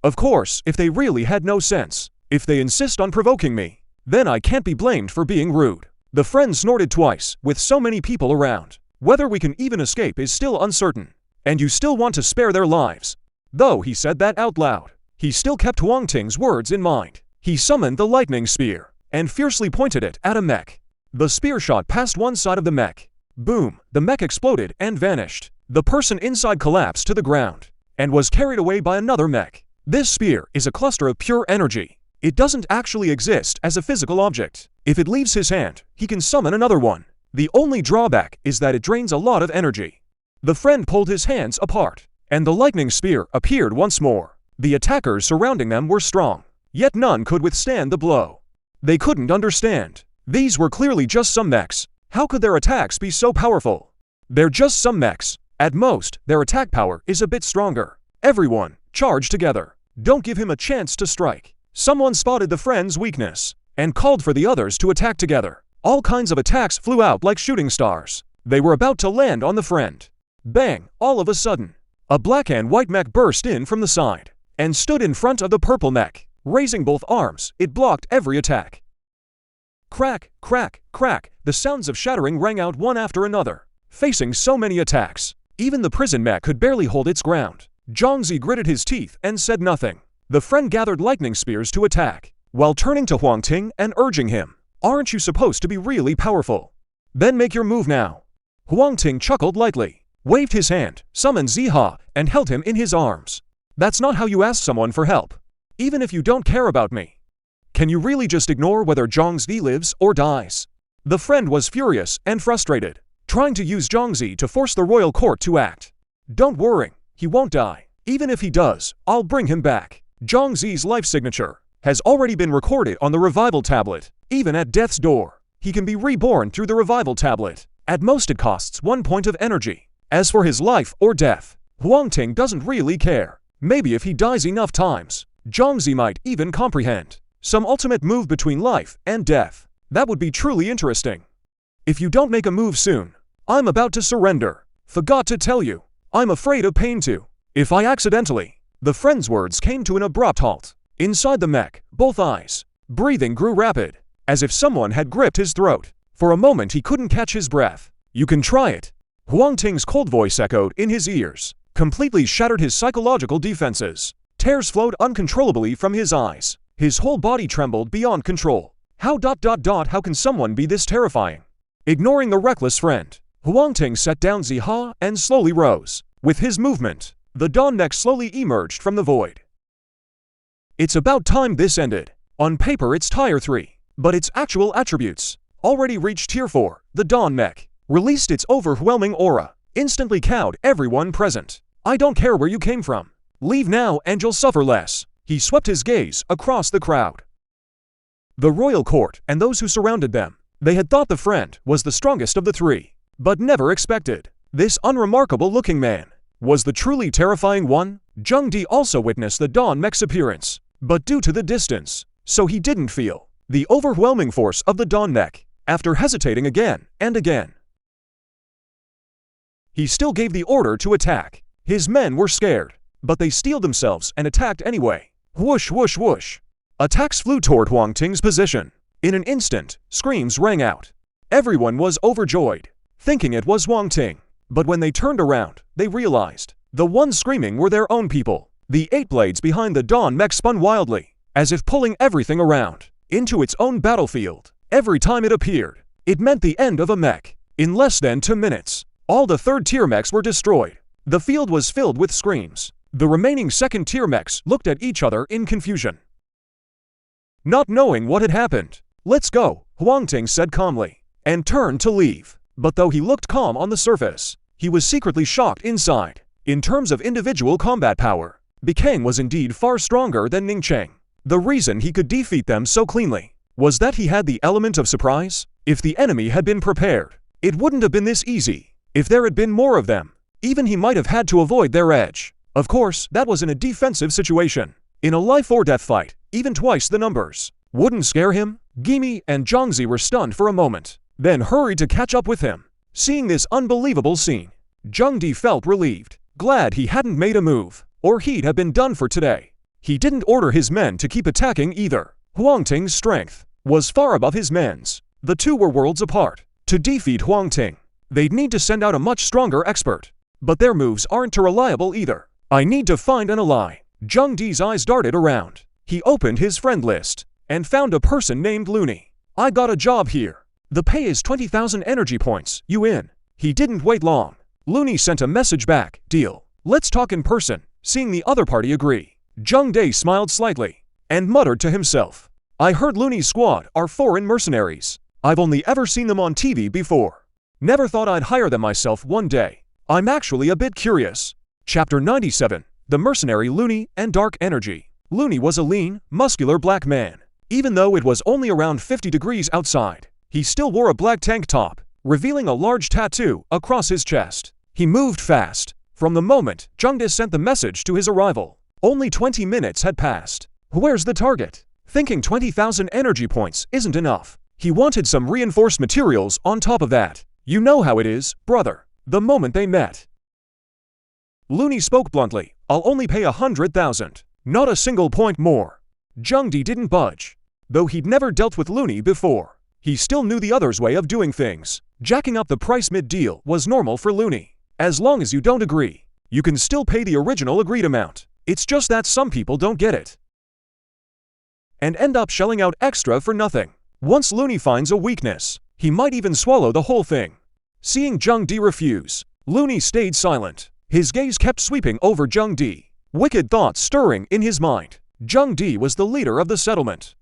Of course, if they really had no sense, if they insist on provoking me, then I can't be blamed for being rude. The friend snorted twice. With so many people around, whether we can even escape is still uncertain. And you still want to spare their lives. Though he said that out loud, he still kept Huang Ting's words in mind. He summoned the lightning spear and fiercely pointed it at a mech. The spear shot past one side of the mech. Boom! The mech exploded and vanished. The person inside collapsed to the ground and was carried away by another mech. This spear is a cluster of pure energy. It doesn't actually exist as a physical object. If it leaves his hand, he can summon another one. The only drawback is that it drains a lot of energy. The friend pulled his hands apart, and the lightning spear appeared once more. The attackers surrounding them were strong, yet none could withstand the blow. They couldn't understand. These were clearly just some mechs. How could their attacks be so powerful? They're just some mechs. At most, their attack power is a bit stronger. Everyone, charge together. Don't give him a chance to strike. Someone spotted the friend's weakness and called for the others to attack together. All kinds of attacks flew out like shooting stars. They were about to land on the friend. Bang! All of a sudden, a black and white mech burst in from the side and stood in front of the purple mech. Raising both arms, it blocked every attack. Crack, crack, crack, the sounds of shattering rang out one after another. Facing so many attacks, even the prison mech could barely hold its ground. Zhongzi gritted his teeth and said nothing. The friend gathered lightning spears to attack, while turning to Huang Ting and urging him, "Aren't you supposed to be really powerful? Then make your move now." Huang Ting chuckled lightly, waved his hand, summoned Ziha, and held him in his arms. "That's not how you ask someone for help. Even if you don't care about me, can you really just ignore whether Zhongzi lives or dies?" The friend was furious and frustrated, trying to use Zhongzi to force the royal court to act. "Don't worry, he won't die. Even if he does, I'll bring him back. Zhongzi's life signature has already been recorded on the revival tablet. Even at death's door, he can be reborn through the revival tablet. At most it costs 1 point of energy. As for his life or death, Huang Ting doesn't really care. Maybe if he dies enough times, Zhongzi might even comprehend some ultimate move between life and death. That would be truly interesting. If you don't make a move soon, I'm about to surrender. Forgot to tell you, I'm afraid of pain too. If I accidentally..." The friend's words came to an abrupt halt. Inside the mech, both eyes, breathing grew rapid, as if someone had gripped his throat. For a moment he couldn't catch his breath. "You can try it." Huang Ting's cold voice echoed in his ears, completely shattered his psychological defenses. Tears flowed uncontrollably from his eyes. His whole body trembled beyond control. How can someone be this terrifying? Ignoring the reckless friend, Huang Ting set down Ziha and slowly rose. With his movement, the Dawn Mech slowly emerged from the void. It's about time this ended. On paper it's Tier 3, but its actual attributes already reached Tier 4. The Dawn Mech released its overwhelming aura, instantly cowed everyone present. "I don't care where you came from. Leave now and you'll suffer less." He swept his gaze across the crowd. The royal court and those who surrounded them, they had thought the friend was the strongest of the three, but never expected this unremarkable-looking man was the truly terrifying one. Zheng Di also witnessed the Dawn Mech's appearance, but due to the distance, so he didn't feel the overwhelming force of the Dawn Mech. After hesitating again and again, he still gave the order to attack. His men were scared, but they steeled themselves and attacked anyway. Whoosh, whoosh, whoosh. Attacks flew toward Huang Ting's position. In an instant, screams rang out. Everyone was overjoyed, thinking it was Huang Ting. But when they turned around, they realized the ones screaming were their own people. The 8 blades behind the Dawn Mech spun wildly, as if pulling everything around into its own battlefield. Every time it appeared, it meant the end of a mech. In less than 2 minutes, all the 3rd-tier mechs were destroyed. The field was filled with screams. The remaining 2nd-tier mechs looked at each other in confusion, not knowing what had happened. "Let's go," Huang Ting said calmly, and turned to leave. But though he looked calm on the surface, he was secretly shocked inside. In terms of individual combat power, Bikang was indeed far stronger than Ningcheng. The reason he could defeat them so cleanly was that he had the element of surprise. If the enemy had been prepared, it wouldn't have been this easy. If there had been more of them, even he might have had to avoid their edge. Of course, that was in a defensive situation. In a life-or-death fight, even twice the numbers wouldn't scare him. Gimi and Zhangzi were stunned for a moment, then hurried to catch up with him. Seeing this unbelievable scene, Zhang Di felt relieved, glad he hadn't made a move, or he'd have been done for today. He didn't order his men to keep attacking either. Huang Ting's strength was far above his men's. The two were worlds apart. To defeat Huang Ting, they'd need to send out a much stronger expert. But their moves aren't too reliable either. I need to find an ally. Zhang Di's eyes darted around. He opened his friend list and found a person named Looney. I got a job here. The pay is 20,000 energy points. You in? He didn't wait long. Looney sent a message back. Deal. Let's talk in person. Seeing the other party agree, Zhang Di smiled slightly and muttered to himself. I heard Looney's squad are foreign mercenaries. I've only ever seen them on TV before. Never thought I'd hire them myself one day. I'm actually a bit curious. Chapter 97. The Mercenary Looney and Dark Energy. Looney was a lean, muscular black man. Even though it was only around 50 degrees outside, he still wore a black tank top, revealing a large tattoo across his chest. He moved fast. From the moment Zhang Di sent the message to his arrival, only 20 minutes had passed. Where's the target? Thinking 20,000 energy points isn't enough, he wanted some reinforced materials on top of that. You know how it is, brother. The moment they met, Looney spoke bluntly. I'll only pay 100,000. Not a single point more. Zhang Di didn't budge. Though he'd never dealt with Looney before, he still knew the other's way of doing things. Jacking up the price mid-deal was normal for Looney. As long as you don't agree, you can still pay the original agreed amount. It's just that some people don't get it and end up shelling out extra for nothing. Once Looney finds a weakness, he might even swallow the whole thing. Seeing Zhang Di refuse, Looney stayed silent. His gaze kept sweeping over Zhang Di, wicked thoughts stirring in his mind. Zhang Di was the leader of the settlement.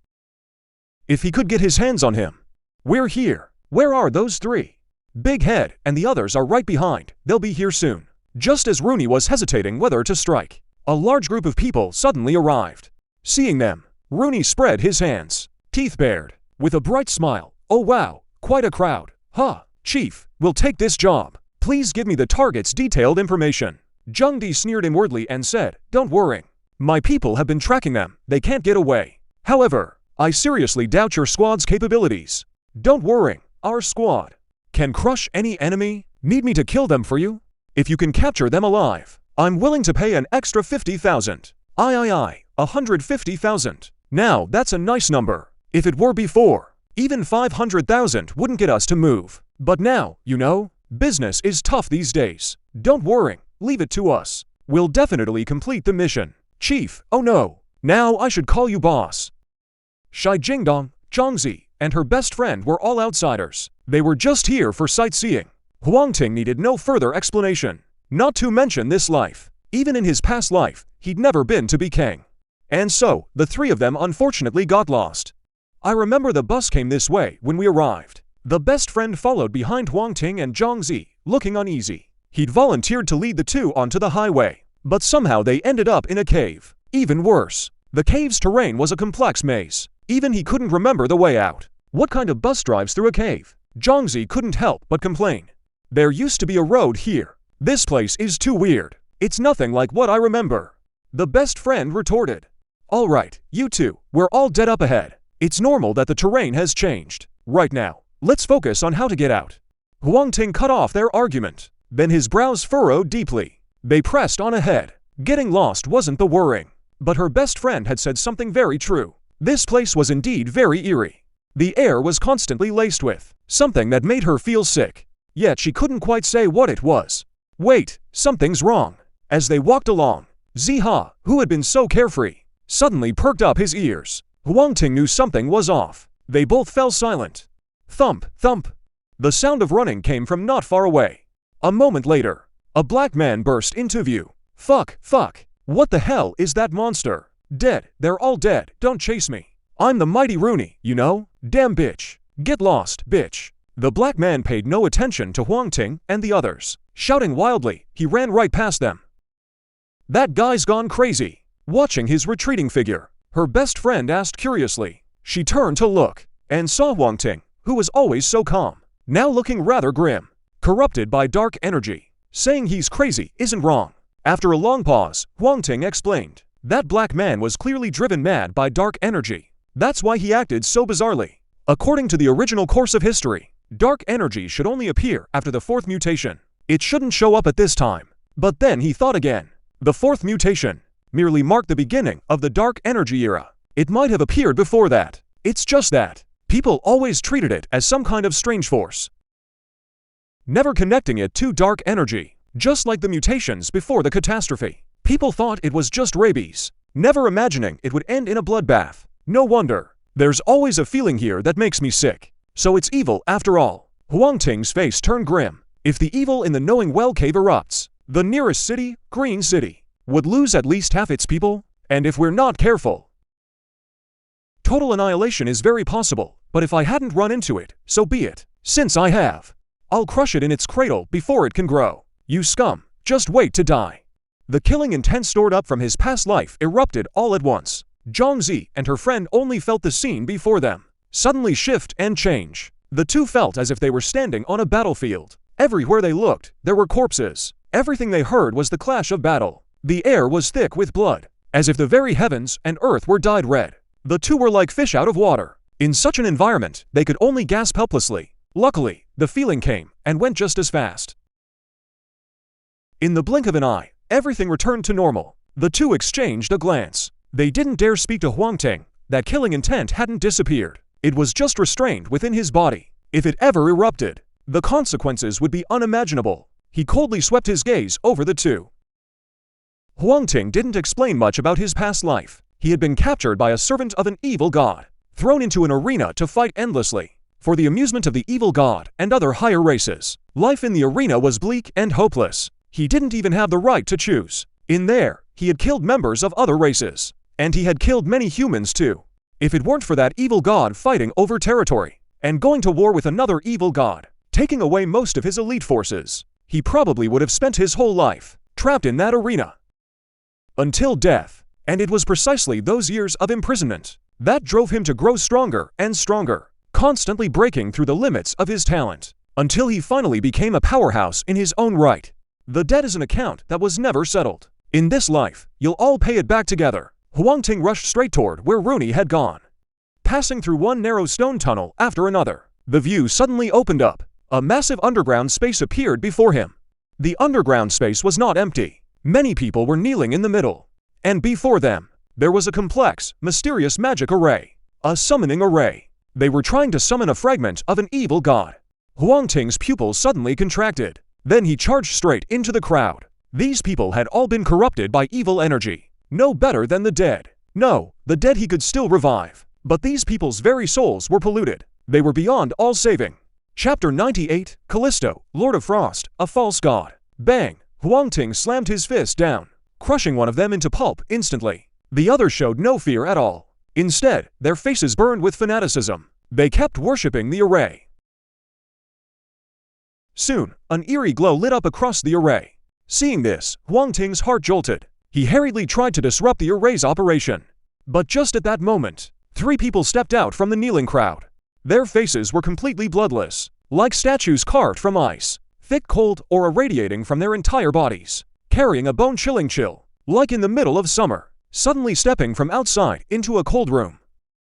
If he could get his hands on him. We're here. Where are those three? Big Head and the others are right behind. They'll be here soon. Just as Rooney was hesitating whether to strike, a large group of people suddenly arrived. Seeing them, Rooney spread his hands, teeth bared, with a bright smile. Oh wow, quite a crowd. Huh, Chief, we'll take this job. Please give me the target's detailed information. Zhang Di sneered inwardly and said, don't worry. My people have been tracking them. They can't get away. However, I seriously doubt your squad's capabilities. Don't worry, our squad can crush any enemy. Need me to kill them for you? If you can capture them alive, I'm willing to pay an extra 50,000. Aye, 150,000. Now that's a nice number. If it were before, even 500,000 wouldn't get us to move. But now, you know, business is tough these days. Don't worry, leave it to us. We'll definitely complete the mission. Chief, oh no, now I should call you boss. Shai Jingdong, Zhangzi, and her best friend were all outsiders. They were just here for sightseeing. Huang Ting needed no further explanation. Not to mention this life. Even in his past life, he'd never been to be king. And so, the three of them unfortunately got lost. I remember the bus came this way when we arrived. The best friend followed behind Huang Ting and Zhangzi, looking uneasy. He'd volunteered to lead the two onto the highway, but somehow they ended up in a cave. Even worse, the cave's terrain was a complex maze. Even he couldn't remember the way out. What kind of bus drives through a cave? Zhangzi couldn't help but complain. There used to be a road here. This place is too weird. It's nothing like what I remember. The best friend retorted. All right, you two, we're all dead up ahead. It's normal that the terrain has changed. Right now, let's focus on how to get out. Huang Ting cut off their argument. Then his brows furrowed deeply. They pressed on ahead. Getting lost wasn't the worrying. But her best friend had said something very true. This place was indeed very eerie. The air was constantly laced with something that made her feel sick. Yet she couldn't quite say what it was. Wait, something's wrong. As they walked along, Ziha, who had been so carefree, suddenly perked up his ears. Huang Ting knew something was off. They both fell silent. Thump, thump. The sound of running came from not far away. A moment later, a black man burst into view. Fuck. What the hell is that monster? Dead, they're all dead, don't chase me. I'm the mighty Rooney, you know? Damn bitch. Get lost, bitch. The black man paid no attention to Huang Ting and the others. Shouting wildly, he ran right past them. That guy's gone crazy. Watching his retreating figure, her best friend asked curiously. She turned to look, and saw Huang Ting, who was always so calm, now looking rather grim. corrupted by dark energy. Saying he's crazy isn't wrong. After a long pause, Huang Ting explained. That black man was clearly driven mad by dark energy. That's why he acted so bizarrely. According to the original course of history, dark energy should only appear after the 4th mutation. It shouldn't show up at this time. But then he thought again. The 4th mutation merely marked the beginning of the dark energy era. It might have appeared before that. It's just that people always treated it as some kind of strange force, never connecting it to dark energy. Just like the mutations before the catastrophe. People thought it was just rabies, never imagining it would end in a bloodbath. No wonder. There's always a feeling here that makes me sick. So it's evil after all. Huang Ting's face turned grim. If the evil in the Knowing Well cave erupts, the nearest city, Green City, would lose at least half its people. And if we're not careful, total annihilation is very possible. But if I hadn't run into it, so be it. Since I have, I'll crush it in its cradle before it can grow. You scum, just wait to die. The killing intent stored up from his past life erupted all at once. Zhongzi and her friend only felt the scene before them suddenly shift and change. The two felt as if they were standing on a battlefield. Everywhere they looked, there were corpses. Everything they heard was the clash of battle. The air was thick with blood, as if the very heavens and earth were dyed red. The two were like fish out of water. In such an environment, they could only gasp helplessly. Luckily, the feeling came and went just as fast. In the blink of an eye, everything returned to normal. The two exchanged a glance. They didn't dare speak to Huang Ting. That killing intent hadn't disappeared. It was just restrained within his body. If it ever erupted, the consequences would be unimaginable. He coldly swept his gaze over the two. Huang Ting didn't explain much about his past life. He had been captured by a servant of an evil god, thrown into an arena to fight endlessly, for the amusement of the evil god and other higher races. Life in the arena was bleak and hopeless. He didn't even have the right to choose. In there, he had killed members of other races. And he had killed many humans too. If it weren't for that evil god fighting over territory, and going to war with another evil god, taking away most of his elite forces, he probably would have spent his whole life trapped in that arena until death. And it was precisely those years of imprisonment that drove him to grow stronger and stronger, constantly breaking through the limits of his talent, until he finally became a powerhouse in his own right. The debt is an account that was never settled. In this life, you'll all pay it back together. Huang Ting rushed straight toward where Rooney had gone, passing through one narrow stone tunnel after another. The view suddenly opened up. A massive underground space appeared before him. The underground space was not empty. Many people were kneeling in the middle. And before them, there was a complex, mysterious magic array. A summoning array. They were trying to summon a fragment of an evil god. Huang Ting's pupils suddenly contracted. Then he charged straight into the crowd. These people had all been corrupted by evil energy. No better than the dead. No, the dead he could still revive. But these people's very souls were polluted. They were beyond all saving. Chapter 98, Callisto, Lord of Frost, a false god. Bang! Huang Ting slammed his fist down, crushing one of them into pulp instantly. The others showed no fear at all. Instead, their faces burned with fanaticism. They kept worshipping the array. Soon, an eerie glow lit up across the array. Seeing this, Huang Ting's heart jolted. He hurriedly tried to disrupt the array's operation. But just at that moment, 3 people stepped out from the kneeling crowd. Their faces were completely bloodless, like statues carved from ice, thick cold or irradiating from their entire bodies, carrying a bone-chilling chill, like in the middle of summer, suddenly stepping from outside into a cold room.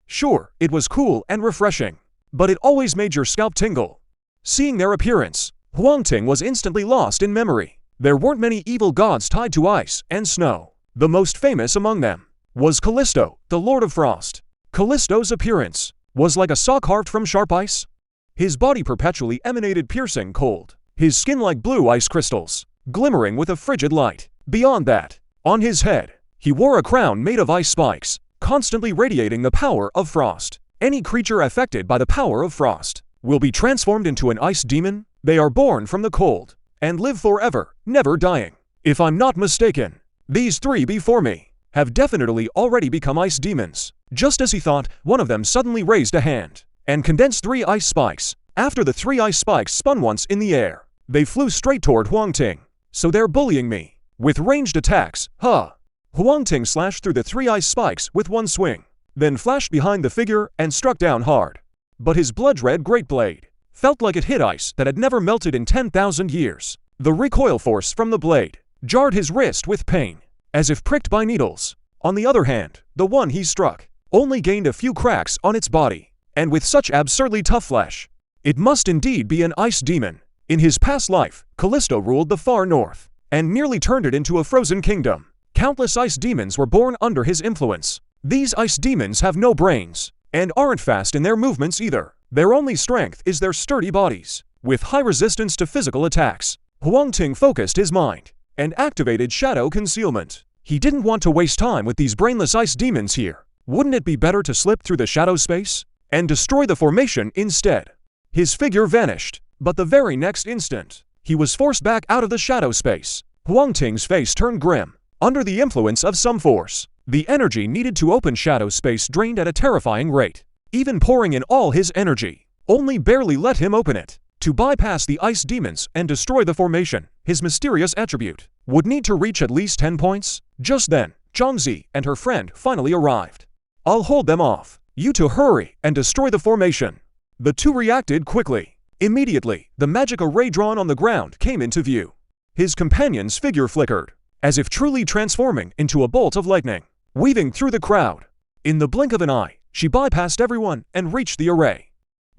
Sure, it was cool and refreshing, but it always made your scalp tingle. Seeing their appearance, Huang Ting was instantly lost in memory. There weren't many evil gods tied to ice and snow. The most famous among them was Callisto, the Lord of Frost. Callisto's appearance was like a saw carved from sharp ice. His body perpetually emanated piercing cold, his skin like blue ice crystals, glimmering with a frigid light. Beyond that, on his head, he wore a crown made of ice spikes, constantly radiating the power of frost. Any creature affected by the power of frost will be transformed into an ice demon. They are born from the cold and live forever, never dying. If I'm not mistaken, these 3 before me have definitely already become ice demons. Just as he thought, one of them suddenly raised a hand and condensed 3 ice spikes. After the 3 ice spikes spun once in the air, they flew straight toward Huang Ting. So they're bullying me with ranged attacks, huh? Huang Ting slashed through the 3 ice spikes with one swing, then flashed behind the figure and struck down hard. But his blood-red great blade felt like it hit ice that had never melted in 10,000 years. The recoil force from the blade jarred his wrist with pain, as if pricked by needles. On the other hand, the one he struck only gained a few cracks on its body, and with such absurdly tough flesh. It must indeed be an ice demon. In his past life, Callisto ruled the far north, and nearly turned it into a frozen kingdom. Countless ice demons were born under his influence. These ice demons have no brains, and aren't fast in their movements either. Their only strength is their sturdy bodies, with high resistance to physical attacks. Huang Ting focused his mind, and activated shadow concealment. He didn't want to waste time with these brainless ice demons here. Wouldn't it be better to slip through the shadow space and destroy the formation instead? His figure vanished, but the very next instant, he was forced back out of the shadow space. Huang Ting's face turned grim. Under the influence of some force, the energy needed to open shadow space drained at a terrifying rate. Even pouring in all his energy only barely let him open it. To bypass the ice demons and destroy the formation, his mysterious attribute would need to reach at least 10 points. Just then, Zhangzi and her friend finally arrived. "I'll hold them off. You two hurry and destroy the formation." The two reacted quickly. Immediately, the magic array drawn on the ground came into view. His companion's figure flickered, as if truly transforming into a bolt of lightning, weaving through the crowd. In the blink of an eye, she bypassed everyone and reached the array.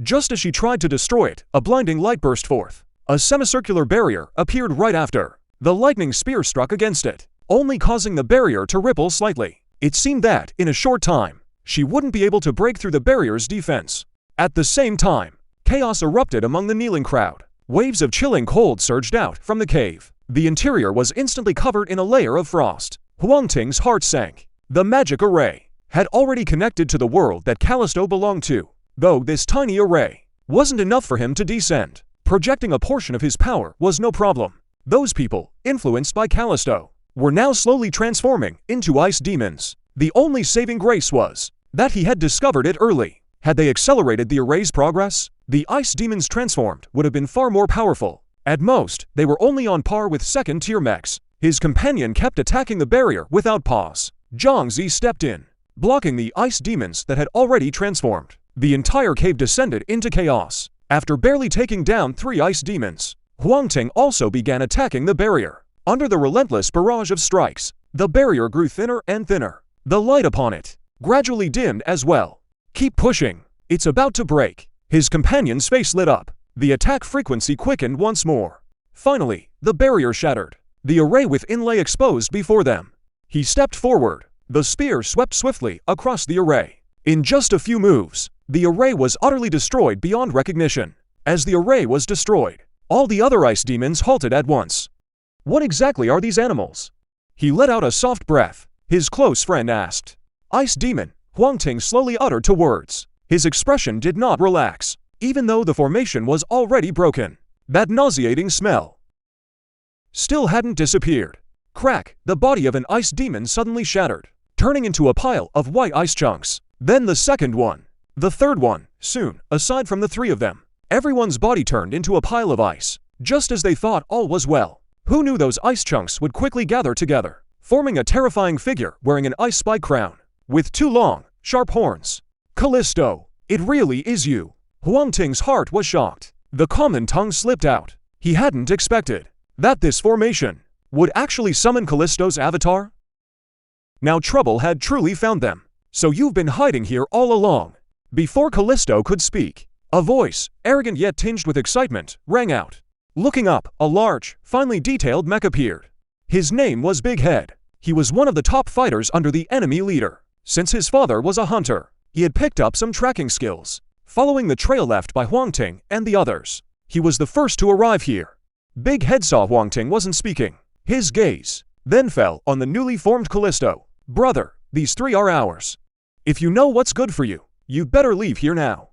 Just as she tried to destroy it, a blinding light burst forth. A semicircular barrier appeared right after. The lightning spear struck against it, only causing the barrier to ripple slightly. It seemed that, in a short time, she wouldn't be able to break through the barrier's defense. At the same time, chaos erupted among the kneeling crowd. Waves of chilling cold surged out from the cave. The interior was instantly covered in a layer of frost. Huang Ting's heart sank. The magic array had already connected to the world that Callisto belonged to, though this tiny array wasn't enough for him to descend. Projecting a portion of his power was no problem. Those people, influenced by Callisto, were now slowly transforming into ice demons. The only saving grace was that he had discovered it early. Had they accelerated the array's progress, the ice demons transformed would have been far more powerful. At most, they were only on par with second-tier mechs. His companion kept attacking the barrier without pause. Zhangzi stepped in, blocking the ice demons that had already transformed. The entire cave descended into chaos. After barely taking down 3 ice demons, Huang Ting also began attacking the barrier. Under the relentless barrage of strikes, the barrier grew thinner and thinner. The light upon it gradually dimmed as well. "Keep pushing. It's about to break." His companion's face lit up. The attack frequency quickened once more. Finally, the barrier shattered, the array with inlay exposed before them. He stepped forward. The spear swept swiftly across the array. In just a few moves, the array was utterly destroyed beyond recognition. As the array was destroyed, all the other ice demons halted at once. "What exactly are these animals?" He let out a soft breath. His close friend asked. "Ice demon," Huang Ting slowly uttered two words. His expression did not relax, even though the formation was already broken. That nauseating smell still hadn't disappeared. Crack! The body of an ice demon suddenly shattered, turning into a pile of white ice chunks. Then the second one. The third one. Soon, aside from the 3 of them, everyone's body turned into a pile of ice. Just as they thought all was well, who knew those ice chunks would quickly gather together, forming a terrifying figure wearing an ice spike crown, with 2 long, sharp horns. "Callisto, it really is you." Huang Ting's heart was shocked. The common tongue slipped out. He hadn't expected that this formation would actually summon Callisto's avatar. Now trouble had truly found them. "So you've been hiding here all along." Before Callisto could speak, a voice, arrogant yet tinged with excitement, rang out. Looking up, a large, finely detailed mech appeared. His name was Big Head. He was one of the top fighters under the enemy leader. Since his father was a hunter, he had picked up some tracking skills, following the trail left by Huang Ting and the others. He was the first to arrive here. Big Head saw Huang Ting wasn't speaking. His gaze then fell on the newly formed Callisto. "Brother, these 3 are ours. If you know what's good for you, you'd better leave here now."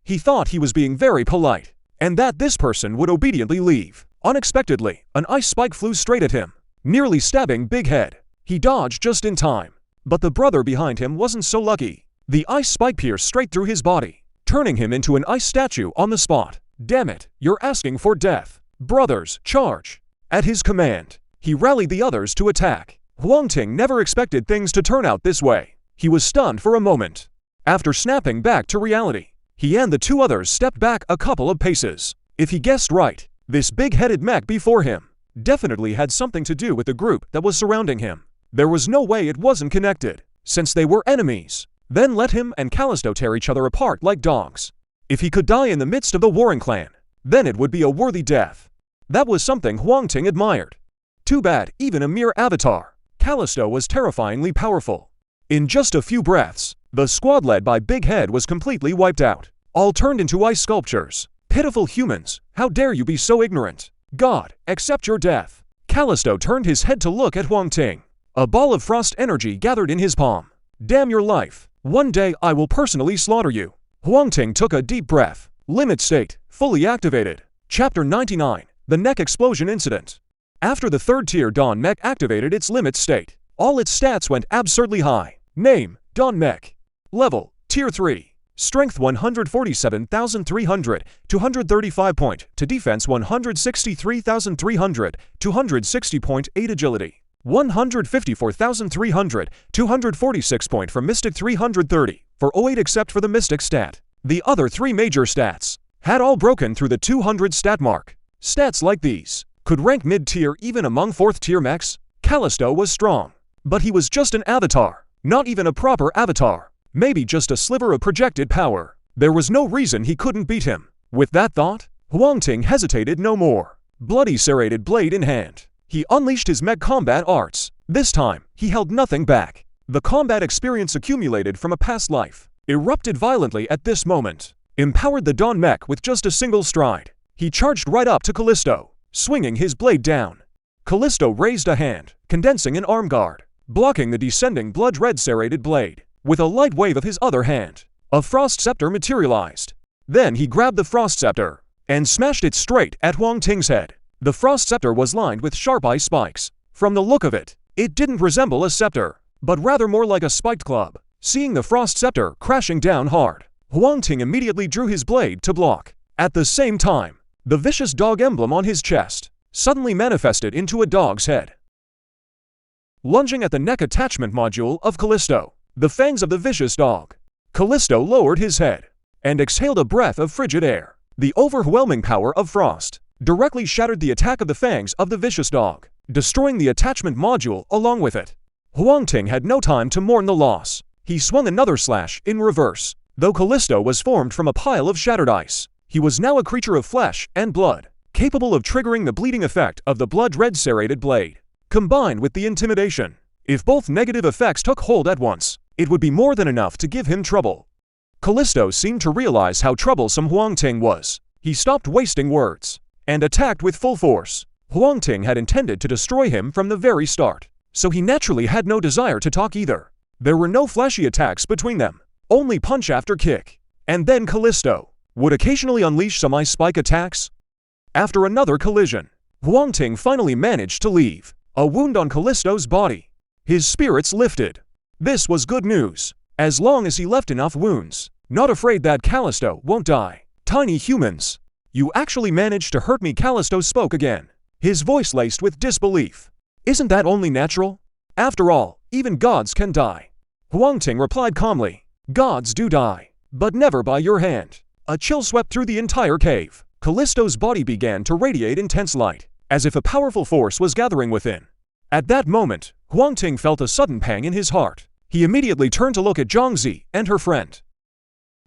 He thought he was being very polite, and that this person would obediently leave. Unexpectedly, an ice spike flew straight at him, nearly stabbing Big Head. He dodged just in time, but the brother behind him wasn't so lucky. The ice spike pierced straight through his body, turning him into an ice statue on the spot. "Damn it, you're asking for death. Brothers, charge!" At his command, he rallied the others to attack. Huang Ting never expected things to turn out this way. He was stunned for a moment. After snapping back to reality, He and the two others stepped back a couple of paces. If he guessed right, this big-headed mech before him definitely had something to do with the group that was surrounding him. There was no way it wasn't connected, since they were enemies. Then let him and Callisto tear each other apart like dogs. If he could die in the midst of the warring clan, then it would be a worthy death. That was something Huang Ting admired. Too bad, even a mere avatar, Callisto was terrifyingly powerful. In just a few breaths, the squad led by Big Head was completely wiped out. All turned into ice sculptures. Pitiful humans, how dare you be so ignorant? God, accept your death. Callisto turned his head to look at Huang Ting. A ball of frost energy gathered in his palm. Damn your life. One day I will personally slaughter you. Huang Ting took a deep breath. Limit state, fully activated. Chapter 99, The Neck Explosion Incident. After the third tier Dawn Mech activated its limit state, all its stats went absurdly high. Name, Dawn Mech. Level, Tier 3. Strength 147,300, 235 point, to defense 163,300, 260.8 agility. 154,300, 246 point for Mystic 330, for 08 except for the Mystic stat. The other three major stats had all broken through the 200 stat mark. Stats like these could rank mid-tier even among 4th tier mechs. Callisto was strong, but he was just an avatar, not even a proper avatar, maybe just a sliver of projected power. There was no reason he couldn't beat him. With that thought, Huang Ting hesitated no more. Bloody serrated blade in hand, he unleashed his mech combat arts. This time, he held nothing back. The combat experience accumulated from a past life erupted violently at this moment, empowered the Dawn Mech with just a single stride. He charged right up to Callisto, swinging his blade down. Callisto raised a hand, condensing an arm guard, blocking the descending blood-red serrated blade. With a light wave of his other hand, a frost scepter materialized. Then he grabbed the frost scepter and smashed it straight at Huang Ting's head. The frost scepter was lined with sharp ice spikes. From the look of it, it didn't resemble a scepter, but rather more like a spiked club. Seeing the frost scepter crashing down hard, Huang Ting immediately drew his blade to block. At the same time, the vicious dog emblem on his chest suddenly manifested into a dog's head. Lunging at the neck attachment module of Callisto, the fangs of the vicious dog, Callisto lowered his head and exhaled a breath of frigid air. The overwhelming power of frost directly shattered the attack of the fangs of the vicious dog, destroying the attachment module along with it. Huang Ting had no time to mourn the loss. He swung another slash in reverse. Though Callisto was formed from a pile of shattered ice, he was now a creature of flesh and blood, capable of triggering the bleeding effect of the blood-red serrated blade. Combined with the intimidation, if both negative effects took hold at once, it would be more than enough to give him trouble. Callisto seemed to realize how troublesome Huang Ting was. He stopped wasting words and attacked with full force. Huang Ting had intended to destroy him from the very start, so he naturally had no desire to talk either. There were no flashy attacks between them, only punch after kick. And then Callisto would occasionally unleash some ice spike attacks. After another collision, Huang Ting finally managed to leave a wound on Callisto's body. His spirits lifted. This was good news, as long as he left enough wounds. Not afraid that Callisto won't die. Tiny humans, you actually managed to hurt me. Callisto spoke again, his voice laced with disbelief. Isn't that only natural? After all, even gods can die. Huang Ting replied calmly, gods do die, but never by your hand. A chill swept through the entire cave. Callisto's body began to radiate intense light, as if a powerful force was gathering within. At that moment, Huang Ting felt a sudden pang in his heart. He immediately turned to look at Zhangzi and her friend.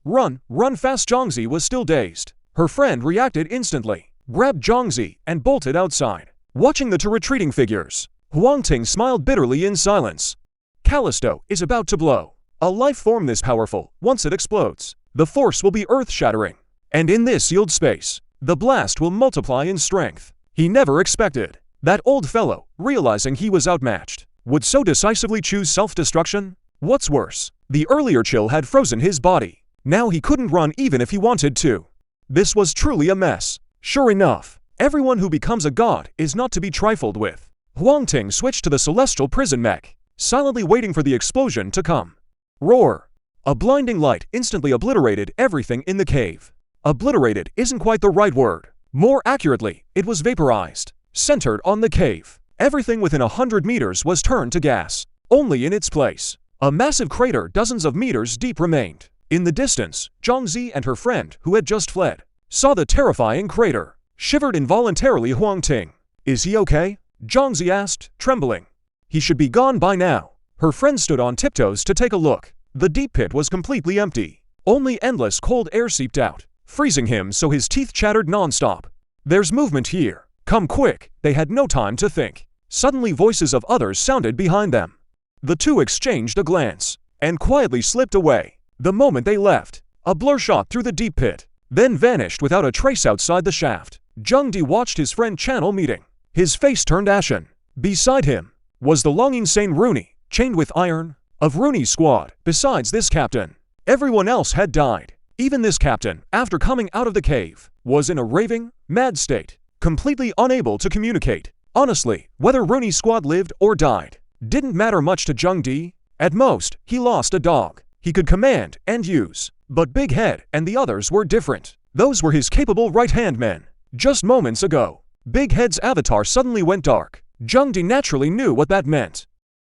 Run fast. Zhangzi was still dazed. Her friend reacted instantly, grabbed Zhangzi and bolted outside. Watching the two retreating figures, Huang Ting smiled bitterly in silence. Callisto is about to blow. A life form this powerful, once it explodes, the force will be earth-shattering. And in this sealed space, the blast will multiply in strength. He never expected that old fellow, realizing he was outmatched, would so decisively choose self-destruction. What's worse, the earlier chill had frozen his body. Now he couldn't run even if he wanted to. This was truly a mess. Sure enough, everyone who becomes a god is not to be trifled with. Huang Ting switched to the celestial prison mech, silently waiting for the explosion to come. Roar! A blinding light instantly obliterated everything in the cave. Obliterated isn't quite the right word. More accurately, it was vaporized. Centered on the cave, everything within 100 meters was turned to gas. Only in its place, a massive crater dozens of meters deep remained. In the distance, Zhangzi and her friend, who had just fled, saw the terrifying crater. Shivered involuntarily. Huang Ting. Is he okay? Zhangzi asked, trembling. He should be gone by now. Her friend stood on tiptoes to take a look. The deep pit was completely empty. Only endless cold air seeped out, freezing him so his teeth chattered non-stop. There's movement here. Come quick. They had no time to think. Suddenly voices of others sounded behind them. The two exchanged a glance, and quietly slipped away. The moment they left, a blur shot through the deep pit, then vanished without a trace outside the shaft. Zhangdi watched his friend channel meeting. His face turned ashen. Beside him was the long insane Rooney, chained with iron, of Rooney's squad. Besides this captain, everyone else had died. Even this captain, after coming out of the cave, was in a raving, mad state, completely unable to communicate. Honestly, whether Rooney's squad lived or died didn't matter much to Zhangdi. At most, he lost a dog he could command and use. But Big Head and the others were different. Those were his capable right-hand men. Just moments ago, Big Head's avatar suddenly went dark. Zhangdi naturally knew what that meant.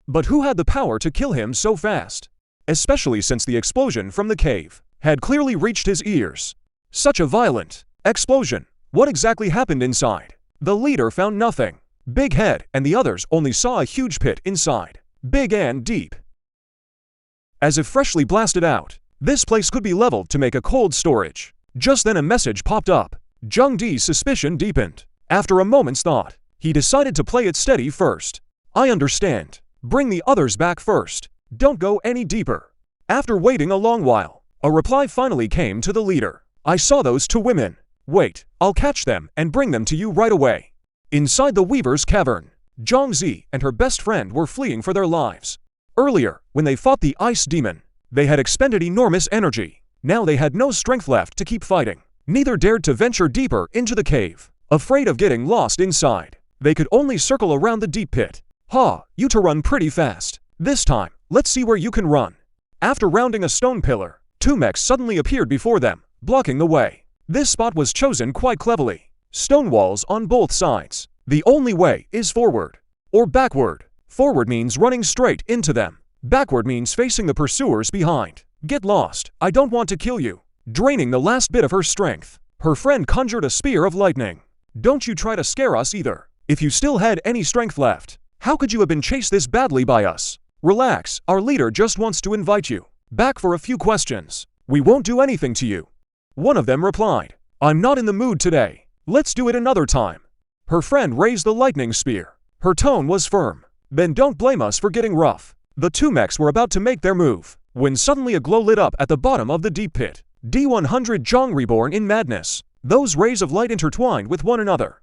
But who had the power to kill him so fast? Especially since the explosion from the cave had clearly reached his ears. Such a violent explosion. What exactly happened inside? The leader found nothing. Big Head and the others only saw a huge pit inside, big and deep, as if freshly blasted out. This place could be leveled to make a cold storage. Just then a message popped up. Zhangdi's suspicion deepened. After a moment's thought, he decided to play it steady first. I understand. Bring the others back first. Don't go any deeper. After waiting a long while, a reply finally came to the leader. I saw those two women. Wait, I'll catch them and bring them to you right away. Inside the Weaver's cavern, Zhangzi and her best friend were fleeing for their lives. Earlier, when they fought the ice demon, they had expended enormous energy. Now they had no strength left to keep fighting. Neither dared to venture deeper into the cave, afraid of getting lost inside. They could only circle around the deep pit. Ha, you two run pretty fast. This time, let's see where you can run. After rounding a stone pillar, two mechs suddenly appeared before them, blocking the way. This spot was chosen quite cleverly. Stone walls on both sides. The only way is forward or backward. Forward means running straight into them. Backward means facing the pursuers behind. Get lost. I don't want to kill you. Draining the last bit of her strength, her friend conjured a spear of lightning. Don't you try to scare us either. If you still had any strength left, how could you have been chased this badly by us? Relax, our leader just wants to invite you back for a few questions. We won't do anything to you. One of them replied, I'm not in the mood today. Let's do it another time. Her friend raised the lightning spear. Her tone was firm. Then don't blame us for getting rough. The two mechs were about to make their move, when suddenly a glow lit up at the bottom of the deep pit. D100 Zhang reborn in madness. Those rays of light intertwined with one another,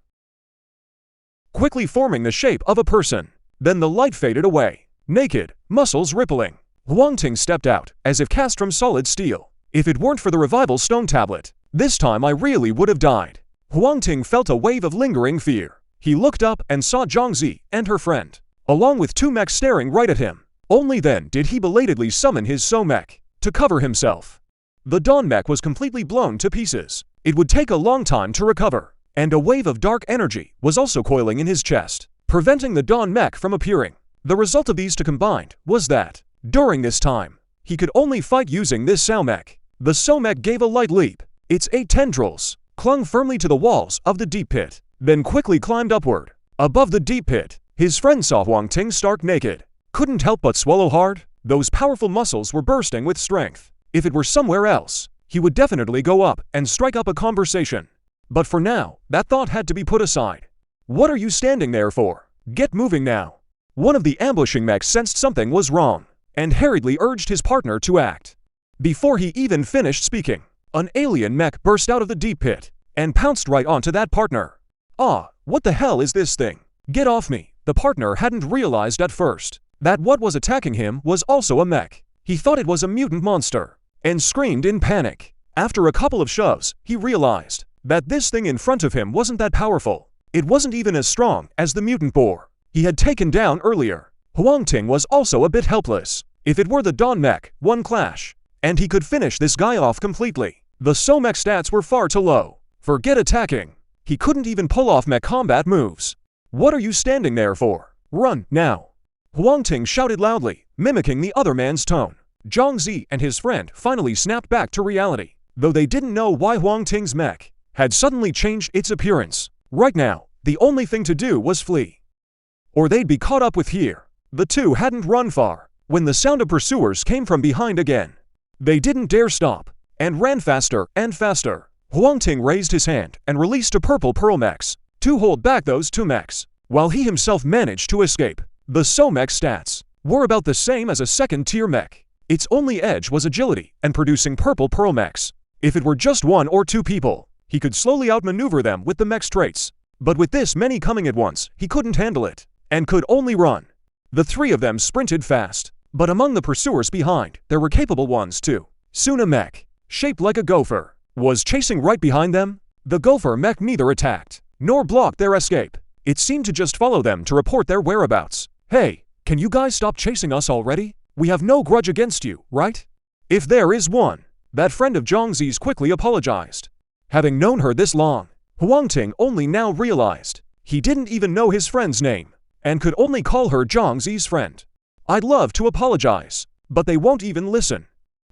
quickly forming the shape of a person. Then the light faded away. Naked, muscles rippling, Huang Ting stepped out, as if cast from solid steel. If it weren't for the revival stone tablet, this time I really would have died. Huang Ting felt a wave of lingering fear. He looked up and saw Zhangzi and her friend, along with two mechs staring right at him. Only then did he belatedly summon his Mech to cover himself. The Dawn Mech was completely blown to pieces. It would take a long time to recover, and a wave of dark energy was also coiling in his chest, preventing the Dawn Mech from appearing. The result of these two combined was that, during this time, he could only fight using this Mech. The Mech gave a light leap. Its 8 tendrils clung firmly to the walls of the deep pit, then quickly climbed upward. Above the deep pit, his friend saw Huang Ting stark naked. Couldn't help but swallow hard. Those powerful muscles were bursting with strength. If it were somewhere else, he would definitely go up and strike up a conversation. But for now, that thought had to be put aside. What are you standing there for? Get moving now. One of the ambushing mechs sensed something was wrong, and hurriedly urged his partner to act. Before he even finished speaking, an alien mech burst out of the deep pit, and pounced right onto that partner. Ah, what the hell is this thing? Get off me. The partner hadn't realized at first that what was attacking him was also a mech. He thought it was a mutant monster, and screamed in panic. After a couple of shoves, he realized that this thing in front of him wasn't that powerful. It wasn't even as strong as the mutant boar he had taken down earlier. Huang Ting was also a bit helpless. If it were the Dawn Mech, one clash, and he could finish this guy off completely. The Mech stats were far too low. Forget attacking. He couldn't even pull off mech combat moves. What are you standing there for? Run, now. Huang Ting shouted loudly, mimicking the other man's tone. Zhang Zi and his friend finally snapped back to reality, though they didn't know why Huang Ting's mech had suddenly changed its appearance. Right now, the only thing to do was flee, or they'd be caught up with here. The two hadn't run far when the sound of pursuers came from behind again. They didn't dare stop, and ran faster and faster. Huang Ting raised his hand and released a purple pearl mechs to hold back those two mechs, while he himself managed to escape. The So-mech stats were about the same as a second-tier mech. Its only edge was agility and producing purple pearl mechs. If it were just one or two people, he could slowly outmaneuver them with the mech's traits. But with this many coming at once, he couldn't handle it, and could only run. The three of them sprinted fast, but among the pursuers behind, there were capable ones too. Soon a mech, shaped like a gopher, was chasing right behind them. The gopher mech neither attacked nor blocked their escape. It seemed to just follow them to report their whereabouts. Hey, can you guys stop chasing us already? We have no grudge against you, right? If there is one. That friend of Zhang Zi's quickly apologized. Having known her this long, Huang Ting only now realized he didn't even know his friend's name, and could only call her Zhang Zi's friend. I'd love to apologize, but they won't even listen.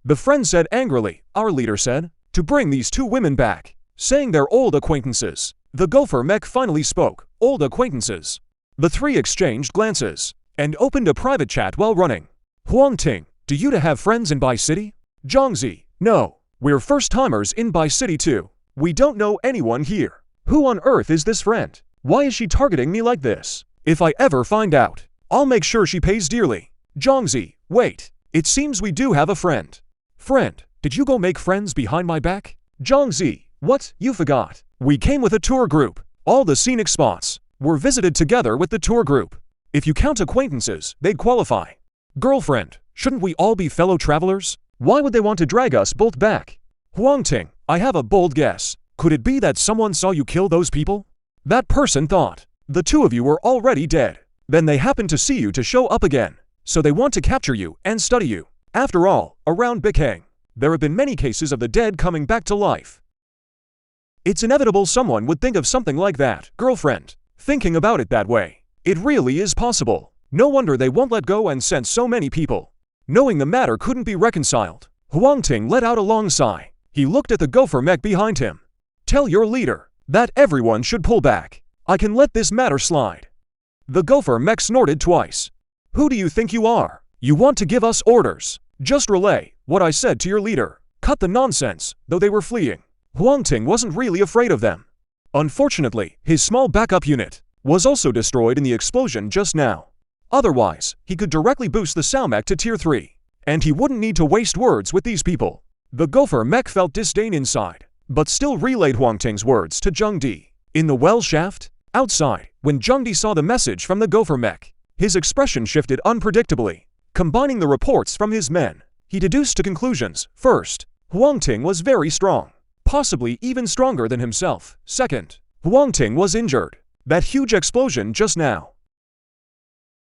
The friend said angrily, our leader said, to bring these two women back, saying they're old acquaintances. The gopher mech finally spoke, old acquaintances. The three exchanged glances, and opened a private chat while running. Huang Ting, do you have friends in Bai City? Zhang Zi, no, we're first-timers in Bai City too. We don't know anyone here. Who on earth is this friend? Why is she targeting me like this? If I ever find out, I'll make sure she pays dearly. Zhang Zi, wait, it seems we do have a friend. Friend, did you go make friends behind my back? Zhang Zi, what, you forgot? We came with a tour group. All the scenic spots were visited together with the tour group. If you count acquaintances, they'd qualify. Girlfriend, shouldn't we all be fellow travelers? Why would they want to drag us both back? Huang Ting, I have a bold guess. Could it be that someone saw you kill those people? That person thought the two of you were already dead. Then they happened to see you to show up again. So they want to capture you and study you. After all, around Bikang, there have been many cases of the dead coming back to life. It's inevitable someone would think of something like that. Girlfriend, thinking about it that way, it really is possible. No wonder they won't let go and send so many people. Knowing the matter couldn't be reconciled, Huang Ting let out a long sigh. He looked at the gopher mech behind him. Tell your leader that everyone should pull back. I can let this matter slide. The gopher mech snorted twice. Who do you think you are? You want to give us orders? Just relay what I said to your leader. Cut the nonsense, though they were fleeing. Huang Ting wasn't really afraid of them. Unfortunately, his small backup unit was also destroyed in the explosion just now. Otherwise, he could directly boost the Sao-mech to Tier 3, and he wouldn't need to waste words with these people. The gopher mech felt disdain inside, but still relayed Huang Ting's words to Zheng Di. In the well shaft, outside, when Zheng Di saw the message from the gopher mech, his expression shifted unpredictably. Combining the reports from his men, he deduced to conclusions. First, Huang Ting was very strong, possibly even stronger than himself. Second, Huang Ting was injured. That huge explosion just now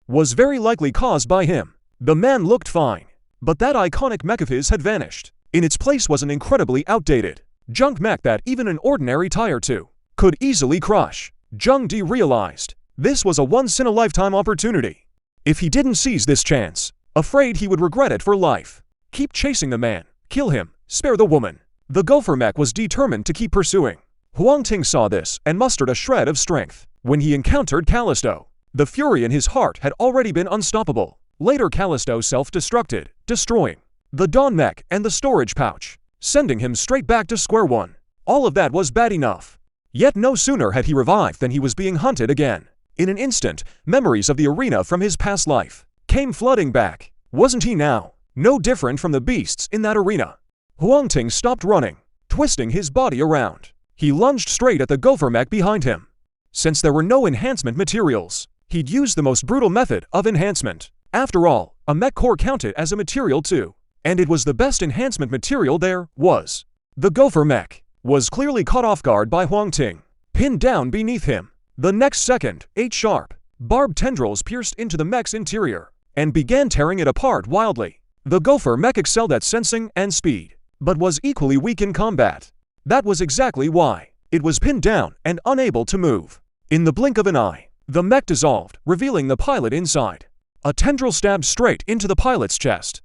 was very likely caused by him. The man looked fine, but that iconic mech of his had vanished. In its place was an incredibly outdated junk mech that even an ordinary Tier 2 could easily crush. Zheng Di realized this was a once-in-a-lifetime opportunity. If he didn't seize this chance, afraid he would regret it for life. Keep chasing the man, kill him, spare the woman. The gopher mech was determined to keep pursuing. Huang Ting saw this and mustered a shred of strength. When he encountered Callisto, the fury in his heart had already been unstoppable. Later Callisto self-destructed, destroying the Dawn mech and the storage pouch, sending him straight back to square one. All of that was bad enough. Yet no sooner had he revived than he was being hunted again. In an instant, memories of the arena from his past life came flooding back. Wasn't he now no different from the beasts in that arena? Huang Ting stopped running, twisting his body around. He lunged straight at the gopher mech behind him. Since there were no enhancement materials, he'd used the most brutal method of enhancement. After all, a mech core counted as a material too, and it was the best enhancement material there was. The gopher mech was clearly caught off guard by Huang Ting, pinned down beneath him. The next second, 8 sharp, barbed tendrils pierced into the mech's interior and began tearing it apart wildly. The gopher mech excelled at sensing and speed, but was equally weak in combat. That was exactly why it was pinned down and unable to move. In the blink of an eye, the mech dissolved, revealing the pilot inside. A tendril stabbed straight into the pilot's chest.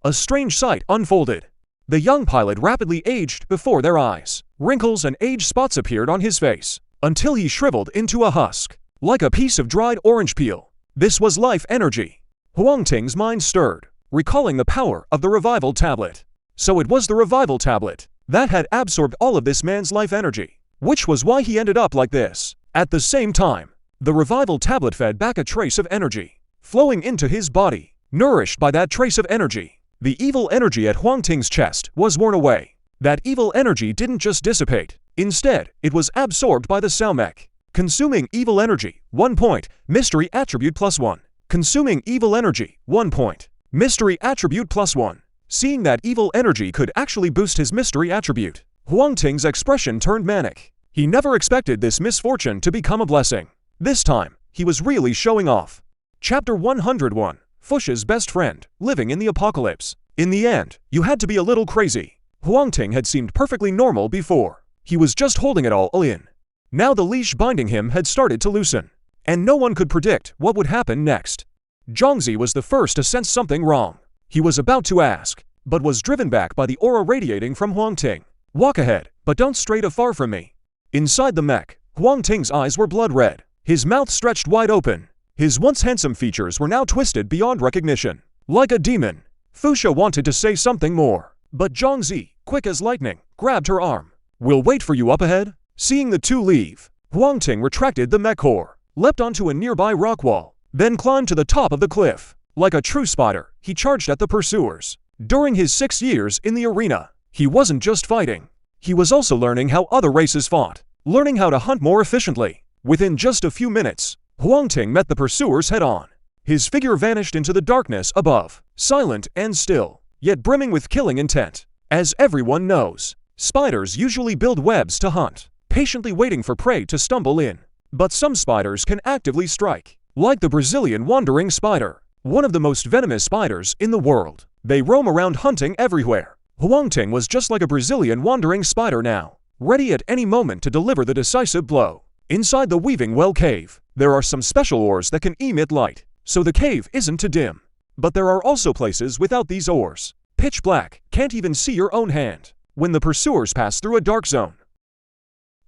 A strange sight unfolded. The young pilot rapidly aged before their eyes. Wrinkles and age spots appeared on his face, until he shriveled into a husk, like a piece of dried orange peel. This was life energy. Huang Ting's mind stirred, recalling the power of the revival tablet. So it was the revival tablet that had absorbed all of this man's life energy, which was why he ended up like this. At the same time, the revival tablet fed back a trace of energy, flowing into his body. Nourished by that trace of energy, the evil energy at Huang Ting's chest was worn away. That evil energy didn't just dissipate. Instead, it was absorbed by the Mech. Consuming evil energy, 1 point, mystery attribute +1. Consuming evil energy, 1 point, mystery attribute +1. Seeing that evil energy could actually boost his mystery attribute, Huang Ting's expression turned manic. He never expected this misfortune to become a blessing. This time, he was really showing off. Chapter 101. Fuchsia's best friend, living in the apocalypse. In the end, you had to be a little crazy. Huang Ting had seemed perfectly normal before. He was just holding it all in. Now the leash binding him had started to loosen, and no one could predict what would happen next. Zhongzi was the first to sense something wrong. He was about to ask, but was driven back by the aura radiating from Huang Ting. Walk ahead, but don't stray too far from me. Inside the mech, Huang Ting's eyes were blood red. His mouth stretched wide open. His once handsome features were now twisted beyond recognition. Like a demon, Fuchsia wanted to say something more, but Zhongzi, quick as lightning, grabbed her arm. We'll wait for you up ahead. Seeing the two leave, Huang Ting retracted the mech core, leapt onto a nearby rock wall, then climbed to the top of the cliff. Like a true spider, he charged at the pursuers. During his 6 years in the arena, he wasn't just fighting. He was also learning how other races fought, learning how to hunt more efficiently. Within just a few minutes, Huang Ting met the pursuers head-on. His figure vanished into the darkness above, silent and still, yet brimming with killing intent. As everyone knows, spiders usually build webs to hunt, patiently waiting for prey to stumble in. But some spiders can actively strike, like the Brazilian wandering spider, one of the most venomous spiders in the world. They roam around hunting everywhere. Huang Ting was just like a Brazilian wandering spider now, ready at any moment to deliver the decisive blow. Inside the weaving well cave, there are some special ores that can emit light, so the cave isn't too dim. But there are also places without these ores. Pitch black, can't even see your own hand. When the pursuers pass through a dark zone,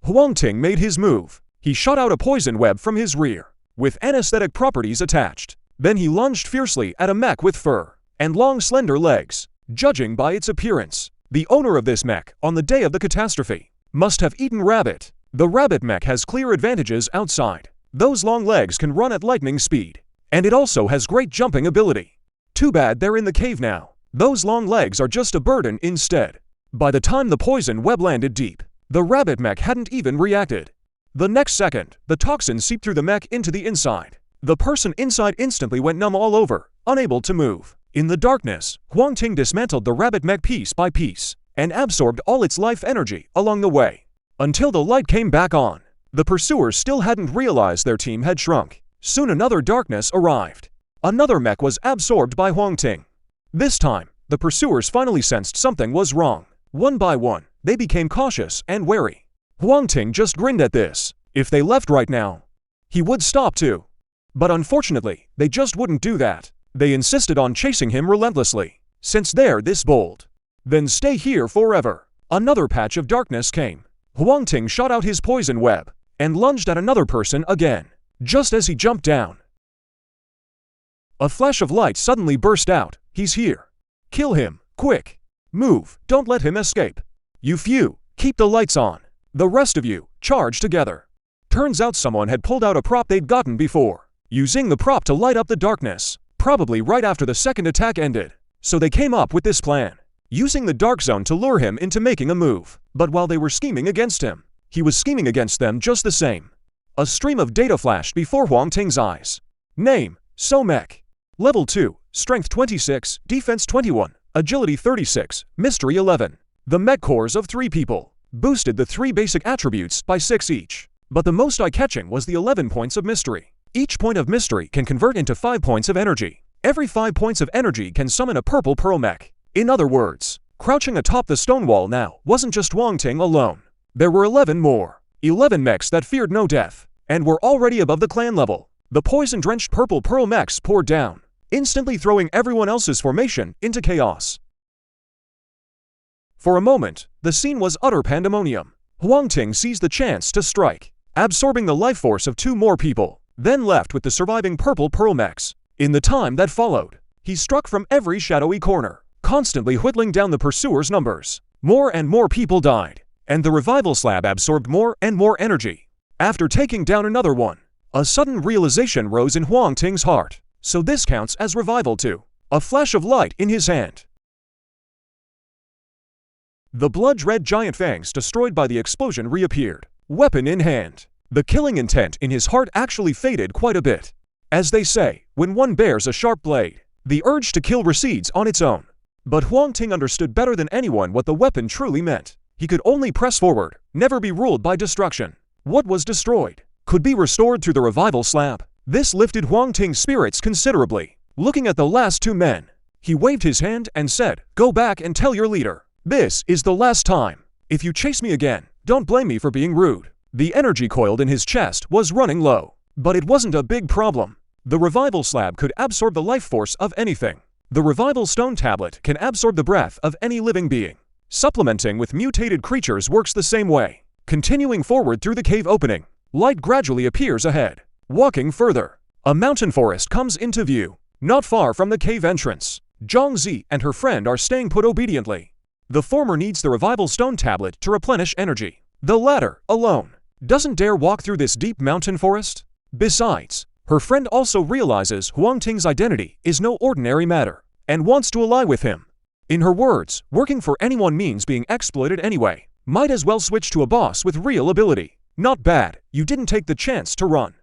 Huang Ting made his move. He shot out a poison web from his rear, with anesthetic properties attached. Then he lunged fiercely at a mech with fur and long slender legs. Judging by its appearance, the owner of this mech, on the day of the catastrophe, must have eaten rabbit. The rabbit mech has clear advantages outside. Those long legs can run at lightning speed, and it also has great jumping ability. Too bad they're in the cave now. Those long legs are just a burden instead. By the time the poison web landed deep, the rabbit mech hadn't even reacted. The next second, the toxin seeped through the mech into the inside. The person inside instantly went numb all over, unable to move. In the darkness, Huang Ting dismantled the rabbit mech piece by piece, and absorbed all its life energy along the way. Until the light came back on, the pursuers still hadn't realized their team had shrunk. Soon another darkness arrived. Another mech was absorbed by Huang Ting. This time, the pursuers finally sensed something was wrong. One by one, they became cautious and wary. Huang Ting just grinned at this. If they left right now, he would stop too. But unfortunately, they just wouldn't do that. They insisted on chasing him relentlessly. Since they're this bold, then stay here forever. Another patch of darkness came. Huang Ting shot out his poison web and lunged at another person again. Just as he jumped down, a flash of light suddenly burst out. He's here. Kill him, quick. Move, don't let him escape. You few, keep the lights on. The rest of you, charge together. Turns out someone had pulled out a prop they'd gotten before, using the prop to light up the darkness, probably right after the second attack ended. So they came up with this plan, using the dark zone to lure him into making a move. But while they were scheming against him, he was scheming against them just the same. A stream of data flashed before Huang Ting's eyes. Name, Mech. Level 2, Strength 26, Defense 21, Agility 36, Mystery 11. The mech cores of 3 people boosted the 3 basic attributes by 6 each. But the most eye-catching was the 11 points of mystery. Each point of mystery can convert into 5 points of energy. Every 5 points of energy can summon a purple pearl mech. In other words, crouching atop the stone wall now wasn't just Huang Ting alone. There were 11 more. 11 mechs that feared no death, and were already above the clan level. The poison-drenched purple pearl mechs poured down, instantly throwing everyone else's formation into chaos. For a moment, the scene was utter pandemonium. Huang Ting seized the chance to strike, absorbing the life force of 2 more people, then left with the surviving purple pearl mechs. In the time that followed, he struck from every shadowy corner, constantly whittling down the pursuers' numbers. More and more people died, and the revival slab absorbed more and more energy. After taking down another one, a sudden realization rose in Huang Ting's heart. So this counts as revival too. A flash of light in his hand. The blood-red giant fangs destroyed by the explosion reappeared, weapon in hand. The killing intent in his heart actually faded quite a bit. As they say, when one bears a sharp blade, the urge to kill recedes on its own. But Huang Ting understood better than anyone what the weapon truly meant. He could only press forward, never be ruled by destruction. What was destroyed could be restored through the revival slab. This lifted Huang Ting's spirits considerably. Looking at the last 2 men, he waved his hand and said, "Go back and tell your leader. This is the last time. If you chase me again, don't blame me for being rude." The energy coiled in his chest was running low, but it wasn't a big problem. The revival slab could absorb the life force of anything. The revival stone tablet can absorb the breath of any living being. Supplementing with mutated creatures works the same way. Continuing forward through the cave opening, light gradually appears ahead. Walking further, a mountain forest comes into view. Not far from the cave entrance, Zhangzi and her friend are staying put obediently. The former needs the revival stone tablet to replenish energy. The latter, alone, doesn't dare walk through this deep mountain forest. Besides, her friend also realizes Huang Ting's identity is no ordinary matter, and wants to ally with him. In her words, working for anyone means being exploited anyway. Might as well switch to a boss with real ability. Not bad, you didn't take the chance to run.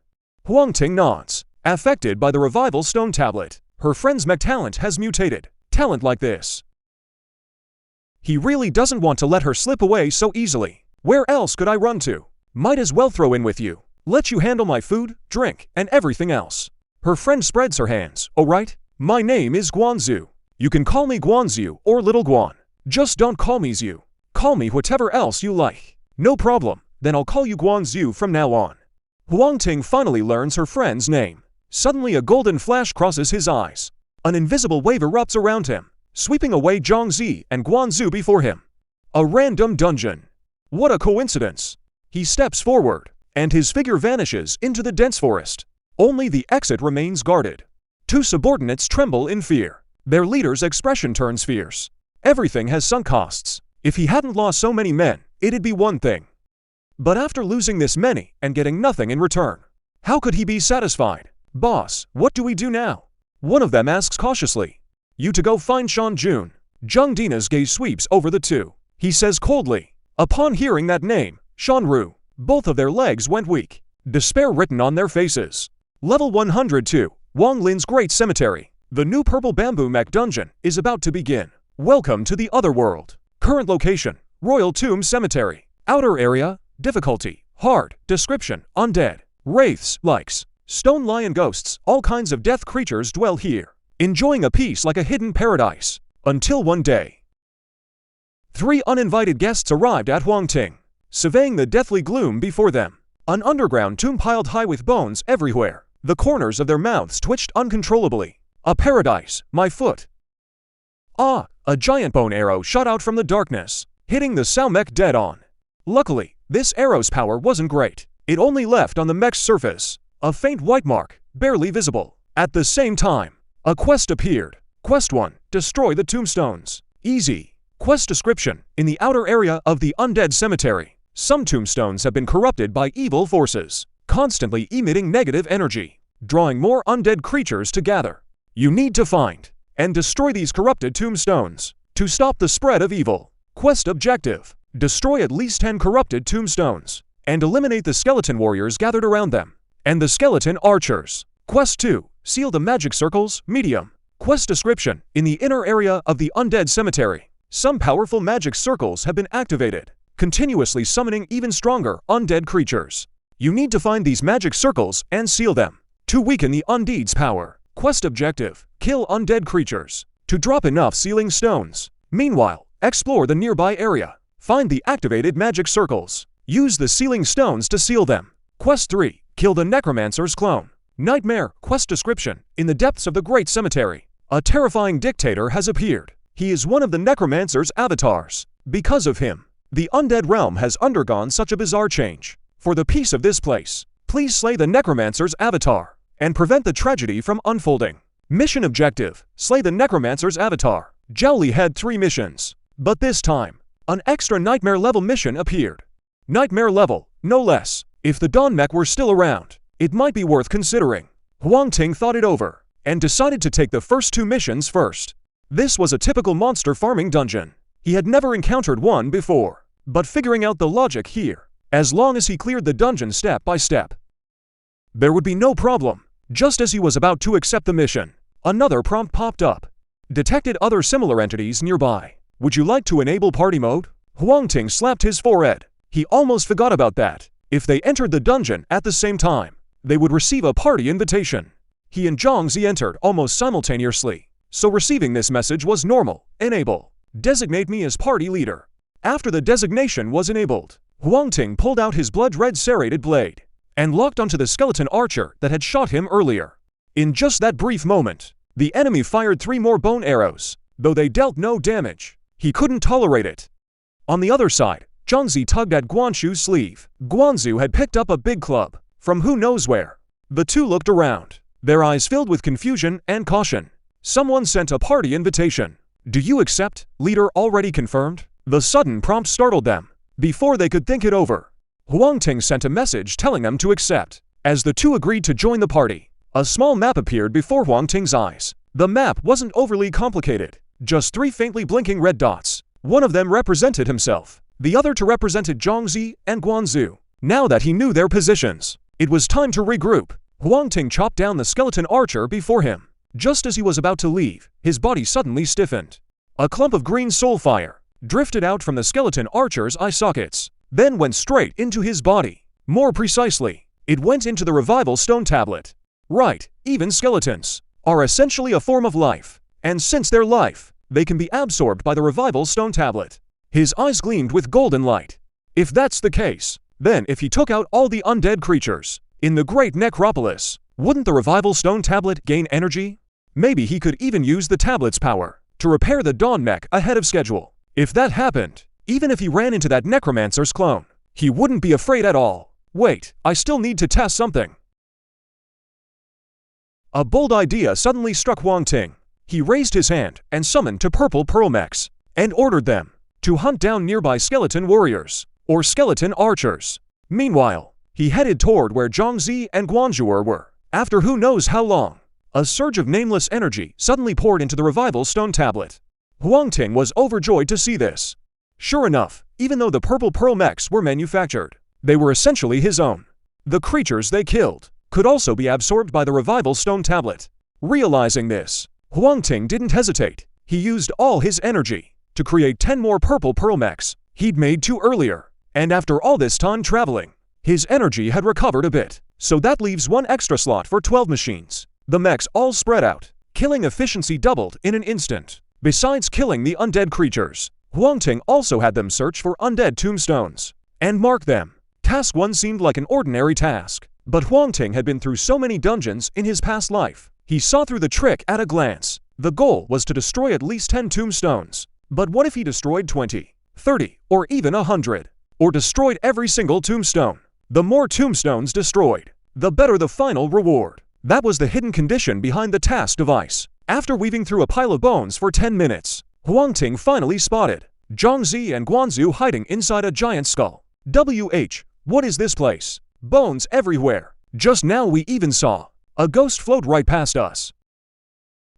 Huang Ting nods, affected by the revival stone tablet. Her friend's mech talent has mutated. Talent like this. He really doesn't want to let her slip away so easily. Where else could I run to? Might as well throw in with you. Let you handle my food, drink, and everything else. Her friend spreads her hands. Alright, my name is Guanzu. You can call me Guanzu or Little Guan. Just don't call me Zhu. Call me whatever else you like. No problem, then I'll call you Guanzu from now on. Huang Ting finally learns her friend's name. Suddenly a golden flash crosses his eyes. An invisible wave erupts around him, sweeping away Zhangzi and Guanzu before him. A random dungeon. What a coincidence. He steps forward, and his figure vanishes into the dense forest. Only the exit remains guarded. 2 subordinates tremble in fear. Their leader's expression turns fierce. Everything has sunk costs. If he hadn't lost so many men, it'd be one thing. But after losing this many and getting nothing in return, how could he be satisfied? Boss, what do we do now? One of them asks cautiously. You to go find Shan Jun. Zhang Dina's gaze sweeps over the 2. He says coldly. Upon hearing that name, Shanru, both of their legs went weak. Despair written on their faces. Level 102, Wang Lin's Great Cemetery. The new purple bamboo mech dungeon is about to begin. Welcome to the other world. Current location, Royal Tomb Cemetery. Outer area, difficulty, hard, description, undead, wraiths, likes, stone lion ghosts, all kinds of death creatures dwell here, enjoying a peace like a hidden paradise. Until one day, 3 uninvited guests arrived at Huang Ting, surveying the deathly gloom before them. An underground tomb piled high with bones everywhere. The corners of their mouths twitched uncontrollably. A paradise, my foot. Ah, a giant bone arrow shot out from the darkness, hitting the Sao mech dead on. Luckily, this arrow's power wasn't great. It only left on the mech's surface a faint white mark, barely visible. At the same time, a quest appeared. Quest 1, destroy the tombstones. Easy. Quest description, in the outer area of the undead cemetery, some tombstones have been corrupted by evil forces, constantly emitting negative energy, drawing more undead creatures to gather. You need to find and destroy these corrupted tombstones to stop the spread of evil. Quest objective, destroy at least 10 corrupted tombstones and eliminate the skeleton warriors gathered around them and the skeleton archers. Quest 2, seal the magic circles, medium. Quest description, in the inner area of the undead cemetery, some powerful magic circles have been activated, continuously summoning even stronger undead creatures. You need to find these magic circles and seal them to weaken the undead's power. Quest objective, kill undead creatures to drop enough sealing stones. Meanwhile, explore the nearby area. Find the activated magic circles. Use the sealing stones to seal them. Quest 3, kill the necromancer's clone. Nightmare, quest description. In the depths of the Great Cemetery, a terrifying dictator has appeared. He is one of the necromancer's avatars. Because of him, the undead realm has undergone such a bizarre change. For the peace of this place, please slay the necromancer's avatar and prevent the tragedy from unfolding. Mission objective: slay the necromancer's avatar. Jowly had 3 missions, but this time, an extra nightmare level mission appeared. Nightmare level, no less. If the Dawn Mech were still around, it might be worth considering. Huang Ting thought it over and decided to take the first 2 missions first. This was a typical monster farming dungeon. He had never encountered one before, but figuring out the logic here, as long as he cleared the dungeon step by step, there would be no problem. Just as he was about to accept the mission, another prompt popped up. Detected other similar entities nearby. Would you like to enable party mode? Huang Ting slapped his forehead. He almost forgot about that. If they entered the dungeon at the same time, they would receive a party invitation. He and Zhangzi entered almost simultaneously, so receiving this message was normal. Enable. Designate me as party leader. After the designation was enabled, Huang Ting pulled out his blood-red serrated blade and locked onto the skeleton archer that had shot him earlier. In just that brief moment, the enemy fired 3 more bone arrows, though they dealt no damage. He couldn't tolerate it. On the other side, Zhangzi tugged at Guanshu's sleeve. Guanzu had picked up a big club from who knows where. The two looked around, their eyes filled with confusion and caution. Someone sent a party invitation. Do you accept? Leader already confirmed? The sudden prompt startled them. Before they could think it over, Huang Ting sent a message telling them to accept. As the two agreed to join the party, a small map appeared before Huang Ting's eyes. The map wasn't overly complicated, just 3 faintly blinking red dots. One of them represented himself, the other two represented Zhangzi and Guanzu. Now that he knew their positions, it was time to regroup. Huang Ting chopped down the skeleton archer before him. Just as he was about to leave, his body suddenly stiffened. A clump of green soul fire drifted out from the skeleton archer's eye sockets, then went straight into his body. More precisely, it went into the revival stone tablet. Right, even skeletons are essentially a form of life, and since they're life, they can be absorbed by the revival stone tablet. His eyes gleamed with golden light. If that's the case, then if he took out all the undead creatures in the great necropolis, wouldn't the revival stone tablet gain energy? Maybe he could even use the tablet's power to repair the Dawn Mech ahead of schedule. If that happened, even if he ran into that necromancer's clone, he wouldn't be afraid at all. Wait, I still need to test something. A bold idea suddenly struck Huang Ting. He raised his hand and summoned 2 purple pearl mechs and ordered them to hunt down nearby skeleton warriors or skeleton archers. Meanwhile, he headed toward where Zhangzi and Guanzhu were. After who knows how long, a surge of nameless energy suddenly poured into the revival stone tablet. Huang Ting was overjoyed to see this. Sure enough, even though the purple pearl mechs were manufactured, they were essentially his own. The creatures they killed could also be absorbed by the revival stone tablet. Realizing this, Huang Ting didn't hesitate. He used all his energy to create 10 more purple pearl mechs he'd made 2 earlier. And after all this time traveling, his energy had recovered a bit, so that leaves 1 extra slot for 12 machines. The mechs all spread out. Killing efficiency doubled in an instant. Besides killing the undead creatures, Huang Ting also had them search for undead tombstones and mark them. Task 1 seemed like an ordinary task, but Huang Ting had been through so many dungeons in his past life. He saw through the trick at a glance. The goal was to destroy at least 10 tombstones. But what if he destroyed 20, 30, or even 100? Or destroyed every single tombstone? The more tombstones destroyed, the better the final reward. That was the hidden condition behind the task device. After weaving through a pile of bones for 10 minutes, Huang Ting finally spotted Zhangzi and Guanzu hiding inside a giant skull. What is this place? Bones everywhere. Just now we even saw a ghost float right past us.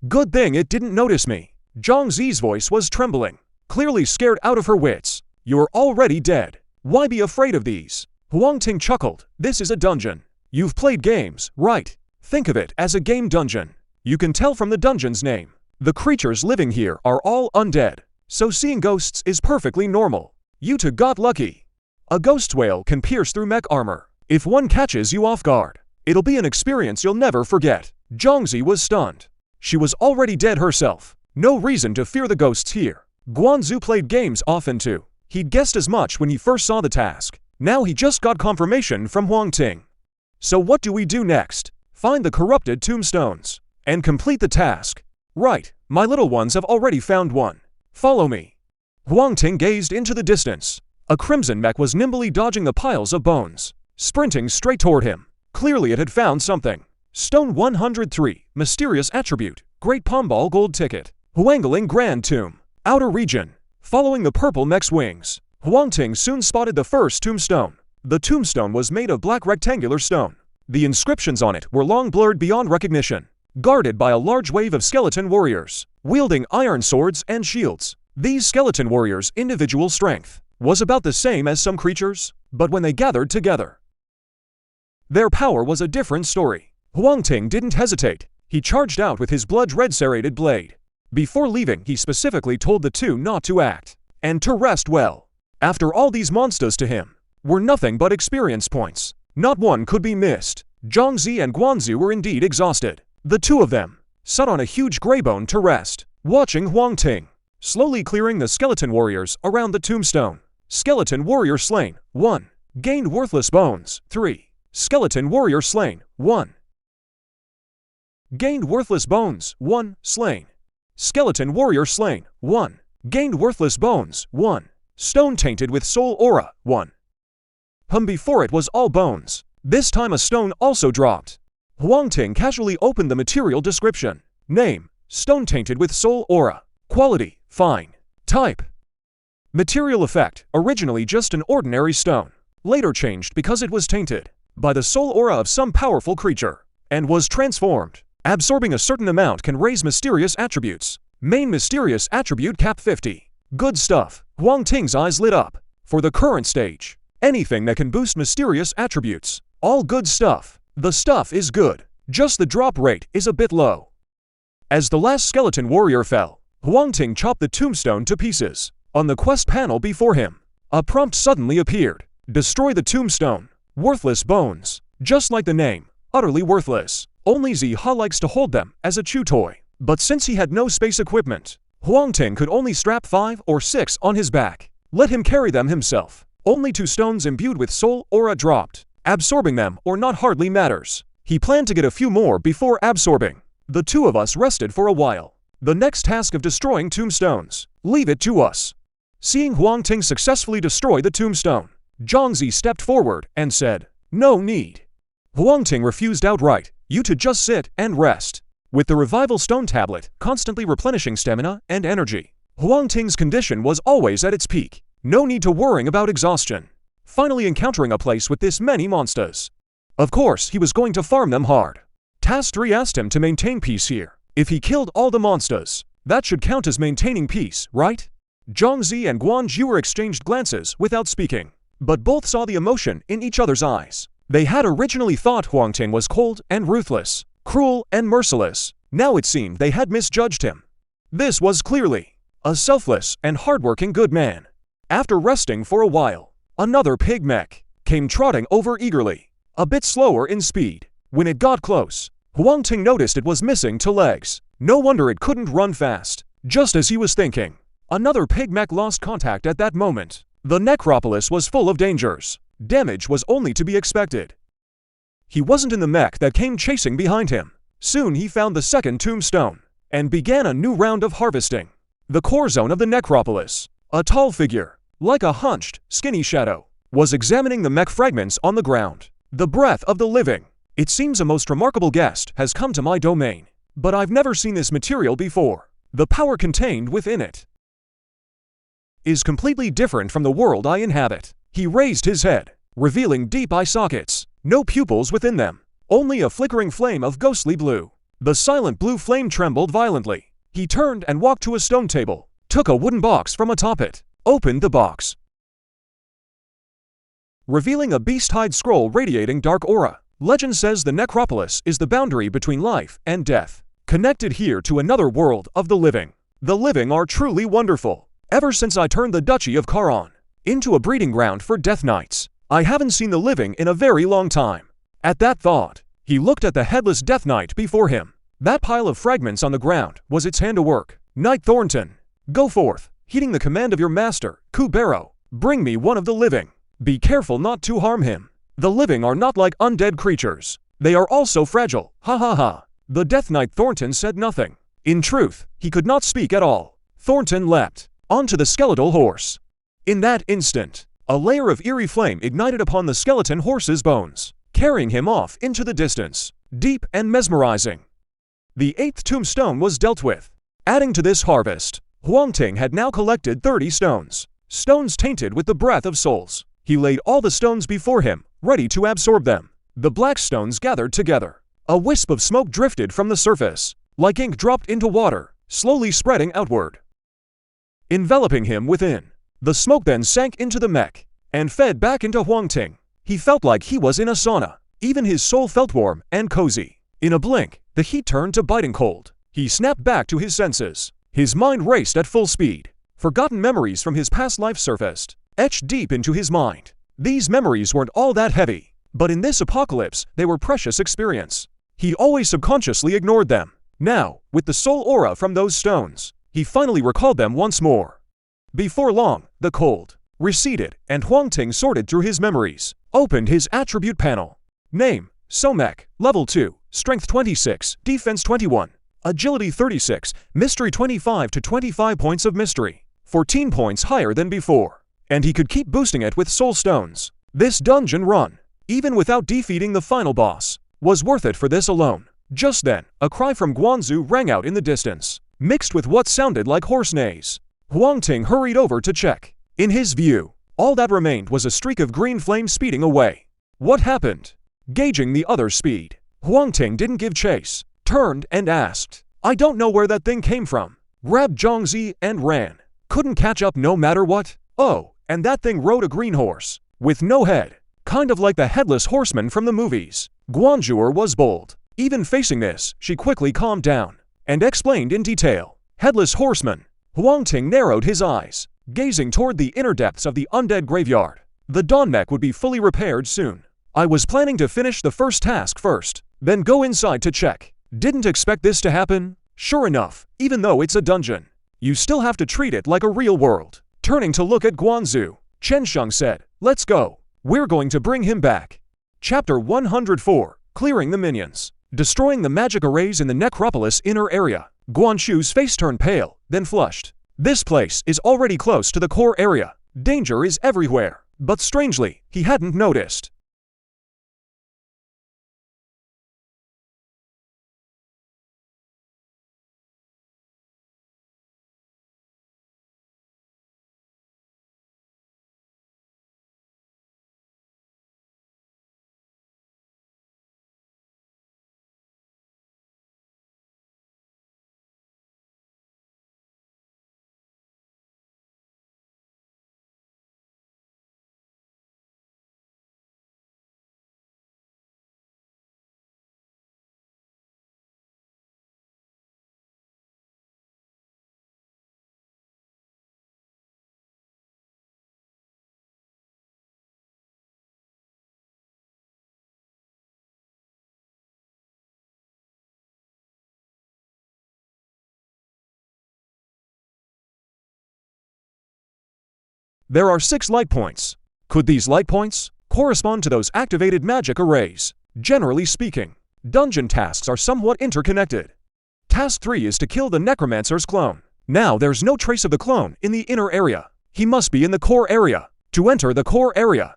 Good thing it didn't notice me. Zhangzi's voice was trembling, clearly scared out of her wits. You're already dead. Why be afraid of these? Huang Ting chuckled. This is a dungeon. You've played games, right? Think of it as a game dungeon. You can tell from the dungeon's name. The creatures living here are all undead, so seeing ghosts is perfectly normal. You two got lucky. A ghost whale can pierce through mech armor. If one catches you off guard, it'll be an experience you'll never forget. Zhangzi was stunned. She was already dead herself. No reason to fear the ghosts here. Guanzu played games often too. He'd guessed as much when he first saw the task. Now he just got confirmation from Huang Ting. So what do we do next? Find the corrupted tombstones and complete the task. Right, my little ones have already found one. Follow me. Huang Ting gazed into the distance. A crimson mech was nimbly dodging the piles of bones, sprinting straight toward him. Clearly it had found something. Stone 103, mysterious attribute, Great Pombal gold ticket. Huangling Grand Tomb, outer region. Following the purple mech's wings, Huang Ting soon spotted the first tombstone. The tombstone was made of black rectangular stone. The inscriptions on it were long blurred beyond recognition, guarded by a large wave of skeleton warriors, wielding iron swords and shields. These skeleton warriors' individual strength was about the same as some creatures, but when they gathered together, their power was a different story. Huang Ting didn't hesitate. He charged out with his blood-red serrated blade. Before leaving, he specifically told the two not to act, and to rest well. After all, these monsters to him were nothing but experience points. Not one could be missed. Zhangzi and Guanzi were indeed exhausted. The two of them sat on a huge greybone to rest, watching Huang Ting slowly clearing the skeleton warriors around the tombstone. Skeleton warrior slain, 1. Gained worthless bones, 3. Skeleton warrior slain, 1. Gained worthless bones, 1. Slain. Skeleton warrior slain, 1. Gained worthless bones, 1. Stone tainted with soul aura, 1. Before it was all bones. This time a stone also dropped. Huang Ting casually opened the material description. Name, stone tainted with soul aura. Quality, fine. Type, material effect, originally just an ordinary stone. Later changed because it was tainted by the soul aura of some powerful creature, and was transformed. Absorbing a certain amount can raise mysterious attributes. Main mysterious attribute cap 50. Good stuff. Huang Ting's eyes lit up. For the current stage, anything that can boost mysterious attributes, all good stuff. The stuff is good, just the drop rate is a bit low. As the last skeleton warrior fell, Huang Ting chopped the tombstone to pieces. On the quest panel before him, a prompt suddenly appeared. Destroy the tombstone. Worthless bones. Just like the name, utterly worthless. Only Ziha likes to hold them as a chew toy. But since he had no space equipment, Huang Ting could only strap 5 or 6 on his back. Let him carry them himself. Only 2 stones imbued with soul aura dropped. Absorbing them or not hardly matters. He planned to get a few more before absorbing. The two of us rested for a while. The next task of destroying tombstones, leave it to us. Seeing Huang Ting successfully destroy the tombstone, Zhangzi stepped forward and said, "No need." Huang Ting refused outright. You to just sit and rest. With the revival stone tablet constantly replenishing stamina and energy, Huang Ting's condition was always at its peak. No need to worrying about exhaustion. Finally encountering a place with this many monsters. Of course, he was going to farm them hard. Task 3 asked him to maintain peace here. If he killed all the monsters, that should count as maintaining peace, right? Zhangzi and Guanji exchanged glances without speaking, but both saw the emotion in each other's eyes. They had originally thought Huang Ting was cold and ruthless, cruel and merciless. Now it seemed they had misjudged him. This was clearly a selfless and hardworking good man. After resting for a while, another pig mech came trotting over eagerly, a bit slower in speed. When it got close, Huang Ting noticed it was missing 2 legs. No wonder it couldn't run fast. Just as he was thinking, another pig mech lost contact at that moment. The necropolis was full of dangers. Damage was only to be expected. He wasn't in the mech that came chasing behind him. Soon he found the second tombstone, and began a new round of harvesting. The core zone of the necropolis, a tall figure, like a hunched, skinny shadow, was examining the mech fragments on the ground. The breath of the living. It seems a most remarkable guest has come to my domain, but I've never seen this material before. The power contained within it is completely different from the world I inhabit. He raised his head, revealing deep eye sockets, no pupils within them, only a flickering flame of ghostly blue. The silent blue flame trembled violently. He turned and walked to a stone table, took a wooden box from atop it, opened the box, revealing a beast-hide scroll radiating dark aura. Legend says the necropolis is the boundary between life and death, connected here to another world of the living. The living are truly wonderful. Ever since I turned the Duchy of Charon into a breeding ground for death knights, I haven't seen the living in a very long time. At that thought, he looked at the headless death knight before him. That pile of fragments on the ground was its handiwork. Knight Thornton, go forth, heeding the command of your master, Kubero. Bring me one of the living. Be careful not to harm him. The living are not like undead creatures. They are all so fragile, ha ha ha. The Death Knight Thornton said nothing. In truth, he could not speak at all. Thornton leapt onto the skeletal horse. In that instant, a layer of eerie flame ignited upon the skeleton horse's bones, carrying him off into the distance, deep and mesmerizing. The 8th tombstone was dealt with. Adding to this harvest, Huang Ting had now collected 30 stones. Stones tainted with the breath of souls. He laid all the stones before him, ready to absorb them. The black stones gathered together. A wisp of smoke drifted from the surface, like ink dropped into water, slowly spreading outward, enveloping him within. The smoke then sank into the mech, and fed back into Huang Ting. He felt like he was in a sauna. Even his soul felt warm and cozy. In a blink, the heat turned to biting cold. He snapped back to his senses. His mind raced at full speed. Forgotten memories from his past life surfaced, etched deep into his mind. These memories weren't all that heavy, but in this apocalypse, they were precious experience. He always subconsciously ignored them. Now, with the soul aura from those stones, he finally recalled them once more. Before long, the cold receded, and Huang Ting sorted through his memories, opened his attribute panel. Name: Mech, Level 2, Strength 26, Defense 21, Agility 36, Mystery 25 to 25 points of mystery, 14 points higher than before. And he could keep boosting it with soul stones. This dungeon run, even without defeating the final boss, was worth it for this alone. Just then, a cry from Guanzu rang out in the distance, mixed with what sounded like horse neighs. Huang Ting hurried over to check. In his view, all that remained was a streak of green flame speeding away. What happened? Gauging the other's speed, Huang Ting didn't give chase, turned and asked, "I don't know where that thing came from." Grabbed Zhongzi and ran. Couldn't catch up no matter what. Oh, and that thing rode a green horse, with no head, kind of like the headless horseman from the movies. Guanzhouer was bold. Even facing this, she quickly calmed down, and explained in detail. Headless horseman. Huang Ting narrowed his eyes, gazing toward the inner depths of the undead graveyard. The Dawn Mech would be fully repaired soon. I was planning to finish the first task first, then go inside to check. Didn't expect this to happen. Sure enough, even though it's a dungeon, you still have to treat it like a real world. Turning to look at Guanzu, Chen Sheng said, "Let's go. We're going to bring him back." Chapter 104, Clearing the Minions. Destroying the magic arrays in the necropolis inner area. Guanchu's face turned pale, then flushed. This place is already close to the core area. Danger is everywhere. But strangely, he hadn't noticed. There are 6 light points. Could these light points correspond to those activated magic arrays? Generally speaking, dungeon tasks are somewhat interconnected. Task 3 is to kill the necromancer's clone. Now there's no trace of the clone in the inner area. He must be in the core area. To enter the core area,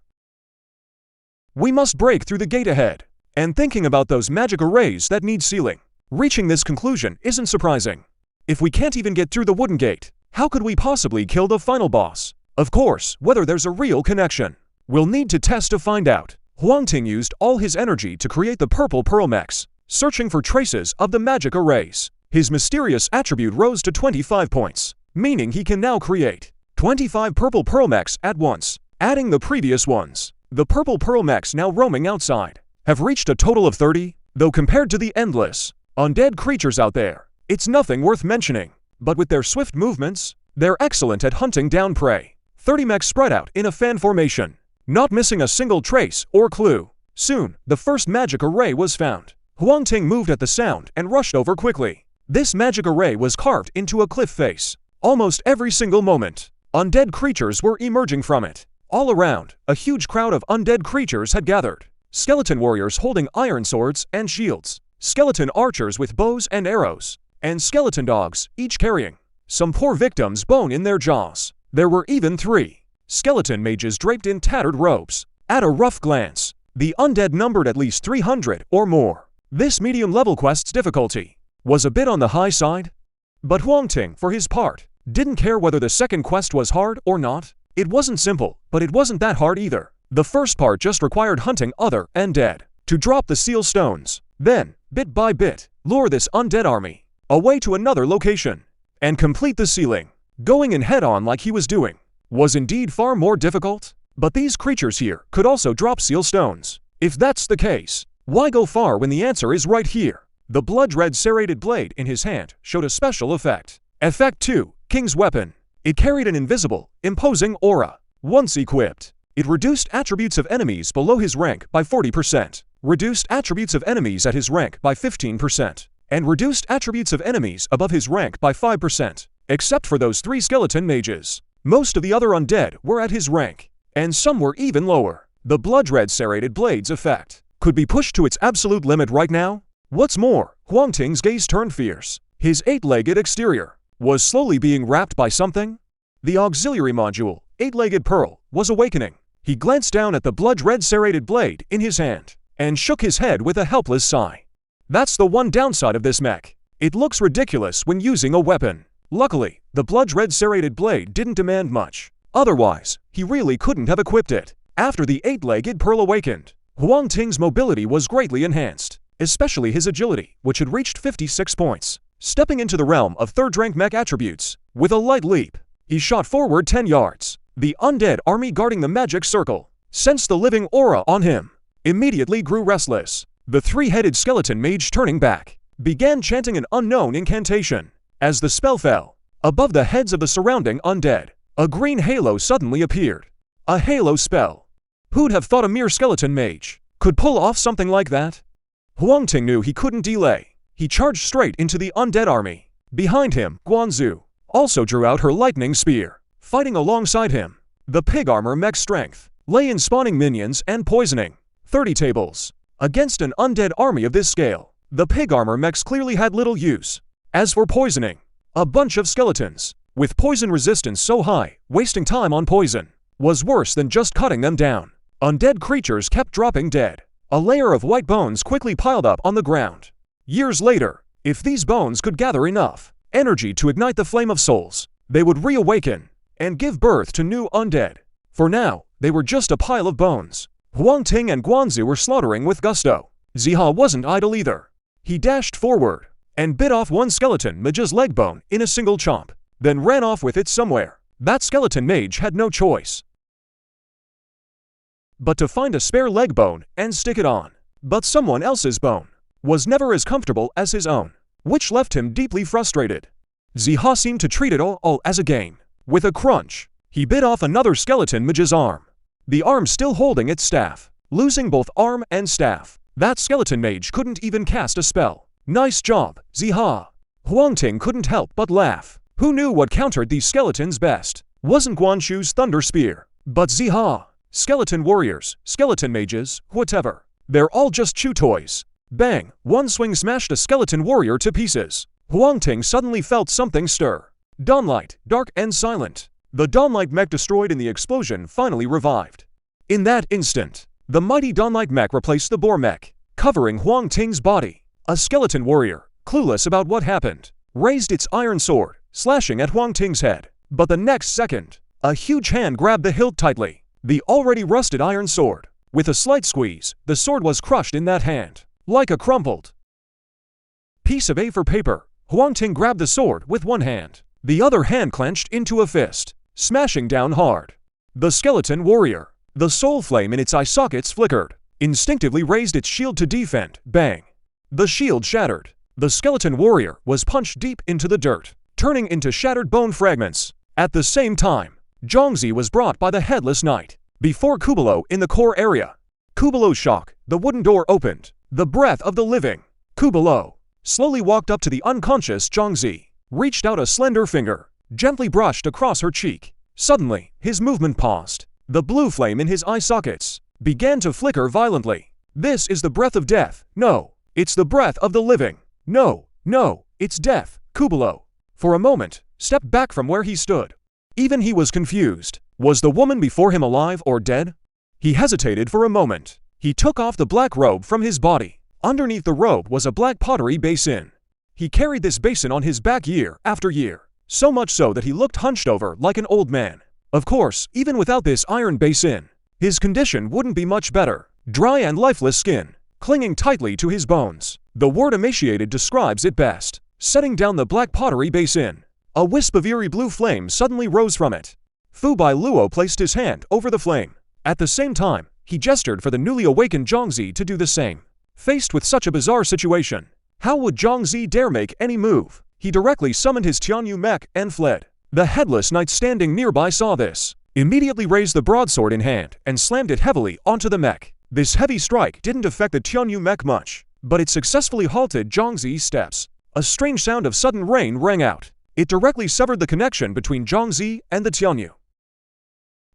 we must break through the gate ahead. And thinking about those magic arrays that need sealing, reaching this conclusion isn't surprising. If we can't even get through the wooden gate, how could we possibly kill the final boss? Of course, whether there's a real connection, we'll need to test to find out. Huang Ting used all his energy to create the purple pearl mechs, searching for traces of the magic arrays. His mysterious attribute rose to 25 points, meaning he can now create 25 purple pearl mechs at once, adding the previous ones. The purple pearl mechs now roaming outside have reached a total of 30, though compared to the endless undead creatures out there, it's nothing worth mentioning. But with their swift movements, they're excellent at hunting down prey. 30 mechs spread out in a fan formation, not missing a single trace or clue. Soon, the first magic array was found. Huang Ting moved at the sound and rushed over quickly. This magic array was carved into a cliff face. Almost every single moment, undead creatures were emerging from it. All around, a huge crowd of undead creatures had gathered. skeleton warriors holding iron swords and shields, skeleton archers with bows and arrows, and skeleton dogs, each carrying some poor victim's bone in their jaws. There were even 3 skeleton mages draped in tattered robes. At a rough glance, the undead numbered at least 300 or more. This medium-level quest's difficulty was a bit on the high side, but Huang Ting, for his part, didn't care whether the second quest was hard or not. It wasn't simple, but it wasn't that hard either. The first part just required hunting other undead to drop the seal stones, then, bit by bit, lure this undead army away to another location and complete the sealing. Going in head-on like he was doing was indeed far more difficult, but these creatures here could also drop seal stones. If that's the case, why go far when the answer is right here? The blood-red serrated blade in his hand showed a special effect. Effect 2, King's Weapon. It carried an invisible, imposing aura. Once equipped, it reduced attributes of enemies below his rank by 40%, reduced attributes of enemies at his rank by 15%, and reduced attributes of enemies above his rank by 5%. Except for those 3 skeleton mages, most of the other undead were at his rank, and some were even lower. The blood-red serrated blade's effect could be pushed to its absolute limit right now. What's more, Huang Ting's gaze turned fierce. His 8-legged exterior was slowly being wrapped by something. The auxiliary module, 8-legged pearl, was awakening. He glanced down at the blood-red serrated blade in his hand and shook his head with a helpless sigh. That's the one downside of this mech. It looks ridiculous when using a weapon. Luckily, the blood-red serrated blade didn't demand much. Otherwise, he really couldn't have equipped it. After the 8-legged pearl awakened, Huang Ting's mobility was greatly enhanced, especially his agility, which had reached 56 points. Stepping into the realm of third-rank mech attributes, with a light leap, he shot forward 10 yards. The undead army guarding the magic circle sensed the living aura on him, immediately grew restless. The 3-headed skeleton mage, turning back, began chanting an unknown incantation. As the spell fell, above the heads of the surrounding undead, a green halo suddenly appeared. A halo spell. Who'd have thought a mere skeleton mage could pull off something like that? Huang Ting knew he couldn't delay. He charged straight into the undead army. Behind him, Guanzu also drew out her lightning spear. Fighting alongside him, the pig armor mech strength lay in spawning minions and poisoning. 30 tables. Against an undead army of this scale, the pig armor mechs clearly had little use. As for poisoning, a bunch of skeletons with poison resistance so high, wasting time on poison was worse than just cutting them down. Undead creatures kept dropping dead. A layer of white bones quickly piled up on the ground. Years later, if these bones could gather enough energy to ignite the flame of souls, they would reawaken and give birth to new undead. For now, they were just a pile of bones. Huang Ting and Guanzu were slaughtering with gusto. Ziha wasn't idle either. He dashed forward and bit off one skeleton mage's leg bone in a single chomp, then ran off with it somewhere. That skeleton mage had no choice but to find a spare leg bone and stick it on. But someone else's bone was never as comfortable as his own, which left him deeply frustrated. Ziha seemed to treat it all as a game. With a crunch, he bit off another skeleton mage's arm, the arm still holding its staff. Losing both arm and staff, that skeleton mage couldn't even cast a spell. Nice job, Ziha. Huang Ting couldn't help but laugh. Who knew what countered these skeletons best? Wasn't Guanshu's thunder spear, but Ziha. Skeleton warriors, skeleton mages, whatever. They're all just chew toys. Bang! One swing smashed a skeleton warrior to pieces. Huang Ting suddenly felt something stir. Dawnlight, dark and silent. The Dawnlight mech destroyed in the explosion finally revived. In that instant, the mighty Dawnlight mech replaced the boar mech, covering Huang Ting's body. A skeleton warrior, clueless about what happened, raised its iron sword, slashing at Huang Ting's head. But the next second, a huge hand grabbed the hilt tightly. The already rusted iron sword. With a slight squeeze, the sword was crushed in that hand, like a crumpled piece of A4 paper. Huang Ting grabbed the sword with one hand. The other hand clenched into a fist, smashing down hard. The skeleton warrior, the soul flame in its eye sockets flickered, instinctively raised its shield to defend. Bang! The shield shattered. The skeleton warrior was punched deep into the dirt, turning into shattered bone fragments. At the same time, Zhongzi was brought by the Headless Knight before Kubalo in the core area. Kubalo's shock, the wooden door opened. The breath of the living. Kubalo slowly walked up to the unconscious Zhongzi, reached out a slender finger, gently brushed across her cheek. Suddenly, his movement paused. The blue flame in his eye sockets began to flicker violently. This is the breath of death. No, it's the breath of the living. No, no, it's death. Kubalo, for a moment, stepped back from where he stood. Even he was confused. Was the woman before him alive or dead? He hesitated for a moment. He took off the black robe from his body. Underneath the robe was a black pottery basin. He carried this basin on his back year after year, so much so that he looked hunched over like an old man. Of course, even without this iron basin, his condition wouldn't be much better. Dry and lifeless skin, clinging tightly to his bones. The word emaciated describes it best. Setting down the black pottery basin, a wisp of eerie blue flame suddenly rose from it. Fu Bai Luo placed his hand over the flame. At the same time, he gestured for the newly awakened Zhongzi to do the same. Faced with such a bizarre situation, how would Zhongzi dare make any move? He directly summoned his Tianyu Mech and fled. The headless knight standing nearby saw this, immediately raised the broadsword in hand and slammed it heavily onto the mech. This heavy strike didn't affect the Tianyu Mech much, but it successfully halted Zhongzi's steps. A strange sound of sudden rain rang out. It directly severed the connection between Zhongzi and the Tianyu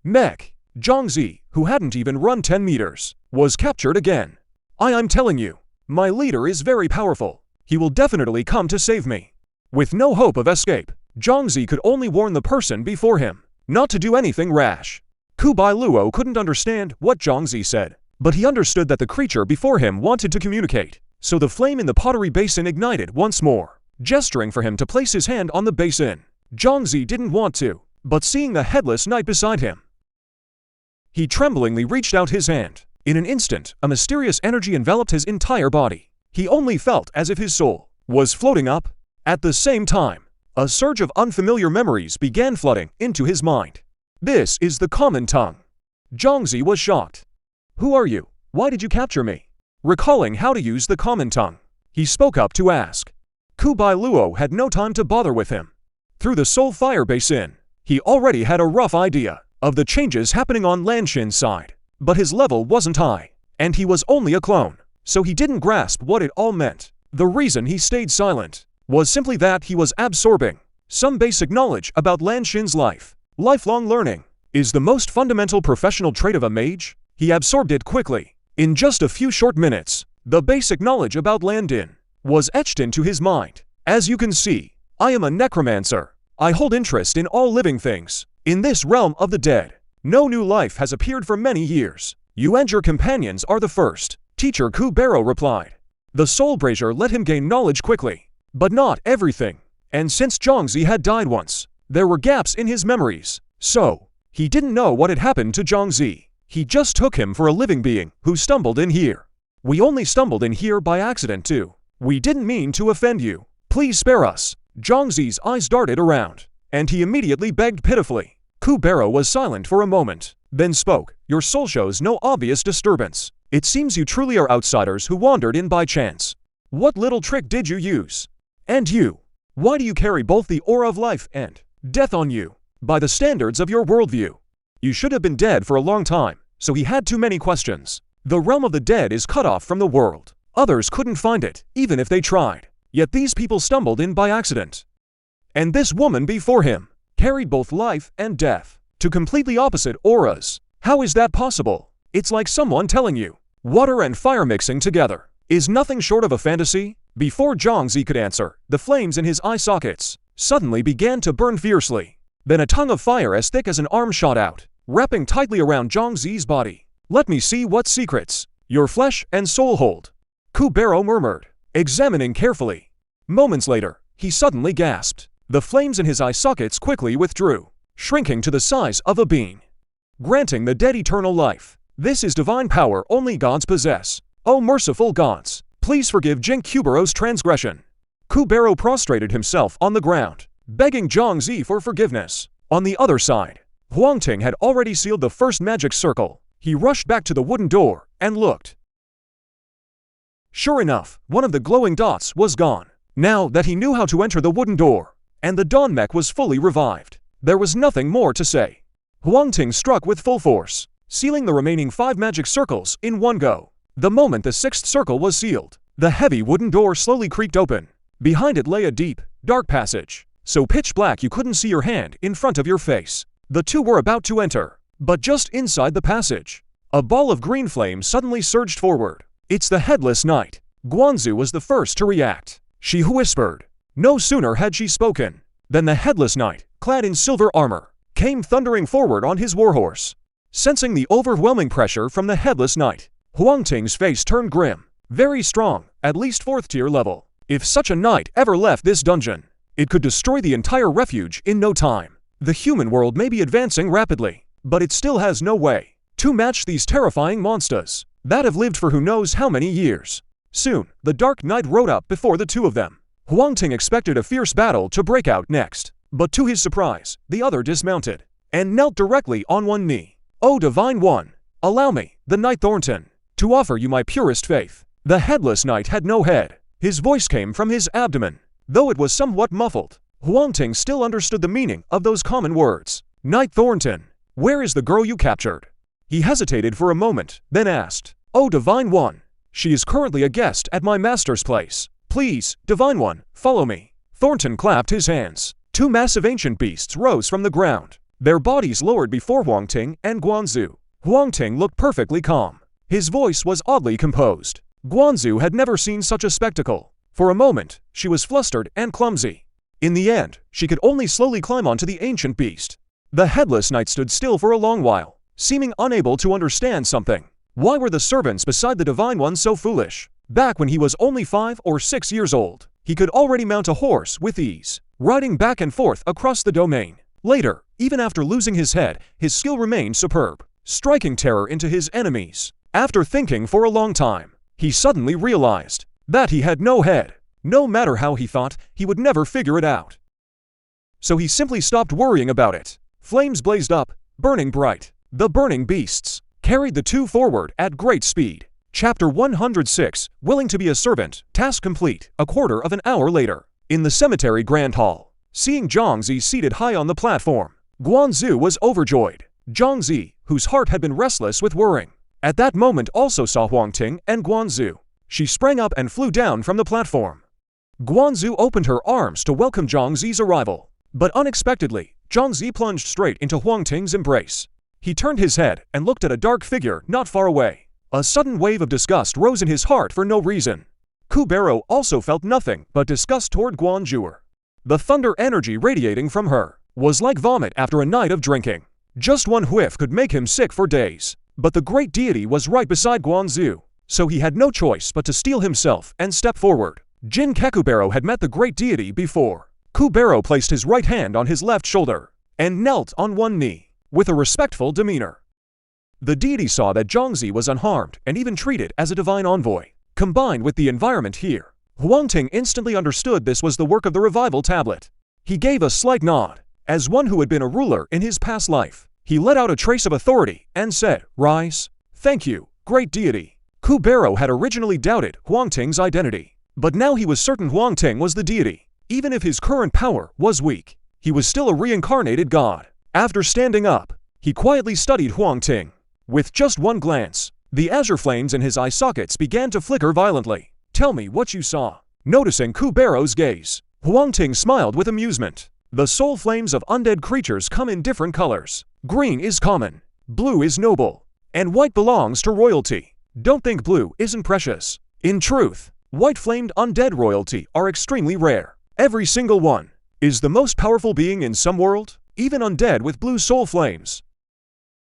Mech. Zhongzi, who hadn't even run 10 meters, was captured again. I'm telling you, my leader is very powerful. He will definitely come to save me. With no hope of escape, Zhongzi could only warn the person before him not to do anything rash. Kubai Luo couldn't understand what Zhongzi said, but he understood that the creature before him wanted to communicate. So the flame in the pottery basin ignited once more, gesturing for him to place his hand on the basin. Zhongzi didn't want to, but seeing the headless knight beside him, he tremblingly reached out his hand. In an instant, a mysterious energy enveloped his entire body. He only felt as if his soul was floating up. At the same time, a surge of unfamiliar memories began flooding into his mind. This is the common tongue. Zhongzi was shocked. Who are you? Why did you capture me? Recalling how to use the common tongue, he spoke up to ask. Kubai Luo had no time to bother with him. Through the soul fire basin, he already had a rough idea of the changes happening on Lanshin's side, but his level wasn't high, and he was only a clone, so he didn't grasp what it all meant. The reason he stayed silent was simply that he was absorbing some basic knowledge about Lanshin's life. Lifelong learning is the most fundamental professional trait of a mage. He absorbed it quickly. In just a few short minutes, the basic knowledge about Landin was etched into his mind. As you can see, I am a necromancer. I hold interest in all living things. In this realm of the dead, no new life has appeared for many years. You and your companions are the first, Teacher Kubero replied. The Soul Brazier let him gain knowledge quickly, but not everything. And since Zhongzi had died once, there were gaps in his memories. So, he didn't know what had happened to Zhongzi. He just took him for a living being who stumbled in here. We only stumbled in here by accident too. We didn't mean to offend you. Please spare us. Zhongzi's eyes darted around, and he immediately begged pitifully. Kubero was silent for a moment, then spoke. Your soul shows no obvious disturbance. It seems you truly are outsiders who wandered in by chance. What little trick did you use? And you? Why do you carry both the aura of life and death on you? By the standards of your worldview, you should have been dead for a long time, so he had too many questions. The realm of the dead is cut off from the world. Others couldn't find it, even if they tried. Yet these people stumbled in by accident. And this woman before him carried both life and death to completely opposite auras. How is that possible? It's like someone telling you water and fire mixing together is nothing short of a fantasy. Before Zhongzi could answer, the flames in his eye sockets suddenly began to burn fiercely. Then a tongue of fire as thick as an arm shot out, wrapping tightly around Zhongzi's body. Let me see what secrets your flesh and soul hold, Kubero murmured, examining carefully. Moments later, he suddenly gasped. The flames in his eye sockets quickly withdrew, shrinking to the size of a bean, granting the dead eternal life. This is divine power only gods possess. O merciful gods, please forgive Jink Kubero's transgression. Kubero prostrated himself on the ground, begging Zhongzi for forgiveness. On the other side, Huang Ting had already sealed the first magic circle. He rushed back to the wooden door and looked. Sure enough, one of the glowing dots was gone. Now that he knew how to enter the wooden door, and the Dawn Mech was fully revived, there was nothing more to say. Huang Ting struck with full force, sealing the remaining 5 magic circles in one go. The moment the 6th circle was sealed, the heavy wooden door slowly creaked open. Behind it lay a deep, dark passage, so pitch black you couldn't see your hand in front of your face. The two were about to enter, but just inside the passage, A ball of green flame suddenly surged forward. It's the Headless Knight. Guanzu was the first to react. She whispered. No sooner had she spoken than the Headless Knight, clad in silver armor, came thundering forward on his warhorse. Sensing the overwhelming pressure from the Headless Knight, Huang Ting's face turned grim. Very strong, at least 4th tier level. If such a knight ever left this dungeon, it could destroy the entire refuge in no time. The human world may be advancing rapidly, but it still has no way to match these terrifying monsters that have lived for who knows how many years. Soon, the Dark Knight rode up before the two of them. Huang Ting expected a fierce battle to break out next, but to his surprise, the other dismounted and knelt directly on one knee. "O Divine One, allow me, the Knight Thornton, to offer you my purest faith." The Headless Knight had no head. His voice came from his abdomen. Though it was somewhat muffled, Huang Ting still understood the meaning of those common words. "Knight Thornton, where is the girl you captured?" He hesitated for a moment, then asked, "O Divine One, she is currently a guest at my master's place. Please, Divine One, follow me." Thornton clapped his hands. Two massive ancient beasts rose from the ground, their bodies lowered before Huang Ting and Guanzu. Huang Ting looked perfectly calm. His voice was oddly composed. Guanzu had never seen such a spectacle. For a moment, she was flustered and clumsy. In the end, she could only slowly climb onto the ancient beast. The Headless Knight stood still for a long while, seeming unable to understand something. Why were the servants beside the Divine One so foolish? Back when he was only 5 or 6 years old, he could already mount a horse with ease, riding back and forth across the domain. Later, even after losing his head, his skill remained superb, striking terror into his enemies. After thinking for a long time, he suddenly realized that he had no head. No matter how he thought, he would never figure it out. So he simply stopped worrying about it. Flames blazed up, burning bright. The burning beasts carried the two forward at great speed. Chapter 106, Willing to be a Servant, task complete, a quarter of an hour later. In the cemetery grand hall, seeing Zhangzi seated high on the platform, Guanzu was overjoyed. Zhangzi, whose heart had been restless with worrying, at that moment also saw Huang Ting and Guanzu. She sprang up and flew down from the platform. Guanzu opened her arms to welcome Zhangzi's arrival, but unexpectedly, Zhangzi plunged straight into Huang Ting's embrace. He turned his head and looked at a dark figure not far away. A sudden wave of disgust rose in his heart for no reason. Kubero also felt nothing but disgust toward Guanzu. The thunder energy radiating from her was like vomit after a night of drinking. Just one whiff could make him sick for days. But the great deity was right beside Guanzu, so he had no choice but to steel himself and step forward. Jin Kakubero had met the great deity before. Kubero placed his right hand on his left shoulder and knelt on one knee with a respectful demeanor. The deity saw that Zhangzi was unharmed and even treated as a divine envoy. Combined with the environment here, Huang Ting instantly understood this was the work of the revival tablet. He gave a slight nod. As one who had been a ruler in his past life, he let out a trace of authority and said, "Rise." "Thank you, great deity." Kubero had originally doubted Huang Ting's identity, but now he was certain Huang Ting was the deity. Even if his current power was weak, he was still a reincarnated god. After standing up, he quietly studied Huang Ting. With just one glance, the azure flames in his eye sockets began to flicker violently. "Tell me what you saw." Noticing Kubero's gaze, Huang Ting smiled with amusement. The soul flames of undead creatures come in different colors. Green is common, blue is noble, and white belongs to royalty. Don't think blue isn't precious. In truth, white-flamed undead royalty are extremely rare. Every single one is the most powerful being in some world. Even undead with blue soul flames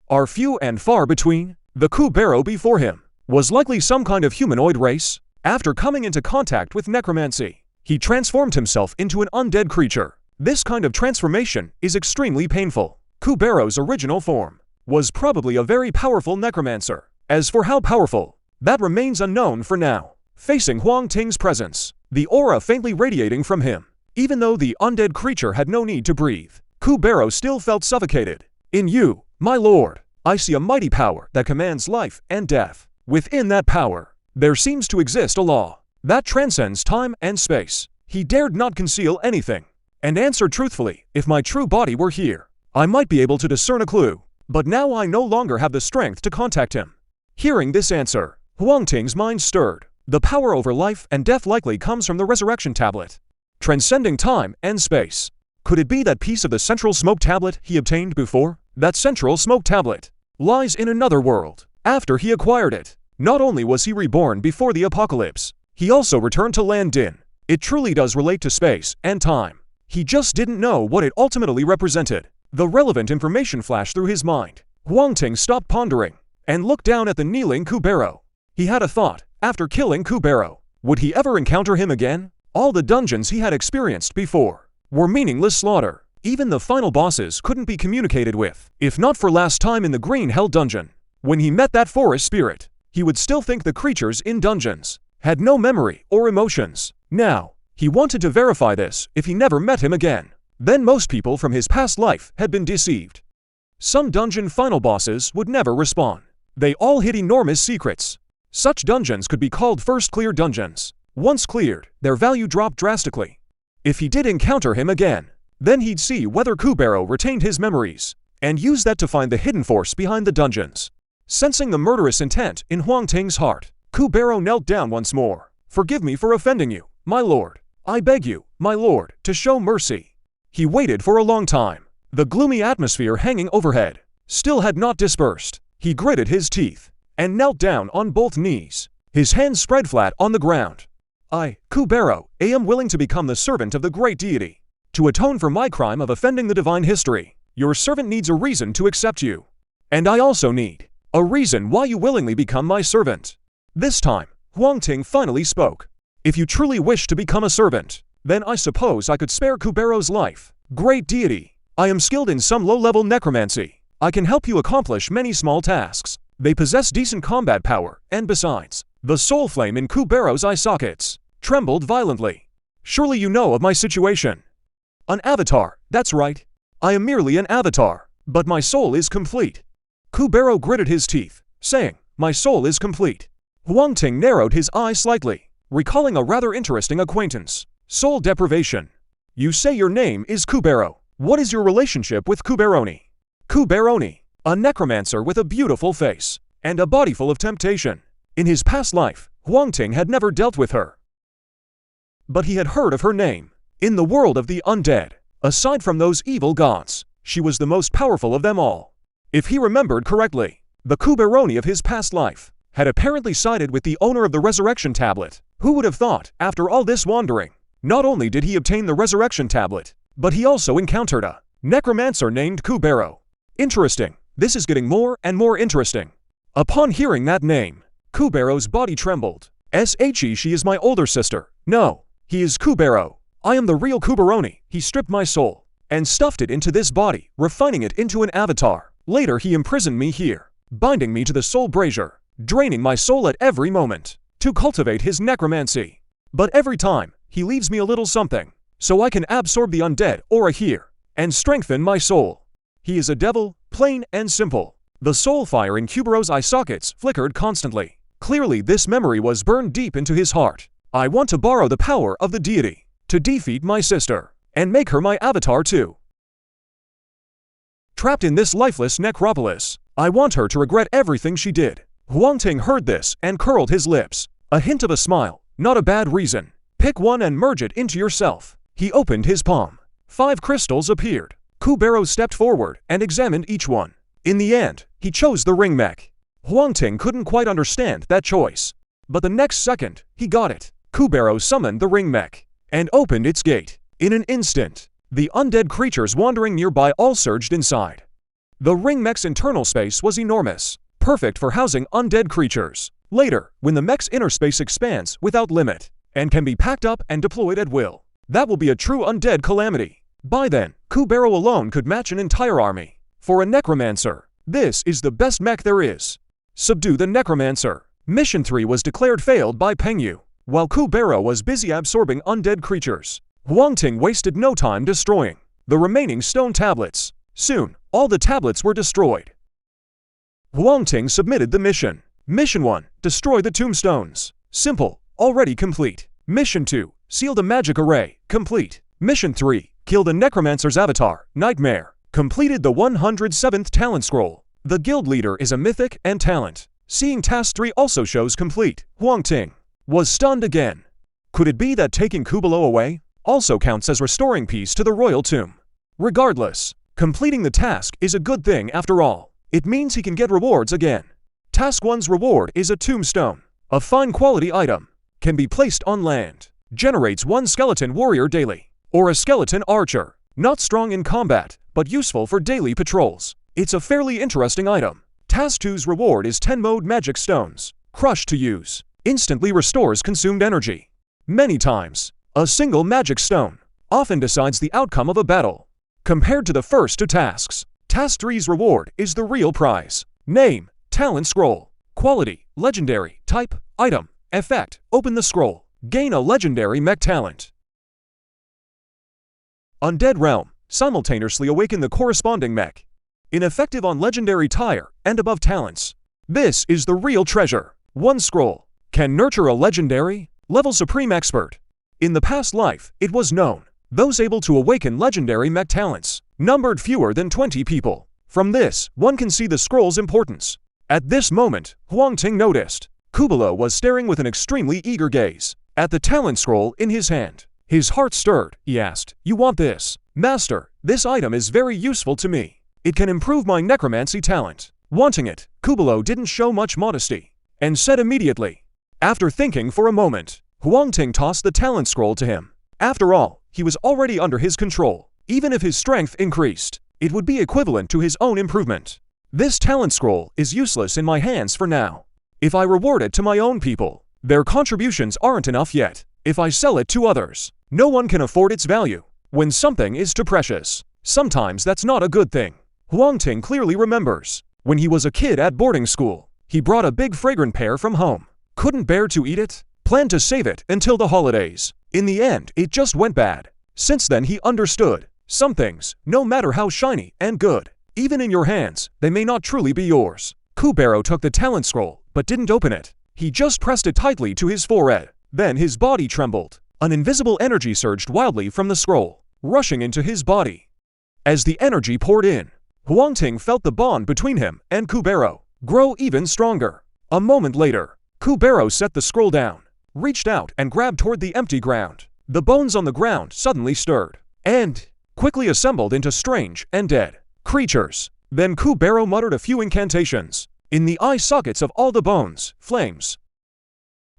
are few and far between. The Kubero before him was likely some kind of humanoid race. After coming into contact with necromancy, he transformed himself into an undead creature. This kind of transformation is extremely painful. Kubero's original form was probably a very powerful necromancer. As for how powerful, that remains unknown for now. Facing Huang Ting's presence, the aura faintly radiating from him, even though the undead creature had no need to breathe, Kubero still felt suffocated. "In you, my lord, I see a mighty power that commands life and death. Within that power, there seems to exist a law that transcends time and space." He dared not conceal anything, and answered truthfully, "If my true body were here, I might be able to discern a clue, but now I no longer have the strength to contact him." Hearing this answer, Huang Ting's mind stirred. The power over life and death likely comes from the resurrection tablet, transcending time and space. Could it be that piece of the central smoke tablet he obtained before? That central smoke tablet lies in another world, After he acquired it, not only was he reborn before the apocalypse, he also returned to Lan Din. It truly does relate to space and time. He just didn't know what it ultimately represented. The relevant information flashed through his mind. Huang Ting stopped pondering and looked down at the kneeling Kubero. He had a thought. After killing Kubero, would he ever encounter him again? All the dungeons he had experienced before were meaningless slaughter. Even the final bosses couldn't be communicated with. If not for last time in the Green Hell dungeon, when he met that forest spirit, he would still think the creatures in dungeons had no memory or emotions. Now, he wanted to verify this if he never met him again. Then most people from his past life had been deceived. Some dungeon final bosses would never respawn. They all hid enormous secrets. Such dungeons could be called first clear dungeons. Once cleared, their value dropped drastically. If he did encounter him again, then he'd see whether Kubero retained his memories, and use that to find the hidden force behind the dungeons. Sensing the murderous intent in Huang Ting's heart, Kubero knelt down once more. "Forgive me for offending you, my lord. I beg you, my lord, to show mercy." He waited for a long time. The gloomy atmosphere hanging overhead still had not dispersed. He gritted his teeth and knelt down on both knees, his hands spread flat on the ground. "I, Kubero, am willing to become the servant of the great deity. To atone for my crime of offending the divine history, your servant needs a reason to accept you. And I also need a reason why you willingly become my servant." This time, Huang Ting finally spoke. "If you truly wish to become a servant, then I suppose I could spare Kubero's life. Great deity, I am skilled in some low-level necromancy. I can help you accomplish many small tasks. They possess decent combat power, and besides, the soul flame in Kubero's eye sockets trembled violently. Surely you know of my situation." "An avatar, that's right. I am merely an avatar, but my soul is complete." Kubero gritted his teeth, saying, "My soul is complete." Huang Ting narrowed his eyes slightly, recalling a rather interesting acquaintance. "Soul deprivation. You say your name is Kubero. What is your relationship with Kuberoni?" "Kuberoni, a necromancer with a beautiful face and a body full of temptation." In his past life, Huang Ting had never dealt with her, but he had heard of her name. In the world of the undead, aside from those evil gods, she was the most powerful of them all. If he remembered correctly, the Kuberoni of his past life had apparently sided with the owner of the resurrection tablet. Who would have thought, after all this wandering, not only did he obtain the resurrection tablet, but he also encountered a necromancer named Kubero. Interesting. This is getting more and more interesting. Upon hearing that name, Kubero's body trembled. She is my older sister. No, he is Kubero. I am the real Kuberoni. He stripped my soul and stuffed it into this body, refining it into an avatar. Later he imprisoned me here, binding me to the soul brazier, draining my soul at every moment to cultivate his necromancy. But every time, he leaves me a little something, so I can absorb the undead aura here and strengthen my soul. He is a devil, plain and simple. The soul fire in Kubero's eye sockets flickered constantly. Clearly this memory was burned deep into his heart. I want to borrow the power of the deity to defeat my sister and make her my avatar too. Trapped in this lifeless necropolis, I want her to regret everything she did. Huang Ting heard this and curled his lips. A hint of a smile, not a bad reason. Pick one and merge it into yourself. He opened his palm. 5 crystals appeared. Kubero stepped forward and examined each one. In the end, he chose the ring mech. Huang Ting couldn't quite understand that choice, but the next second, he got it. Kubero summoned the ring mech and opened its gate. In an instant, the undead creatures wandering nearby all surged inside. The ring mech's internal space was enormous, perfect for housing undead creatures. Later, when the mech's inner space expands without limit and can be packed up and deployed at will, that will be a true undead calamity. By then, Kubero alone could match an entire army. For a necromancer, this is the best mech there is. Subdue the necromancer. Mission 3 was declared failed by Pengyu. While Kubero was busy absorbing undead creatures, Huang Ting wasted no time destroying the remaining stone tablets. Soon, all the tablets were destroyed. Huang Ting submitted the mission. Mission 1, destroy the tombstones. Simple, already complete. Mission 2, seal the magic array, complete. Mission 3, kill the necromancer's avatar, Nightmare. Completed the 107th talent scroll. The guild leader is a mythic and talent. Seeing task 3 also shows complete. Huang Ting was stunned again. Could it be that taking Kubelo away also counts as restoring peace to the royal tomb? Regardless, completing the task is a good thing after all. It means he can get rewards again. Task 1's reward is a tombstone. A fine quality item. Can be placed on land. Generates 1 skeleton warrior daily. Or a skeleton archer. Not strong in combat, but useful for daily patrols. It's a fairly interesting item. Task 2's reward is 10 mode magic stones. Crush to use. Instantly restores consumed energy. Many times. A single magic stone often decides the outcome of a battle. Compared to the first 2 tasks, Task 3's reward is the real prize. Name, talent scroll. Quality, legendary. Type, item. Effect, open the scroll. Gain a legendary mech talent. Undead Realm, simultaneously awaken the corresponding mech. Ineffective on legendary tier and above talents. This is the real treasure. 1 scroll. Can nurture a legendary, level supreme expert. In the past life, it was known, those able to awaken legendary mech talents numbered fewer than 20 people. From this, one can see the scroll's importance. At this moment, Huang Ting noticed. Kubalo was staring with an extremely eager gaze at the talent scroll in his hand. His heart stirred. He asked, "You want this?" "Master, this item is very useful to me. It can improve my necromancy talent." Wanting it, Kubalo didn't show much modesty, and said immediately. After thinking for a moment, Huang Ting tossed the talent scroll to him. After all, he was already under his control. Even if his strength increased, it would be equivalent to his own improvement. This talent scroll is useless in my hands for now. If I reward it to my own people, their contributions aren't enough yet. If I sell it to others, no one can afford its value. When something is too precious, sometimes that's not a good thing. Huang Ting clearly remembers. When he was a kid at boarding school, he brought a big fragrant pear from home. Couldn't bear to eat it, planned to save it until the holidays. In the end, it just went bad. Since then he understood. Some things, no matter how shiny and good, even in your hands, they may not truly be yours. Kubaro took the talent scroll, but didn't open it. He just pressed it tightly to his forehead. Then his body trembled. An invisible energy surged wildly from the scroll, rushing into his body. As the energy poured in, Huang Ting felt the bond between him and Kubaro grow even stronger. A moment later, Kubaro set the scroll down, reached out and grabbed toward the empty ground. The bones on the ground suddenly stirred, and quickly assembled into strange and dead creatures. Then Kubaro muttered a few incantations. In the eye sockets of all the bones, flames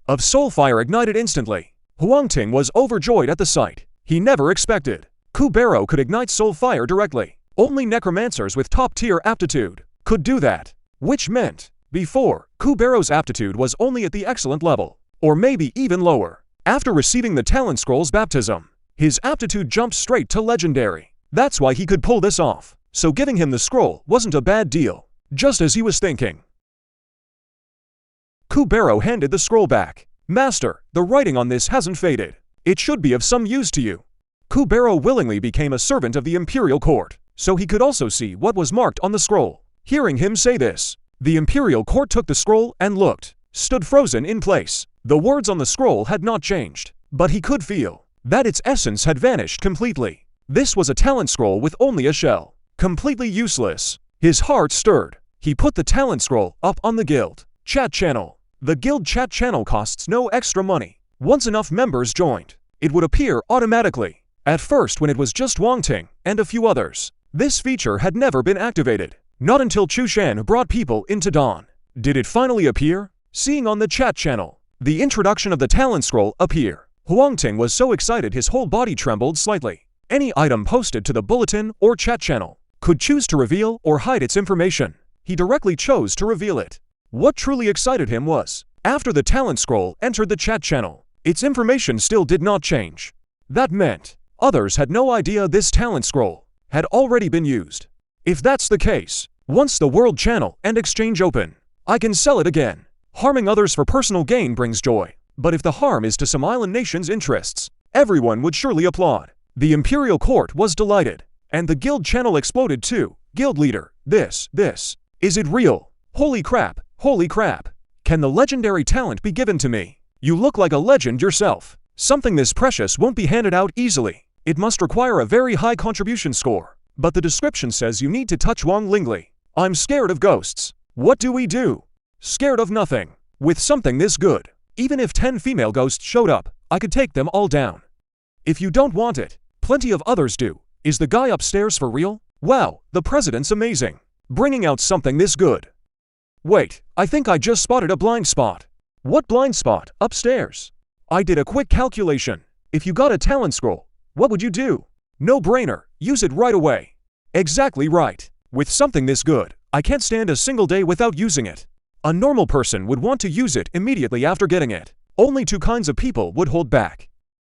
of soul fire ignited instantly. Huang Ting was overjoyed at the sight. He never expected Kubaro could ignite soul fire directly. Only necromancers with top-tier aptitude could do that, which meant, before, Kubaro's aptitude was only at the excellent level, or maybe even lower. After receiving the talent scroll's baptism, his aptitude jumped straight to legendary. That's why he could pull this off, so giving him the scroll wasn't a bad deal, just as he was thinking. Kubaro handed the scroll back. "Master, the writing on this hasn't faded. It should be of some use to you." Kubaro willingly became a servant of the imperial court, so he could also see what was marked on the scroll. Hearing him say this, the imperial court took the scroll and looked, stood frozen in place. The words on the scroll had not changed, but he could feel that its essence had vanished completely. This was a talent scroll with only a shell, completely useless. His heart stirred. He put the talent scroll up on the guild chat channel. The guild chat channel costs no extra money. Once enough members joined, it would appear automatically. At first, when it was just Huang Ting and a few others, this feature had never been activated. Not until Chu Shan brought people into Dawn did it finally appear. Seeing on the chat channel the introduction of the talent scroll appear, Huang Ting was so excited his whole body trembled slightly. Any item posted to the bulletin or chat channel could choose to reveal or hide its information. He directly chose to reveal it. What truly excited him was, after the talent scroll entered the chat channel, its information still did not change. That meant others had no idea this talent scroll had already been used. If that's the case, once the world channel and exchange open, I can sell it again. Harming others for personal gain brings joy, but if the harm is to some island nation's interests, everyone would surely applaud. The imperial court was delighted, and the guild channel exploded too. Guild leader, this, is it real? Holy crap, holy crap. Can the legendary talent be given to me? You look like a legend yourself. Something this precious won't be handed out easily. It must require a very high contribution score. But the description says you need to touch Wang Lingli. I'm scared of ghosts. What do we do? Scared of nothing. With something this good, even if 10 female ghosts showed up, I could take them all down. If you don't want it, plenty of others do. Is the guy upstairs for real? Wow, the president's amazing. Bringing out something this good. Wait, I think I just spotted a blind spot. What blind spot? Upstairs. I did a quick calculation. If you got a talent scroll, what would you do? No brainer, use it right away. Exactly right. With something this good, I can't stand a single day without using it. A normal person would want to use it immediately after getting it. Only two kinds of people would hold back.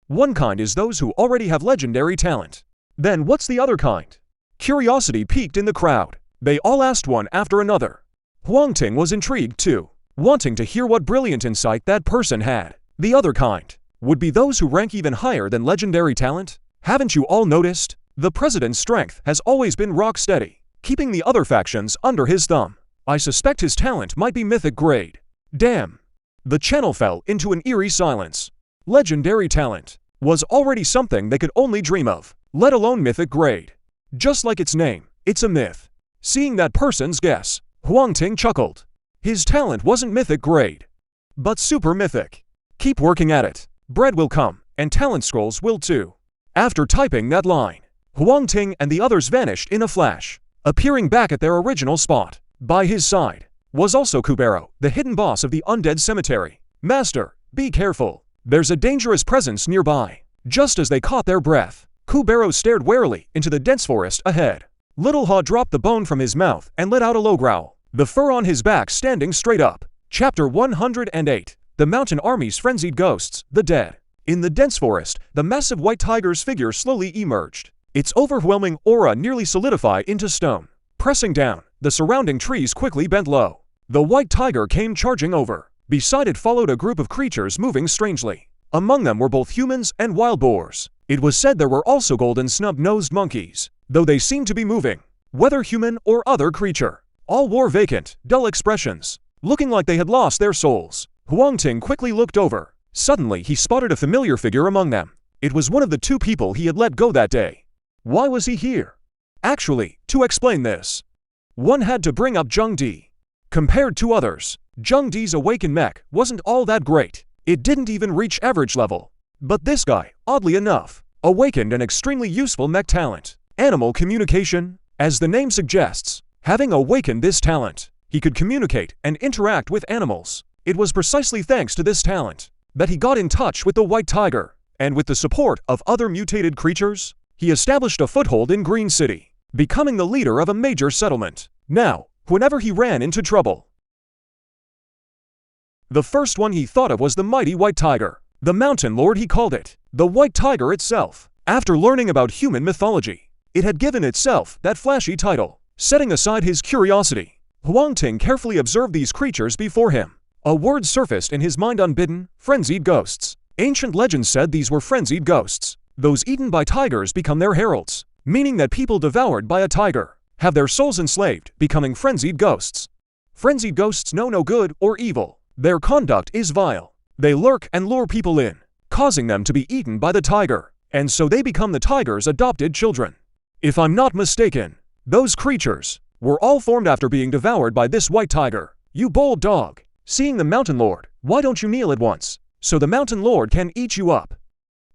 One kind is those who already have legendary talent. Then what's the other kind? Curiosity peaked in the crowd. They all asked one after another. Huang Ting was intrigued too, wanting to hear what brilliant insight that person had. The other kind would be those who rank even higher than legendary talent. Haven't you all noticed? The president's strength has always been rock steady, keeping the other factions under his thumb. I suspect his talent might be mythic grade. Damn. The channel fell into an eerie silence. Legendary talent was already something they could only dream of, let alone mythic grade. Just like its name, it's a myth. Seeing that person's guess, Huang Ting chuckled. His talent wasn't mythic grade, but super mythic. Keep working at it. Bread will come, and talent scrolls will too. After typing that line, Huang Ting and the others vanished in a flash, appearing back at their original spot. By his side was also Kubero, the hidden boss of the undead cemetery. Master, be careful. There's a dangerous presence nearby. Just as they caught their breath, Kubero stared warily into the dense forest ahead. Little Ha dropped the bone from his mouth and let out a low growl, the fur on his back standing straight up. Chapter 108. The Mountain Army's Frenzied Ghosts, the Dead. In the dense forest, the massive white tiger's figure slowly emerged. Its overwhelming aura nearly solidified into stone. Pressing down, the surrounding trees quickly bent low. The white tiger came charging over. Beside it followed a group of creatures moving strangely. Among them were both humans and wild boars. It was said there were also golden snub-nosed monkeys, though they seemed to be moving. Whether human or other creature, all wore vacant, dull expressions, looking like they had lost their souls. Huang Ting quickly looked over. Suddenly he spotted a familiar figure among them. It was one of the two people he had let go that day. Why was he here? Actually, to explain this, one had to bring up Zheng Di. Compared to others, Zheng Di's awakened mech wasn't all that great. It didn't even reach average level. But this guy, oddly enough, awakened an extremely useful mech talent. Animal communication. As the name suggests, having awakened this talent, he could communicate and interact with animals. It was precisely thanks to this talent that he got in touch with the white tiger, and with the support of other mutated creatures, he established a foothold in Green City, becoming the leader of a major settlement. Now, whenever he ran into trouble, the first one he thought of was the mighty white tiger. The mountain lord he called it. The white tiger itself, after learning about human mythology, it had given itself that flashy title. Setting aside his curiosity, Huang Ting carefully observed these creatures before him. A word surfaced in his mind unbidden: frenzied ghosts. Ancient legends said these were frenzied ghosts. Those eaten by tigers become their heralds, meaning that people devoured by a tiger have their souls enslaved, becoming frenzied ghosts. Frenzied ghosts know no good or evil. Their conduct is vile. They lurk and lure people in, causing them to be eaten by the tiger, and so they become the tiger's adopted children. If I'm not mistaken, those creatures were all formed after being devoured by this white tiger. You bold dog! Seeing the mountain lord, why don't you kneel at once, so the mountain lord can eat you up?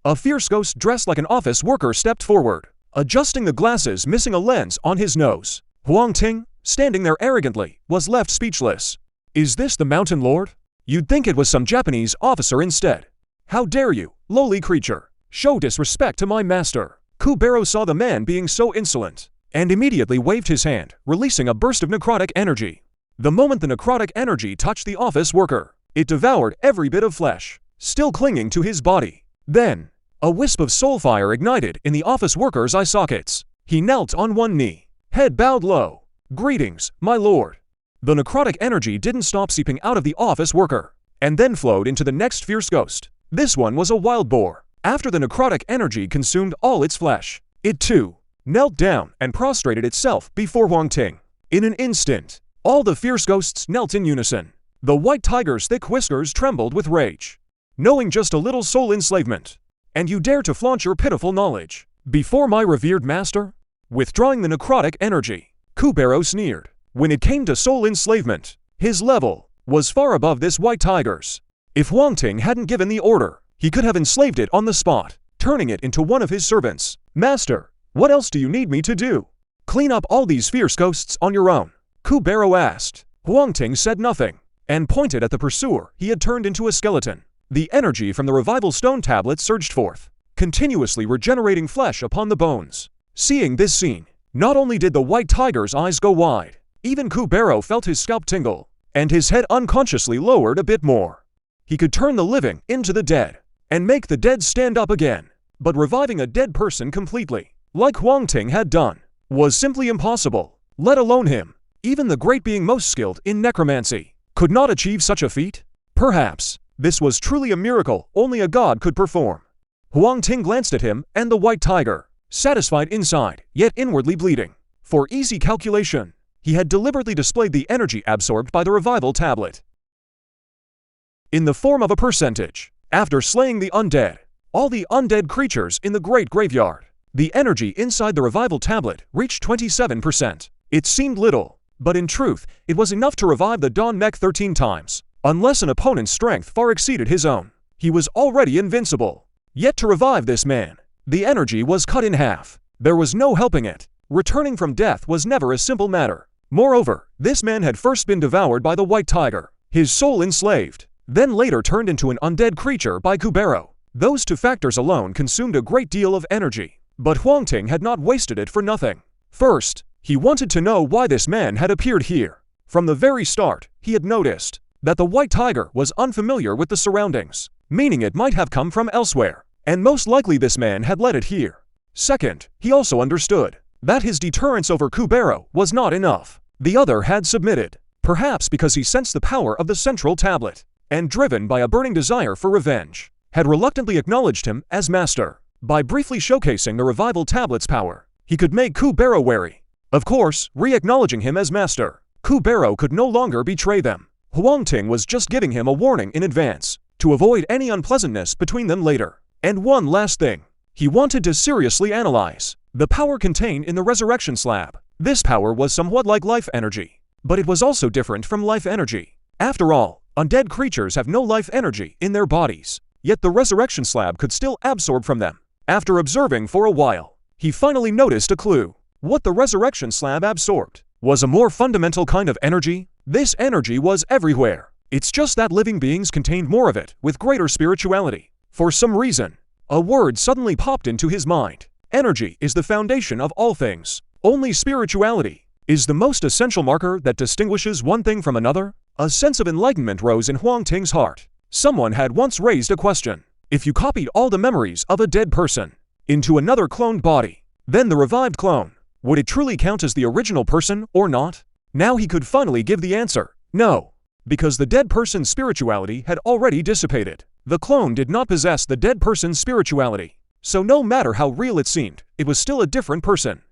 A fierce ghost dressed like an office worker stepped forward, adjusting the glasses, missing a lens on his nose. Huang Ting, standing there arrogantly, was left speechless. Is this the mountain lord? You'd think it was some Japanese officer instead. How dare you, lowly creature, show disrespect to my master? Kubero saw the man being so insolent, and immediately waved his hand, releasing a burst of necrotic energy. The moment the necrotic energy touched the office worker, it devoured every bit of flesh, still clinging to his body. Then, a wisp of soul fire ignited in the office worker's eye sockets. He knelt on one knee, head bowed low. Greetings, my lord. The necrotic energy didn't stop seeping out of the office worker, and then flowed into the next fierce ghost. This one was a wild boar. After the necrotic energy consumed all its flesh, it too knelt down and prostrated itself before Huang Ting. In an instant, all the fierce ghosts knelt in unison. The white tiger's thick whiskers trembled with rage. Knowing just a little soul enslavement, and you dare to flaunt your pitiful knowledge before my revered master? Withdrawing the necrotic energy, Kubero sneered. When it came to soul enslavement, his level was far above this white tiger's. If Huang Ting hadn't given the order, he could have enslaved it on the spot, turning it into one of his servants. Master, what else do you need me to do? Clean up all these fierce ghosts on your own? Kubero asked. Huang Ting said nothing, and pointed at the pursuer he had turned into a skeleton. The energy from the revival stone tablet surged forth, continuously regenerating flesh upon the bones. Seeing this scene, not only did the white tiger's eyes go wide, even Kubero felt his scalp tingle, and his head unconsciously lowered a bit more. He could turn the living into the dead, and make the dead stand up again. But reviving a dead person completely, like Huang Ting had done, was simply impossible, let alone him. Even the great being most skilled in necromancy could not achieve such a feat. Perhaps this was truly a miracle only a god could perform. Huang Ting glanced at him and the white tiger, satisfied inside, yet inwardly bleeding. For easy calculation, he had deliberately displayed the energy absorbed by the revival tablet in the form of a percentage. After slaying the undead, all the undead creatures in the great graveyard, the energy inside the revival tablet reached 27%. It seemed little, but in truth, it was enough to revive the Dawn Mech 13 times. Unless an opponent's strength far exceeded his own, he was already invincible. Yet to revive this man, the energy was cut in half. There was no helping it. Returning from death was never a simple matter. Moreover, this man had first been devoured by the white tiger, his soul enslaved, then later turned into an undead creature by Kubero. Those two factors alone consumed a great deal of energy. But Huang Ting had not wasted it for nothing. First, he wanted to know why this man had appeared here. From the very start, he had noticed that the white tiger was unfamiliar with the surroundings, meaning it might have come from elsewhere, and most likely this man had led it here. Second, he also understood that his deterrence over Kubero was not enough. The other had submitted, perhaps because he sensed the power of the central tablet, and driven by a burning desire for revenge, had reluctantly acknowledged him as master. By briefly showcasing the revival tablet's power, he could make Kubero wary. Of course, re-acknowledging him as master, Kubero could no longer betray them. Huang Ting was just giving him a warning in advance, to avoid any unpleasantness between them later. And one last thing, he wanted to seriously analyze the power contained in the resurrection slab. This power was somewhat like life energy, but it was also different from life energy. After all, undead creatures have no life energy in their bodies, yet the resurrection slab could still absorb from them. After observing for a while, he finally noticed a clue. What the resurrection slab absorbed was a more fundamental kind of energy. This energy was everywhere. It's just that living beings contained more of it with greater spirituality. For some reason, a word suddenly popped into his mind. Energy is the foundation of all things. Only spirituality is the most essential marker that distinguishes one thing from another. A sense of enlightenment rose in Huang Ting's heart. Someone had once raised a question. If you copied all the memories of a dead person into another cloned body, then the revived clone, would it truly count as the original person or not? Now he could finally give the answer. No, because the dead person's spirituality had already dissipated. The clone did not possess the dead person's spirituality, so no matter how real it seemed, it was still a different person.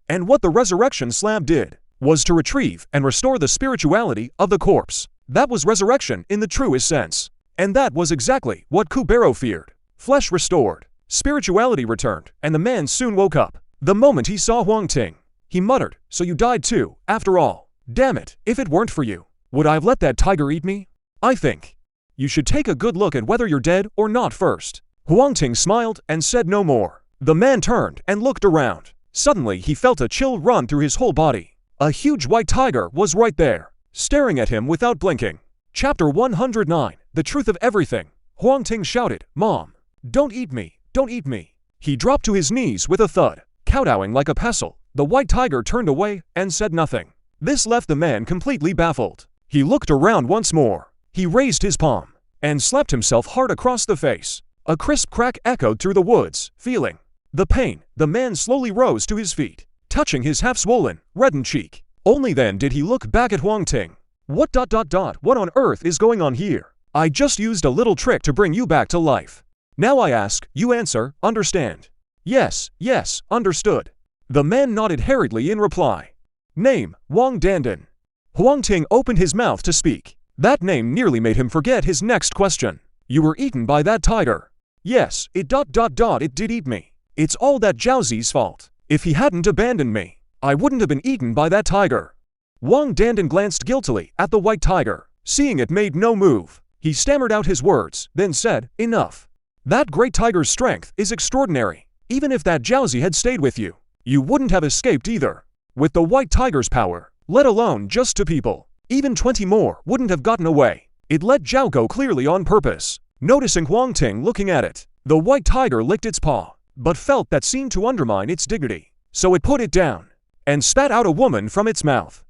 And what the resurrection slab did was to retrieve and restore the spirituality of the corpse. That was resurrection in the truest sense. And that was exactly what Kubero feared. Flesh restored, spirituality returned, and the man soon woke up. The moment he saw Huang Ting, he muttered, "So you died too, after all. Damn it, if it weren't for you, would I have let that tiger eat me? I think you should take a good look at whether you're dead or not first." Huang Ting smiled and said no more. The man turned and looked around. Suddenly he felt a chill run through his whole body. A huge white tiger was right there, staring at him without blinking. Chapter 109, The Truth of Everything. Huang Ting shouted, "Mom, don't eat me, don't eat me." He dropped to his knees with a thud. Kowtowing like a pestle, the white tiger turned away and said nothing. This left the man completely baffled. He looked around once more. He raised his palm and slapped himself hard across the face. A crisp crack echoed through the woods. Feeling the pain, the man slowly rose to his feet, touching his half-swollen, reddened cheek. Only then did he look back at Huang Ting. What on earth is going on here? I just used a little trick to bring you back to life. Now I ask, you answer, understand? Yes, understood. The man nodded hurriedly in reply. Name, Wang Dandan. Huang Ting opened his mouth to speak. That name nearly made him forget his next question. You were eaten by that tiger. Yes, it did eat me. It's all that Jiaozi's fault. If he hadn't abandoned me, I wouldn't have been eaten by that tiger. Wang Dandan glanced guiltily at the white tiger. Seeing it made no move, he stammered out his words, then said, "Enough. That great tiger's strength is extraordinary. Even if that Jiaozi had stayed with you, you wouldn't have escaped either. With the white tiger's power, let alone just 2 people, Even 20 more wouldn't have gotten away. It let Zhao go clearly on purpose. Noticing Huang Ting looking at it, the white tiger licked its paw, but felt that seemed to undermine its dignity. So it put it down and spat out a woman from its mouth.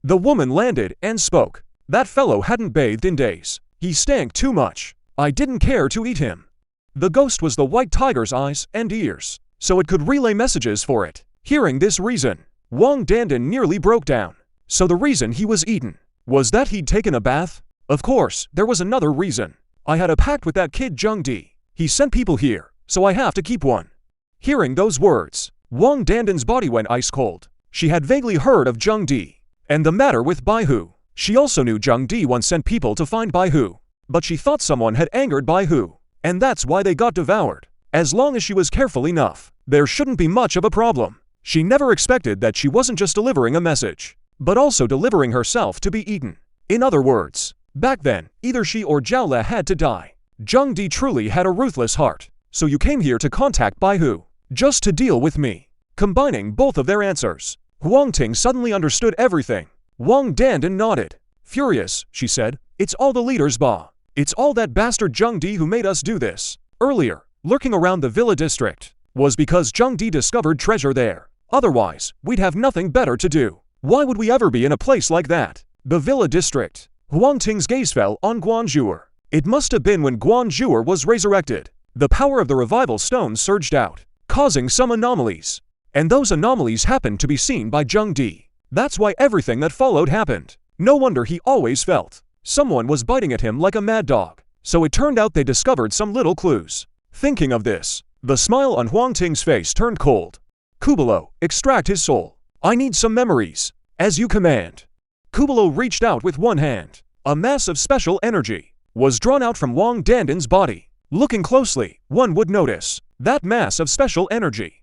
The woman landed and spoke. That fellow hadn't bathed in days. He stank too much. I didn't care to eat him. The ghost was the white tiger's eyes and ears, so it could relay messages for it. Hearing this reason, Wang Dandan nearly broke down. So the reason he was eaten was that he'd taken a bath? Of course, there was another reason. I had a pact with that kid Zheng Di. He sent people here, so I have to keep one. Hearing those words, Wang Dandan's body went ice cold. She had vaguely heard of Zheng Di and the matter with Baihu. She also knew Zheng Di once sent people to find Baihu, but she thought someone had angered Baihu, and that's why they got devoured. As long as she was careful enough, there shouldn't be much of a problem. She never expected that she wasn't just delivering a message, but also delivering herself to be eaten. In other words, back then, either she or Zhao Le had to die. Zheng Di truly had a ruthless heart. So you came here to contact Baihu, just to deal with me. Combining both of their answers, Huang Ting suddenly understood everything. Wang Dandan nodded. Furious, she said, it's all the leader's ba. It's all that bastard Zheng Di who made us do this. Earlier, lurking around the villa district was because Zheng Di discovered treasure there. Otherwise, we'd have nothing better to do. Why would we ever be in a place like that? The villa district. Huang Ting's gaze fell on Guanzhur. It must have been when Guanzhur was resurrected. The power of the revival stone surged out, causing some anomalies. And those anomalies happened to be seen by Zheng Di. That's why everything that followed happened. No wonder he always felt someone was biting at him like a mad dog. So it turned out they discovered some little clues. Thinking of this, the smile on Huang Ting's face turned cold. Kubalo, extract his soul. I need some memories. As you command. Kubalo reached out with one hand. A mass of special energy was drawn out from Wang Dandan's body. Looking closely, one would notice that mass of special energy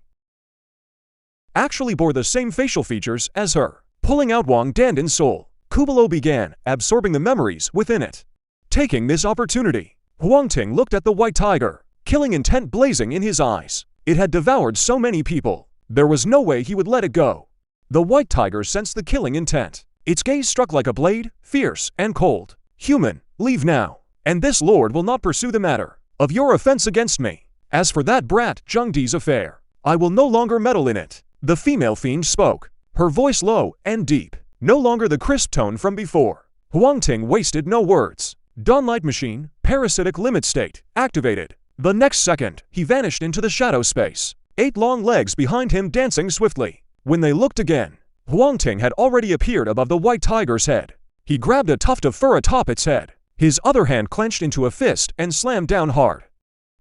actually bore the same facial features as her. Pulling out Wang Dandan's soul, Kubalo began absorbing the memories within it. Taking this opportunity, Huang Ting looked at the white tiger, killing intent blazing in his eyes. It had devoured so many people. There was no way he would let it go. The white tiger sensed the killing intent. Its gaze struck like a blade, fierce and cold. Human, leave now, and this lord will not pursue the matter of your offense against me. As for that brat Zheng Di's affair, I will no longer meddle in it. The female fiend spoke, her voice low and deep, no longer the crisp tone from before. Huang Ting wasted no words. Dawnlight machine, parasitic limit state, activated. The next second, he vanished into the shadow space, 8 long legs behind him dancing swiftly. When they looked again, Huang Ting had already appeared above the white tiger's head. He grabbed a tuft of fur atop its head. His other hand clenched into a fist and slammed down hard.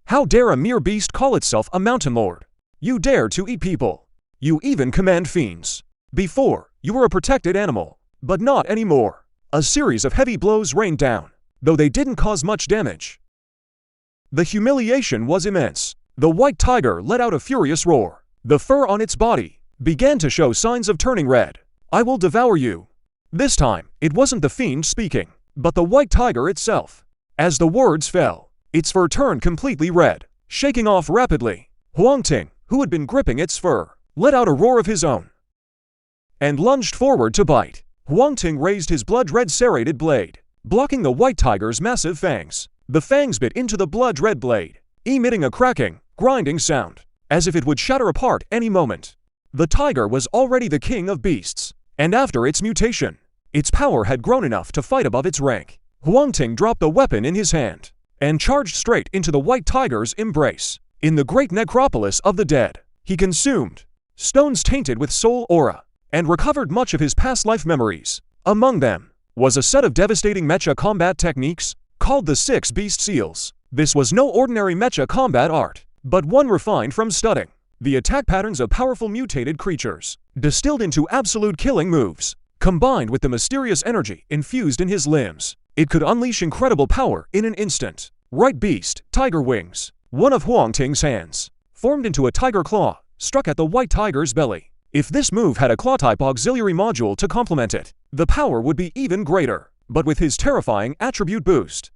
How dare a mere beast call itself a mountain lord? You dare to eat people. You even command fiends. Before, you were a protected animal, but not anymore. A series of heavy blows rained down, though they didn't cause much damage. The humiliation was immense. The white tiger let out a furious roar. The fur on its body began to show signs of turning red. I will devour you. This time, it wasn't the fiend speaking, but the white tiger itself. As the words fell, its fur turned completely red, shaking off rapidly. Huang Ting, who had been gripping its fur, let out a roar of his own and lunged forward to bite. Huang Ting raised his blood-red serrated blade, blocking the white tiger's massive fangs. The fangs bit into the blood-red blade, emitting a cracking, grinding sound, as if it would shatter apart any moment. The tiger was already the king of beasts, and after its mutation, its power had grown enough to fight above its rank. Huang Ting dropped the weapon in his hand and charged straight into the white tiger's embrace. In the great necropolis of the dead, he consumed stones tainted with soul aura and recovered much of his past life memories. Among them was a set of devastating mecha combat techniques called the 6 Beast Seals. This was no ordinary mecha combat art, but one refined from studying the attack patterns of powerful mutated creatures, distilled into absolute killing moves. Combined with the mysterious energy infused in his limbs, it could unleash incredible power in an instant. Right beast, tiger wings. One of Huang Ting's hands formed into a tiger claw, struck at the white tiger's belly. If this move had a claw-type auxiliary module to complement it, the power would be even greater. But with his terrifying attribute boost,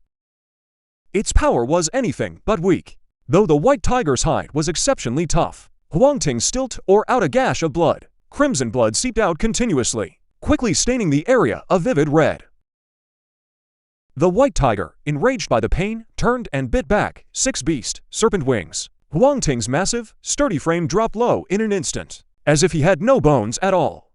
its power was anything but weak. Though the white tiger's hide was exceptionally tough, Huang Ting still tore out a gash of blood. Crimson blood seeped out continuously. quickly staining the area a vivid red. The white tiger, enraged by the pain, turned and bit back. Six beast, serpent wings. Huang Ting's massive, sturdy frame dropped low in an instant, as if he had no bones at all.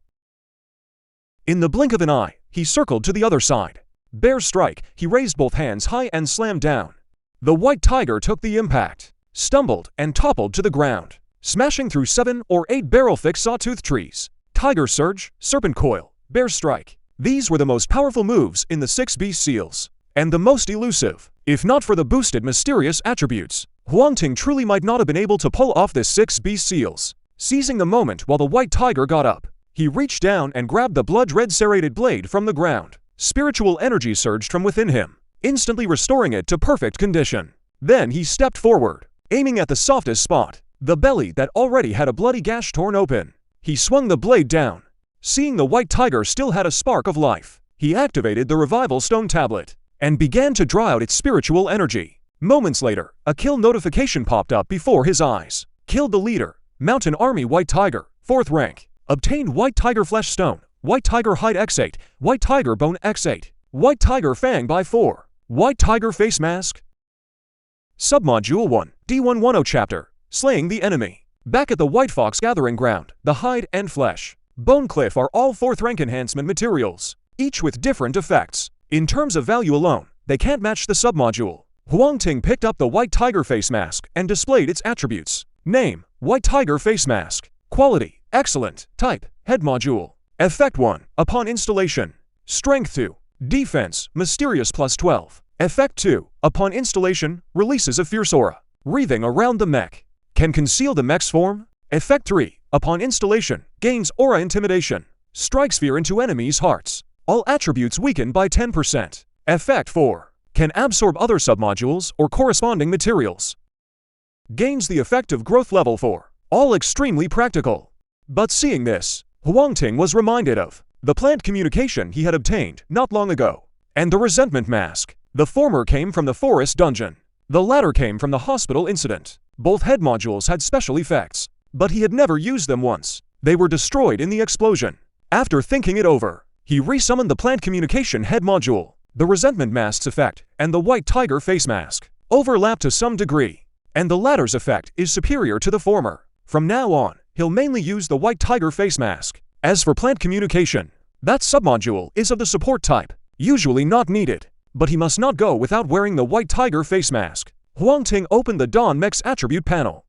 In the blink of an eye, he circled to the other side. Bear strike, he raised both hands high and slammed down. The white tiger took the impact, stumbled, and toppled to the ground, smashing through 7 or 8 barrel-thick sawtooth trees. Tiger surge, serpent coil, bear strike. These were the most powerful moves in the 6 beast seals, and the most elusive. If not for the boosted mysterious attributes, Huang Ting truly might not have been able to pull off this 6 beast seals. Seizing the moment while the white tiger got up, he reached down and grabbed the blood-red serrated blade from the ground. Spiritual energy surged from within him, instantly restoring it to perfect condition. Then he stepped forward, aiming at the softest spot, the belly that already had a bloody gash torn open. He swung the blade down. Seeing the white tiger still had a spark of life, he activated the revival stone tablet and began to draw out its spiritual energy. Moments later, a kill notification popped up before his eyes. Killed the leader, Mountain Army White Tiger, 4th rank. Obtained White Tiger Flesh Stone, White Tiger Hide X8, White Tiger Bone X8, White Tiger Fang by 4, White Tiger Face Mask. Submodule 1, D110 Chapter, Slaying the Enemy. Back at the White Fox Gathering Ground, the hide and flesh, Bone Cliff are all 4th rank enhancement materials, each with different effects. In terms of value alone, they can't match the submodule. Huang Ting picked up the White Tiger Face Mask and displayed its attributes. Name, White Tiger Face Mask. Quality, excellent. Type, head module. Effect 1, upon installation. Strength 2, defense, mysterious plus 12. Effect 2, upon installation, releases a fierce aura, wreathing around the mech. Can conceal the mech's form. Effect 3, upon installation, gains aura intimidation. Strikes fear into enemies' hearts. All attributes weakened by 10%. Effect 4, can absorb other submodules or corresponding materials. Gains the effect of growth level 4. All extremely practical. But seeing this, Huang Ting was reminded of the plant communication he had obtained not long ago, and the resentment mask. The former came from the forest dungeon. The latter came from the hospital incident. Both head modules had special effects, but he had never used them once. They were destroyed in the explosion. After thinking it over, he resummoned the plant communication head module. The resentment mask's effect and the white tiger face mask overlap to some degree, and the latter's effect is superior to the former. From now on, he'll mainly use the white tiger face mask. As for plant communication, that submodule is of the support type, usually not needed, but he must not go without wearing the white tiger face mask. Huang Ting opened the Dawn Mech's attribute panel.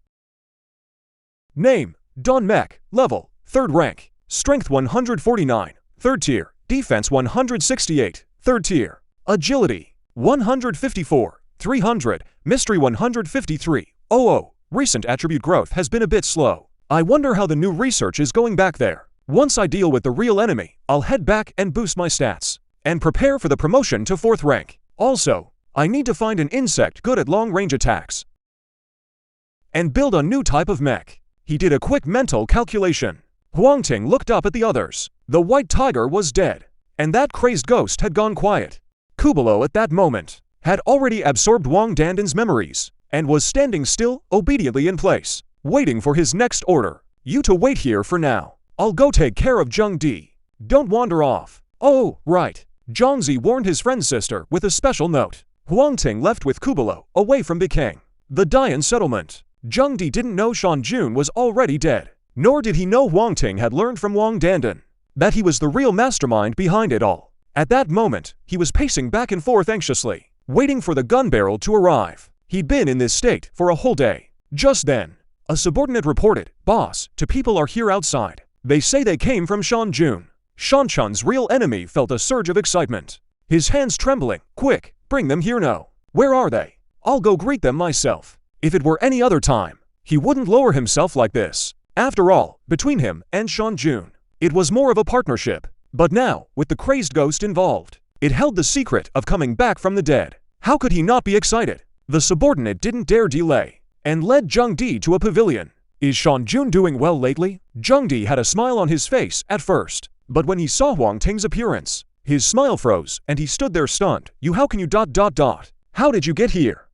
Name, Dawn Mech, level, 3rd rank, strength 149, 3rd tier, defense 168, 3rd tier, agility 154, 300, mystery 153, 00. Recent attribute growth has been a bit slow. I wonder how the new research is going back there. Once I deal with the real enemy, I'll head back and boost my stats, and prepare for the promotion to 4th rank. Also, I need to find an insect good at long-range attacks, and build a new type of mech. He did a quick mental calculation. Huang Ting looked up at the others. The white tiger was dead, and that crazed ghost had gone quiet. Kubalo at that moment had already absorbed Wang Danden's memories, and was standing still, obediently in place, waiting for his next order. You to wait here for now. I'll go take care of Zheng Di. Don't wander off. Oh, right. Zhangzi warned his friend's sister with a special note. Huang Ting left with Kubalo, away from Bikang, the Dian settlement. Zheng Di didn't know Shan Jun was already dead, nor did he know Huang Ting had learned from Wang Dandan that he was the real mastermind behind it all. At that moment, he was pacing back and forth anxiously, waiting for the gun barrel to arrive. He'd been in this state for a whole day. Just then, a subordinate reported, "Boss, two people are here outside. They say they came from Shan Jun." Shan Chun's real enemy felt a surge of excitement. His hands trembling. "Quick, bring them here now." "Where are they?" "I'll go greet them myself." If it were any other time, he wouldn't lower himself like this. After all, between him and Shan Jun, it was more of a partnership. But now, with the crazed ghost involved, it held the secret of coming back from the dead. How could he not be excited? The subordinate didn't dare delay, and led Zheng Di to a pavilion. "Is Shan Jun doing well lately?" Zheng Di had a smile on his face at first, but when he saw Huang Ting's appearance, his smile froze, and he stood there stunned. How can you ... How did you get here?"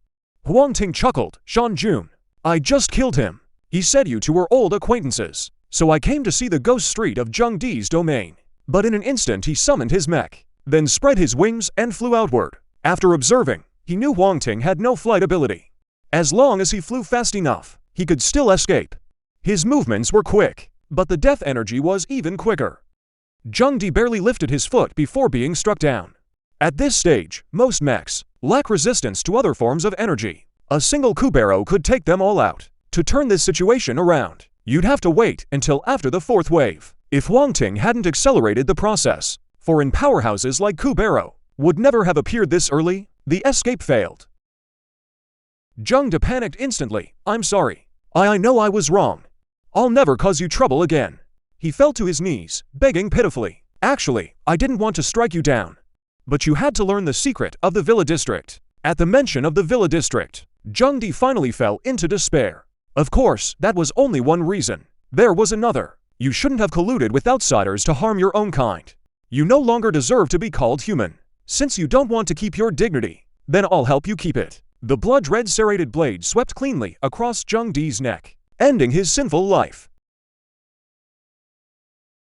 Huang Ting chuckled. "Shan Jun. I just killed him. He said you two were old acquaintances, so I came to see the ghost street of Zheng Di's domain. but in an instant he summoned his mech, then spread his wings and flew outward. After observing, he knew Huang Ting had no flight ability. As long as he flew fast enough, he could still escape. His movements were quick, but the death energy was even quicker. Zhang Di barely lifted his foot before being struck down. At this stage, most mechs lack resistance to other forms of energy. A single Kubero could take them all out. To turn this situation around, you'd have to wait until after the fourth wave. If Huang Ting hadn't accelerated the process, foreign powerhouses like Kubero would never have appeared this early, the escape failed. Zhang Di panicked instantly. I'm sorry. I know I was wrong. I'll never cause you trouble again. He fell to his knees, begging pitifully. Actually, I didn't want to strike you down. But you had to learn the secret of the Villa District. At the mention of the Villa District, Zhang Di finally fell into despair. Of course, that was only one reason. There was another. You shouldn't have colluded with outsiders to harm your own kind. You no longer deserve to be called human. Since you don't want to keep your dignity, then I'll help you keep it. The blood-red serrated blade swept cleanly across Zhang Di's neck, ending his sinful life.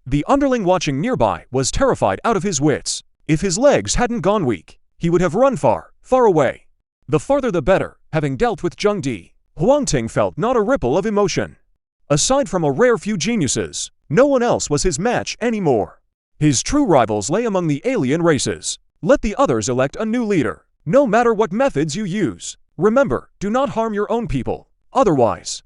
The underling watching nearby was terrified out of his wits. If his legs hadn't gone weak, he would have run far, far away. The farther the better. Having dealt with Zhang Di, Huang Ting felt not a ripple of emotion. Aside from a rare few geniuses, no one else was his match anymore. His true rivals lay among the alien races. Let the others elect a new leader, no matter what methods you use. Remember, do not harm your own people. Otherwise,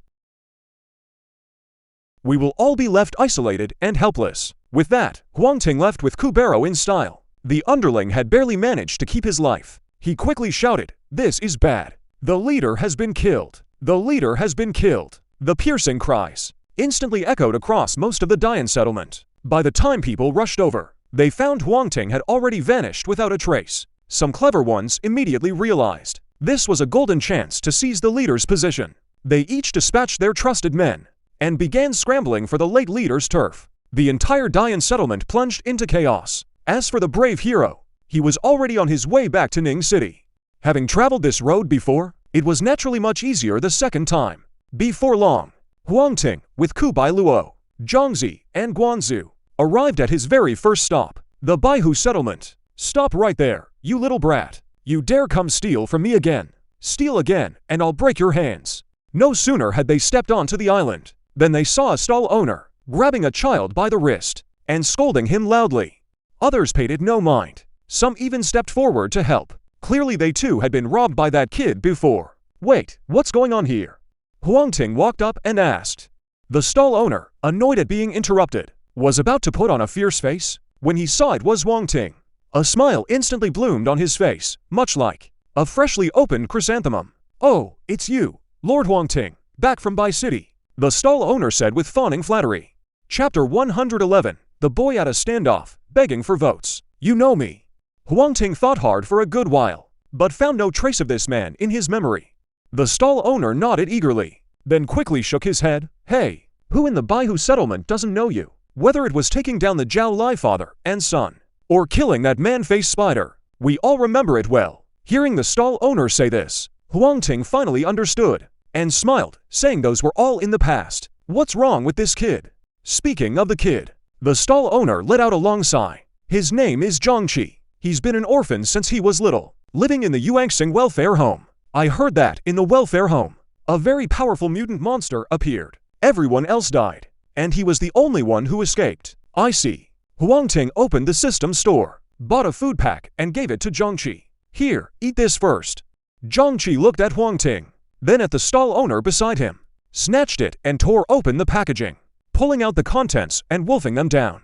we will all be left isolated and helpless. With that, Huang Ting left with Kubero in style. The underling had barely managed to keep his life. He quickly shouted, "This is bad. The leader has been killed. The leader has been killed." The piercing cries instantly echoed across most of the Dian settlement. By the time people rushed over, they found Huang Ting had already vanished without a trace. Some clever ones immediately realized this was a golden chance to seize the leader's position. They each dispatched their trusted men and began scrambling for the late leader's turf. The entire Dian settlement plunged into chaos. As for the brave hero, he was already on his way back to Ning City. Having traveled this road before, it was naturally much easier the second time. Before long, Huang Ting, with Kubai Luo, Zhangzi, and Guanzu, arrived at his very first stop, the Baihu settlement. Stop right there, you little brat. You dare come steal from me again. Steal again, and I'll break your hands. No sooner had they stepped onto the island than they saw a stall owner grabbing a child by the wrist and scolding him loudly. Others paid it no mind. Some even stepped forward to help. Clearly they too had been robbed by that kid before. Wait, what's going on here? Huang Ting walked up and asked. The stall owner, annoyed at being interrupted, was about to put on a fierce face when he saw it was Huang Ting. A smile instantly bloomed on his face, much like a freshly opened chrysanthemum. "Oh, it's you, Lord Huang Ting, back from Bai City," the stall owner said with fawning flattery. Chapter 111, The Boy at a Standoff, Begging for Votes. You know me. Huang Ting thought hard for a good while, but found no trace of this man in his memory. The stall owner nodded eagerly, then quickly shook his head. Hey, who in the Baihu settlement doesn't know you? Whether it was taking down the Zhao Lai father and son, or killing that man-faced spider, we all remember it well. Hearing the stall owner say this, Huang Ting finally understood, and smiled, saying those were all in the past. What's wrong with this kid? Speaking of the kid, the stall owner let out a long sigh. His name is Zhangqi. He's been an orphan since he was little, living in the Yuangsing welfare home. I heard that in the welfare home, a very powerful mutant monster appeared. Everyone else died, and he was the only one who escaped. I see. Huang Ting opened the system store, bought a food pack, and gave it to Zhangqi. Here, eat this first. Zhangqi looked at Huang Ting, then at the stall owner beside him, snatched it and tore open the packaging, pulling out the contents and wolfing them down.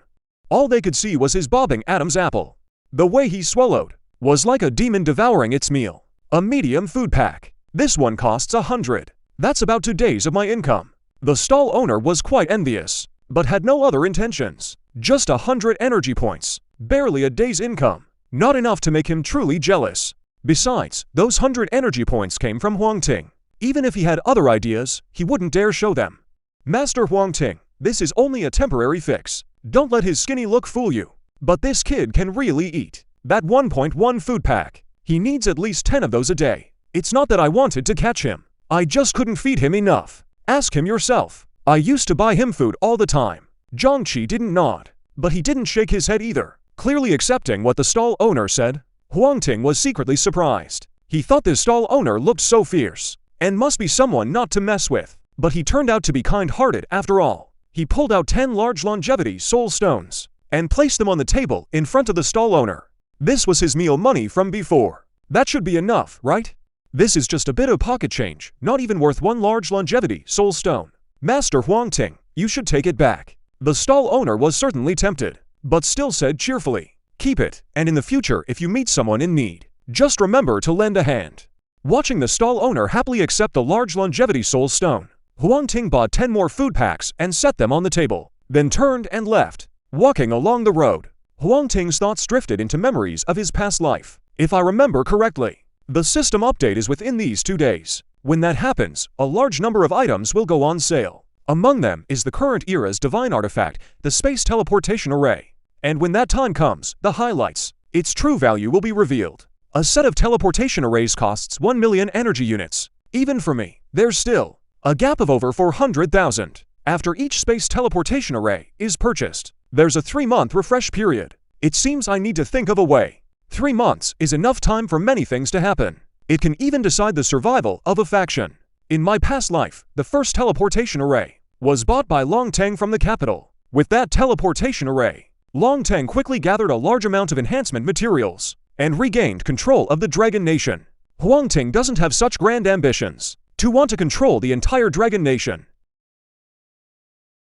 All they could see was his bobbing Adam's apple. The way he swallowed was like a demon devouring its meal. A medium food pack. This one costs 100. That's about 2 days of my income. The stall owner was quite envious, but had no other intentions. Just 100 energy points. Barely a day's income. Not enough to make him truly jealous. Besides, those 100 energy points came from Huang Ting. Even if he had other ideas, he wouldn't dare show them. Master Huang Ting, this is only a temporary fix. Don't let his skinny look fool you. But this kid can really eat. That 1.1 food pack. He needs at least 10 of those a day. It's not that I wanted to catch him. I just couldn't feed him enough. Ask him yourself. I used to buy him food all the time. Zhangqi didn't nod, But he didn't shake his head either, clearly accepting what the stall owner said. Huang Ting was secretly surprised. He thought this stall owner looked so fierce, and must be someone not to mess with. But he turned out to be kind-hearted after all. He pulled out 10 large longevity soul stones, and placed them on the table in front of the stall owner. This was his meal money from before. That should be enough, right? This is just a bit of pocket change, not even worth 1 large longevity soul stone. Master Huang Ting, you should take it back. The stall owner was certainly tempted, but still said cheerfully, keep it, and in the future if you meet someone in need, just remember to lend a hand. Watching the stall owner happily accept the large longevity soul stone, Huang Ting bought 10 more food packs and set them on the table, then turned and left. Walking along the road, Huang Ting's thoughts drifted into memories of his past life. If I remember correctly, the system update is within these 2 days. When that happens, a large number of items will go on sale. Among them is the current era's divine artifact, the Space Teleportation Array. And when that time comes, the highlights, its true value will be revealed. A set of teleportation arrays costs 1 million energy units. Even for me, there's still a gap of over 400,000. After each space teleportation array is purchased, there's a 3-month refresh period. It seems I need to think of a way. 3 months is enough time for many things to happen. It can even decide the survival of a faction. In my past life, the first teleportation array was bought by Huang Ting from the capital. With that teleportation array, Huang Ting quickly gathered a large amount of enhancement materials and regained control of the Dragon Nation. Huang Ting doesn't have such grand ambitions to want to control the entire Dragon Nation.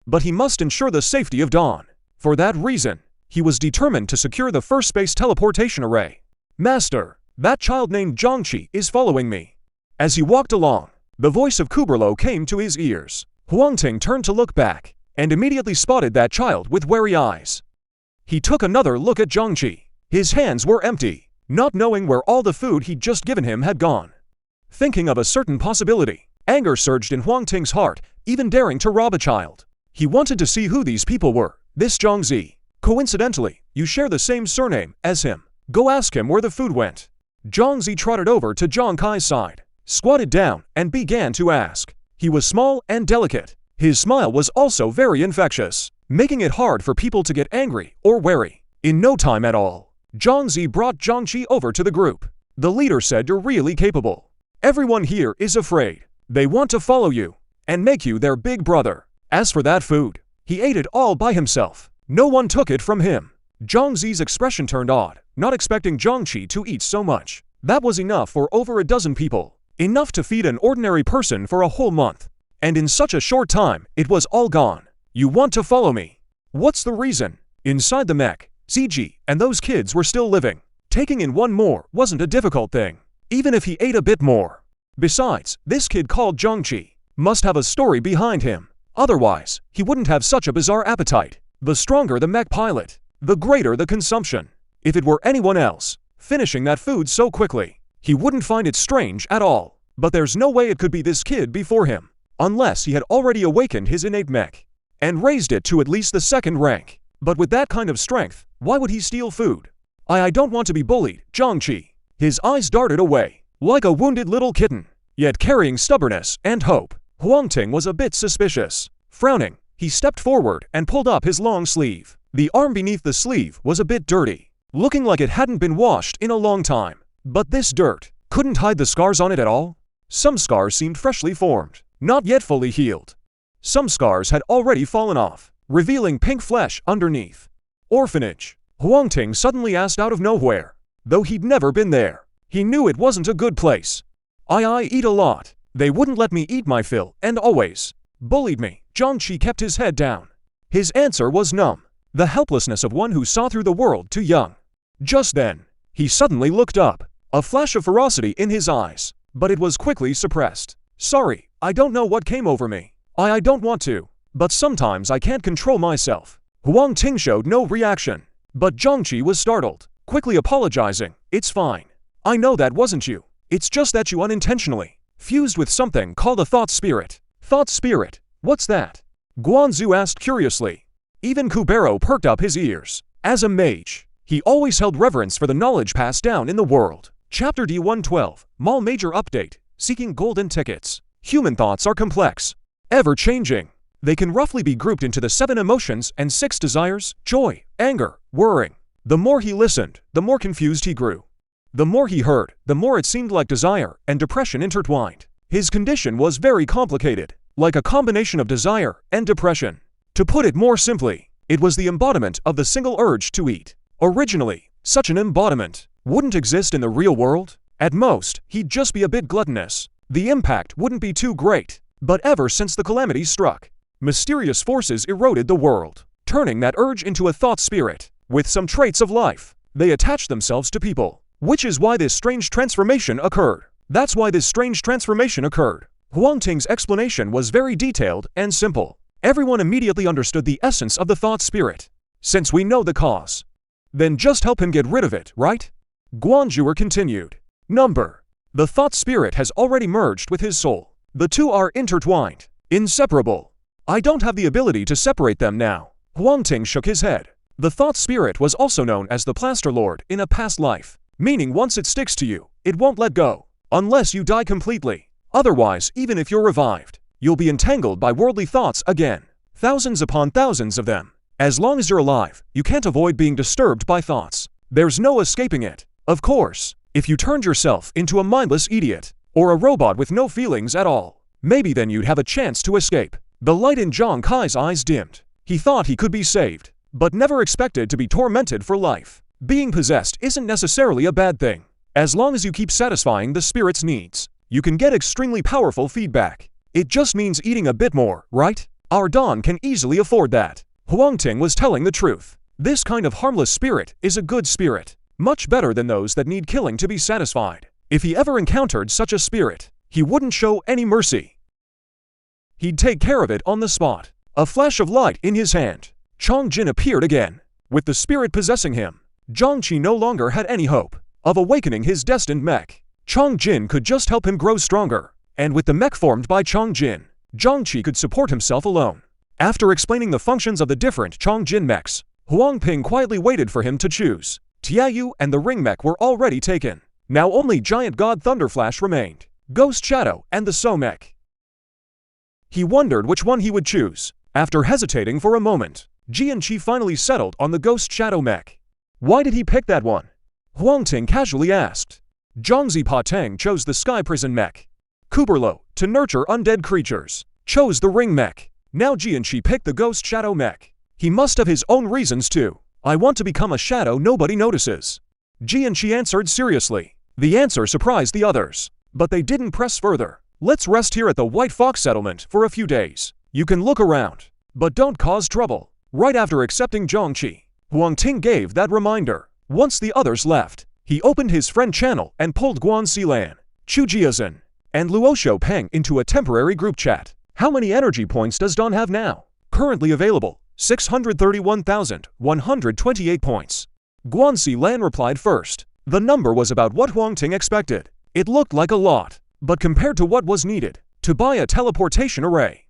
But he must ensure the safety of Dawn. For that reason, he was determined to secure the first space teleportation array. Master, that child named Zhangqi is following me. As he walked along, the voice of Kuberlo came to his ears. Huang Ting turned to look back, and immediately spotted that child with wary eyes. He took another look at Zhangqi. His hands were empty, not knowing where all the food he'd just given him had gone. Thinking of a certain possibility, anger surged in Huang Ting's heart, even daring to rob a child. He wanted to see who these people were. This Zhangzi. Coincidentally, you share the same surname as him. Go ask him where the food went. Zhangzi trotted over to Zhang Kai's side, squatted down, and began to ask. He was small and delicate. His smile was also very infectious, making it hard for people to get angry or wary. In no time at all, Zhangzi brought Zhangqi over to the group. The leader said, you're really capable. Everyone here is afraid. They want to follow you and make you their big brother. As for that food, he ate it all by himself. No one took it from him. Zhangzi's expression turned odd, not expecting Zhangqi to eat so much. That was enough for over a dozen people. Enough to feed an ordinary person for a whole month. And in such a short time, it was all gone. You want to follow me? What's the reason? Inside the mech, Ziji and those kids were still living. Taking in one more wasn't a difficult thing, even if he ate a bit more. Besides, this kid called Zhangqi must have a story behind him. Otherwise, he wouldn't have such a bizarre appetite. The stronger the mech pilot, the greater the consumption. If it were anyone else, finishing that food so quickly, he wouldn't find it strange at all. But there's no way it could be this kid before him, unless he had already awakened his innate mech and raised it to at least the 2nd rank. But with that kind of strength, why would he steal food? I don't want to be bullied, Zhangqi. His eyes darted away, like a wounded little kitten, yet carrying stubbornness and hope. Huang Ting was a bit suspicious. Frowning, he stepped forward and pulled up his long sleeve. The arm beneath the sleeve was a bit dirty, looking like it hadn't been washed in a long time. But this dirt couldn't hide the scars on it at all. Some scars seemed freshly formed, not yet fully healed. Some scars had already fallen off, revealing pink flesh underneath. Orphanage. Huang Ting suddenly asked out of nowhere. Though he'd never been there, he knew it wasn't a good place. I eat a lot. They wouldn't let me eat my fill and always bullied me. Zhangqi kept his head down. His answer was numb, the helplessness of one who saw through the world too young. Just then, he suddenly looked up, a flash of ferocity in his eyes, but it was quickly suppressed. Sorry, I don't know what came over me. I don't want to, but sometimes I can't control myself. Huang Ting showed no reaction, but Zhangqi was startled, quickly apologizing. It's fine. I know that wasn't you. It's just that you unintentionally fused with something called a thought spirit. Thought spirit? What's that? Guanzu asked curiously. Even Kubero perked up his ears. As a mage, he always held reverence for the knowledge passed down in the world. Chapter D112, Mall Major Update, Seeking Golden Tickets. Human thoughts are complex, ever-changing. They can roughly be grouped into the 7 emotions and 6 desires: joy, anger, worrying. The more he listened, the more confused he grew. The more he heard, the more it seemed like desire and depression intertwined. His condition was very complicated, like a combination of desire and depression. To put it more simply, it was the embodiment of the single urge to eat. Originally, such an embodiment wouldn't exist in the real world. At most, he'd just be a bit gluttonous. The impact wouldn't be too great. But ever since the calamity struck, mysterious forces eroded the world, turning that urge into a thought spirit. With some traits of life, they attached themselves to people, which is why this strange transformation occurred. That's why this strange transformation occurred. Huang Ting's explanation was very detailed and simple. Everyone immediately understood the essence of the thought spirit. Since we know the cause, then just help him get rid of it, right? Guanzhouer continued. The thought spirit has already merged with his soul. The two are intertwined, inseparable. I don't have the ability to separate them now. Huang Ting shook his head. The thought spirit was also known as the Plaster Lord in a past life, meaning once it sticks to you, it won't let go, unless you die completely. Otherwise, even if you're revived, you'll be entangled by worldly thoughts again. Thousands upon thousands of them. As long as you're alive, you can't avoid being disturbed by thoughts. There's no escaping it. Of course, if you turned yourself into a mindless idiot, or a robot with no feelings at all, maybe then you'd have a chance to escape. The light in Zhang Kai's eyes dimmed. He thought he could be saved, but never expected to be tormented for life. Being possessed isn't necessarily a bad thing. As long as you keep satisfying the spirit's needs, you can get extremely powerful feedback. It just means eating a bit more, right? Our Don can easily afford that. Huang Ting was telling the truth. This kind of harmless spirit is a good spirit, much better than those that need killing to be satisfied. If he ever encountered such a spirit, he wouldn't show any mercy. He'd take care of it on the spot. A flash of light in his hand, Chong Jin appeared again. With the spirit possessing him, Zhang Qi no longer had any hope of awakening his destined mech. Chong Jin could just help him grow stronger, and with the mech formed by Chong Jin, Zhang Qi could support himself alone. After explaining the functions of the different Chong Jin mechs, Huang Ping quietly waited for him to choose. Tiayu and the Ring mech were already taken. Now only Giant God Thunderflash remained, Ghost Shadow and the So mech. He wondered which one he would choose. After hesitating for a moment, Jianqi finally settled on the Ghost Shadow mech. Why did he pick that one? Huang Ting casually asked. Zhangzi Patang chose the Sky Prison mech. Kuberlo, to nurture undead creatures, chose the Ring mech. Now Jianqi picked the Ghost Shadow mech. He must have his own reasons too. I want to become a shadow nobody notices. Jianqi answered seriously. The answer surprised the others, but they didn't press further. Let's rest here at the White Fox settlement for a few days. You can look around, but don't cause trouble. Right after accepting Zhangqi, Huang Ting gave that reminder. Once the others left, he opened his friend channel and pulled Guan Xilan, Chu Jiazhen, and Luosho Peng into a temporary group chat. How many energy points does Don have now? Currently available, 631,128 points. Guan Xilan replied first. The number was about what Huang Ting expected. It looked like a lot, but compared to what was needed to buy a teleportation array,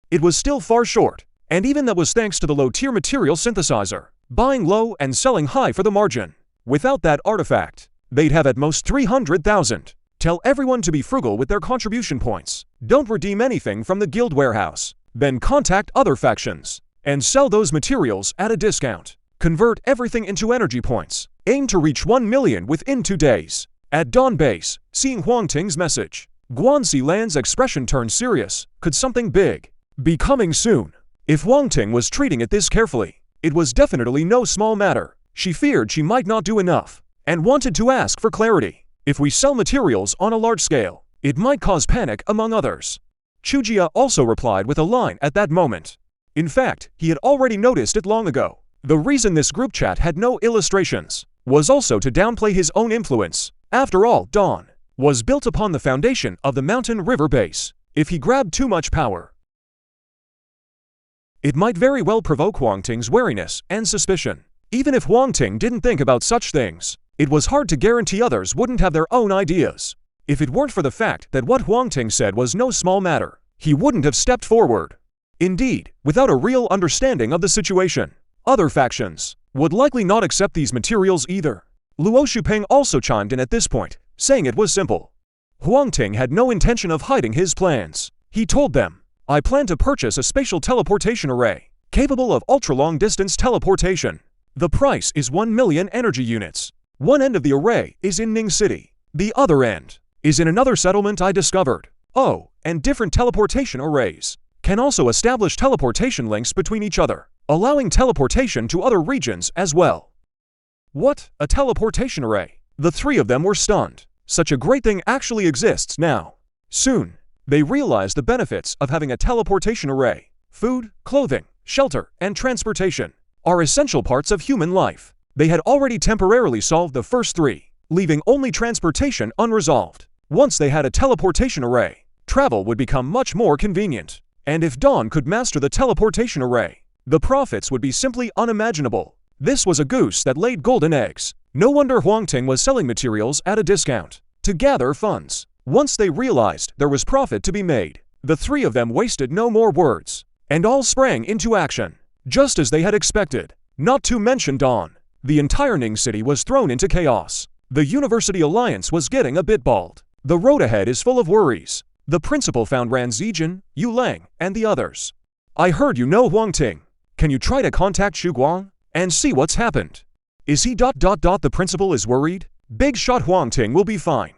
it was still far short, and even that was thanks to the low-tier material synthesizer, buying low and selling high for the margin. Without that artifact, they'd have at most 300,000. Tell everyone to be frugal with their contribution points. Don't redeem anything from the guild warehouse. Then contact other factions and sell those materials at a discount. Convert everything into energy points. Aim to reach 1 million within 2 days. At Dawn Base, seeing Huang Ting's message, Guan Xilan's expression turned serious. Could something big be coming soon? If Huang Ting was treating it this carefully, it was definitely no small matter. She feared she might not do enough, and wanted to ask for clarity. If we sell materials on a large scale, it might cause panic among others. Chujia also replied with a line at that moment. In fact, he had already noticed it long ago. The reason this group chat had no illustrations was also to downplay his own influence. After all, Dawn was built upon the foundation of the mountain river base. If he grabbed too much power, it might very well provoke Huang Ting's wariness and suspicion. Even if Huang Ting didn't think about such things, it was hard to guarantee others wouldn't have their own ideas. If it weren't for the fact that what Huang Ting said was no small matter, he wouldn't have stepped forward. Indeed, without a real understanding of the situation, other factions would likely not accept these materials either. Luo Shupeng also chimed in at this point, saying it was simple. Huang Ting had no intention of hiding his plans. He told them, I plan to purchase a spatial teleportation array, capable of ultra-long distance teleportation. The price is 1 million energy units. One end of the array is in Ning City. The other end is in another settlement I discovered. Oh, and different teleportation arrays can also establish teleportation links between each other, allowing teleportation to other regions as well. What? A teleportation array? The three of them were stunned. Such a great thing actually exists now. Soon, they realized the benefits of having a teleportation array. Food, clothing, shelter, and transportation are essential parts of human life. They had already temporarily solved the first three, leaving only transportation unresolved. Once they had a teleportation array, travel would become much more convenient. And if Dawn could master the teleportation array, the profits would be simply unimaginable. This was a goose that laid golden eggs. No wonder Huang Ting was selling materials at a discount to gather funds. Once they realized there was profit to be made, the three of them wasted no more words, and all sprang into action, just as they had expected. Not to mention Dawn. The entire Ning City was thrown into chaos. The University Alliance was getting a bit bald. The road ahead is full of worries. The principal found Ran Zijin, Yu Lang, and the others. I heard you know Huang Ting. Can you try to contact Xu Guang and see what's happened? Is he ... The principal is worried? Big shot Huang Ting will be fine.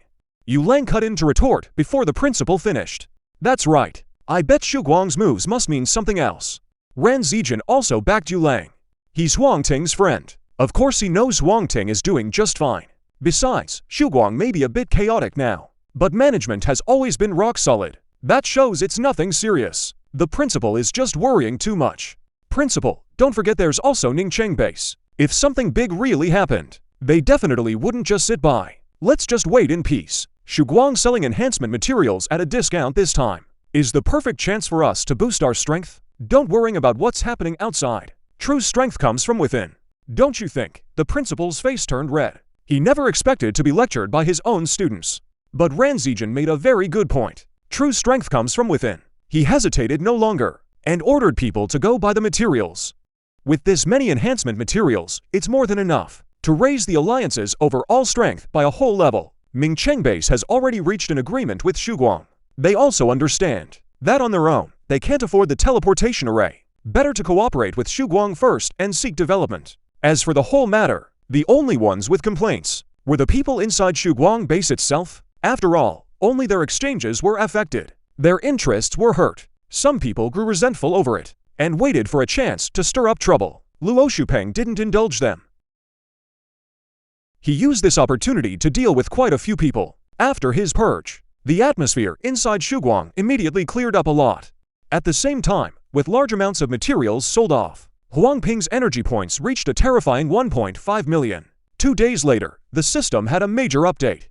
Yu Lang cut in to retort before the principal finished. That's right. I bet Xu Guang's moves must mean something else. Ran Zijin also backed Yu Lang. He's Huang Ting's friend. Of course he knows Huang Ting is doing just fine. Besides, Xu Guang may be a bit chaotic now, but management has always been rock solid. That shows it's nothing serious. The principal is just worrying too much. Principal, don't forget there's also Ningcheng base. If something big really happened, they definitely wouldn't just sit by. Let's just wait in peace. Xu Guang selling enhancement materials at a discount this time is the perfect chance for us to boost our strength. Don't worry about what's happening outside. True strength comes from within. Don't you think? The principal's face turned red. He never expected to be lectured by his own students. But Ran Zijin made a very good point. True strength comes from within. He hesitated no longer and ordered people to go buy the materials. With this many enhancement materials, it's more than enough to raise the Alliance's overall strength by a whole level. Ningcheng base has already reached an agreement with Xu Guang. They also understand that on their own, they can't afford the teleportation array. Better to cooperate with Xu Guang first and seek development. As for the whole matter, the only ones with complaints were the people inside Xu Guang base itself. After all, only their exchanges were affected. Their interests were hurt. Some people grew resentful over it and waited for a chance to stir up trouble. Luo Shupeng didn't indulge them. He used this opportunity to deal with quite a few people. After his purge, the atmosphere inside Xu Guang immediately cleared up a lot. At the same time, with large amounts of materials sold off, Huang Ping's energy points reached a terrifying 1.5 million. 2 days later, the system had a major update.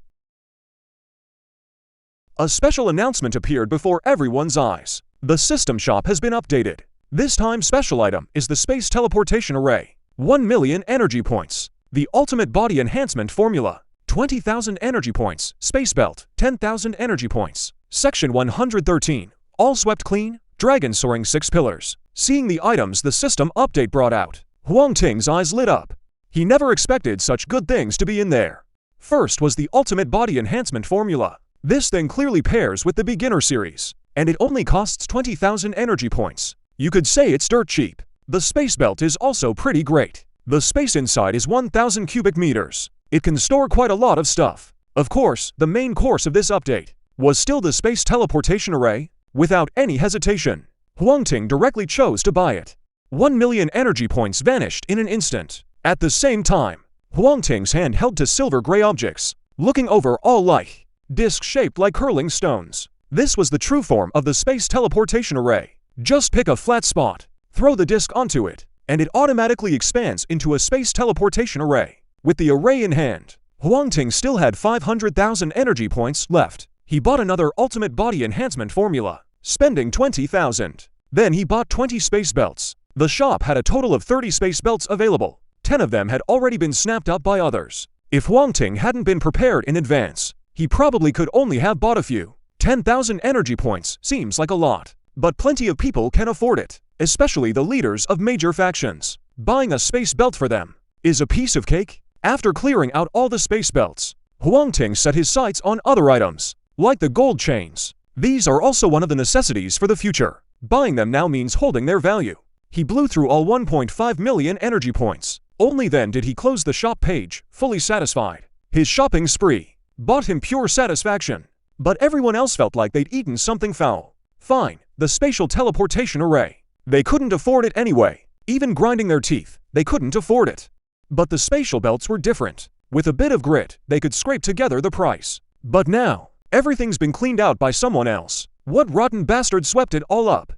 A special announcement appeared before everyone's eyes. The system shop has been updated. This time special item is the space teleportation array. 1 million energy points. The ultimate body enhancement formula. 20,000 energy points. Space belt. 10,000 energy points. Section 113. All swept clean. Dragon soaring 6 pillars. Seeing the items the system update brought out, Huang Ting's eyes lit up. He never expected such good things to be in there. First was the ultimate body enhancement formula. This thing clearly pairs with the beginner series, and it only costs 20,000 energy points. You could say it's dirt cheap. The space belt is also pretty great. The space inside is 1,000 cubic meters. It can store quite a lot of stuff. Of course, the main course of this update was still the space teleportation array. Without any hesitation, Huang Ting directly chose to buy it. 1 million energy points vanished in an instant. At the same time, Huang Ting's hand held to silver gray objects, looking over all like discs shaped like curling stones. This was the true form of the space teleportation array. Just pick a flat spot, throw the disc onto it, and it automatically expands into a space teleportation array. With the array in hand, Huang Ting still had 500,000 energy points left. He bought another ultimate body enhancement formula, spending 20,000. Then he bought 20 space belts. The shop had a total of 30 space belts available. 10 of them had already been snapped up by others. If Huang Ting hadn't been prepared in advance, he probably could only have bought a few. 10,000 energy points seems like a lot, but plenty of people can afford it, especially the leaders of major factions. Buying a space belt for them is a piece of cake. After clearing out all the space belts, Huang Ting set his sights on other items, like the gold chains. These are also one of the necessities for the future. Buying them now means holding their value. He blew through all 1.5 million energy points. Only then did he close the shop page, fully satisfied. His shopping spree bought him pure satisfaction. But everyone else felt like they'd eaten something foul. Fine, the spatial teleportation array. They couldn't afford it anyway. Even grinding their teeth, they couldn't afford it. But the spatial belts were different. With a bit of grit, they could scrape together the price. But now, everything's been cleaned out by someone else. What rotten bastard swept it all up?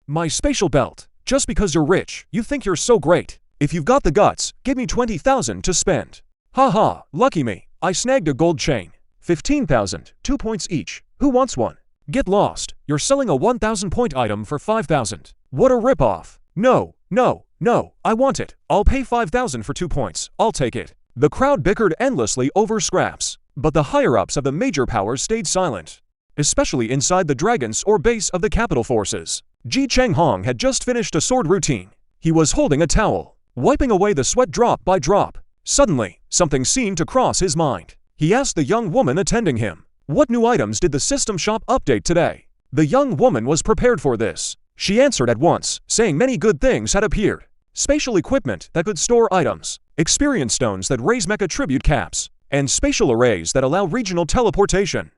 My spatial belt. Just because you're rich, you think you're so great. If you've got the guts, give me 20,000 to spend. Haha, lucky me. I snagged a gold chain. 15,000, 2 points each. Who wants one? Get lost. You're selling a 1,000 point item for 5,000. What a ripoff. No, no, no, I want it. I'll pay 5,000 for 2 points. I'll take it. The crowd bickered endlessly over scraps, but the higher-ups of the major powers stayed silent. Especially inside the dragons or base of the capital forces. Ji Changhong had just finished a sword routine. He was holding a towel, wiping away the sweat drop by drop. Suddenly, something seemed to cross his mind. He asked the young woman attending him, "What new items did the system shop update today?" The young woman was prepared for this. She answered at once, saying many good things had appeared. Spatial equipment that could store items, experience stones that raise mech attribute caps, and spatial arrays that allow regional teleportation.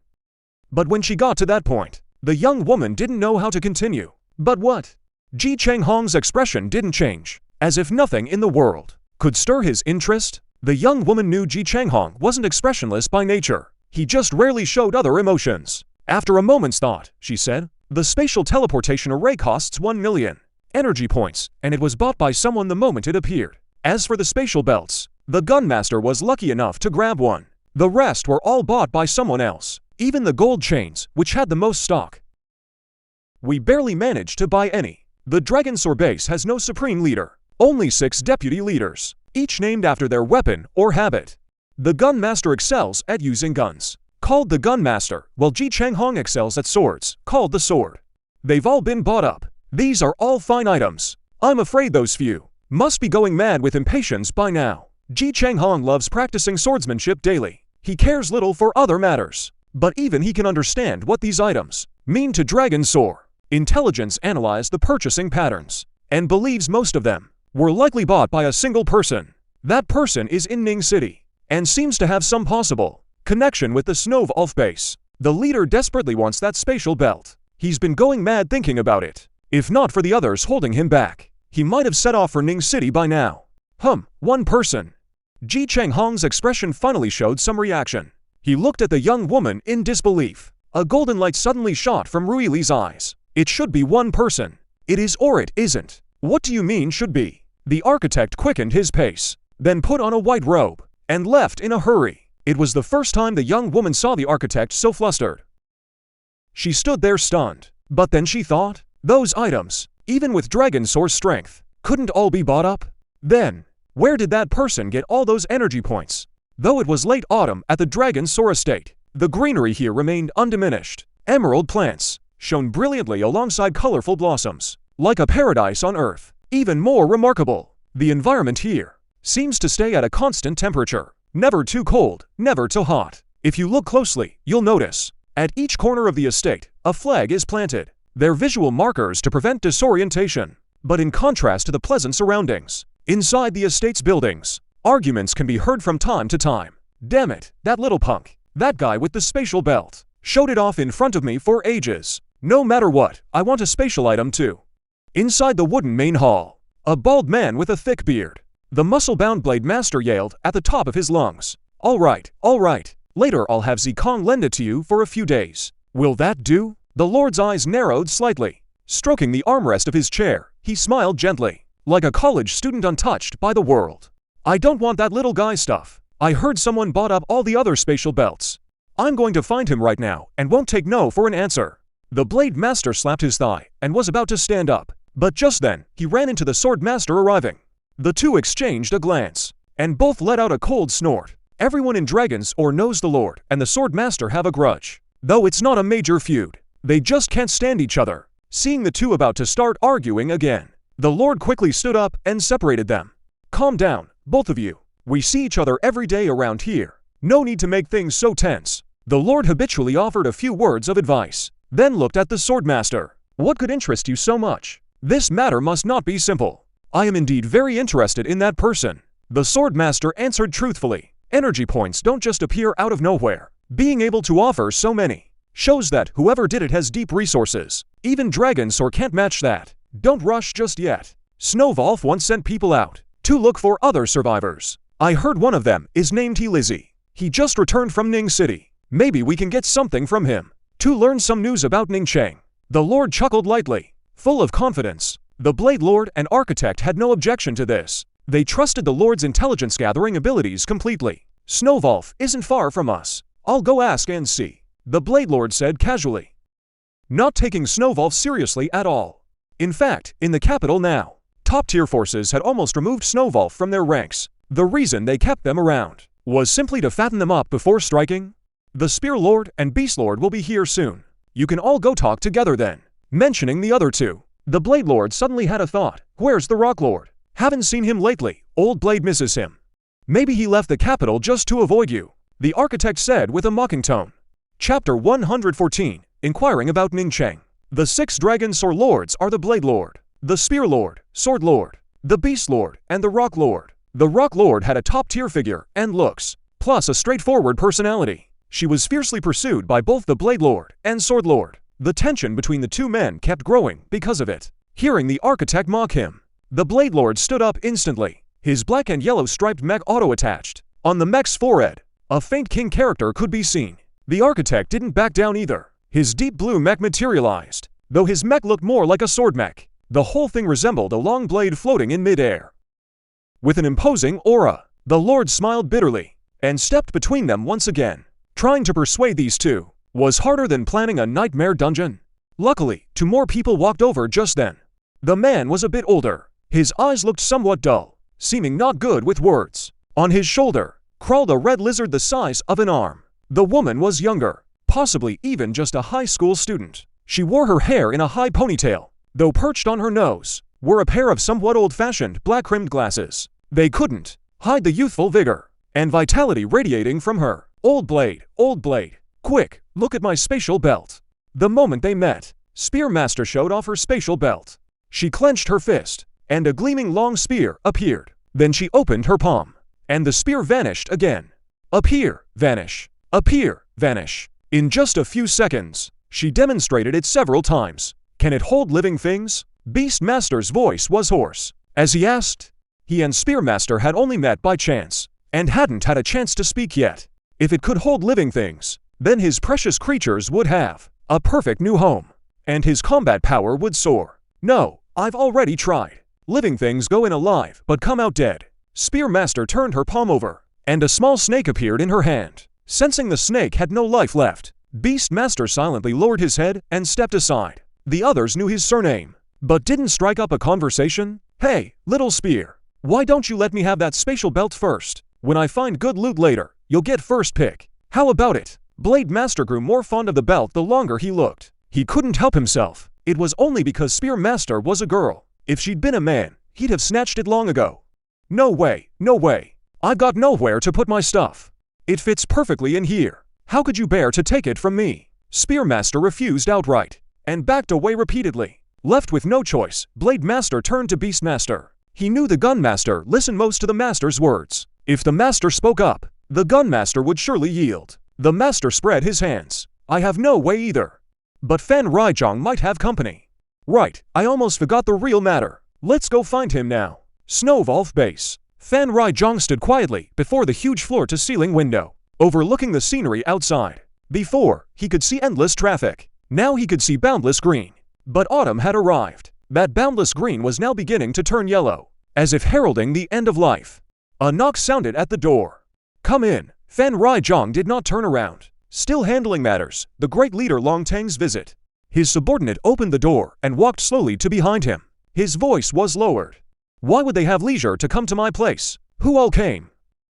But when she got to that point, the young woman didn't know how to continue. But what? Ji Changhong's expression didn't change, as if nothing in the world could stir his interest. The young woman knew Ji Changhong wasn't expressionless by nature. He just rarely showed other emotions. After a moment's thought, she said, "The spatial teleportation array costs 1 million energy points, and it was bought by someone the moment it appeared. As for the spatial belts, the gunmaster was lucky enough to grab one. The rest were all bought by someone else, even the gold chains, which had the most stock. We barely managed to buy any. The Dragon Sword base has no supreme leader, only 6 deputy leaders, each named after their weapon or habit. The gunmaster excels at using guns, called the gunmaster, while Ji Changhong excels at swords, called the sword. They've all been bought up. These are all fine items. I'm afraid those few must be going mad with impatience by now. Ji Changhong loves practicing swordsmanship daily. He cares little for other matters. But even he can understand what these items mean to Dragon Sword. Intelligence analyzed the purchasing patterns, and believes most of them were likely bought by a single person. That person is in Ning City, and seems to have some possible connection with the Snowwolf base. The leader desperately wants that spatial belt. He's been going mad thinking about it. If not for the others holding him back, he might have set off for Ning City by now. One person. Ji Changhong's expression finally showed some reaction. He looked at the young woman in disbelief. A golden light suddenly shot from Ruili's eyes. It should be one person. It is or it isn't. What do you mean should be? The architect quickened his pace, then put on a white robe, and left in a hurry. It was the first time the young woman saw the architect so flustered. She stood there stunned, but then she thought, those items, even with Dragon Sword strength, couldn't all be bought up? Then, where did that person get all those energy points? Though it was late autumn at the Dragon Sword estate, the greenery here remained undiminished. Emerald plants shone brilliantly alongside colorful blossoms, like a paradise on earth. Even more remarkable, the environment here seems to stay at a constant temperature, never too cold, never too hot. If you look closely, you'll notice, at each corner of the estate, a flag is planted. They're visual markers to prevent disorientation, but in contrast to the pleasant surroundings, inside the estate's buildings, arguments can be heard from time to time. Damn it, that little punk, that guy with the spatial belt, showed it off in front of me for ages. No matter what, I want a spatial item too. Inside the wooden main hall, a bald man with a thick beard, the muscle-bound blade master yelled at the top of his lungs. All right, later I'll have Zikong lend it to you for a few days. Will that do? The Lord's eyes narrowed slightly. Stroking the armrest of his chair, he smiled gently, like a college student untouched by the world. I don't want that little guy stuff. I heard someone bought up all the other spatial belts. I'm going to find him right now and won't take no for an answer. The blade master slapped his thigh and was about to stand up, but just then, he ran into the sword master arriving. The two exchanged a glance, and both let out a cold snort. Everyone in Dragons or knows the Lord and the sword master have a grudge. Though it's not a major feud, they just can't stand each other. Seeing the two about to start arguing again, the Lord quickly stood up and separated them. Calm down, both of you. We see each other every day around here. No need to make things so tense. The Lord habitually offered a few words of advice, then looked at the sword master. What could interest you so much? This matter must not be simple. I am indeed very interested in that person. The sword master answered truthfully. Energy points don't just appear out of nowhere. Being able to offer so many shows that whoever did it has deep resources. Even Dragonsaur can't match that. Don't rush just yet. Snowvolf once sent people out to look for other survivors. I heard one of them is named Lizzie. He just returned from Ning City. Maybe we can get something from him to learn some news about Ningcheng. The Lord chuckled lightly, full of confidence. The Blade Lord and Architect had no objection to this. They trusted the Lord's intelligence-gathering abilities completely. Snowvolf isn't far from us. I'll go ask and see, the Blade Lord said casually, not taking Snowvolf seriously at all. In fact, in the capital now, top-tier forces had almost removed Snowvolf from their ranks. The reason they kept them around was simply to fatten them up before striking. The Spear Lord and Beast Lord will be here soon. You can all go talk together then. Mentioning the other two, the Blade Lord suddenly had a thought. Where's the Rock Lord? Haven't seen him lately. Old Blade misses him. Maybe he left the capital just to avoid you, the Architect said with a mocking tone. Chapter 114, Inquiring about Ningcheng. The 6 Dragonsaur Lords are the Blade Lord, the Spear Lord, Sword Lord, the Beast Lord, and the Rock Lord. The Rock Lord had a top-tier figure and looks, plus a straightforward personality. She was fiercely pursued by both the Blade Lord and Sword Lord. The tension between the two men kept growing because of it. Hearing the Architect mock him, the Blade Lord stood up instantly. His black and yellow striped mech auto-attached. On the mech's forehead, a faint king character could be seen. The Architect didn't back down either. His deep blue mech materialized, though his mech looked more like a sword mech. The whole thing resembled a long blade floating in mid-air. With an imposing aura, the Lord smiled bitterly and stepped between them once again. Trying to persuade these two was harder than planning a nightmare dungeon. Luckily, 2 more people walked over just then. The man was a bit older. His eyes looked somewhat dull, seeming not good with words. On his shoulder crawled a red lizard the size of an arm. The woman was younger, possibly even just a high school student. She wore her hair in a high ponytail, though perched on her nose were a pair of somewhat old-fashioned black-rimmed glasses. They couldn't hide the youthful vigor and vitality radiating from her. Old Blade, quick, look at my spatial belt. The moment they met, Spearmaster showed off her spatial belt. She clenched her fist, and a gleaming long spear appeared. Then she opened her palm, and the spear vanished again. Appear, vanish, appear, vanish. In just a few seconds, she demonstrated it several times. Can it hold living things? Beastmaster's voice was hoarse as he asked. He and Spearmaster had only met by chance, and hadn't had a chance to speak yet. If it could hold living things, then his precious creatures would have a perfect new home, and his combat power would soar. No, I've already tried. Living things go in alive but come out dead. Spearmaster turned her palm over, and a small snake appeared in her hand. Sensing the snake had no life left, Beastmaster silently lowered his head and stepped aside. The others knew his surname, but didn't strike up a conversation. Hey, little spear, why don't you let me have that spatial belt first? When I find good loot later, you'll get first pick. How about it? Blade Master grew more fond of the belt the longer he looked. He couldn't help himself. It was only because Spearmaster was a girl. If she'd been a man, he'd have snatched it long ago. No way, no way. I've got nowhere to put my stuff. It fits perfectly in here. How could you bear to take it from me? Spearmaster refused outright, and backed away repeatedly. Left with no choice, Blade Master turned to Beastmaster. He knew the Gunmaster listened most to the Master's words. If the Master spoke up, the Gunmaster would surely yield. The Master spread his hands. I have no way either. But Fan Raijong might have company. Right, I almost forgot the real matter. Let's go find him now. Snowvolf Base. Fan Raijong stood quietly before the huge floor-to-ceiling window, overlooking the scenery outside. Before, he could see endless traffic. Now he could see boundless green. But autumn had arrived. That boundless green was now beginning to turn yellow, as if heralding the end of life. A knock sounded at the door. Come in. Fan Raijong did not turn around. Still handling matters, the great leader Long Tang's visit. His subordinate opened the door and walked slowly to behind him. His voice was lowered. Why would they have leisure to come to my place? Who all came?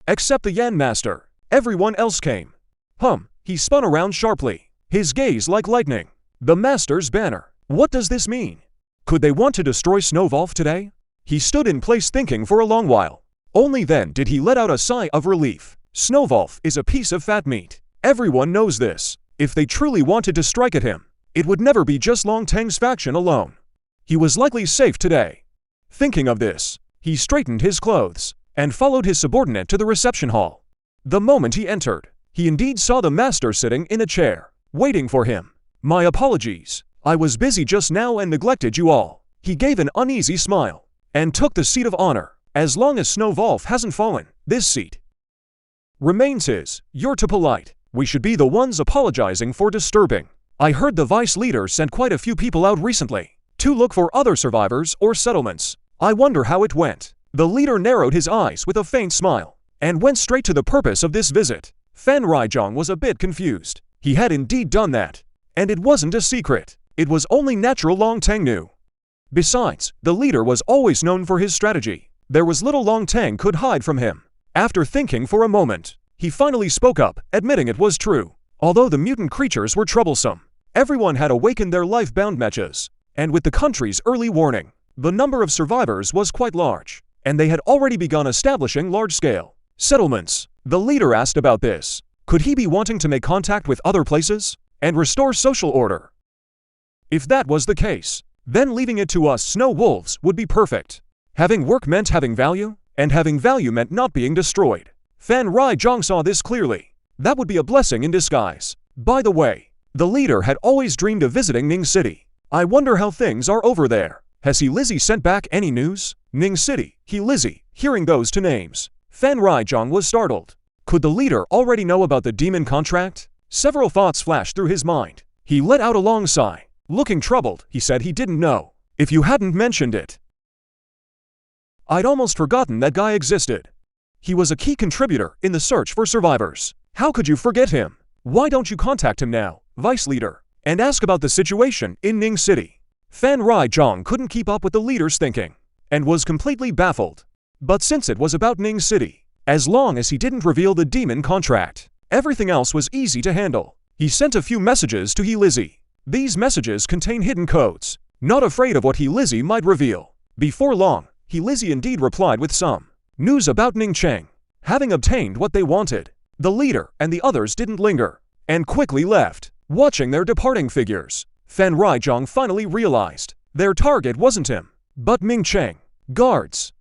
Except the Yan Master. Everyone else came. He spun around sharply, his gaze like lightning. The Master's banner. What does this mean? Could they want to destroy Snowvolf today? He stood in place thinking for a long while. Only then did he let out a sigh of relief. Snowvolf is a piece of fat meat. Everyone knows this. If they truly wanted to strike at him, It would never be just Long Tang's faction alone. He was likely safe today. Thinking of this, he straightened his clothes and followed his subordinate to the reception hall. The moment he entered, he indeed saw the master sitting in a chair, waiting for him. "My apologies. I was busy just now and neglected you all." He gave an uneasy smile and took the seat of honor. "As long as Snowwolf hasn't fallen, this seat remains his. You're too polite. We should be the ones apologizing for disturbing. I heard the vice leader sent quite a few people out recently to look for other survivors or settlements. I wonder how it went." The leader narrowed his eyes with a faint smile and went straight to the purpose of this visit. Fan Raizhong was a bit confused. He had indeed done that, and it wasn't a secret. It was only natural Long Tang knew. Besides, the leader was always known for his strategy. There was little Long Tang could hide from him. After thinking for a moment, he finally spoke up, admitting it was true. Although the mutant creatures were troublesome, everyone had awakened their life-bound mechas, and with the country's early warning, the number of survivors was quite large, and they had already begun establishing large-scale settlements. The leader asked about this. Could he be wanting to make contact with other places and restore social order? If that was the case, then leaving it to us snow wolves would be perfect. Having work meant having value, and having value meant not being destroyed. Fan Raizhong saw this clearly. That would be a blessing in disguise. By the way, the leader had always dreamed of visiting Ning City. I wonder how things are over there. Has he Lizzie sent back any news? Ning City, he Lizzie. Hearing those two names, Fan Raizhong was startled. Could the leader already know about the demon contract? Several thoughts flashed through his mind. He let out a long sigh. Looking troubled, he said he didn't know. If you hadn't mentioned it, I'd almost forgotten that guy existed. He was a key contributor in the search for survivors. How could you forget him? Why don't you contact him now, Vice Leader, and ask about the situation in Ning City? Fan Raizhong couldn't keep up with the leader's thinking, and was completely baffled. But since it was about Ning City, as long as he didn't reveal the demon contract, everything else was easy to handle. He sent a few messages to He Lizzie. These messages contain hidden codes, not afraid of what He Lizzie might reveal. Before long, He Lizzie indeed replied with some news about Ning Cheng. Having obtained what they wanted, the leader and the others didn't linger, and quickly left. Watching their departing figures, Fan Raizhong finally realized their target wasn't him, but Ming Cheng. Guards,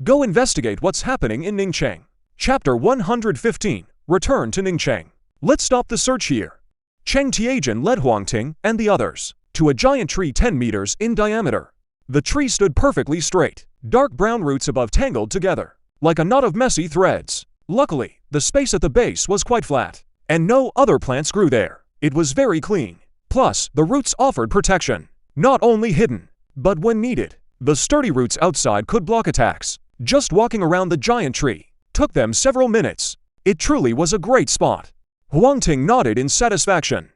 go investigate what's happening in Ningcheng. Chapter 115, Return to Ningcheng. Let's stop the search here. Cheng Tianjin led Huang Ting and the others to a giant tree 10 meters in diameter. The tree stood perfectly straight, dark brown roots above tangled together, like a knot of messy threads. Luckily, the space at the base was quite flat, and no other plants grew there. It was very clean. Plus, the roots offered protection, not only hidden, but when needed. The sturdy roots outside could block attacks. Just walking around the giant tree took them several minutes. It truly was a great spot. Huang Ting nodded in satisfaction.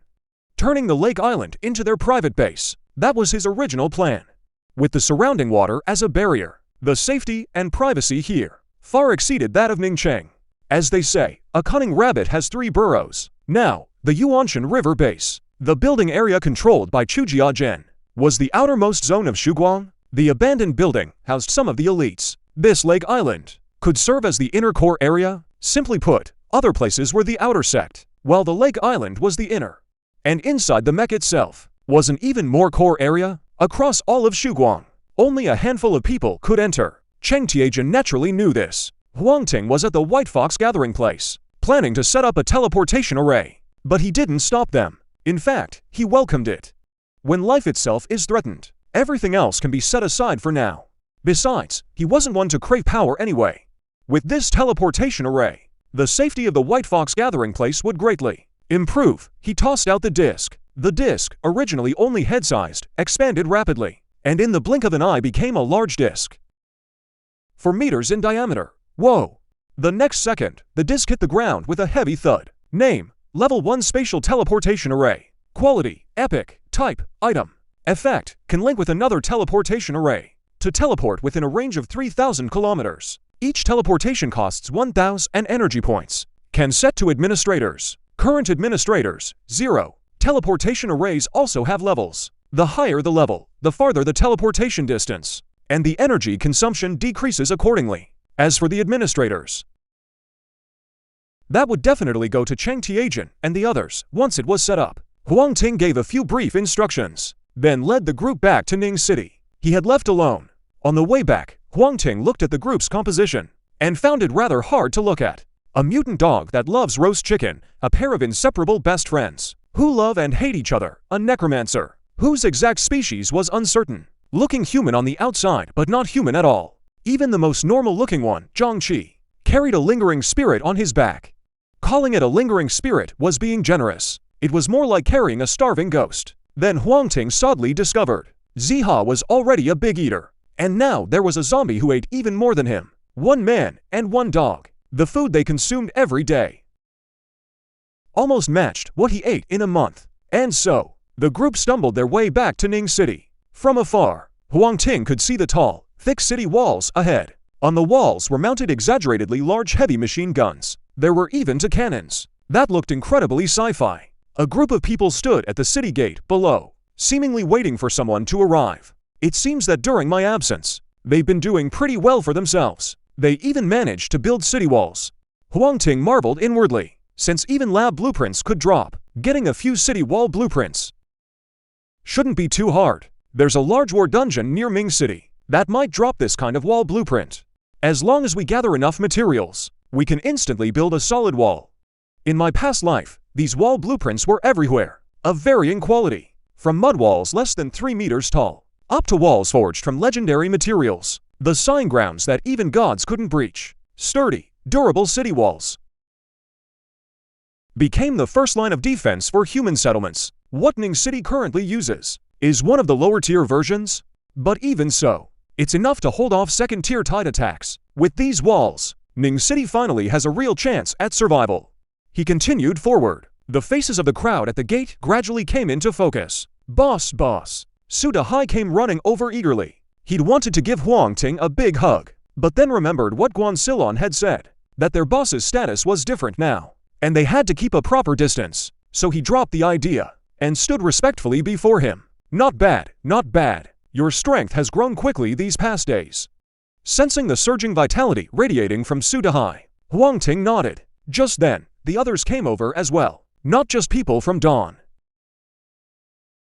Turning the lake island into their private base, that was his original plan. With the surrounding water as a barrier, the safety and privacy here far exceeded that of Ningcheng. As they say, a cunning rabbit has 3 burrows. Now, the Yuanshan River base, the building area controlled by Chujiazhen, was the outermost zone of Shuguang. The abandoned building housed some of the elites. This lake island could serve as the inner core area. Simply put, other places were the outer sect, while the lake island was the inner. And inside the Mech itself was an even more core area. Across all of Shuguang, only a handful of people could enter. Cheng Tianjin naturally knew this. Huang Ting was at the White Fox gathering place, planning to set up a teleportation array. But he didn't stop them. In fact, he welcomed it. When life itself is threatened, everything else can be set aside for now. Besides, he wasn't one to crave power anyway. With this teleportation array, the safety of the White Fox gathering place would greatly improve. He tossed out the disc. The disc, originally only head-sized, expanded rapidly, and in the blink of an eye became a large disc 4 meters in diameter. Whoa! The next second, the disc hit the ground with a heavy thud. Name: Level 1 Spatial Teleportation Array. Quality: Epic. Type: Item. Effect: Can link with another teleportation array to teleport within a range of 3,000 kilometers. Each teleportation costs 1,000 energy points. Can set to administrators. Current administrators, 0. Teleportation arrays also have levels. The higher the level, the farther the teleportation distance, and the energy consumption decreases accordingly. As for the administrators, that would definitely go to Cheng Tianjin and the others once it was set up. Huang Ting gave a few brief instructions, then led the group back to Ning City. He had left alone. On the way back, Huang Ting looked at the group's composition and found it rather hard to look at. A mutant dog that loves roast chicken, a pair of inseparable best friends who love and hate each other, a necromancer whose exact species was uncertain, looking human on the outside but not human at all. Even the most normal-looking one, Zhangqi, carried a lingering spirit on his back. Calling it a lingering spirit was being generous. It was more like carrying a starving ghost. Then Huang Ting sadly discovered Ziha was already a big eater, and now there was a zombie who ate even more than him. One man and one dog. The food they consumed every day almost matched what he ate in a month. And so, the group stumbled their way back to Ning City. From afar, Huang Ting could see the tall, thick city walls ahead. On the walls were mounted exaggeratedly large heavy machine guns. There were even two cannons. That looked incredibly sci-fi. A group of people stood at the city gate below, seemingly waiting for someone to arrive. It seems that during my absence, they've been doing pretty well for themselves. They even managed to build city walls. Huang Ting marveled inwardly, since even lab blueprints could drop. Getting a few city wall blueprints shouldn't be too hard. There's a large war dungeon near Ming City that might drop this kind of wall blueprint. As long as we gather enough materials, we can instantly build a solid wall. In my past life, these wall blueprints were everywhere, of varying quality, from mud walls less than 3 meters tall, up to walls forged from legendary materials, the sign grounds that even gods couldn't breach. Sturdy, durable city walls became the first line of defense for human settlements. What Ning City currently uses is one of the lower-tier versions, but even so, it's enough to hold off second-tier tide attacks. With these walls, Ning City finally has a real chance at survival. He continued forward. The faces of the crowd at the gate gradually came into focus. Boss. Suda Hai came running over eagerly. He'd wanted to give Huang Ting a big hug, but then remembered what Guan Silon had said, that their boss's status was different now, and they had to keep a proper distance. So he dropped the idea and stood respectfully before him. Not bad. Your strength has grown quickly these past days. Sensing the surging vitality radiating from Suda Hai, Huang Ting nodded. Just then, the others came over as well. Not just people from Dawn,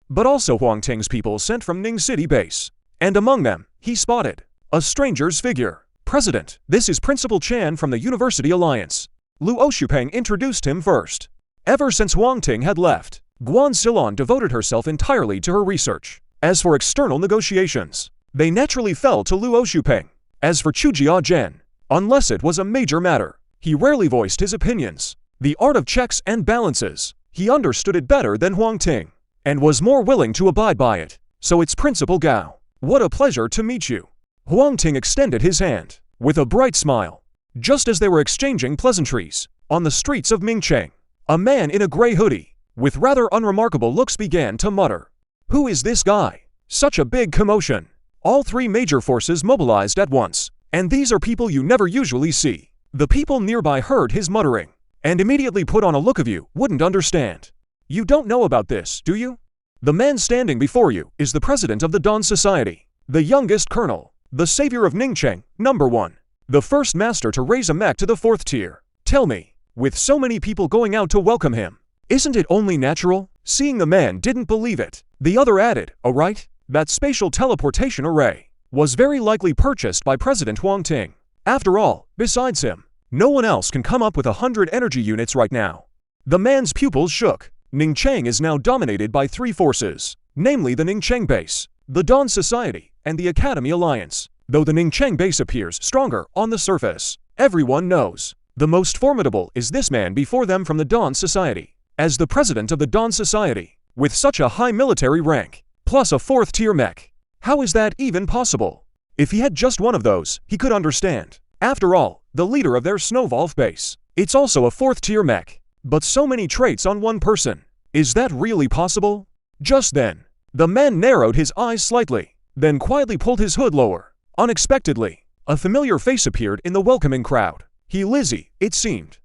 but also Huang Ting's people sent from Ning City base. And among them, he spotted a stranger's figure. President, this is Principal Chan from the University Alliance. Lu Oshupeng introduced him first. Ever since Huang Ting had left, Guan Silon devoted herself entirely to her research. As for external negotiations, they naturally fell to Lu Oshupeng. As for Chujia Zhen, unless it was a major matter, he rarely voiced his opinions. The art of checks and balances, he understood it better than Huang Ting, and was more willing to abide by it. So it's Principal Gao. What a pleasure to meet you. Huang Ting extended his hand, with a bright smile. Just as they were exchanging pleasantries, on the streets of Mingcheng, a man in a gray hoodie, with rather unremarkable looks began to mutter. Who is this guy? Such a big commotion. All three major forces mobilized at once, and these are people you never usually see. The people nearby heard his muttering, and immediately put on a look of you wouldn't understand. You don't know about this, do you? The man standing before you is the president of the Dawn Society, the youngest colonel, the savior of Ningcheng, #1, the first master to raise a mech to the 4th tier. Tell me, with so many people going out to welcome him, isn't it only natural? Seeing the man didn't believe it. The other added, oh right, that spatial teleportation array was very likely purchased by President Huang Ting. After all, besides him, no one else can come up with 100 energy units right now. The man's pupils shook. Ningcheng is now dominated by 3 forces, namely the Ningcheng base, the Dawn Society, and the Academy Alliance. Though the Ningcheng base appears stronger on the surface, everyone knows the most formidable is this man before them from the Dawn Society. As the president of the Dawn Society, with such a high military rank, plus a 4th tier mech, how is that even possible? If he had just one of those, he could understand. After all, the leader of their Snowvolf base, it's also a 4th tier mech. But so many traits on one person. Is that really possible? Just then, the man narrowed his eyes slightly, then quietly pulled his hood lower. Unexpectedly, a familiar face appeared in the welcoming crowd. He Lizzie, it seemed.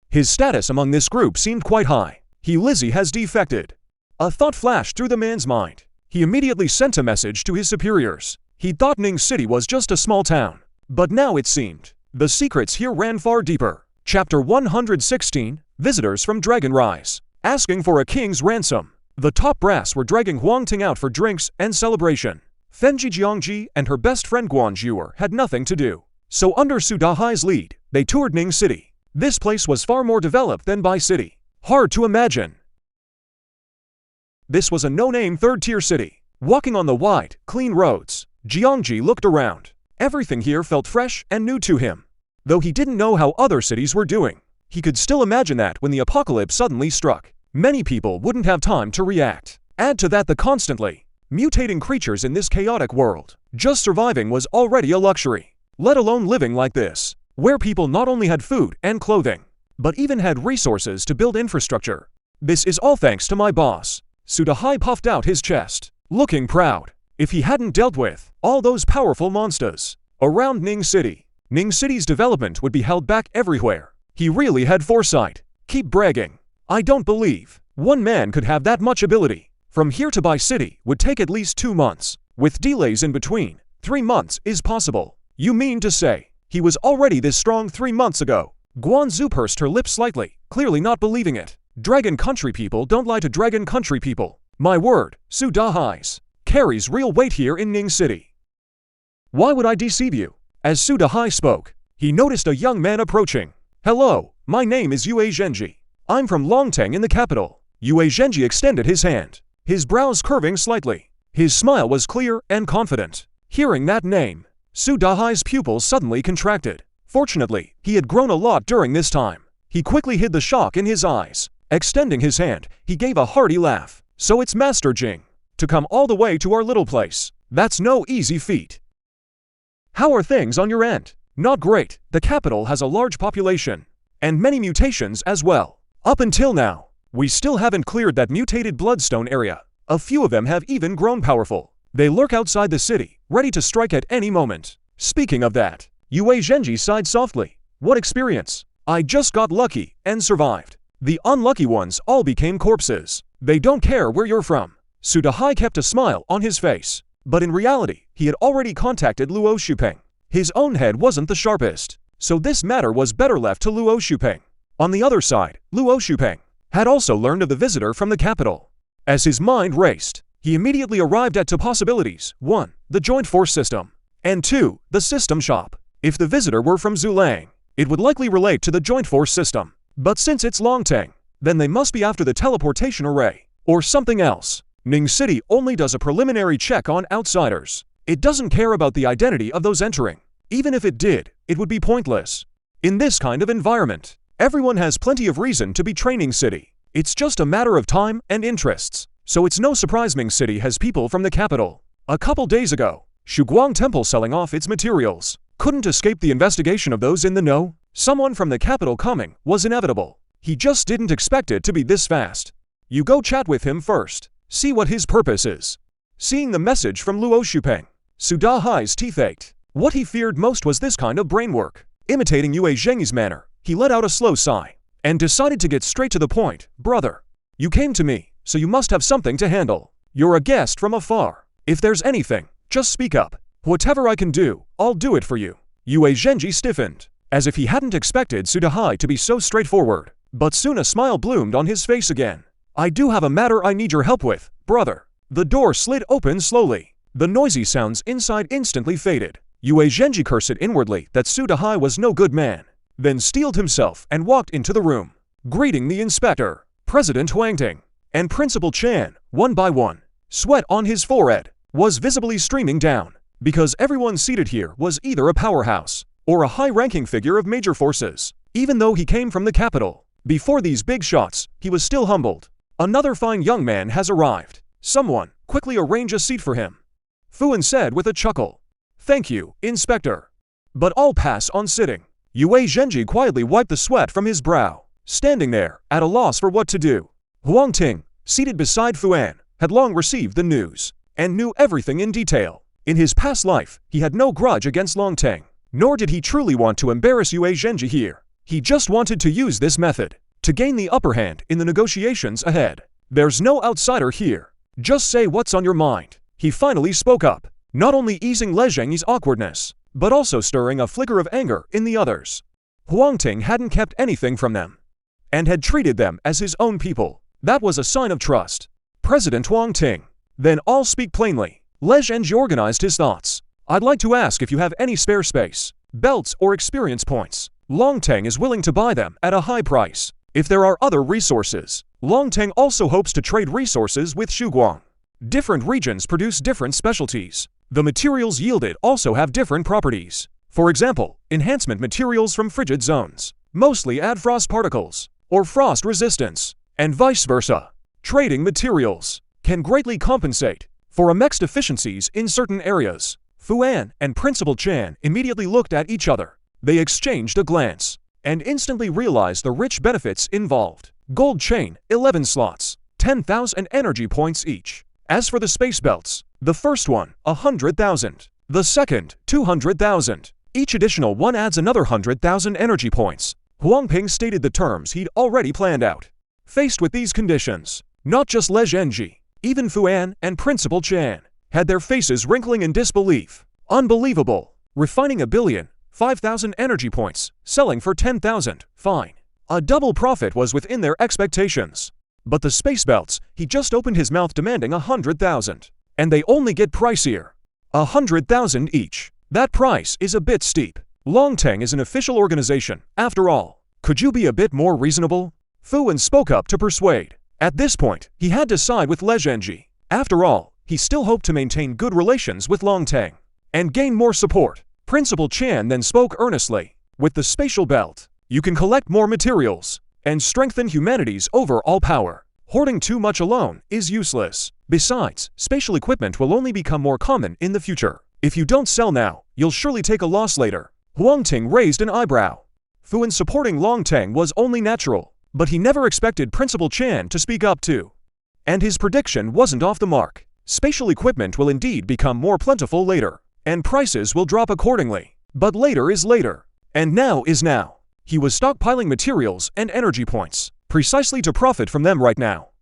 His status among this group seemed quite high. He Lizzie has defected. A thought flashed through the man's mind. He immediately sent a message to his superiors. He thought Ning City was just a small town. But now it seemed the secrets here ran far deeper. Chapter 116, Visitors from Dragon Rise. asking for a king's ransom. The top brass were dragging Huang Ting out for drinks and celebration. Fenji Jiangji and her best friend Guan Zhuer had nothing to do. So under Su Dahai's lead, they toured Ning City. This place was far more developed than Bai City. Hard to imagine. This was a no-name third-tier city. Walking on the wide, clean roads, Jiangji looked around. Everything here felt fresh and new to him. Though he didn't know how other cities were doing, he could still imagine that when the apocalypse suddenly struck, many people wouldn't have time to react. Add to that the constantly mutating creatures in this chaotic world. Just surviving was already a luxury, let alone living like this, where people not only had food and clothing, but even had resources to build infrastructure. This is all thanks to my boss. Su Dahai puffed out his chest, looking proud. If he hadn't dealt with all those powerful monsters around Ning City, Ning City's development would be held back everywhere. He really had foresight. Keep bragging. I don't believe one man could have that much ability. From here to Bai City would take at least 2 months. With delays in between, 3 months is possible. You mean to say he was already this strong 3 months ago? Guan Zhu pursed her lips slightly, clearly not believing it. Dragon country people don't lie to dragon country people. My word, Su Dahai's carries real weight here in Ning City. Why would I deceive you? As Su Dahai spoke, he noticed a young man approaching. Hello, my name is Yue Zhenji. I'm from Longtang in the capital. Yue Zhenji extended his hand, his brows curving slightly. His smile was clear and confident. Hearing that name, Su Dahai's pupils suddenly contracted. Fortunately, he had grown a lot during this time. He quickly hid the shock in his eyes. Extending his hand, he gave a hearty laugh. So it's Master Jing. To come all the way to our little place. That's no easy feat. How are things on your end? Not great. The capital has a large population. And many mutations as well. Up until now, we still haven't cleared that mutated bloodstone area. A few of them have even grown powerful. They lurk outside the city, ready to strike at any moment. Speaking of that, Yue Zhenji sighed softly. What experience? I just got lucky and survived. The unlucky ones all became corpses. They don't care where you're from. Su Dahai kept a smile on his face. But in reality, he had already contacted Luo Shupeng. His own head wasn't the sharpest, so this matter was better left to Luo Shupeng. On the other side, Luo Shupeng had also learned of the visitor from the capital. As his mind raced, he immediately arrived at two possibilities. 1. The joint force system. And 2. The system shop. If the visitor were from Zulang, it would likely relate to the joint force system. But since it's Longtang, then they must be after the teleportation array, or something else. Ning City only does a preliminary check on outsiders. It doesn't care about the identity of those entering. Even if it did, it would be pointless. In this kind of environment, everyone has plenty of reason to be training City. It's just a matter of time and interests. So it's no surprise Ming City has people from the capital. A couple days ago, Shuguang Temple selling off its materials couldn't escape the investigation of those in the know. Someone from the capital coming was inevitable. He just didn't expect it to be this fast. You go chat with him first. See what his purpose is. Seeing the message from Luo Shupeng, Su Dahai's teeth ached. What he feared most was this kind of brainwork. Imitating Yue Zhengi's manner, he let out a slow sigh and decided to get straight to the point. Brother, you came to me, so you must have something to handle. You're a guest from afar. If there's anything, just speak up. Whatever I can do, I'll do it for you. Yue Zhenji stiffened, as if he hadn't expected Su Dahai to be so straightforward. But soon a smile bloomed on his face again. I do have a matter I need your help with, brother. The door slid open slowly. The noisy sounds inside instantly faded. Yue Zhenji cursed inwardly that Su Dahai was no good man, then steeled himself and walked into the room, greeting the inspector, President Huang Ting, and Principal Chan, one by one. Sweat on his forehead was visibly streaming down, because everyone seated here was either a powerhouse or a high-ranking figure of major forces. Even though he came from the capital, before these big shots, he was still humbled. Another fine young man has arrived. Someone, quickly arrange a seat for him. Fuan said with a chuckle. Thank you, Inspector. But I'll pass on sitting. Yue Zhenji quietly wiped the sweat from his brow, standing there, at a loss for what to do. Huang Ting, seated beside Fuan, had long received the news, and knew everything in detail. In his past life, he had no grudge against Longtang, nor did he truly want to embarrass Yue Zhenji here. He just wanted to use this method to gain the upper hand in the negotiations ahead. There's no outsider here. Just say what's on your mind. He finally spoke up, not only easing Le Zhengyi's awkwardness, but also stirring a flicker of anger in the others. Huang Ting hadn't kept anything from them, and had treated them as his own people. That was a sign of trust. President Huang Ting. Then all speak plainly. Zhenji organized his thoughts. I'd like to ask if you have any spare space, belts or experience points. Huang Ting is willing to buy them at a high price. If there are other resources, Huang Ting also hopes to trade resources with Guang. Different regions produce different specialties. The materials yielded also have different properties. For example, enhancement materials from frigid zones mostly add frost particles or frost resistance, and vice versa. Trading materials can greatly compensate for a mech's deficiencies in certain areas. Fuan and Principal Chan immediately looked at each other. They exchanged a glance and instantly realized the rich benefits involved. Gold chain, 11 slots, 10,000 energy points each. As for the space belts, the first one, 100,000. The second, 200,000. Each additional one adds another 100,000 energy points. Huang Ting stated the terms he'd already planned out. Faced with these conditions, not just Zhenji, even Fuan and Principal Chan had their faces wrinkling in disbelief. Unbelievable. Refining 1,005,000 energy points, selling for 10,000, fine. A double profit was within their expectations. But the space belts, he just opened his mouth demanding 100,000. And they only get pricier. 100,000 each. That price is a bit steep. Huang Ting is an official organization, after all. Could you be a bit more reasonable? Fuan spoke up to persuade. At this point, he had to side with Zhenji. After all, he still hoped to maintain good relations with Huang Ting and gain more support. Principal Chan then spoke earnestly. With the spatial belt, you can collect more materials and strengthen humanity's overall power. Hoarding too much alone is useless. Besides, spatial equipment will only become more common in the future. If you don't sell now, you'll surely take a loss later. Huang Ting raised an eyebrow. Fuan supporting Huang Ting was only natural, but he never expected Principal Chan to speak up too. And his prediction wasn't off the mark. Spatial equipment will indeed become more plentiful later, and prices will drop accordingly. But later is later, and now is now. He was stockpiling materials and energy points, precisely to profit from them right now.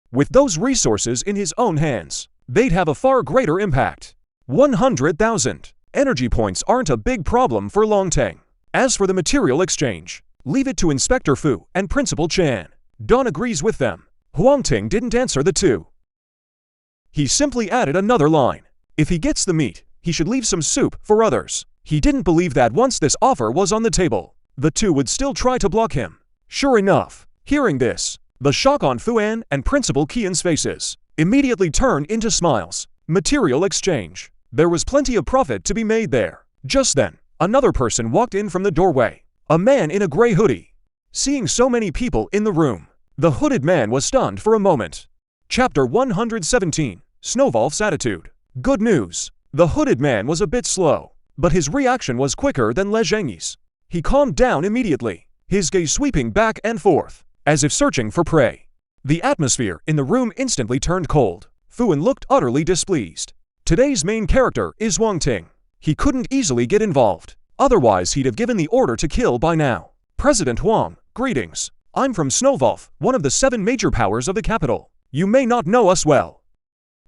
With those resources in his own hands, they'd have a far greater impact. 100,000 energy points aren't a big problem for Huang Ting. As for the material exchange, leave it to Inspector Fu and Principal Chan. Dawn agrees with them. Huang Ting didn't answer the two. He simply added another line. If he gets the meat, he should leave some soup for others. He didn't believe that once this offer was on the table, the two would still try to block him. Sure enough, hearing this, the shock on Fuan and Principal Qian's faces immediately turned into smiles. Material exchange. There was plenty of profit to be made there. Just then, another person walked in from the doorway. A man in a gray hoodie. Seeing so many people in the room, the hooded man was stunned for a moment. Chapter 117, Snowwolf's Attitude. Good news. The hooded man was a bit slow, but his reaction was quicker than Zhenji's. He calmed down immediately, his gaze sweeping back and forth, as if searching for prey. The atmosphere in the room instantly turned cold. Fuan looked utterly displeased. Today's main character is Huang Ting. He couldn't easily get involved. Otherwise, he'd have given the order to kill by now. President Huang, greetings. I'm from Snowwolf, one of the 7 major powers of the capital. You may not know us well.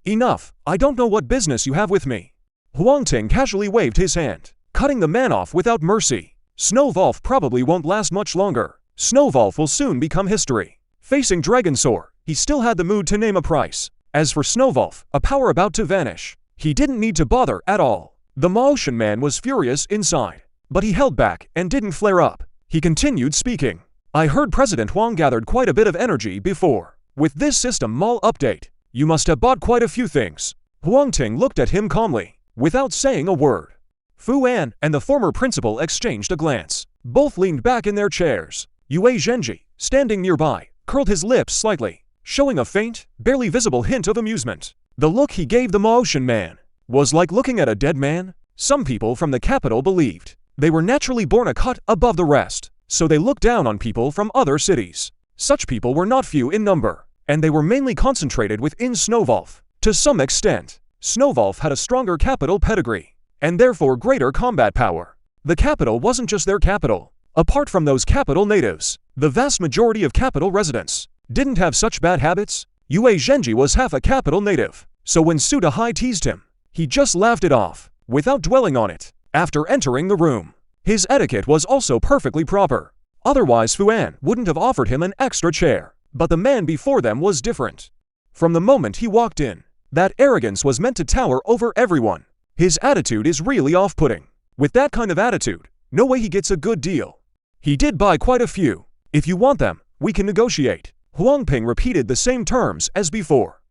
Enough, I don't know what business you have with me. Huang Ting casually waved his hand, cutting the man off without mercy. Snowwolf probably won't last much longer. Snowwolf will soon become history. Facing Dragonsaur, he still had the mood to name a price. As for Snowwolf, a power about to vanish, he didn't need to bother at all. The Maotian man was furious inside, but he held back and didn't flare up. He continued speaking. I heard President Huang gathered quite a bit of energy before. With this system mall update, you must have bought quite a few things. Huang Ting looked at him calmly, without saying a word. Fuan and the former principal exchanged a glance. Both leaned back in their chairs. Zhenji, standing nearby, curled his lips slightly, showing a faint, barely visible hint of amusement. The look he gave the Maotian man was like looking at a dead man. Some people from the capital believed they were naturally born a cut above the rest, so they looked down on people from other cities. Such people were not few in number, and they were mainly concentrated within Snowwolf. To some extent, Snowwolf had a stronger capital pedigree, and therefore greater combat power. The capital wasn't just their capital. Apart from those capital natives, the vast majority of capital residents didn't have such bad habits. Zhenji was half a capital native, so when Su Dahai teased him, he just laughed it off, without dwelling on it. After entering the room, his etiquette was also perfectly proper. Otherwise Fuan wouldn't have offered him an extra chair. But the man before them was different. From the moment he walked in, that arrogance was meant to tower over everyone. His attitude is really off-putting. With that kind of attitude, no way he gets a good deal. He did buy quite a few. If you want them, we can negotiate. Huang Ting repeated the same terms as before.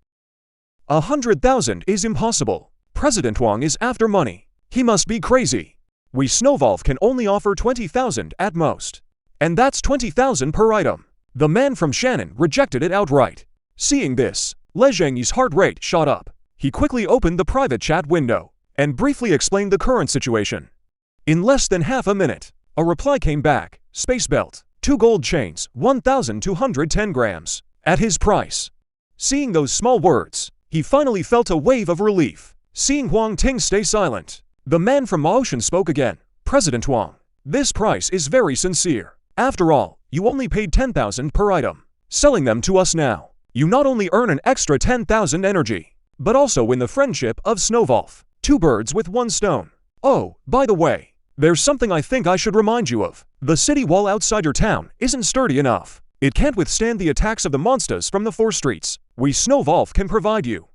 100,000 is impossible. President Huang is after money. He must be crazy. We Snowvolf can only offer 20,000 at most. And that's 20,000 per item. The man from Shannon rejected it outright. Seeing this, Le Zhengyi's heart rate shot up. He quickly opened the private chat window and briefly explained the current situation. In less than half a minute, a reply came back. Space belt, 2 gold chains, 1,210 grams, at his price. Seeing those small words, he finally felt a wave of relief. Seeing Huang Ting stay silent, the man from Maotian spoke again. President Huang, this price is very sincere. After all, you only paid 10,000 per item. Selling them to us now, you not only earn an extra 10,000 energy, but also win the friendship of Snowvolf. 2 birds with 1 stone. Oh, by the way, there's something I think I should remind you of. The city wall outside your town isn't sturdy enough. It can't withstand the attacks of the monsters from the 4 streets. We Snowvolf can provide you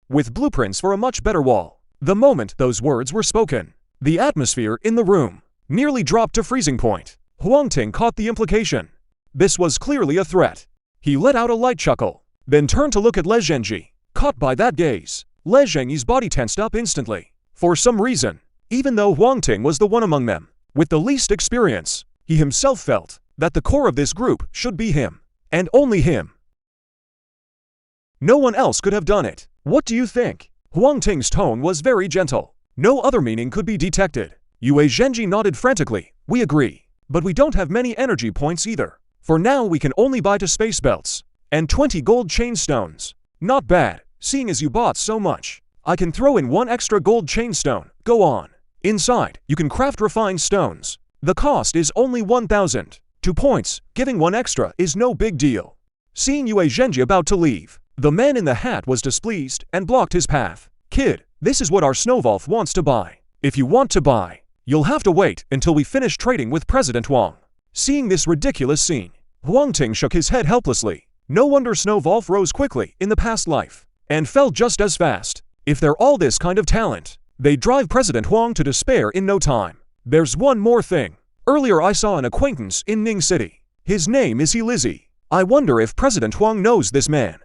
with blueprints for a much better wall. The moment those words were spoken, the atmosphere in the room nearly dropped to freezing point. Huang Ting caught the implication. This was clearly a threat. He let out a light chuckle, then turned to look at Le Zhengyi. Caught by that gaze, Le Zhengyi's body tensed up instantly. For some reason, even though Huang Ting was the one among them with the least experience, he himself felt that the core of this group should be him, and only him. No one else could have done it. What do you think? Huang Ting's tone was very gentle. No other meaning could be detected. Yue Zhenji nodded frantically. We agree. But we don't have many energy points either. For now we can only buy 2 space belts and 20 gold chain stones. Not bad, seeing as you bought so much. I can throw in 1 extra gold chain stone. Go on. Inside, you can craft refined stones. The cost is only 1,000. 2 points, giving 1 extra is no big deal. Seeing Yue Zhenji about to leave, the man in the hat was displeased and blocked his path. Kid, this is what our Snowvolf wants to buy. If you want to buy, you'll have to wait until we finish trading with President Huang. Seeing this ridiculous scene, Huang Ting shook his head helplessly. No wonder Snowvolf rose quickly in the past life, and fell just as fast. If they're all this kind of talent, they'd drive President Huang to despair in no time. There's one more thing. Earlier I saw an acquaintance in Ning City. His name is Lizzie. I wonder if President Huang knows this man.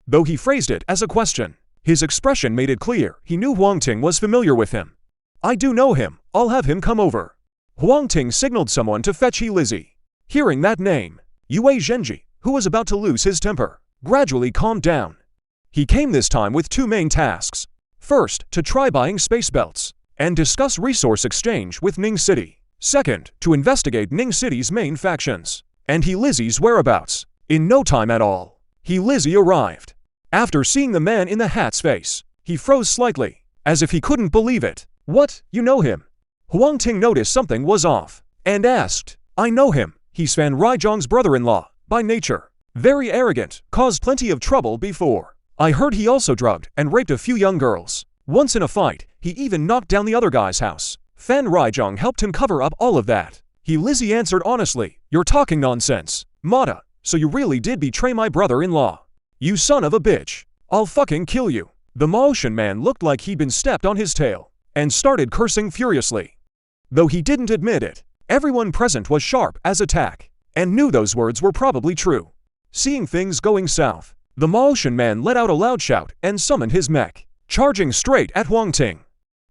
Though he phrased it as a question, his expression made it clear he knew Huang Ting was familiar with him. I do know him. I'll have him come over. Huang Ting signaled someone to fetch Lizzie. Hearing that name, Yue Zhenji, who was about to lose his temper, gradually calmed down. He came this time with 2 main tasks. First, to try buying space belts and discuss resource exchange with Ning City. Second, to investigate Ning City's main factions and Lizzie's whereabouts. In no time at all, Lizzie arrived. After seeing the man in the hat's face, he froze slightly, as if he couldn't believe it. What, you know him? Huang Ting noticed something was off, and asked, I know him. He's Fan Raizhong's brother-in-law, by nature. Very arrogant, caused plenty of trouble before. I heard he also drugged and raped a few young girls. Once in a fight, he even knocked down the other guy's house. Fan Raizhong helped him cover up all of that. Lizzie answered honestly, you're talking nonsense. Mata, so you really did betray my brother-in-law. You son of a bitch. I'll fucking kill you. The Maotian man looked like he'd been stepped on his tail, and started cursing furiously. Though he didn't admit it, everyone present was sharp as a tack, and knew those words were probably true. Seeing things going south, the Maotian man let out a loud shout and summoned his mech, charging straight at Huang Ting.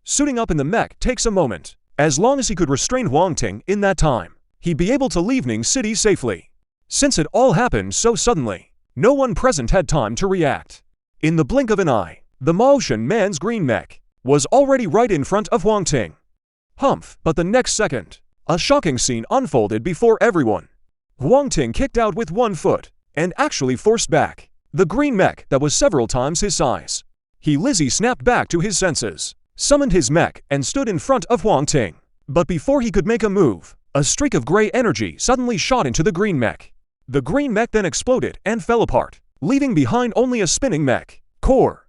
Suiting up in the mech takes a moment. As long as he could restrain Huang Ting in that time, he'd be able to leave Ning City safely. Since it all happened so suddenly, no one present had time to react. In the blink of an eye, the Maotian man's green mech was already right in front of Huang Ting. Humph, but the next second, a shocking scene unfolded before everyone. Huang Ting kicked out with 1 foot, and actually forced back the green mech that was several times his size. Lizzie snapped back to his senses, summoned his mech, and stood in front of Huang Ting. But before he could make a move, a streak of gray energy suddenly shot into the green mech. The green mech then exploded and fell apart, leaving behind only a spinning mech core.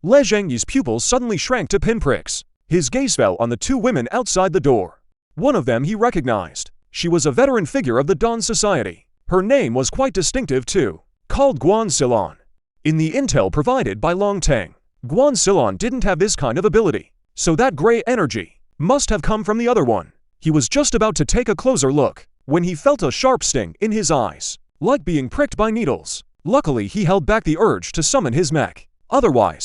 Le Zhengyi's pupils suddenly shrank to pinpricks. His gaze fell on the 2 women outside the door. One of them he recognized. She was a veteran figure of the Dawn Society. Her name was quite distinctive too, called Guan Silon. In the intel provided by Huang Ting, Guan Silon didn't have this kind of ability, so that gray energy must have come from the other one. He was just about to take a closer look when he felt a sharp sting in his eyes, like being pricked by needles. Luckily, he held back the urge to summon his mech. Otherwise,